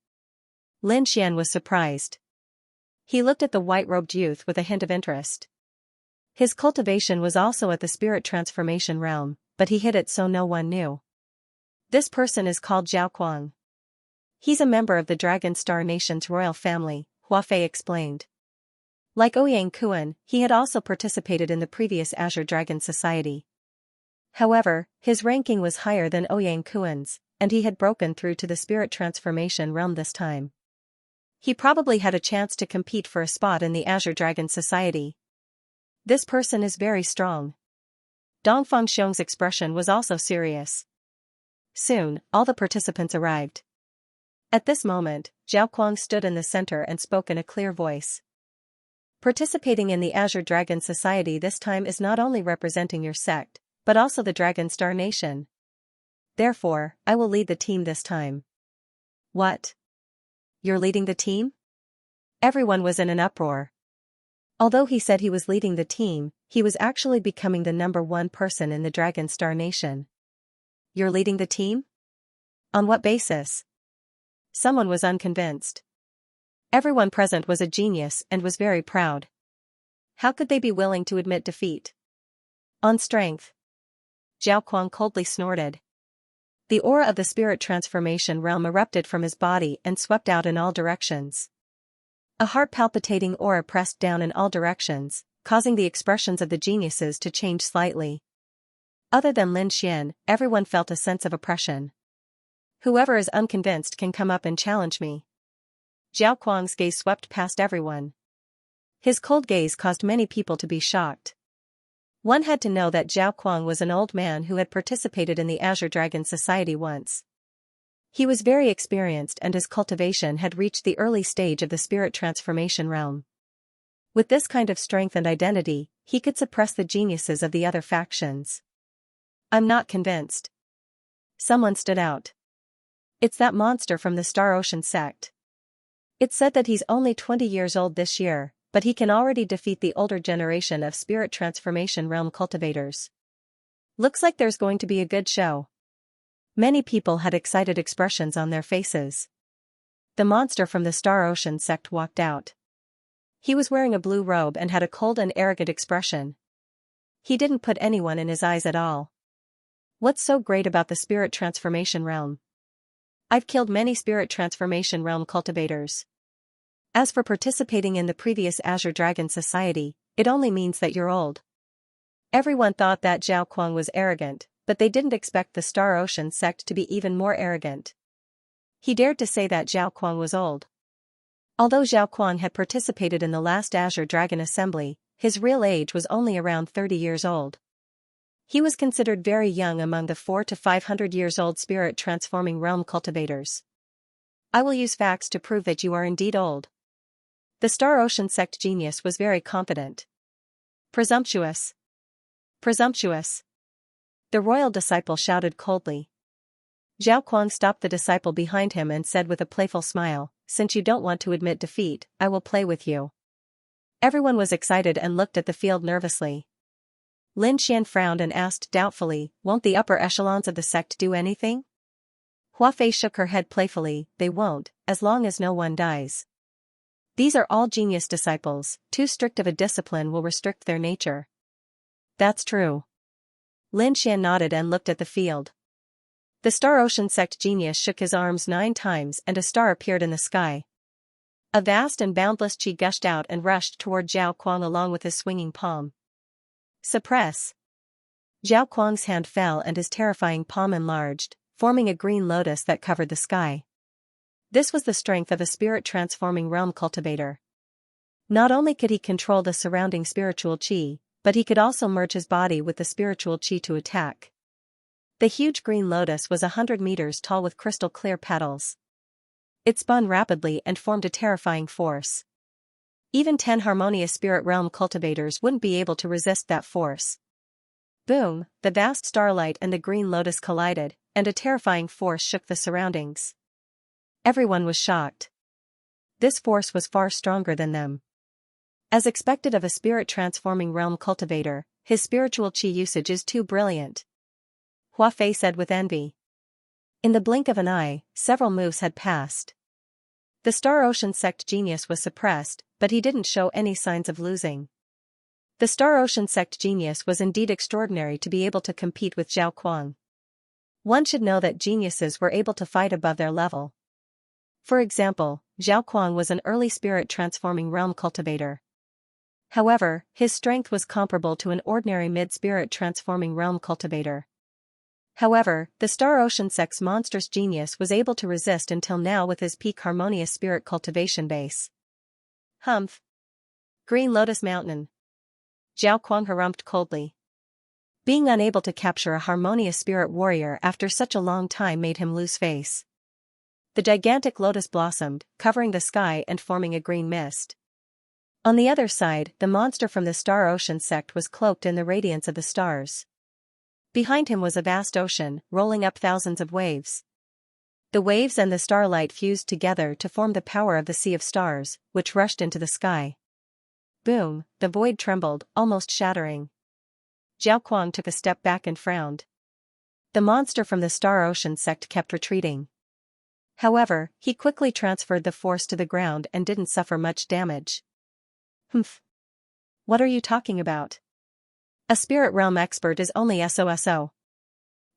Lin Xian was surprised. He looked at the white-robed youth with a hint of interest. His cultivation was also at the Spirit Transformation Realm, but he hid it so no one knew. This person is called Zhao Kuang. He's a member of the Dragon Star Nation's royal family, Hua Fei explained. Like Ouyang Kuan, he had also participated in the previous Azure Dragon Society. However, his ranking was higher than Ouyang Kuan's, and he had broken through to the Spirit Transformation Realm this time. He probably had a chance to compete for a spot in the Azure Dragon Society. This person is very strong. Dongfang Xiong's expression was also serious. Soon, all the participants arrived. At this moment, Zhao Kuang stood in the center and spoke in a clear voice. Participating in the Azure Dragon Society this time is not only representing your sect, but also the Dragon Star Nation. Therefore, I will lead the team this time. What? You're leading the team? Everyone was in an uproar. Although he said he was leading the team, he was actually becoming the #1 person in the Dragon Star Nation. You're leading the team? On what basis? Someone was unconvinced. Everyone present was a genius and was very proud. How could they be willing to admit defeat? On strength. Zhao Kuang coldly snorted. The aura of the Spirit Transformation Realm erupted from his body and swept out in all directions. A heart-palpitating aura pressed down in all directions, causing the expressions of the geniuses to change slightly. Other than Lin Xian, everyone felt a sense of oppression. Whoever is unconvinced can come up and challenge me. Zhao Kuang's gaze swept past everyone. His cold gaze caused many people to be shocked. One had to know that Zhao Kuang was an old man who had participated in the Azure Dragon Society once. He was very experienced and his cultivation had reached the early stage of the Spirit Transformation Realm. With this kind of strength and identity, he could suppress the geniuses of the other factions. I'm not convinced. Someone stood out. It's that monster from the Star Ocean sect. It said that he's only 20 years old this year, but he can already defeat the older generation of Spirit Transformation Realm cultivators. Looks like there's going to be a good show. Many people had excited expressions on their faces. The monster from the Star Ocean sect walked out. He was wearing a blue robe and had a cold and arrogant expression. He didn't put anyone in his eyes at all. What's so great about the spirit transformation realm? I've killed many spirit transformation realm cultivators. As for participating in the previous Azure Dragon Society, it only means that you're old. Everyone thought that Zhao Kuang was arrogant, but they didn't expect the Star Ocean sect to be even more arrogant. He dared to say that Zhao Kuang was old. Although Zhao Kuang had participated in the last Azure Dragon Assembly, his real age was only around 30 years old. He was considered very young among the 400 to 500 years old spirit transforming realm cultivators. I will use facts to prove that you are indeed old. The Star Ocean sect genius was very confident. Presumptuous. Presumptuous. The royal disciple shouted coldly. Zhao Kuang stopped the disciple behind him and said with a playful smile, "Since you don't want to admit defeat, I will play with you." Everyone was excited and looked at the field nervously. Lin Xian frowned and asked doubtfully, "Won't the upper echelons of the sect do anything?" Hua Fei shook her head playfully, "They won't, as long as no one dies. These are all genius disciples, too strict of a discipline will restrict their nature." That's true. Lin Xian nodded and looked at the field. The Star Ocean sect genius shook his arms 9 times and a star appeared in the sky. A vast and boundless chi gushed out and rushed toward Zhao Kuang along with his swinging palm. Suppress. Zhao Kuang's hand fell and his terrifying palm enlarged, forming a green lotus that covered the sky. This was the strength of a spirit-transforming realm cultivator. Not only could he control the surrounding spiritual chi, but he could also merge his body with the spiritual chi to attack. The huge green lotus was 100 meters tall with crystal-clear petals. It spun rapidly and formed a terrifying force. Even 10 harmonious spirit realm cultivators wouldn't be able to resist that force. Boom, the vast starlight and the green lotus collided, and a terrifying force shook the surroundings. Everyone was shocked. This force was far stronger than them. As expected of a spirit-transforming realm cultivator, his spiritual chi usage is too brilliant. Hua Fei said with envy. In the blink of an eye, several moves had passed. The Star Ocean sect genius was suppressed, but he didn't show any signs of losing. The Star Ocean sect genius was indeed extraordinary to be able to compete with Zhao Kuang. One should know that geniuses were able to fight above their level. For example, Zhao Kuang was an early spirit-transforming realm cultivator. However, his strength was comparable to an ordinary mid-spirit-transforming realm cultivator. However, the Star Ocean sect's monstrous genius was able to resist until now with his peak harmonious spirit cultivation base. Humph. Green Lotus Mountain. Zhao Kuang harumphed coldly. Being unable to capture a harmonious spirit warrior after such a long time made him lose face. The gigantic lotus blossomed, covering the sky and forming a green mist. On the other side, the monster from the Star Ocean sect was cloaked in the radiance of the stars. Behind him was a vast ocean, rolling up thousands of waves. The waves and the starlight fused together to form the power of the sea of stars, which rushed into the sky. Boom, the void trembled, almost shattering. Zhao Kuang took a step back and frowned. The monster from the Star Ocean sect kept retreating. However, he quickly transferred the force to the ground and didn't suffer much damage. Humph. What are you talking about? A spirit realm expert is only SOSO.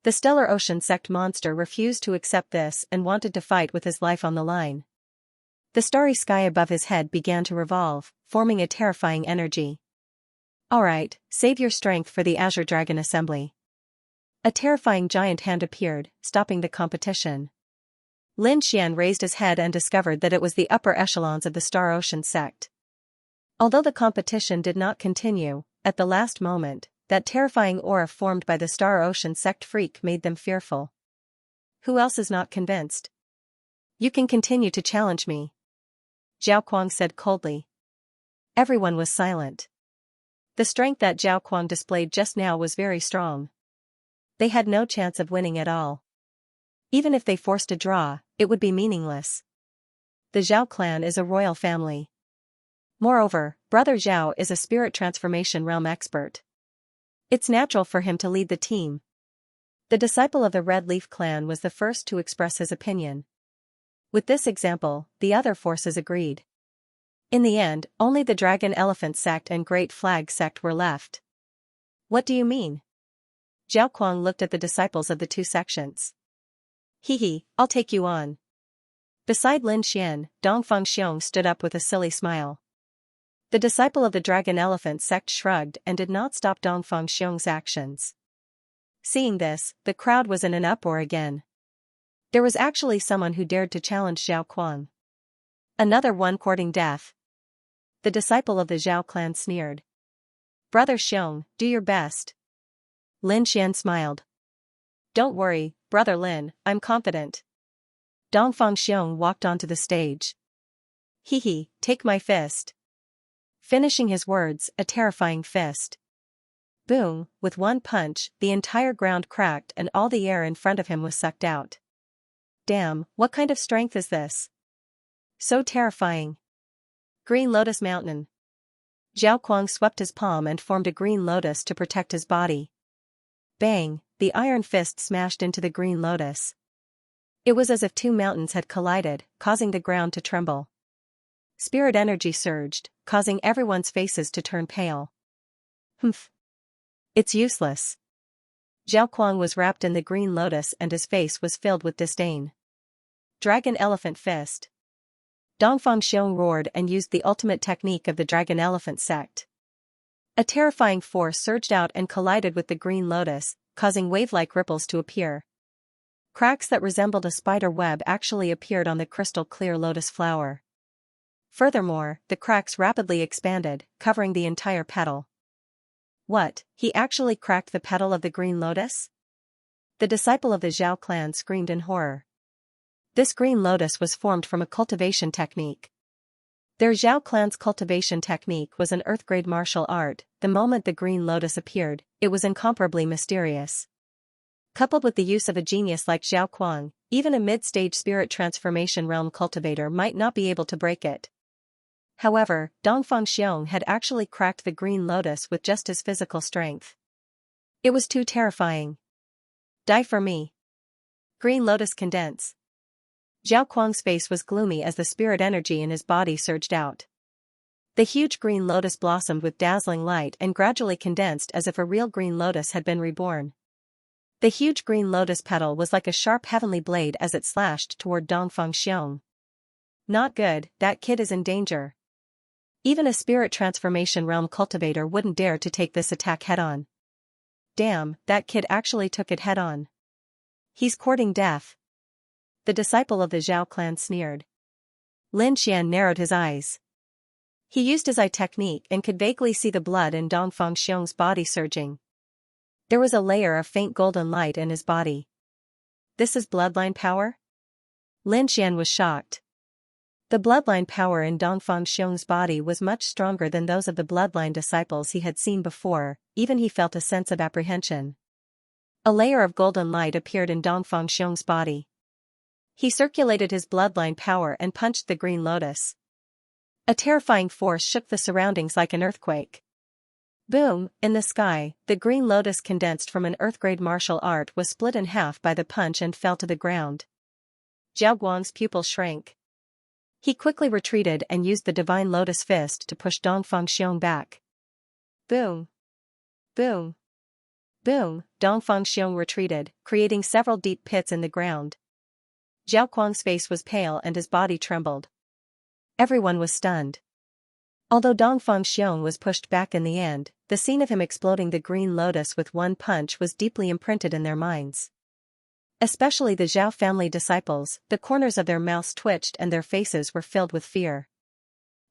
The Stellar Ocean sect monster refused to accept this and wanted to fight with his life on the line. The starry sky above his head began to revolve, forming a terrifying energy. Alright, save your strength for the Azure Dragon Assembly. A terrifying giant hand appeared, stopping the competition. Lin Xian raised his head and discovered that it was the upper echelons of the Star Ocean sect. Although the competition did not continue, at the last moment, that terrifying aura formed by the Star Ocean sect freak made them fearful. Who else is not convinced? You can continue to challenge me. Zhao Kuang said coldly. Everyone was silent. The strength that Zhao Kuang displayed just now was very strong. They had no chance of winning at all. Even if they forced a draw, it would be meaningless. The Zhao clan is a royal family. Moreover, Brother Zhao is a spirit transformation realm expert. It's natural for him to lead the team. The disciple of the Red Leaf clan was the first to express his opinion. With this example, the other forces agreed. In the end, only the Dragon Elephant sect and Great Flag sect were left. What do you mean? Zhao Kuang looked at the disciples of the two sections. Hee, I'll take you on. Beside Lin Xian, Dongfang Xiong stood up with a silly smile. The disciple of the Dragon Elephant sect shrugged and did not stop Dongfang Xiong's actions. Seeing this, the crowd was in an uproar again. There was actually someone who dared to challenge Zhao Kuang. Another one courting death. The disciple of the Zhao clan sneered. Brother Xiong, do your best. Lin Xian smiled. Don't worry, Brother Lin, I'm confident. Dongfang Xiong walked onto the stage. Hee, take my fist. Finishing his words, a terrifying fist. Boom, with one punch, the entire ground cracked and all the air in front of him was sucked out. Damn, what kind of strength is this? So terrifying. Green Lotus Mountain. Zhao Kuang swept his palm and formed a green lotus to protect his body. Bang, the iron fist smashed into the green lotus. It was as if two mountains had collided, causing the ground to tremble. Spirit energy surged, causing everyone's faces to turn pale. Humph. It's useless. Zhao Kuang was wrapped in the green lotus and his face was filled with disdain. Dragon Elephant Fist. Dongfang Xiong roared and used the ultimate technique of the Dragon Elephant sect. A terrifying force surged out and collided with the green lotus, causing wave-like ripples to appear. Cracks that resembled a spider web actually appeared on the crystal-clear lotus flower. Furthermore, the cracks rapidly expanded, covering the entire petal. What, he actually cracked the petal of the green lotus? The disciple of the Zhao clan screamed in horror. This green lotus was formed from a cultivation technique. Their Zhao clan's cultivation technique was an earth-grade martial art. The moment the green lotus appeared, it was incomparably mysterious. Coupled with the use of a genius like Zhao Kuang, even a mid-stage spirit transformation realm cultivator might not be able to break it. However, Dongfang Xiong had actually cracked the green lotus with just his physical strength. It was too terrifying. Die for me. Green lotus condense. Zhao Kuang's face was gloomy as the spirit energy in his body surged out. The huge green lotus blossomed with dazzling light and gradually condensed as if a real green lotus had been reborn. The huge green lotus petal was like a sharp heavenly blade as it slashed toward Dongfang Xiong. Not good, that kid is in danger. Even a spirit transformation realm cultivator wouldn't dare to take this attack head-on. Damn, that kid actually took it head-on. He's courting death. The disciple of the Zhao clan sneered. Lin Xian narrowed his eyes. He used his eye technique and could vaguely see the blood in Dongfang Xiong's body surging. There was a layer of faint golden light in his body. This is bloodline power? Lin Xian was shocked. The bloodline power in Dongfang Xiong's body was much stronger than those of the bloodline disciples he had seen before, even he felt a sense of apprehension. A layer of golden light appeared in Dongfang Xiong's body. He circulated his bloodline power and punched the green lotus. A terrifying force shook the surroundings like an earthquake. Boom, in the sky, the green lotus condensed from an earth-grade martial art was split in half by the punch and fell to the ground. Zhao Guang's pupil shrank. He quickly retreated and used the divine lotus fist to push Dongfang Xiong back. Boom. Boom. Boom, Dongfang Xiong retreated, creating several deep pits in the ground. Zhao Kuang's face was pale and his body trembled. Everyone was stunned. Although Dongfang Xiong was pushed back in the end, the scene of him exploding the green lotus with one punch was deeply imprinted in their minds. Especially the Zhao family disciples, the corners of their mouths twitched and their faces were filled with fear.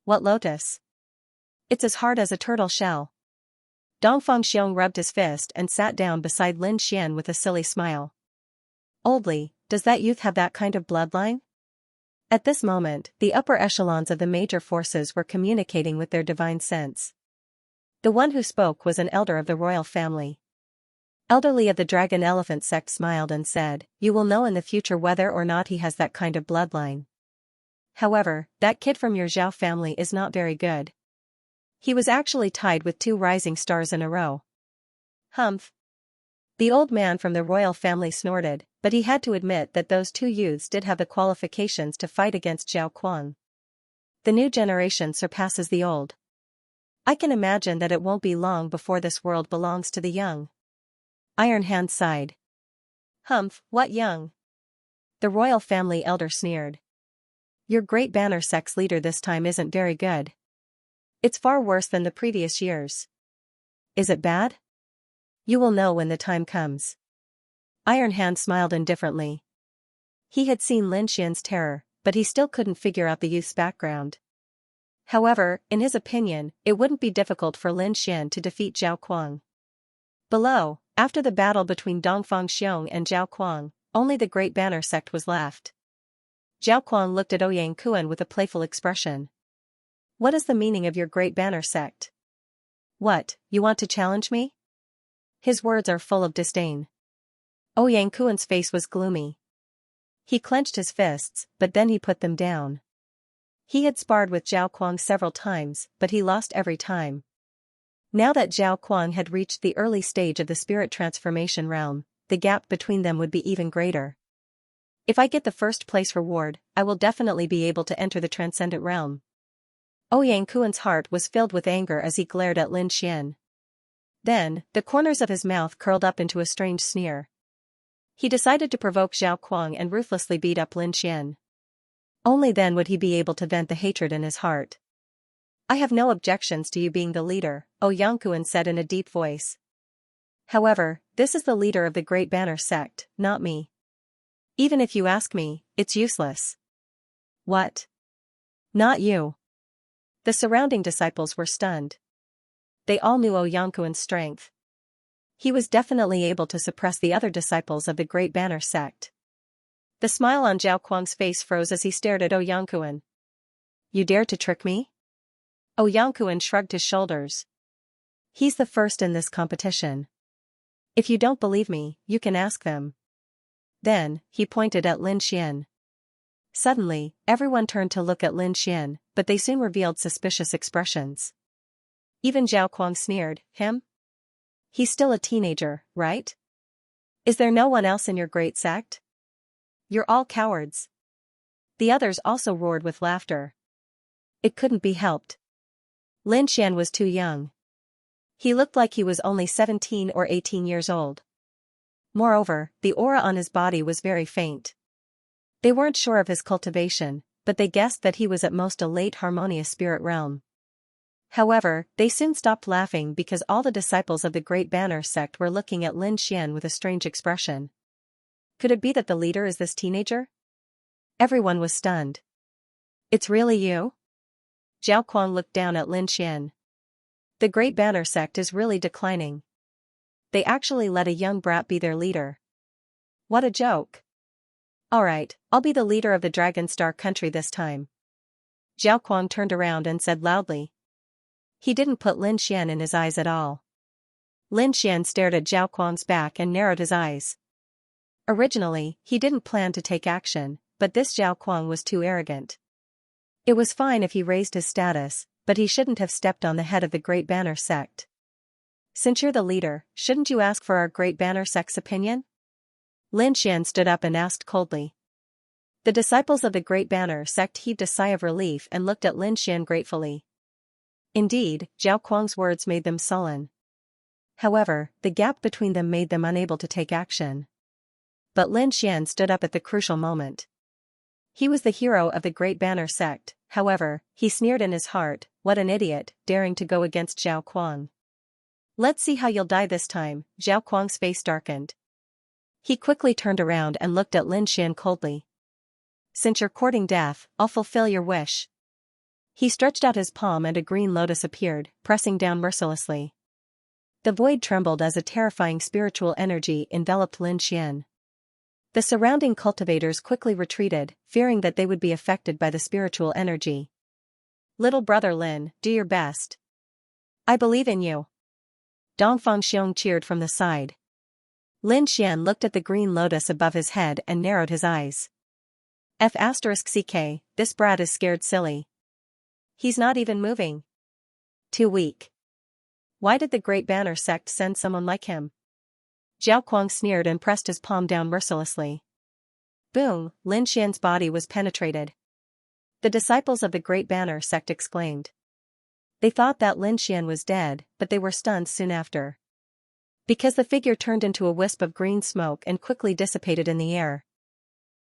What lotus? It's as hard as a turtle shell. Dongfang Xiong rubbed his fist and sat down beside Lin Xian with a silly smile. Oldly, does that youth have that kind of bloodline? At this moment, the upper echelons of the major forces were communicating with their divine sense. The one who spoke was an elder of the royal family. Elderly of the Dragon Elephant sect smiled and said, "You will know in the future whether or not he has that kind of bloodline. However, that kid from your Zhao family is not very good. He was actually tied with 2 rising stars in a row." Humph. The old man from the royal family snorted, but he had to admit that those 2 youths did have the qualifications to fight against Zhao Kuang. The new generation surpasses the old. I can imagine that it won't be long before this world belongs to the young. Iron Hand sighed. Humph, what young? The royal family elder sneered. Your great banner sect's leader this time isn't very good. It's far worse than the previous years. Is it bad? You will know when the time comes. Iron Hand smiled indifferently. He had seen Lin Xian's terror, but he still couldn't figure out the youth's background. However, in his opinion, it wouldn't be difficult for Lin Xian to defeat Zhao Kuang. Below, after the battle between Dongfang Xiong and Zhao Kuang, only the Great Banner sect was left. Zhao Kuang looked at Ouyang Kuan with a playful expression. What is the meaning of your Great Banner sect? What, you want to challenge me? His words are full of disdain. Ouyang Kuan's face was gloomy. He clenched his fists, but then he put them down. He had sparred with Zhao Kuang several times, but he lost every time. Now that Zhao Kuang had reached the early stage of the spirit transformation realm, the gap between them would be even greater. If I get the first place reward, I will definitely be able to enter the transcendent realm. Ouyang Kuan's heart was filled with anger as he glared at Lin Xian. Then, the corners of his mouth curled up into a strange sneer. He decided to provoke Zhao Kuang and ruthlessly beat up Lin Xian. Only then would he be able to vent the hatred in his heart. I have no objections to you being the leader, Ouyang Kuan said in a deep voice. However, this is the leader of the Great Banner sect, not me. Even if you ask me, it's useless. What? Not you. The surrounding disciples were stunned. They all knew Ouyang Kuan's strength. He was definitely able to suppress the other disciples of the Great Banner sect. The smile on Zhao Kuang's face froze as he stared at Ouyang Kuan. You dare to trick me? Ouyang Kuan shrugged his shoulders. He's the first in this competition. If you don't believe me, you can ask them. Then, he pointed at Lin Xian. Suddenly, everyone turned to look at Lin Xian, but they soon revealed suspicious expressions. Even Zhao Kuang sneered, him? He's still a teenager, right? Is there no one else in your great sect? You're all cowards. The others also roared with laughter. It couldn't be helped. Lin Xian was too young. He looked like he was only 17 or 18 years old. Moreover, the aura on his body was very faint. They weren't sure of his cultivation, but they guessed that he was at most a late harmonious spirit realm. However, they soon stopped laughing because all the disciples of the Great Banner sect were looking at Lin Xian with a strange expression. Could it be that the leader is this teenager? Everyone was stunned. It's really you? Zhao Kuang looked down at Lin Xian. The Great Banner sect is really declining. They actually let a young brat be their leader. What a joke. Alright, I'll be the leader of the Dragon Star country this time. Zhao Kuang turned around and said loudly. He didn't put Lin Xian in his eyes at all. Lin Xian stared at Zhao Kuang's back and narrowed his eyes. Originally, he didn't plan to take action, but this Zhao Kuang was too arrogant. It was fine if he raised his status, but he shouldn't have stepped on the head of the Great Banner sect. Since you're the leader, shouldn't you ask for our Great Banner sect's opinion? Lin Xian stood up and asked coldly. The disciples of the Great Banner sect heaved a sigh of relief and looked at Lin Xian gratefully. Indeed, Zhao Kuang's words made them sullen. However, the gap between them made them unable to take action. But Lin Xian stood up at the crucial moment. He was the hero of the Great Banner sect, however, he sneered in his heart, what an idiot, daring to go against Zhao Kuang. Let's see how you'll die this time, Zhao Kuang's face darkened. He quickly turned around and looked at Lin Xian coldly. Since you're courting death, I'll fulfill your wish. He stretched out his palm and a green lotus appeared, pressing down mercilessly. The void trembled as a terrifying spiritual energy enveloped Lin Xian. The surrounding cultivators quickly retreated, fearing that they would be affected by the spiritual energy. Little brother Lin, do your best. I believe in you. Dongfang Xiong cheered from the side. Lin Xian looked at the green lotus above his head and narrowed his eyes. F***ck, this brat is scared silly. He's not even moving. Too weak. Why did the Great Banner sect send someone like him? Zhao Kuang sneered and pressed his palm down mercilessly. Boom, Lin Xian's body was penetrated. The disciples of the Great Banner sect exclaimed. They thought that Lin Xian was dead, but they were stunned soon after. because the figure turned into a wisp of green smoke and quickly dissipated in the air.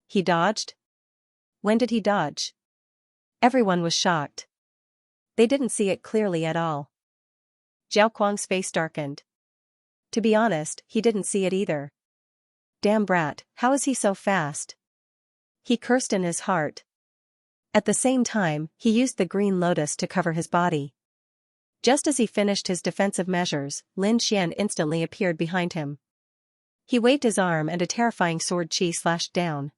He dodged? When did he dodge? Everyone was shocked. They didn't see it clearly at all. Zhao Kuang's face darkened. To be honest, he didn't see it either. Damn brat, how is he so fast? He cursed in his heart. At the same time, he used the green lotus to cover his body. Just as he finished his defensive measures, Lin Xian instantly appeared behind him. He waved his arm and a terrifying sword chi slashed down.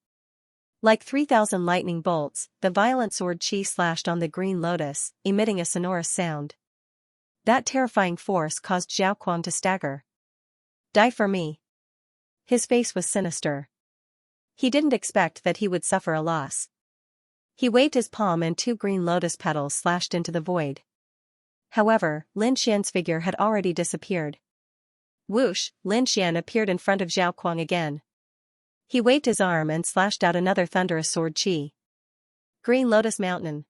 Like 3,000 lightning bolts, the violent sword chi slashed on the green lotus, emitting a sonorous sound. That terrifying force caused Zhao Kuang to stagger. Die for me. His face was sinister. He didn't expect that he would suffer a loss. He waved his palm and 2 green lotus petals slashed into the void. However, Lin Xian's figure had already disappeared. Whoosh, Lin Xian appeared in front of Zhao Kuang again. He waved his arm and slashed out another thunderous sword chi. Green Lotus Mountain.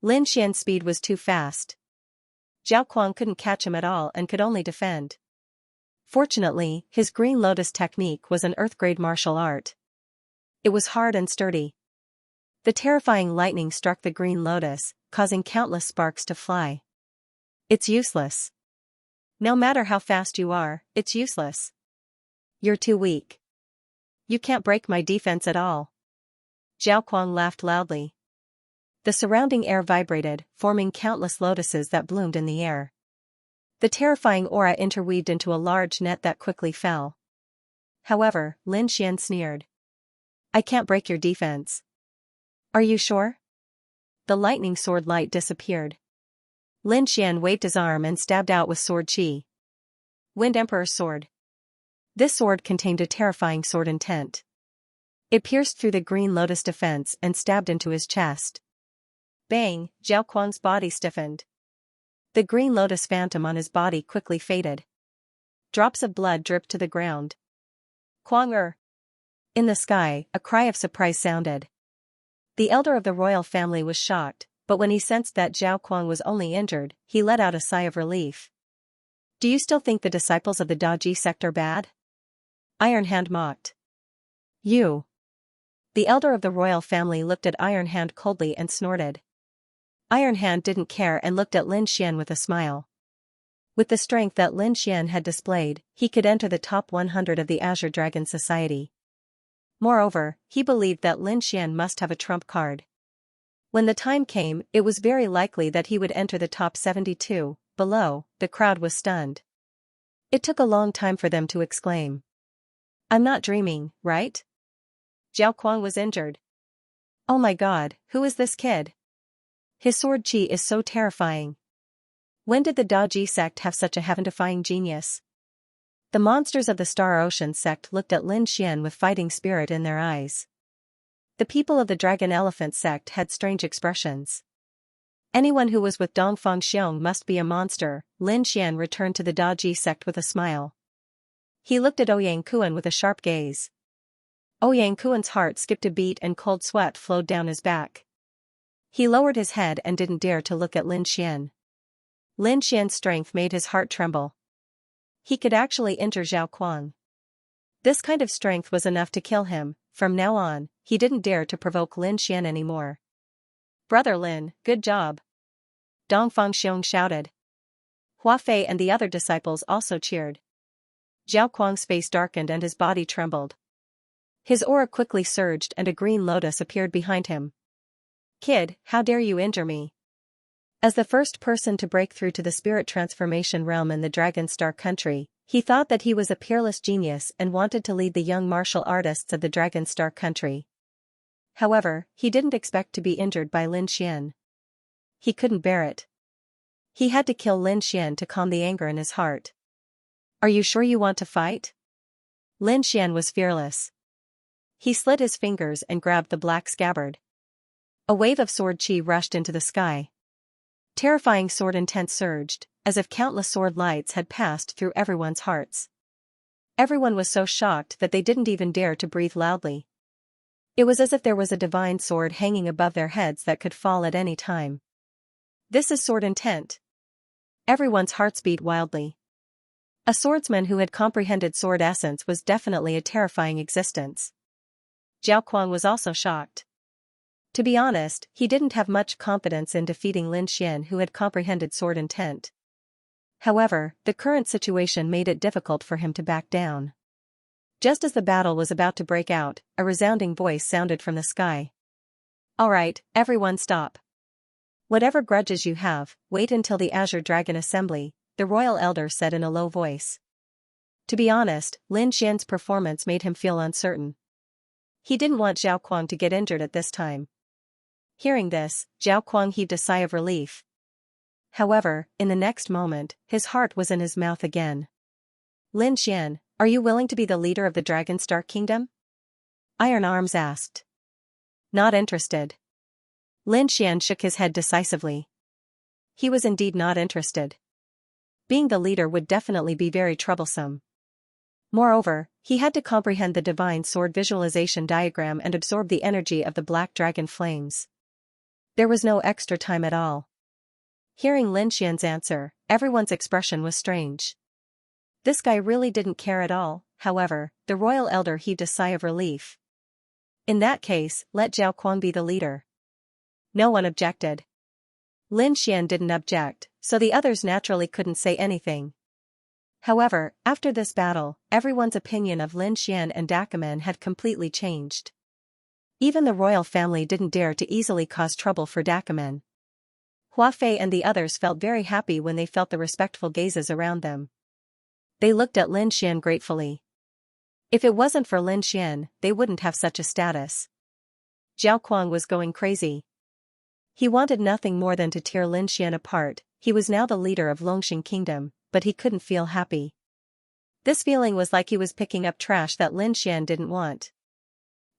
Lin Xian's speed was too fast. Zhao Kuang couldn't catch him at all and could only defend. Fortunately, his Green Lotus technique was an earth-grade martial art. It was hard and sturdy. The terrifying lightning struck the Green Lotus, causing countless sparks to fly. It's useless. No matter how fast you are, it's useless. You're too weak. You can't break my defense at all. Zhao Kuang laughed loudly. The surrounding air vibrated, forming countless lotuses that bloomed in the air. The terrifying aura interweaved into a large net that quickly fell. However, Lin Xian sneered. I can't break your defense. Are you sure? The lightning sword light disappeared. Lin Xian waved his arm and stabbed out with sword chi. Wind Emperor's sword. This sword contained a terrifying sword intent. It pierced through the Green Lotus defense and stabbed into his chest. Bang, Zhao Kuang's body stiffened. The Green Lotus phantom on his body quickly faded. Drops of blood dripped to the ground. Kuang-er! In the sky, a cry of surprise sounded. The elder of the royal family was shocked, but when he sensed that Zhao Kuang was only injured, he let out a sigh of relief. Do you still think the disciples of the Daji sect are bad? Iron Hand mocked. You. The elder of the royal family looked at Iron Hand coldly and snorted. Iron Hand didn't care and looked at Lin Xian with a smile. With the strength that Lin Xian had displayed, he could enter the top 100 of the Azure Dragon Society. Moreover, he believed that Lin Xian must have a trump card. When the time came, it was very likely that he would enter the top 72. Below, the crowd was stunned. It took a long time for them to exclaim. I'm not dreaming, right? Zhao Kuang was injured. Oh my god, who is this kid? His sword chi is so terrifying. When did the Daji sect have such a heaven-defying genius? The monsters of the Star Ocean sect looked at Lin Xian with fighting spirit in their eyes. The people of the Dragon Elephant sect had strange expressions. Anyone who was with Dongfang Xiong must be a monster. Lin Xian returned to the Daji sect with a smile. He looked at Ouyang Kuan with a sharp gaze. Ouyang Kuan's heart skipped a beat and cold sweat flowed down his back. He lowered his head and didn't dare to look at Lin Xian. Lin Xian's strength made his heart tremble. He could actually injure Zhao Kuang. This kind of strength was enough to kill him. From now on, he didn't dare to provoke Lin Xian anymore. Brother Lin, good job. Dongfang Xiong shouted. Hua Fei and the other disciples also cheered. Zhao Kuang's face darkened and his body trembled. His aura quickly surged and a green lotus appeared behind him. Kid, how dare you injure me? As the first person to break through to the spirit transformation realm in the Dragon Star country, he thought that he was a peerless genius and wanted to lead the young martial artists of the Dragon Star country. However, he didn't expect to be injured by Lin Xian. He couldn't bear it. He had to kill Lin Xian to calm the anger in his heart. Are you sure you want to fight? Lin Xian was fearless. He slid his fingers and grabbed the black scabbard. A wave of sword chi rushed into the sky. Terrifying sword intent surged, as if countless sword lights had passed through everyone's hearts. Everyone was so shocked that they didn't even dare to breathe loudly. It was as if there was a divine sword hanging above their heads that could fall at any time. This is sword intent. Everyone's hearts beat wildly. A swordsman who had comprehended sword essence was definitely a terrifying existence. Zhao Kuang was also shocked. To be honest, he didn't have much confidence in defeating Lin Xian, who had comprehended sword intent. However, the current situation made it difficult for him to back down. Just as the battle was about to break out, a resounding voice sounded from the sky. "All right, everyone stop. Whatever grudges you have, wait until the Azure Dragon Assembly," the royal elder said in a low voice. To be honest, Lin Xian's performance made him feel uncertain. He didn't want Zhao Kuang to get injured at this time. Hearing this, Zhao Kuang heaved a sigh of relief. However, in the next moment, his heart was in his mouth again. "Lin Xian, are you willing to be the leader of the Dragonstar Kingdom?" Iron Arms asked. "Not interested." Lin Xian shook his head decisively. He was indeed not interested. Being the leader would definitely be very troublesome. Moreover, he had to comprehend the divine sword visualization diagram and absorb the energy of the black dragon flames. There was no extra time at all. Hearing Lin Xian's answer, everyone's expression was strange. This guy really didn't care at all. However, the royal elder heaved a sigh of relief. In that case, let Zhao Kuang be the leader. No one objected. Lin Xian didn't object, so the others naturally couldn't say anything. However, after this battle, everyone's opinion of Lin Xian and Dakemen had completely changed. Even the royal family didn't dare to easily cause trouble for Dakemen. Hua Fei and the others felt very happy when they felt the respectful gazes around them. They looked at Lin Xian gratefully. If it wasn't for Lin Xian, they wouldn't have such a status. Zhao Kuang was going crazy. He wanted nothing more than to tear Lin Xian apart. He was now the leader of Longxing Kingdom, but he couldn't feel happy. This feeling was like he was picking up trash that Lin Xian didn't want.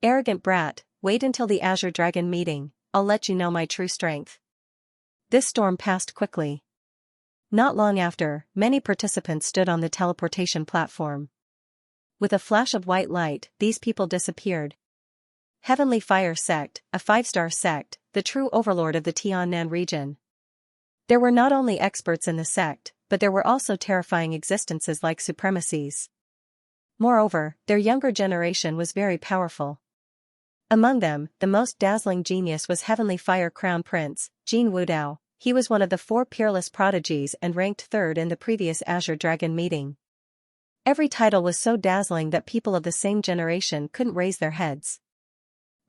"Arrogant brat, wait until the Azure Dragon meeting, I'll let you know my true strength." This storm passed quickly. Not long after, many participants stood on the teleportation platform. With a flash of white light, these people disappeared. Heavenly Fire Sect, a 5-star sect, the true overlord of the Tiannan region. There were not only experts in the sect, but there were also terrifying existences like supremacies. Moreover, their younger generation was very powerful. Among them, the most dazzling genius was Heavenly Fire Crown Prince, Jin Wudao. He was one of the 4 peerless prodigies and ranked 3rd in the previous Azure Dragon meeting. Every title was so dazzling that people of the same generation couldn't raise their heads.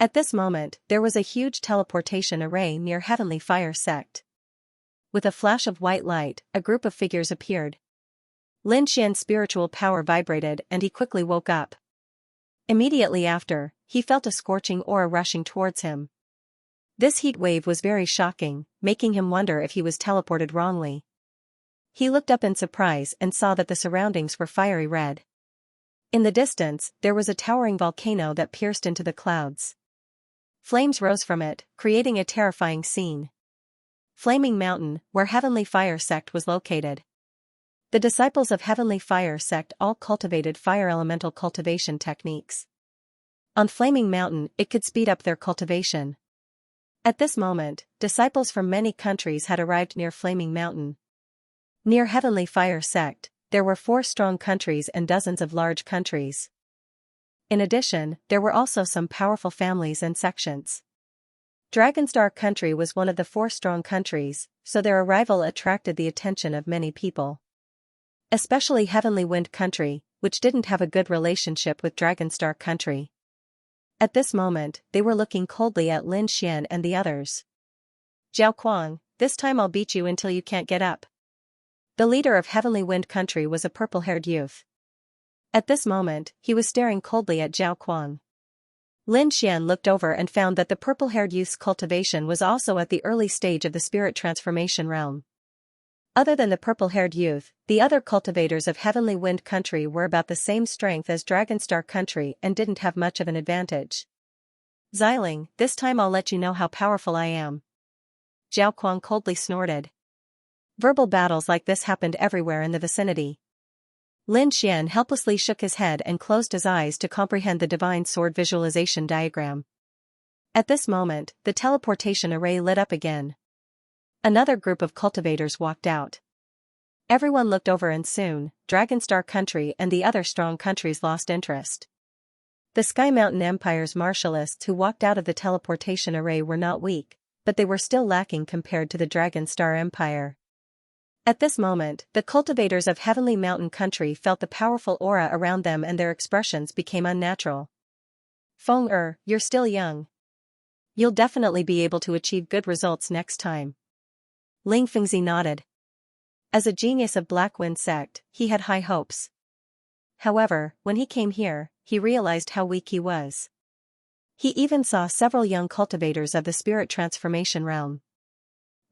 At this moment, there was a huge teleportation array near Heavenly Fire Sect. With a flash of white light, a group of figures appeared. Lin Xian's spiritual power vibrated and he quickly woke up. Immediately after, he felt a scorching aura rushing towards him. This heat wave was very shocking, making him wonder if he was teleported wrongly. He looked up in surprise and saw that the surroundings were fiery red. In the distance, there was a towering volcano that pierced into the clouds. Flames rose from it, creating a terrifying scene. Flaming Mountain, where Heavenly Fire Sect was located. The disciples of Heavenly Fire Sect all cultivated fire elemental cultivation techniques. On Flaming Mountain, it could speed up their cultivation. At this moment, disciples from many countries had arrived near Flaming Mountain. Near Heavenly Fire Sect, there were 4 strong countries and dozens of large countries. In addition, there were also some powerful families and sections. Dragonstar Country was one of the 4 strong countries, so their arrival attracted the attention of many people. Especially Heavenly Wind Country, which didn't have a good relationship with Dragonstar Country. At this moment, they were looking coldly at Lin Xian and the others. "Zhao Kuang, this time I'll beat you until you can't get up." The leader of Heavenly Wind Country was a purple-haired youth. At this moment, he was staring coldly at Zhao Kuang. Lin Xian looked over and found that the purple-haired youth's cultivation was also at the early stage of the spirit transformation realm. Other than the purple-haired youth, the other cultivators of Heavenly Wind Country were about the same strength as Dragonstar Country and didn't have much of an advantage. "Xiling, this time I'll let you know how powerful I am." Zhao Kuang coldly snorted. Verbal battles like this happened everywhere in the vicinity. Lin Xian helplessly shook his head and closed his eyes to comprehend the divine sword visualization diagram. At this moment, the teleportation array lit up again. Another group of cultivators walked out. Everyone looked over and soon, Dragonstar Country and the other strong countries lost interest. The Sky Mountain Empire's martialists who walked out of the teleportation array were not weak, but they were still lacking compared to the Dragonstar Empire. At this moment, the cultivators of Heavenly Mountain Country felt the powerful aura around them and their expressions became unnatural. Feng you're still young. You'll definitely be able to achieve good results next time. Ling Fengzi nodded. As a genius of Black Wind sect, he had high hopes. However, when he came here, he realized how weak he was. He even saw several young cultivators of the spirit transformation realm.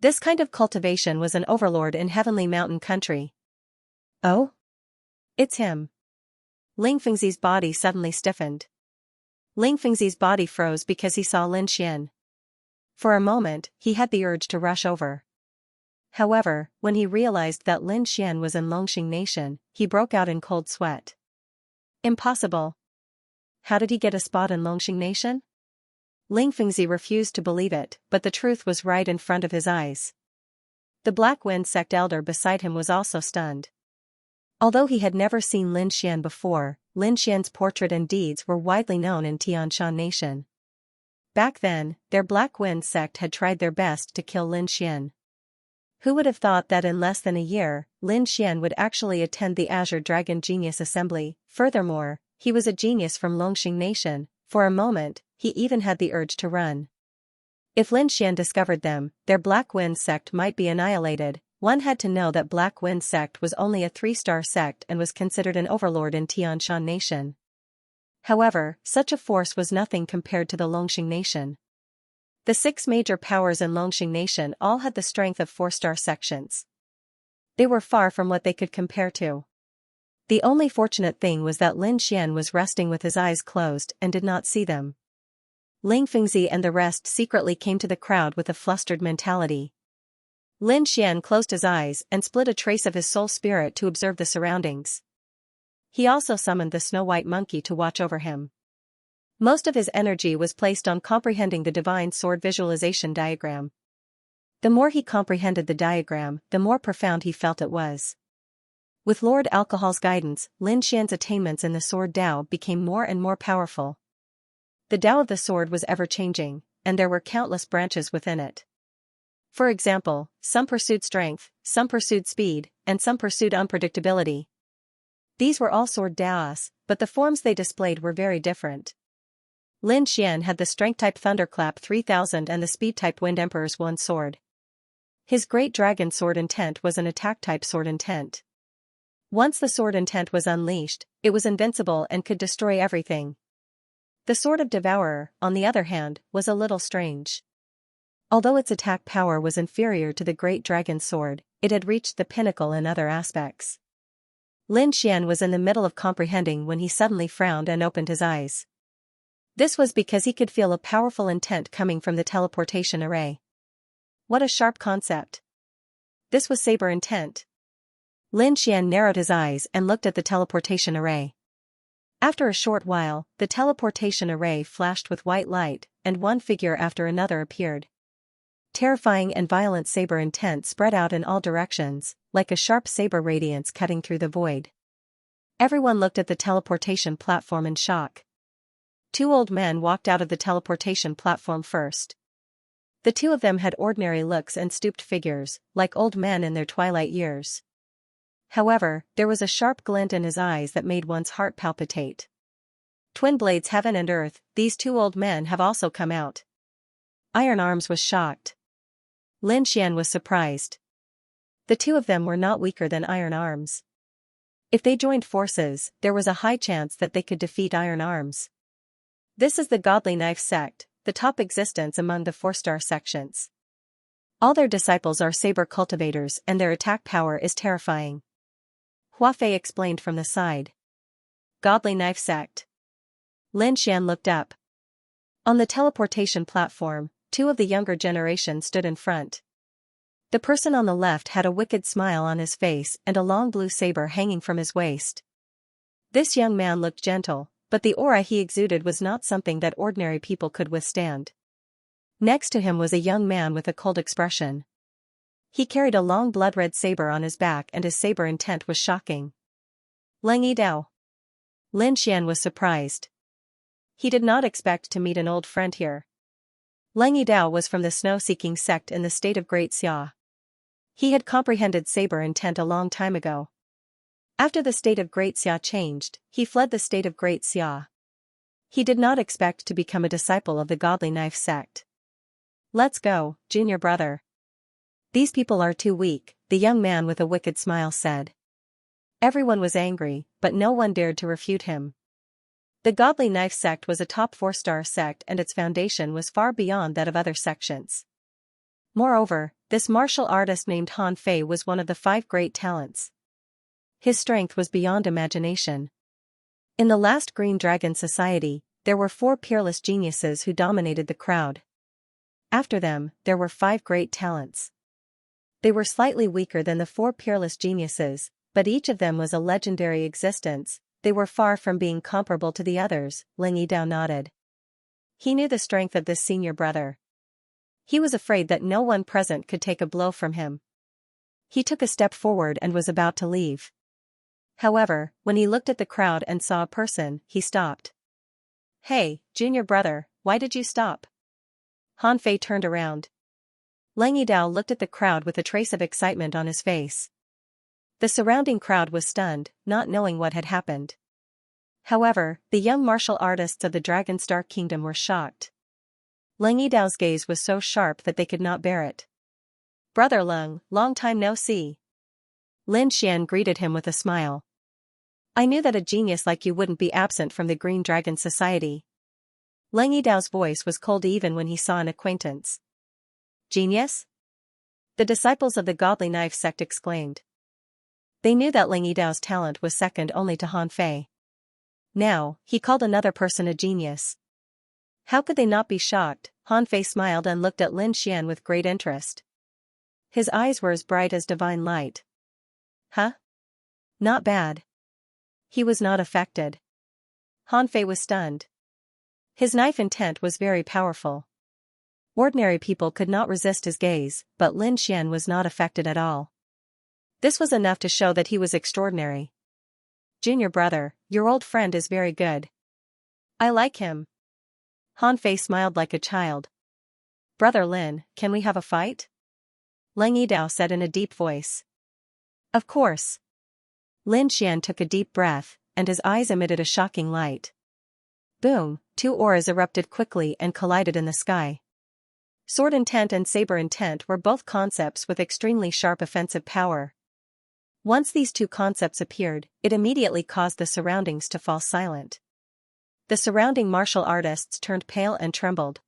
This kind of cultivation was an overlord in Heavenly Mountain Country. Oh? It's him. Ling Fengzi's body suddenly stiffened. Ling Fengzi's body froze because he saw Lin Xian. For a moment, he had the urge to rush over. However, when he realized that Lin Xian was in Longxing Nation, he broke out in cold sweat. Impossible. How did he get a spot in Longxing Nation? Ling Fengzi refused to believe it, but the truth was right in front of his eyes. The Black Wind sect elder beside him was also stunned. Although he had never seen Lin Xian before, Lin Xian's portrait and deeds were widely known in Tianshan Nation. Back then, their Black Wind sect had tried their best to kill Lin Xian. Who would have thought that in less than a year, Lin Xian would actually attend the Azure Dragon Genius Assembly? Furthermore, he was a genius from Longxing Nation. For a moment, he even had the urge to run. If Lin Xian discovered them, their Black Wind sect might be annihilated. One had to know that Black Wind sect was only a 3-star sect and was considered an overlord in Tianshan Nation. However, such a force was nothing compared to the Longxing Nation. The 6 major powers in Longxing Nation all had the strength of 4-star sections. They were far from what they could compare to. The only fortunate thing was that Lin Xian was resting with his eyes closed and did not see them. Ling Fengzi and the rest secretly came to the crowd with a flustered mentality. Lin Xian closed his eyes and split a trace of his soul spirit to observe the surroundings. He also summoned the Snow White Monkey to watch over him. Most of his energy was placed on comprehending the Divine Sword visualization diagram. The more he comprehended the diagram, the more profound he felt it was. With Lord Alcohol's guidance, Lin Xian's attainments in the Sword Dao became more and more powerful. The Dao of the sword was ever-changing, and there were countless branches within it. For example, some pursued strength, some pursued speed, and some pursued unpredictability. These were all sword Daos, but the forms they displayed were very different. Lin Xian had the strength-type Thunderclap 3000 and the speed-type Wind Emperor's one sword. His Great Dragon Sword Intent was an attack-type sword intent. Once the sword intent was unleashed, it was invincible and could destroy everything. The Sword of Devourer, on the other hand, was a little strange. Although its attack power was inferior to the Great Dragon Sword, it had reached the pinnacle in other aspects. Lin Xian was in the middle of comprehending when he suddenly frowned and opened his eyes. This was because he could feel a powerful intent coming from the teleportation array. What a sharp concept. This was Saber intent. Lin Xian narrowed his eyes and looked at the teleportation array. After a short while, the teleportation array flashed with white light, and one figure after another appeared. Terrifying and violent saber intent spread out in all directions, like a sharp saber radiance cutting through the void. Everyone looked at the teleportation platform in shock. 2 old men walked out of the teleportation platform first. The 2 of them had ordinary looks and stooped figures, like old men in their twilight years. However, there was a sharp glint in his eyes that made one's heart palpitate. Twin blades heaven and earth, these 2 old men have also come out. Iron Arms was shocked. Lin Xian was surprised. The 2 of them were not weaker than Iron Arms. If they joined forces, there was a high chance that they could defeat Iron Arms. This is the Godly Knife sect, the top existence among the 4-star sections. All their disciples are saber cultivators and their attack power is terrifying. Hua Fei explained from the side. Godly Knife sect. Lin Xian looked up. On the teleportation platform, 2 of the younger generation stood in front. The person on the left had a wicked smile on his face and a long blue saber hanging from his waist. This young man looked gentle, but the aura he exuded was not something that ordinary people could withstand. Next to him was a young man with a cold expression. He carried a long blood-red saber on his back and his saber intent was shocking. Leng Yidao. Lin Xian was surprised. He did not expect to meet an old friend here. Leng Yidao was from the snow-seeking sect in the state of Great Xia. He had comprehended saber intent a long time ago. After the state of Great Xia changed, he fled the state of Great Xia. He did not expect to become a disciple of the Godly Knife sect. Let's go, junior brother. These people are too weak, the young man with a wicked smile said. Everyone was angry, but no one dared to refute him. The Godly Knife sect was a top 4-star sect and its foundation was far beyond that of other sections. Moreover, this martial artist named Han Fei was one of the 5 great talents. His strength was beyond imagination. In the last Green Dragon Society, there were 4 peerless geniuses who dominated the crowd. After them, there were 5 great talents. They were slightly weaker than the 4 peerless geniuses, but each of them was a legendary existence. They were far from being comparable to the others, Leng Yidao nodded. He knew the strength of this senior brother. He was afraid that no one present could take a blow from him. He took a step forward and was about to leave. However, when he looked at the crowd and saw a person, he stopped. Hey, junior brother, why did you stop? Han Fei turned around. Leng Yidao looked at the crowd with a trace of excitement on his face. The surrounding crowd was stunned, not knowing what had happened. However, the young martial artists of the Dragonstar Kingdom were shocked. Leng Yidao's gaze was so sharp that they could not bear it. Brother Leng, long time no see. Lin Xian greeted him with a smile. I knew that a genius like you wouldn't be absent from the Green Dragon Society. Leng Yidao's voice was cold even when he saw an acquaintance. Genius? The disciples of the Godly Knife sect exclaimed. They knew that Leng Yidao's talent was second only to Han Fei. Now, he called another person a genius. How could they not be shocked? Han Fei smiled and looked at Lin Xian with great interest. His eyes were as bright as divine light. Huh? Not bad. He was not affected. Han Fei was stunned. His knife intent was very powerful. Ordinary people could not resist his gaze, but Lin Xian was not affected at all. This was enough to show that he was extraordinary. Junior brother, your old friend is very good. I like him. Han Fei smiled like a child. Brother Lin, can we have a fight? Leng Yidao said in a deep voice. Of course. Lin Xian took a deep breath, and his eyes emitted a shocking light. Boom, 2 auras erupted quickly and collided in the sky. Sword intent and saber intent were both concepts with extremely sharp offensive power. Once these 2 concepts appeared, it immediately caused the surroundings to fall silent. The surrounding martial artists turned pale and trembled.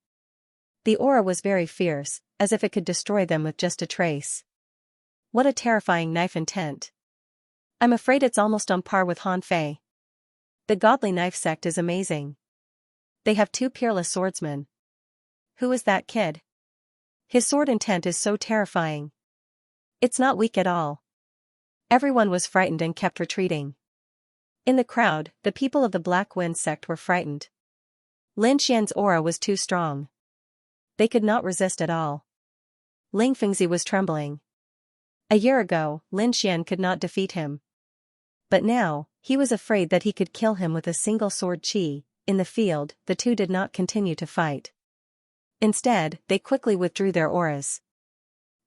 The aura was very fierce, as if it could destroy them with just a trace. What a terrifying knife intent. I'm afraid it's almost on par with Han Fei. The Godly Knife sect is amazing. They have 2 peerless swordsmen. Who is that kid? His sword intent is so terrifying. It's not weak at all. Everyone was frightened and kept retreating. In the crowd, the people of the Black Wind sect were frightened. Lin Xian's aura was too strong. They could not resist at all. Ling Fengzi was trembling. A year ago, Lin Xian could not defeat him. But now, he was afraid that he could kill him with a single sword chi. In the field, the 2 did not continue to fight. Instead, they quickly withdrew their auras.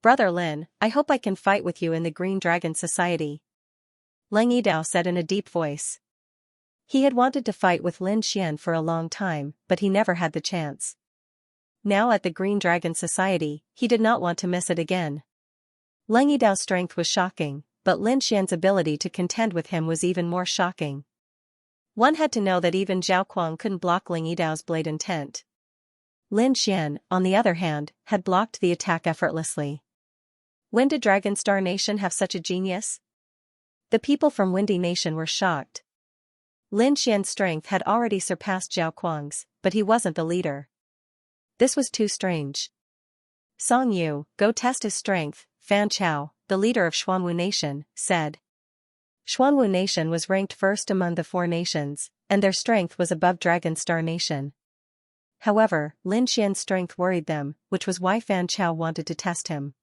Brother Lin, I hope I can fight with you in the Green Dragon Society. Leng Yidao said in a deep voice. He had wanted to fight with Lin Xian for a long time, but he never had the chance. Now at the Green Dragon Society, he did not want to miss it again. Leng Yidao's strength was shocking, but Lin Xian's ability to contend with him was even more shocking. One had to know that even Zhao Kuang couldn't block Leng Yidao's blade intent. Lin Xian, on the other hand, had blocked the attack effortlessly. When did Dragonstar Nation have such a genius? The people from Windy Nation were shocked. Lin Xian's strength had already surpassed Zhao Kuang's, but he wasn't the leader. This was too strange. Song Yu, go test his strength, Fan Chao, the leader of Xuanwu Nation, said. Xuanwu Nation was ranked first among the 4 nations, and their strength was above Dragonstar Nation. However, Lin Xian's strength worried them, which was why Fan Chao wanted to test him.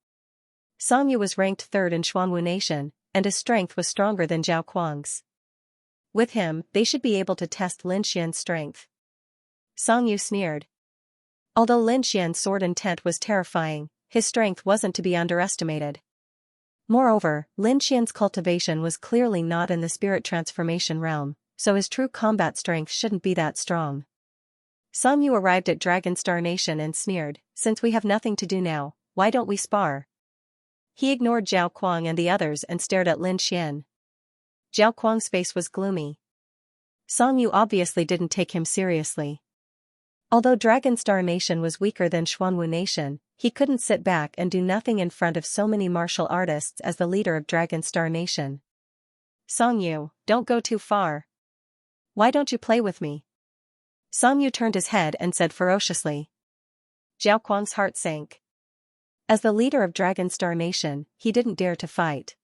Song Yu was ranked third in Xuanwu Nation, and his strength was stronger than Zhao Kuang's. With him, they should be able to test Lin Xian's strength. Song Yu sneered. Although Lin Xian's sword intent was terrifying, his strength wasn't to be underestimated. Moreover, Lin Xian's cultivation was clearly not in the spirit transformation realm, so his true combat strength shouldn't be that strong. Song Yu arrived at Dragonstar Nation and sneered, "Since we have nothing to do now, why don't we spar?" He ignored Zhao Kuang and the others and stared at Lin Xian. Zhao Kuang's face was gloomy. Song Yu obviously didn't take him seriously. Although Dragonstar Nation was weaker than Xuanwu Nation, he couldn't sit back and do nothing in front of so many martial artists as the leader of Dragonstar Nation. "Song Yu, don't go too far. Why don't you play with me?" Song Yu turned his head and said ferociously. Zhao Kuang's heart sank. As the leader of Dragonstar Nation, he didn't dare to fight.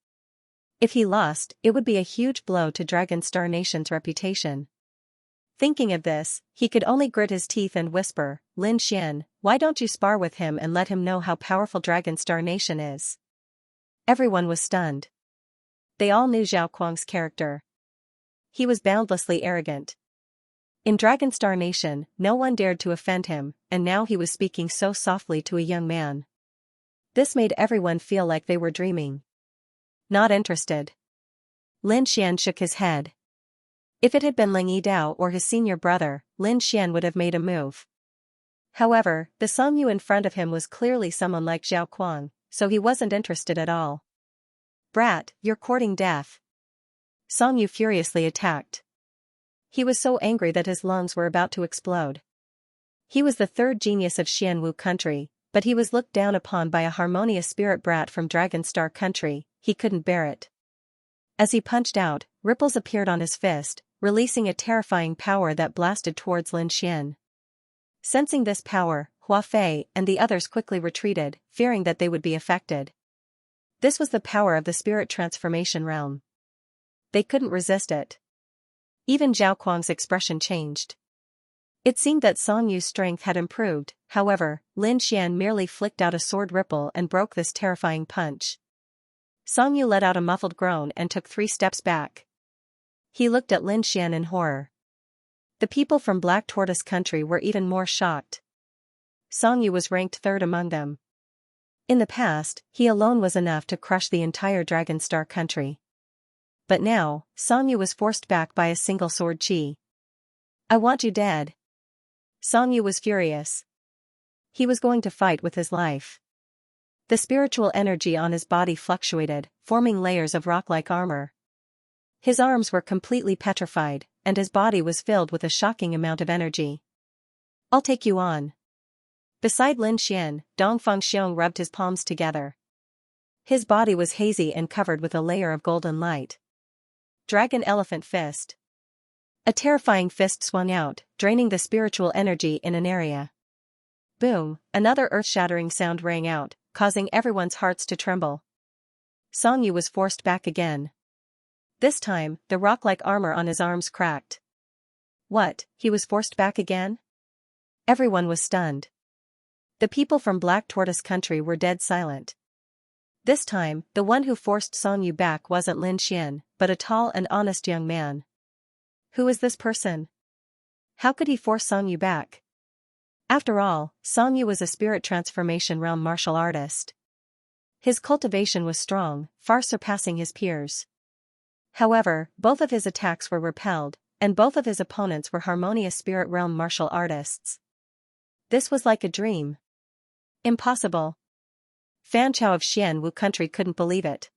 If he lost, it would be a huge blow to Dragonstar Nation's reputation. Thinking of this, he could only grit his teeth and whisper, "Lin Xian, why don't you spar with him and let him know how powerful Dragonstar Nation is?" Everyone was stunned. They all knew Zhao Kuang's character. He was boundlessly arrogant. In Dragonstar Nation, no one dared to offend him, and now he was speaking so softly to a young man. This made everyone feel like they were dreaming. Not interested. Lin Xian shook his head. If it had been Ling Yidao or his senior brother, Lin Xian would have made a move. However, the Song Yu in front of him was clearly someone like Zhao Kuang, so he wasn't interested at all. "Brat, you're courting death." Song Yu furiously attacked. He was so angry that his lungs were about to explode. He was the third genius of Xianwu country, but he was looked down upon by a harmonious spirit brat from Dragonstar country. He couldn't bear it. As he punched out, ripples appeared on his fist, releasing a terrifying power that blasted towards Lin Xian. Sensing this power, Hua Fei and the others quickly retreated, fearing that they would be affected. This was the power of the spirit transformation realm. They couldn't resist it. Even Zhao Kuang's expression changed. It seemed that Song Yu's strength had improved, however, Lin Xian merely flicked out a sword ripple and broke this terrifying punch. Song Yu let out a muffled groan and took 3 steps back. He looked at Lin Xian in horror. The people from Black Tortoise country were even more shocked. Song Yu was ranked third among them. In the past, he alone was enough to crush the entire Dragonstar country. But now, Song Yu was forced back by a single sword chi. "I want you dead." Song Yu was furious. He was going to fight with his life. The spiritual energy on his body fluctuated, forming layers of rock-like armor. His arms were completely petrified, and his body was filled with a shocking amount of energy. "I'll take you on." Beside Lin Xian, Dongfang Xiong rubbed his palms together. His body was hazy and covered with a layer of golden light. Dragon Elephant Fist. A terrifying fist swung out, draining the spiritual energy in an area. Boom, another earth-shattering sound rang out, causing everyone's hearts to tremble. Song Yu was forced back again. This time, the rock-like armor on his arms cracked. What, he was forced back again? Everyone was stunned. The people from Black Tortoise country were dead silent. This time, the one who forced Song Yu back wasn't Lin Xian, but a tall and honest young man. Who is this person? How could he force Song Yu back? After all, Song Yu was a spirit transformation realm martial artist. His cultivation was strong, far surpassing his peers. However, both of his attacks were repelled, and both of his opponents were harmonious spirit realm martial artists. This was like a dream. Impossible. Fan Chao of Xianwu country couldn't believe it.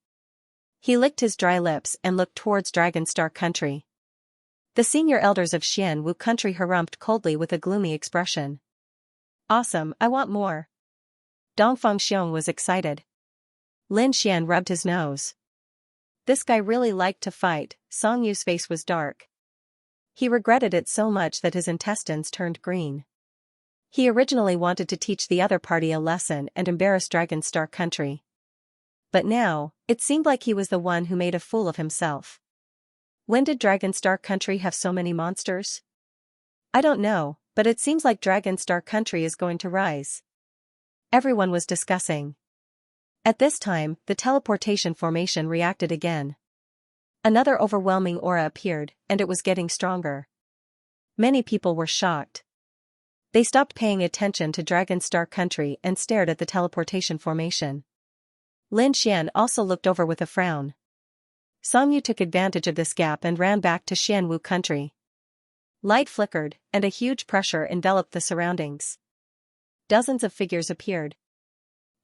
He licked his dry lips and looked towards Dragonstar country. The senior elders of Xianwu country harumphed coldly with a gloomy expression. "Awesome, I want more." Dongfang Xiong was excited. Lin Xian rubbed his nose. This guy really liked to fight. Song Yu's face was dark. He regretted it so much that his intestines turned green. He originally wanted to teach the other party a lesson and embarrass Dragonstar country. But now, it seemed like he was the one who made a fool of himself. When did Dragonstar country have so many monsters? I don't know, but it seems like Dragonstar country is going to rise. Everyone was discussing. At this time, the teleportation formation reacted again. Another overwhelming aura appeared, and it was getting stronger. Many people were shocked. They stopped paying attention to Dragon Star Country and stared at the teleportation formation. Lin Xian also looked over with a frown. Song Yu took advantage of this gap and ran back to Xianwu Country. Light flickered, and a huge pressure enveloped the surroundings. Dozens of figures appeared.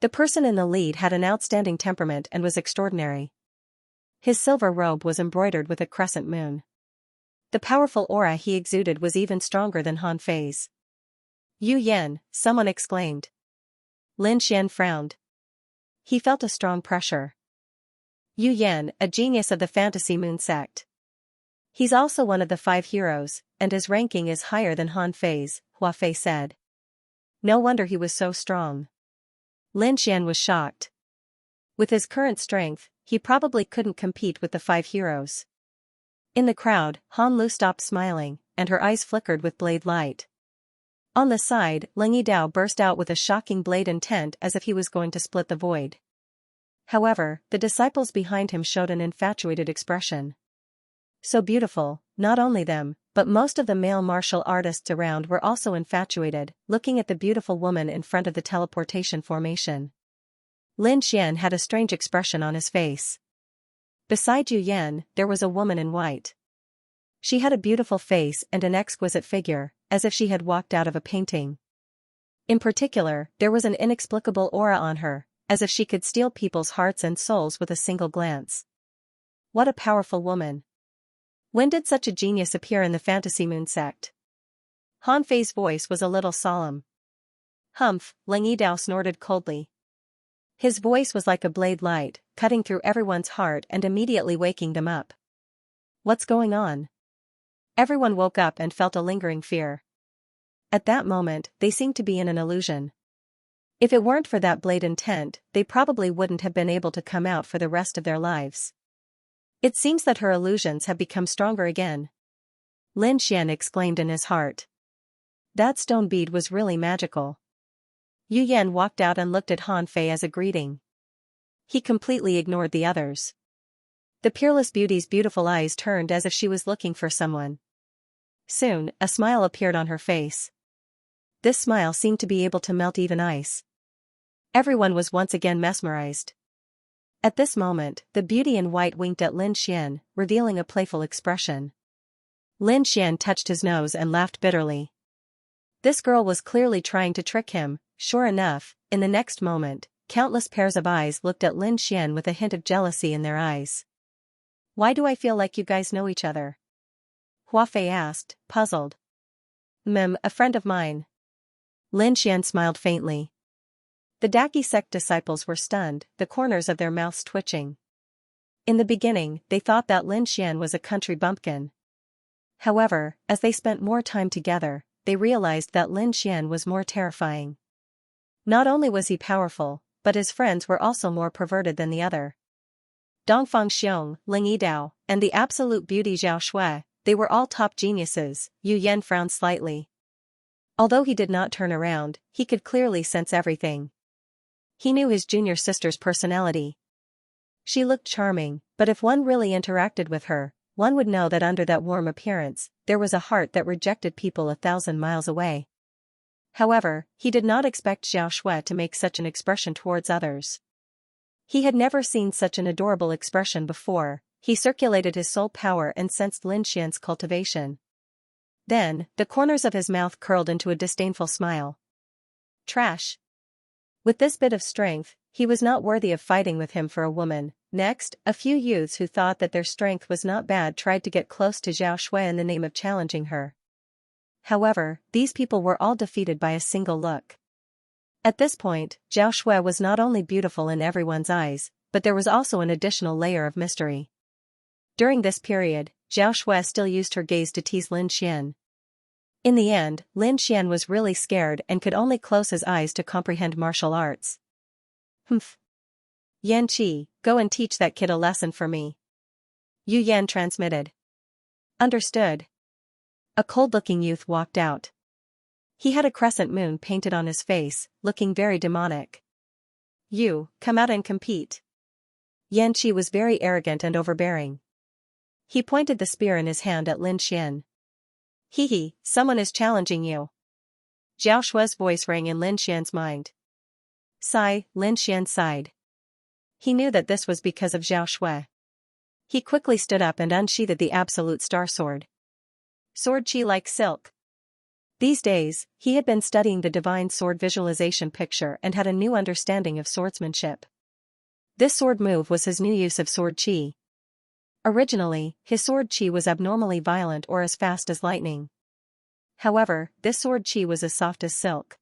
The person in the lead had an outstanding temperament and was extraordinary. His silver robe was embroidered with a crescent moon. The powerful aura he exuded was even stronger than Han Fei's. Yu Yan, someone exclaimed. Lin Xian frowned. He felt a strong pressure. Yu Yan, a genius of the Fantasy Moon sect. He's also one of the 5 heroes, and his ranking is higher than Han Fei's, Hua Fei said. No wonder he was so strong. Lin Xian was shocked. With his current strength, he probably couldn't compete with the 5 heroes. In the crowd, Han Lu stopped smiling, and her eyes flickered with blade light. On the side, Ling Yidao burst out with a shocking blade intent as if he was going to split the void. However, the disciples behind him showed an infatuated expression. So beautiful, not only them, but most of the male martial artists around were also infatuated, looking at the beautiful woman in front of the teleportation formation. Lin Xian had a strange expression on his face. Beside Yu Yan, there was a woman in white. She had a beautiful face and an exquisite figure, as if she had walked out of a painting. In particular, there was an inexplicable aura on her, as if she could steal people's hearts and souls with a single glance. What a powerful woman. When did such a genius appear in the Fantasy Moon sect? Han Fei's voice was a little solemn. Humph, Ling Yidao snorted coldly. His voice was like a blade light, cutting through everyone's heart and immediately waking them up. What's going on? Everyone woke up and felt a lingering fear. At that moment, they seemed to be in an illusion. If it weren't for that blade intent, they probably wouldn't have been able to come out for the rest of their lives. It seems that her illusions have become stronger again. Lin Xian exclaimed in his heart. That stone bead was really magical. Yu Yan walked out and looked at Han Fei as a greeting. He completely ignored the others. The peerless beauty's beautiful eyes turned as if she was looking for someone. Soon, a smile appeared on her face. This smile seemed to be able to melt even ice. Everyone was once again mesmerized. At this moment, the beauty in white winked at Lin Xian, revealing a playful expression. Lin Xian touched his nose and laughed bitterly. This girl was clearly trying to trick him. Sure enough, in the next moment, countless pairs of eyes looked at Lin Xian with a hint of jealousy in their eyes. Why do I feel like you guys know each other? Hua Fei asked, puzzled. A friend of mine. Lin Xian smiled faintly. The Daki sect disciples were stunned, the corners of their mouths twitching. In the beginning, they thought that Lin Xian was a country bumpkin. However, as they spent more time together, they realized that Lin Xian was more terrifying. Not only was he powerful, but his friends were also more perverted than the other. Dongfang Xiong, Ling Yidao, and the absolute beauty Zhao Shui, they were all top geniuses. Yu Yan frowned slightly. Although he did not turn around, he could clearly sense everything. He knew his junior sister's personality. She looked charming, but if one really interacted with her, one would know that under that warm appearance, there was a heart that rejected people 1,000 miles away. However, he did not expect Zhao Shui to make such an expression towards others. He had never seen such an adorable expression before. He circulated his soul power and sensed Lin Xian's cultivation. Then, the corners of his mouth curled into a disdainful smile. Trash. With this bit of strength, he was not worthy of fighting with him for a woman. Next, a few youths who thought that their strength was not bad tried to get close to Zhao Shui in the name of challenging her. However, these people were all defeated by a single look. At this point, Zhao Shui was not only beautiful in everyone's eyes, but there was also an additional layer of mystery. During this period, Zhao Shui still used her gaze to tease Lin Xian. In the end, Lin Xian was really scared and could only close his eyes to comprehend martial arts. Humph. Yan Qi, go and teach that kid a lesson for me. Yu Yan transmitted. Understood. A cold-looking youth walked out. He had a crescent moon painted on his face, looking very demonic. You, come out and compete. Xianxia was very arrogant and overbearing. He pointed the spear in his hand at Lin Xian. Hee, someone is challenging you. Zhao Shue's voice rang in Lin Xian's mind. Sigh, Lin Xian sighed. He knew that this was because of Zhao Shue. He quickly stood up and unsheathed the absolute star sword. Sword chi like silk. These days, he had been studying the divine sword visualization picture and had a new understanding of swordsmanship. This sword move was his new use of sword chi. Originally, his sword chi was abnormally violent or as fast as lightning. However, this sword chi was as soft as silk.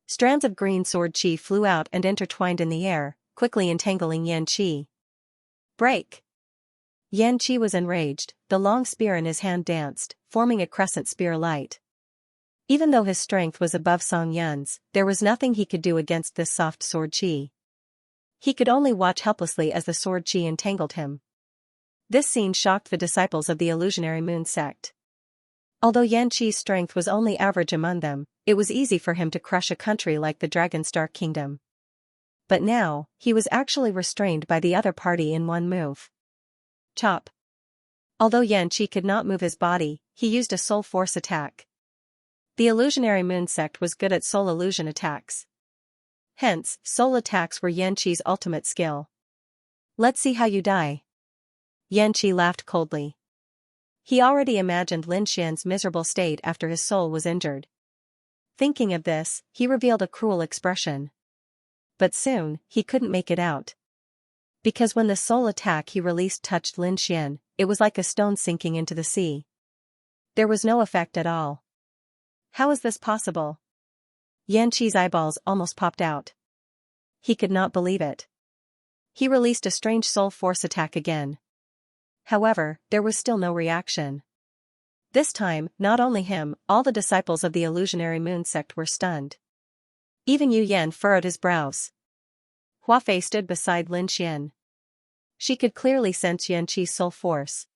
Strands of green sword chi flew out and intertwined in the air, quickly entangling Xianxia. Break! Xianxia was enraged, the long spear in his hand danced, forming a crescent spear light. Even though his strength was above Song Yun's, there was nothing he could do against this soft sword chi. He could only watch helplessly as the sword chi entangled him. This scene shocked the disciples of the illusionary moon sect. Although Xianxia's strength was only average among them, it was easy for him to crush a country like the Dragon Star Kingdom. But now, he was actually restrained by the other party in one move. Chop. Although Xianxia could not move his body, he used a soul force attack. The illusionary moon sect was good at soul illusion attacks. Hence, soul attacks were Xianxia's ultimate skill. Let's see how you die. Xianxia laughed coldly. He already imagined Lin Xian's miserable state after his soul was injured. Thinking of this, he revealed a cruel expression. But soon, he couldn't make it out. Because when the soul attack he released touched Lin Xian, it was like a stone sinking into the sea. There was no effect at all. How is this possible? Xianxia's eyeballs almost popped out. He could not believe it. He released a strange soul force attack again. However, there was still no reaction. This time, not only him, all the disciples of the illusionary moon sect were stunned. Even Yu Yan furrowed his brows. Hua Fei stood beside Lin Xian. She could clearly sense Xianxia's soul force.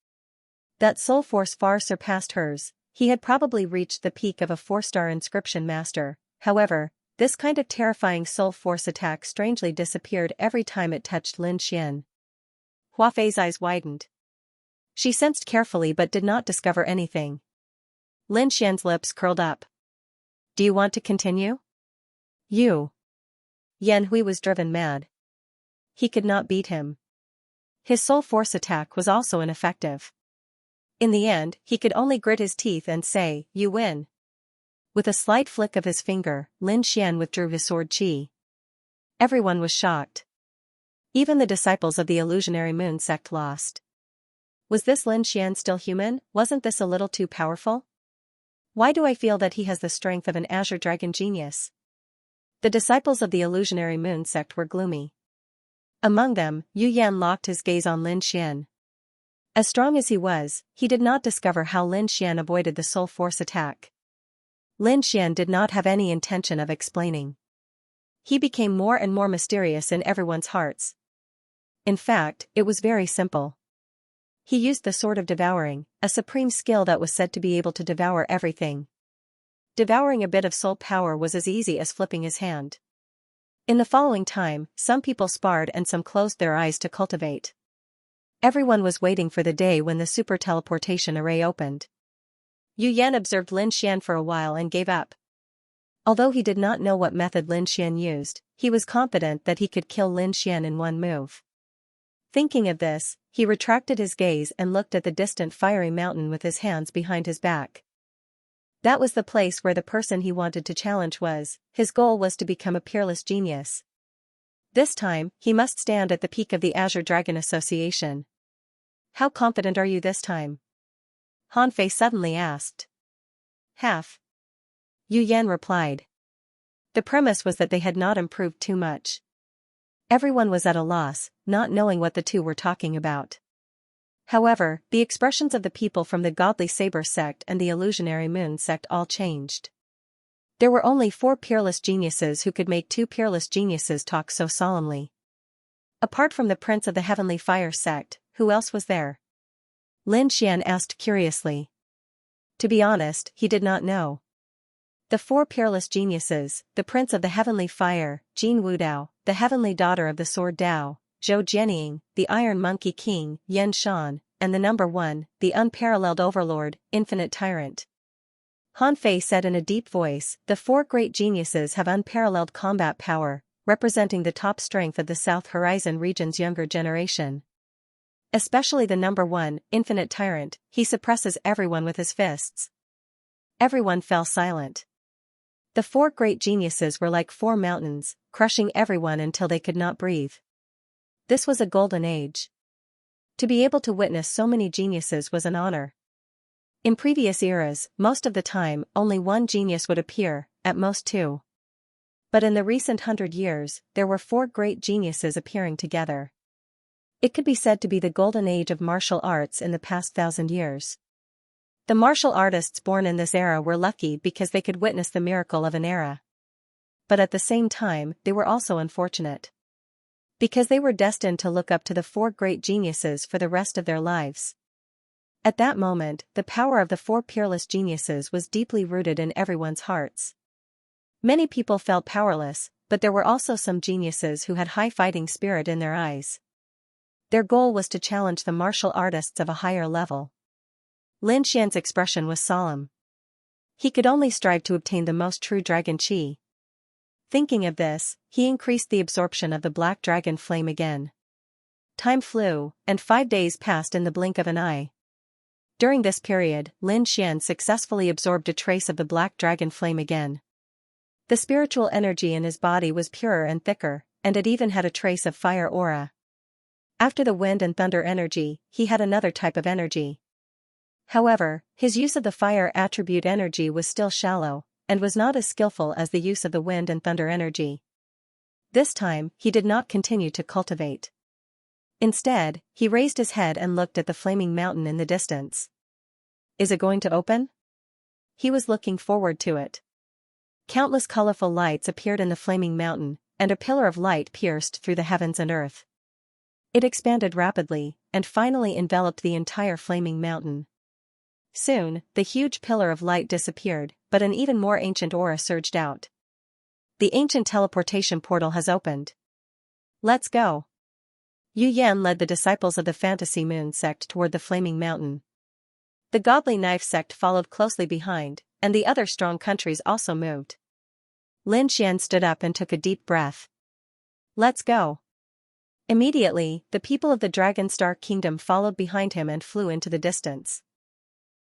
That soul force far surpassed hers. He had probably reached the peak of a 4-star inscription master. However, this kind of terrifying soul force attack strangely disappeared every time it touched Lin Xian. Hua Fei's eyes widened. She sensed carefully but did not discover anything. Lin Xian's lips curled up. Do you want to continue? You. Yan Hui was driven mad. He could not beat him. His soul force attack was also ineffective. In the end, he could only grit his teeth and say, "You win." With a slight flick of his finger, Lin Xian withdrew his sword chi. Everyone was shocked. Even the disciples of the illusionary moon sect lost. Was this Lin Xian still human? Wasn't this a little too powerful? Why do I feel that he has the strength of an azure dragon genius? The disciples of the illusionary moon sect were gloomy. Among them, Yu Yan locked his gaze on Lin Xian. As strong as he was, he did not discover how Lin Xian avoided the soul force attack. Lin Xian did not have any intention of explaining. He became more and more mysterious in everyone's hearts. In fact, it was very simple. He used the sword of devouring, a supreme skill that was said to be able to devour everything. Devouring a bit of soul power was as easy as flipping his hand. In the following time, some people sparred and some closed their eyes to cultivate. Everyone was waiting for the day when the super teleportation array opened. Yu Yan observed Lin Xian for a while and gave up. Although he did not know what method Lin Xian used, he was confident that he could kill Lin Xian in one move. Thinking of this, he retracted his gaze and looked at the distant fiery mountain with his hands behind his back. That was the place where the person he wanted to challenge was. His goal was to become a peerless genius. This time, he must stand at the peak of the Azure Dragon Association. How confident are you this time? Han Fei suddenly asked. Half. Yu Yan replied. The premise was that they had not improved too much. Everyone was at a loss, not knowing what the two were talking about. However, the expressions of the people from the Godly Saber sect and the Illusionary Moon sect all changed. There were only 4 peerless geniuses who could make 2 peerless geniuses talk so solemnly. Apart from the Prince of the Heavenly Fire sect, who else was there? Lin Xian asked curiously. To be honest, he did not know. The four peerless geniuses, the Prince of the Heavenly Fire, Jin Wudao, the Heavenly Daughter of the Sword Dao, Zhou Jianying, the Iron Monkey King, Yan Shan, and the number one, the unparalleled Overlord, Infinite Tyrant. Han Fei said in a deep voice, the four great geniuses have unparalleled combat power, representing the top strength of the South Horizon region's younger generation. Especially the number one, Infinite Tyrant, he suppresses everyone with his fists. Everyone fell silent. The four great geniuses were like four mountains, crushing everyone until they could not breathe. This was a golden age. To be able to witness so many geniuses was an honor. In previous eras, most of the time, only one genius would appear, at most two. But in the recent 100 years, there were four great geniuses appearing together. It could be said to be the golden age of martial arts in the past 1,000 years. The martial artists born in this era were lucky because they could witness the miracle of an era. But at the same time, they were also unfortunate. Because they were destined to look up to the four great geniuses for the rest of their lives. At that moment, the power of the four peerless geniuses was deeply rooted in everyone's hearts. Many people felt powerless, but there were also some geniuses who had high fighting spirit in their eyes. Their goal was to challenge the martial artists of a higher level. Lin Xian's expression was solemn. He could only strive to obtain the most true dragon qi. Thinking of this, he increased the absorption of the black dragon flame again. Time flew, and 5 days passed in the blink of an eye. During this period, Lin Xian successfully absorbed a trace of the black dragon flame again. The spiritual energy in his body was purer and thicker, and it even had a trace of fire aura. After the wind and thunder energy, he had another type of energy. However, his use of the fire attribute energy was still shallow, and was not as skillful as the use of the wind and thunder energy. This time, he did not continue to cultivate. Instead, he raised his head and looked at the flaming mountain in the distance. Is it going to open? He was looking forward to it. Countless colorful lights appeared in the flaming mountain, and a pillar of light pierced through the heavens and earth. It expanded rapidly, and finally enveloped the entire flaming mountain. Soon, the huge pillar of light disappeared, but an even more ancient aura surged out. The ancient teleportation portal has opened. Let's go. Yu Yan led the disciples of the Fantasy Moon sect toward the flaming mountain. The Godly Knife sect followed closely behind, and the other strong countries also moved. Lin Xian stood up and took a deep breath. Let's go. Immediately, the people of the Dragon Star Kingdom followed behind him and flew into the distance.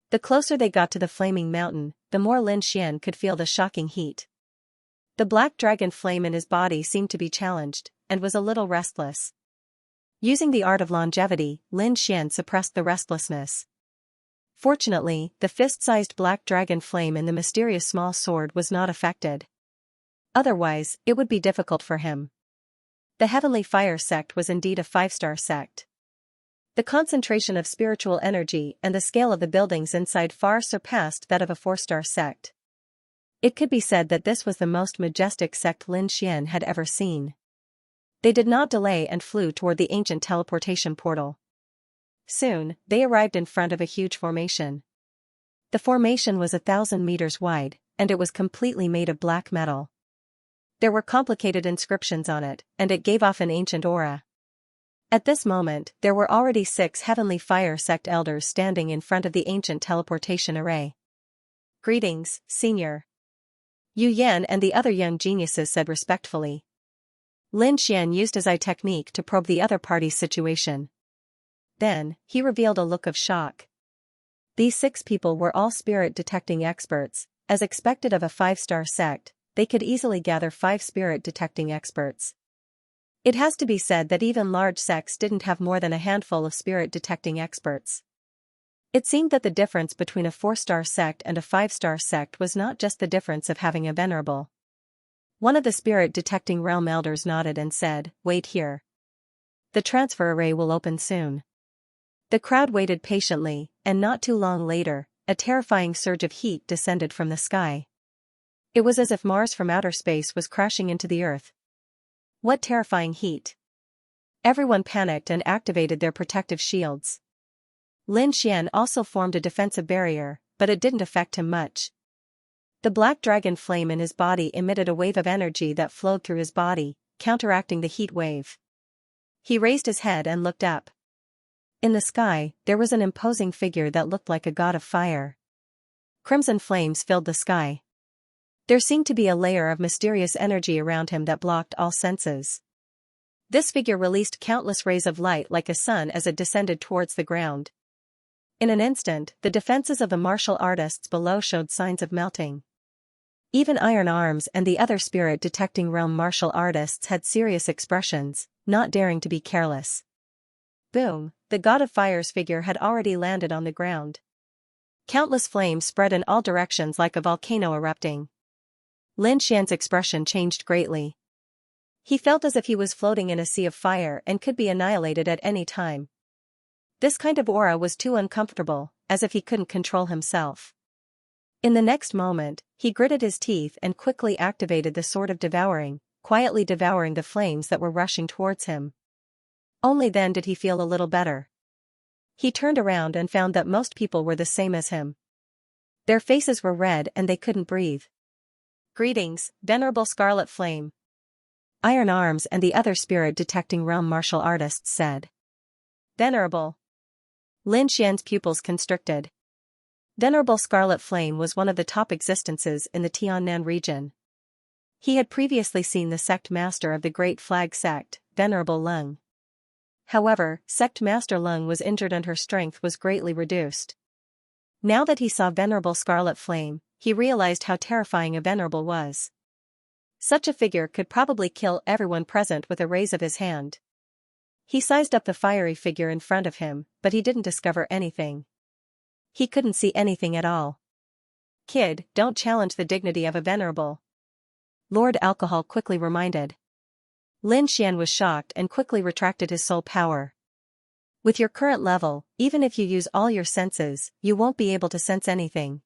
The closer they got to the flaming mountain, the more Lin Xian could feel the shocking heat. The black dragon flame in his body seemed to be challenged, and was a little restless. Using the art of longevity, Lin Xian suppressed the restlessness. Fortunately, the fist-sized black dragon flame in the mysterious small sword was not affected. Otherwise, it would be difficult for him. The Heavenly Fire sect was indeed a 5-star sect. The concentration of spiritual energy and the scale of the buildings inside far surpassed that of a 4-star sect. It could be said that this was the most majestic sect Lin Xian had ever seen. They did not delay and flew toward the ancient teleportation portal. Soon, they arrived in front of a huge formation. The formation was 1,000 meters wide, and it was completely made of black metal. There were complicated inscriptions on it, and it gave off an ancient aura. At this moment, there were already 6 Heavenly Fire sect elders standing in front of the ancient teleportation array. Greetings, Senior. Yu Yan and the other young geniuses said respectfully. Lin Xian used his eye technique to probe the other party's situation. Then, he revealed a look of shock. These 6 people were all spirit-detecting experts. As expected of a 5-star sect, they could easily gather 5 spirit-detecting experts. It has to be said that even large sects didn't have more than a handful of spirit-detecting experts. It seemed that the difference between a 4-star sect and a 5-star sect was not just the difference of having a venerable. One of the spirit-detecting realm elders nodded and said, "Wait here. The transfer array will open soon." The crowd waited patiently, and not too long later, a terrifying surge of heat descended from the sky. It was as if Mars from outer space was crashing into the Earth. What terrifying heat! Everyone panicked and activated their protective shields. Lin Xian also formed a defensive barrier, but it didn't affect him much. The black dragon flame in his body emitted a wave of energy that flowed through his body, counteracting the heat wave. He raised his head and looked up. In the sky, there was an imposing figure that looked like a god of fire. Crimson flames filled the sky. There seemed to be a layer of mysterious energy around him that blocked all senses. This figure released countless rays of light like a sun as it descended towards the ground. In an instant, the defenses of the martial artists below showed signs of melting. Even Iron Arms and the other spirit-detecting realm martial artists had serious expressions, not daring to be careless. Boom, the god of fire's figure had already landed on the ground. Countless flames spread in all directions like a volcano erupting. Lin Xian's expression changed greatly. He felt as if he was floating in a sea of fire and could be annihilated at any time. This kind of aura was too uncomfortable, as if he couldn't control himself. In the next moment, he gritted his teeth and quickly activated the Sword of Devouring, quietly devouring the flames that were rushing towards him. Only then did he feel a little better. He turned around and found that most people were the same as him. Their faces were red and they couldn't breathe. "Greetings, Venerable Scarlet Flame," Iron Arms and the other spirit-detecting realm martial artists said. "Venerable." Lin Xian's pupils constricted. Venerable Scarlet Flame was one of the top existences in the Tiannan region. He had previously seen the sect master of the Great Flag Sect, Venerable Lung. However, Sect Master Lung was injured and her strength was greatly reduced. Now that he saw Venerable Scarlet Flame, he realized how terrifying a Venerable was. Such a figure could probably kill everyone present with a raise of his hand. He sized up the fiery figure in front of him, but he didn't discover anything. He couldn't see anything at all. "Kid, don't challenge the dignity of a Venerable," Lord Alcohol quickly reminded. Lin Xian was shocked and quickly retracted his soul power. "With your current level, even if you use all your senses, you won't be able to sense anything.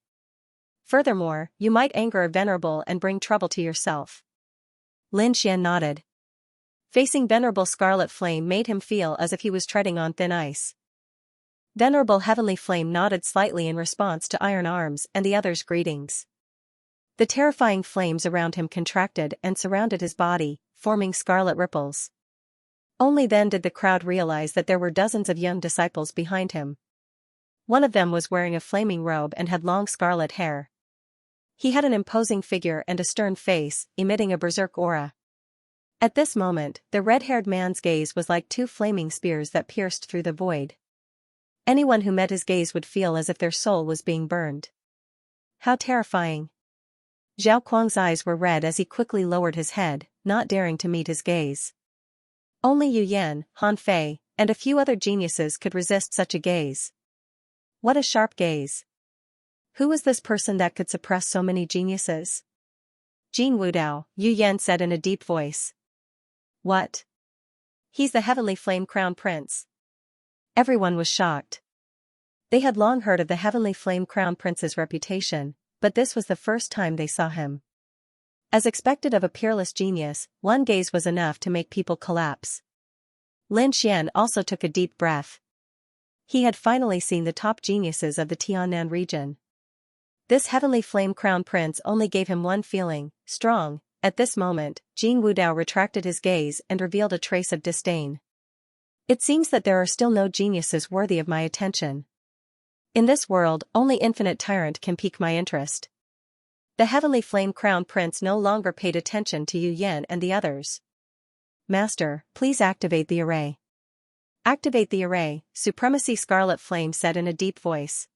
Furthermore, you might anger a Venerable and bring trouble to yourself." Lin Xian nodded. Facing Venerable Scarlet Flame made him feel as if he was treading on thin ice. Venerable Heavenly Flame nodded slightly in response to Iron Arms and the others' greetings. The terrifying flames around him contracted and surrounded his body, forming scarlet ripples. Only then did the crowd realize that there were dozens of young disciples behind him. One of them was wearing a flaming robe and had long scarlet hair. He had an imposing figure and a stern face, emitting a berserk aura. At this moment, the red-haired man's gaze was like two flaming spears that pierced through the void. Anyone who met his gaze would feel as if their soul was being burned. How terrifying! Zhao Kuang's eyes were red as he quickly lowered his head, not daring to meet his gaze. Only Yu Yan, Han Fei, and a few other geniuses could resist such a gaze. What a sharp gaze! Who was this person that could suppress so many geniuses? "Jin Wudao," Yu Yan said in a deep voice. "What? He's the Heavenly Flame Crown Prince." Everyone was shocked. They had long heard of the Heavenly Flame Crown Prince's reputation, but this was the first time they saw him. As expected of a peerless genius, one gaze was enough to make people collapse. Lin Xian also took a deep breath. He had finally seen the top geniuses of the Tiannan region. This Heavenly Flame Crown Prince only gave him one feeling, strong. At this moment, Jin Wudao retracted his gaze and revealed a trace of disdain. "It seems that there are still no geniuses worthy of my attention. In this world, only Infinite Tyrant can pique my interest." The Heavenly Flame Crown Prince no longer paid attention to Yu Yan and the others. "Master, please activate the array." "Activate the array," Supremacy Scarlet Flame said in a deep voice.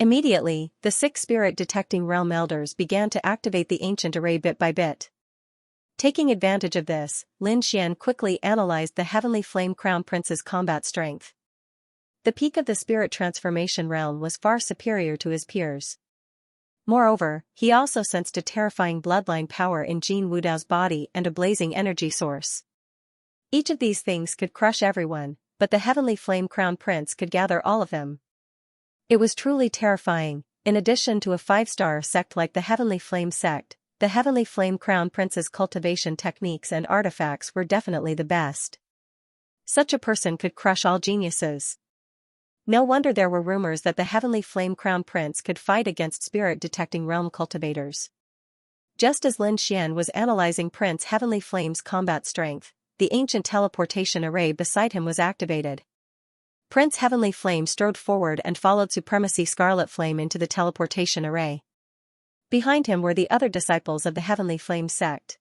Immediately, the 6 spirit-detecting realm elders began to activate the ancient array bit by bit. Taking advantage of this, Lin Xian quickly analyzed the Heavenly Flame Crown Prince's combat strength. The peak of the spirit transformation realm was far superior to his peers. Moreover, he also sensed a terrifying bloodline power in Jin Wudao's body and a blazing energy source. Each of these things could crush everyone, but the Heavenly Flame Crown Prince could gather all of them. It was truly terrifying. In addition to a 5-star sect like the Heavenly Flame sect, the Heavenly Flame Crown Prince's cultivation techniques and artifacts were definitely the best. Such a person could crush all geniuses. No wonder there were rumors that the Heavenly Flame Crown Prince could fight against spirit-detecting realm cultivators. Just as Lin Xian was analyzing Prince Heavenly Flame's combat strength, the ancient teleportation array beside him was activated. Prince Heavenly Flame strode forward and followed Supremacy Scarlet Flame into the teleportation array. Behind him were the other disciples of the Heavenly Flame sect.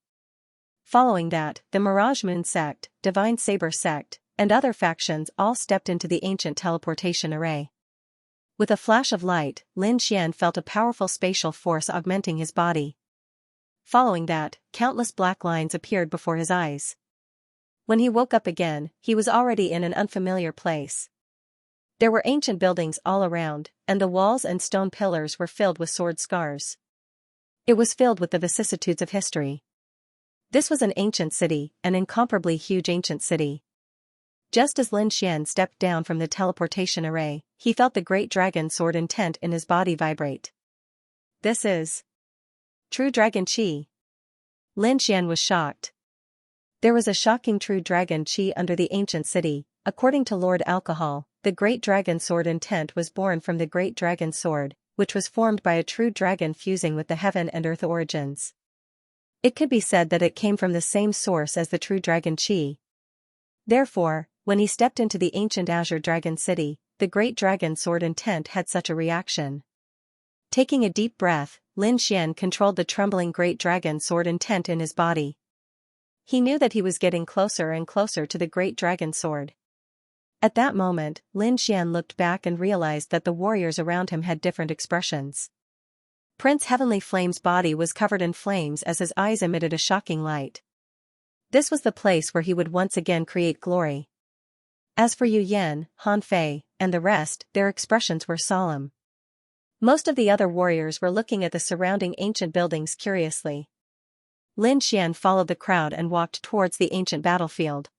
Following that, the Mirage Moon sect, Divine Saber sect, and other factions all stepped into the ancient teleportation array. With a flash of light, Lin Xian felt a powerful spatial force augmenting his body. Following that, countless black lines appeared before his eyes. When he woke up again, he was already in an unfamiliar place. There were ancient buildings all around, and the walls and stone pillars were filled with sword scars. It was filled with the vicissitudes of history. This was an ancient city, an incomparably huge ancient city. Just as Lin Xian stepped down from the teleportation array, he felt the great dragon sword intent in his body vibrate. This is true dragon chi. Lin Xian was shocked. There was a shocking true dragon chi under the ancient city. According to Lord Alcohol, the great dragon sword intent was born from the great dragon sword, which was formed by a true dragon fusing with the heaven and earth origins. It could be said that it came from the same source as the true dragon chi. Therefore, when he stepped into the ancient Azure Dragon City, the great dragon sword intent had such a reaction. Taking a deep breath, Lin Xian controlled the trembling great dragon sword intent in his body. He knew that he was getting closer and closer to the great dragon sword. At that moment, Lin Xian looked back and realized that the warriors around him had different expressions. Prince Heavenly Flame's body was covered in flames as his eyes emitted a shocking light. This was the place where he would once again create glory. As for Yu Yan, Han Fei, and the rest, their expressions were solemn. Most of the other warriors were looking at the surrounding ancient buildings curiously. Lin Xian followed the crowd and walked towards the ancient battlefield.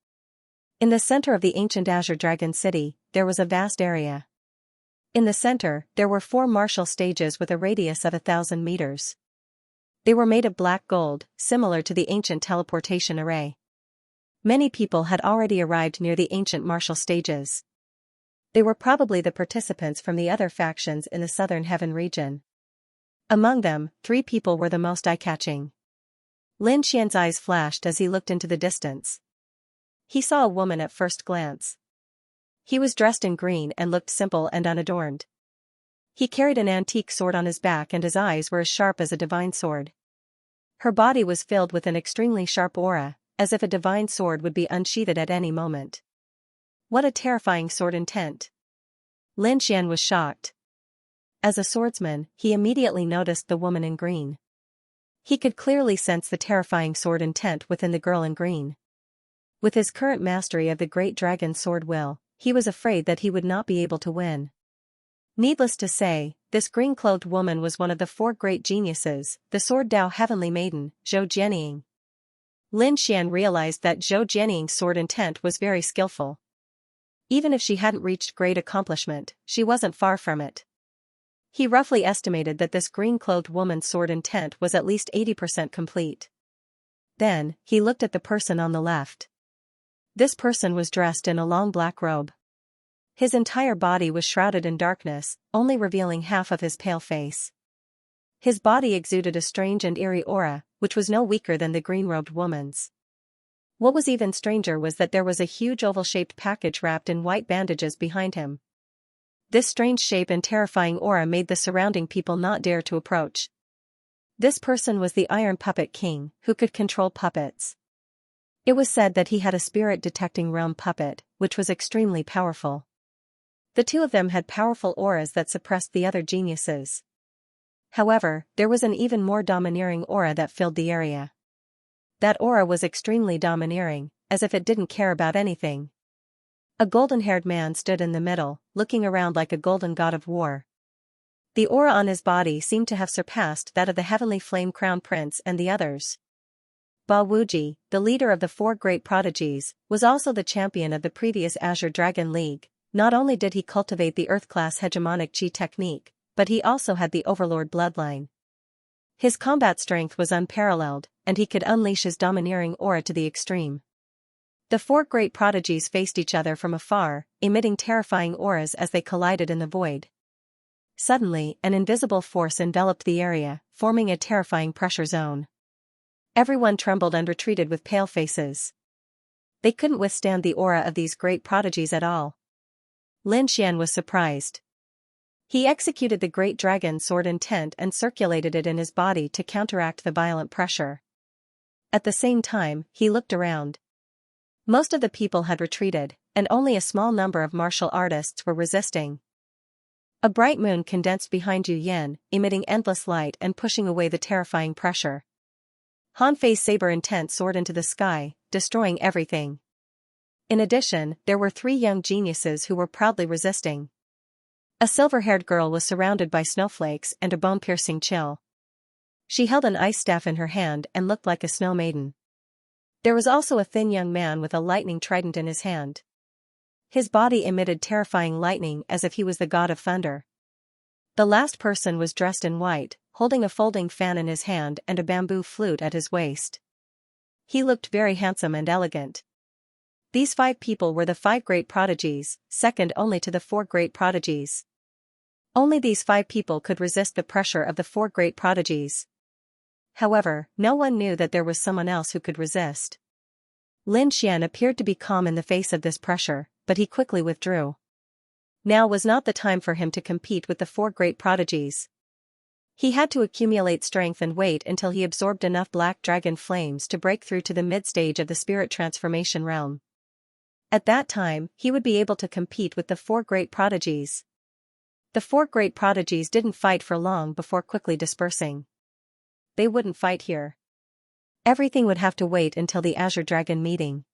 In the center of the ancient Azure Dragon City, there was a vast area. In the center, there were 4 martial stages with a radius of 1,000 meters. They were made of black gold, similar to the ancient teleportation array. Many people had already arrived near the ancient martial stages. They were probably the participants from the other factions in the southern heaven region. Among them, 3 people were the most eye-catching. Lin Xian's eyes flashed as he looked into the distance. He saw a woman at first glance. He was dressed in green and looked simple and unadorned. He carried an antique sword on his back and his eyes were as sharp as a divine sword. Her body was filled with an extremely sharp aura, as if a divine sword would be unsheathed at any moment. What a terrifying sword intent! Lin Xian was shocked. As a swordsman, he immediately noticed the woman in green. He could clearly sense the terrifying sword intent within the girl in green. With his current mastery of the great dragon sword will, he was afraid that he would not be able to win. Needless to say, this green-clothed woman was one of the 4 great geniuses, the Sword Dao Heavenly Maiden, Zhou Jianying. Lin Xian realized that Zhou Jianying's sword intent was very skillful. Even if she hadn't reached great accomplishment, she wasn't far from it. He roughly estimated that this green-clothed woman's sword intent was at least 80% complete. Then, he looked at the person on the left. This person was dressed in a long black robe. His entire body was shrouded in darkness, only revealing half of his pale face. His body exuded a strange and eerie aura, which was no weaker than the green-robed woman's. What was even stranger was that there was a huge oval-shaped package wrapped in white bandages behind him. This strange shape and terrifying aura made the surrounding people not dare to approach. This person was the Iron Puppet King, who could control puppets. It was said that he had a spirit-detecting realm puppet, which was extremely powerful. The 2 of them had powerful auras that suppressed the other geniuses. However, there was an even more domineering aura that filled the area. That aura was extremely domineering, as if it didn't care about anything. A golden-haired man stood in the middle, looking around like a golden god of war. The aura on his body seemed to have surpassed that of the Heavenly Flame Crown Prince and the others. Ba Wuji, the leader of the 4 great prodigies, was also the champion of the previous Azure Dragon League. Not only did he cultivate the Earth-class hegemonic Qi technique, but he also had the Overlord bloodline. His combat strength was unparalleled, and he could unleash his domineering aura to the extreme. The four great prodigies faced each other from afar, emitting terrifying auras as they collided in the void. Suddenly, an invisible force enveloped the area, forming a terrifying pressure zone. Everyone trembled and retreated with pale faces. They couldn't withstand the aura of these great prodigies at all. Lin Xian was surprised. He executed the great dragon sword intent and circulated it in his body to counteract the violent pressure. At the same time, he looked around. Most of the people had retreated, and only a small number of martial artists were resisting. A bright moon condensed behind Yu Yan, emitting endless light and pushing away the terrifying pressure. Han Fei's saber intent soared into the sky, destroying everything. In addition, there were 3 young geniuses who were proudly resisting. A silver-haired girl was surrounded by snowflakes and a bone-piercing chill. She held an ice staff in her hand and looked like a snow maiden. There was also a thin young man with a lightning trident in his hand. His body emitted terrifying lightning as if he was the god of thunder. The last person was dressed in white, holding a folding fan in his hand and a bamboo flute at his waist. He looked very handsome and elegant. These 5 people were the 5 great prodigies, second only to the 4 great prodigies. Only these 5 people could resist the pressure of the 4 great prodigies. However, no one knew that there was someone else who could resist. Lin Xian appeared to be calm in the face of this pressure, but he quickly withdrew. Now was not the time for him to compete with the 4 great prodigies. He had to accumulate strength and wait until he absorbed enough black dragon flames to break through to the mid-stage of the spirit transformation realm. At that time, he would be able to compete with the 4 great prodigies. The 4 great prodigies didn't fight for long before quickly dispersing. They wouldn't fight here. Everything would have to wait until the Azure Dragon meeting.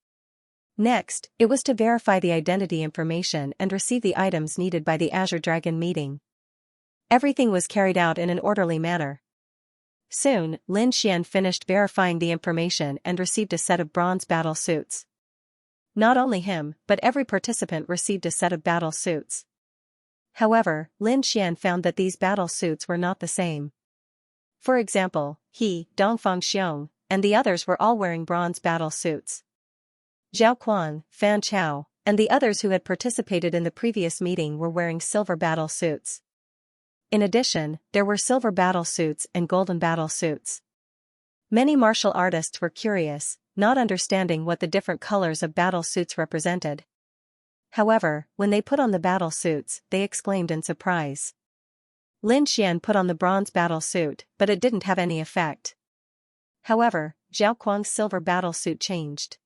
Next, it was to verify the identity information and receive the items needed by the Azure Dragon meeting. Everything was carried out in an orderly manner. Soon, Lin Xian finished verifying the information and received a set of bronze battle suits. Not only him, but every participant received a set of battle suits. However, Lin Xian found that these battle suits were not the same. For example, he, Dongfang Xiong, and the others were all wearing bronze battle suits. Zhao Kuang, Fan Chao, and the others who had participated in the previous meeting were wearing silver battle suits. In addition, there were silver battle suits and golden battle suits. Many martial artists were curious, not understanding what the different colors of battle suits represented. However, when they put on the battle suits, they exclaimed in surprise. Lin Xian put on the bronze battle suit, but it didn't have any effect. However, Zhao Kuang's silver battle suit changed.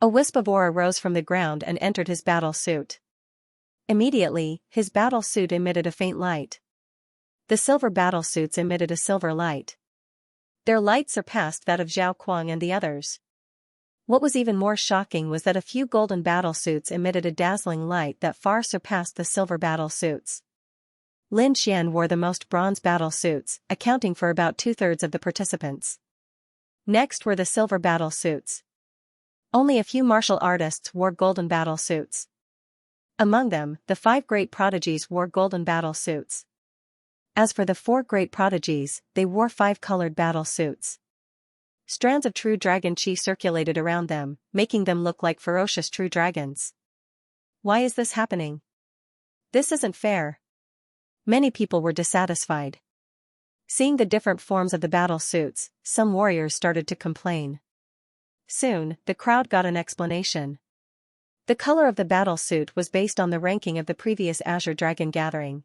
A wisp of aura rose from the ground and entered his battle suit. Immediately, his battle suit emitted a faint light. The silver battle suits emitted a silver light. Their light surpassed that of Zhao Kuang and the others. What was even more shocking was that a few golden battle suits emitted a dazzling light that far surpassed the silver battle suits. Lin Xian wore the most bronze battle suits, accounting for about 2/3 of the participants. Next were the silver battle suits. Only a few martial artists wore golden battle suits. Among them, the 5 great prodigies wore golden battle suits. As for the 4 great prodigies, they wore 5-colored battle suits. Strands of true dragon chi circulated around them, making them look like ferocious true dragons. Why is this happening? This isn't fair. Many people were dissatisfied. Seeing the different forms of the battle suits, some warriors started to complain. Soon, the crowd got an explanation. The color of the battle suit was based on the ranking of the previous Azure Dragon Gathering.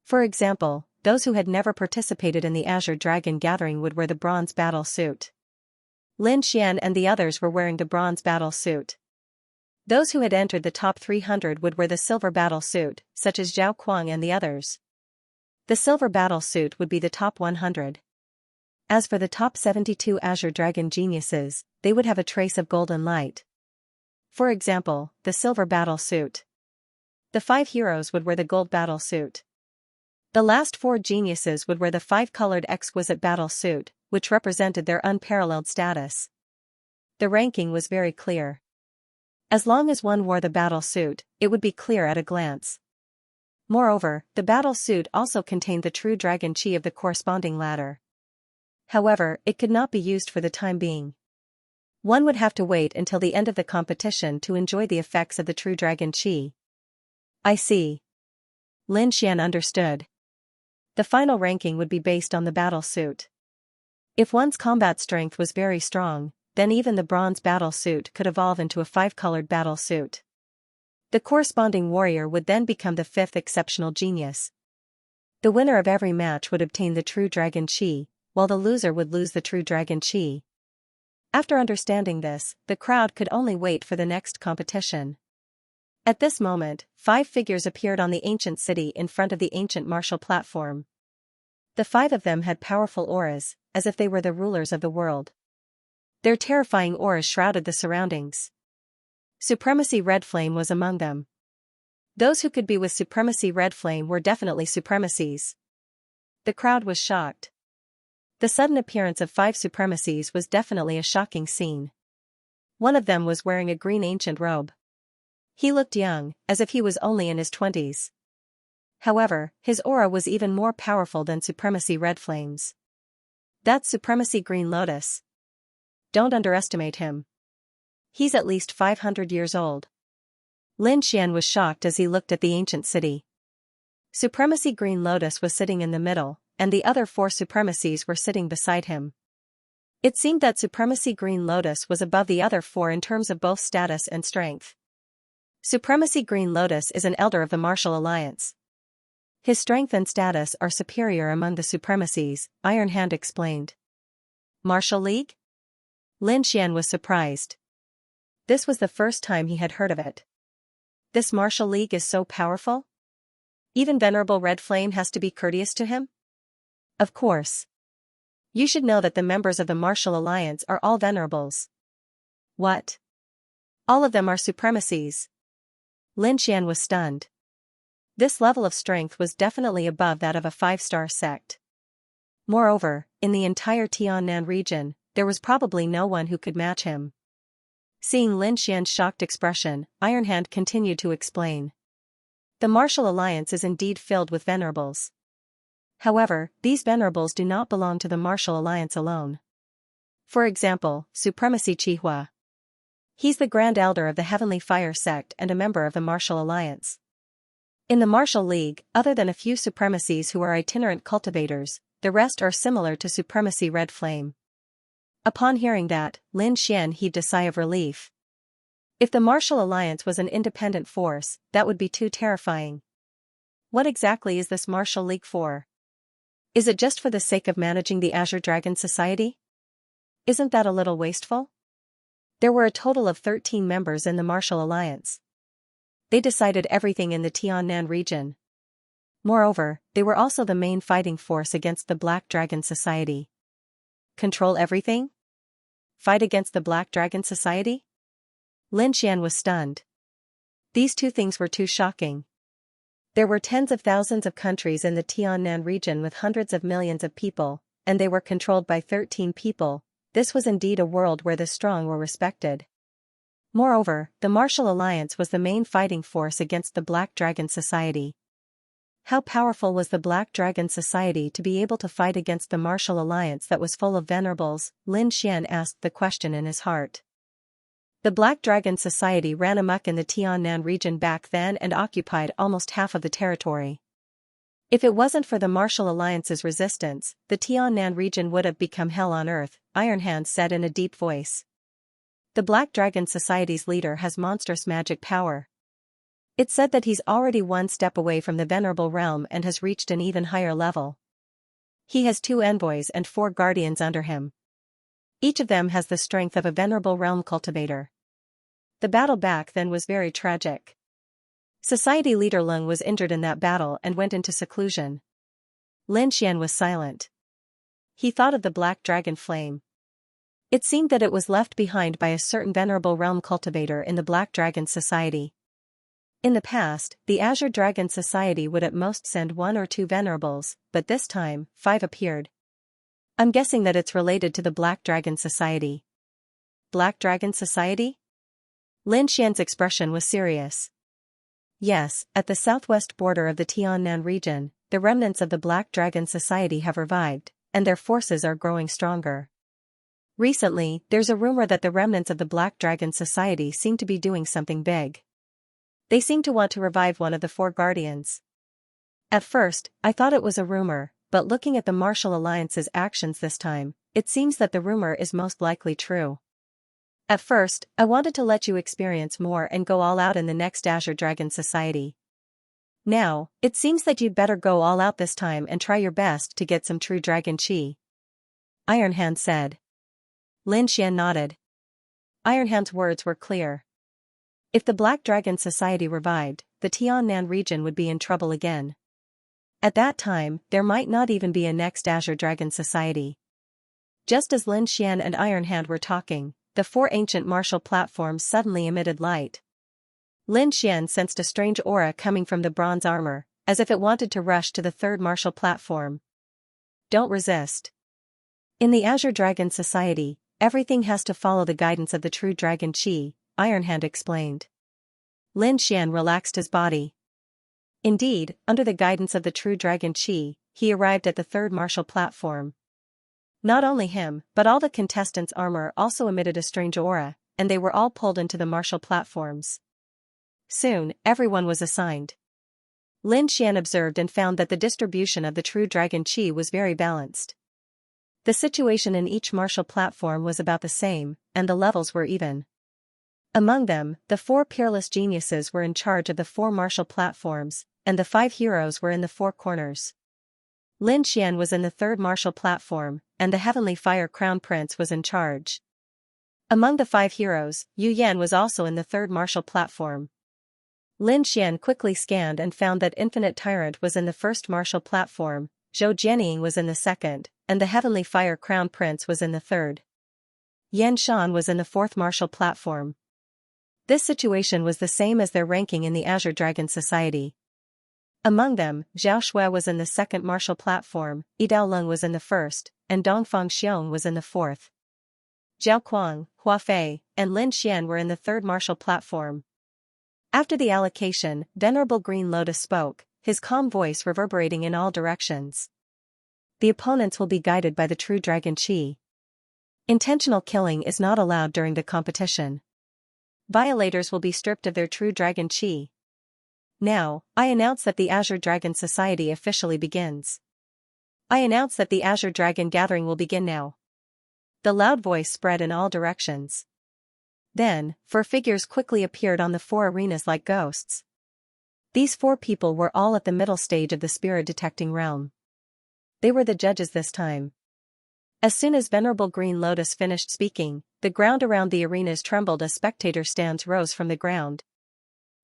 For example, those who had never participated in the Azure Dragon Gathering would wear the bronze battle suit. Lin Xian and the others were wearing the bronze battle suit. Those who had entered the top 300 would wear the silver battle suit, such as Zhao Kuang and the others. The silver battle suit would be the top 100. As for the top 72 Azure Dragon geniuses, they would have a trace of golden light. For example, the silver battle suit. The 5 heroes would wear the gold battle suit. The last 4 geniuses would wear the 5-colored exquisite battle suit, which represented their unparalleled status. The ranking was very clear. As long as one wore the battle suit, it would be clear at a glance. Moreover, the battle suit also contained the true dragon chi of the corresponding ladder. However, it could not be used for the time being. One would have to wait until the end of the competition to enjoy the effects of the true dragon chi. I see. Lin Xian understood. The final ranking would be based on the battle suit. If one's combat strength was very strong, then even the bronze battle suit could evolve into a 5-colored battle suit. The corresponding warrior would then become the 5th exceptional genius. The winner of every match would obtain the true dragon chi, while the loser would lose the true dragon chi. After understanding this, the crowd could only wait for the next competition. At this moment, 5 figures appeared on the ancient city in front of the ancient martial platform. The 5 of them had powerful auras, as if they were the rulers of the world. Their terrifying auras shrouded the surroundings. Supremacy Red Flame was among them. Those who could be with Supremacy Red Flame were definitely supremacies. The crowd was shocked. The sudden appearance of 5 supremacies was definitely a shocking scene. One of them was wearing a green ancient robe. He looked young, as if he was only in his 20s. However, his aura was even more powerful than Supremacy Red Flame's. That's Supremacy Green Lotus. Don't underestimate him. He's at least 500 years old. Lin Xian was shocked as he looked at the ancient city. Supremacy Green Lotus was sitting in the middle, and the other 4 supremacies were sitting beside him. It seemed that Supremacy Green Lotus was above the other 4 in terms of both status and strength. Supremacy Green Lotus is an elder of the Martial Alliance. His strength and status are superior among the supremacies, Iron Hand explained. Martial League? Lin Xian was surprised. This was the first time he had heard of it. This Martial League is so powerful? Even Venerable Red Flame has to be courteous to him? Of course. You should know that the members of the Martial Alliance are all venerables. What? All of them are supremacies. Lin Xian was stunned. This level of strength was definitely above that of a 5-star sect. Moreover, in the entire Tiannan region, there was probably no one who could match him. Seeing Lin Xian's shocked expression, Iron Hand continued to explain. The Martial Alliance is indeed filled with venerables. However, these venerables do not belong to the Martial Alliance alone. For example, Supremacy Chihua. He's the Grand Elder of the Heavenly Fire sect and a member of the Martial Alliance. In the Martial League, other than a few supremacies who are itinerant cultivators, the rest are similar to Supremacy Red Flame. Upon hearing that, Lin Xian heaved a sigh of relief. If the Martial Alliance was an independent force, that would be too terrifying. What exactly is this Martial League for? Is it just for the sake of managing the Azure Dragon Society? Isn't that a little wasteful? There were a total of 13 members in the Martial Alliance. They decided everything in the Tiannan region. Moreover, they were also the main fighting force against the Black Dragon Society. Control everything? Fight against the Black Dragon Society? Lin Xian was stunned. These 2 things were too shocking. There were tens of thousands of countries in the Tiannan region with hundreds of millions of people, and they were controlled by 13 people. This was indeed a world where the strong were respected. Moreover, the Martial Alliance was the main fighting force against the Black Dragon Society. How powerful was the Black Dragon Society to be able to fight against the Martial Alliance that was full of venerables? Lin Xian asked the question in his heart. The Black Dragon Society ran amok in the Tiannan region back then and occupied almost half of the territory. If it wasn't for the Martial Alliance's resistance, the Tiannan region would have become hell on earth, Iron Hand said in a deep voice. The Black Dragon Society's leader has monstrous magic power. It's said that he's already 1 step away from the Venerable Realm and has reached an even higher level. He has 2 envoys and 4 guardians under him. Each of them has the strength of a Venerable Realm cultivator. The battle back then was very tragic. Society leader Lung was injured in that battle and went into seclusion. Lin Xian was silent. He thought of the Black Dragon Flame. It seemed that it was left behind by a certain Venerable Realm cultivator in the Black Dragon Society. In the past, the Azure Dragon Society would at most send 1 or 2 venerables, but this time, 5 appeared. I'm guessing that it's related to the Black Dragon Society. Black Dragon Society? Lin Xian's expression was serious. Yes, at the southwest border of the Tiannan region, the remnants of the Black Dragon Society have revived, and their forces are growing stronger. Recently, there's a rumor that the remnants of the Black Dragon Society seem to be doing something big. They seem to want to revive one of the four guardians. At first, I thought it was a rumor, but looking at the Martial Alliance's actions this time, it seems that the rumor is most likely true. At first, I wanted to let you experience more and go all out in the next Azure Dragon Society. Now, it seems that you'd better go all out this time and try your best to get some true dragon chi. Iron Hand said. Lin Xian nodded. Iron Hand's words were clear. If the Black Dragon Society revived, the Tiannan region would be in trouble again. At that time, there might not even be a next Azure Dragon Society. Just as Lin Xian and Iron Hand were talking, the four ancient martial platforms suddenly emitted light. Lin Xian sensed a strange aura coming from the bronze armor, as if it wanted to rush to the third martial platform. Don't resist. In the Azure Dragon Society, everything has to follow the guidance of the true dragon chi, Iron Hand explained. Lin Xian relaxed his body. Indeed, under the guidance of the true dragon chi, he arrived at the third martial platform. Not only him, but all the contestants' armor also emitted a strange aura, and they were all pulled into the martial platforms. Soon, everyone was assigned. Lin Xian observed and found that the distribution of the true dragon chi was very balanced. The situation in each martial platform was about the same, and the levels were even. Among them, the four peerless geniuses were in charge of the four martial platforms, and the 5 heroes were in the 4 corners. Lin Xian was in the third martial platform, and the Heavenly Fire Crown Prince was in charge. Among the 5 heroes, Yu Yan was also in the third martial platform. Lin Xian quickly scanned and found that Infinite Tyrant was in the first martial platform, Zhou Jianying was in the second, and the Heavenly Fire Crown Prince was in the third. Yan Shan was in the fourth martial platform. This situation was the same as their ranking in the Azure Dragon Society. Among them, Zhao Shui was in the second martial platform, Yi Daoleng was in the first, and Dongfang Xiong was in the fourth. Zhao Kuang, Hua Fei, and Lin Xian were in the third martial platform. After the allocation, Venerable Green Lotus spoke, his calm voice reverberating in all directions. The opponents will be guided by the true dragon chi. Intentional killing is not allowed during the competition. Violators will be stripped of their true dragon chi. Now, I announce that the Azure Dragon Society officially begins. I announce that the Azure Dragon Gathering will begin now. The loud voice spread in all directions. Then, 4 figures quickly appeared on the 4 arenas like ghosts. These 4 people were all at the middle stage of the spirit detecting realm. They were the judges this time. As soon as Venerable Green Lotus finished speaking, the ground around the arenas trembled as spectator stands rose from the ground.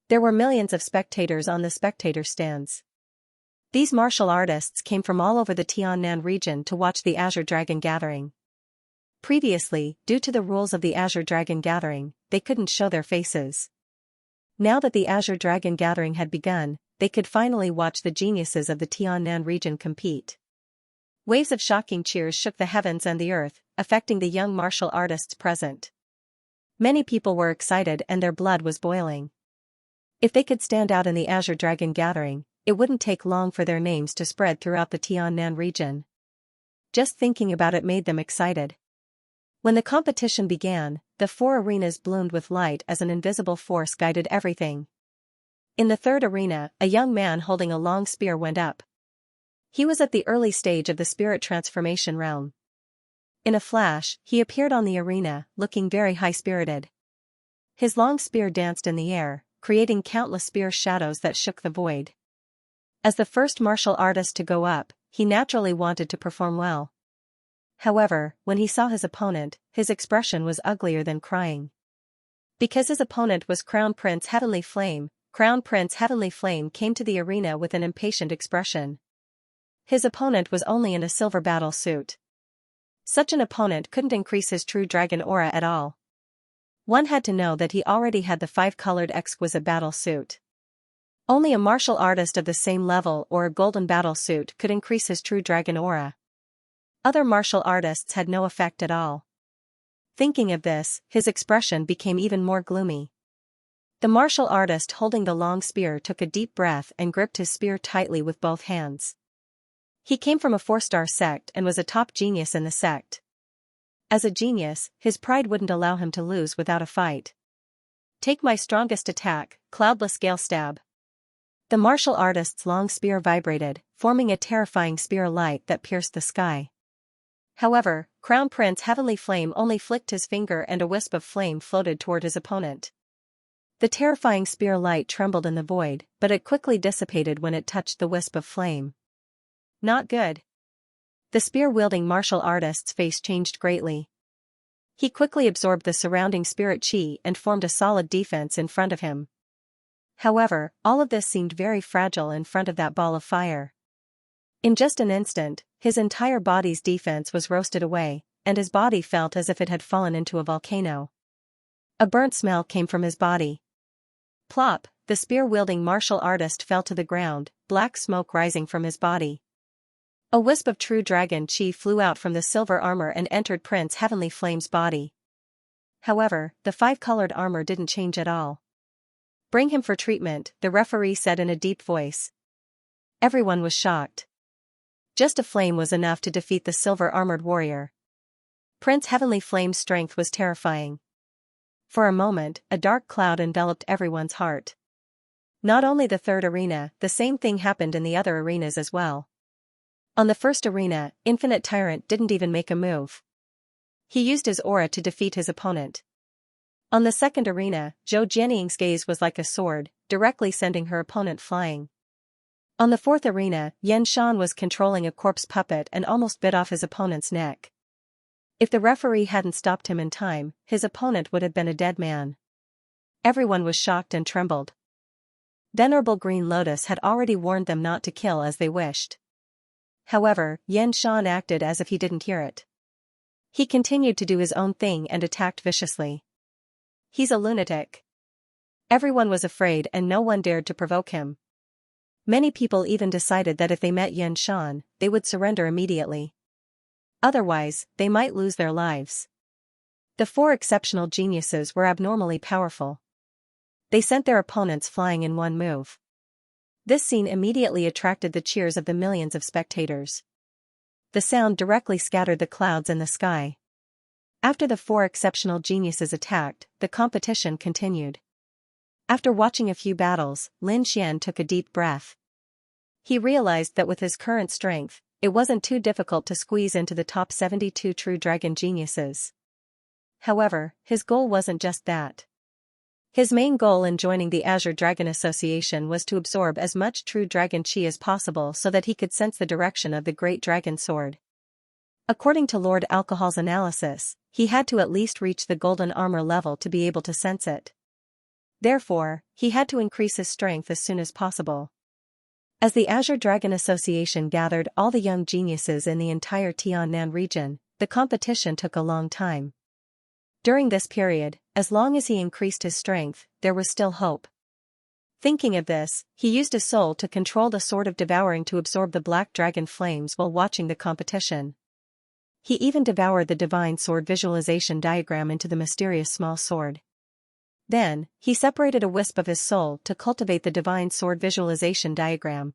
There were millions of spectators on the spectator stands. These martial artists came from all over the Tiannan region to watch the Azure Dragon Gathering. Previously, due to the rules of the Azure Dragon Gathering, they couldn't show their faces. Now that the Azure Dragon Gathering had begun, they could finally watch the geniuses of the Tiannan region compete. Waves of shocking cheers shook the heavens and the earth, affecting the young martial artists present. Many people were excited and their blood was boiling. If they could stand out in the Azure Dragon Gathering, it wouldn't take long for their names to spread throughout the Tiannan region. Just thinking about it made them excited. When the competition began, the 4 arenas bloomed with light as an invisible force guided everything. In the third arena, a young man holding a long spear went up. He was at the early stage of the spirit transformation realm. In a flash, he appeared on the arena, looking very high-spirited. His long spear danced in the air, creating countless spear shadows that shook the void. As the first martial artist to go up, he naturally wanted to perform well. However, when he saw his opponent, his expression was uglier than crying. Because his opponent was Crown Prince Heavenly Flame, Crown Prince Heavenly Flame came to the arena with an impatient expression. His opponent was only in a silver battle suit. Such an opponent couldn't increase his true dragon aura at all. One had to know that he already had the 5-colored exquisite battle suit. Only a martial artist of the same level or a golden battle suit could increase his true dragon aura. Other martial artists had no effect at all. Thinking of this, his expression became even more gloomy. The martial artist holding the long spear took a deep breath and gripped his spear tightly with both hands. He came from a 4-star sect and was a top genius in the sect. As a genius, his pride wouldn't allow him to lose without a fight. Take my strongest attack, Cloudless Gale Stab. The martial artist's long spear vibrated, forming a terrifying spear light that pierced the sky. However, Crown Prince Heavenly Flame only flicked his finger and a wisp of flame floated toward his opponent. The terrifying spear light trembled in the void, but it quickly dissipated when it touched the wisp of flame. Not good. The spear-wielding martial artist's face changed greatly. He quickly absorbed the surrounding spirit chi and formed a solid defense in front of him. However, all of this seemed very fragile in front of that ball of fire. In just an instant, his entire body's defense was roasted away, and his body felt as if it had fallen into a volcano. A burnt smell came from his body. Plop, the spear-wielding martial artist fell to the ground, black smoke rising from his body. A wisp of true dragon chi flew out from the silver armor and entered Prince Heavenly Flame's body. However, the five-colored armor didn't change at all. Bring him for treatment, the referee said in a deep voice. Everyone was shocked. Just a flame was enough to defeat the silver-armored warrior. Prince Heavenly Flame's strength was terrifying. For a moment, a dark cloud enveloped everyone's heart. Not only the third arena, the same thing happened in the other arenas as well. On the first arena, Infinite Tyrant didn't even make a move. He used his aura to defeat his opponent. On the second arena, Zhou Jianying's gaze was like a sword, directly sending her opponent flying. On the fourth arena, Yan Shan was controlling a corpse puppet and almost bit off his opponent's neck. If the referee hadn't stopped him in time, his opponent would have been a dead man. Everyone was shocked and trembled. Venerable Green Lotus had already warned them not to kill as they wished. However, Yan Shan acted as if he didn't hear it. He continued to do his own thing and attacked viciously. He's a lunatic. Everyone was afraid and no one dared to provoke him. Many people even decided that if they met Yan Shan, they would surrender immediately. Otherwise, they might lose their lives. The four exceptional geniuses were abnormally powerful. They sent their opponents flying in one move. This scene immediately attracted the cheers of the millions of spectators. The sound directly scattered the clouds in the sky. After the four exceptional geniuses attacked, the competition continued. After watching a few battles, Lin Xian took a deep breath. He realized that with his current strength, it wasn't too difficult to squeeze into the top 72 true dragon geniuses. However, his goal wasn't just that. His main goal in joining the Azure Dragon Association was to absorb as much true dragon chi as possible so that he could sense the direction of the Great Dragon Sword. According to Lord Alcohol's analysis, he had to at least reach the golden armor level to be able to sense it. Therefore, he had to increase his strength as soon as possible. As the Azure Dragon Association gathered all the young geniuses in the entire Tiannan region, the competition took a long time. During this period, as long as he increased his strength, there was still hope. Thinking of this, he used his soul to control the Sword of Devouring to absorb the black dragon flames while watching the competition. He even devoured the Divine Sword visualization diagram into the mysterious small sword. Then, he separated a wisp of his soul to cultivate the Divine Sword visualization diagram.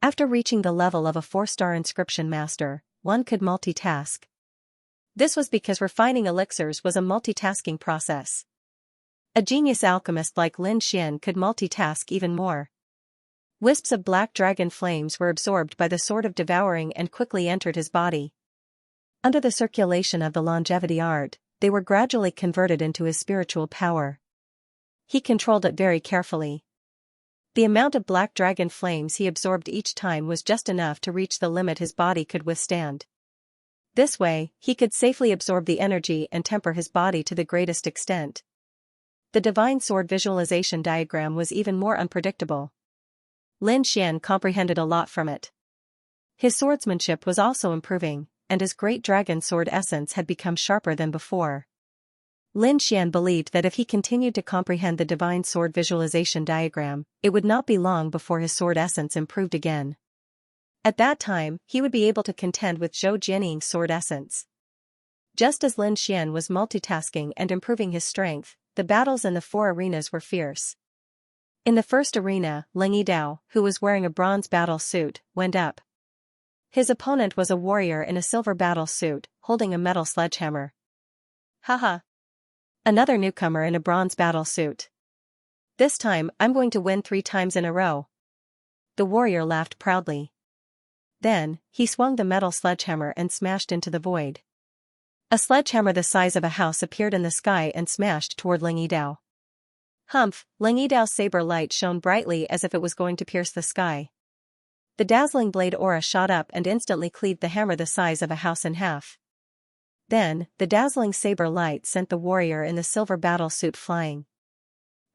After reaching the level of a 4-star inscription master, one could multitask. This was because refining elixirs was a multitasking process. A genius alchemist like Lin Xian could multitask even more. Wisps of black dragon flames were absorbed by the Sword of Devouring and quickly entered his body. Under the circulation of the longevity art, they were gradually converted into his spiritual power. He controlled it very carefully. The amount of black dragon flames he absorbed each time was just enough to reach the limit his body could withstand. This way, he could safely absorb the energy and temper his body to the greatest extent. The Divine Sword visualization diagram was even more unpredictable. Lin Xian comprehended a lot from it. His swordsmanship was also improving, and his great dragon sword essence had become sharper than before. Lin Xian believed that if he continued to comprehend the Divine Sword visualization diagram, it would not be long before his sword essence improved again. At that time, he would be able to contend with Zhou Jianying's sword essence. Just as Lin Xian was multitasking and improving his strength, the battles in the 4 arenas were fierce. In the first arena, Ling Yidao, who was wearing a bronze battle suit, went up. His opponent was a warrior in a silver battle suit, holding a metal sledgehammer. Haha. Another newcomer in a bronze battle suit. This time, I'm going to win 3 times in a row. The warrior laughed proudly. Then, he swung the metal sledgehammer and smashed into the void. A sledgehammer the size of a house appeared in the sky and smashed toward Ling Yidao. Humph! Ling Yidao's saber light shone brightly as if it was going to pierce the sky. The dazzling blade aura shot up and instantly cleaved the hammer the size of a house in half. Then, the dazzling saber light sent the warrior in the silver battle suit flying.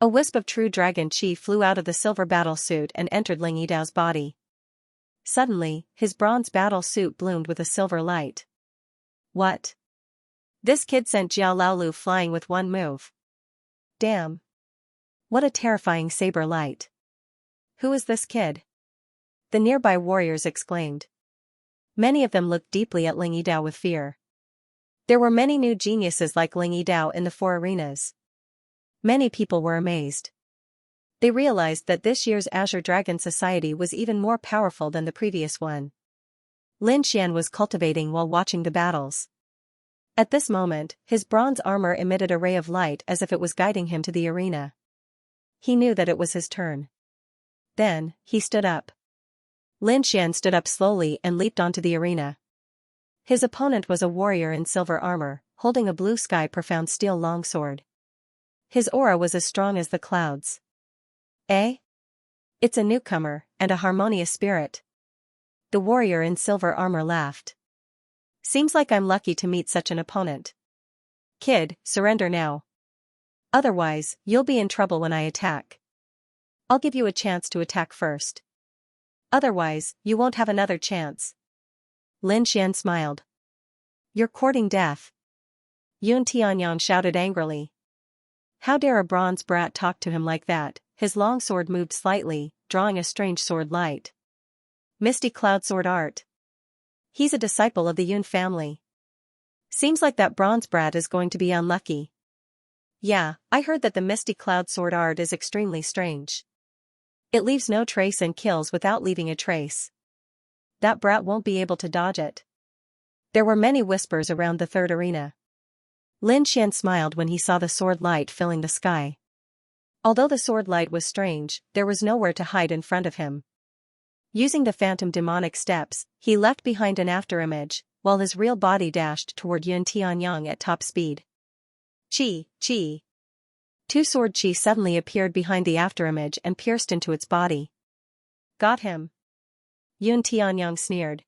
A wisp of true dragon chi flew out of the silver battle suit and entered Ling Yidao's body. Suddenly, his bronze battle suit bloomed with a silver light. What? This kid sent Jiao Laolu flying with one move. Damn. What a terrifying saber light. Who is this kid? The nearby warriors exclaimed. Many of them looked deeply at Ling Yidao with fear. There were many new geniuses like Ling Yidao in the 4 arenas. Many people were amazed. They realized that this year's Azure Dragon Society was even more powerful than the previous one. Lin Xian was cultivating while watching the battles. At this moment, his bronze armor emitted a ray of light as if it was guiding him to the arena. He knew that it was his turn. Then, he stood up. Lin Xian stood up slowly and leaped onto the arena. His opponent was a warrior in silver armor, holding a blue sky profound steel longsword. His aura was as strong as the clouds. Eh? It's a newcomer, and a harmonious spirit. The warrior in silver armor laughed. Seems like I'm lucky to meet such an opponent. Kid, surrender now. Otherwise, you'll be in trouble when I attack. I'll give you a chance to attack first. Otherwise, you won't have another chance. Lin Xian smiled. You're courting death. Yun Tianyang shouted angrily. How dare a bronze brat talk to him like that? His long sword moved slightly, drawing a strange sword light. Misty Cloud Sword Art. He's a disciple of the Yun family. Seems like that bronze brat is going to be unlucky. Yeah, I heard that the Misty Cloud Sword Art is extremely strange. It leaves no trace and kills without leaving a trace. That brat won't be able to dodge it. There were many whispers around the 3rd arena. Lin Xian smiled when he saw the sword light filling the sky. Although the sword light was strange, there was nowhere to hide in front of him. Using the phantom demonic steps, he left behind an afterimage, while his real body dashed toward Yun Tianyang at top speed. Chi, Chi. 2 sword chi suddenly appeared behind the afterimage and pierced into its body. Got him. Yun Tianyang sneered.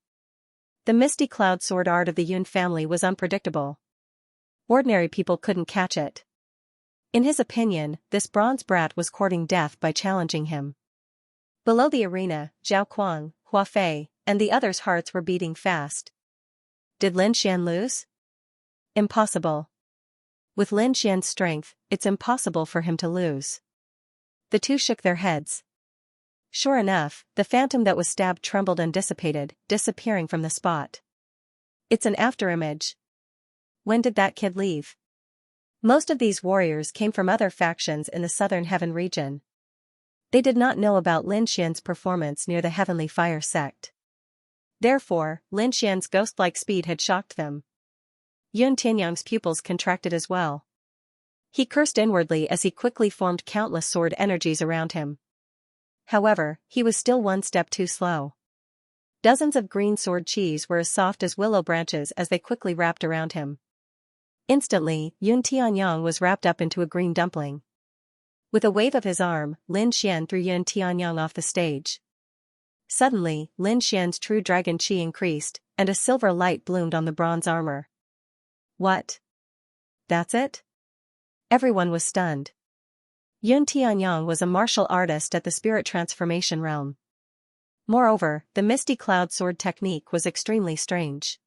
The Misty Cloud Sword Art of the Yun family was unpredictable. Ordinary people couldn't catch it. In his opinion, this bronze brat was courting death by challenging him. Below the arena, Zhao Kuang, Hua Fei, and the others' hearts were beating fast. Did Lin Xian lose? Impossible. With Lin Xian's strength, it's impossible for him to lose. The two shook their heads. Sure enough, the phantom that was stabbed trembled and dissipated, disappearing from the spot. It's an afterimage. When did that kid leave? Most of these warriors came from other factions in the southern heaven region. They did not know about Lin Xian's performance near the Heavenly Fire sect. Therefore, Lin Xian's ghost-like speed had shocked them. Yun Tianyang's pupils contracted as well. He cursed inwardly as he quickly formed countless sword energies around him. However, he was still one step too slow. Dozens of green sword chis were as soft as willow branches as they quickly wrapped around him. Instantly, Yun Tianyang was wrapped up into a green dumpling. With a wave of his arm, Lin Xian threw Yun Tianyang off the stage. Suddenly, Lin Xian's true dragon chi increased, and a silver light bloomed on the bronze armor. What? That's it? Everyone was stunned. Yun Tianyang was a martial artist at the spirit transformation realm. Moreover, the Misty Cloud Sword technique was extremely strange.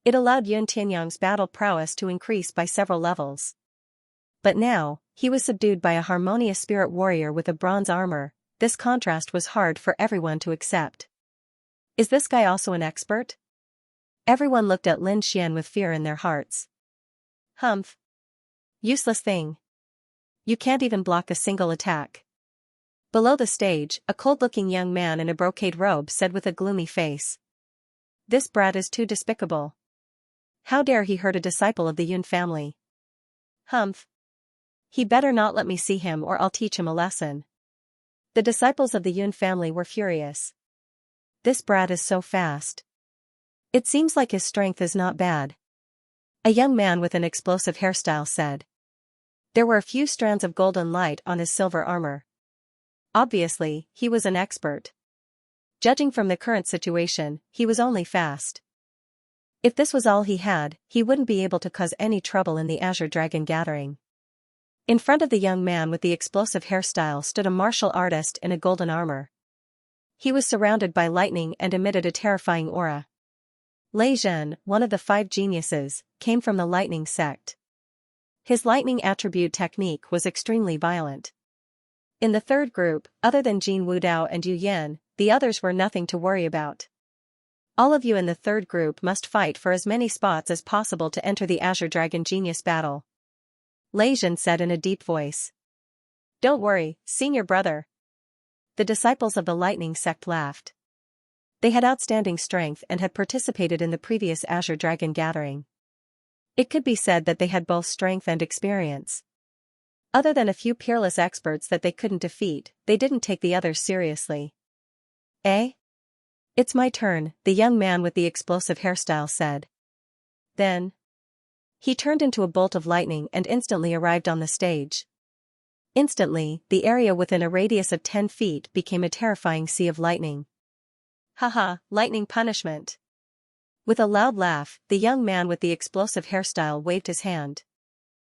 It allowed Yun Tianyang's battle prowess to increase by several levels. But now, he was subdued by a harmonious spirit warrior with a bronze armor. This contrast was hard for everyone to accept. Is this guy also an expert? Everyone looked at Lin Xian with fear in their hearts. Humph. Useless thing. You can't even block a single attack. Below the stage, a cold-looking young man in a brocade robe said with a gloomy face. This brat is too despicable. How dare he hurt a disciple of the Yun family? Humph. He better not let me see him or I'll teach him a lesson. The disciples of the Yun family were furious. This brat is so fast. It seems like his strength is not bad. A young man with an explosive hairstyle said. There were a few strands of golden light on his silver armor. Obviously, he was an expert. Judging from the current situation, he was only fast. If this was all he had, he wouldn't be able to cause any trouble in the Azure Dragon gathering. In front of the young man with the explosive hairstyle stood a martial artist in a golden armor. He was surrounded by lightning and emitted a terrifying aura. Lei Zhen, one of the 5 geniuses, came from the lightning sect. His lightning attribute technique was extremely violent. In the third group, other than Jin Wudao and Yu Yan, the others were nothing to worry about. All of you in the third group must fight for as many spots as possible to enter the Azure Dragon Genius battle. Lei Zhen said in a deep voice. Don't worry, senior brother. The disciples of the lightning sect laughed. They had outstanding strength and had participated in the previous Azure Dragon gathering. It could be said that they had both strength and experience. Other than a few peerless experts that they couldn't defeat, they didn't take the others seriously. Eh? It's my turn, the young man with the explosive hairstyle said. Then he turned into a bolt of lightning and instantly arrived on the stage. Instantly, the area within a radius of 10 feet became a terrifying sea of lightning. Haha, lightning punishment. With a loud laugh, the young man with the explosive hairstyle waved his hand.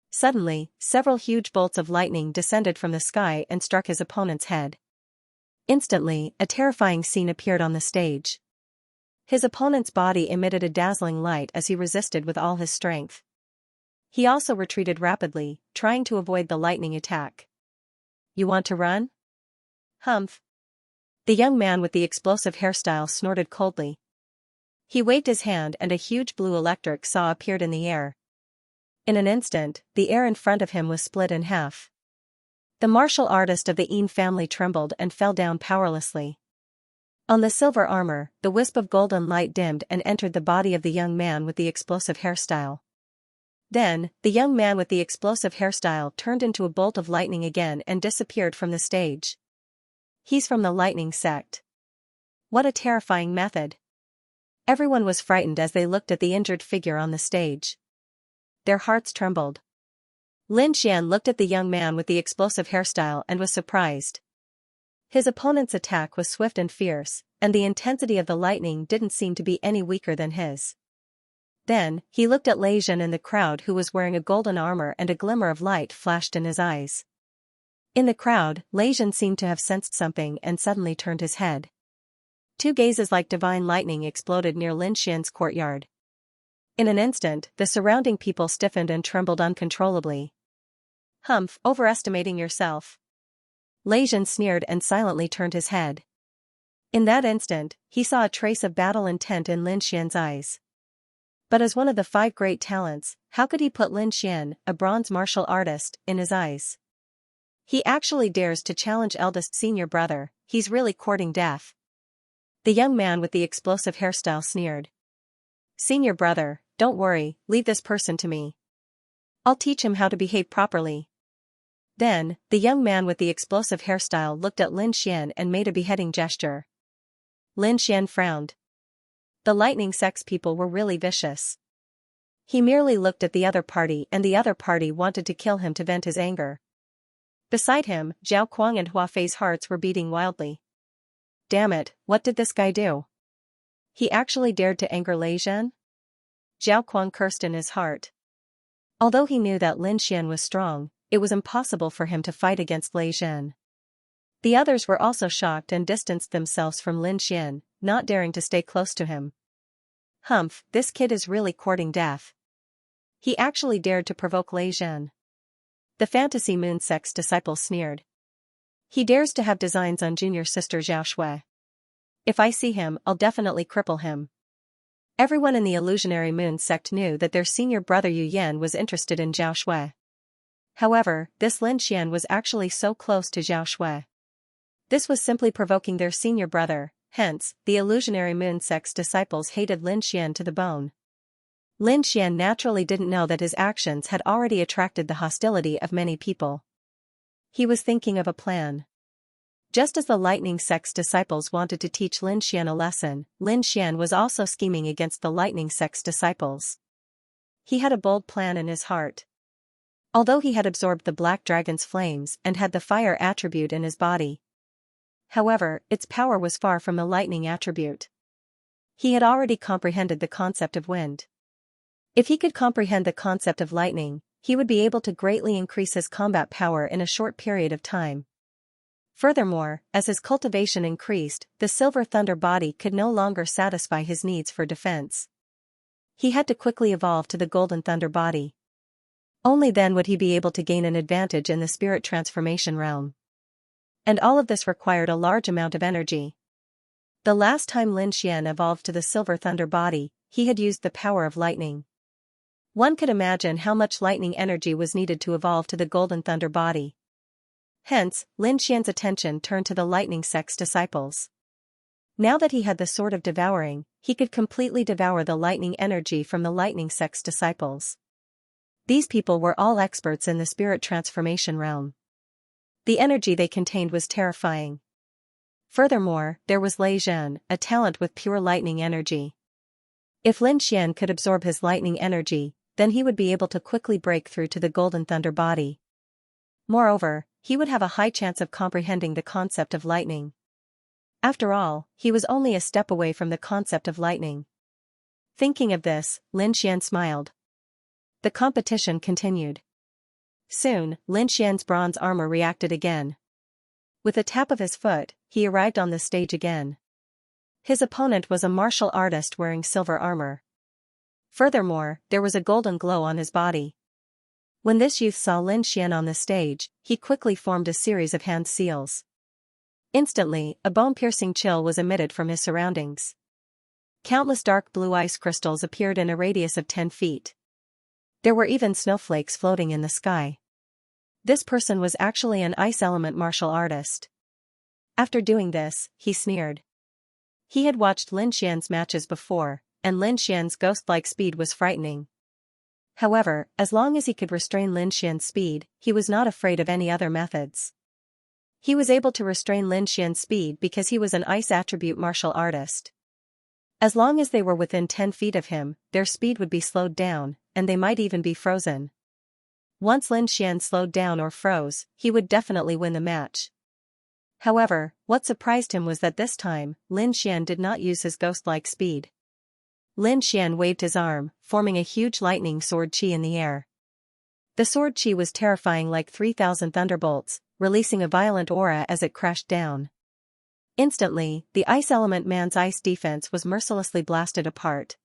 Suddenly, several huge bolts of lightning descended from the sky and struck his opponent's head. Instantly, a terrifying scene appeared on the stage. His opponent's body emitted a dazzling light as he resisted with all his strength. He also retreated rapidly, trying to avoid the lightning attack. You want to run? Humph. The young man with the explosive hairstyle snorted coldly. He waved his hand and a huge blue electric saw appeared in the air. In an instant, the air in front of him was split in half. The martial artist of the Yin family trembled and fell down powerlessly. On the silver armor, the wisp of golden light dimmed and entered the body of the young man with the explosive hairstyle. Then, the young man with the explosive hairstyle turned into a bolt of lightning again and disappeared from the stage. He's from the lightning sect. What a terrifying method. Everyone was frightened as they looked at the injured figure on the stage. Their hearts trembled. Lin Xian looked at the young man with the explosive hairstyle and was surprised. His opponent's attack was swift and fierce, and the intensity of the lightning didn't seem to be any weaker than his. Then, he looked at Lei Zhen in the crowd who was wearing a golden armor and a glimmer of light flashed in his eyes. In the crowd, Lei Zhen seemed to have sensed something and suddenly turned his head. 2 gazes like divine lightning exploded near Lin Xian's courtyard. In an instant, the surrounding people stiffened and trembled uncontrollably. Humph, overestimating yourself. Lei Zhen sneered and silently turned his head. In that instant, he saw a trace of battle intent in Lin Xian's eyes. But as one of the 5 great talents, how could he put Lin Xian, a bronze martial artist, in his eyes? He actually dares to challenge eldest senior brother, he's really courting death. The young man with the explosive hairstyle sneered. Senior brother, don't worry, leave this person to me. I'll teach him how to behave properly. Then, the young man with the explosive hairstyle looked at Lin Xian and made a beheading gesture. Lin Xian frowned. The lightning sect's people were really vicious. He merely looked at the other party and the other party wanted to kill him to vent his anger. Beside him, Zhao Kuang and Hua Fei's hearts were beating wildly. Damn it, what did this guy do? He actually dared to anger Lei Zhen? Zhao Kuang cursed in his heart. Although he knew that Lin Xian was strong, it was impossible for him to fight against Lei Zhen. The others were also shocked and distanced themselves from Lin Xian, not daring to stay close to him. Humph, this kid is really courting death. He actually dared to provoke Lei Zhen. The Fantasy Moon Sect's disciple sneered. He dares to have designs on junior sister Zhao Shui. If I see him, I'll definitely cripple him. Everyone in the Illusionary Moon Sect knew that their senior brother Yu Yan was interested in Zhao Shui. However, this Lin Xian was actually so close to Zhao Shui. This was simply provoking their senior brother, Hence, the illusionary moon sect's disciples hated Lin Xian to the bone. Lin Xian naturally didn't know that his actions had already attracted the hostility of many people. He was thinking of a plan. Just as the lightning sect's disciples wanted to teach Lin Xian a lesson, Lin Xian was also scheming against the lightning sect's disciples. He had a bold plan in his heart. Although he had absorbed the black dragon's flames and had the fire attribute in his body, however, its power was far from the lightning attribute. He had already comprehended the concept of wind. If he could comprehend the concept of lightning, he would be able to greatly increase his combat power in a short period of time. Furthermore, as his cultivation increased, the silver thunder body could no longer satisfy his needs for defense. He had to quickly evolve to the golden thunder body. Only then would he be able to gain an advantage in the spirit transformation realm. And all of this required a large amount of energy. The last time Lin Xian evolved to the silver thunder body, he had used the power of lightning. One could imagine how much lightning energy was needed to evolve to the golden thunder body. Hence, Lin Xian's attention turned to the lightning sect's disciples. Now that he had the sword of devouring, he could completely devour the lightning energy from the lightning sect's disciples. These people were all experts in the spirit transformation realm. The energy they contained was terrifying. Furthermore, there was Lei Zhen, a talent with pure lightning energy. If Lin Xian could absorb his lightning energy, then he would be able to quickly break through to the golden thunder body. Moreover, he would have a high chance of comprehending the concept of lightning. After all, he was only a step away from the concept of lightning. Thinking of this, Lin Xian smiled. The competition continued. Soon, Lin Xian's bronze armor reacted again. With a tap of his foot, he arrived on the stage again. His opponent was a martial artist wearing silver armor. Furthermore, there was a golden glow on his body. When this youth saw Lin Xian on the stage, he quickly formed a series of hand seals. Instantly, a bone-piercing chill was emitted from his surroundings. Countless dark blue ice crystals appeared in a radius of 10 feet. There were even snowflakes floating in the sky. This person was actually an ice element martial artist. After doing this, he sneered. He had watched Lin Xian's matches before, and Lin Xian's ghost-like speed was frightening. However, as long as he could restrain Lin Xian's speed, he was not afraid of any other methods. He was able to restrain Lin Xian's speed because he was an ice attribute martial artist. As long as they were within 10 feet of him, their speed would be slowed down, and they might even be frozen. Once Lin Xian slowed down or froze, he would definitely win the match. However, what surprised him was that this time, Lin Xian did not use his ghost-like speed. Lin Xian waved his arm, forming a huge lightning sword chi in the air. The sword chi was terrifying like 3,000 thunderbolts, releasing a violent aura as it crashed down. Instantly, the ice element man's ice defense was mercilessly blasted apart.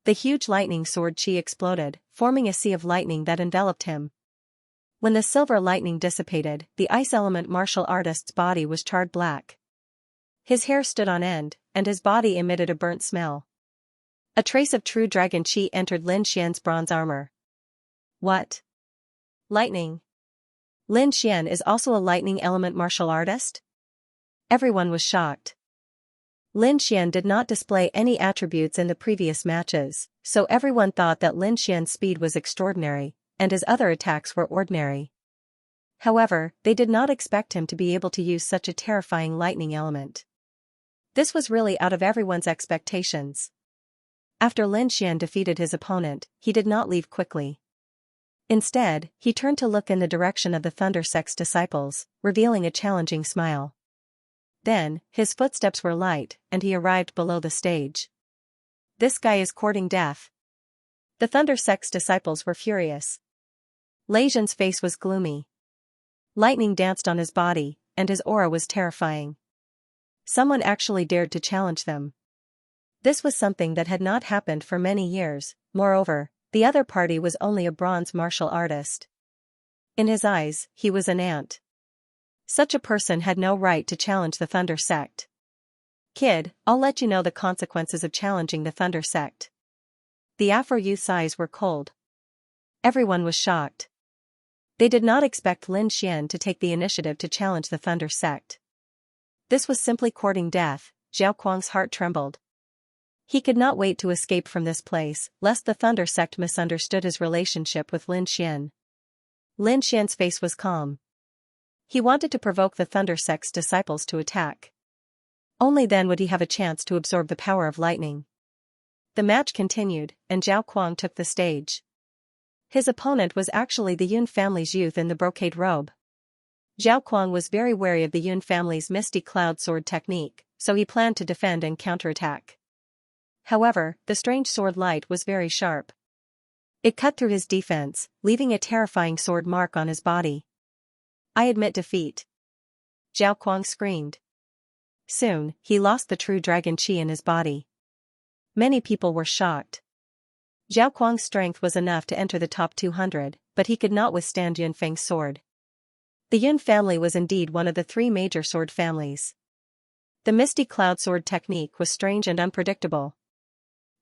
The huge lightning sword chi exploded, forming a sea of lightning that enveloped him. When the silver lightning dissipated, the ice element martial artist's body was charred black. His hair stood on end, and his body emitted a burnt smell. A trace of true dragon chi entered Lin Xian's bronze armor. What? Lightning? Lin Xian is also a lightning element martial artist? Everyone was shocked. Lin Xian did not display any attributes in the previous matches, so everyone thought that Lin Xian's speed was extraordinary, and his other attacks were ordinary. However, they did not expect him to be able to use such a terrifying lightning element. This was really out of everyone's expectations. After Lin Xian defeated his opponent, he did not leave quickly. Instead, he turned to look in the direction of the Thunder Sect's disciples, revealing a challenging smile. Then, his footsteps were light, and he arrived below the stage. This guy is courting death. The Thunder Sect's disciples were furious. Lei Zhen's face was gloomy. Lightning danced on his body, and his aura was terrifying. Someone actually dared to challenge them. This was something that had not happened for many years. Moreover, the other party was only a bronze martial artist. In his eyes, he was an ant. Such a person had no right to challenge the Thunder Sect. Kid, I'll let you know the consequences of challenging the Thunder Sect. The Afro youth's eyes were cold. Everyone was shocked. They did not expect Lin Xian to take the initiative to challenge the Thunder Sect. This was simply courting death, Zhao Kuang's heart trembled. He could not wait to escape from this place, lest the Thunder Sect misunderstood his relationship with Lin Xian. Lin Xian's face was calm. He wanted to provoke the Thunder Sect's disciples to attack. Only then would he have a chance to absorb the power of lightning. The match continued, and Zhao Kuang took the stage. His opponent was actually the Yun family's youth in the brocade robe. Zhao Kuang was very wary of the Yun family's Misty Cloud sword technique, so he planned to defend and counterattack. However, the strange sword light was very sharp. It cut through his defense, leaving a terrifying sword mark on his body. "I admit defeat," Zhao Kuang screamed. Soon, he lost the true dragon qi in his body. Many people were shocked. Zhao Kuang's strength was enough to enter the top 200, but he could not withstand Yun Feng's sword. The Yun family was indeed one of the three major sword families. The Misty Cloud sword technique was strange and unpredictable.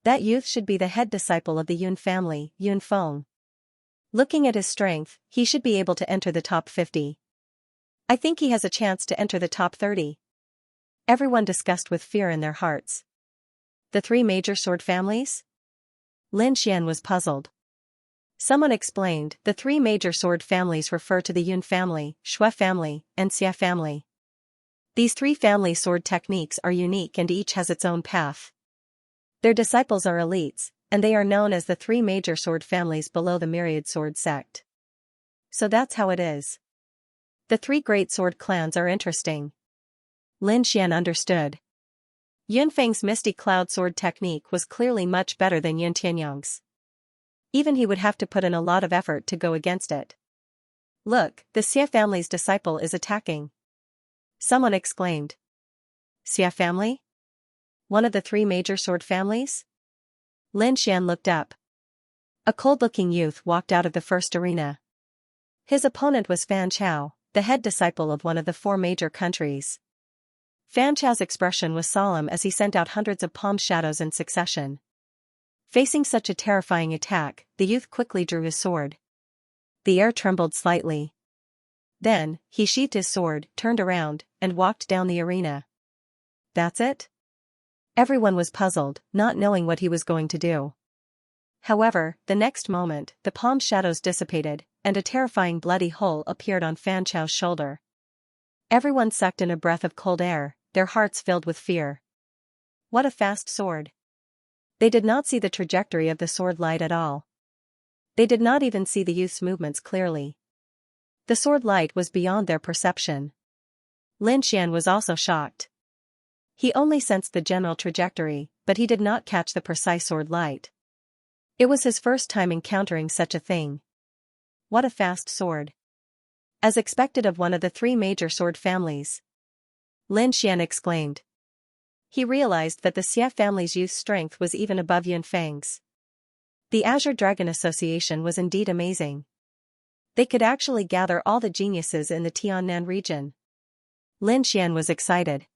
That youth should be the head disciple of the Yun family, Yun Feng. Looking at his strength, he should be able to enter the top 50. I think he has a chance to enter the top 30. Everyone discussed with fear in their hearts. The three major sword families? Lin Xian was puzzled. Someone explained, the three major sword families refer to the Yun family, Shui family, and Xia family. These three family sword techniques are unique and each has its own path. Their disciples are elites, and they are known as the three major sword families below the myriad sword sect. So that's how it is. The three great sword clans are interesting. Lin Xian understood. Yun Feng's Misty Cloud sword technique was clearly much better than Yun Tianyang's. Even he would have to put in a lot of effort to go against it. "Look, the Xia family's disciple is attacking," someone exclaimed. "Xia family? One of the three major sword families?" Lin Xian looked up. A cold-looking youth walked out of the first arena. His opponent was Fan Chao, the head disciple of one of the four major countries. Fan Chao's expression was solemn as he sent out hundreds of palm shadows in succession. Facing such a terrifying attack, the youth quickly drew his sword. The air trembled slightly. Then, he sheathed his sword, turned around, and walked down the arena. That's it? Everyone was puzzled, not knowing what he was going to do. However, the next moment, the palm shadows dissipated, and a terrifying bloody hole appeared on Fan Chao's shoulder. Everyone sucked in a breath of cold air, their hearts filled with fear. What a fast sword! They did not see the trajectory of the sword light at all. They did not even see the youth's movements clearly. The sword light was beyond their perception. Lin Xian was also shocked. He only sensed the general trajectory, but he did not catch the precise sword light. It was his first time encountering such a thing. What a fast sword! As expected of one of the three major sword families, Lin Xian exclaimed. He realized that the Xia family's youth strength was even above Yun Feng's. The Azure Dragon Association was indeed amazing. They could actually gather all the geniuses in the Tiannan region. Lin Xian was excited.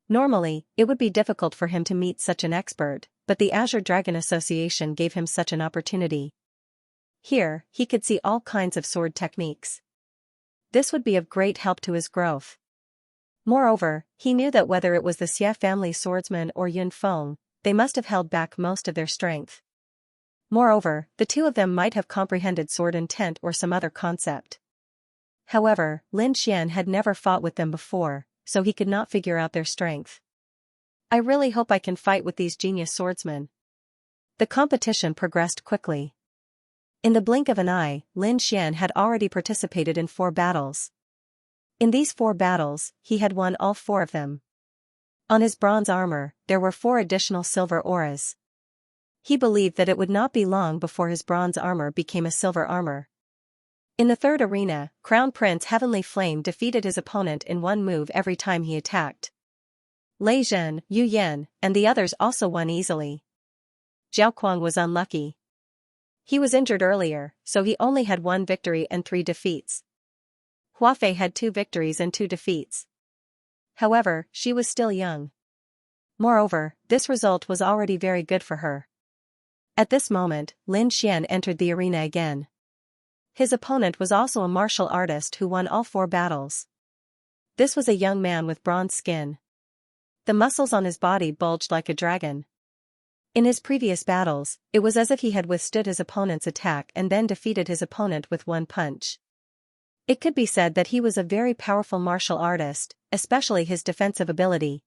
Normally, it would be difficult for him to meet such an expert, but the Azure Dragon Association gave him such an opportunity. Here, he could see all kinds of sword techniques. This would be of great help to his growth. Moreover, he knew that whether it was the Xia family swordsman or Yun Feng, they must have held back most of their strength. Moreover, the two of them might have comprehended sword intent or some other concept. However, Lin Xian had never fought with them before, so he could not figure out their strength. I really hope I can fight with these genius swordsmen. The competition progressed quickly. In the blink of an eye, Lin Xian had already participated in 4 battles. In these 4 battles, he had won all 4 of them. On his bronze armor, there were 4 additional silver auras. He believed that it would not be long before his bronze armor became a silver armor. In the 3rd arena, Crown Prince Heavenly Flame defeated his opponent in one move every time he attacked. Lei Zhen, Yu Yan, and the others also won easily. Zhao Kuang was unlucky. He was injured earlier, so he only had 1 victory and 3 defeats. Huafei had 2 victories and 2 defeats. However, she was still young. Moreover, this result was already very good for her. At this moment, Lin Xian entered the arena again. His opponent was also a martial artist who won all 4 battles. This was a young man with bronze skin. The muscles on his body bulged like a dragon. In his previous battles, it was as if he had withstood his opponent's attack and then defeated his opponent with one punch. It could be said that he was a very powerful martial artist, especially his defensive ability.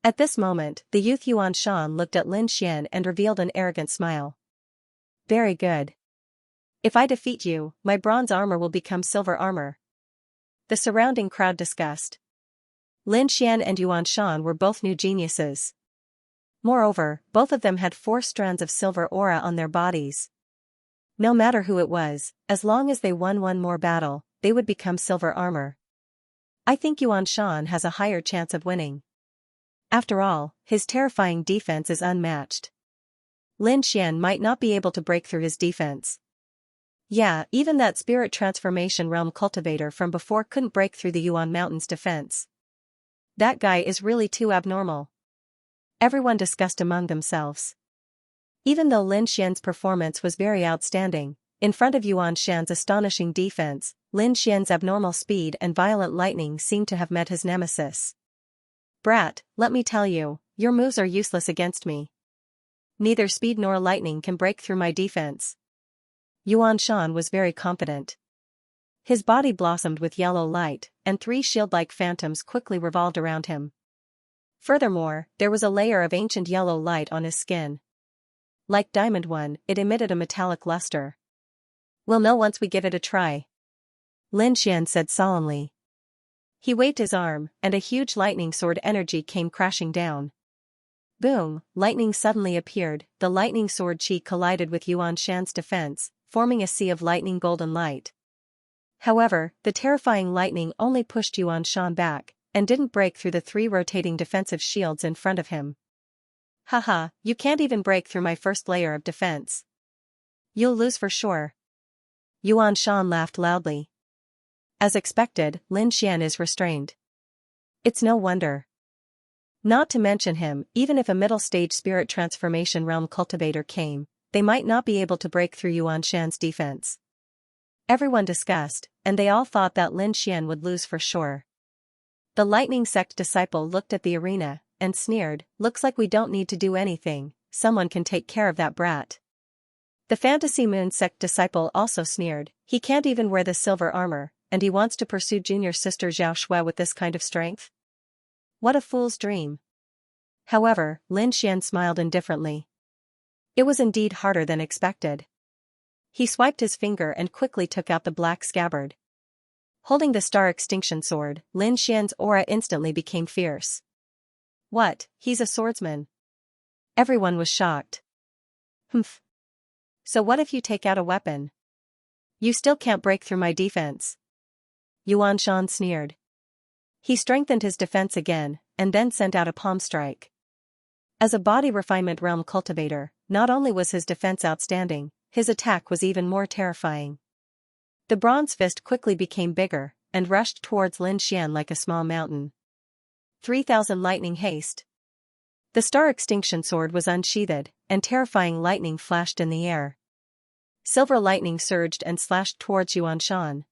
At this moment, the youth Yuan Shan looked at Lin Xian and revealed an arrogant smile. Very good. If I defeat you, my bronze armor will become silver armor. The surrounding crowd discussed. Lin Xian and Yuan Shan were both new geniuses. Moreover, both of them had 4 strands of silver aura on their bodies. No matter who it was, as long as they won one more battle, they would become silver armor. I think Yuan Shan has a higher chance of winning. After all, his terrifying defense is unmatched. Lin Xian might not be able to break through his defense. Yeah, even that spirit transformation realm cultivator from before couldn't break through the Yuan Mountain's defense. That guy is really too abnormal. Everyone discussed among themselves. Even though Lin Xian's performance was very outstanding, in front of Yuan Shan's astonishing defense, Lin Xian's abnormal speed and violent lightning seemed to have met his nemesis. Brat, let me tell you, your moves are useless against me. Neither speed nor lightning can break through my defense. Yuan Shan was very confident. His body blossomed with yellow light, and 3 shield-like phantoms quickly revolved around him. Furthermore, there was a layer of ancient yellow light on his skin. Like Diamond One, it emitted a metallic luster. We'll know once we give it a try. Lin Xian said solemnly. He waved his arm, and a huge lightning sword energy came crashing down. Boom, lightning suddenly appeared, the lightning sword chi collided with Yuan Shan's defense, forming a sea of lightning golden light. However, the terrifying lightning only pushed Yuan Shan back, and didn't break through the 3 rotating defensive shields in front of him. Haha, you can't even break through my first layer of defense. You'll lose for sure. Yuan Shan laughed loudly. As expected, Lin Xian is restrained. It's no wonder. Not to mention him, even if a middle-stage spirit transformation realm cultivator came, they might not be able to break through Yuan Shan's defense. Everyone discussed, and they all thought that Lin Xian would lose for sure. The lightning sect disciple looked at the arena, and sneered, looks like we don't need to do anything, someone can take care of that brat. The fantasy moon sect disciple also sneered, he can't even wear the silver armor, and he wants to pursue junior sister Zhao Shui with this kind of strength? What a fool's dream. However, Lin Xian smiled indifferently. It was indeed harder than expected. He swiped his finger and quickly took out the black scabbard. Holding the star extinction sword, Lin Xian's aura instantly became fierce. What, he's a swordsman? Everyone was shocked. Humph. So what if you take out a weapon? You still can't break through my defense. Yuan Shan sneered. He strengthened his defense again, and then sent out a palm strike. As a body refinement realm cultivator, not only was his defense outstanding, his attack was even more terrifying. The bronze fist quickly became bigger, and rushed towards Lin Xian like a small mountain. 3,000 lightning haste. The star extinction sword was unsheathed, and terrifying lightning flashed in the air. Silver lightning surged and slashed towards Yuan Shan.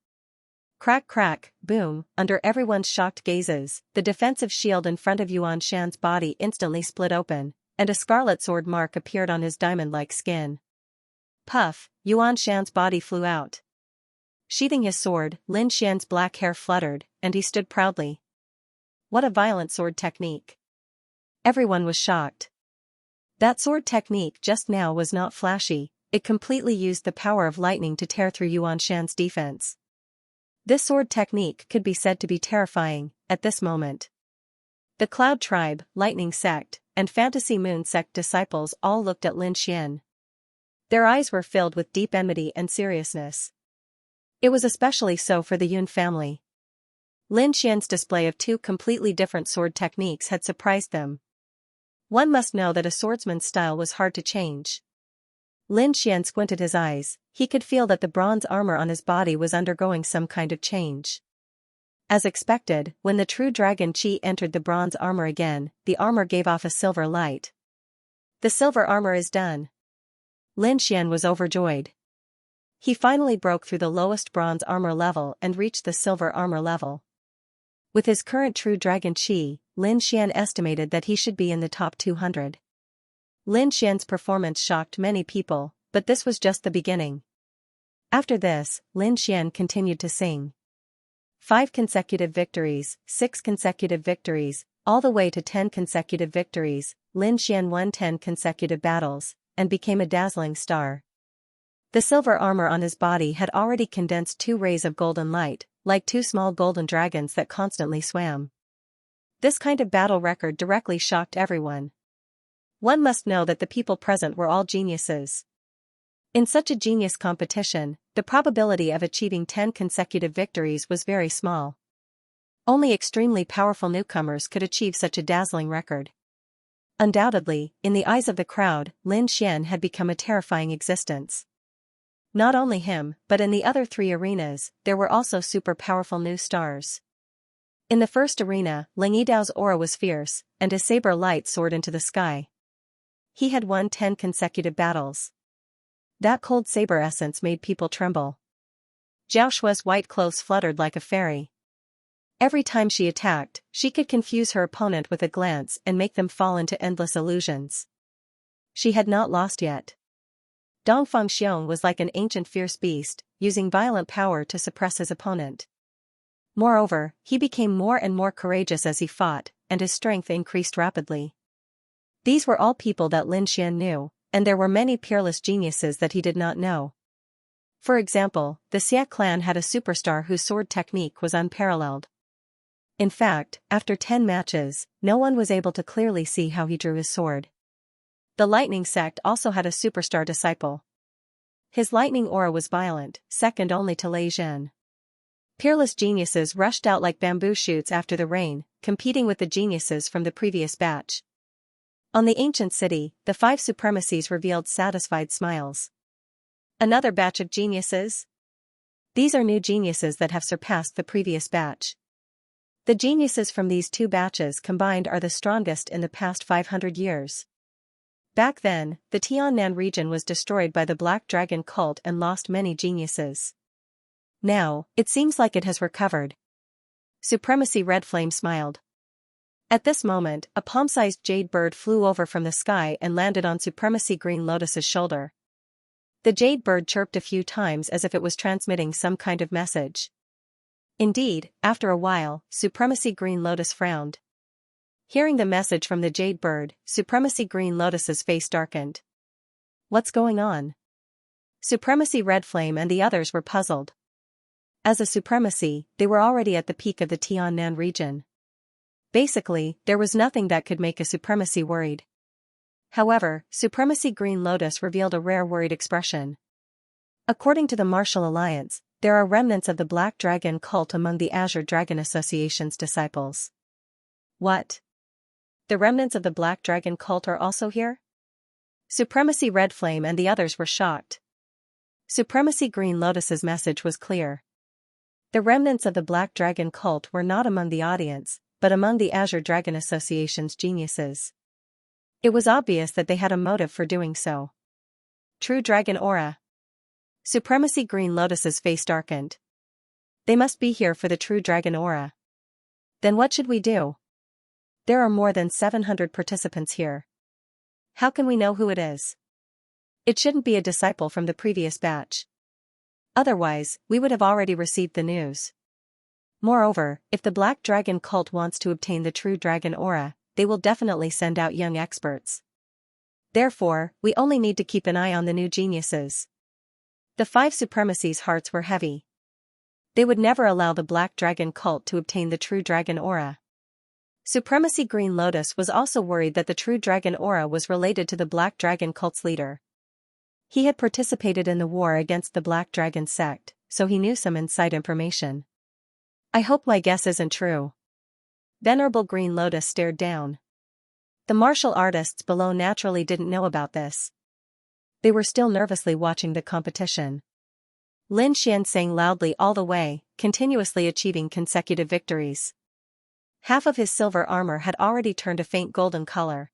Crack crack, boom, under everyone's shocked gazes, the defensive shield in front of Yuan Shan's body instantly split open, and a scarlet sword mark appeared on his diamond-like skin. Puff, Yuan Shan's body flew out. Sheathing his sword, Lin Xian's black hair fluttered, and he stood proudly. What a violent sword technique. Everyone was shocked. That sword technique just now was not flashy, it completely used the power of lightning to tear through Yuan Shan's defense. This sword technique could be said to be terrifying, at this moment. The Cloud Tribe, Lightning Sect, and Fantasy Moon Sect disciples all looked at Lin Xian. Their eyes were filled with deep enmity and seriousness. It was especially so for the Yun family. Lin Xian's display of 2 completely different sword techniques had surprised them. One must know that a swordsman's style was hard to change. Lin Xian squinted his eyes, he could feel that the bronze armor on his body was undergoing some kind of change. As expected, when the true dragon chi entered the bronze armor again, the armor gave off a silver light. The silver armor is done. Lin Xian was overjoyed. He finally broke through the lowest bronze armor level and reached the silver armor level. With his current true dragon chi, Lin Xian estimated that he should be in the top 200. Lin Xian's performance shocked many people, but this was just the beginning. After this, Lin Xian continued to sing. 5 consecutive victories, 6 consecutive victories, all the way to 10 consecutive victories. Lin Xian won 10 consecutive battles, and became a dazzling star. The silver armor on his body had already condensed 2 rays of golden light, like 2 small golden dragons that constantly swam. This kind of battle record directly shocked everyone. One must know that the people present were all geniuses. In such a genius competition, the probability of achieving 10 consecutive victories was very small. Only extremely powerful newcomers could achieve such a dazzling record. Undoubtedly, in the eyes of the crowd, Lin Xian had become a terrifying existence. Not only him, but in the other 3 arenas, there were also super powerful new stars. In the first arena, Ling Yidao's aura was fierce, and his saber light soared into the sky. He had won 10 consecutive battles. That cold saber essence made people tremble. Zhao Shua's white clothes fluttered like a fairy. Every time she attacked, she could confuse her opponent with a glance and make them fall into endless illusions. She had not lost yet. Dongfang Xiong was like an ancient fierce beast, using violent power to suppress his opponent. Moreover, he became more and more courageous as he fought, and his strength increased rapidly. These were all people that Lin Xian knew, and there were many peerless geniuses that he did not know. For example, the Xia clan had a superstar whose sword technique was unparalleled. In fact, after 10 matches, no one was able to clearly see how he drew his sword. The Lightning sect also had a superstar disciple. His lightning aura was violent, second only to Lei Zhen. Peerless geniuses rushed out like bamboo shoots after the rain, competing with the geniuses from the previous batch. On the ancient city, the 5 supremacies revealed satisfied smiles. Another batch of geniuses? These are new geniuses that have surpassed the previous batch. The geniuses from these 2 batches combined are the strongest in the past 500 years. Back then, the Tiannan region was destroyed by the Black Dragon cult and lost many geniuses. Now, it seems like it has recovered. Supremacy Red Flame smiled. At this moment, a palm-sized jade bird flew over from the sky and landed on Supremacy Green Lotus's shoulder. The jade bird chirped a few times as if it was transmitting some kind of message. Indeed, after a while, Supremacy Green Lotus frowned. Hearing the message from the jade bird, Supremacy Green Lotus's face darkened. What's going on? Supremacy Red Flame and the others were puzzled. As a supremacy, they were already at the peak of the Tiannan region. Basically, there was nothing that could make a supremacy worried. However, Supremacy Green Lotus revealed a rare worried expression. According to the Martial Alliance, there are remnants of the Black Dragon cult among the Azure Dragon Association's disciples. What? The remnants of the Black Dragon cult are also here? Supremacy Red Flame and the others were shocked. Supremacy Green Lotus's message was clear. The remnants of the Black Dragon cult were not among the audience, but among the Azure Dragon Association's geniuses. It was obvious that they had a motive for doing so. True Dragon Aura. Supremacy Green Lotus's face darkened. They must be here for the True Dragon Aura. Then what should we do? There are more than 700 participants here. How can we know who it is? It shouldn't be a disciple from the previous batch. Otherwise, we would have already received the news. Moreover, if the Black Dragon cult wants to obtain the True Dragon Aura, they will definitely send out young experts. Therefore, we only need to keep an eye on the new geniuses. The 5 supremacies' hearts were heavy. They would never allow the Black Dragon cult to obtain the True Dragon Aura. Supremacy Green Lotus was also worried that the True Dragon Aura was related to the Black Dragon cult's leader. He had participated in the war against the Black Dragon sect, so he knew some inside information. I hope my guess isn't true. Venerable Green Lotus stared down. The martial artists below naturally didn't know about this. They were still nervously watching the competition. Lin Xian sang loudly all the way, continuously achieving consecutive victories. Half of his silver armor had already turned a faint golden color.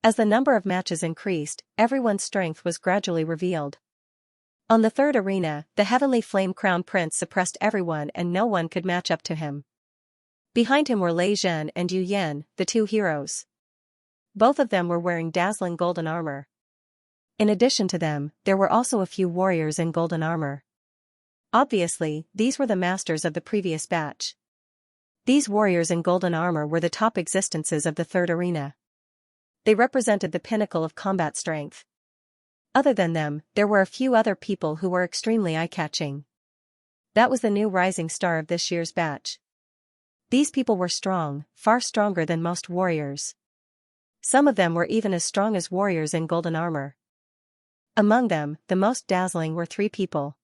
As the number of matches increased, everyone's strength was gradually revealed. On the 3rd arena, the Heavenly Flame Crown Prince suppressed everyone and no one could match up to him. Behind him were Lei Zhen and Yu Yan, the two heroes. Both of them were wearing dazzling golden armor. In addition to them, there were also a few warriors in golden armor. Obviously, these were the masters of the previous batch. These warriors in golden armor were the top existences of the third arena. They represented the pinnacle of combat strength. Other than them, there were a few other people who were extremely eye-catching. That was the new rising star of this year's batch. These people were strong, far stronger than most warriors. Some of them were even as strong as warriors in golden armor. Among them, the most dazzling were three people.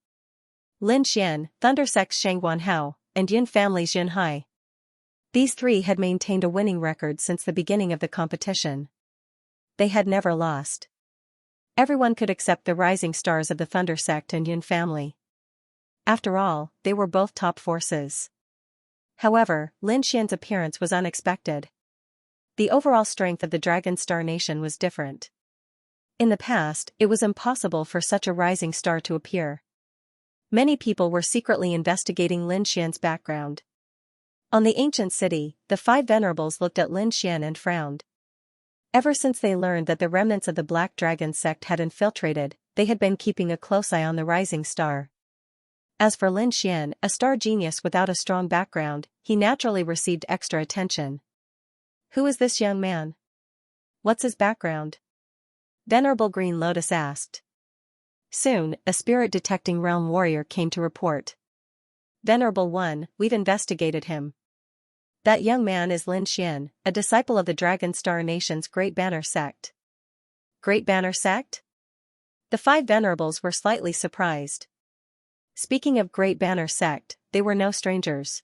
Lin Xian, Thunder Sect's Shang Guanhao, and Yin family's Yun Hai. These three had maintained a winning record since the beginning of the competition. They had never lost. Everyone could accept the rising stars of the Thunder Sect and Yun family. After all, they were both top forces. However, Lin Xian's appearance was unexpected. The overall strength of the Dragon Star Nation was different. In the past, it was impossible for such a rising star to appear. Many people were secretly investigating Lin Xian's background. On the ancient city, the five venerables looked at Lin Xian and frowned. Ever since they learned that the remnants of the Black Dragon sect had infiltrated, they had been keeping a close eye on the rising star. As for Lin Xian, a star genius without a strong background, he naturally received extra attention. Who is this young man? What's his background? Venerable Green Lotus asked. Soon, a spirit-detecting realm warrior came to report. Venerable One, we've investigated him. That young man is Lin Xian, a disciple of the Dragon Star Nation's Great Banner Sect. Great Banner Sect? The five venerables were slightly surprised. Speaking of Great Banner Sect, they were no strangers.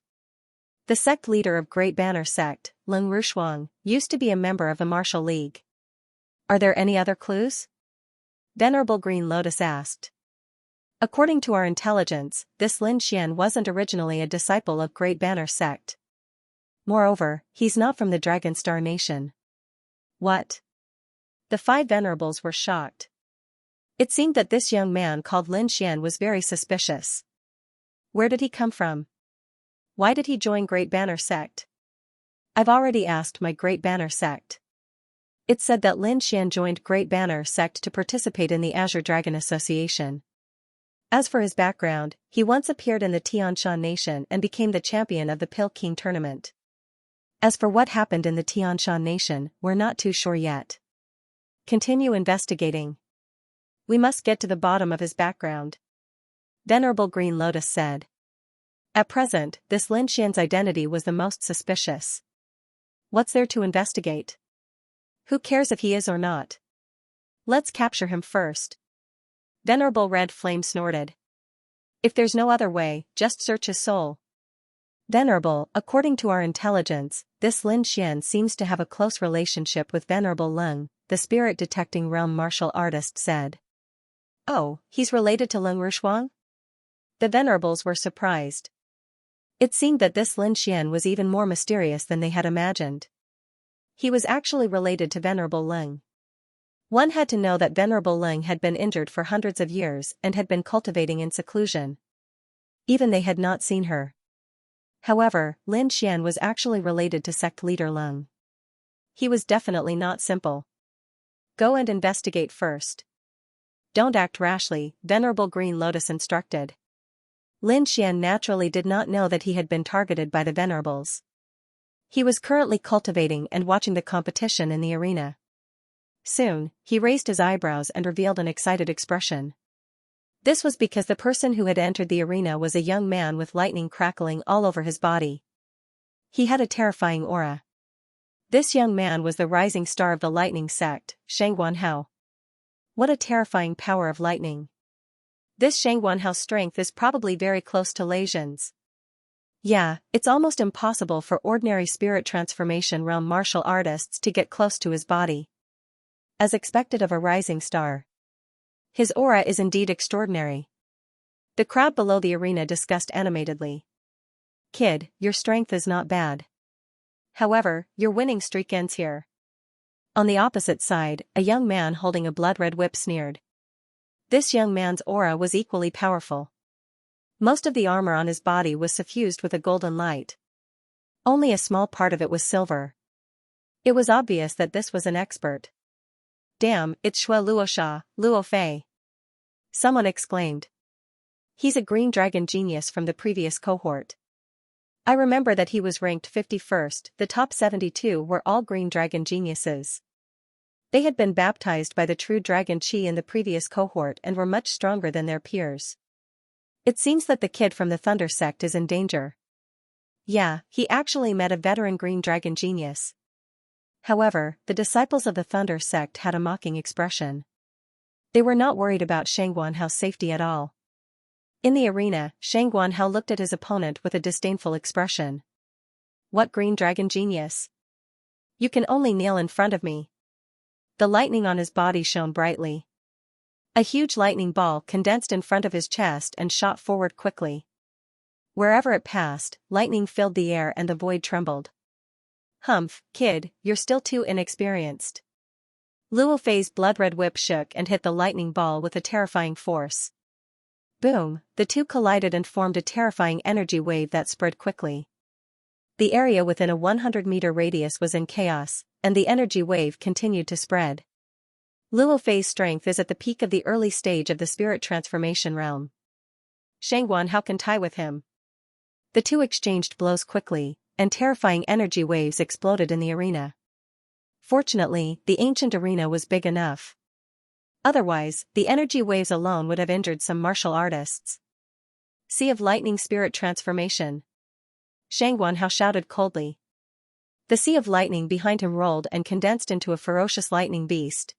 The sect leader of Great Banner Sect, Leng Rushuang, used to be a member of a martial league. Are there any other clues? Venerable Green Lotus asked. According to our intelligence, this Lin Xian wasn't originally a disciple of Great Banner Sect. Moreover, he's not from the Dragon Star Nation. What? The five venerables were shocked. It seemed that this young man called Lin Xian was very suspicious. Where did he come from? Why did he join Great Banner Sect? I've already asked my Great Banner Sect. It said that Lin Xian joined Great Banner Sect to participate in the Azure Dragon Association. As for his background, he once appeared in the Tianshan Nation and became the champion of the Pill King tournament. As for what happened in the Tianshan Nation, we're not too sure yet. Continue investigating. We must get to the bottom of his background. Venerable Green Lotus said. At present, this Lin Xian's identity was the most suspicious. What's there to investigate? Who cares if he is or not? Let's capture him first. Venerable Red Flame snorted. If there's no other way, just search his soul. Venerable, according to our intelligence, this Lin Xian seems to have a close relationship with Venerable Leng, the spirit-detecting realm martial artist said. Oh, he's related to Leng Rushuang? The venerables were surprised. It seemed that this Lin Xian was even more mysterious than they had imagined. He was actually related to Venerable Leng. One had to know that Venerable Leng had been injured for hundreds of years and had been cultivating in seclusion. Even they had not seen her. However, Lin Xian was actually related to sect leader Leng. He was definitely not simple. Go and investigate first. Don't act rashly, Venerable Green Lotus instructed. Lin Xian naturally did not know that he had been targeted by the venerables. He was currently cultivating and watching the competition in the arena. Soon, he raised his eyebrows and revealed an excited expression. This was because the person who had entered the arena was a young man with lightning crackling all over his body. He had a terrifying aura. This young man was the rising star of the lightning sect, Shang Guanhao. What a terrifying power of lightning. This Shang Guanhao's strength is probably very close to Lei Zhen's. Yeah, it's almost impossible for ordinary spirit transformation realm martial artists to get close to his body. As expected of a rising star. His aura is indeed extraordinary. The crowd below the arena discussed animatedly. Kid, your strength is not bad. However, your winning streak ends here. On the opposite side, a young man holding a blood-red whip sneered. This young man's aura was equally powerful. Most of the armor on his body was suffused with a golden light. Only a small part of it was silver. It was obvious that this was an expert. Damn, it's Shui Luosha, Luo Fei. Someone exclaimed. He's a green dragon genius from the previous cohort. I remember that he was ranked 51st, the top 72 were all green dragon geniuses. They had been baptized by the true dragon Qi in the previous cohort and were much stronger than their peers. It seems that the kid from the Thunder sect is in danger. Yeah, he actually met a veteran green dragon genius. However, the disciples of the Thunder sect had a mocking expression. They were not worried about Shang Guanhao's safety at all. In the arena, Shang Guanhao looked at his opponent with a disdainful expression. What green dragon genius? You can only kneel in front of me. The lightning on his body shone brightly. A huge lightning ball condensed in front of his chest and shot forward quickly. Wherever it passed, lightning filled the air and the void trembled. Humph, kid, you're still too inexperienced. Luo Fei's blood-red whip shook and hit the lightning ball with a terrifying force. Boom, the two collided and formed a terrifying energy wave that spread quickly. The area within a 100-meter radius was in chaos, and the energy wave continued to spread. Luo Fei's strength is at the peak of the early stage of the spirit transformation realm. Shang Guanhao can tie with him. The two exchanged blows quickly, and terrifying energy waves exploded in the arena. Fortunately, the ancient arena was big enough. Otherwise, the energy waves alone would have injured some martial artists. Sea of Lightning Spirit Transformation. Shang Guanhao shouted coldly. The sea of lightning behind him rolled and condensed into a ferocious lightning beast.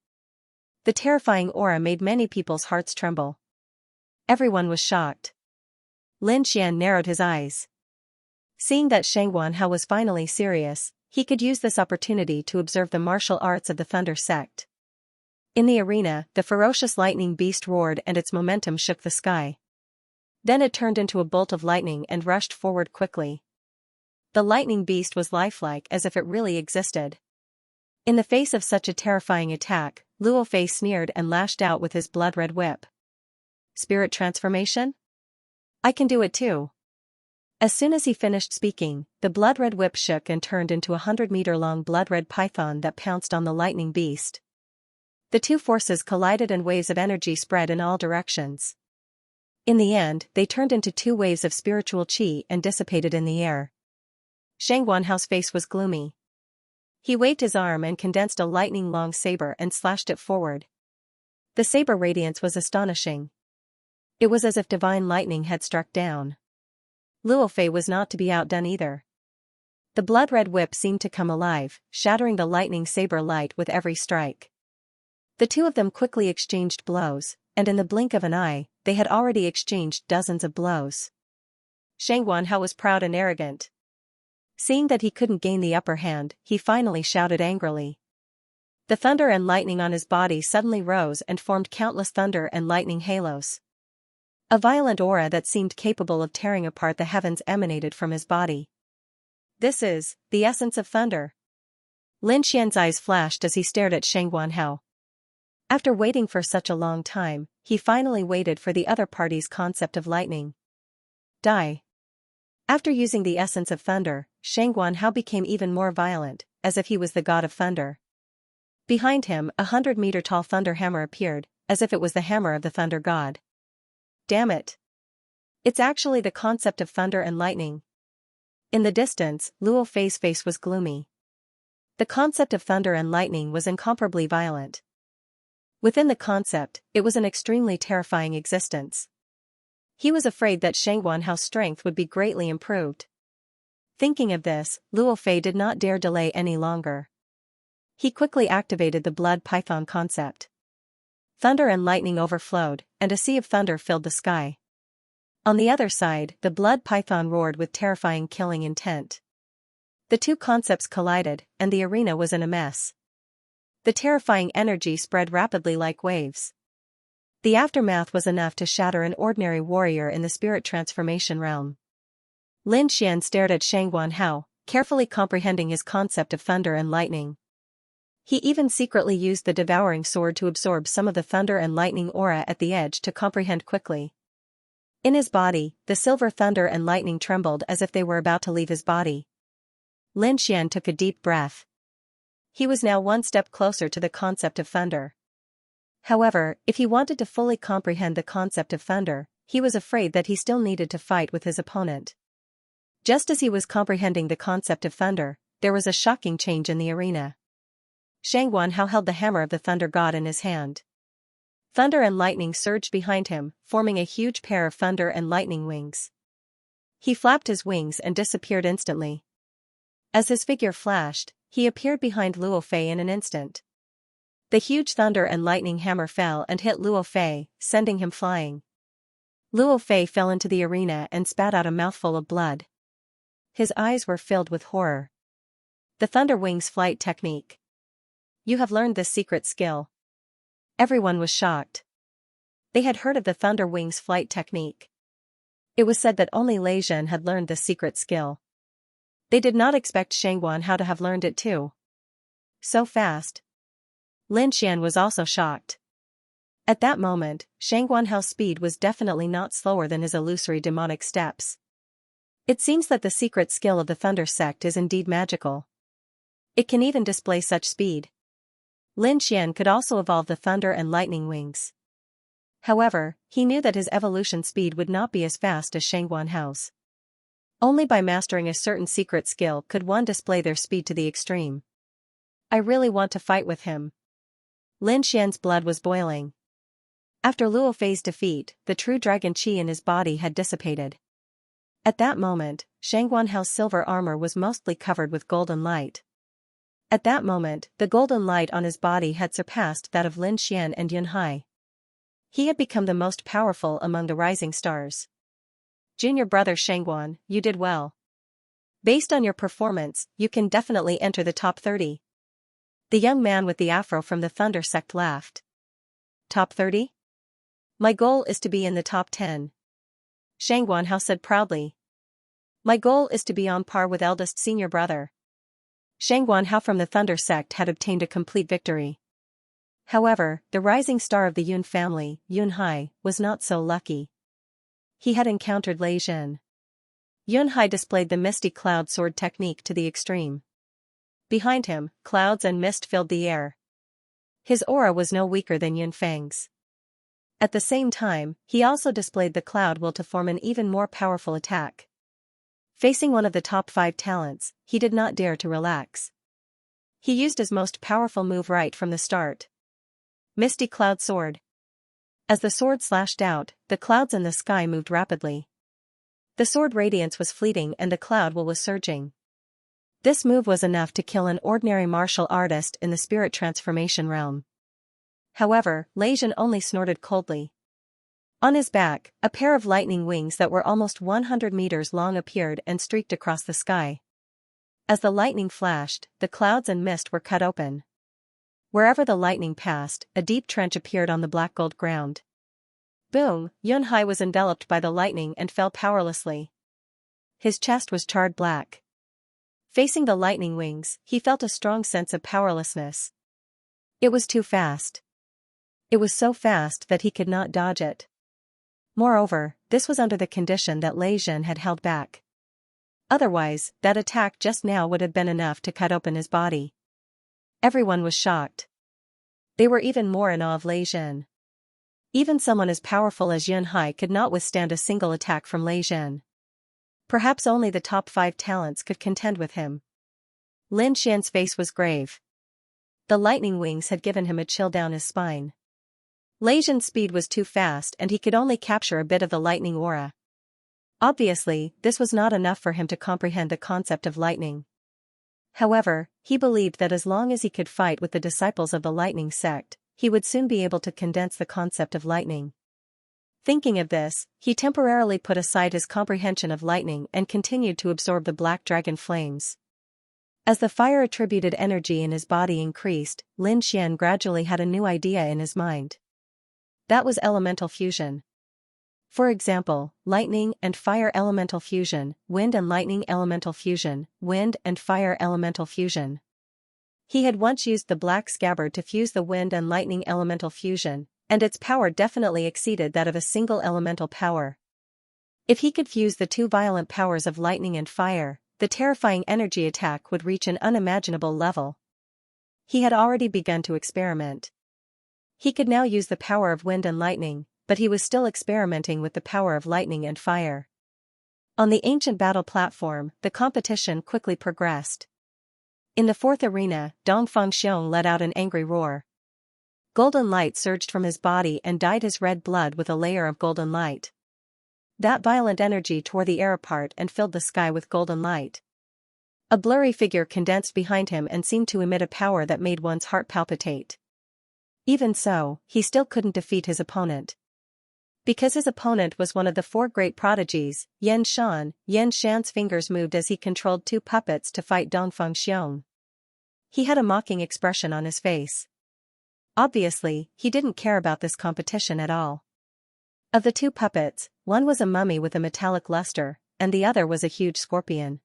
The terrifying aura made many people's hearts tremble. Everyone was shocked. Lin Xian narrowed his eyes. Seeing that Shang Guanhao was finally serious, he could use this opportunity to observe the martial arts of the Thunder sect. In the arena, the ferocious lightning beast roared and its momentum shook the sky. Then it turned into a bolt of lightning and rushed forward quickly. The lightning beast was lifelike as if it really existed. In the face of such a terrifying attack, Luo Fei sneered and lashed out with his blood-red whip. Spirit transformation? I can do it too. As soon as he finished speaking, the blood-red whip shook and turned into a 100-meter-long blood-red python that pounced on the lightning beast. The two forces collided and waves of energy spread in all directions. In the end, they turned into two waves of spiritual qi and dissipated in the air. Shang Guanhao's face was gloomy. He waved his arm and condensed a lightning-long saber and slashed it forward. The saber radiance was astonishing. It was as if divine lightning had struck down. Luo Fei was not to be outdone either. The blood-red whip seemed to come alive, shattering the lightning saber light with every strike. The two of them quickly exchanged blows, and in the blink of an eye, they had already exchanged dozens of blows. Shang Guanhao was proud and arrogant. Seeing that he couldn't gain the upper hand, he finally shouted angrily. The thunder and lightning on his body suddenly rose and formed countless thunder and lightning halos. A violent aura that seemed capable of tearing apart the heavens emanated from his body. This is the essence of thunder. Lin Xian's eyes flashed as he stared at Shang Guanhao. After waiting for such a long time, he finally waited for the other party's concept of lightning. Die. After using the essence of thunder, Shang Guanhao became even more violent, as if he was the god of thunder. Behind him, a 100-meter-tall thunder hammer appeared, as if it was the hammer of the thunder god. Damn it. It's actually the concept of thunder and lightning. In the distance, Luo Fei's face was gloomy. The concept of thunder and lightning was incomparably violent. Within the concept, it was an extremely terrifying existence. He was afraid that Shang Guanhao's strength would be greatly improved. Thinking of this, Luo Fei did not dare delay any longer. He quickly activated the blood python concept. Thunder and lightning overflowed, and a sea of thunder filled the sky. On the other side, the blood python roared with terrifying killing intent. The two concepts collided, and the arena was in a mess. The terrifying energy spread rapidly like waves. The aftermath was enough to shatter an ordinary warrior in the spirit transformation realm. Lin Xian stared at Shang Guanhao, carefully comprehending his concept of thunder and lightning. He even secretly used the devouring sword to absorb some of the thunder and lightning aura at the edge to comprehend quickly. In his body, the silver thunder and lightning trembled as if they were about to leave his body. Lin Xian took a deep breath. He was now one step closer to the concept of thunder. However, if he wanted to fully comprehend the concept of thunder, he was afraid that he still needed to fight with his opponent. Just as he was comprehending the concept of thunder, there was a shocking change in the arena. Shang Guanhao held the hammer of the thunder god in his hand. Thunder and lightning surged behind him, forming a huge pair of thunder and lightning wings. He flapped his wings and disappeared instantly. As his figure flashed, he appeared behind Luo Fei in an instant. The huge thunder and lightning hammer fell and hit Luo Fei, sending him flying. Luo Fei fell into the arena and spat out a mouthful of blood. His eyes were filled with horror. The Thunder Wings flight technique. You have learned this secret skill. Everyone was shocked. They had heard of the Thunder Wings flight technique. It was said that only Lei Zhen had learned this secret skill. They did not expect Shang Guanhao to have learned it too. So fast. Lin Xian was also shocked. At that moment, Shang Guanhao's speed was definitely not slower than his illusory demonic steps. It seems that the secret skill of the Thunder Sect is indeed magical. It can even display such speed. Lin Xian could also evolve the thunder and lightning wings. However, he knew that his evolution speed would not be as fast as Shang Guanhao's. Only by mastering a certain secret skill could one display their speed to the extreme. I really want to fight with him. Lin Xian's blood was boiling. After Luo Fei's defeat, the true dragon qi in his body had dissipated. At that moment, Shang Guanhao's silver armor was mostly covered with golden light. At that moment, the golden light on his body had surpassed that of Lin Xian and Yun Hai. He had become the most powerful among the rising stars. Junior brother Shangguan, you did well. Based on your performance, you can definitely enter the top 30. The young man with the afro from the Thunder Sect laughed. Top 30? My goal is to be in the top 10. Shang Guanhao said proudly. My goal is to be on par with eldest senior brother. Shang Guanhao from the Thunder Sect had obtained a complete victory. However, the rising star of the Yun family, Yun Hai, was not so lucky. He had encountered Lei Zhen. Yun Hai displayed the Misty Cloud Sword technique to the extreme. Behind him, clouds and mist filled the air. His aura was no weaker than Yun Feng's. At the same time, he also displayed the Cloud Will to form an even more powerful attack. Facing one of the top 5 talents, he did not dare to relax. He used his most powerful move right from the start. Misty Cloud Sword. As the sword slashed out, the clouds in the sky moved rapidly. The sword radiance was fleeting and the cloud will was surging. This move was enough to kill an ordinary martial artist in the spirit transformation realm. However, Lei Zhen only snorted coldly. On his back, a pair of lightning wings that were almost 100 meters long appeared and streaked across the sky. As the lightning flashed, the clouds and mist were cut open. Wherever the lightning passed, a deep trench appeared on the black gold ground. Boom! Yun Hai was enveloped by the lightning and fell powerlessly. His chest was charred black. Facing the lightning wings, he felt a strong sense of powerlessness. It was too fast. It was so fast that he could not dodge it. Moreover, this was under the condition that Lei Zhen had held back. Otherwise, that attack just now would have been enough to cut open his body. Everyone was shocked. They were even more in awe of Lei Zhen. Even someone as powerful as Yun Hai could not withstand a single attack from Lei Zhen. Perhaps only the top 5 talents could contend with him. Lin Xian's face was grave. The lightning wings had given him a chill down his spine. Lei Zhen's speed was too fast and he could only capture a bit of the lightning aura. Obviously, this was not enough for him to comprehend the concept of lightning. However, he believed that as long as he could fight with the disciples of the lightning sect, he would soon be able to condense the concept of lightning. Thinking of this, he temporarily put aside his comprehension of lightning and continued to absorb the black dragon flames. As the fire-attributed energy in his body increased, Lin Xian gradually had a new idea in his mind. That was elemental fusion. For example, lightning and fire elemental fusion, wind and lightning elemental fusion, wind and fire elemental fusion. He had once used the black scabbard to fuse the wind and lightning elemental fusion, and its power definitely exceeded that of a single elemental power. If he could fuse the two violent powers of lightning and fire, the terrifying energy attack would reach an unimaginable level. He had already begun to experiment. He could now use the power of wind and lightning, but he was still experimenting with the power of lightning and fire. On the ancient battle platform, the competition quickly progressed. In the fourth arena, Dongfang Xiong let out an angry roar. Golden light surged from his body and dyed his red blood with a layer of golden light. That violent energy tore the air apart and filled the sky with golden light. A blurry figure condensed behind him and seemed to emit a power that made one's heart palpitate. Even so, he still couldn't defeat his opponent. Because his opponent was one of the four great prodigies, Xianxia's fingers moved as he controlled two puppets to fight Dongfang Xiong. He had a mocking expression on his face. Obviously, he didn't care about this competition at all. Of the two puppets, one was a mummy with a metallic luster, and the other was a huge scorpion.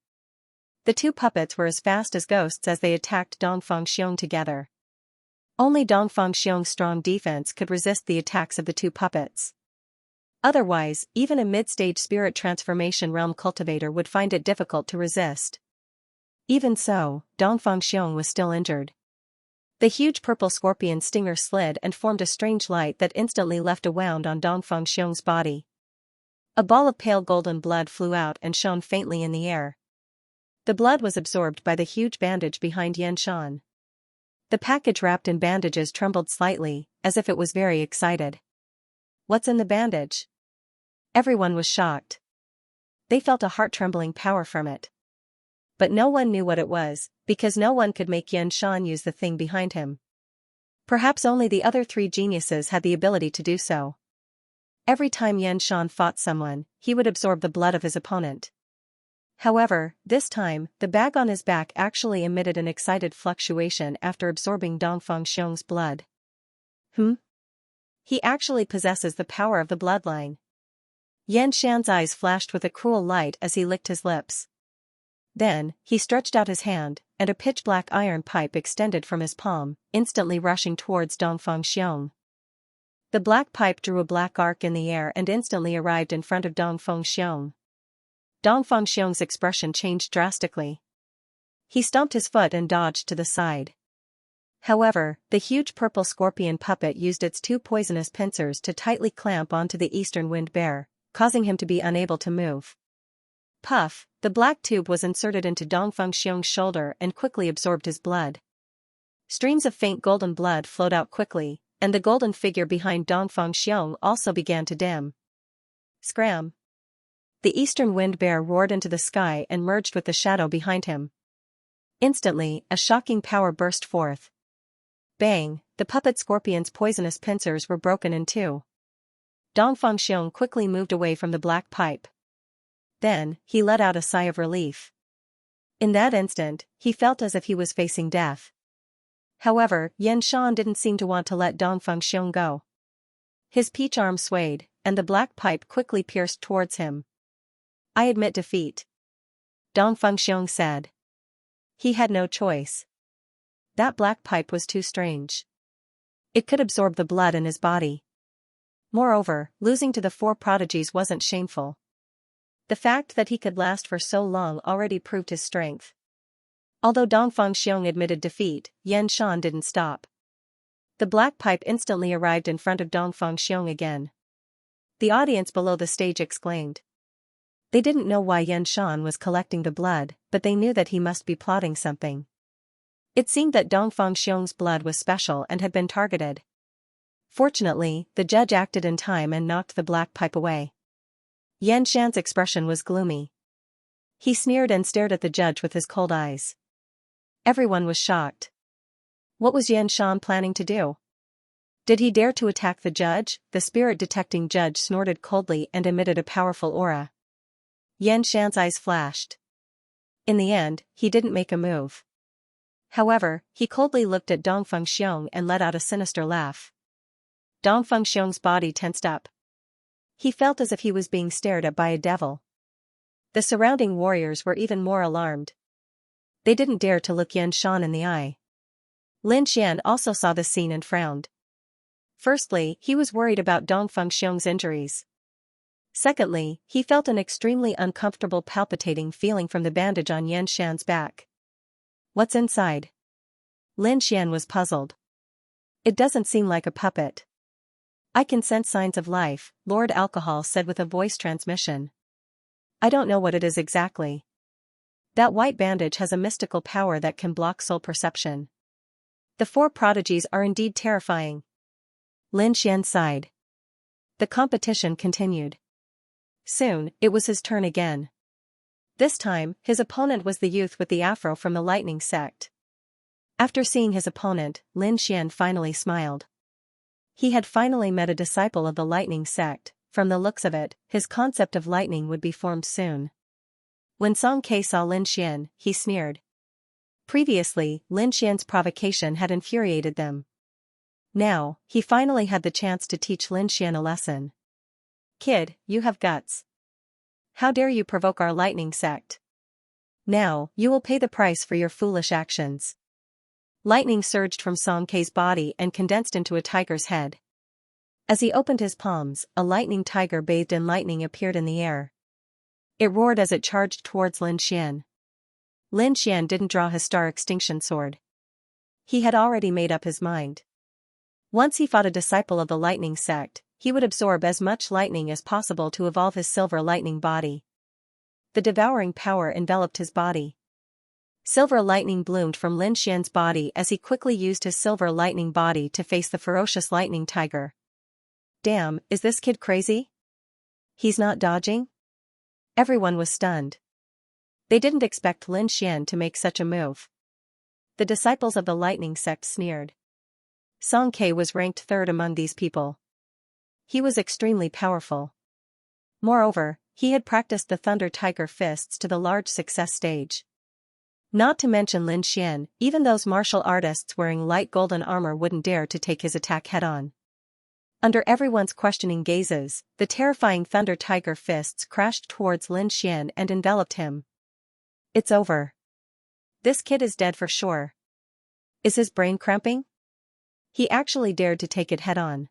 The two puppets were as fast as ghosts as they attacked Dongfang Xiong together. Only Dongfang Xiong's strong defense could resist the attacks of the two puppets. Otherwise, even a mid-stage spirit transformation realm cultivator would find it difficult to resist. Even so, Dongfang Xiong was still injured. The huge purple scorpion stinger slid and formed a strange light that instantly left a wound on Dongfang Xiong's body. A ball of pale golden blood flew out and shone faintly in the air. The blood was absorbed by the huge bandage behind Xianxia. The package wrapped in bandages trembled slightly, as if it was very excited. What's in the bandage? Everyone was shocked. They felt a heart-trembling power from it. But no one knew what it was, because no one could make Xianxia use the thing behind him. Perhaps only the other three geniuses had the ability to do so. Every time Xianxia fought someone, he would absorb the blood of his opponent. However, this time, the bag on his back actually emitted an excited fluctuation after absorbing Dongfang Xiong's blood. He actually possesses the power of the bloodline. Xianxia's eyes flashed with a cruel light as he licked his lips. Then, he stretched out his hand, and a pitch-black iron pipe extended from his palm, instantly rushing towards Dongfang Xiong. The black pipe drew a black arc in the air and instantly arrived in front of Dongfang Xiong. Dongfang Xiong's expression changed drastically. He stomped his foot and dodged to the side. However, the huge purple scorpion puppet used its two poisonous pincers to tightly clamp onto the eastern wind bear, causing him to be unable to move. Puff, the black tube was inserted into Dongfang Xiong's shoulder and quickly absorbed his blood. Streams of faint golden blood flowed out quickly, and the golden figure behind Dongfang Xiong also began to dim. Scram! The eastern wind bear roared into the sky and merged with the shadow behind him. Instantly, a shocking power burst forth. Bang! The puppet scorpion's poisonous pincers were broken in two. Dongfang Xiong quickly moved away from the black pipe. Then, he let out a sigh of relief. In that instant, he felt as if he was facing death. However, Xianxia didn't seem to want to let Dongfang Xiong go. His peach arm swayed, and the black pipe quickly pierced towards him. I admit defeat, Dongfang Xiong said. He had no choice. That black pipe was too strange. It could absorb the blood in his body. Moreover, losing to the four prodigies wasn't shameful. The fact that he could last for so long already proved his strength. Although Dongfang Xiong admitted defeat, Xianxia didn't stop. The black pipe instantly arrived in front of Dongfang Xiong again. The audience below the stage exclaimed. They didn't know why Xianxia was collecting the blood, but they knew that he must be plotting something. It seemed that Dongfang Xiong's blood was special and had been targeted. Fortunately, the judge acted in time and knocked the black pipe away. Xianxia's expression was gloomy. He sneered and stared at the judge with his cold eyes. Everyone was shocked. What was Xianxia planning to do? Did he dare to attack the judge? The spirit-detecting judge snorted coldly and emitted a powerful aura. Xianxia's eyes flashed. In the end, he didn't make a move. However, he coldly looked at Dongfang Xiong and let out a sinister laugh. Dongfang Xiong's body tensed up. He felt as if he was being stared at by a devil. The surrounding warriors were even more alarmed. They didn't dare to look Xianxia in the eye. Lin Xian also saw the scene and frowned. Firstly, he was worried about Dongfang Xiong's injuries. Secondly, he felt an extremely uncomfortable palpitating feeling from the bandage on Xianxia's back. What's inside? Lin Xian was puzzled. It doesn't seem like a puppet. I can sense signs of life, Lord Alcohol said with a voice transmission. I don't know what it is exactly. That white bandage has a mystical power that can block soul perception. The four prodigies are indeed terrifying. Lin Xian sighed. The competition continued. Soon, it was his turn again. This time, his opponent was the youth with the afro from the lightning sect. After seeing his opponent, Lin Xian finally smiled. He had finally met a disciple of the lightning sect. From the looks of it, his concept of lightning would be formed soon. When Song Ke saw Lin Xian, he sneered. Previously, Lin Xian's provocation had infuriated them. Now, he finally had the chance to teach Lin Xian a lesson. Kid, you have guts. How dare you provoke our lightning sect? Now, you will pay the price for your foolish actions. Lightning surged from Song Ke's body and condensed into a tiger's head. As he opened his palms, a lightning tiger bathed in lightning appeared in the air. It roared as it charged towards Lin Xian. Lin Xian didn't draw his star extinction sword. He had already made up his mind. Once he fought a disciple of the lightning sect, he would absorb as much lightning as possible to evolve his silver lightning body. The devouring power enveloped his body. Silver lightning bloomed from Lin Xian's body as he quickly used his silver lightning body to face the ferocious lightning tiger. Damn, is this kid crazy? He's not dodging? Everyone was stunned. They didn't expect Lin Xian to make such a move. The disciples of the lightning sect sneered. Song Ke was ranked third among these people. He was extremely powerful. Moreover, he had practiced the Thunder Tiger fists to the large success stage. Not to mention Lin Xian, even those martial artists wearing light golden armor wouldn't dare to take his attack head-on. Under everyone's questioning gazes, the terrifying Thunder Tiger fists crashed towards Lin Xian and enveloped him. It's over. This kid is dead for sure. Is his brain cramping? He actually dared to take it head-on.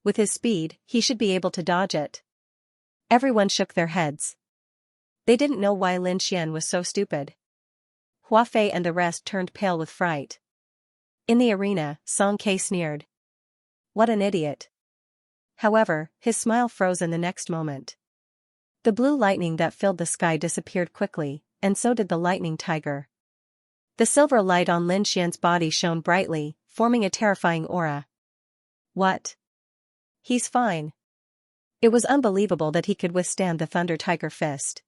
With his speed, he should be able to dodge it. Everyone shook their heads. They didn't know why Lin Xian was so stupid. Hua Fei and the rest turned pale with fright. In the arena, Song Ke sneered. What an idiot. However, his smile froze in the next moment. The blue lightning that filled the sky disappeared quickly, and so did the lightning tiger. The silver light on Lin Xian's body shone brightly, forming a terrifying aura. What? He's fine. It was unbelievable that he could withstand the Thunder Tiger fist.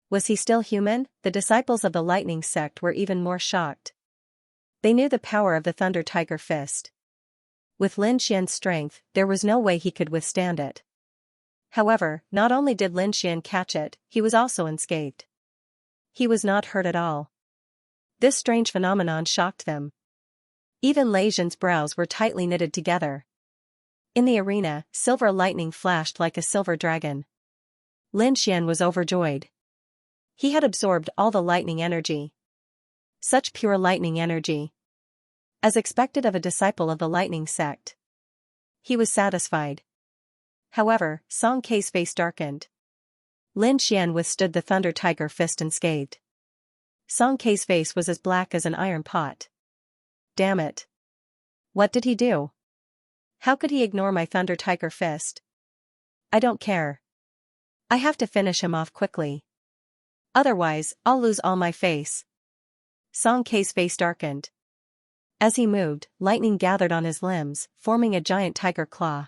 Was he still human? The disciples of the lightning sect were even more shocked. They knew the power of the Thunder Tiger fist. With Lin Xian's strength, there was no way he could withstand it. However, not only did Lin Xian catch it, he was also unscathed. He was not hurt at all. This strange phenomenon shocked them. Even Lei Zhen's brows were tightly knitted together. In the arena, silver lightning flashed like a silver dragon. Lin Xian was overjoyed. He had absorbed all the lightning energy. Such pure lightning energy. As expected of a disciple of the lightning sect. He was satisfied. However, Song Ke's face darkened. Lin Xian withstood the Thunder Tiger fist unscathed. Song Ke's face was as black as an iron pot. Damn it. What did he do? How could he ignore my Thunder Tiger fist? I don't care. I have to finish him off quickly. Otherwise, I'll lose all my face. Song Ke's face darkened. As he moved, lightning gathered on his limbs, forming a giant tiger claw.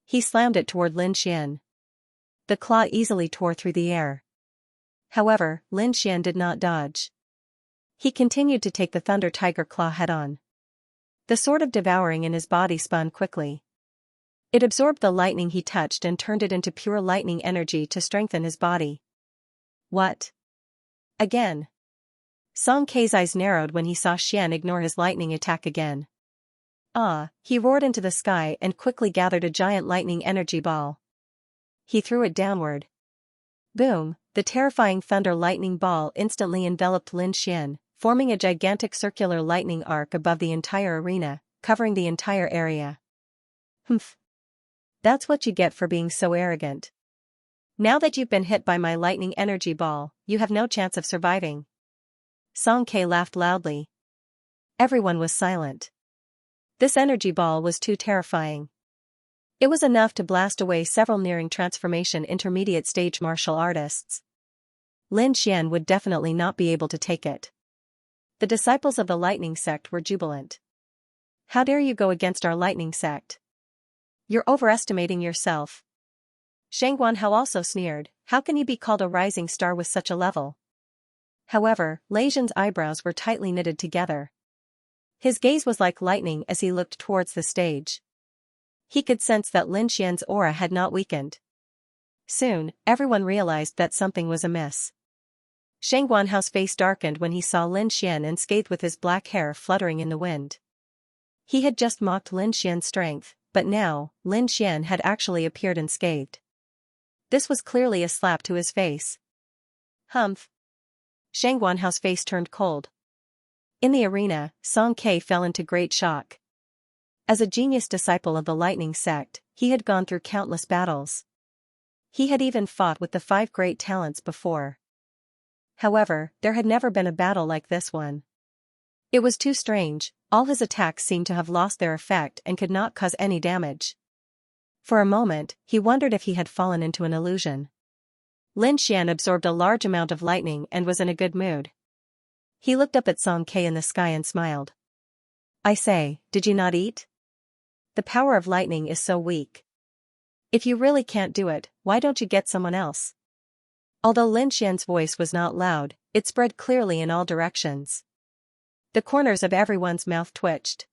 He slammed it toward Lin Xian. The claw easily tore through the air. However, Lin Xian did not dodge. He continued to take the Thunder Tiger claw head-on. The sword of devouring in his body spun quickly. It absorbed the lightning he touched and turned it into pure lightning energy to strengthen his body. What? Again? Song Ke's eyes narrowed when he saw Xian ignore his lightning attack again. He roared into the sky and quickly gathered a giant lightning energy ball. He threw it downward. Boom, the terrifying thunder lightning ball instantly enveloped Lin Xian, forming a gigantic circular lightning arc above the entire arena, covering the entire area. Humph. That's what you get for being so arrogant. Now that you've been hit by my lightning energy ball, you have no chance of surviving. Song Ke laughed loudly. Everyone was silent. This energy ball was too terrifying. It was enough to blast away several nearing transformation intermediate stage martial artists. Lin Xian would definitely not be able to take it. The disciples of the lightning sect were jubilant. How dare you go against our lightning sect? You're overestimating yourself. Shang Guanhao also sneered, how can you be called a rising star with such a level? However, Lei Zhen's eyebrows were tightly knitted together. His gaze was like lightning as he looked towards the stage. He could sense that Lin Xian's aura had not weakened. Soon, everyone realized that something was amiss. Shang Guanhao's face darkened when he saw Lin Xian unscathed with his black hair fluttering in the wind. He had just mocked Lin Xian's strength, but now, Lin Xian had actually appeared unscathed. This was clearly a slap to his face. Humph. Shang Guanhao's face turned cold. In the arena, Song Ke fell into great shock. As a genius disciple of the lightning sect, he had gone through countless battles. He had even fought with the 5 great talents before. However, there had never been a battle like this one. It was too strange, all his attacks seemed to have lost their effect and could not cause any damage. For a moment, he wondered if he had fallen into an illusion. Lin Xian absorbed a large amount of lightning and was in a good mood. He looked up at Song Ke in the sky and smiled. I say, did you not eat? The power of lightning is so weak. If you really can't do it, why don't you get someone else? Although Lin Xian's voice was not loud, it spread clearly in all directions. The corners of everyone's mouth twitched.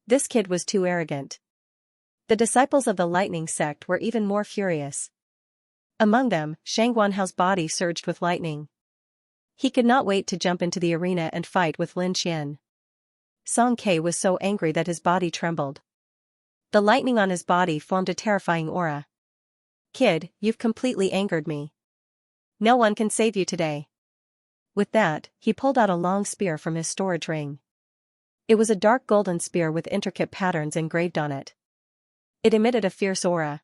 This kid was too arrogant. The disciples of the lightning sect were even more furious. Among them, Shang Guanhao's body surged with lightning. He could not wait to jump into the arena and fight with Lin Xian. Song Ke was so angry that his body trembled. The lightning on his body formed a terrifying aura. Kid, you've completely angered me. No one can save you today. With that, he pulled out a long spear from his storage ring. It was a dark golden spear with intricate patterns engraved on it. It emitted a fierce aura.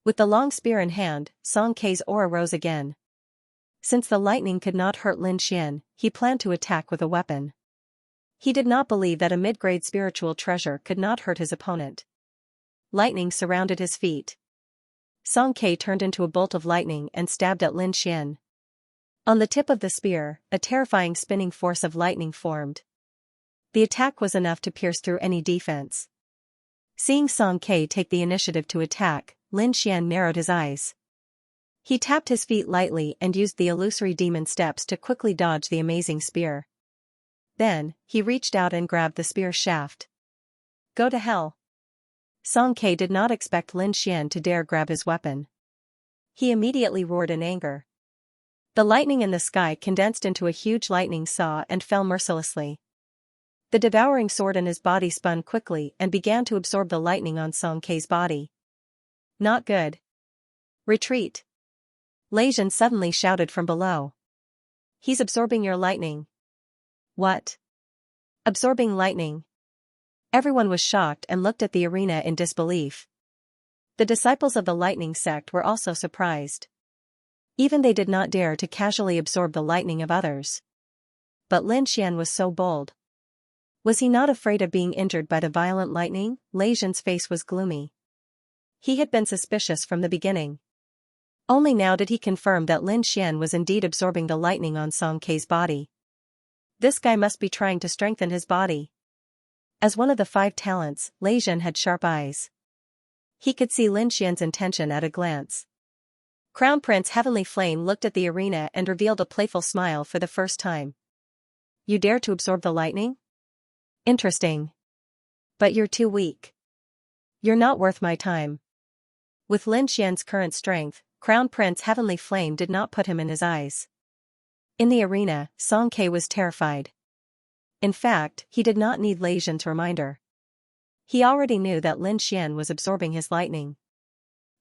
With the long spear in hand, Song Ke's aura rose again. Since the lightning could not hurt Lin Xian, he planned to attack with a weapon. He did not believe that a mid-grade spiritual treasure could not hurt his opponent. Lightning surrounded his feet. Song Ke turned into a bolt of lightning and stabbed at Lin Xian. On the tip of the spear, a terrifying spinning force of lightning formed. The attack was enough to pierce through any defense. Seeing Song Ke take the initiative to attack, Lin Xian narrowed his eyes. He tapped his feet lightly and used the illusory demon steps to quickly dodge the amazing spear. Then, he reached out and grabbed the spear shaft. Go to hell. Song Ke did not expect Lin Xian to dare grab his weapon. He immediately roared in anger. The lightning in the sky condensed into a huge lightning saw and fell mercilessly. The devouring sword in his body spun quickly and began to absorb the lightning on Song Ke's body. Not good. Retreat. Lei Zhen suddenly shouted from below. He's absorbing your lightning. What? Absorbing lightning? Everyone was shocked and looked at the arena in disbelief. The disciples of the lightning sect were also surprised. Even they did not dare to casually absorb the lightning of others. But Lin Xian was so bold. Was he not afraid of being injured by the violent lightning? Lei Zhen's face was gloomy. He had been suspicious from the beginning. Only now did he confirm that Lin Xian was indeed absorbing the lightning on Song Ke's body. This guy must be trying to strengthen his body. As one of the 5 talents, Lei Zhen had sharp eyes. He could see Lin Xian's intention at a glance. Crown Prince Heavenly Flame looked at the arena and revealed a playful smile for the first time. You dare to absorb the lightning? Interesting. But you're too weak. You're not worth my time. With Lin Xian's current strength, Crown Prince Heavenly Flame did not put him in his eyes. In the arena, Song Ke was terrified. In fact, he did not need Lei Zhen's reminder. He already knew that Lin Xian was absorbing his lightning.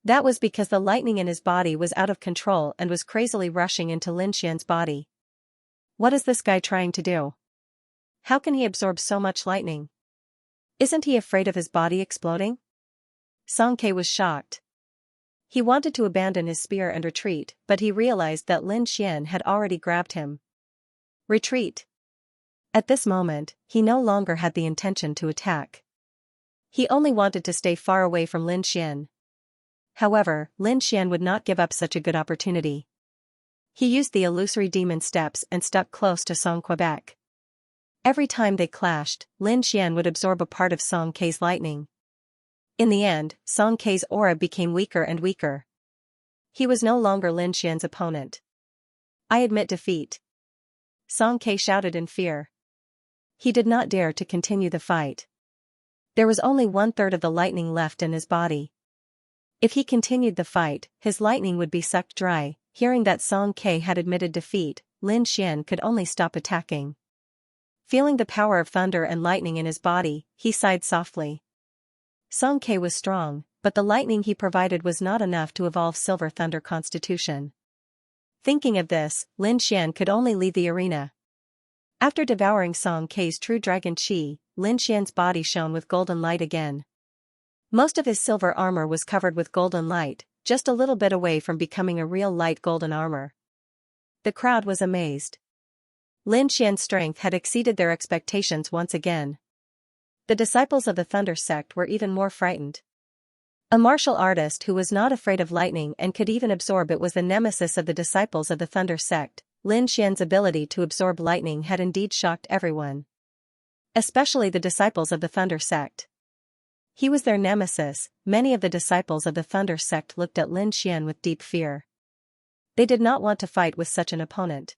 That was because the lightning in his body was out of control and was crazily rushing into Lin Xian's body. What is this guy trying to do? How can he absorb so much lightning? Isn't he afraid of his body exploding? Song Ke was shocked. He wanted to abandon his spear and retreat, but he realized that Lin Xian had already grabbed him. Retreat. At this moment, he no longer had the intention to attack. He only wanted to stay far away from Lin Xian. However, Lin Xian would not give up such a good opportunity. He used the illusory demon steps and stuck close to Song Quebec. Every time they clashed, Lin Xian would absorb a part of Song Kei's lightning. In the end, Song Kei's aura became weaker and weaker. He was no longer Lin Xian's opponent. I admit defeat. Song Kei shouted in fear. He did not dare to continue the fight. There was only 1/3 of the lightning left in his body. If he continued the fight, his lightning would be sucked dry. Hearing that Song Kei had admitted defeat, Lin Xian could only stop attacking. Feeling the power of thunder and lightning in his body, he sighed softly. Song Kei was strong, but the lightning he provided was not enough to evolve Silver Thunder Constitution. Thinking of this, Lin Xian could only leave the arena. After devouring Song Kei's true dragon chi, Lin Xian's body shone with golden light again. Most of his silver armor was covered with golden light, just a little bit away from becoming a real light golden armor. The crowd was amazed. Lin Xian's strength had exceeded their expectations once again. The disciples of the Thunder sect were even more frightened. A martial artist who was not afraid of lightning and could even absorb it was the nemesis of the disciples of the Thunder sect. Lin Xian's ability to absorb lightning had indeed shocked everyone. Especially the disciples of the Thunder sect. He was their nemesis. Many of the disciples of the Thunder sect looked at Lin Xian with deep fear. They did not want to fight with such an opponent.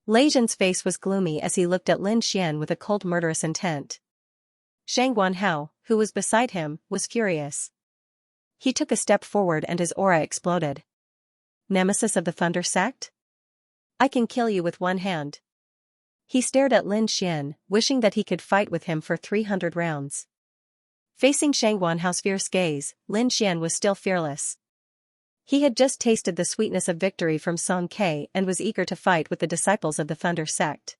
Lei Zhen's face was gloomy as he looked at Lin Xian with a cold murderous intent. Shang Guanhao, who was beside him, was furious. He took a step forward and his aura exploded. Nemesis of the Thunder sect? I can kill you with one hand. He stared at Lin Xian, wishing that he could fight with him for 300 rounds. Facing Shang Guanhao's fierce gaze, Lin Xian was still fearless. He had just tasted the sweetness of victory from Song Kei and was eager to fight with the disciples of the Thunder sect.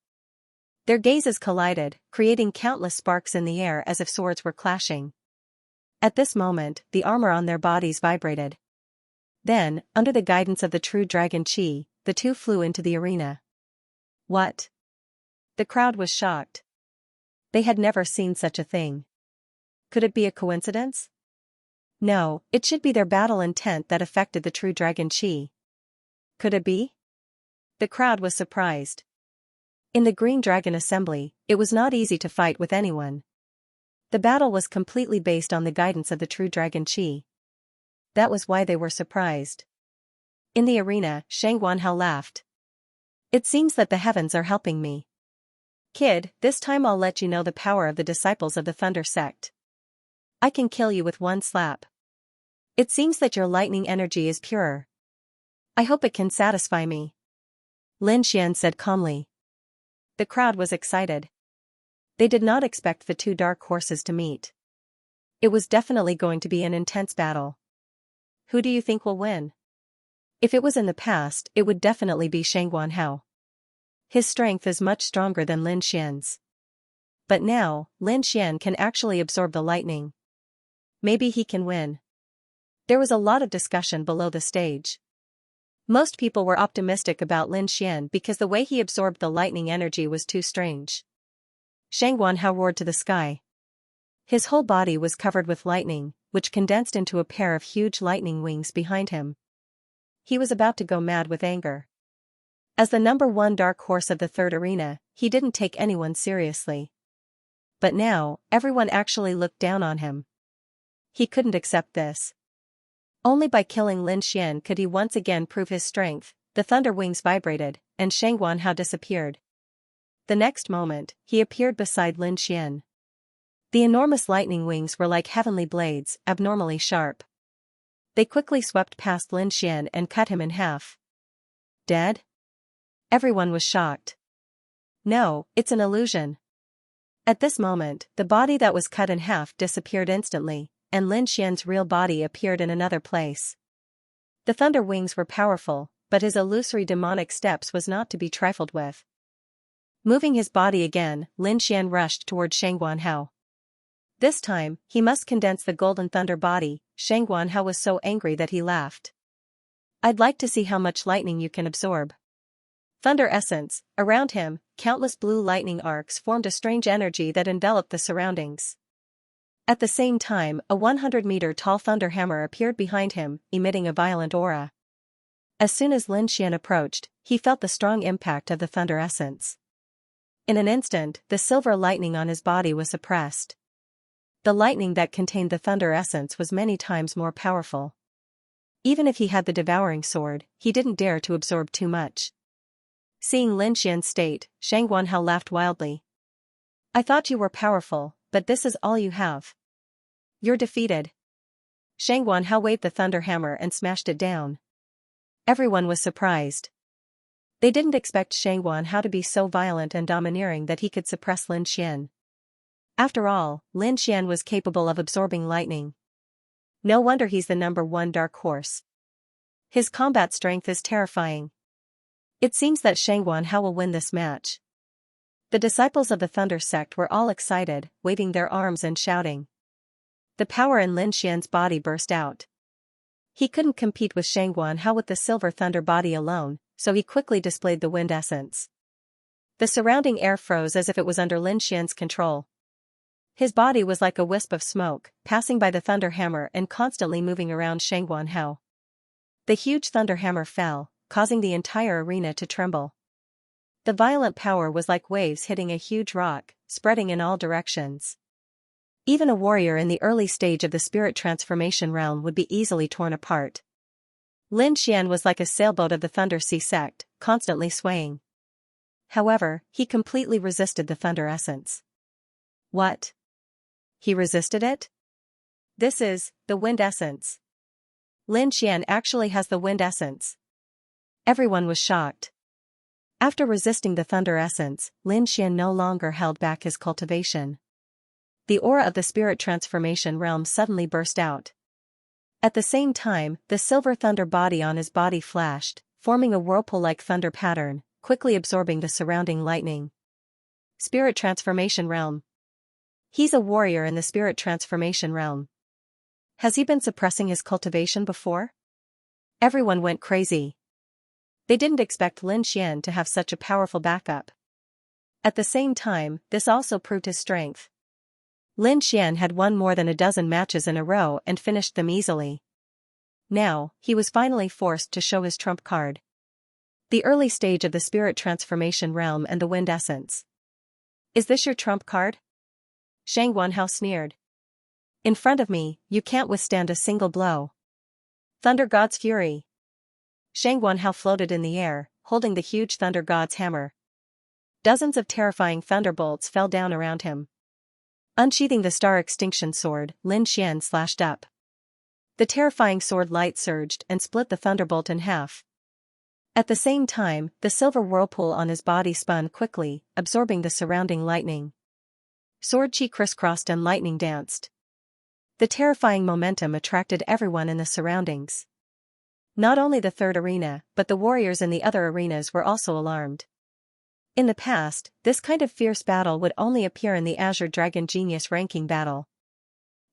Their gazes collided, creating countless sparks in the air as if swords were clashing. At this moment, the armor on their bodies vibrated. Then, under the guidance of the true dragon chi, the two flew into the arena. What? The crowd was shocked. They had never seen such a thing. Could it be a coincidence? No, it should be their battle intent that affected the true dragon chi. Could it be? The crowd was surprised. In the Green Dragon Assembly, it was not easy to fight with anyone. The battle was completely based on the guidance of the true dragon chi. That was why they were surprised. In the arena, Shang Guanhao laughed. It seems that the heavens are helping me. Kid, this time I'll let you know the power of the disciples of the Thunder sect. I can kill you with one slap. It seems that your lightning energy is purer. I hope it can satisfy me. Lin Xian said calmly. The crowd was excited. They did not expect the two dark horses to meet. It was definitely going to be an intense battle. Who do you think will win? If it was in the past, it would definitely be Shang Guanhao. His strength is much stronger than Lin Xian's. But now, Lin Xian can actually absorb the lightning. Maybe he can win. There was a lot of discussion below the stage. Most people were optimistic about Lin Xian because the way he absorbed the lightning energy was too strange. Shang Guanhao roared to the sky. His whole body was covered with lightning, which condensed into a pair of huge lightning wings behind him. He was about to go mad with anger. As the number one dark horse of the third arena, he didn't take anyone seriously. But now, everyone actually looked down on him. He couldn't accept this. Only by killing Lin Xian could he once again prove his strength. The thunder wings vibrated, and Shang Guanhao disappeared. The next moment, he appeared beside Lin Xian. The enormous lightning wings were like heavenly blades, abnormally sharp. They quickly swept past Lin Xian and cut him in half. Dead? Everyone was shocked. No, it's an illusion. At this moment, the body that was cut in half disappeared instantly, and Lin Xian's real body appeared in another place. The thunder wings were powerful, but his illusory demonic steps was not to be trifled with. Moving his body again, Lin Xian rushed toward Shang Guanhao. This time, he must condense the golden thunder body, Shang Guanhao was so angry that he laughed. I'd like to see how much lightning you can absorb. Thunder essence. Around him, countless blue lightning arcs formed a strange energy that enveloped the surroundings. At the same time, a 100-meter-tall thunder hammer appeared behind him, emitting a violent aura. As soon as Lin Xian approached, he felt the strong impact of the thunder essence. In an instant, the silver lightning on his body was suppressed. The lightning that contained the thunder essence was many times more powerful. Even if he had the devouring sword, he didn't dare to absorb too much. Seeing Lin Xian's state, Shang Guanhao laughed wildly. I thought you were powerful, but this is all you have. You're defeated. Shang Guanhao waved the thunder hammer and smashed it down. Everyone was surprised. They didn't expect Shang Guanhao to be so violent and domineering that he could suppress Lin Xian. After all, Lin Xian was capable of absorbing lightning. No wonder he's the #1 dark horse. His combat strength is terrifying. It seems that Shang Guanhao will win this match. The disciples of the Thunder sect were all excited, waving their arms and shouting. The power in Lin Xian's body burst out. He couldn't compete with Shang Guanhao with the silver thunder body alone, so he quickly displayed the wind essence. The surrounding air froze as if it was under Lin Xian's control. His body was like a wisp of smoke, passing by the thunder hammer and constantly moving around Shang Guanhao. The huge thunder hammer fell, causing the entire arena to tremble. The violent power was like waves hitting a huge rock, spreading in all directions. Even a warrior in the early stage of the spirit transformation realm would be easily torn apart. Lin Xian was like a sailboat of the Thunder Sea sect, constantly swaying. However, he completely resisted the thunder essence. What? He resisted it? This is the wind essence. Lin Xian actually has the wind essence. Everyone was shocked. After resisting the thunder essence, Lin Xian no longer held back his cultivation. The aura of the spirit transformation realm suddenly burst out. At the same time, the silver thunder body on his body flashed, forming a whirlpool-like thunder pattern, quickly absorbing the surrounding lightning. Spirit transformation realm. He's a warrior in the spirit transformation realm. Has he been suppressing his cultivation before? Everyone went crazy. They didn't expect Lin Xian to have such a powerful backup. At the same time, this also proved his strength. Lin Xian had won more than a dozen matches in a row and finished them easily. Now, he was finally forced to show his trump card. The early stage of the spirit transformation realm and the wind essence. Is this your trump card? Shang Guanhao sneered. In front of me, you can't withstand a single blow. Thunder God's fury. Shang Guanhao floated in the air, holding the huge Thunder God's hammer. Dozens of terrifying thunderbolts fell down around him. Unsheathing the star extinction sword, Lin Xian slashed up. The terrifying sword light surged and split the thunderbolt in half. At the same time, the silver whirlpool on his body spun quickly, absorbing the surrounding lightning. Sword chi crisscrossed and lightning danced. The terrifying momentum attracted everyone in the surroundings. Not only the third arena, but the warriors in the other arenas were also alarmed. In the past, this kind of fierce battle would only appear in the Azure Dragon Genius ranking battle.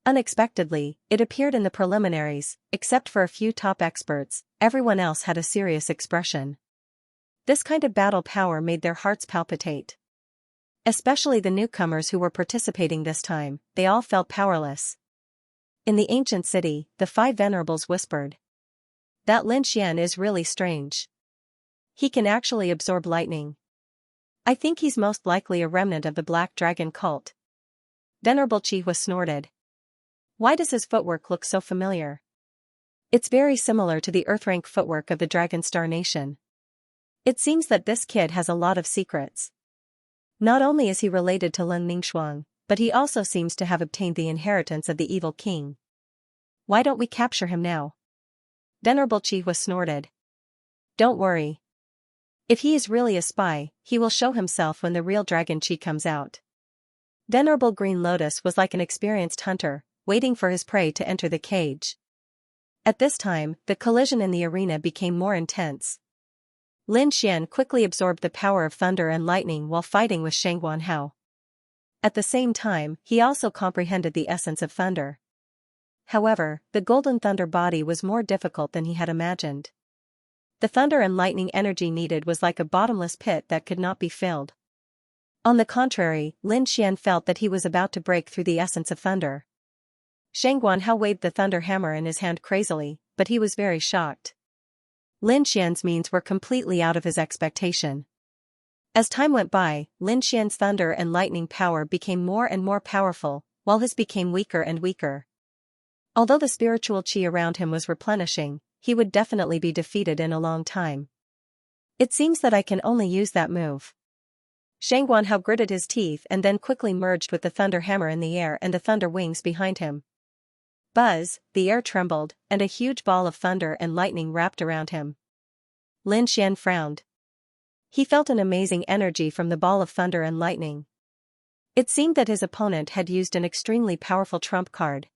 Unexpectedly, it appeared in the preliminaries. Except for a few top experts, everyone else had a serious expression. This kind of battle power made their hearts palpitate. Especially the newcomers who were participating this time, they all felt powerless. In the ancient city, the 5 venerables whispered. That Lin Xian is really strange. He can actually absorb lightning. I think he's most likely a remnant of the Black Dragon cult. Venerable Qihua snorted. Why does his footwork look so familiar? It's very similar to the Earthrank footwork of the Dragon Star Nation. It seems that this kid has a lot of secrets. Not only is he related to Lin Ningxuang, but he also seems to have obtained the inheritance of the evil king. Why don't we capture him now? Venerable Qihua snorted. Don't worry. If he is really a spy, he will show himself when the real Dragon Chi comes out. Venerable Green Lotus was like an experienced hunter, waiting for his prey to enter the cage. At this time, the collision in the arena became more intense. Lin Xian quickly absorbed the power of thunder and lightning while fighting with Shang Guanhao. At the same time, he also comprehended the essence of thunder. However, the golden thunder body was more difficult than he had imagined. The thunder and lightning energy needed was like a bottomless pit that could not be filled. On the contrary, Lin Xian felt that he was about to break through the essence of thunder. Shang Guanhao waved the thunder hammer in his hand crazily, but he was very shocked. Lin Xian's means were completely out of his expectation. As time went by, Lin Xian's thunder and lightning power became more and more powerful, while his became weaker and weaker. Although the spiritual qi around him was replenishing, he would definitely be defeated in a long time. It seems that I can only use that move. Shang Guanhao gritted his teeth and then quickly merged with the thunder hammer in the air and the thunder wings behind him. Buzz, the air trembled, and a huge ball of thunder and lightning wrapped around him. Lin Xian frowned. He felt an amazing energy from the ball of thunder and lightning. It seemed that his opponent had used an extremely powerful trump card.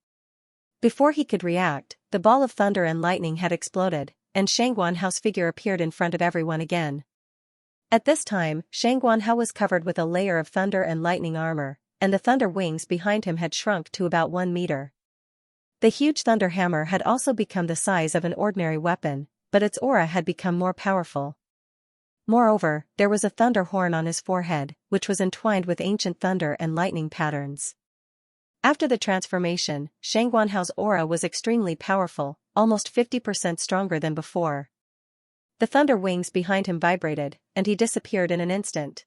Before he could react, the ball of thunder and lightning had exploded, and Shang Guanhao's figure appeared in front of everyone again. At this time, Shang Guanhao was covered with a layer of thunder and lightning armor, and the thunder wings behind him had shrunk to about 1 meter. The huge thunder hammer had also become the size of an ordinary weapon, but its aura had become more powerful. Moreover, there was a thunder horn on his forehead, which was entwined with ancient thunder and lightning patterns. After the transformation, Shang Guanhao's aura was extremely powerful, almost 50% stronger than before. The thunder wings behind him vibrated, and he disappeared in an instant.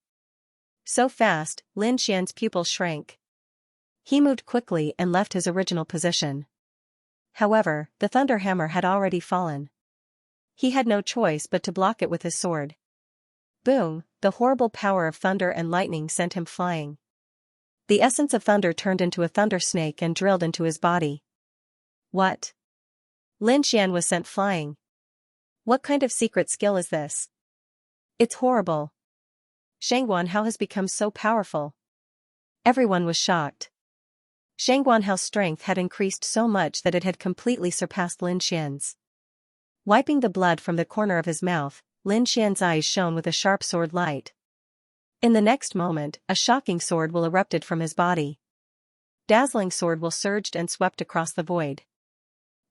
So fast, Lin Xian's pupil shrank. He moved quickly and left his original position. However, the thunder hammer had already fallen. He had no choice but to block it with his sword. Boom, the horrible power of thunder and lightning sent him flying. The essence of thunder turned into a thunder snake and drilled into his body. What? Lin Xian was sent flying. What kind of secret skill is this? It's horrible. Shang Guanhao has become so powerful. Everyone was shocked. Shang Guanhao's strength had increased so much that it had completely surpassed Lin Xian's. Wiping the blood from the corner of his mouth, Lin Xian's eyes shone with a sharp sword light. In the next moment, a shocking sword will erupted from his body. Dazzling sword will surged and swept across the void.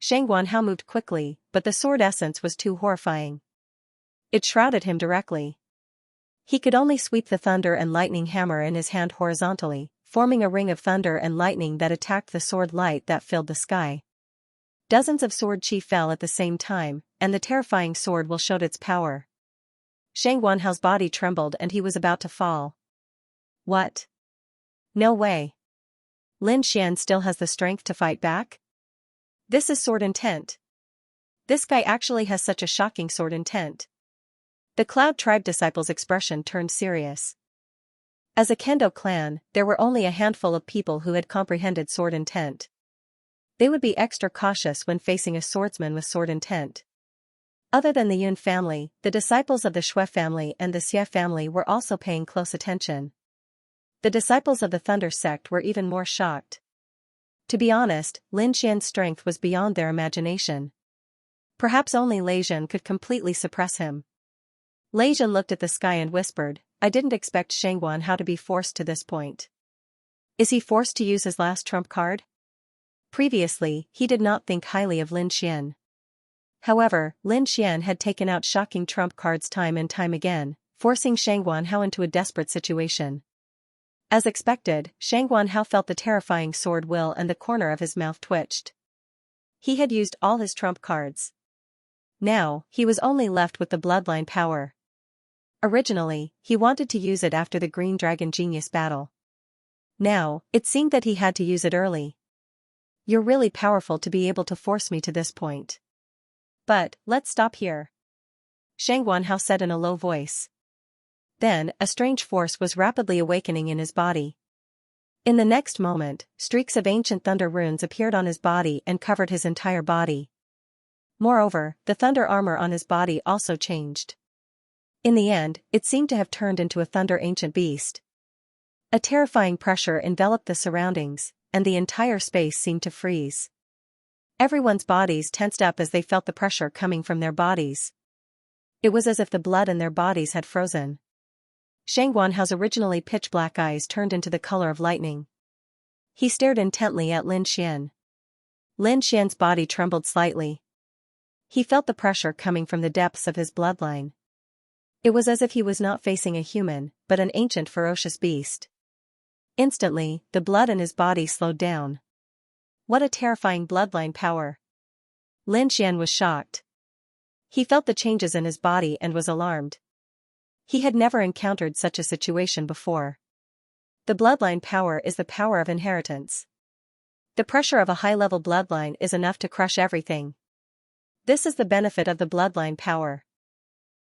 Shang Guanhao moved quickly, but the sword essence was too horrifying. It shrouded him directly. He could only sweep the thunder and lightning hammer in his hand horizontally, forming a ring of thunder and lightning that attacked the sword light that filled the sky. Dozens of sword chi fell at the same time, and the terrifying sword will showed its power. Shang Guanhao's body trembled and he was about to fall. What? No way. Lin Xian still has the strength to fight back? This is sword intent. This guy actually has such a shocking sword intent. The Cloud Tribe disciples' expression turned serious. As a Kendo clan, there were only a handful of people who had comprehended sword intent. They would be extra cautious when facing a swordsman with sword intent. Other than the Yun family, the disciples of the Shui family and the Xie family were also paying close attention. The disciples of the Thunder sect were even more shocked. To be honest, Lin Xian's strength was beyond their imagination. Perhaps only Leizhen could completely suppress him. Leizhen looked at the sky and whispered, I didn't expect Shang Guanhao to be forced to this point. Is he forced to use his last trump card? Previously, he did not think highly of Lin Xian. However, Lin Xian had taken out shocking trump cards time and time again, forcing Shang Guanhao into a desperate situation. As expected, Shang Guanhao felt the terrifying sword will and the corner of his mouth twitched. He had used all his trump cards. Now, he was only left with the bloodline power. Originally, he wanted to use it after the Green Dragon Genius battle. Now, it seemed that he had to use it early. You're really powerful to be able to force me to this point. But, let's stop here. Shang Guanhao said in a low voice. Then, a strange force was rapidly awakening in his body. In the next moment, streaks of ancient thunder runes appeared on his body and covered his entire body. Moreover, the thunder armor on his body also changed. In the end, it seemed to have turned into a thunder ancient beast. A terrifying pressure enveloped the surroundings, and the entire space seemed to freeze. Everyone's bodies tensed up as they felt the pressure coming from their bodies. It was as if the blood in their bodies had frozen. Shang Guanhao's originally pitch-black eyes turned into the color of lightning. He stared intently at Lin Xian. Lin Xian's body trembled slightly. He felt the pressure coming from the depths of his bloodline. It was as if he was not facing a human, but an ancient ferocious beast. Instantly, the blood in his body slowed down. What a terrifying bloodline power! Lin Xian was shocked. He felt the changes in his body and was alarmed. He had never encountered such a situation before. The bloodline power is the power of inheritance. The pressure of a high-level bloodline is enough to crush everything. This is the benefit of the bloodline power.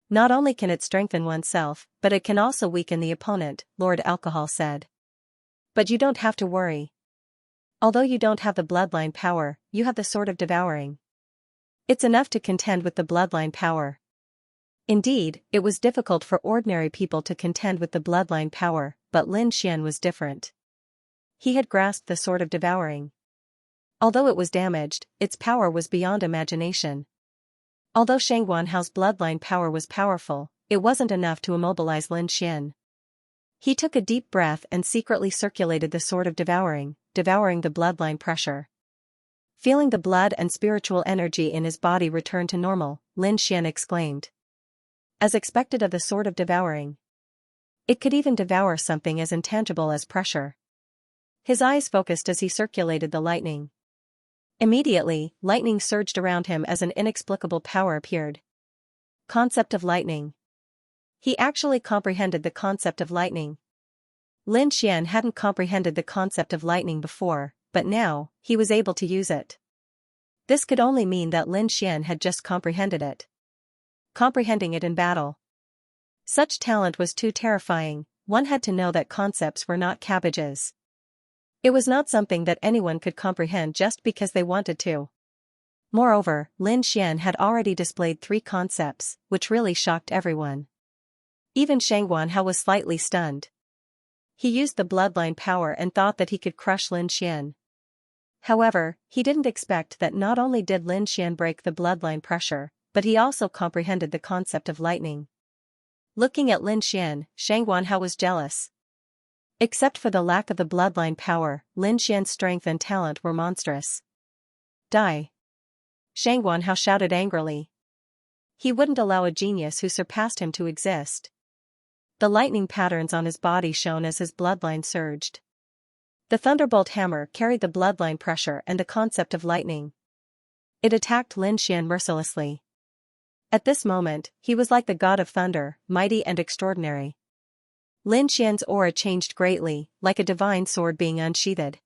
Not only can it strengthen oneself, but it can also weaken the opponent, Lord Alcohol said. But you don't have to worry. Although you don't have the bloodline power, you have the sword of devouring. It's enough to contend with the bloodline power. Indeed, it was difficult for ordinary people to contend with the bloodline power, but Lin Xian was different. He had grasped the sword of devouring. Although it was damaged, its power was beyond imagination. Although Shangguanhao's bloodline power was powerful, it wasn't enough to immobilize Lin Xian. He took a deep breath and secretly circulated the sword of devouring the bloodline pressure. Feeling the blood and spiritual energy in his body return to normal, Lin Xian exclaimed. As expected of the sword of devouring. It could even devour something as intangible as pressure. His eyes focused as he circulated the lightning. Immediately, lightning surged around him as an inexplicable power appeared. Concept of lightning. He actually comprehended the concept of lightning. Lin Xian hadn't comprehended the concept of lightning before, but now, he was able to use it. This could only mean that Lin Xian had just comprehended it. Comprehending it in battle. Such talent was too terrifying, one had to know that concepts were not cabbages. It was not something that anyone could comprehend just because they wanted to. Moreover, Lin Xian had already displayed 3 concepts, which really shocked everyone. Even Shangguanhao was slightly stunned. He used the bloodline power and thought that he could crush Lin Xian. However, he didn't expect that not only did Lin Xian break the bloodline pressure, but he also comprehended the concept of lightning. Looking at Lin Xian, Shangguanhao was jealous. Except for the lack of the bloodline power, Lin Xian's strength and talent were monstrous. Die! Shangguanhao shouted angrily. He wouldn't allow a genius who surpassed him to exist. The lightning patterns on his body shone as his bloodline surged. The thunderbolt hammer carried the bloodline pressure and the concept of lightning. It attacked Lin Xian mercilessly. At this moment, he was like the god of thunder, mighty and extraordinary. Lin Xian's aura changed greatly, like a divine sword being unsheathed.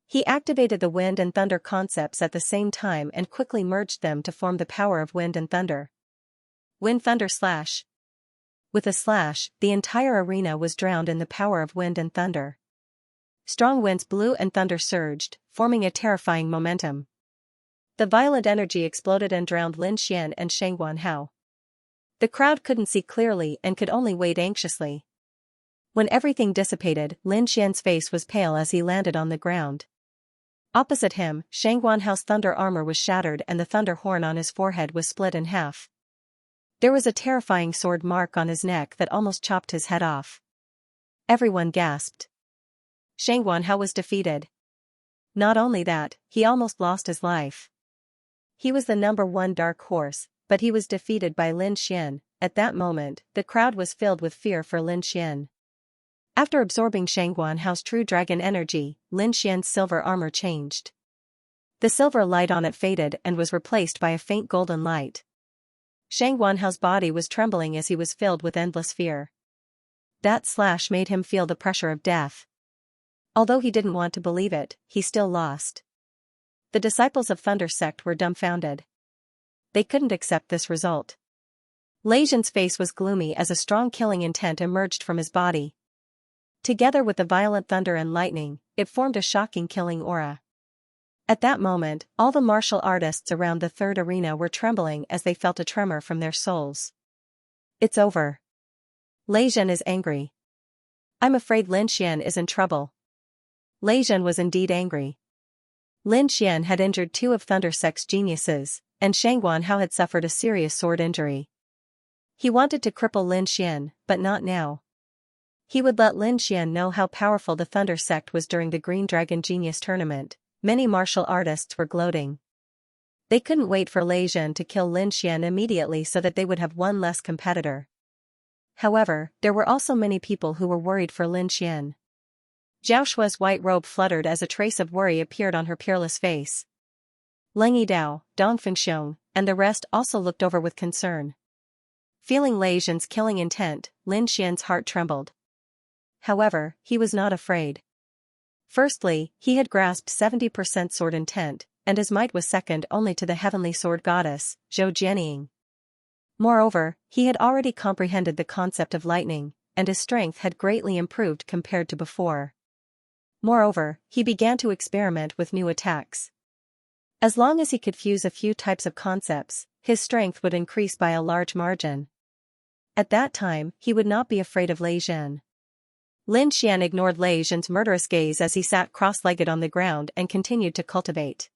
He activated the wind and thunder concepts at the same time and quickly merged them to form the power of wind and thunder. Wind-thunder slash. With a slash, the entire arena was drowned in the power of wind and thunder. Strong winds blew and thunder surged, forming a terrifying momentum. The violent energy exploded and drowned Lin Xian and Shangguanhao. The crowd couldn't see clearly and could only wait anxiously. When everything dissipated, Lin Xian's face was pale as he landed on the ground. Opposite him, Shangguanhao's thunder armor was shattered and the thunder horn on his forehead was split in half. There was a terrifying sword mark on his neck that almost chopped his head off. Everyone gasped. Shangguanhao was defeated. Not only that, he almost lost his life. He was the #1 dark horse, but he was defeated by Lin Xian. At that moment, the crowd was filled with fear for Lin Xian. After absorbing Shangguanhao's true dragon energy, Lin Xian's silver armor changed. The silver light on it faded and was replaced by a faint golden light. Shangguanhao's body was trembling as he was filled with endless fear. That slash made him feel the pressure of death. Although he didn't want to believe it, he still lost. The disciples of Thunder Sect were dumbfounded. They couldn't accept this result. Lei Zhen's face was gloomy as a strong killing intent emerged from his body. Together with the violent thunder and lightning, it formed a shocking killing aura. At that moment, all the martial artists around the third arena were trembling as they felt a tremor from their souls. It's over. Lei Zhen is angry. I'm afraid Lin Xian is in trouble. Lei Zhen was indeed angry. Lin Xian had injured 2 of Thunder Sect's geniuses, and Shangguanhao had suffered a serious sword injury. He wanted to cripple Lin Xian, but not now. He would let Lin Xian know how powerful the Thunder Sect was during the Green Dragon Genius Tournament, many martial artists were gloating. They couldn't wait for Lei Zhen to kill Lin Xian immediately so that they would have one less competitor. However, there were also many people who were worried for Lin Xian. Zhao Shua's white robe fluttered as a trace of worry appeared on her peerless face. Leng Yidao, Dong Fengxiong, and the rest also looked over with concern. Feeling Lei Zhen's killing intent, Lin Xian's heart trembled. However, he was not afraid. Firstly, he had grasped 70% sword intent, and his might was second only to the heavenly sword goddess, Zhou Jianying. Moreover, he had already comprehended the concept of lightning, and his strength had greatly improved compared to before. Moreover, he began to experiment with new attacks. As long as he could fuse a few types of concepts, his strength would increase by a large margin. At that time, he would not be afraid of Lei Zhen. Lin Xian ignored Lei Zhen's murderous gaze as he sat cross-legged on the ground and continued to cultivate.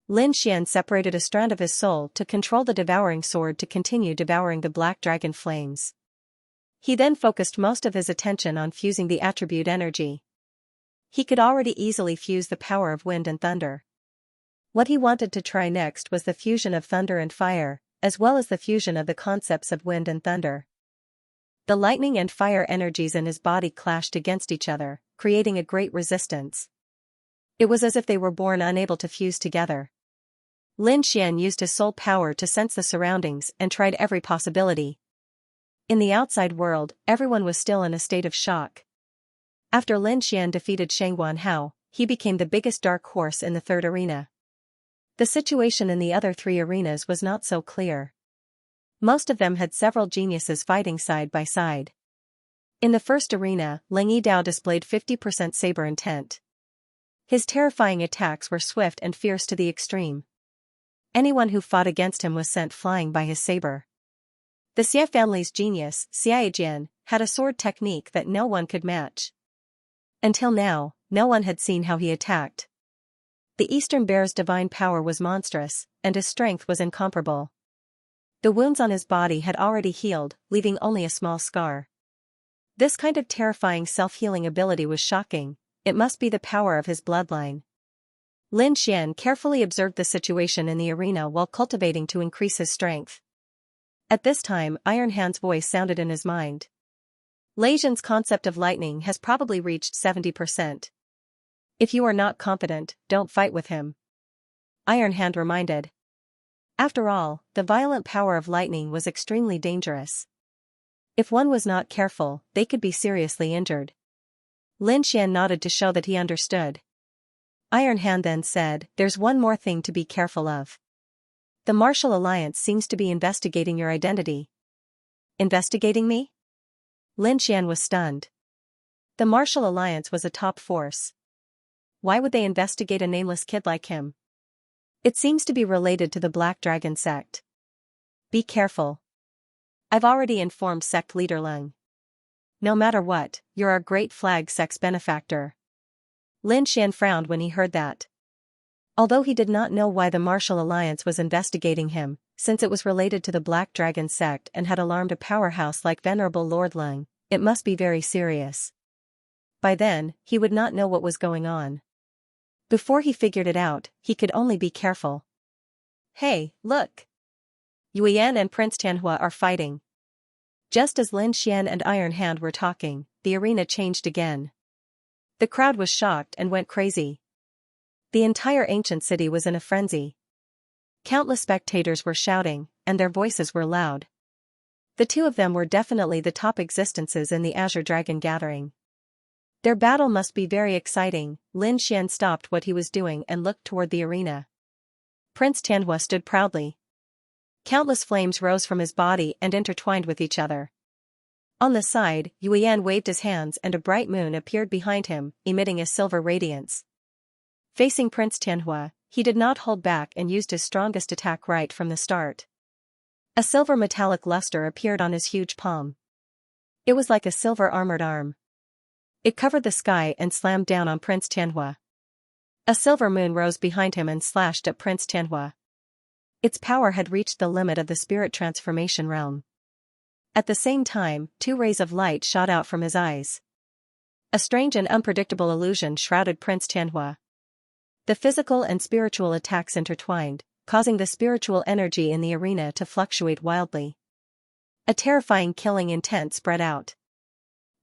Lin Xian separated a strand of his soul to control the devouring sword to continue devouring the black dragon flames. He then focused most of his attention on fusing the attribute energy. He could already easily fuse the power of wind and thunder. What he wanted to try next was the fusion of thunder and fire, as well as the fusion of the concepts of wind and thunder. The lightning and fire energies in his body clashed against each other, creating a great resistance. It was as if they were born unable to fuse together. Lin Xian used his soul power to sense the surroundings and tried every possibility. In the outside world, everyone was still in a state of shock. After Lin Xian defeated Shang Wanhao, he became the biggest dark horse in the third arena. The situation in the other three arenas was not so clear. Most of them had several geniuses fighting side by side. In the first arena, Leng Yidao displayed 50% saber intent. His terrifying attacks were swift and fierce to the extreme. Anyone who fought against him was sent flying by his saber. The Xie family's genius, Xiaojian, had a sword technique that no one could match. Until now, no one had seen how he attacked. The Eastern Bear's divine power was monstrous, and his strength was incomparable. The wounds on his body had already healed, leaving only a small scar. This kind of terrifying self-healing ability was shocking. It must be the power of his bloodline. Lin Xian carefully observed the situation in the arena while cultivating to increase his strength. At this time, Iron Hand's voice sounded in his mind. Lei Zhen's concept of lightning has probably reached 70%. If you are not confident, don't fight with him. Iron Hand reminded. After all, the violent power of lightning was extremely dangerous. If one was not careful, they could be seriously injured. Lin Xian nodded to show that he understood. Iron Hand then said, "There's one more thing to be careful of. The Martial Alliance seems to be investigating your identity." Investigating me? Lin Xian was stunned. The Martial Alliance was a top force. Why would they investigate a nameless kid like him? It seems to be related to the Black Dragon sect. Be careful. I've already informed sect leader Leng. No matter what, you're our Great Flag sect's benefactor. Lin Xian frowned when he heard that. Although he did not know why the Martial Alliance was investigating him, since it was related to the Black Dragon sect and had alarmed a powerhouse like Venerable Lord Leng, it must be very serious. By then, he would not know what was going on. Before he figured it out, he could only be careful. Hey, look! Yuyan and Prince Tianhua are fighting. Just as Lin Xian and Iron Hand were talking, the arena changed again. The crowd was shocked and went crazy. The entire ancient city was in a frenzy. Countless spectators were shouting, and their voices were loud. The two of them were definitely the top existences in the Azure Dragon gathering. Their battle must be very exciting. Lin Xian stopped what he was doing and looked toward the arena. Prince Tianhua stood proudly. Countless flames rose from his body and intertwined with each other. On the side, Yuyan waved his hands and a bright moon appeared behind him, emitting a silver radiance. Facing Prince Tianhua, he did not hold back and used his strongest attack right from the start. A silver metallic luster appeared on his huge palm. It was like a silver armored arm. It covered the sky and slammed down on Prince Tianhua. A silver moon rose behind him and slashed at Prince Tianhua. Its power had reached the limit of the spirit transformation realm. At the same time, two rays of light shot out from his eyes. A strange and unpredictable illusion shrouded Prince Tianhua. The physical and spiritual attacks intertwined, causing the spiritual energy in the arena to fluctuate wildly. A terrifying killing intent spread out.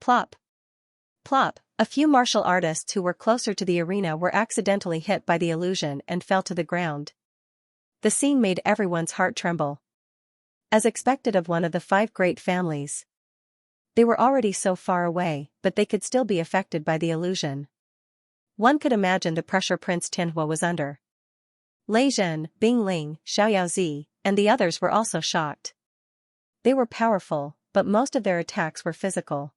Plop. Plop. A few martial artists who were closer to the arena were accidentally hit by the illusion and fell to the ground. The scene made everyone's heart tremble. As expected of one of the 5 great families. They were already so far away, but they could still be affected by the illusion. One could imagine the pressure Prince Tianhua was under. Lei Zhen, Bing Ling, Xiaoyaozi, and the others were also shocked. They were powerful, but most of their attacks were physical.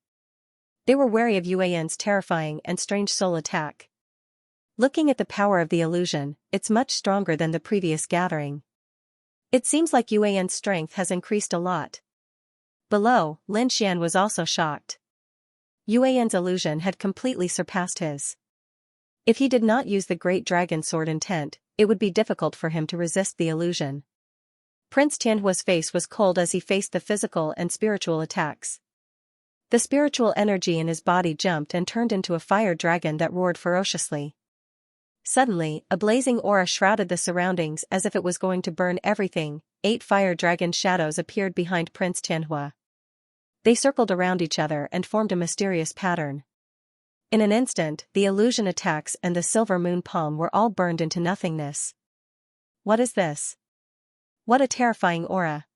They were wary of Yuan's terrifying and strange soul attack. Looking at the power of the illusion, it's much stronger than the previous gathering. It seems like Yuan's strength has increased a lot. Below, Lin Xian was also shocked. Yuan's illusion had completely surpassed his. If he did not use the great dragon sword intent, it would be difficult for him to resist the illusion. Prince Tianhua's face was cold as he faced the physical and spiritual attacks. The spiritual energy in his body jumped and turned into a fire dragon that roared ferociously. Suddenly, a blazing aura shrouded the surroundings as if it was going to burn everything. 8 fire dragon shadows appeared behind Prince Tianhua. They circled around each other and formed a mysterious pattern. In an instant, the illusion attacks and the silver moon palm were all burned into nothingness. What is this? What a terrifying aura.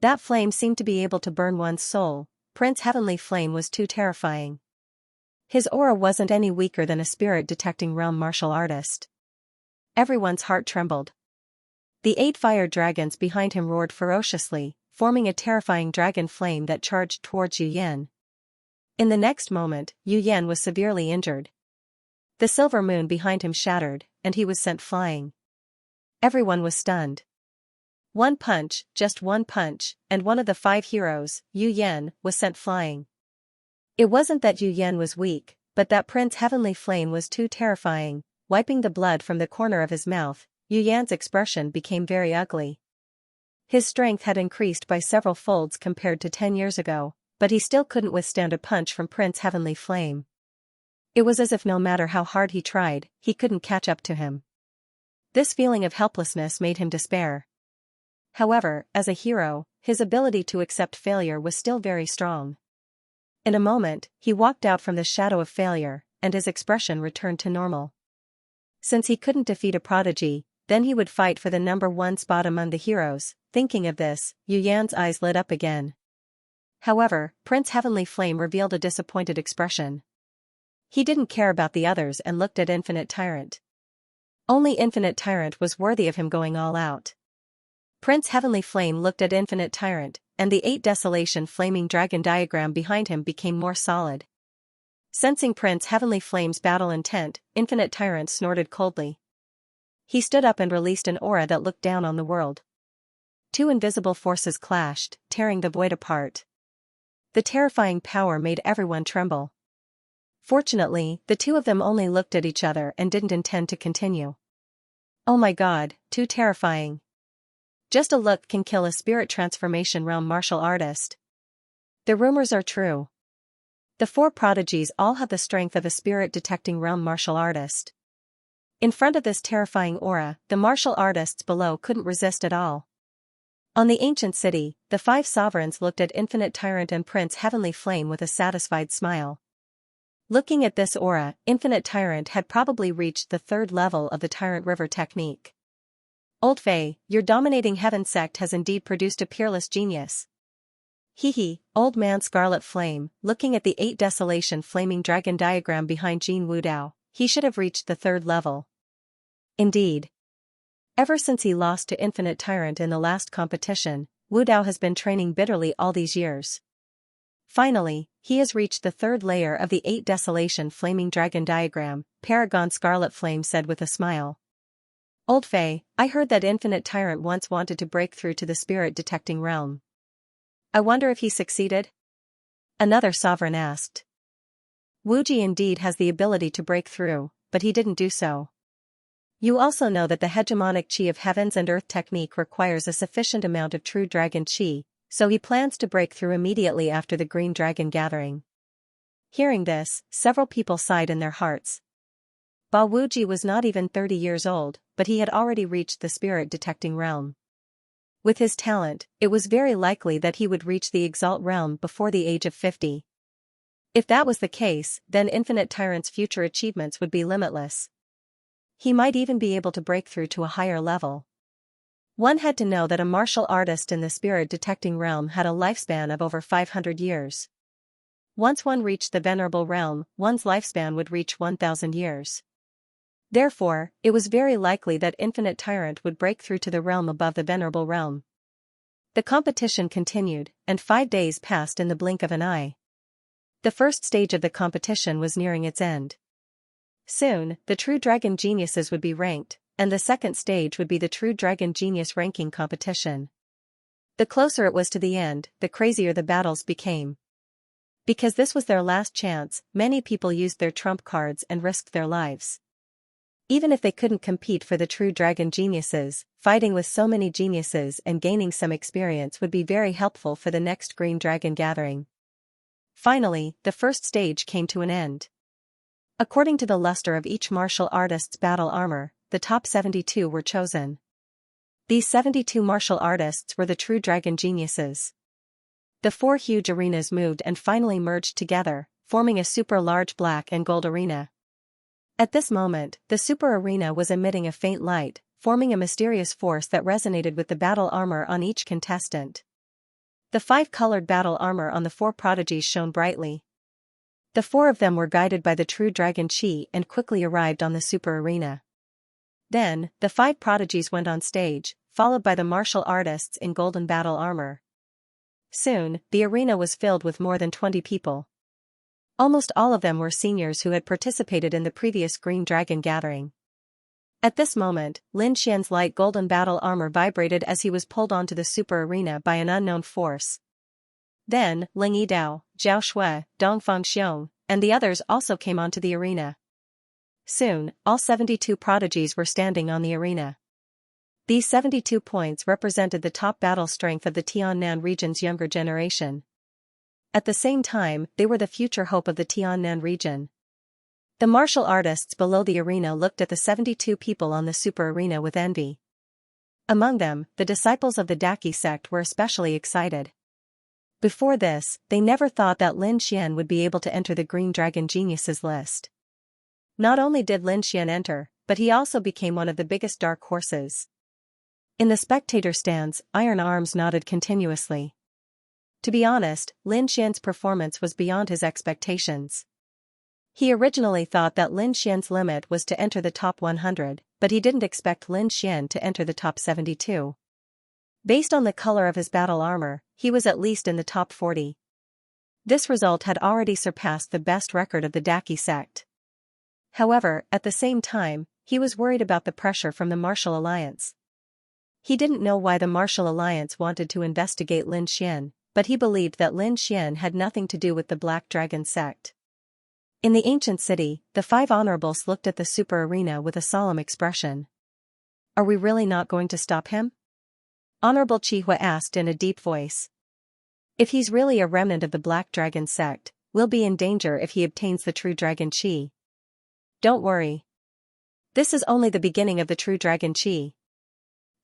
That flame seemed to be able to burn one's soul. Prince Heavenly Flame was too terrifying. His aura wasn't any weaker than a spirit-detecting realm martial artist. Everyone's heart trembled. The 8 fire dragons behind him roared ferociously, forming a terrifying dragon flame that charged towards Yuyan. In the next moment, Yuyan was severely injured. The silver moon behind him shattered, and he was sent flying. Everyone was stunned. One punch, just one punch, and one of the 5 heroes, Yuyan, was sent flying. It wasn't that Yuyan was weak, but that Prince Heavenly Flame was too terrifying. Wiping the blood from the corner of his mouth, Yuyan's expression became very ugly. His strength had increased by several folds compared to 10 years ago, but he still couldn't withstand a punch from Prince Heavenly Flame. It was as if no matter how hard he tried, he couldn't catch up to him. This feeling of helplessness made him despair. However, as a hero, his ability to accept failure was still very strong. In a moment, he walked out from the shadow of failure, and his expression returned to normal. Since he couldn't defeat a prodigy, then he would fight for the number 1 spot among the heroes. Thinking of this, Yuyan's eyes lit up again. However, Prince Heavenly Flame revealed a disappointed expression. He didn't care about the others and looked at Infinite Tyrant. Only Infinite Tyrant was worthy of him going all out. Prince Heavenly Flame looked at Infinite Tyrant, and the 8 Desolation flaming dragon diagram behind him became more solid. Sensing Prince Heavenly Flame's battle intent, Infinite Tyrant snorted coldly. He stood up and released an aura that looked down on the world. 2 invisible forces clashed, tearing the void apart. The terrifying power made everyone tremble. Fortunately, the 2 of them only looked at each other and didn't intend to continue. Oh my god, too terrifying. Just a look can kill a spirit transformation realm martial artist. The rumors are true. The 4 prodigies all have the strength of a spirit-detecting realm martial artist. In front of this terrifying aura, the martial artists below couldn't resist at all. On the ancient city, the 5 sovereigns looked at Infinite Tyrant and Prince Heavenly Flame with a satisfied smile. Looking at this aura, Infinite Tyrant had probably reached the 3rd level of the Tyrant River technique. Old Fae, your dominating heaven sect has indeed produced a peerless genius. Hee, old man Scarlet Flame, looking at the 8 Desolation flaming dragon diagram behind Jin Wudao, he should have reached the 3rd level. Indeed. Ever since he lost to Infinite Tyrant in the last competition, Wudao has been training bitterly all these years. Finally, he has reached the 3rd layer of the 8 Desolation flaming dragon diagram, Paragon Scarlet Flame said with a smile. Old Fae, I heard that Infinite Tyrant once wanted to break through to the spirit-detecting realm. I wonder if he succeeded? Another sovereign asked. Wuji indeed has the ability to break through, but he didn't do so. You also know that the hegemonic Qi of Heavens and Earth technique requires a sufficient amount of true dragon Qi, so he plans to break through immediately after the Green Dragon gathering. Hearing this, several people sighed in their hearts. Ba Wuji was not even 30 years old, but he had already reached the spirit-detecting realm. With his talent, it was very likely that he would reach the Exalt realm before the age of 50. If that was the case, then Infinite Tyrant's future achievements would be limitless. He might even be able to break through to a higher level. One had to know that a martial artist in the spirit-detecting realm had a lifespan of over 500 years. Once one reached the Venerable realm, one's lifespan would reach 1,000 years. Therefore, it was very likely that Infinite Tyrant would break through to the realm above the Venerable realm. The competition continued, and 5 days passed in the blink of an eye. The first stage of the competition was nearing its end. Soon, the True Dragon Geniuses would be ranked, and the second stage would be the True Dragon Genius ranking competition. The closer it was to the end, the crazier the battles became. Because this was their last chance, many people used their trump cards and risked their lives. Even if they couldn't compete for the True Dragon Geniuses, fighting with so many geniuses and gaining some experience would be very helpful for the next Green Dragon gathering. Finally, the first stage came to an end. According to the luster of each martial artist's battle armor, the top 72 were chosen. These 72 martial artists were the True Dragon Geniuses. The 4 huge arenas moved and finally merged together, forming a super large black and gold arena. At this moment, the super arena was emitting a faint light, forming a mysterious force that resonated with the battle armor on each contestant. The 5-colored battle armor on the 4 prodigies shone brightly. The 4 of them were guided by the True Dragon Chi and quickly arrived on the super arena. Then, the 5 prodigies went on stage, followed by the martial artists in golden battle armor. Soon, the arena was filled with more than 20 people. Almost all of them were seniors who had participated in the previous Green Dragon gathering. At this moment, Lin Xian's light golden battle armor vibrated as he was pulled onto the super arena by an unknown force. Then, Ling Yidao, Zhao Shui, Dongfang Xiong, and the others also came onto the arena. Soon, all 72 prodigies were standing on the arena. These 72 points represented the top battle strength of the Tiannan region's younger generation. At the same time, they were the future hope of the Tiannan region. The martial artists below the arena looked at the 72 people on the super arena with envy. Among them, the disciples of the Daki sect were especially excited. Before this, they never thought that Lin Xian would be able to enter the Green Dragon Geniuses list. Not only did Lin Xian enter, but he also became one of the biggest dark horses. In the spectator stands, iron arms nodded continuously. To be honest, Lin Xian's performance was beyond his expectations. He originally thought that Lin Xian's limit was to enter the top 100, but he didn't expect Lin Xian to enter the top 72. Based on the color of his battle armor, he was at least in the top 40. This result had already surpassed the best record of the Daki sect. However, at the same time, he was worried about the pressure from the Martial Alliance. He didn't know why the Martial Alliance wanted to investigate Lin Xian, but he believed that Lin Xian had nothing to do with the Black Dragon sect. In the ancient city, the 5 honorables looked at the super arena with a solemn expression. Are we really not going to stop him? Honorable Qihua asked in a deep voice. If he's really a remnant of the Black Dragon sect, we'll be in danger if he obtains the True Dragon Chi. Don't worry. This is only the beginning of the True Dragon Chi.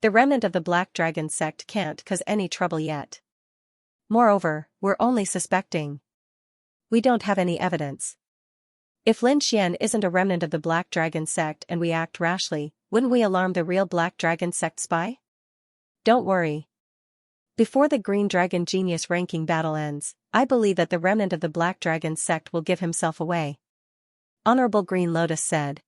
The remnant of the Black Dragon sect can't cause any trouble yet. Moreover, we're only suspecting. We don't have any evidence. If Lin Xian isn't a remnant of the Black Dragon sect and we act rashly, wouldn't we alarm the real Black Dragon sect spy? Don't worry. Before the Green Dragon Genius ranking battle ends, I believe that the remnant of the Black Dragon sect will give himself away. Honorable Green Lotus said.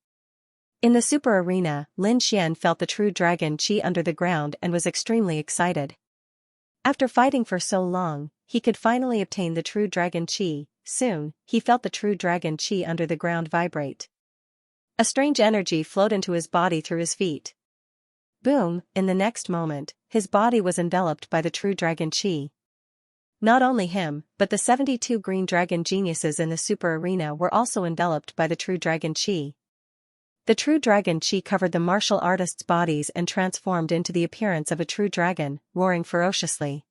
In the super arena, Lin Xian felt the True Dragon Chi under the ground and was extremely excited. After fighting for so long, he could finally obtain the True Dragon Chi. Soon, he felt the True Dragon Chi under the ground vibrate. A strange energy flowed into his body through his feet. Boom, in the next moment, his body was enveloped by the True Dragon Chi. Not only him, but the 72 Green Dragon Geniuses in the super arena were also enveloped by the True Dragon Chi. The True Dragon Chi covered the martial artists' bodies and transformed into the appearance of a true dragon, roaring ferociously.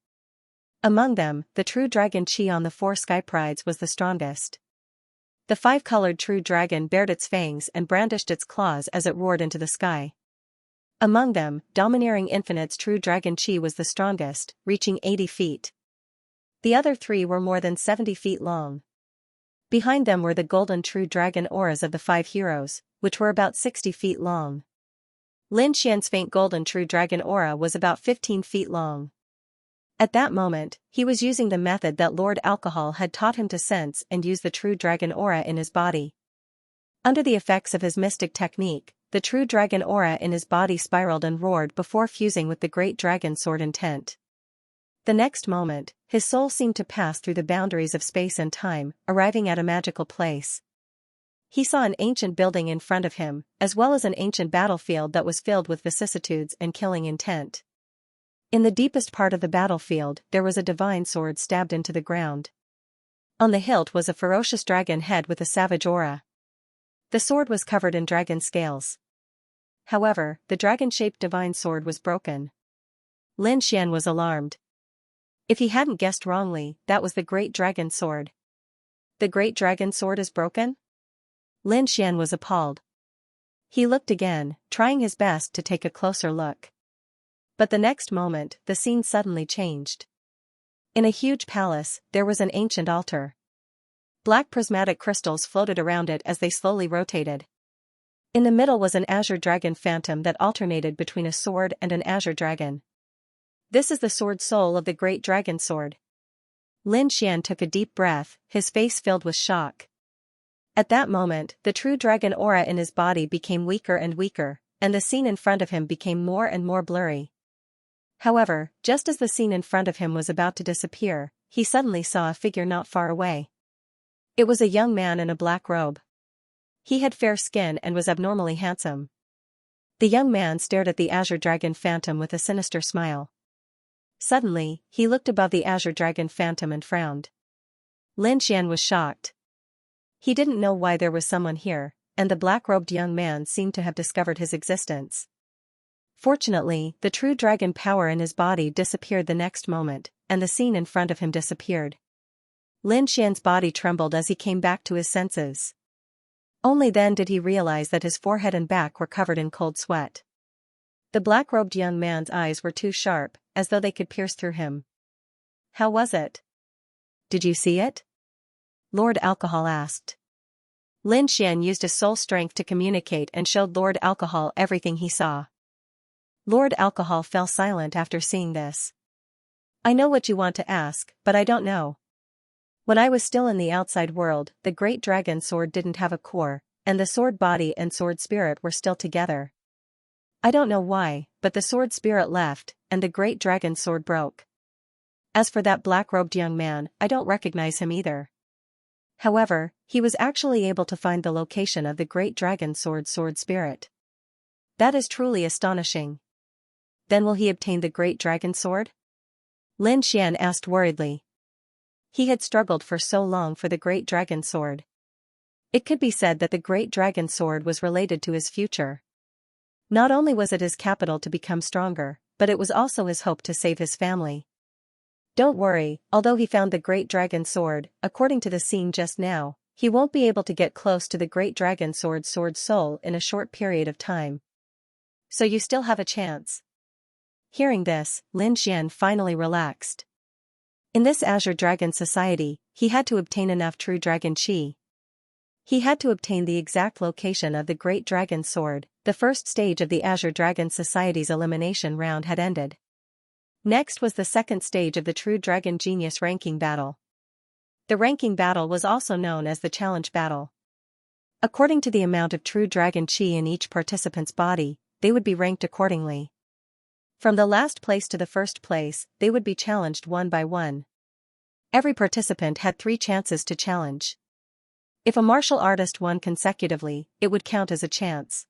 Among them, the True Dragon Chi on the 4 sky prides was the strongest. The five-colored true dragon bared its fangs and brandished its claws as it roared into the sky. Among them, domineering Infinite's true dragon Qi was the strongest, reaching 80 feet. The other three were more than 70 feet long. Behind them were the golden true dragon auras of the five heroes, which were about 60 feet long. Lin Xian's faint golden true dragon aura was about 15 feet long. At that moment, he was using the method that Lord Alcohol had taught him to sense and use the true dragon aura in his body. Under the effects of his mystic technique, the true dragon aura in his body spiraled and roared before fusing with the great dragon sword intent. The next moment, his soul seemed to pass through the boundaries of space and time, arriving at a magical place. He saw an ancient building in front of him, as well as an ancient battlefield that was filled with vicissitudes and killing intent. In the deepest part of the battlefield, there was a divine sword stabbed into the ground. On the hilt was a ferocious dragon head with a savage aura. The sword was covered in dragon scales. However, the dragon-shaped divine sword was broken. Lin Xian was alarmed. If he hadn't guessed wrongly, that was the great dragon sword. The great dragon sword is broken? Lin Xian was appalled. He looked again, trying his best to take a closer look. But the next moment, the scene suddenly changed. In a huge palace, there was an ancient altar. Black prismatic crystals floated around it as they slowly rotated. In the middle was an azure dragon phantom that alternated between a sword and an azure dragon. This is the sword soul of the great dragon sword. Lin Xian took a deep breath, his face filled with shock. At that moment, the true dragon aura in his body became weaker and weaker, and the scene in front of him became more and more blurry. However, just as the scene in front of him was about to disappear, he suddenly saw a figure not far away. It was a young man in a black robe. He had fair skin and was abnormally handsome. The young man stared at the azure dragon phantom with a sinister smile. Suddenly, he looked above the azure dragon phantom and frowned. Lin Xian was shocked. He didn't know why there was someone here, and the black-robed young man seemed to have discovered his existence. Fortunately, the true dragon power in his body disappeared the next moment, and the scene in front of him disappeared. Lin Xian's body trembled as he came back to his senses. Only then did he realize that his forehead and back were covered in cold sweat. The black-robed young man's eyes were too sharp, as though they could pierce through him. "How was it? Did you see it?" Lord Alcohol asked. Lin Xian used his soul strength to communicate and showed Lord Alcohol everything he saw. Lord Alcohol fell silent after seeing this. "I know what you want to ask, but I don't know. When I was still in the outside world, the great dragon sword didn't have a core, and the sword body and sword spirit were still together. I don't know why, but the sword spirit left, and the great dragon sword broke. As for that black-robed young man, I don't recognize him either. However, he was actually able to find the location of the great dragon sword spirit. That is truly astonishing. Then will he obtain the great dragon sword?" Lin Xian asked worriedly. He had struggled for so long for the great dragon sword. It could be said that the great dragon sword was related to his future. Not only was it his capital to become stronger, but it was also his hope to save his family. Don't worry, although he found the great dragon sword, according to the scene just now, he won't be able to get close to the great dragon sword soul in a short period of time. So you still have a chance. Hearing this, Lin Xian finally relaxed. In this Azure Dragon Society, he had to obtain enough true dragon Qi. He had to obtain the exact location of the great dragon sword. The first stage of the Azure Dragon Society's elimination round had ended. Next was the second stage of the True Dragon Genius ranking battle. The ranking battle was also known as the challenge battle. According to the amount of true dragon Qi in each participant's body, they would be ranked accordingly. From the last place to the first place, they would be challenged one by one. Every participant had 3 chances to challenge. If a martial artist won consecutively, it would count as a chance.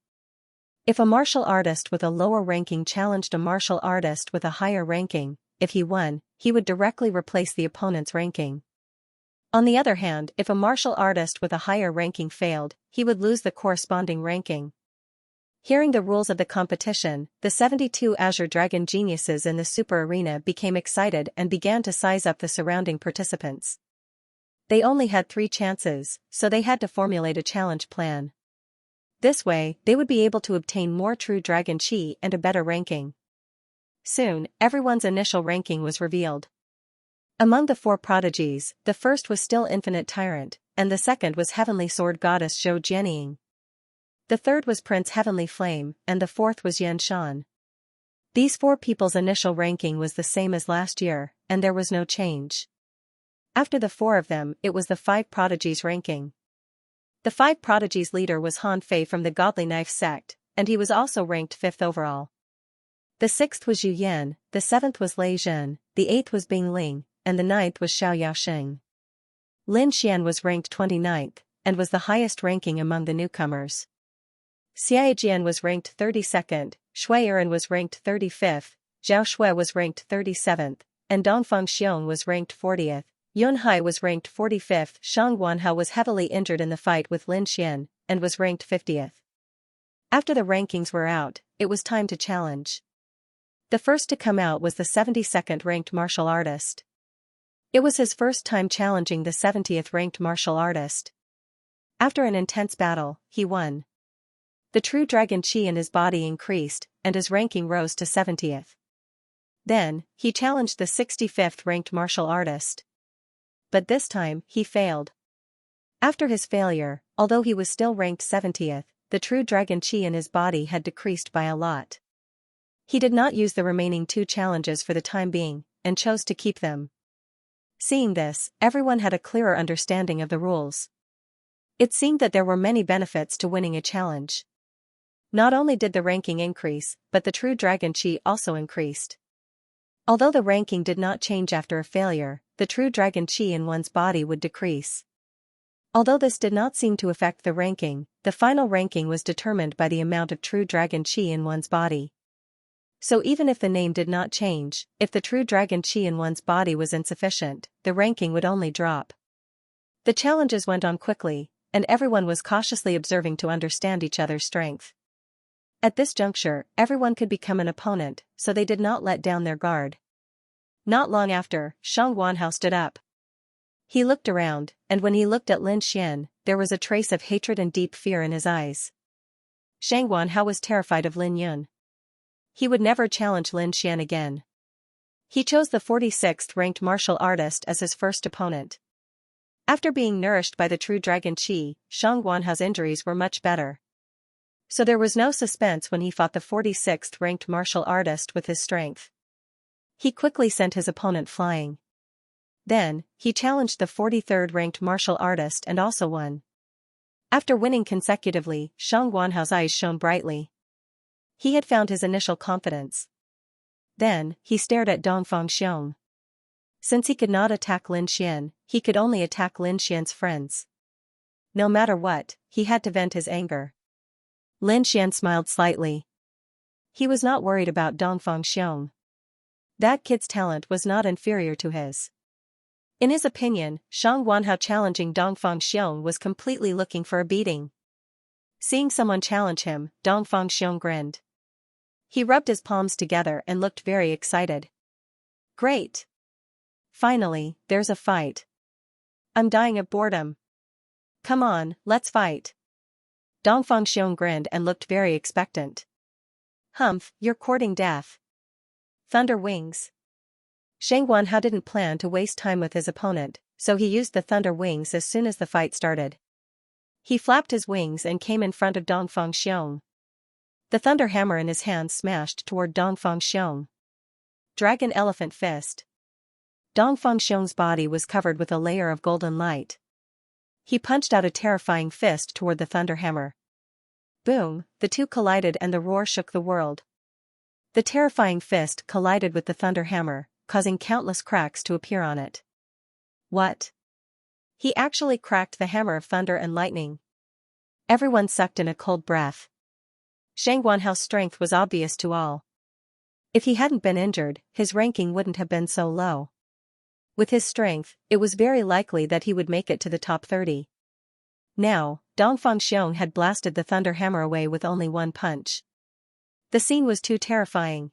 If a martial artist with a lower ranking challenged a martial artist with a higher ranking, if he won, he would directly replace the opponent's ranking. On the other hand, if a martial artist with a higher ranking failed, he would lose the corresponding ranking. Hearing the rules of the competition, the 72 Azure Dragon geniuses in the super arena became excited and began to size up the surrounding participants. They only had 3 chances, so they had to formulate a challenge plan. This way, they would be able to obtain more true dragon chi and a better ranking. Soon, everyone's initial ranking was revealed. Among the 4 prodigies, the first was still Infinite Tyrant, and the second was Heavenly Sword Goddess Zhou Jianying. The third was Prince Heavenly Flame, and the fourth was Yan Shan. These 4 people's initial ranking was the same as last year, and there was no change. After the 4 of them, it was the 5 prodigies ranking. The 5 prodigies leader was Han Fei from the Godly Knife sect, and he was also ranked 5th overall. The 6th was Yu Yan, the 7th was Lei Zhen, the 8th was Bing Ling, and the 9th was Xiao Yaoxing. Lin Xian was ranked 29th, and was the highest ranking among the newcomers. Xie Jian was ranked 32nd, Shui Erin was ranked 35th, Zhao Shui was ranked 37th, and Dongfang Xiong was ranked 40th. Yun Hai was ranked 45th. Shang Guanhao was heavily injured in the fight with Lin Xian, and was ranked 50th. After the rankings were out, it was time to challenge. The first to come out was the 72nd ranked martial artist. It was his first time challenging the 70th ranked martial artist. After an intense battle, he won. The true dragon chi in his body increased, and his ranking rose to 70th. Then, he challenged the 65th ranked martial artist. But this time, he failed. After his failure, although he was still ranked 70th, the true dragon chi in his body had decreased by a lot. He did not use the remaining 2 challenges for the time being, and chose to keep them. Seeing this, everyone had a clearer understanding of the rules. It seemed that there were many benefits to winning a challenge. Not only did the ranking increase, but the true dragon chi also increased. Although the ranking did not change after a failure, the true dragon chi in one's body would decrease. Although this did not seem to affect the ranking, the final ranking was determined by the amount of true dragon chi in one's body. So even if the name did not change, if the true dragon chi in one's body was insufficient, the ranking would only drop. The challenges went on quickly, and everyone was cautiously observing to understand each other's strength. At this juncture, everyone could become an opponent, so they did not let down their guard. Not long after, Shang Guanhao stood up. He looked around, and when he looked at Lin Xian, there was a trace of hatred and deep fear in his eyes. Shang Guanhao was terrified of Lin Yun. He would never challenge Lin Xian again. He chose the 46th ranked martial artist as his first opponent. After being nourished by the true dragon chi, Shang Guanhao's injuries were much better. So there was no suspense when he fought the 46th ranked martial artist with his strength. He quickly sent his opponent flying. Then, he challenged the 43rd ranked martial artist and also won. After winning consecutively, Shang Guanhao's eyes shone brightly. He had found his initial confidence. Then, he stared at Dongfang Xiong. Since he could not attack Lin Xian, he could only attack Lin Xian's friends. No matter what, he had to vent his anger. Lin Xian smiled slightly. He was not worried about Dongfang Xiong. That kid's talent was not inferior to his. In his opinion, Shang Guanhao challenging Dongfang Xiong was completely looking for a beating. Seeing someone challenge him, Dongfang Xiong grinned. He rubbed his palms together and looked very excited. Great! Finally, there's a fight. I'm dying of boredom. Come on, let's fight. Dongfang Xiong grinned and looked very expectant. Humph, you're courting death. Thunder wings. Shang Guanhao didn't plan to waste time with his opponent, so he used the thunder wings as soon as the fight started. He flapped his wings and came in front of Dongfang Xiong. The thunder hammer in his hand smashed toward Dongfang Xiong. Dragon Elephant Fist. Dongfang Xiong's body was covered with a layer of golden light. He punched out a terrifying fist toward the thunder hammer. Boom, the two collided and the roar shook the world. The terrifying fist collided with the thunder hammer, causing countless cracks to appear on it. What? He actually cracked the hammer of thunder and lightning. Everyone sucked in a cold breath. Shang Guanhao's strength was obvious to all. If he hadn't been injured, his ranking wouldn't have been so low. With his strength, it was very likely that he would make it to the top 30. Now, Dongfang Xiong had blasted the thunder hammer away with only one punch. The scene was too terrifying.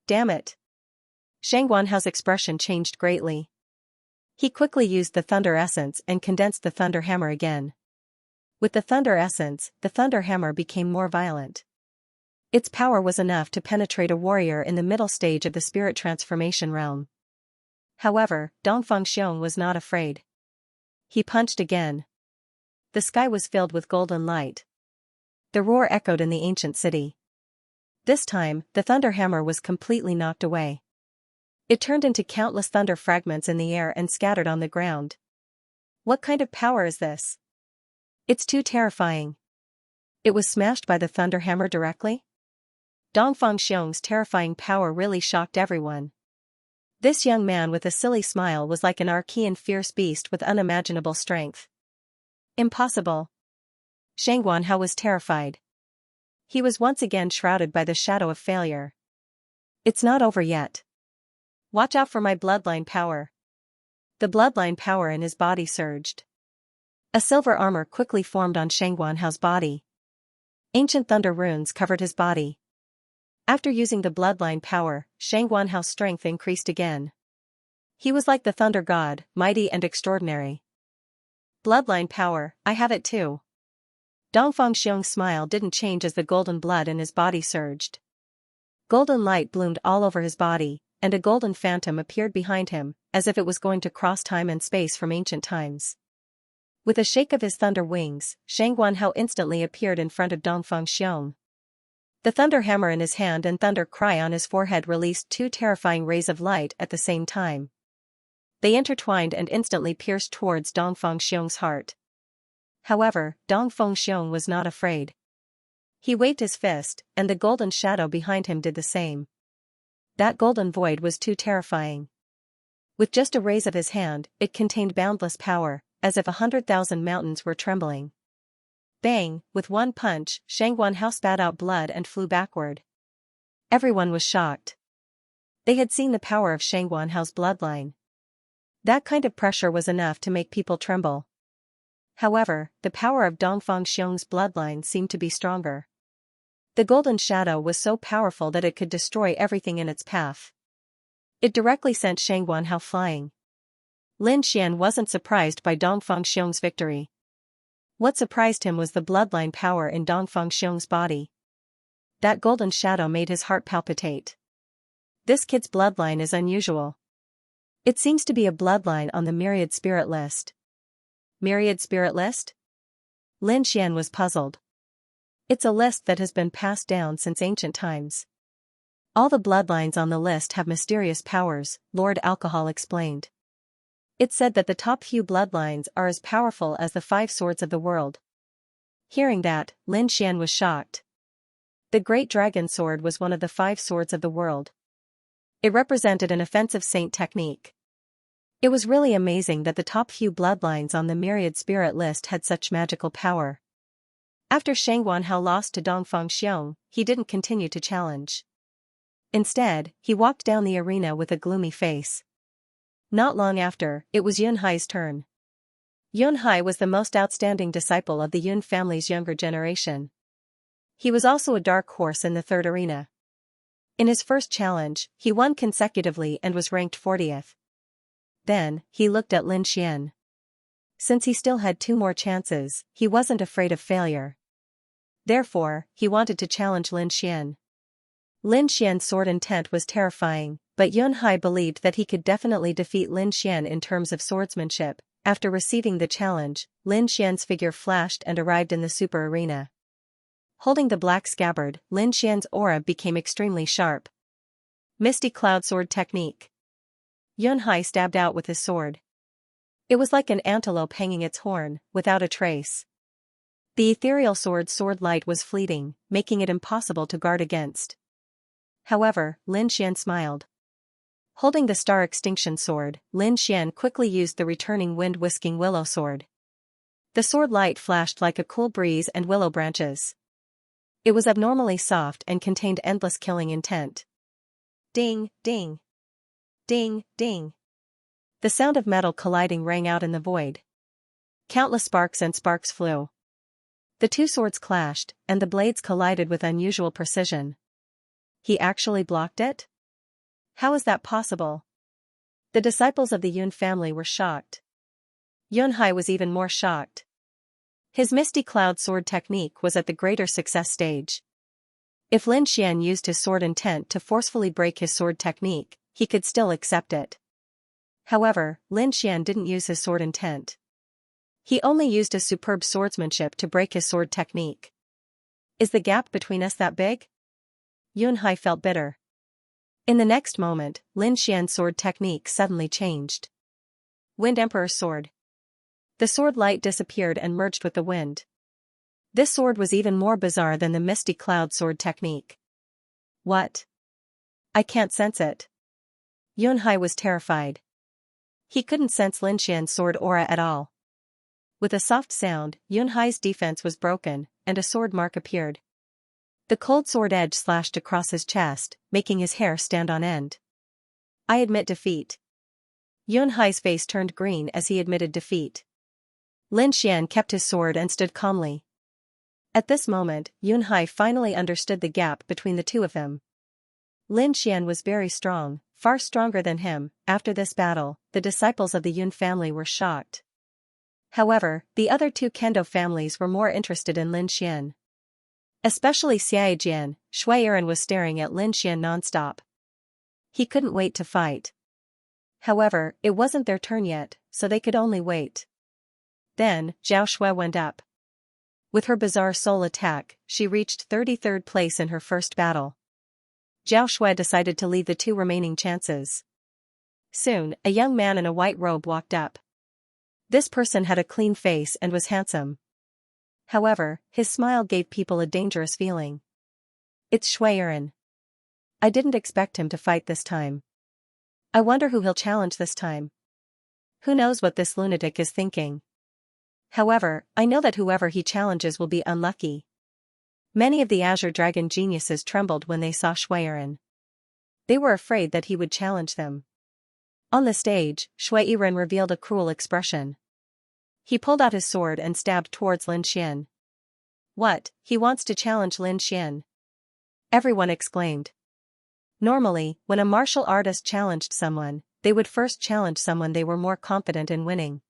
Damn it! Shang Guanhao's expression changed greatly. He quickly used the thunder essence and condensed the thunder hammer again. With the thunder essence, the thunder hammer became more violent. Its power was enough to penetrate a warrior in the middle stage of the spirit transformation realm. However, Dongfang Xiong was not afraid. He punched again. The sky was filled with golden light. The roar echoed in the ancient city. This time, the thunder hammer was completely knocked away. It turned into countless thunder fragments in the air and scattered on the ground. What kind of power is this? It's too terrifying. It was smashed by the thunder hammer directly? Dongfang Xiong's terrifying power really shocked everyone. This young man with a silly smile was like an archean fierce beast with unimaginable strength. Impossible. Shang Guanhao was terrified. He was once again shrouded by the shadow of failure. It's not over yet. Watch out for my bloodline power. The bloodline power in his body surged. A silver armor quickly formed on Shang Guanhao's body. Ancient thunder runes covered his body. After using the bloodline power, Shang Guanhao's strength increased again. He was like the thunder god, mighty and extraordinary. Bloodline power, I have it too. Dongfang Xiong's smile didn't change as the golden blood in his body surged. Golden light bloomed all over his body, and a golden phantom appeared behind him, as if it was going to cross time and space from ancient times. With a shake of his thunder wings, Shang Guanhao instantly appeared in front of Dongfang Xiong. The thunder hammer in his hand and thunder cry on his forehead released two terrifying rays of light at the same time. They intertwined and instantly pierced towards Dongfang Xiong's heart. However, Dongfang Xiong was not afraid. He waved his fist, and the golden shadow behind him did the same. That golden void was too terrifying. With just a raise of his hand, it contained boundless power, as if 100,000 mountains were trembling. Bang! With one punch, Shang Guanhao spat out blood and flew backward. Everyone was shocked. They had seen the power of Shang Guanhao's bloodline. That kind of pressure was enough to make people tremble. However, the power of Dongfang Xiong's bloodline seemed to be stronger. The golden shadow was so powerful that it could destroy everything in its path. It directly sent Shang Guanhao flying. Lin Xian wasn't surprised by Dongfang Xiong's victory. What surprised him was the bloodline power in Dongfang Xiong's body. That golden shadow made his heart palpitate. This kid's bloodline is unusual. It seems to be a bloodline on the myriad spirit list. Myriad spirit list? Lin Xian was puzzled. It's a list that has been passed down since ancient times. All the bloodlines on the list have mysterious powers, Lord Alcohol explained. It said that the top few bloodlines are as powerful as the 5 swords of the world. Hearing that, Lin Xian was shocked. The Great Dragon Sword was one of the 5 swords of the world. It represented an offensive saint technique. It was really amazing that the top few bloodlines on the myriad spirit list had such magical power. After Shang Guanhao lost to Dongfang Xiong, he didn't continue to challenge. Instead, he walked down the arena with a gloomy face. Not long after, it was Yun Hai's turn. Yun Hai was the most outstanding disciple of the Yun family's younger generation. He was also a dark horse in the third arena. In his first challenge, he won consecutively and was ranked 40th. Then, he looked at Lin Xian. Since he still had 2 more chances, he wasn't afraid of failure. Therefore, he wanted to challenge Lin Xian. Lin Xian's sword intent was terrifying, but Yun Hai believed that he could definitely defeat Lin Xian in terms of swordsmanship. After receiving the challenge, Lin Xian's figure flashed and arrived in the super arena. Holding the black scabbard, Lin Xian's aura became extremely sharp. Misty Cloud Sword Technique. Yun Hai stabbed out with his sword. It was like an antelope hanging its horn, without a trace. The ethereal sword's sword light was fleeting, making it impossible to guard against. However, Lin Xian smiled. Holding the Star Extinction Sword, Lin Xian quickly used the returning wind-whisking willow sword. The sword light flashed like a cool breeze and willow branches. It was abnormally soft and contained endless killing intent. Ding, ding. Ding, ding. The sound of metal colliding rang out in the void. Countless sparks flew. The 2 swords clashed, and the blades collided with unusual precision. He actually blocked it? How is that possible? The disciples of the Yun family were shocked. Yunhai was even more shocked. His Misty Cloud sword technique was at the greater success stage. If Lin Xian used his sword intent to forcefully break his sword technique, he could still accept it. However, Lin Xian didn't use his sword intent. He only used his superb swordsmanship to break his sword technique. Is the gap between us that big? Yunhai felt bitter. In the next moment, Lin Xian's sword technique suddenly changed. Wind Emperor's sword. The sword light disappeared and merged with the wind. This sword was even more bizarre than the Misty Cloud sword technique. What? I can't sense it. Yunhai was terrified. He couldn't sense Lin Xian's sword aura at all. With a soft sound, Yunhai's defense was broken, and a sword mark appeared. The cold sword edge slashed across his chest, making his hair stand on end. I admit defeat. Yunhai's face turned green as he admitted defeat. Lin Xian kept his sword and stood calmly. At this moment, Yunhai finally understood the gap between the two of them. Lin Xian was very strong, far stronger than him. After this battle, the disciples of the Yun family were shocked. However, the other two Kendo families were more interested in Lin Xian. Especially Xiaojian, Shui Yiren was staring at Lin Xian nonstop. He couldn't wait to fight. However, it wasn't their turn yet, so they could only wait. Then, Zhao Shui went up. With her bizarre soul attack, she reached 33rd place in her first battle. Zhao Shui decided to leave the two remaining chances. Soon, a young man in a white robe walked up. This person had a clean face and was handsome. However, his smile gave people a dangerous feeling. It's Shui Yiren. I didn't expect him to fight this time. I wonder who he'll challenge this time. Who knows what this lunatic is thinking? However, I know that whoever he challenges will be unlucky. Many of the Azure Dragon geniuses trembled when they saw Shui Yiren. They were afraid that he would challenge them. On the stage, Shui Yiren revealed a cruel expression. He pulled out his sword and stabbed towards Lin Xian. What, he wants to challenge Lin Xian? Everyone exclaimed. Normally, when a martial artist challenged someone, they would first challenge someone they were more confident in winning.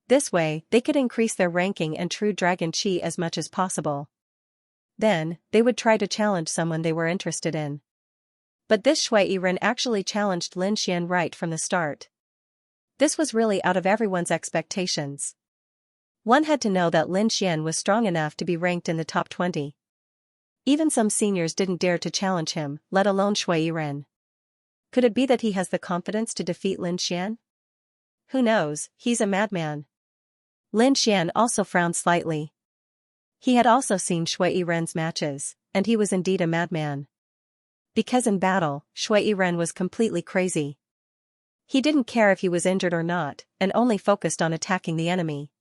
This way, they could increase their ranking and true dragon chi as much as possible. Then, they would try to challenge someone they were interested in. But this Shui Yiren actually challenged Lin Xian right from the start. This was really out of everyone's expectations. One had to know that Lin Xian was strong enough to be ranked in the top 20. Even some seniors didn't dare to challenge him, let alone Shui Yiren. Could it be that he has the confidence to defeat Lin Xian? Who knows, he's a madman. Lin Xian also frowned slightly. He had also seen Shui Yiren's matches, and he was indeed a madman. Because in battle, Shui Yiren was completely crazy. He didn't care if he was injured or not, and only focused on attacking the enemy.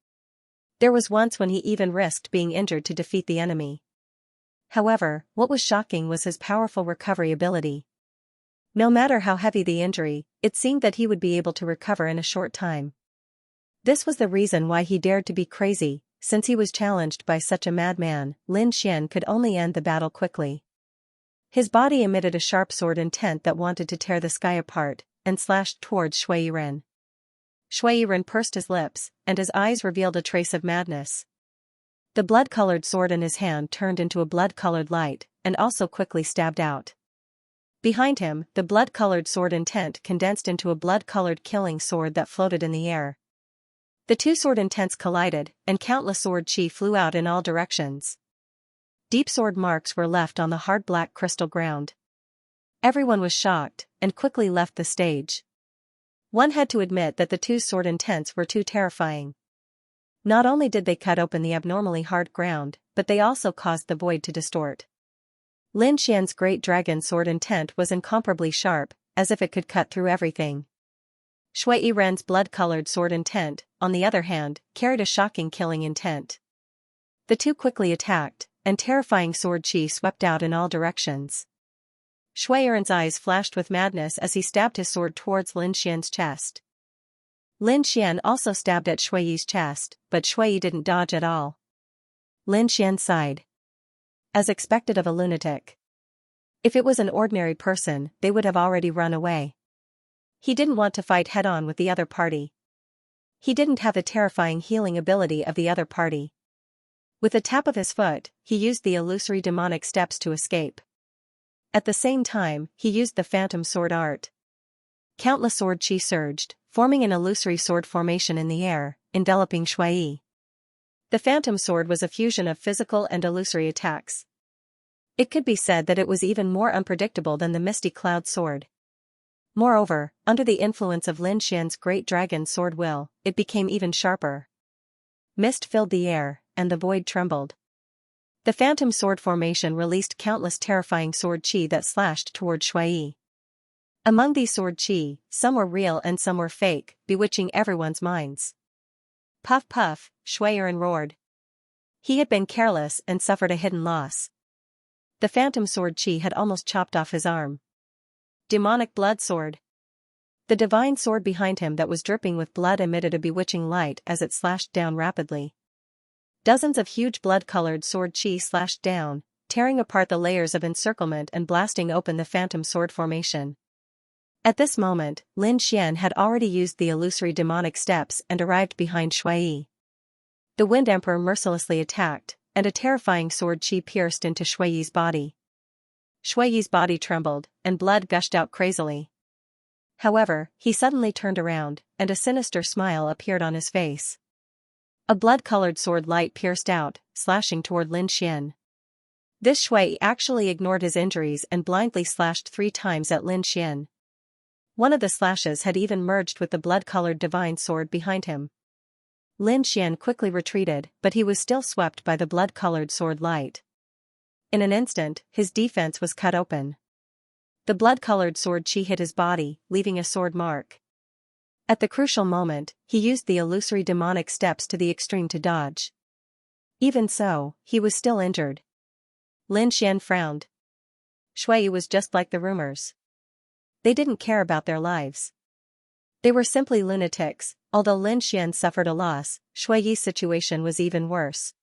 There was once when he even risked being injured to defeat the enemy. However, what was shocking was his powerful recovery ability. No matter how heavy the injury, it seemed that he would be able to recover in a short time. This was the reason why he dared to be crazy. Since he was challenged by such a madman, Lin Xian could only end the battle quickly. His body emitted a sharp sword intent that wanted to tear the sky apart, and slashed towards Shui Yiren. Shui Yiren pursed his lips, and his eyes revealed a trace of madness. The blood-colored sword in his hand turned into a blood-colored light, and also quickly stabbed out. Behind him, the blood-colored sword intent condensed into a blood-colored killing sword that floated in the air. The two sword intents collided, and countless sword chi flew out in all directions. Deep sword marks were left on the hard black crystal ground. Everyone was shocked, and quickly left the stage. One had to admit that the two sword intents were too terrifying. Not only did they cut open the abnormally hard ground, but they also caused the void to distort. Lin Xian's great dragon sword intent was incomparably sharp, as if it could cut through everything. Shui Yiren's blood-colored sword intent, on the other hand, carried a shocking killing intent. The two quickly attacked, and terrifying sword chi swept out in all directions. Shui Yiren's eyes flashed with madness as he stabbed his sword towards Lin Xian's chest. Lin Xian also stabbed at Shui Yi's chest, but Shui Yi didn't dodge at all. Lin Xian sighed. As expected of a lunatic. If it was an ordinary person, they would have already run away. He didn't want to fight head-on with the other party. He didn't have the terrifying healing ability of the other party. With a tap of his foot, he used the illusory demonic steps to escape. At the same time, he used the phantom sword art. Countless sword chi surged, forming an illusory sword formation in the air, enveloping Shui. The phantom sword was a fusion of physical and illusory attacks. It could be said that it was even more unpredictable than the misty cloud sword. Moreover, under the influence of Lin Xian's great dragon sword will, it became even sharper. Mist filled the air, and the void trembled. The phantom sword formation released countless terrifying sword chi that slashed toward Shui. Among these sword chi, some were real and some were fake, bewitching everyone's minds. Puff puff, Shui roared. He had been careless and suffered a hidden loss. The phantom sword chi had almost chopped off his arm. Demonic blood sword. The divine sword behind him that was dripping with blood emitted a bewitching light as it slashed down rapidly. Dozens of huge blood-colored sword chi slashed down, tearing apart the layers of encirclement and blasting open the phantom sword formation. At this moment, Lin Xian had already used the illusory demonic steps and arrived behind Shui. The Wind Emperor mercilessly attacked, and a terrifying sword chi pierced into Shui's body. Shui's body trembled, and blood gushed out crazily. However, he suddenly turned around, and a sinister smile appeared on his face. A blood-colored sword light pierced out, slashing toward Lin Xian. This Shui actually ignored his injuries and blindly slashed 3 times at Lin Xian. One of the slashes had even merged with the blood-colored divine sword behind him. Lin Xian quickly retreated, but he was still swept by the blood-colored sword light. In an instant, his defense was cut open. The blood-colored sword chi hit his body, leaving a sword mark. At the crucial moment, he used the illusory demonic steps to the extreme to dodge. Even so, he was still injured. Lin Xian frowned. Shui was just like the rumors. They didn't care about their lives. They were simply lunatics. Although Lin Xian suffered a loss, Shui's situation was even worse.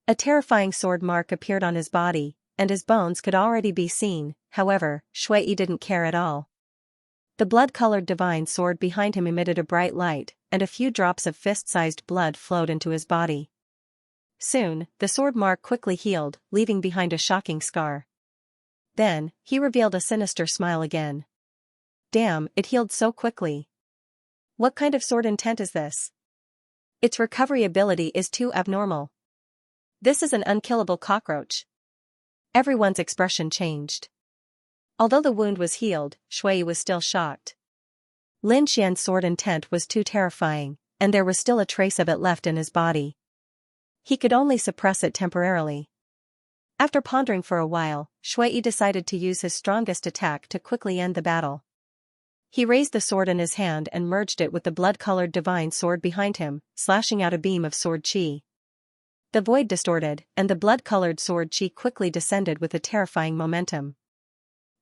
A terrifying sword mark appeared on his body, and his bones could already be seen. However, Shui didn't care at all. The blood-colored divine sword behind him emitted a bright light, and a few drops of fist-sized blood flowed into his body. Soon, the sword mark quickly healed, leaving behind a shocking scar. Then, he revealed a sinister smile again. Damn, it healed so quickly. What kind of sword intent is this? Its recovery ability is too abnormal. This is an unkillable cockroach. Everyone's expression changed. Although the wound was healed, Shui was still shocked. Lin Xian's sword intent was too terrifying, and there was still a trace of it left in his body. He could only suppress it temporarily. After pondering for a while, Shui decided to use his strongest attack to quickly end the battle. He raised the sword in his hand and merged it with the blood-colored divine sword behind him, slashing out a beam of sword chi. The void distorted, and the blood-colored sword chi quickly descended with a terrifying momentum.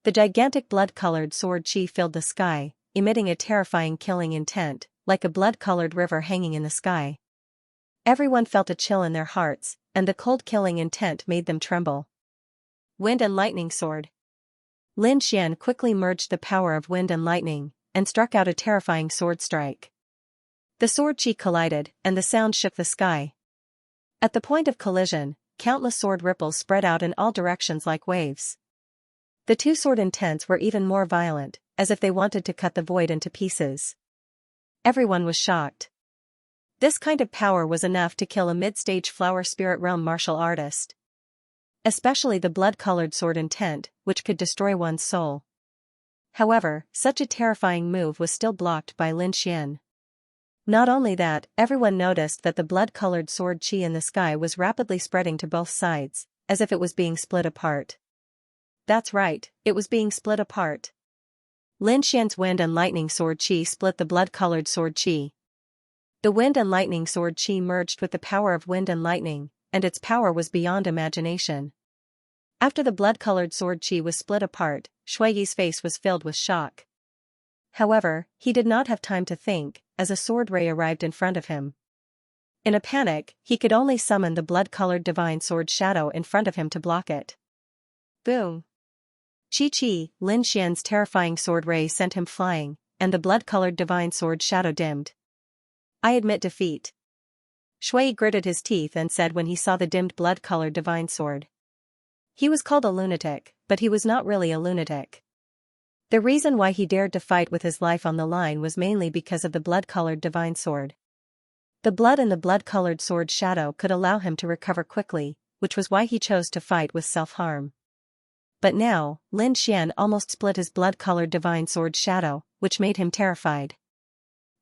The gigantic blood-colored sword chi filled the sky, emitting a terrifying killing intent, like a blood-colored river hanging in the sky. Everyone felt a chill in their hearts, and the cold killing intent made them tremble. Wind and Lightning Sword. Lin Xian quickly merged the power of wind and lightning, and struck out a terrifying sword strike. The sword chi collided, and the sound shook the sky. At the point of collision, countless sword ripples spread out in all directions like waves. The two sword intents were even more violent, as if they wanted to cut the void into pieces. Everyone was shocked. This kind of power was enough to kill a mid-stage flower spirit realm martial artist. Especially the blood-colored sword intent, which could destroy one's soul. However, such a terrifying move was still blocked by Lin Xian. Not only that, everyone noticed that the blood-colored sword chi in the sky was rapidly spreading to both sides, as if it was being split apart. That's right, it was being split apart. Lin Xian's wind and lightning sword chi split the blood-colored sword chi. The wind and lightning sword chi merged with the power of wind and lightning, and its power was beyond imagination. After the blood-colored sword chi was split apart, Shui's face was filled with shock. However, he did not have time to think, as a sword ray arrived in front of him. In a panic, he could only summon the blood-colored divine sword shadow in front of him to block it. Boom! Chi-chi, Lin Xian's terrifying sword ray sent him flying, and the blood-colored divine sword shadow dimmed. I admit defeat. Shui gritted his teeth and said when he saw the dimmed blood-colored divine sword. He was called a lunatic, but he was not really a lunatic. The reason why he dared to fight with his life on the line was mainly because of the blood-colored divine sword. The blood in the blood-colored sword's shadow could allow him to recover quickly, which was why he chose to fight with self-harm. But now, Lin Xian almost split his blood-colored divine sword's shadow, which made him terrified.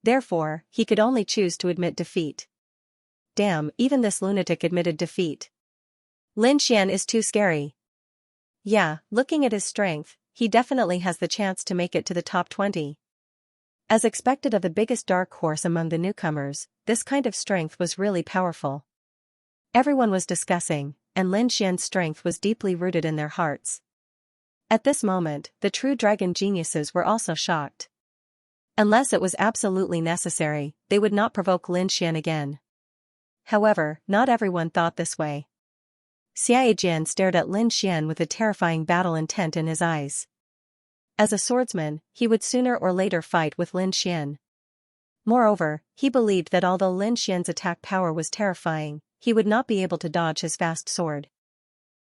Therefore, he could only choose to admit defeat. Damn, even this lunatic admitted defeat. Lin Xian is too scary. Yeah, looking at his strength, he definitely has the chance to make it to the top 20. As expected of the biggest dark horse among the newcomers, this kind of strength was really powerful. Everyone was discussing, and Lin Xian's strength was deeply rooted in their hearts. At this moment, the true dragon geniuses were also shocked. Unless it was absolutely necessary, they would not provoke Lin Xian again. However, not everyone thought this way. Xiaojian stared at Lin Xian with a terrifying battle intent in his eyes. As a swordsman, he would sooner or later fight with Lin Xian. Moreover, he believed that although Lin Xian's attack power was terrifying, he would not be able to dodge his fast sword.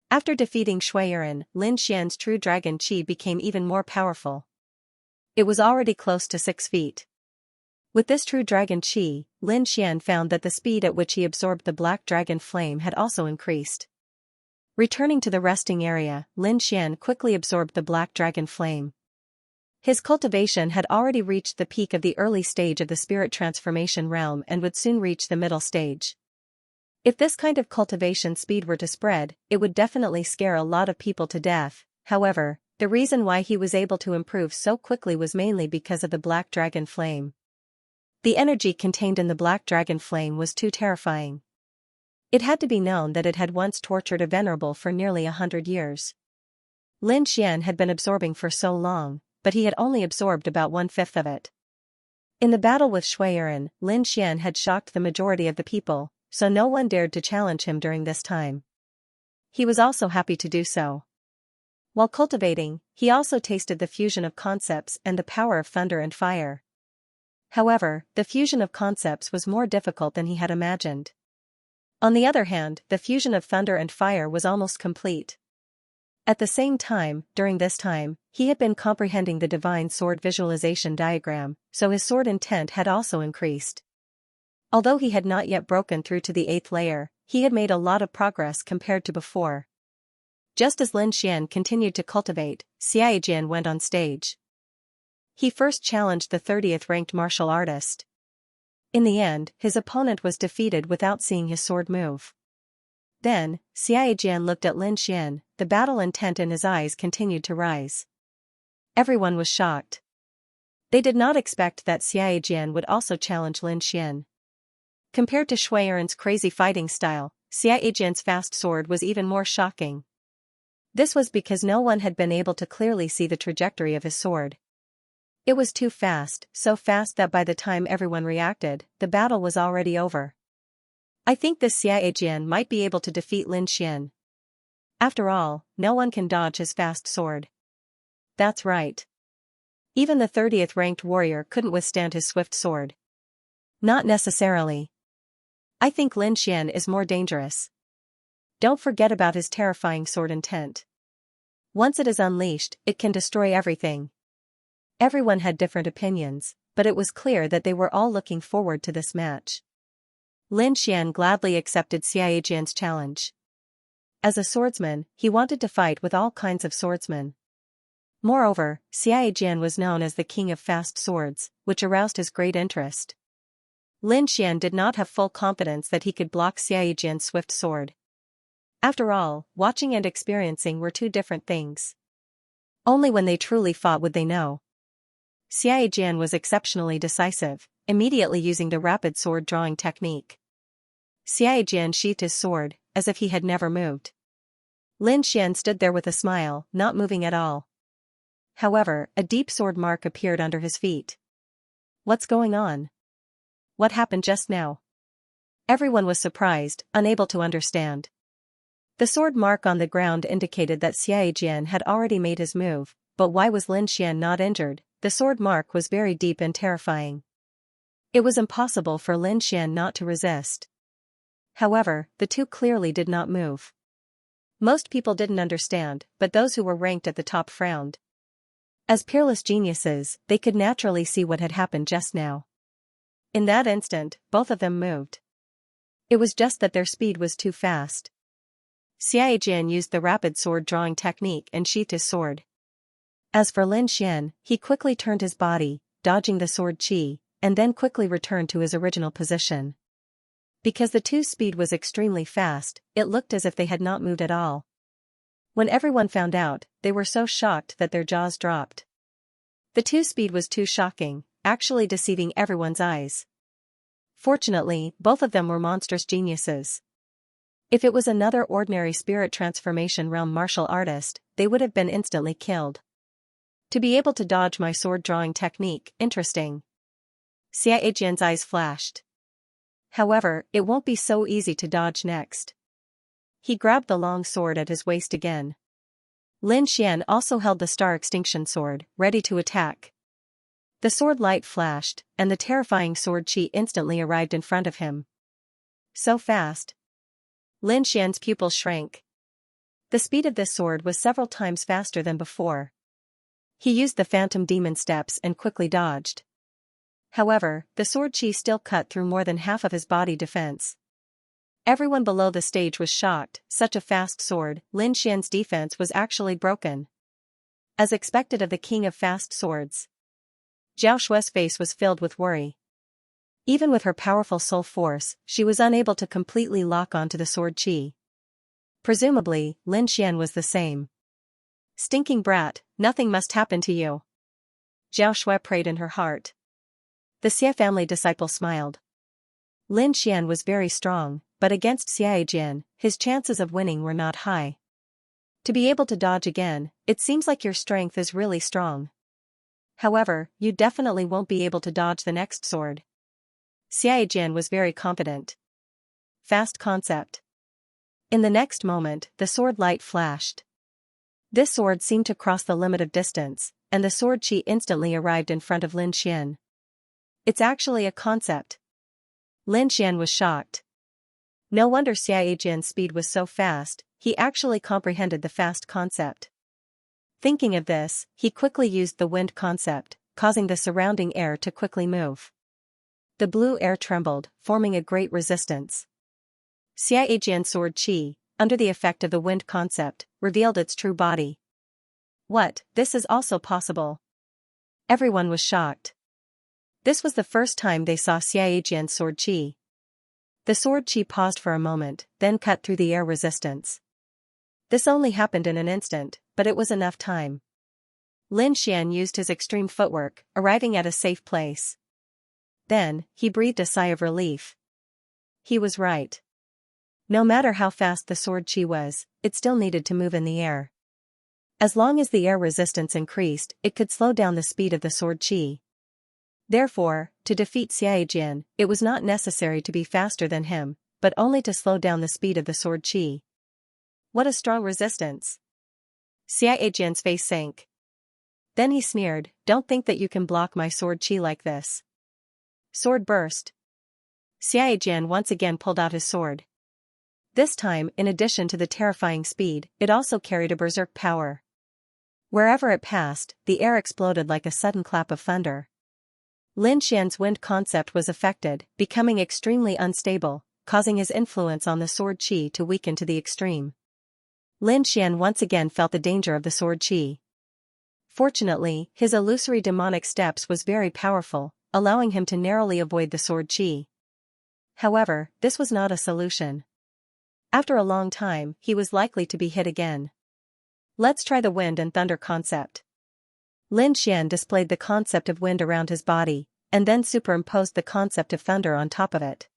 After defeating Shuiren, Lin Xian's true dragon qi became even more powerful. It was already close to 6 feet. With this true dragon qi, Lin Xian found that the speed at which he absorbed the black dragon flame had also increased. Returning to the resting area, Lin Xian quickly absorbed the black dragon flame. His cultivation had already reached the peak of the early stage of the spirit transformation realm and would soon reach the middle stage. If this kind of cultivation speed were to spread, it would definitely scare a lot of people to death. However, the reason why he was able to improve so quickly was mainly because of the black dragon flame. The energy contained in the black dragon flame was too terrifying. It had to be known that it had once tortured a venerable for nearly 100 years. Lin Xian had been absorbing for so long, but he had only absorbed about 1/5 of it. In the battle with Shuiren, Lin Xian had shocked the majority of the people, so no one dared to challenge him during this time. He was also happy to do so. While cultivating, he also tasted the fusion of concepts and the power of thunder and fire. However, the fusion of concepts was more difficult than he had imagined. On the other hand, the fusion of thunder and fire was almost complete. At the same time, during this time, he had been comprehending the divine sword visualization diagram, so his sword intent had also increased. Although he had not yet broken through to the 8th layer, he had made a lot of progress compared to before. Just as Lin Xian continued to cultivate, Xiaojian went on stage. He first challenged the 30th ranked martial artist. In the end, his opponent was defeated without seeing his sword move. Then, Xiaojian looked at Lin Xian, the battle intent in his eyes continued to rise. Everyone was shocked. They did not expect that Xiaojian would also challenge Lin Xian. Compared to Shuiren's crazy fighting style, Xiaojian's fast sword was even more shocking. This was because no one had been able to clearly see the trajectory of his sword. It was too fast, so fast that by the time everyone reacted, the battle was already over. I think this Xiaojian might be able to defeat Lin Xian. After all, no one can dodge his fast sword. That's right. Even the 30th ranked warrior couldn't withstand his swift sword. Not necessarily. I think Lin Xian is more dangerous. Don't forget about his terrifying sword intent. Once it is unleashed, it can destroy everything. Everyone had different opinions, but it was clear that they were all looking forward to this match. Lin Xian gladly accepted Xiaojian's challenge. As a swordsman, he wanted to fight with all kinds of swordsmen. Moreover, Xiaojian was known as the king of fast swords, which aroused his great interest. Lin Xian did not have full confidence that he could block Xiaojian's swift sword. After all, watching and experiencing were two different things. Only when they truly fought would they know. Xiaojian was exceptionally decisive, immediately using the rapid sword drawing technique. Xiaojian sheathed his sword, as if he had never moved. Lin Xian stood there with a smile, not moving at all. However, a deep sword mark appeared under his feet. What's going on? What happened just now? Everyone was surprised, unable to understand. The sword mark on the ground indicated that Xiaojian had already made his move, but why was Lin Xian not injured? the sword mark was very deep and terrifying. It was impossible for Lin Xian not to resist. However, the two clearly did not move. Most people didn't understand, but those who were ranked at the top frowned. As peerless geniuses, they could naturally see what had happened just now. In that instant, both of them moved. It was just that their speed was too fast. Xianxia used the rapid sword-drawing technique and sheathed his sword. As for Lin Xian, he quickly turned his body, dodging the sword qi, and then quickly returned to his original position. Because the two's speed was extremely fast, it looked as if they had not moved at all. When everyone found out, they were so shocked that their jaws dropped. The two's speed was too shocking, actually deceiving everyone's eyes. Fortunately, both of them were monstrous geniuses. If it was another ordinary spirit transformation realm martial artist, they would have been instantly killed. To be able to dodge my sword-drawing technique, interesting. Xianxia's eyes flashed. However, it won't be so easy to dodge next. He grabbed the long sword at his waist again. Lin Xian also held the Star Extinction Sword, ready to attack. The sword light flashed, and the terrifying sword qi instantly arrived in front of him. So fast. Lin Xian's pupils shrank. The speed of this sword was several times faster than before. He used the Phantom Demon Steps and quickly dodged. However, the sword qi still cut through more than half of his body defense. Everyone below the stage was shocked. Such a fast sword, Lin Xian's defense was actually broken. As expected of the king of fast swords. Zhao Shue's face was filled with worry. Even with her powerful soul force, she was unable to completely lock onto the sword qi. Presumably, Lin Xian was the same. Stinking brat, nothing must happen to you. Zhao Shui prayed in her heart. The Xie family disciple smiled. Lin Xian was very strong, but against Xianxia, his chances of winning were not high. To be able to dodge again, it seems like your strength is really strong. However, you definitely won't be able to dodge the next sword. Xianxia was very confident. Fast concept. In the next moment, the sword light flashed. This sword seemed to cross the limit of distance, and the sword qi instantly arrived in front of Lin Xian. It's actually a concept. Lin Xian was shocked. No wonder Xianxia's speed was so fast, he actually comprehended the fast concept. Thinking of this, he quickly used the wind concept, causing the surrounding air to quickly move. The blue air trembled, forming a great resistance. Xianxia's sword qi, under the effect of the wind concept, revealed its true body. What, this is also possible? Everyone was shocked. This was the first time they saw Xianxia's sword qi. The sword qi paused for a moment, then cut through the air resistance. This only happened in an instant, but it was enough time. Lin Xian used his extreme footwork, arriving at a safe place. Then, he breathed a sigh of relief. He was right. No matter how fast the sword qi was, it still needed to move in the air. As long as the air resistance increased, it could slow down the speed of the sword qi. Therefore, to defeat Xianxia, it was not necessary to be faster than him, but only to slow down the speed of the sword qi. What a strong resistance! Xianxia's face sank. Then he sneered, "Don't think that you can block my sword qi like this." Sword burst. Xianxia once again pulled out his sword. This time, in addition to the terrifying speed, it also carried a berserk power. Wherever it passed, the air exploded like a sudden clap of thunder. Lin Xian's wind concept was affected, becoming extremely unstable, causing his influence on the sword qi to weaken to the extreme. Lin Xian once again felt the danger of the sword qi. Fortunately, his illusory demonic steps was very powerful, allowing him to narrowly avoid the sword qi. However, this was not a solution. After a long time, he was likely to be hit again. Let's try the wind and thunder concept. Lin Xian displayed the concept of wind around his body, and then superimposed the concept of thunder on top of it.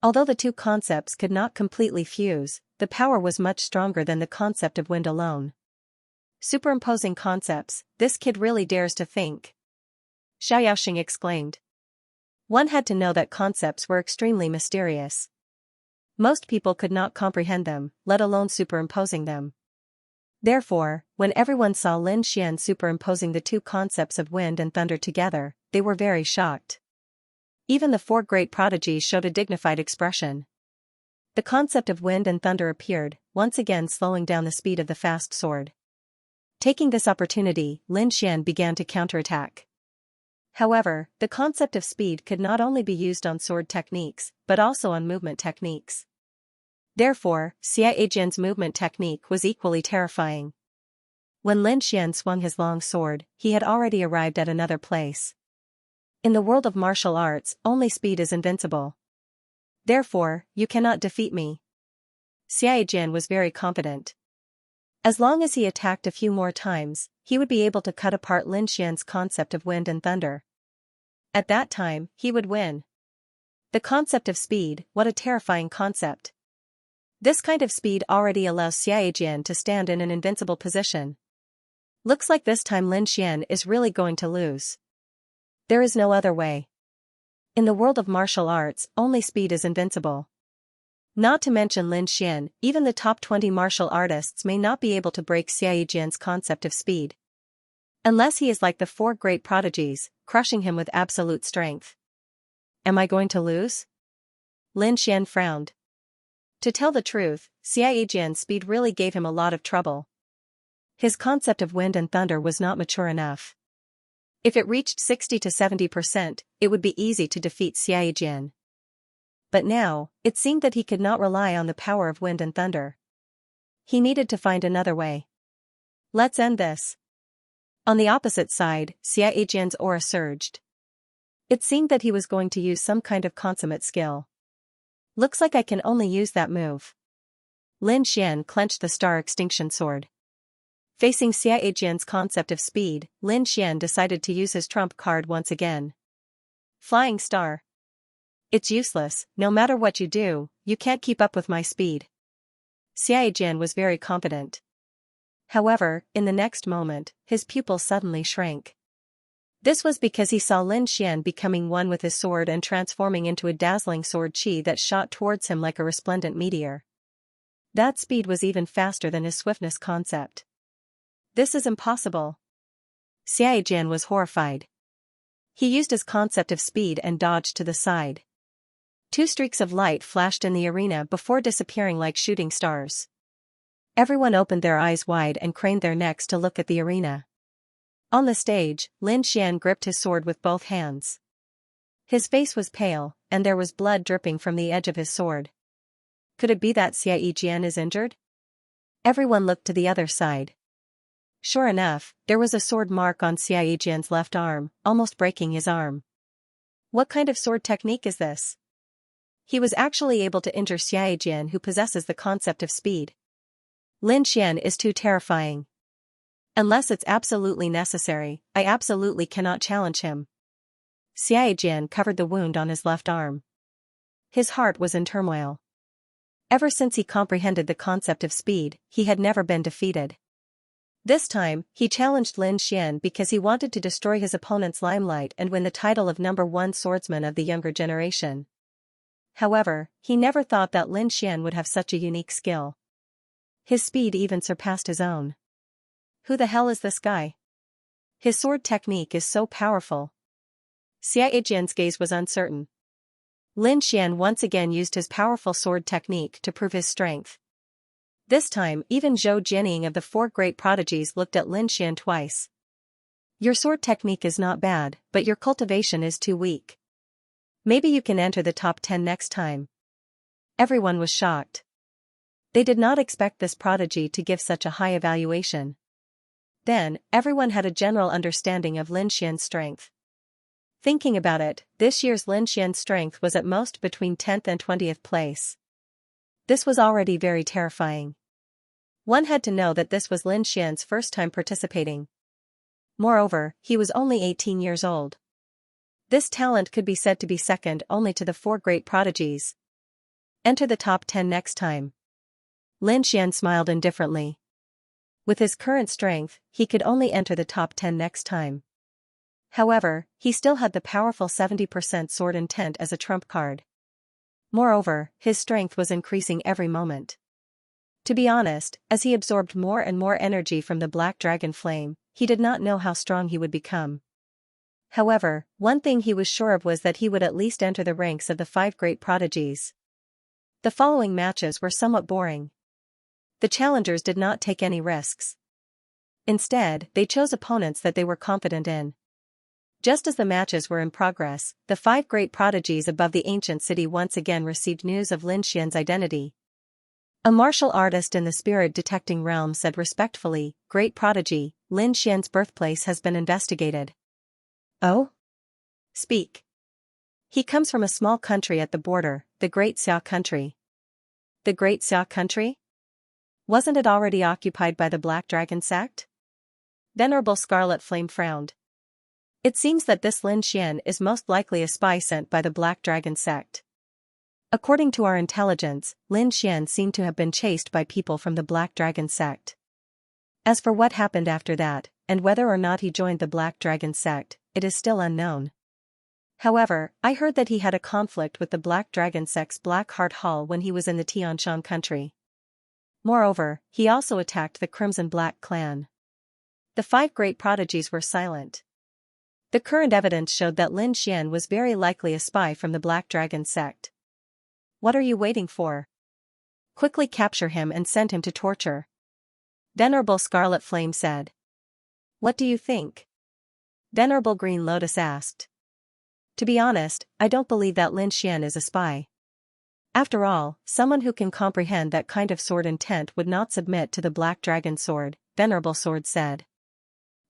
Although the two concepts could not completely fuse, the power was much stronger than the concept of wind alone. Superimposing concepts, this kid really dares to think. Xiaoyaoxing exclaimed. One had to know that concepts were extremely mysterious. Most people could not comprehend them, let alone superimposing them. Therefore, when everyone saw Lin Xian superimposing the two concepts of wind and thunder together, they were very shocked. Even the four great prodigies showed a dignified expression. The concept of wind and thunder appeared, once again slowing down the speed of the fast sword. Taking this opportunity, Lin Xian began to counterattack. However, the concept of speed could not only be used on sword techniques, but also on movement techniques. Therefore, Xianxia's movement technique was equally terrifying. When Lin Xian swung his long sword, he had already arrived at another place. In the world of martial arts, only speed is invincible. Therefore, you cannot defeat me. Xianxia was very confident. As long as he attacked a few more times, he would be able to cut apart Lin Xian's concept of wind and thunder. At that time, he would win. The concept of speed, what a terrifying concept. This kind of speed already allows Xianxia to stand in an invincible position. Looks like this time Lin Xian is really going to lose. There is no other way. In the world of martial arts, only speed is invincible. Not to mention Lin Xian, even the top 20 martial artists may not be able to break Xianxia's concept of speed. Unless he is like the four great prodigies, crushing him with absolute strength. Am I going to lose? Lin Xian frowned. To tell the truth, Xianxia's speed really gave him a lot of trouble. His concept of wind and thunder was not mature enough. If it reached 60 to 70%, it would be easy to defeat Xianxia. But now, it seemed that he could not rely on the power of wind and thunder. He needed to find another way. Let's end this. On the opposite side, Xianxia's aura surged. It seemed that he was going to use some kind of consummate skill. Looks like I can only use that move. Lin Xian clenched the star extinction sword. Facing Xianxia's concept of speed, Lin Xian decided to use his trump card once again. Flying star. It's useless, no matter what you do, you can't keep up with my speed. Xianxia was very confident. However, in the next moment, his pupil suddenly shrank. This was because he saw Lin Xian becoming one with his sword and transforming into a dazzling sword chi that shot towards him like a resplendent meteor. That speed was even faster than his swiftness concept. This is impossible. Xianxia was horrified. He used his concept of speed and dodged to the side. Two streaks of light flashed in the arena before disappearing like shooting stars. Everyone opened their eyes wide and craned their necks to look at the arena. On the stage, Lin Xian gripped his sword with both hands. His face was pale, and there was blood dripping from the edge of his sword. Could it be that Xianxia is injured? Everyone looked to the other side. Sure enough, there was a sword mark on Xianxia's left arm, almost breaking his arm. What kind of sword technique is this? He was actually able to injure Xianxia, who possesses the concept of speed. Lin Xian is too terrifying. Unless it's absolutely necessary, I absolutely cannot challenge him. Xianxia covered the wound on his left arm. His heart was in turmoil. Ever since he comprehended the concept of speed, he had never been defeated. This time, he challenged Lin Xian because he wanted to destroy his opponent's limelight and win the title of #1 swordsman of the younger generation. However, he never thought that Lin Xian would have such a unique skill. His speed even surpassed his own. Who the hell is this guy? His sword technique is so powerful. Xianxia's gaze was uncertain. Lin Xian once again used his powerful sword technique to prove his strength. This time, even Zhou Jianying of the four great prodigies looked at Lin Xian twice. Your sword technique is not bad, but your cultivation is too weak. Maybe you can enter the top 10 next time. Everyone was shocked. They did not expect this prodigy to give such a high evaluation. Then, everyone had a general understanding of Lin Xian's strength. Thinking about it, this year's Lin Xian's strength was at most between 10th and 20th place. This was already very terrifying. One had to know that this was Lin Xian's first time participating. Moreover, he was only 18 years old. This talent could be said to be second only to the four great prodigies. Enter the top 10 next time. Lin Xian smiled indifferently. With his current strength, he could only enter the top 10 next time. However, he still had the powerful 70% sword intent as a trump card. Moreover, his strength was increasing every moment. To be honest, as he absorbed more and more energy from the black dragon flame, he did not know how strong he would become. However, one thing he was sure of was that he would at least enter the ranks of the 5 great prodigies. The following matches were somewhat boring. The challengers did not take any risks. Instead, they chose opponents that they were confident in. Just as the matches were in progress, the 5 great prodigies above the ancient city once again received news of Lin Xian's identity. A martial artist in the spirit detecting realm said respectfully, "Great prodigy, Lin Xian's birthplace has been investigated." "Oh? Speak." "He comes from a small country at the border, the Great Xia country." "The Great Xia country? Wasn't it already occupied by the Black Dragon sect?" Venerable Scarlet Flame frowned. "It seems that this Lin Xian is most likely a spy sent by the Black Dragon sect. According to our intelligence, Lin Xian seemed to have been chased by people from the Black Dragon sect. As for what happened after that, and whether or not he joined the Black Dragon sect, it is still unknown. However, I heard that he had a conflict with the Black Dragon sect's Black Heart Hall when he was in the Tianshan country. Moreover, he also attacked the Crimson Black clan." The 5 great prodigies were silent. The current evidence showed that Lin Xian was very likely a spy from the Black Dragon sect. "What are you waiting for? Quickly capture him and send him to torture," Venerable Scarlet Flame said. "What do you think?" Venerable Green Lotus asked. "To be honest, I don't believe that Lin Xian is a spy. After all, someone who can comprehend that kind of sword intent would not submit to the Black Dragon sword," Venerable Sword said.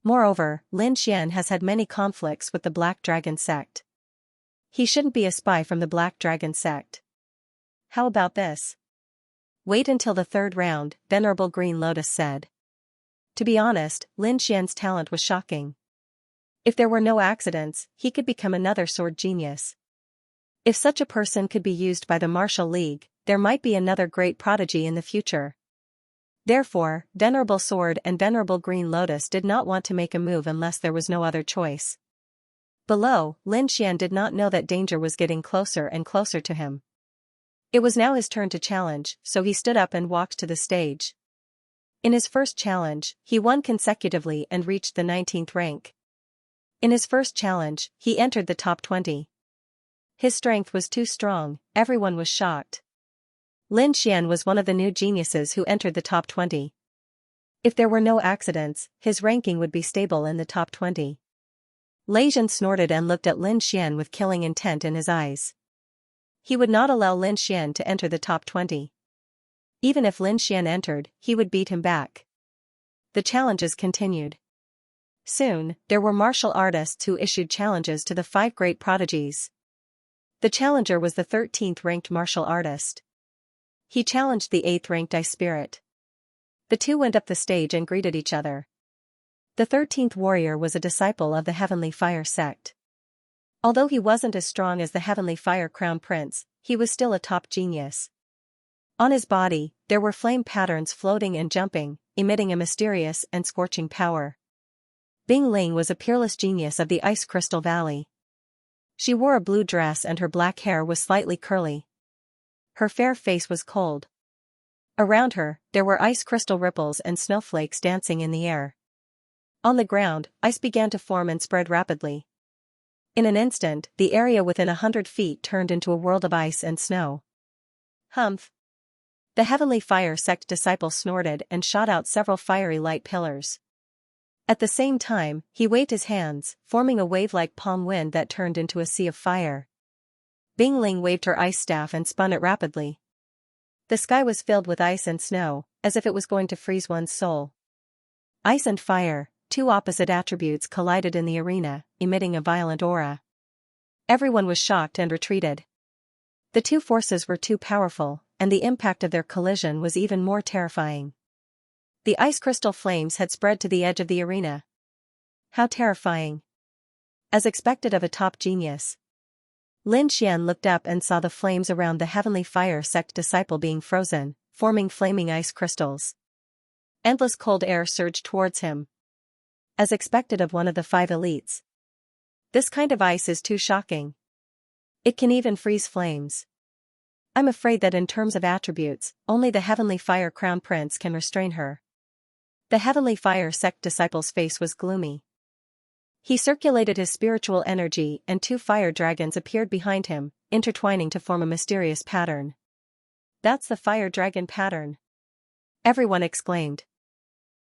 "Moreover, Lin Xian has had many conflicts with the Black Dragon sect. He shouldn't be a spy from the Black Dragon sect. How about this? Wait until the 3rd round," Venerable Green Lotus said. To be honest, Lin Xian's talent was shocking. If there were no accidents, he could become another sword genius. If such a person could be used by the Martial League, there might be another great prodigy in the future. Therefore, Venerable Sword and Venerable Green Lotus did not want to make a move unless there was no other choice. Below, Lin Xian did not know that danger was getting closer and closer to him. It was now his turn to challenge, so he stood up and walked to the stage. In his first challenge, he won consecutively and reached the 19th rank. In his first challenge, he entered the top 20. His strength was too strong, everyone was shocked. Lin Xian was one of the new geniuses who entered the top 20. If there were no accidents, his ranking would be stable in the top 20. Lei Zhen snorted and looked at Lin Xian with killing intent in his eyes. He would not allow Lin Xian to enter the top 20. Even if Lin Xian entered, he would beat him back. The challenges continued. Soon, there were martial artists who issued challenges to the 5 great prodigies. The challenger was the 13th ranked martial artist. He challenged the 8th ranked ice spirit. The two went up the stage and greeted each other. The 13th warrior was a disciple of the Heavenly Fire sect. Although he wasn't as strong as the Heavenly Fire Crown Prince, he was still a top genius. On his body, there were flame patterns floating and jumping, emitting a mysterious and scorching power. Bing Ling was a peerless genius of the Ice Crystal Valley. She wore a blue dress and her black hair was slightly curly. Her fair face was cold. Around her, there were ice crystal ripples and snowflakes dancing in the air. On the ground, ice began to form and spread rapidly. In an instant, the area within 100 feet turned into a world of ice and snow. Humph! The Heavenly Fire sect disciple snorted and shot out several fiery light pillars. At the same time, he waved his hands, forming a wave-like palm wind that turned into a sea of fire. Bing Ling waved her ice staff and spun it rapidly. The sky was filled with ice and snow, as if it was going to freeze one's soul. Ice and fire, two opposite attributes, collided in the arena, emitting a violent aura. Everyone was shocked and retreated. The two forces were too powerful, and the impact of their collision was even more terrifying. The ice crystal flames had spread to the edge of the arena. How terrifying! As expected of a top genius. Lin Xian looked up and saw the flames around the Heavenly Fire sect disciple being frozen, forming flaming ice crystals. Endless cold air surged towards him. As expected of one of the 5 elites. This kind of ice is too shocking. It can even freeze flames. I'm afraid that in terms of attributes, only the Heavenly Fire Crown Prince can restrain her. The Heavenly Fire sect disciple's face was gloomy. He circulated his spiritual energy and 2 fire dragons appeared behind him, intertwining to form a mysterious pattern. That's the fire dragon pattern. Everyone exclaimed.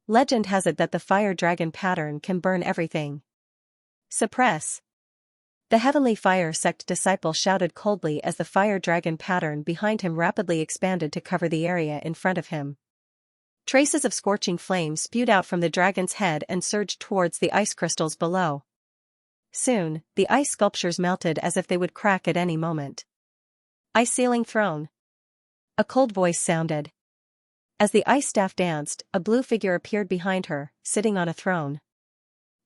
Legend has it that the fire dragon pattern can burn everything. Suppress. The Heavenly Fire sect disciple shouted coldly as the fire dragon pattern behind him rapidly expanded to cover the area in front of him. Traces of scorching flame spewed out from the dragon's head and surged towards the ice crystals below. Soon, the ice sculptures melted as if they would crack at any moment. Ice ceiling throne. A cold voice sounded. As the ice staff danced, a blue figure appeared behind her, sitting on a throne.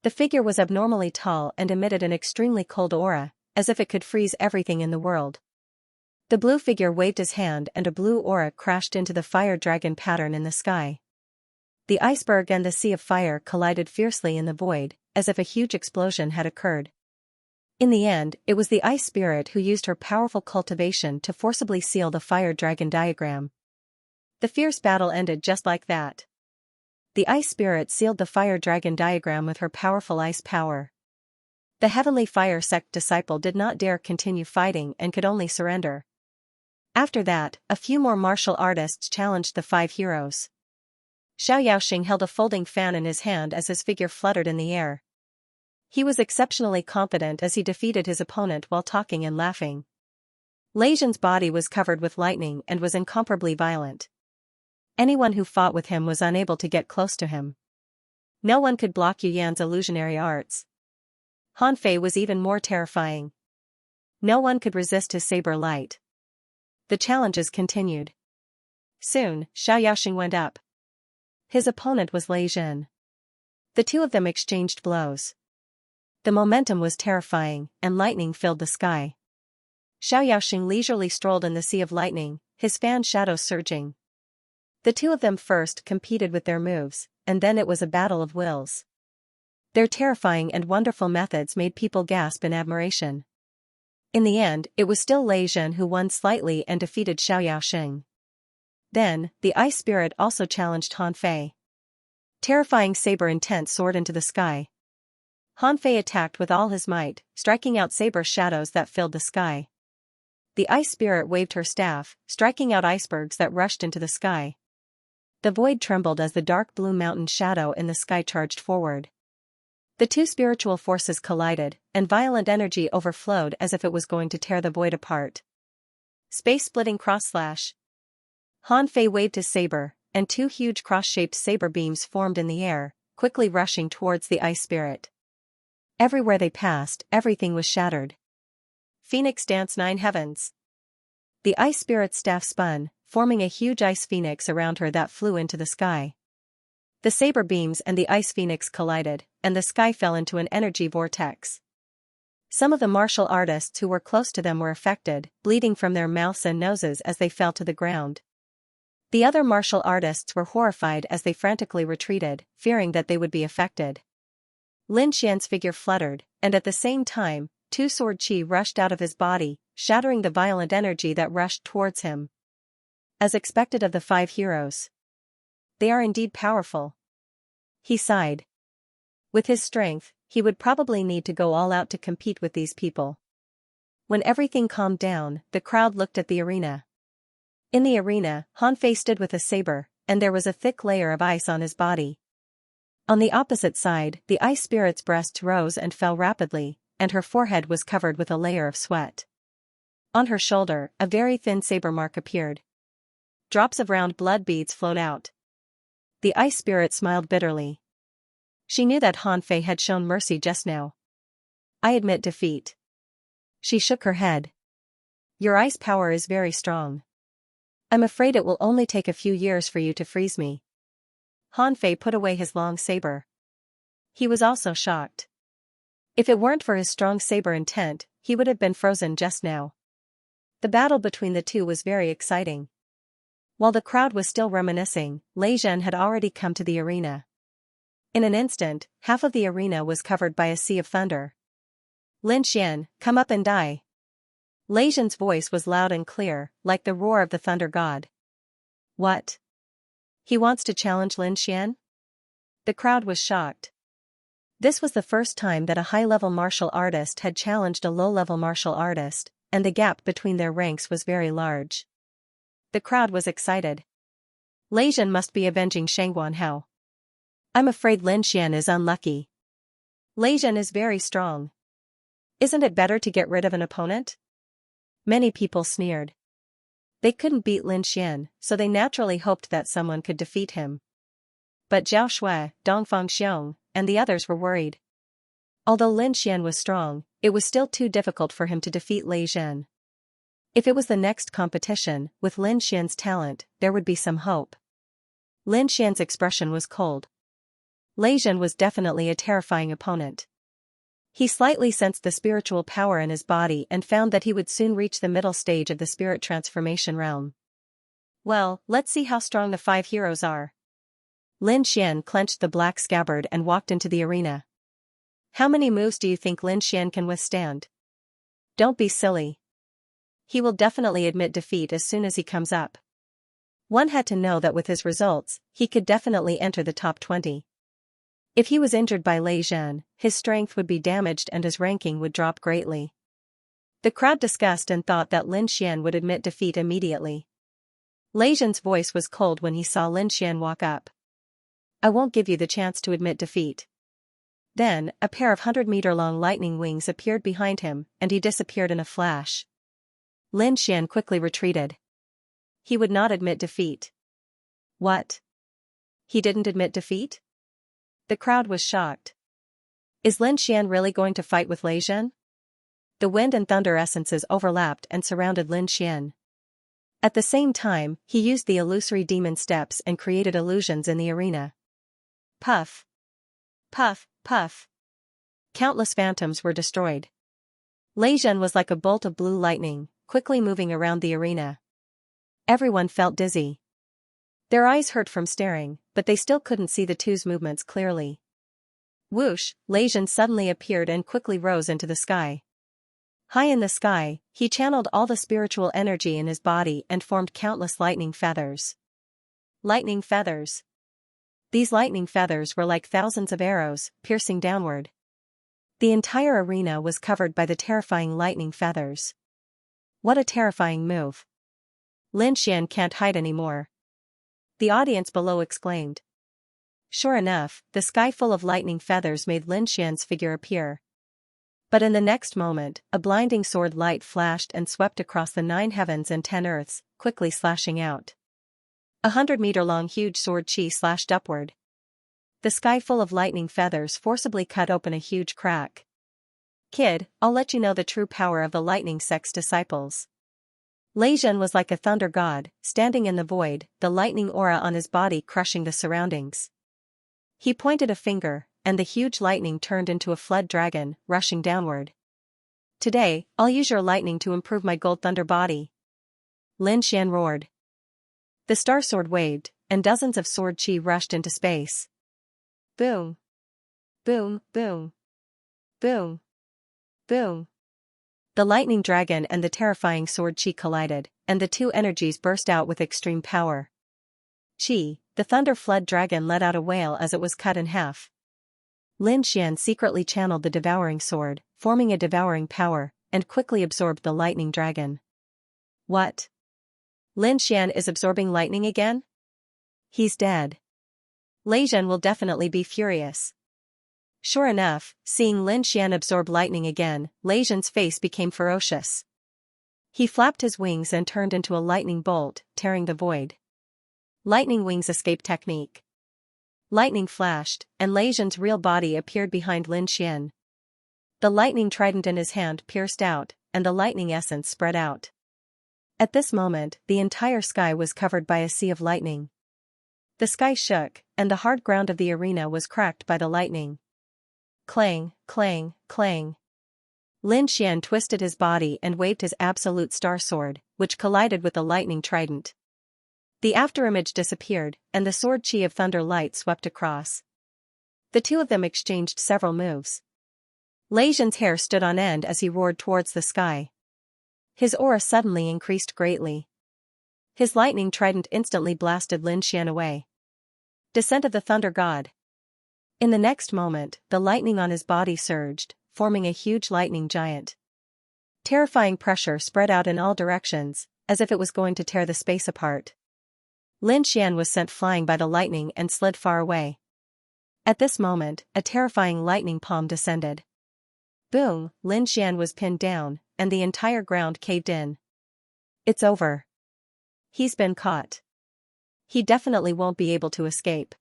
The figure was abnormally tall and emitted an extremely cold aura, as if it could freeze everything in the world. The blue figure waved his hand and a blue aura crashed into the fire dragon pattern in the sky. The iceberg and the sea of fire collided fiercely in the void, as if a huge explosion had occurred. In the end, it was the ice spirit who used her powerful cultivation to forcibly seal the fire dragon diagram. The fierce battle ended just like that. The ice spirit sealed the fire dragon diagram with her powerful ice power. The Heavenly Fire sect disciple did not dare continue fighting and could only surrender. After that, a few more martial artists challenged the 5 heroes. Xianxia held a folding fan in his hand as his figure fluttered in the air. He was exceptionally confident as he defeated his opponent while talking and laughing. Lei Zhan's body was covered with lightning and was incomparably violent. Anyone who fought with him was unable to get close to him. No one could block Yu Yan's illusionary arts. Han Fei was even more terrifying. No one could resist his saber light. The challenges continued. Soon, Xianxia went up. His opponent was Lei Zhan. The 2 of them exchanged blows. The momentum was terrifying, and lightning filled the sky. Xianxia leisurely strolled in the sea of lightning, his fan shadows surging. The 2 of them first competed with their moves, and then it was a battle of wills. Their terrifying and wonderful methods made people gasp in admiration. In the end, it was still Lei Zhan who won slightly and defeated Xianxia. Then, the ice spirit also challenged Han Fei. Terrifying saber intent soared into the sky. Han Fei attacked with all his might, striking out saber shadows that filled the sky. The ice spirit waved her staff, striking out icebergs that rushed into the sky. The void trembled as the dark blue mountain shadow in the sky charged forward. The 2 spiritual forces collided, and violent energy overflowed as if it was going to tear the void apart. Space-splitting cross-slash. Han Fei waved his saber, and 2 huge cross-shaped saber beams formed in the air, quickly rushing towards the ice spirit. Everywhere they passed, everything was shattered. Phoenix dance 9 heavens. The ice spirit's staff spun, forming a huge ice phoenix around her that flew into the sky. The saber beams and the ice phoenix collided, and the sky fell into an energy vortex. Some of the martial artists who were close to them were affected, bleeding from their mouths and noses as they fell to the ground. The other martial artists were horrified as they frantically retreated, fearing that they would be affected. Lin Xian's figure fluttered, and at the same time, 2 sword chi rushed out of his body, shattering the violent energy that rushed towards him. As expected of the 5 heroes. They are indeed powerful. He sighed. With his strength, he would probably need to go all out to compete with these people. When everything calmed down, the crowd looked at the arena. In the arena, Han Fei stood with a saber, and there was a thick layer of ice on his body. On the opposite side, the ice spirit's breasts rose and fell rapidly, and her forehead was covered with a layer of sweat. On her shoulder, a very thin saber mark appeared. Drops of round blood beads flowed out. The ice spirit smiled bitterly. She knew that Han Fei had shown mercy just now. I admit defeat. She shook her head. Your ice power is very strong. I'm afraid it will only take a few years for you to freeze me. Han Fei put away his long saber. He was also shocked. If it weren't for his strong saber intent, he would have been frozen just now. The battle between the 2 was very exciting. While the crowd was still reminiscing, Lei Zhan had already come to the arena. In an instant, half of the arena was covered by a sea of thunder. Lin Xian, come up and die. Lei Zhan's voice was loud and clear, like the roar of the thunder god. What? He wants to challenge Lin Xian? The crowd was shocked. This was the first time that a high-level martial artist had challenged a low-level martial artist, and the gap between their ranks was very large. The crowd was excited. Lei Zhan must be avenging Shangguan Hao. I'm afraid Lin Xian is unlucky. Lei Zhan is very strong. Isn't it better to get rid of an opponent? Many people sneered. They couldn't beat Lin Xian, so they naturally hoped that someone could defeat him. But Zhao Shui, Dongfang Xiong, and the others were worried. Although Lin Xian was strong, it was still too difficult for him to defeat Lei Zhan. If it was the next competition, with Lin Xian's talent, there would be some hope. Lin Xian's expression was cold. Lei Zhan was definitely a terrifying opponent. He slightly sensed the spiritual power in his body and found that he would soon reach the middle stage of the spirit transformation realm. Well, let's see how strong the 5 heroes are. Lin Xian clenched the black scabbard and walked into the arena. How many moves do you think Lin Xian can withstand? Don't be silly. He will definitely admit defeat as soon as he comes up. One had to know that with his results, he could definitely enter the top 20. If he was injured by Lei Zhan, his strength would be damaged and his ranking would drop greatly. The crowd discussed and thought that Lin Xian would admit defeat immediately. Lei Zhan's voice was cold when he saw Lin Xian walk up. I won't give you the chance to admit defeat. Then, a pair of 100-meter-long lightning wings appeared behind him, and he disappeared in a flash. Lin Xian quickly retreated. He would not admit defeat. What? He didn't admit defeat? The crowd was shocked. Is Lin Xian really going to fight with Lei Zhan? The wind and thunder essences overlapped and surrounded Lin Xian. At the same time, he used the illusory demon steps and created illusions in the arena. Puff. Puff, puff. Countless phantoms were destroyed. Lei Zhan was like a bolt of blue lightning, quickly moving around the arena. Everyone felt dizzy. Their eyes hurt from staring, but they still couldn't see the two's movements clearly. Whoosh, Lei Zhan suddenly appeared and quickly rose into the sky. High in the sky, he channeled all the spiritual energy in his body and formed countless lightning feathers. Lightning feathers. These lightning feathers were like thousands of arrows, piercing downward. The entire arena was covered by the terrifying lightning feathers. What a terrifying move. Lin Xian can't hide anymore. The audience below exclaimed. Sure enough, the sky full of lightning feathers made Lin Xian's figure appear. But in the next moment, a blinding sword light flashed and swept across the 9 heavens and 10 earths, quickly slashing out. 100-meter-long huge sword chi slashed upward. The sky full of lightning feathers forcibly cut open a huge crack. Kid, I'll let you know the true power of the lightning sect's disciples. Lei Zhan was like a thunder god, standing in the void, the lightning aura on his body crushing the surroundings. He pointed a finger, and the huge lightning turned into a flood dragon, rushing downward. Today, I'll use your lightning to improve my gold thunder body. Lin Xian roared. The star sword waved, and dozens of sword chi rushed into space. Boom. Boom, boom. Boom. Boom. The lightning dragon and the terrifying sword chi collided, and the two energies burst out with extreme power. Chi, the thunder flood dragon let out a wail as it was cut in half. Lin Xian secretly channeled the devouring sword, forming a devouring power, and quickly absorbed the lightning dragon. What? Lin Xian is absorbing lightning again? He's dead. Lei Zhan will definitely be furious. Sure enough, seeing Lin Xian absorb lightning again, Lei Zhan's face became ferocious. He flapped his wings and turned into a lightning bolt, tearing the void. Lightning wings escape technique. Lightning flashed, and Lei Zhan's real body appeared behind Lin Xian. The lightning trident in his hand pierced out, and the lightning essence spread out. At this moment, the entire sky was covered by a sea of lightning. The sky shook, and the hard ground of the arena was cracked by the lightning. Clang, clang, clang. Lin Xian twisted his body and waved his absolute star sword, which collided with the lightning trident. The afterimage disappeared, and the sword chi of thunder light swept across. The two of them exchanged several moves. Lei Zhan's hair stood on end as he roared towards the sky. His aura suddenly increased greatly. His lightning trident instantly blasted Lin Xian away. Descent of the Thunder God. In the next moment, the lightning on his body surged, forming a huge lightning giant. Terrifying pressure spread out in all directions, as if it was going to tear the space apart. Lin Xian was sent flying by the lightning and slid far away. At this moment, a terrifying lightning palm descended. Boom, Lin Xian was pinned down, and the entire ground caved in. It's over. He's been caught. He definitely won't be able to escape.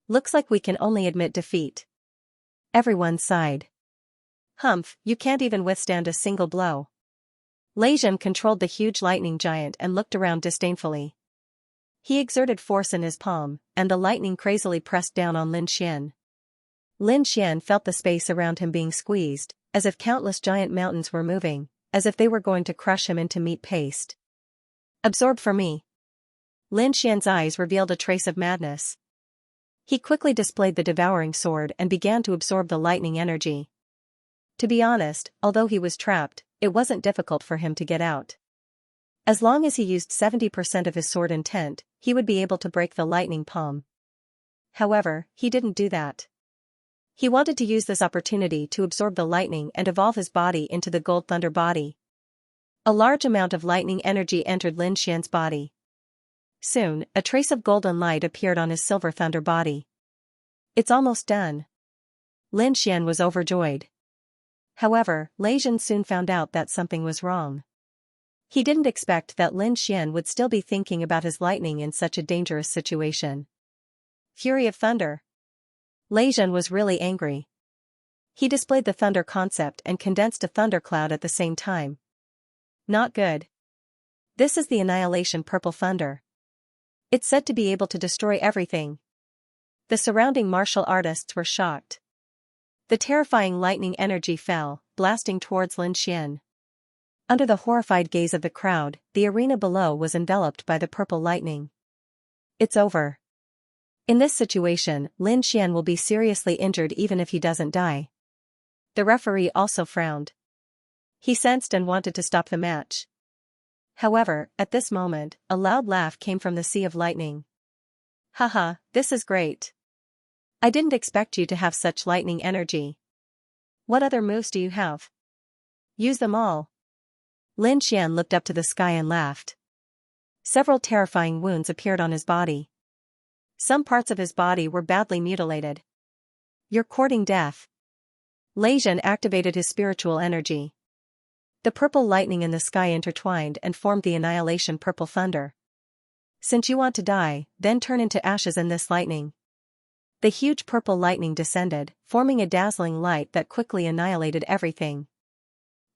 Looks like we can only admit defeat. Everyone sighed. Humph, you can't even withstand a single blow. Lei Zhen controlled the huge lightning giant and looked around disdainfully. He exerted force in his palm, and the lightning crazily pressed down on Lin Xian. Lin Xian felt the space around him being squeezed, as if countless giant mountains were moving, as if they were going to crush him into meat paste. Absorb for me. Lin Xian's eyes revealed a trace of madness. He quickly displayed the devouring sword and began to absorb the lightning energy. To be honest, although he was trapped, it wasn't difficult for him to get out. As long as he used 70% of his sword intent, he would be able to break the lightning palm. However, he didn't do that. He wanted to use this opportunity to absorb the lightning and evolve his body into the Gold Thunder body. A large amount of lightning energy entered Lin Xian's body. Soon, a trace of golden light appeared on his Silver Thunder body. It's almost done. Lin Xian was overjoyed. However, Lei Zhen soon found out that something was wrong. He didn't expect that Lin Xian would still be thinking about his lightning in such a dangerous situation. Fury of Thunder. Lei Zhen was really angry. He displayed the thunder concept and condensed a thundercloud at the same time. Not good. This is the Annihilation Purple Thunder. It's said to be able to destroy everything. The surrounding martial artists were shocked. The terrifying lightning energy fell, blasting towards Lin Xian. Under the horrified gaze of the crowd, the arena below was enveloped by the purple lightning. It's over. In this situation, Lin Xian will be seriously injured even if he doesn't die. The referee also frowned. He sensed and wanted to stop the match. However, at this moment, a loud laugh came from the sea of lightning. Haha, this is great. I didn't expect you to have such lightning energy. What other moves do you have? Use them all. Lin Xian looked up to the sky and laughed. Several terrifying wounds appeared on his body. Some parts of his body were badly mutilated. You're courting death. Lei Zhen activated his spiritual energy. The purple lightning in the sky intertwined and formed the Annihilation Purple Thunder. Since you want to die, then turn into ashes in this lightning. The huge purple lightning descended, forming a dazzling light that quickly annihilated everything.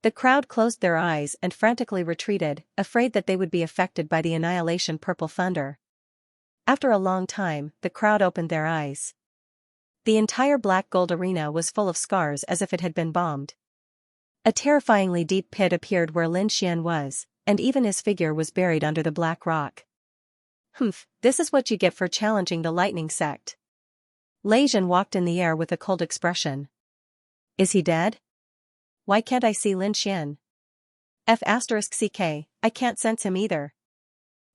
The crowd closed their eyes and frantically retreated, afraid that they would be affected by the Annihilation Purple Thunder. After a long time, the crowd opened their eyes. The entire black gold arena was full of scars as if it had been bombed. A terrifyingly deep pit appeared where Lin Xian was, and even his figure was buried under the black rock. Humph, this is what you get for challenging the lightning sect. Lei Zhen walked in the air with a cold expression. Is he dead? Why can't I see Lin Xian? F***ck, I can't sense him either.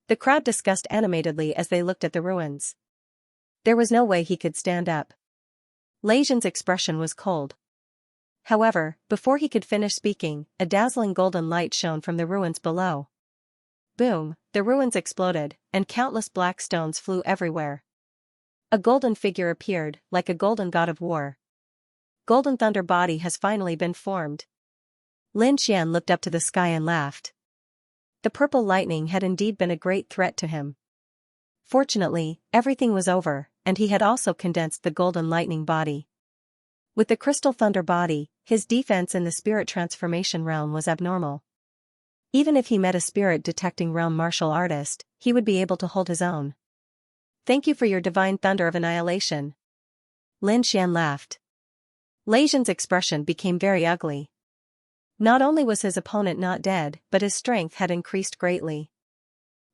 The crowd discussed animatedly as they looked at the ruins. There was no way he could stand up. Lei Zhen's expression was cold. However, before he could finish speaking, a dazzling golden light shone from the ruins below. Boom, the ruins exploded, and countless black stones flew everywhere. A golden figure appeared, like a golden god of war. Golden Thunder body has finally been formed. Lin Xian looked up to the sky and laughed. The purple lightning had indeed been a great threat to him. Fortunately, everything was over, and he had also condensed the golden lightning body. With the crystal thunder body, his defense in the spirit transformation realm was abnormal. Even if he met a spirit detecting realm martial artist, he would be able to hold his own. Thank you for your divine thunder of annihilation. Lin Xian laughed. Lei Zhen's expression became very ugly. Not only was his opponent not dead, but his strength had increased greatly.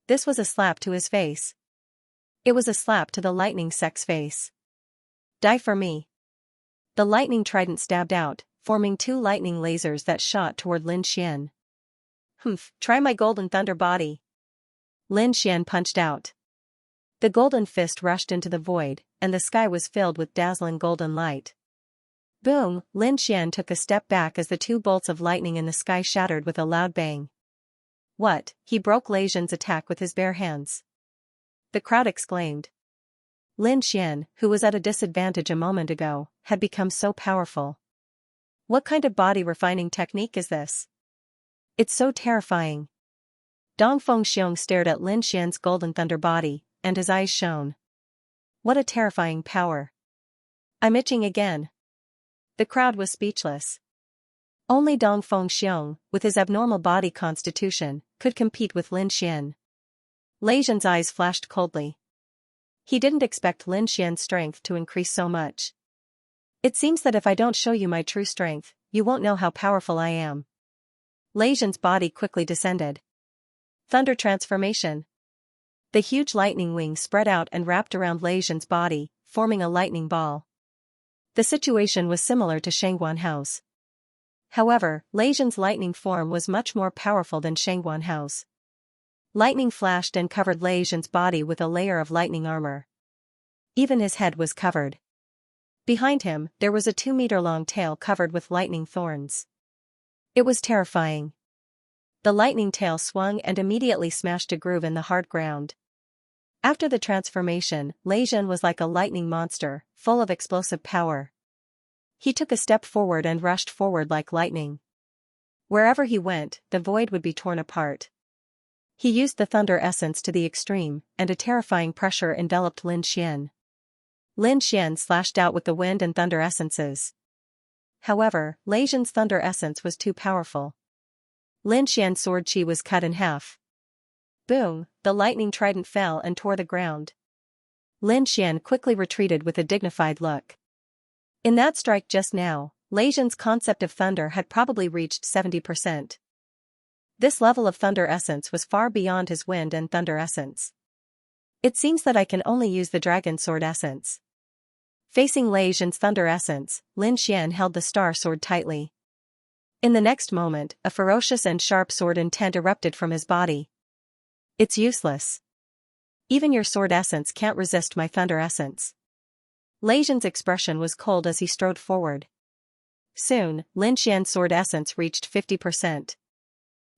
This was a slap to his face. It was a slap to the lightning sect's face. Die for me. The lightning trident stabbed out, forming two lightning lasers that shot toward Lin Xian. Humph, try my golden thunder body. Lin Xian punched out. The golden fist rushed into the void, and the sky was filled with dazzling golden light. Boom! Lin Xian took a step back as the two bolts of lightning in the sky shattered with a loud bang. What? He broke Lei Zhen's attack with his bare hands. The crowd exclaimed. Lin Xian, who was at a disadvantage a moment ago, had become so powerful. What kind of body refining technique is this? It's so terrifying. Dong Fengxiong stared at Lin Xian's golden thunder body, and his eyes shone. What a terrifying power. I'm itching again. The crowd was speechless. Only Dong Fengxiong, with his abnormal body constitution, could compete with Lin Xian. Lei Zhen's eyes flashed coldly. He didn't expect Lin Xian's strength to increase so much. It seems that if I don't show you my true strength, you won't know how powerful I am. Lei Zhen's body quickly descended. Thunder transformation. The huge lightning wings spread out and wrapped around Lei Zhen's body, forming a lightning ball. The situation was similar to Xianxia. However, Lei Zhen's lightning form was much more powerful than Xianxia. Lightning flashed and covered Lei Zhen's body with a layer of lightning armor. Even his head was covered. Behind him, there was a 2-meter-long tail covered with lightning thorns. It was terrifying. The lightning tail swung and immediately smashed a groove in the hard ground. After the transformation, Lei Zhen was like a lightning monster, full of explosive power. He took a step forward and rushed forward like lightning. Wherever he went, the void would be torn apart. He used the thunder essence to the extreme, and a terrifying pressure enveloped Lin Xian. Lin Xian slashed out with the wind and thunder essences. However, Lei Zhen's thunder essence was too powerful. Lin Xian's sword chi was cut in half. Boom! The lightning trident fell and tore the ground. Lin Xian quickly retreated with a dignified look. In that strike just now, Lei Zhen's concept of thunder had probably reached 70%. This level of thunder essence was far beyond his wind and thunder essence. It seems that I can only use the dragon sword essence. Facing Lei Zhen's thunder essence, Lin Xian held the star sword tightly. In the next moment, a ferocious and sharp sword intent erupted from his body. It's useless. Even your sword essence can't resist my thunder essence. Lei Zhen's expression was cold as he strode forward. Soon, Lin Xian's sword essence reached 50%.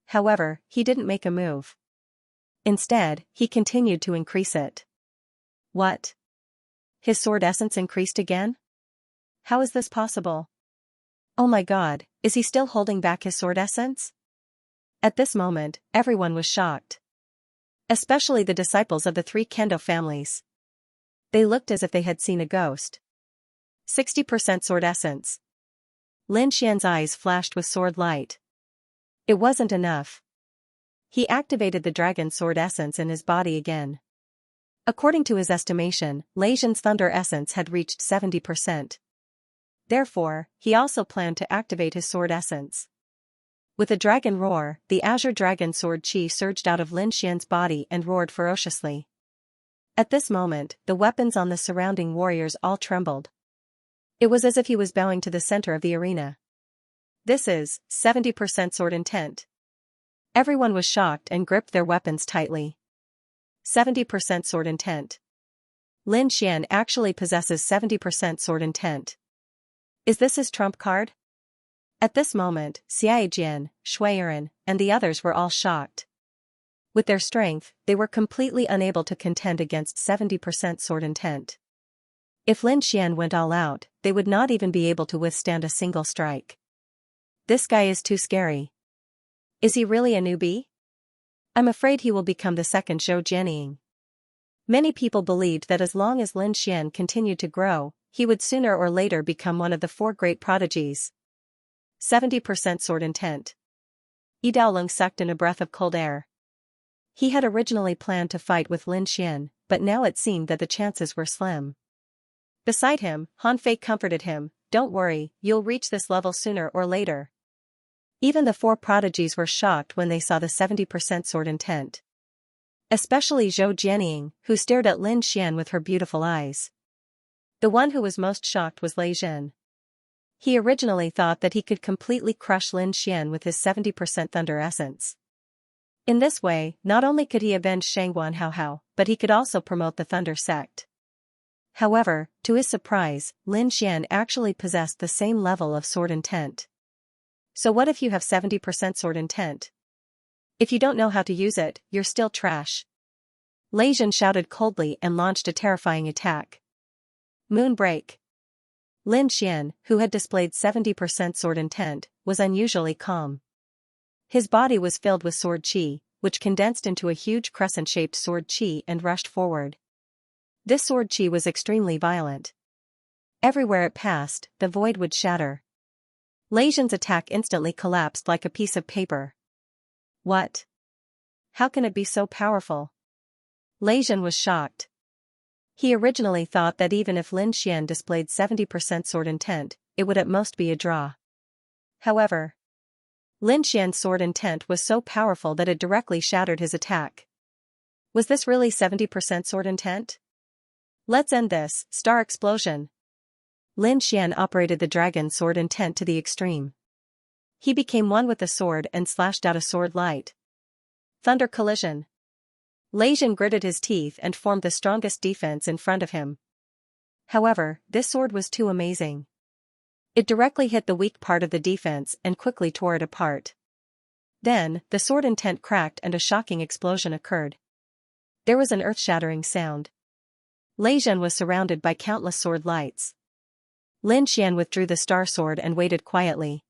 However, he didn't make a move. Instead, he continued to increase it. What? His sword essence increased again? How is this possible? Oh my god, is he still holding back his sword essence? At this moment, everyone was shocked. Especially the disciples of the 3 Kendo families. They looked as if they had seen a ghost. 60% sword essence. Lin Xian's eyes flashed with sword light. It wasn't enough. He activated the dragon sword essence in his body again. According to his estimation, Lei Zhen's thunder essence had reached 70%. Therefore, he also planned to activate his sword essence. With a dragon roar, the azure dragon sword chi surged out of Lin Xian's body and roared ferociously. At this moment, the weapons on the surrounding warriors all trembled. It was as if he was bowing to the center of the arena. This is 70% sword intent. Everyone was shocked and gripped their weapons tightly. 70% sword intent. Lin Xian actually possesses 70% sword intent. Is this his trump card? At this moment, Xiaojian, Shuiren, and the others were all shocked. With their strength, they were completely unable to contend against 70% sword intent. If Lin Xian went all out, they would not even be able to withstand a single strike. This guy is too scary. Is he really a newbie? I'm afraid he will become the second Zhou Jianying. Many people believed that as long as Lin Xian continued to grow, he would sooner or later become one of the 4 great prodigies. 70% sword intent. Yi Daolong sucked in a breath of cold air. He had originally planned to fight with Lin Xian, but now it seemed that the chances were slim. Beside him, Han Fei comforted him, "Don't worry, you'll reach this level sooner or later." Even the 4 prodigies were shocked when they saw the 70% sword intent. Especially Zhou Jianying, who stared at Lin Xian with her beautiful eyes. The one who was most shocked was Lei Zhen. He originally thought that he could completely crush Lin Xian with his 70% thunder essence. In this way, not only could he avenge Shangguan Hao, but he could also promote the Thunder sect. However, to his surprise, Lin Xian actually possessed the same level of sword intent. So what if you have 70% sword intent? If you don't know how to use it, you're still trash. Lei Zhen shouted coldly and launched a terrifying attack. Moonbreak. Lin Xian, who had displayed 70% sword intent, was unusually calm. His body was filled with sword qi, which condensed into a huge crescent-shaped sword qi and rushed forward. This sword qi was extremely violent. Everywhere it passed, the void would shatter. Lei Zhen's attack instantly collapsed like a piece of paper. What? How can it be so powerful? Lei Zhen was shocked. He originally thought that even if Lin Xian displayed 70% sword intent, it would at most be a draw. However, Lin Xian's sword intent was so powerful that it directly shattered his attack. Was this really 70% sword intent? Let's end this. Star explosion. Lin Xian operated the dragon sword intent to the extreme. He became one with the sword and slashed out a sword light. Thunder collision. Lei Zhen gritted his teeth and formed the strongest defense in front of him. However, this sword was too amazing. It directly hit the weak part of the defense and quickly tore it apart. Then, the sword intent cracked and a shocking explosion occurred. There was an earth-shattering sound. Lei Zhen was surrounded by countless sword lights. Lin Xian withdrew the star sword and waited quietly.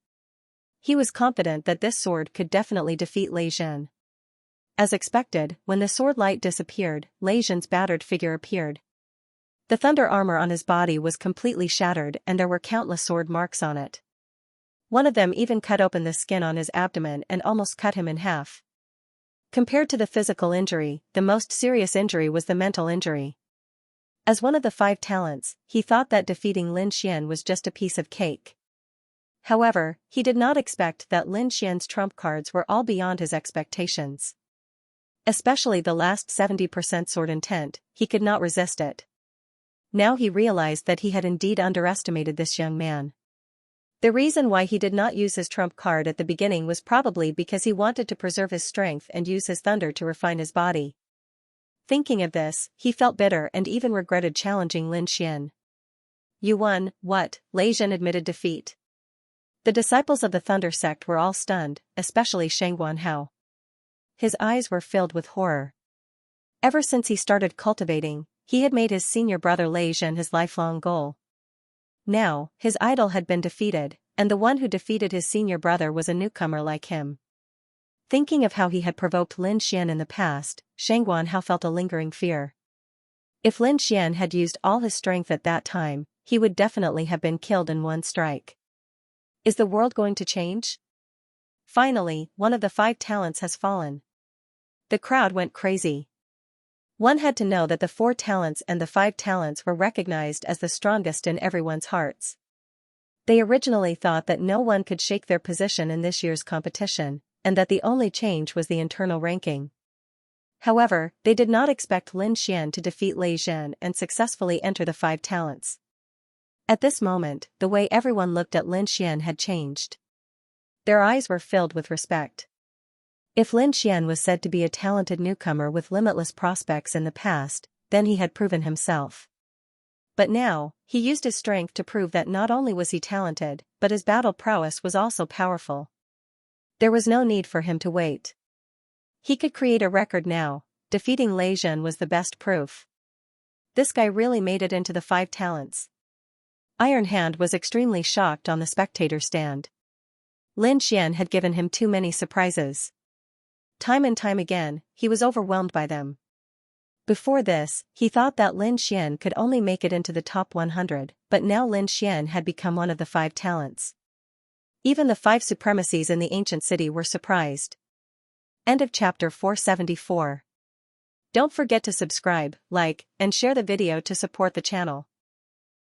He was confident that this sword could definitely defeat Lei Zhen. As expected, when the sword light disappeared, Lei Zhen's battered figure appeared. The thunder armor on his body was completely shattered and there were countless sword marks on it. One of them even cut open the skin on his abdomen and almost cut him in half. Compared to the physical injury, the most serious injury was the mental injury. As one of the 5 talents, he thought that defeating Lin Xian was just a piece of cake. However, he did not expect that Lin Xian's trump cards were all beyond his expectations. Especially the last 70% sword intent, he could not resist it. Now he realized that he had indeed underestimated this young man. The reason why he did not use his trump card at the beginning was probably because he wanted to preserve his strength and use his thunder to refine his body. Thinking of this, he felt bitter and even regretted challenging Lin Xian. You won, what? Lei Zhen admitted defeat. The disciples of the Thunder sect were all stunned, especially Shangguan Hao. His eyes were filled with horror. Ever since he started cultivating, he had made his senior brother Lei Zhen his lifelong goal. Now, his idol had been defeated, and the one who defeated his senior brother was a newcomer like him. Thinking of how he had provoked Lin Xian in the past, Shangguan Hao felt a lingering fear. If Lin Xian had used all his strength at that time, he would definitely have been killed in one strike. Is the world going to change? Finally, one of the 5 talents has fallen. The crowd went crazy. One had to know that the 4 talents and the 5 talents were recognized as the strongest in everyone's hearts. They originally thought that no one could shake their position in this year's competition, and that the only change was the internal ranking. However, they did not expect Lin Xian to defeat Lei Zhen and successfully enter the 5 talents. At this moment, the way everyone looked at Lin Xian had changed. Their eyes were filled with respect. If Lin Xian was said to be a talented newcomer with limitless prospects in the past, then he had proven himself. But now, he used his strength to prove that not only was he talented, but his battle prowess was also powerful. There was no need for him to wait. He could create a record now. Defeating Lei Zhen was the best proof. This guy really made it into the 5 talents. Iron Hand was extremely shocked on the spectator stand. Lin Xian had given him too many surprises. Time and time again, he was overwhelmed by them. Before this, he thought that Lin Xian could only make it into the top 100, but now Lin Xian had become one of the 5 talents. Even the 5 supremacies in the ancient city were surprised. End of chapter 474. Don't forget to subscribe, like, and share the video to support the channel.